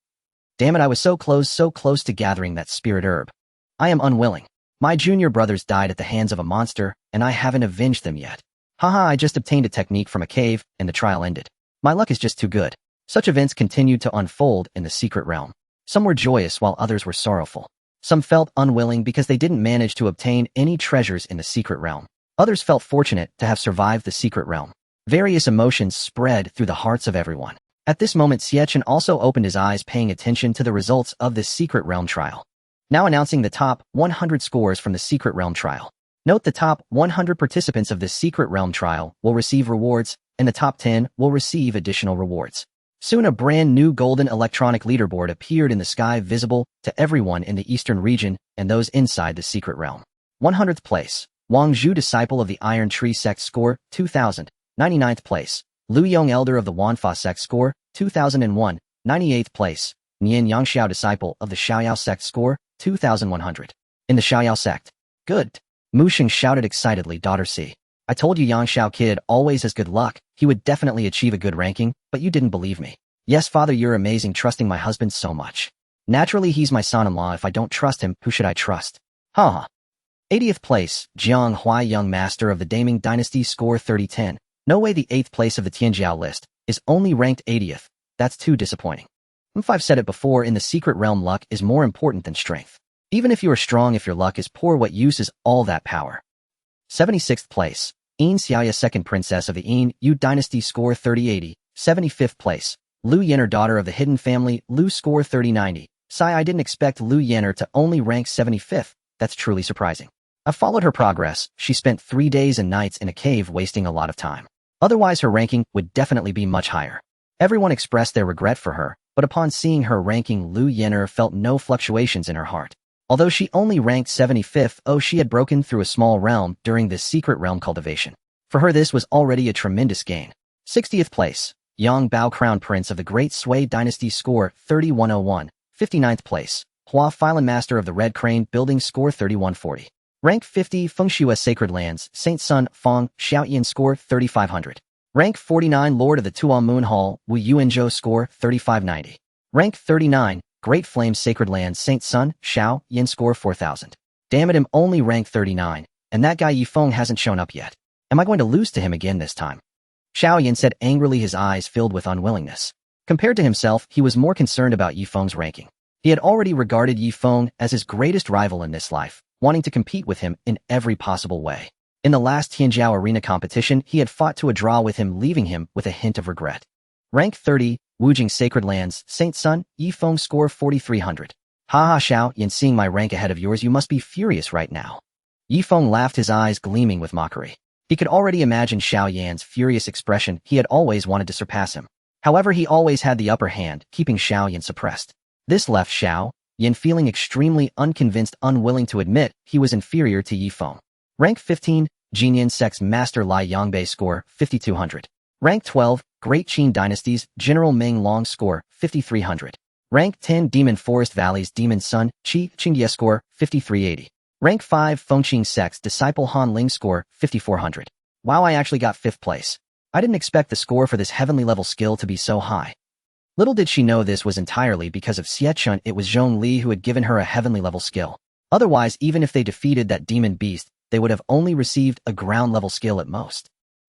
Damn it, I was so close to gathering that spirit herb. I am unwilling. My junior brothers died at the hands of a monster, and I haven't avenged them yet. Haha, I just obtained a technique from a cave, and the trial ended. My luck is just too good." Such events continued to unfold in the Secret Realm. Some were joyous while others were sorrowful. Some felt unwilling because they didn't manage to obtain any treasures in the Secret Realm. Others felt fortunate to have survived the Secret Realm. Various emotions spread through the hearts of everyone. At this moment, Xie Chen also opened his eyes, paying attention to the results of this Secret Realm trial. Now announcing the top 100 scores from the Secret Realm trial. Note the top 100 participants of this Secret Realm trial will receive rewards, and the top 10 will receive additional rewards. Soon a brand new golden electronic leaderboard appeared in the sky, visible to everyone in the eastern region and those inside the Secret Realm. 100th place, Wang Zhu, disciple of the Iron Tree sect, score 2000. 99th place, Lu Yong, elder of the Wanfa sect, score 2001. 98th place, Nian Yangxiao, disciple of the Xiaoyao sect, score 2100. In the Xiaoyao sect. Good. Mu Xing shouted excitedly, daughter C. I told you Yangxiao kid always has good luck. He would definitely achieve a good ranking, but you didn't believe me. Yes, father, you're amazing, trusting my husband so much. Naturally, he's my son-in-law. If I don't trust him, who should I trust? Haha. 80th place, Jiang Huai, young master of the Daming dynasty, score 3010. No way, the 8th place of the Tianjiao list is only ranked 80th. That's too disappointing. I've said it before, in the Secret Realm, luck is more important than strength. Even if you are strong, if your luck is poor, what use is all that power? 76th place, Yin Xiaoya, second princess of the Yin Yu dynasty, score 3080. 75th place, Lu Yenner, daughter of the Hidden family, Lu, score 3090. Sigh, I didn't expect Lu Yenner to only rank 75th. That's truly surprising. I followed her progress. She spent 3 days and nights in a cave, wasting a lot of time. Otherwise, her ranking would definitely be much higher. Everyone expressed their regret for her, but upon seeing her ranking, Lu Yenner felt no fluctuations in her heart. Although she only ranked 75th, she had broken through a small realm during this Secret Realm cultivation. For her, this was already a tremendous gain. 60th place, Yang Bao, crown prince of the Great Sui dynasty, score 3101. 59th place, Hua Filan, master of the Red Crane building, score 3140. Rank 50, Fengshua Sacred Lands, Saint Sun Fong Xiaoyan, score 3500. Rank 49, Lord of the Tuo Moon Hall, Wu Yuanzhou, score 3590. Rank 39, Great Flame Sacred Lands, Saint Sun Xiao Yin, score 4000. Damn it, I'm only rank 39, and that guy Yifeng hasn't shown up yet. Am I going to lose to him again this time? Xiao Yin said angrily, his eyes filled with unwillingness. Compared to himself, he was more concerned about Yifeng's ranking. He had already regarded Yifeng as his greatest rival in this life, wanting to compete with him in every possible way. In the last Tianjiao arena competition, he had fought to a draw with him, leaving him with a hint of regret. Rank 30, Wujing Sacred Lands, Saint Sun Yifeng, score 4300. Haha, Xiao Yin, seeing my rank ahead of yours, you must be furious right now. Yifeng laughed, his eyes gleaming with mockery. He could already imagine Xiao Yan's furious expression. He had always wanted to surpass him. However, he always had the upper hand, keeping Xiao Yan suppressed. This left Xiao Yan feeling extremely unconvinced, unwilling to admit he was inferior to Yifeng. Rank 15, Jinyan Sect's Master Lai Yongbei, score 5200. Rank 12, Great Qin Dynasty's General Meng Long, score 5300. Rank 10, Demon Forest Valley's Demon Sun Qi Qingye, score 5380. Rank 5, Fengqing Sect's Disciple Han Ling, score 5400. Wow, I actually got 5th place. I didn't expect the score for this heavenly level skill to be so high. Little did she know this was entirely because of Xie Chen. It was Zhong Li who had given her a heavenly level skill. Otherwise, even if they defeated that demon beast, they would have only received a ground level skill at most.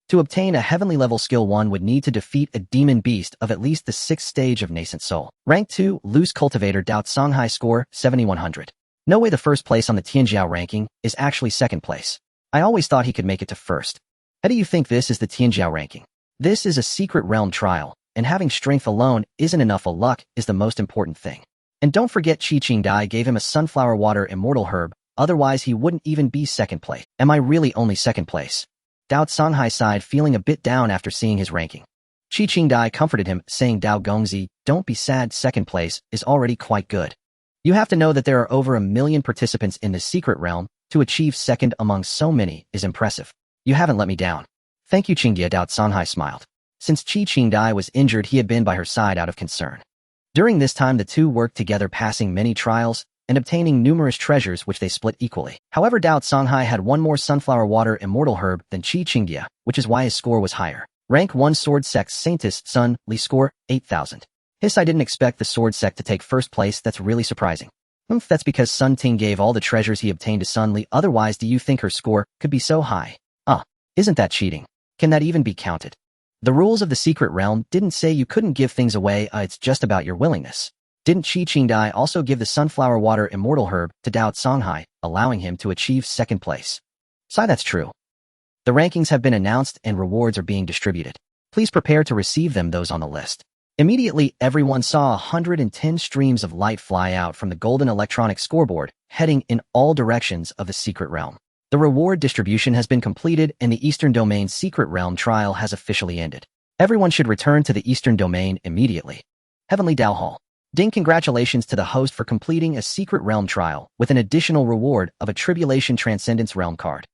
To obtain a heavenly level skill, one would need to defeat a demon beast of at least the 6th stage of nascent soul. Rank 2, Loose Cultivator Dao Songhai, score 7100. No way, the first place on the Tianjiao ranking is actually 2nd place. I always thought he could make it to 1st. How do you think this is the Tianjiao ranking? This is a Secret Realm trial, and having strength alone isn't enough. Luck is the most important thing. And don't forget, Qi Qingdai gave him a sunflower water immortal herb, otherwise he wouldn't even be 2nd place. Am I really only 2nd place? Dao Songhai sighed, feeling a bit down after seeing his ranking. Qi Qingdai comforted him, saying, Dao Gongzi, don't be sad, 2nd place is already quite good. You have to know that there are over 1 million participants in the Secret Realm. To achieve 2nd among so many is impressive. You haven't let me down. Thank you, Qingye. Dao Songhai smiled. Since Qi Qingdai was injured, he had been by her side out of concern. During this time, the two worked together, passing many trials and obtaining numerous treasures which they split equally. However, Dao Songhai had one more sunflower water immortal herb than Qi Qingye, which is why his score was higher. Rank 1, Sword Sect Saintis Sun Li, score 8000. I didn't expect the Sword Sect to take 1st place. That's really surprising. That's because Sun Ting gave all the treasures he obtained to Sun Li. Otherwise, do you think her score could be so high? Isn't that cheating? Can that even be counted? The rules of the Secret Realm didn't say you couldn't give things away. It's just about your willingness. Didn't Qi Qingdai also give the sunflower water immortal herb to Dao Songhai, allowing him to achieve 2nd place? That's true. The rankings have been announced and rewards are being distributed. Please prepare to receive them, those on the list. Immediately, everyone saw 110 streams of light fly out from the golden electronic scoreboard, heading in all directions of the secret realm. The reward distribution has been completed and the Eastern Domain Secret Realm trial has officially ended. Everyone should return to the Eastern Domain immediately. Heavenly Dao Hall. Ding, congratulations to the host for completing a Secret Realm trial with an additional reward of a Tribulation Transcendence Realm card.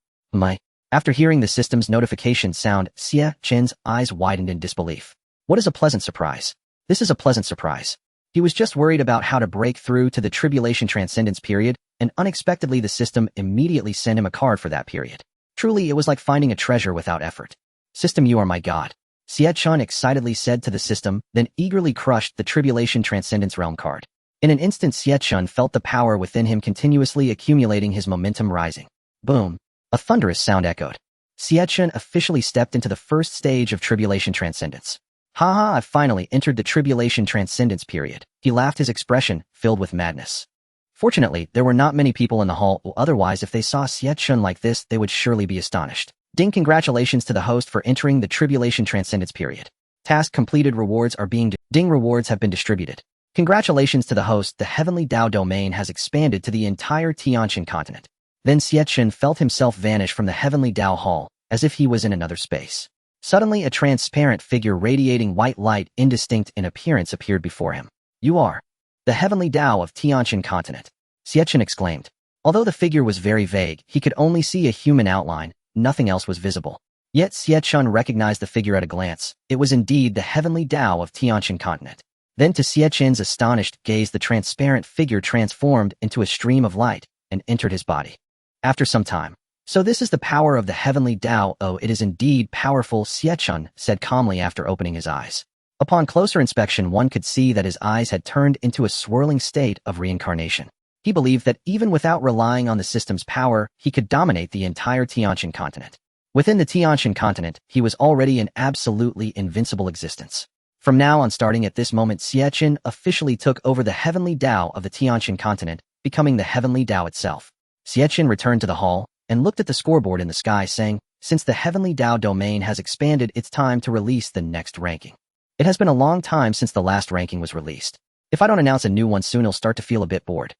After hearing the system's notification sound, Xie Chen's eyes widened in disbelief. What is a pleasant surprise? This is a pleasant surprise. He was just worried about how to break through to the Tribulation Transcendence period, and unexpectedly the system immediately sent him a card for that period. Truly, it was like finding a treasure without effort. System, you are my god. Xie Chen excitedly said to the system, then eagerly crushed the Tribulation Transcendence Realm card. In an instant, Xie Chen felt the power within him continuously accumulating, his momentum rising. Boom. A thunderous sound echoed. Xie Chen officially stepped into the first stage of Tribulation Transcendence. Haha, I finally entered the Tribulation Transcendence period. He laughed, his expression filled with madness. Fortunately, there were not many people in the hall, otherwise if they saw Xie Chen like this, they would surely be astonished. Ding, congratulations to the host for entering the Tribulation Transcendence period. Task completed, rewards are being Ding, rewards have been distributed. Congratulations to the host, the Heavenly Dao domain has expanded to the entire Tianqian continent. Then Xie Chen felt himself vanish from the Heavenly Dao Hall, as if he was in another space. Suddenly, a transparent figure radiating white light, indistinct in appearance, appeared before him. You are the Heavenly Dao of Tianqian continent, Xie Chen exclaimed. Although the figure was very vague, he could only see a human outline, nothing else was visible. Yet Xie Chen recognized the figure at a glance. It was indeed the Heavenly Dao of Tianqian continent. Then to Xie Chen's astonished gaze, the transparent figure transformed into a stream of light and entered his body. After some time, so this is the power of the Heavenly Dao. Oh, it is indeed powerful, Xie Chen said calmly after opening his eyes. Upon closer inspection, one could see that his eyes had turned into a swirling state of reincarnation. He believed that even without relying on the system's power, he could dominate the entire Tianqian continent. Within the Tianqian continent, he was already an absolutely invincible existence. From now on, starting at this moment, Xie Chen officially took over the Heavenly Dao of the Tianqian continent, becoming the Heavenly Dao itself. Xie Chen returned to the hall and looked at the scoreboard in the sky, saying, since the Heavenly Dao domain has expanded, it's time to release the next ranking. It has been a long time since the last ranking was released. If I don't announce a new one soon, I'll start to feel a bit bored.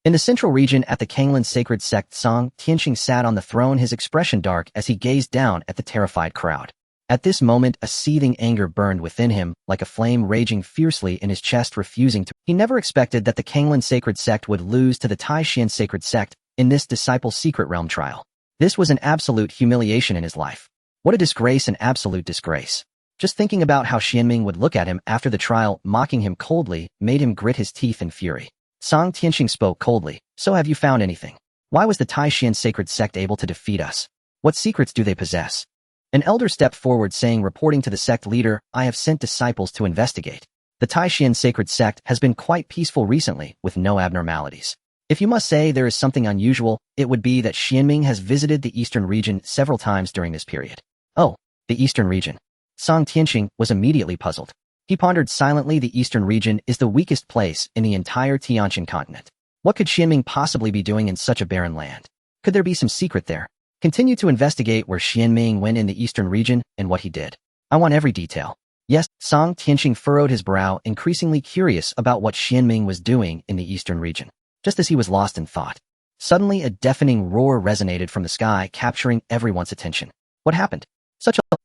In the central region at the Kanglan Sacred Sect, Song Tianqing sat on the throne, his expression dark as he gazed down at the terrified crowd. At this moment, a seething anger burned within him, like a flame raging fiercely in his chest, refusing to. He never expected that the Kanglan Sacred Sect would lose to the Taishan Sacred Sect in this Disciple Secret Realm trial. This was an absolute humiliation in his life. What a disgrace, an absolute disgrace. Just thinking about how Xianming would look at him after the trial, mocking him coldly, made him grit his teeth in fury. Song Tianqing spoke coldly. So have you found anything? Why was the Taishan Sacred Sect able to defeat us? What secrets do they possess? An elder stepped forward, saying, reporting to the sect leader, I have sent disciples to investigate. The Taishan Sacred Sect has been quite peaceful recently, with no abnormalities. If you must say there is something unusual, it would be that Xianming has visited the eastern region several times during this period. Oh, the eastern region. Song Tianqing was immediately puzzled. He pondered silently. The eastern region is the weakest place in the entire Tianqian continent. What could Xianming possibly be doing in such a barren land? Could there be some secret there? Continue to investigate where Xianming went in the eastern region and what he did. I want every detail. Yes, Song Tianqing furrowed his brow, increasingly curious about what Xianming was doing in the eastern region. Just as he was lost in thought, suddenly a deafening roar resonated from the sky, capturing everyone's attention. What happened?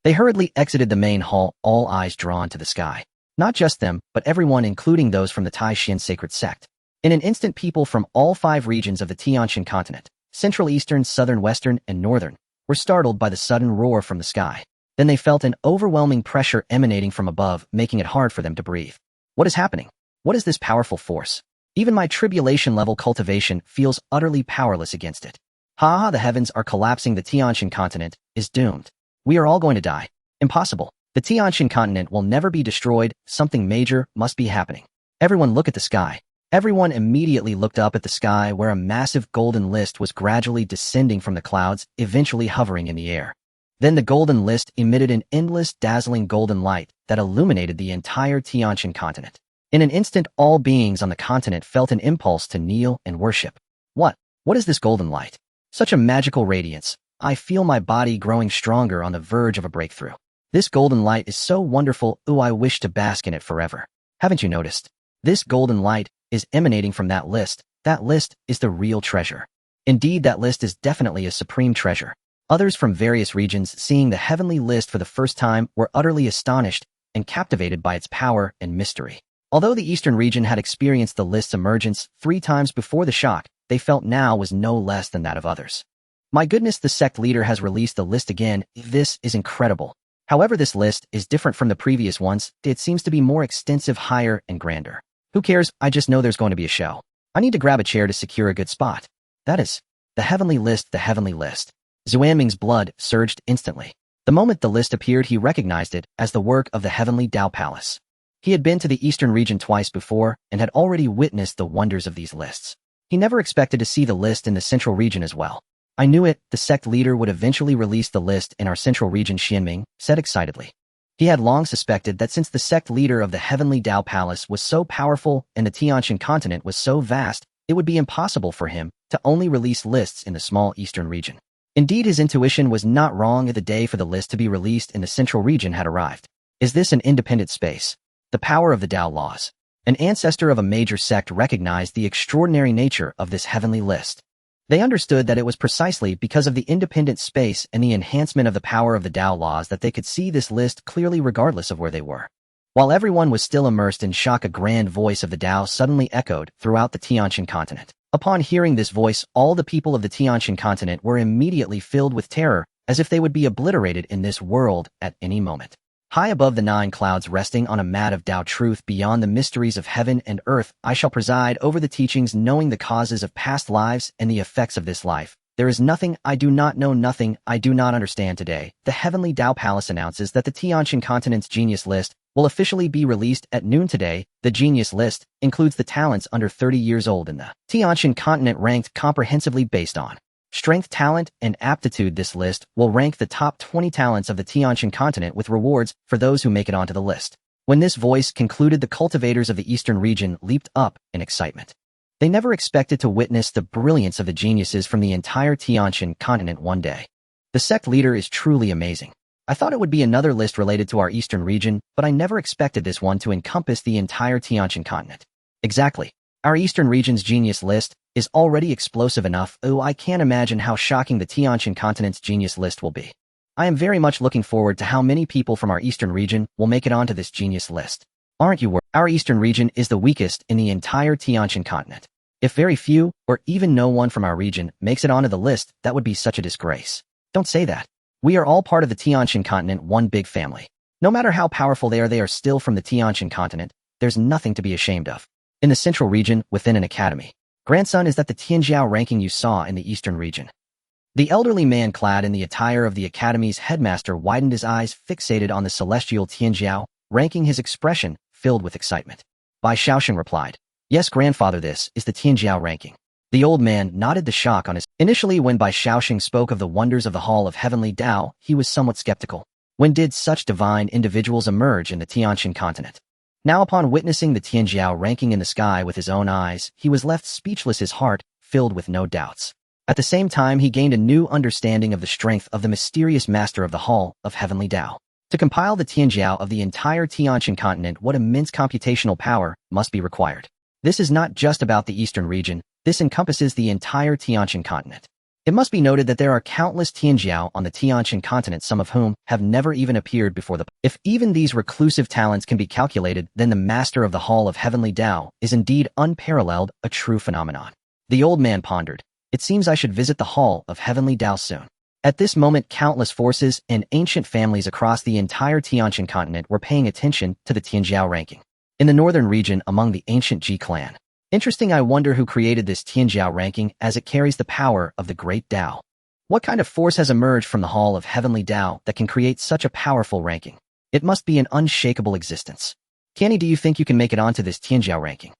They hurriedly exited the main hall, all eyes drawn to the sky. Not just them, but everyone, including those from the Taishan Sacred Sect. In an instant, people from all 5 regions of the Tianqian continent, Central, Eastern, Southern, Western, and Northern, were startled by the sudden roar from the sky. Then they felt an overwhelming pressure emanating from above, making it hard for them to breathe. What is happening? What is this powerful force? Even my tribulation-level cultivation feels utterly powerless against it. The heavens are collapsing. The Tianqian continent is doomed. We are all going to die. Impossible. The Tianqian continent will never be destroyed. Something major must be happening. Everyone look at the sky. Everyone immediately looked up at the sky, where a massive golden list was gradually descending from the clouds, eventually hovering in the air. Then the golden list emitted an endless, dazzling golden light that illuminated the entire Tianqian continent. In an instant, all beings on the continent felt an impulse to kneel and worship. What is this golden light? Such a magical radiance. I feel my body growing stronger, on the verge of a breakthrough. This golden light is so wonderful, ooh, I wish to bask in it forever. Haven't you noticed? This golden light is emanating from that list. That list is the real treasure. Indeed, that list is definitely a supreme treasure. Others from various regions, seeing the heavenly list for the first time, were utterly astonished and captivated by its power and mystery. Although the Eastern region had experienced the list's emergence 3 times before the shock, they felt now was no less than that of others. My goodness, the sect leader has released the list again. This is incredible. However, this list is different from the previous ones. It seems to be more extensive, higher, and grander. Who cares? I just know there's going to be a show. I need to grab a chair to secure a good spot. That is the heavenly list, the heavenly list. Xuanming's blood surged instantly. The moment the list appeared, he recognized it as the work of the Heavenly Dao Palace. He had been to the Eastern region twice before and had already witnessed the wonders of these lists. He never expected to see the list in the Central region as well. I knew it, the sect leader would eventually release the list in our Central region, Xianming said excitedly. He had long suspected that since the sect leader of the Heavenly Dao Palace was so powerful and the Tianqian continent was so vast, it would be impossible for him to only release lists in the small Eastern region. Indeed, his intuition was not wrong. The day for the list to be released in the Central region had arrived. Is this an independent space? The power of the Dao laws. An ancestor of a major sect recognized the extraordinary nature of this heavenly list. They understood that it was precisely because of the independent space and the enhancement of the power of the Dao laws that they could see this list clearly regardless of where they were. While everyone was still immersed in shock, a grand voice of the Dao suddenly echoed throughout the Tianqian continent. Upon hearing this voice, all the people of the Tianqian continent were immediately filled with terror, as if they would be obliterated in this world at any moment. High above the 9 clouds, resting on a mat of Dao truth beyond the mysteries of heaven and earth, I shall preside over the teachings, knowing the causes of past lives and the effects of this life. There is nothing I do not know, nothing I do not understand today. The Heavenly Dao Palace announces that the Tianqian continent's genius list will officially be released at noon today. The genius list includes the talents under 30 years old in the Tianqian continent, ranked comprehensively based on strength, talent, and aptitude. This list will rank the top 20 talents of the Tianqian continent with rewards for those who make it onto the list. When this voice concluded, the cultivators of the Eastern region leaped up in excitement. They never expected to witness the brilliance of the geniuses from the entire Tianqian continent one day. The sect leader is truly amazing. I thought it would be another list related to our Eastern region, but I never expected this one to encompass the entire Tianqian continent. Exactly. Our Eastern region's genius list is already explosive enough. Oh, I can't imagine how shocking the Tianqian continent's genius list will be. I am very much looking forward to how many people from our Eastern region will make it onto this genius list. Aren't you worried? Our Eastern region is the weakest in the entire Tianqian continent. If very few, or even no one from our region, makes it onto the list, that would be such a disgrace. Don't say that. We are all part of the Tianqian continent, one big family. No matter how powerful they are still from the Tianqian continent. There's nothing to be ashamed of. In the Central region, within an academy. Grandson, is that the Tianjiao ranking you saw in the Eastern region? The elderly man clad in the attire of the academy's headmaster widened his eyes, fixated on the celestial Tianjiao ranking, his expression filled with excitement. Bai Shaoxing replied, "Yes, grandfather, this is the Tianjiao ranking." The old man nodded, the shock on his. Initially, when Bai Shaoxing spoke of the wonders of the Hall of Heavenly Dao, he was somewhat skeptical. When did such divine individuals emerge in the Tianqian continent? Now, upon witnessing the Tianjiao ranking in the sky with his own eyes, he was left speechless, his heart filled with no doubts. At the same time, he gained a new understanding of the strength of the mysterious master of the Hall of Heavenly Dao. To compile the Tianjiao of the entire Tianqian continent, what immense computational power must be required. This is not just about the Eastern region, this encompasses the entire Tianqian continent. It must be noted that there are countless Tianjiao on the Tianqian continent, some of whom have never even appeared before the. If even these reclusive talents can be calculated, then the master of the Hall of Heavenly Dao is indeed unparalleled, a true phenomenon. The old man pondered. It seems I should visit the Hall of Heavenly Dao soon. At this moment, countless forces and ancient families across the entire Tianqian continent were paying attention to the Tianjiao ranking. In the northern region, among the ancient Xie clan. Interesting, I wonder who created this Tianjiao ranking, as it carries the power of the great Dao. What kind of force has emerged from the Hall of Heavenly Dao that can create such a powerful ranking? It must be an unshakable existence. Canny, do you think you can make it onto this Tianjiao ranking?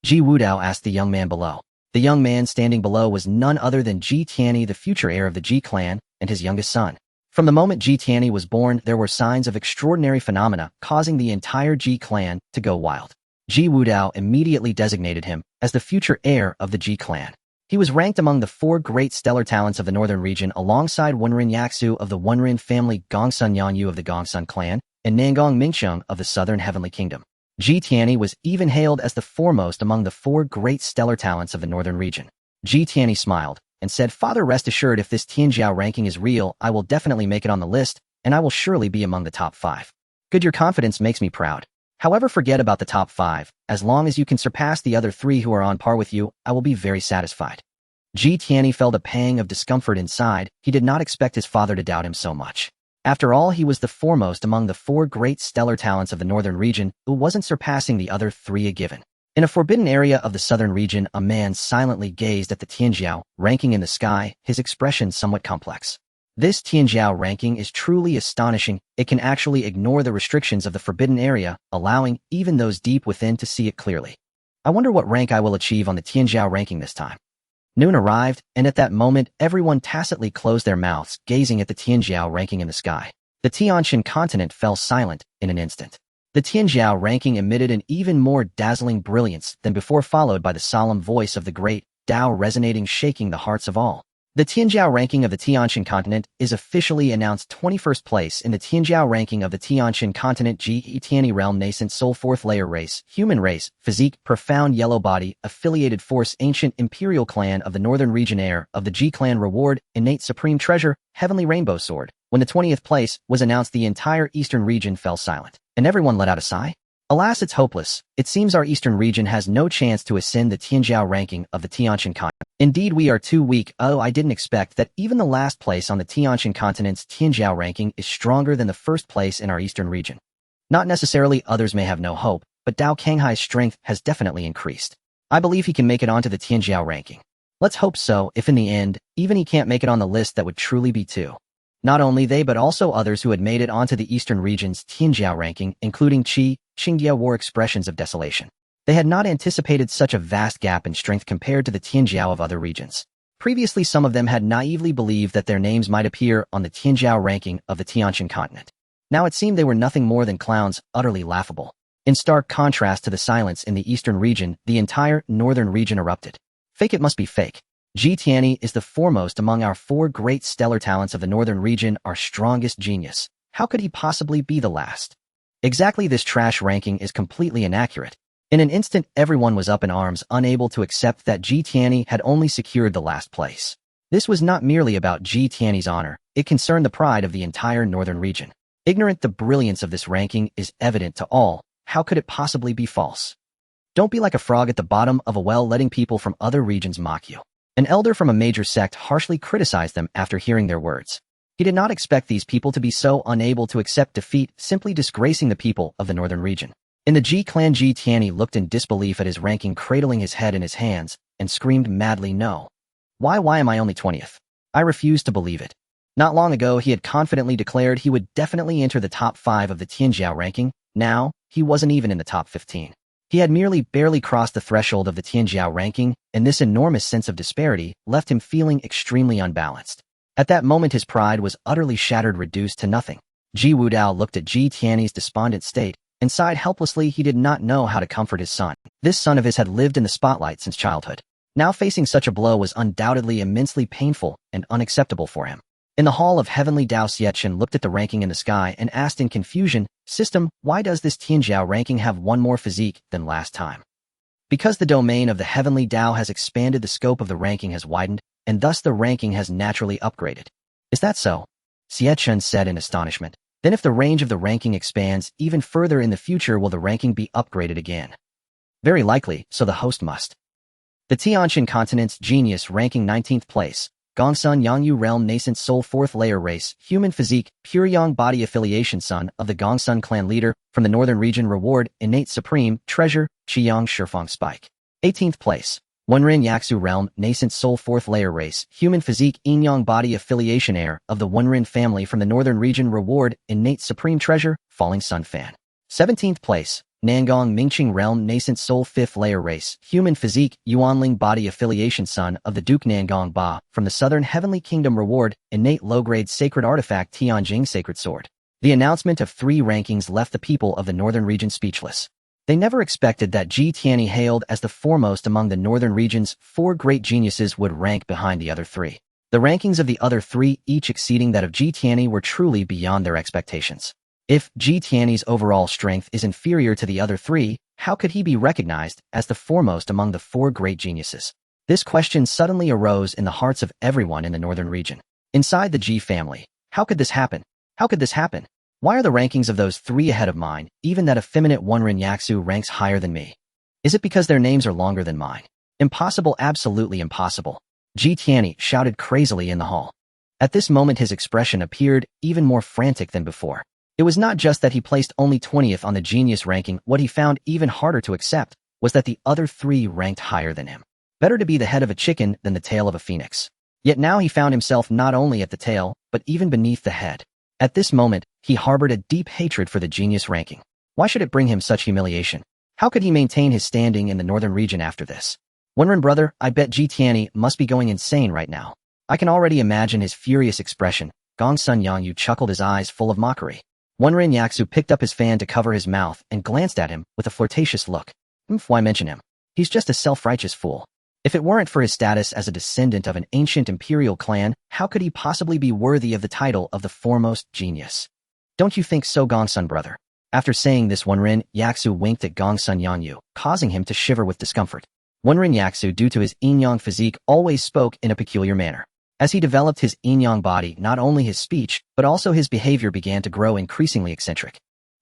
Ji Wudao asked the young man below. The young man standing below was none other than Ji Tianyi, the future heir of the Ji clan, and his youngest son. From the moment Ji Tianyi was born, there were signs of extraordinary phenomena causing the entire Ji clan to go wild. Ji Wudao immediately designated him as the future heir of the Ji clan. He was ranked among the 4 great stellar talents of the northern region alongside Wenrin Yaxu of the Wenrin family, Gongsun Yanyu of the Gongsun clan, and Nangong Mingcheng of the southern heavenly kingdom. Xie Tianyi was even hailed as the foremost among the 4 great stellar talents of the northern region. Xie Tianyi smiled and said, "Father, rest assured, if this Tianjiao ranking is real, I will definitely make it on the list, and I will surely be among the top 5. Good, your confidence makes me proud. However, forget about the top 5. As long as you can surpass the other 3 who are on par with you, I will be very satisfied." Xie Tianyi felt a pang of discomfort inside. He did not expect his father to doubt him so much. After all, he was the foremost among the 4 great stellar talents of the northern region who wasn't surpassing the other 3 a given. In a forbidden area of the southern region, a man silently gazed at the Tianjiao ranking in the sky, his expression somewhat complex. This Tianjiao ranking is truly astonishing. It can actually ignore the restrictions of the forbidden area, allowing even those deep within to see it clearly. I wonder what rank I will achieve on the Tianjiao ranking this time. Noon arrived, and at that moment, everyone tacitly closed their mouths, gazing at the Tianjiao ranking in the sky. The Tianshan continent fell silent in an instant. The Tianjiao ranking emitted an even more dazzling brilliance than before, followed by the solemn voice of the great Dao resonating, shaking the hearts of all. The Tianjiao ranking of the Tianshan continent is officially announced 21st place in the Tianjiao ranking of the Tianshan continent. Xie Tianyi realm, nascent soul, 4th layer race, human race, physique, profound yellow body, affiliated force, ancient imperial clan of the northern region, heir of the G clan, reward, innate supreme treasure, heavenly rainbow sword. When the 20th place was announced, the entire eastern region fell silent, and everyone let out a sigh. Alas, it's hopeless. It seems our eastern region has no chance to ascend the Tianjiao ranking of the Tianshan continent. Indeed, we are too weak. Oh, I didn't expect that even the last place on the Tianshan continent's Tianjiao ranking is stronger than the first place in our eastern region. Not necessarily others may have no hope, but Dao Kanghai's strength has definitely increased. I believe he can make it onto the Tianjiao ranking. Let's hope so. If in the end, even he can't make it on the list, that would truly be too. Not only they, but also others who had made it onto the eastern region's Tianjiao ranking, including Qi, Qingdia, wore expressions of desolation. They had not anticipated such a vast gap in strength compared to the Tianjiao of other regions. Previously, some of them had naively believed that their names might appear on the Tianjiao ranking of the Tianshan continent. Now it seemed they were nothing more than clowns, utterly laughable. In stark contrast to the silence in the eastern region, the entire northern region erupted. Fake, it must be fake. Xie Tianyi is the foremost among our 4 great stellar talents of the northern region, our strongest genius. How could he possibly be the last? Exactly, this trash ranking is completely inaccurate. In an instant, everyone was up in arms, unable to accept that Xie Tianyi had only secured the last place. This was not merely about Xie Tianyi's honor, it concerned the pride of the entire northern region. Ignorant, the brilliance of this ranking is evident to all. How could it possibly be false? Don't be like a frog at the bottom of a well, letting people from other regions mock you. An elder from a major sect harshly criticized them after hearing their words. He did not expect these people to be so unable to accept defeat, simply disgracing the people of the northern region. In the G clan, Xie Tianyi looked in disbelief at his ranking, cradling his head in his hands, and screamed madly, "No! Why am I only 20th? I refuse to believe it." Not long ago, he had confidently declared he would definitely enter the top 5 of the Tianjiao ranking. Now, he wasn't even in the top 15. He had merely barely crossed the threshold of the Tianjiao ranking, and this enormous sense of disparity left him feeling extremely unbalanced. At that moment, his pride was utterly shattered, reduced to nothing. Ji Wudao looked at Xie Tianyi's despondent state and sighed helplessly. He did not know how to comfort his son. This son of his had lived in the spotlight since childhood. Now facing such a blow was undoubtedly immensely painful and unacceptable for him. In the hall of Heavenly Dao, Xie Chen looked at the ranking in the sky and asked in confusion, "System, why does this Tianjiao ranking have one more physique than last time?" Because the domain of the Heavenly Dao has expanded, the scope of the ranking has widened, and thus the ranking has naturally upgraded. Is that so? Xie Chen said in astonishment. Then if the range of the ranking expands even further in the future, will the ranking be upgraded again? Very likely, so the host must. The Tianshan continent's genius, ranking 19th place. Gongsun Yangyu realm, nascent soul, 4th layer race, human physique, pure yang body, affiliation, son of the Gongsun clan, leader from the northern region, reward, innate supreme treasure, Qiyang Shifang spike. 18th place. Wenrin Yaxu realm, nascent soul, 4th layer race, human physique, yin yang body, affiliation, heir of the Wenrin family from the northern region, reward, innate supreme treasure, falling sun fan. 17th place. Nangong Mingcheng realm, nascent soul, 5th layer race, human physique, Yuanling body, affiliation, son of the Duke Nangong Ba from the southern heavenly kingdom, reward, innate low-grade sacred artifact, Tianjing sacred sword. The announcement of 3 rankings left the people of the northern region speechless. They never expected that Xie Chen, hailed as the foremost among the northern region's 4 great geniuses, would rank behind the other 3. The rankings of the other 3, each exceeding that of Xie Chen, were truly beyond their expectations. If Xie Chen's overall strength is inferior to the other 3, how could he be recognized as the foremost among the 4 great geniuses? This question suddenly arose in the hearts of everyone in the northern region. Inside the Xie family, how could this happen? How could this happen? Why are the rankings of those 3 ahead of mine? Even that effeminate Wenren Yaxu ranks higher than me. Is it because their names are longer than mine? Impossible, absolutely impossible. Xie Chen shouted crazily in the hall. At this moment his expression appeared even more frantic than before. It was not just that he placed only 20th on the genius ranking. What he found even harder to accept was that the other 3 ranked higher than him. Better to be the head of a chicken than the tail of a phoenix. Yet now he found himself not only at the tail, but even beneath the head. At this moment, he harbored a deep hatred for the genius ranking. Why should it bring him such humiliation? How could he maintain his standing in the northern region after this? Wenren brother, I bet Xie Chen must be going insane right now. I can already imagine his furious expression. Gongsun Yangyu chuckled, his eyes full of mockery. Wenren Yaxu picked up his fan to cover his mouth and glanced at him with a flirtatious look. Why mention him? He's just a self-righteous fool. If it weren't for his status as a descendant of an ancient imperial clan, how could he possibly be worthy of the title of the foremost genius? Don't you think so, Gongsun brother? After saying this, Wenren Yaxu winked at Gongsun Yangyu, causing him to shiver with discomfort. Wenren Yaxu, due to his yin-yang physique, always spoke in a peculiar manner. As he developed his yin-yang body, not only his speech, but also his behavior began to grow increasingly eccentric.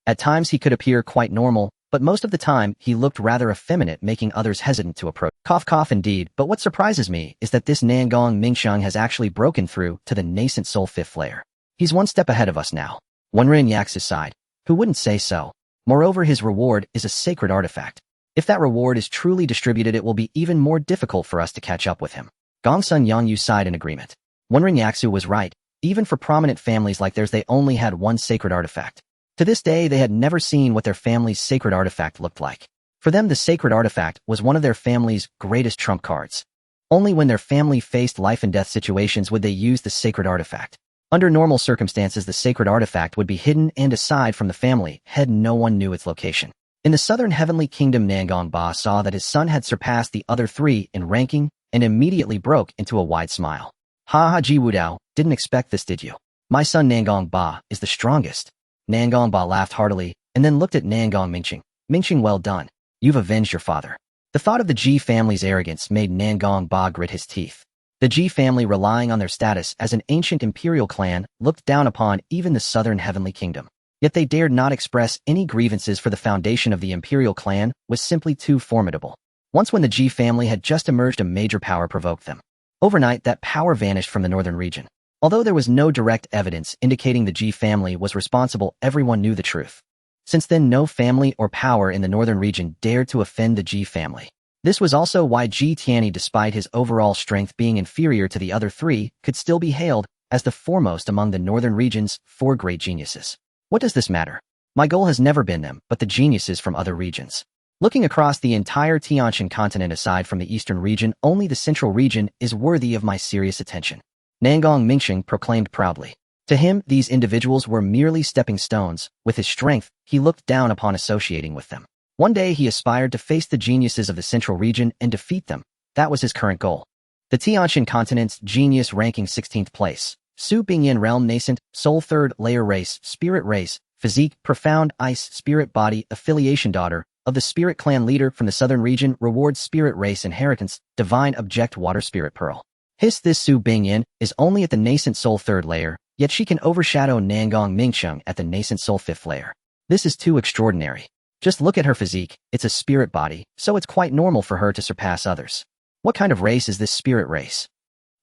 At times he could appear quite normal, but most of the time he looked rather effeminate, making others hesitant to approach. Cough cough indeed, but what surprises me is that this Nangong Mingsheng has actually broken through to the nascent soul 5th layer. He's one step ahead of us now. Wenren Yaxu sighed. Who wouldn't say so? Moreover, his reward is a sacred artifact. If that reward is truly distributed, it will be even more difficult for us to catch up with him. Gongsun Yangyu sighed in agreement. Wenren Yaxu was right. Even for prominent families like theirs, they only had one sacred artifact. To this day, they had never seen what their family's sacred artifact looked like. For them, the sacred artifact was one of their family's greatest trump cards. Only when their family faced life and death situations would they use the sacred artifact. Under normal circumstances, the sacred artifact would be hidden and aside from the family head, no one knew its location. In the southern heavenly kingdom, Nangong Ba saw that his son had surpassed the other 3 in ranking and immediately broke into a wide smile. Ha ha, Ji Wudao, didn't expect this, did you? My son Nangong Ba is the strongest. Nangong Ba laughed heartily and then looked at Nangong Mingsheng. Mingsheng, well done. You've avenged your father. The thought of the Ji family's arrogance made Nangong Ba grit his teeth. The Ji family, relying on their status as an ancient imperial clan, looked down upon even the southern heavenly kingdom. Yet they dared not express any grievances, for the foundation of the imperial clan was simply too formidable. Once when the Ji family had just emerged, a major power provoked them. Overnight, that power vanished from the northern region. Although there was no direct evidence indicating the Ji family was responsible, everyone knew the truth. Since then, no family or power in the northern region dared to offend the Ji family. This was also why Xie Chen, despite his overall strength being inferior to the other 3, could still be hailed as the foremost among the northern region's 4 great geniuses. What does this matter? My goal has never been them, but the geniuses from other regions. Looking across the entire Tianqian continent, aside from the eastern region, only the central region is worthy of my serious attention. Nangong Mingsheng proclaimed proudly. To him, these individuals were merely stepping stones. With his strength, he looked down upon associating with them. One day he aspired to face the geniuses of the central region and defeat them. That was his current goal. The Tianqian continent's genius ranking 16th place. Su Bingyan realm, nascent, soul 3rd layer race, spirit race, physique, profound, ice, spirit body, affiliation, daughter of the spirit clan leader from the southern region, rewards spirit race inheritance, divine object, water spirit pearl. This Su Bingyan is only at the nascent soul 3rd layer, yet she can overshadow Nangong Mingsheng at the nascent soul 5th layer. This is too extraordinary. Just look at her physique. It's a spirit body, so it's quite normal for her to surpass others. What kind of race is this spirit race?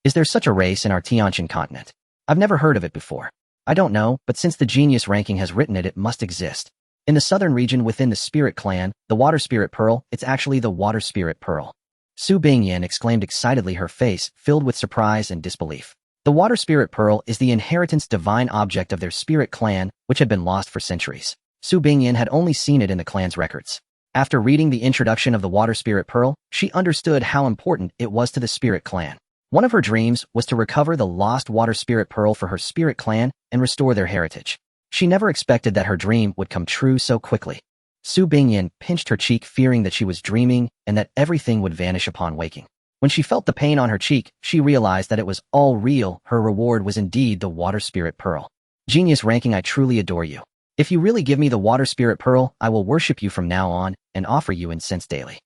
Is there such a race in our Tianqian continent? I've never heard of it before. I don't know, but since the genius ranking has written it, it must exist. In the southern region within the spirit clan, the water spirit pearl, it's actually the water spirit pearl. Su Bingyan exclaimed excitedly, her face filled with surprise and disbelief. The water spirit pearl is the inheritance divine object of their spirit clan, which had been lost for centuries. Su Bingyan had only seen it in the clan's records. After reading the introduction of the water spirit pearl, she understood how important it was to the spirit clan. One of her dreams was to recover the lost water spirit pearl for her spirit clan and restore their heritage. She never expected that her dream would come true so quickly. Su Bingyan pinched her cheek, fearing that she was dreaming and that everything would vanish upon waking. When she felt the pain on her cheek, she realized that it was all real. Her reward was indeed the Water Spirit Pearl. Genius ranking, I truly adore you. If you really give me the Water Spirit Pearl, I will worship you from now on and offer you incense daily.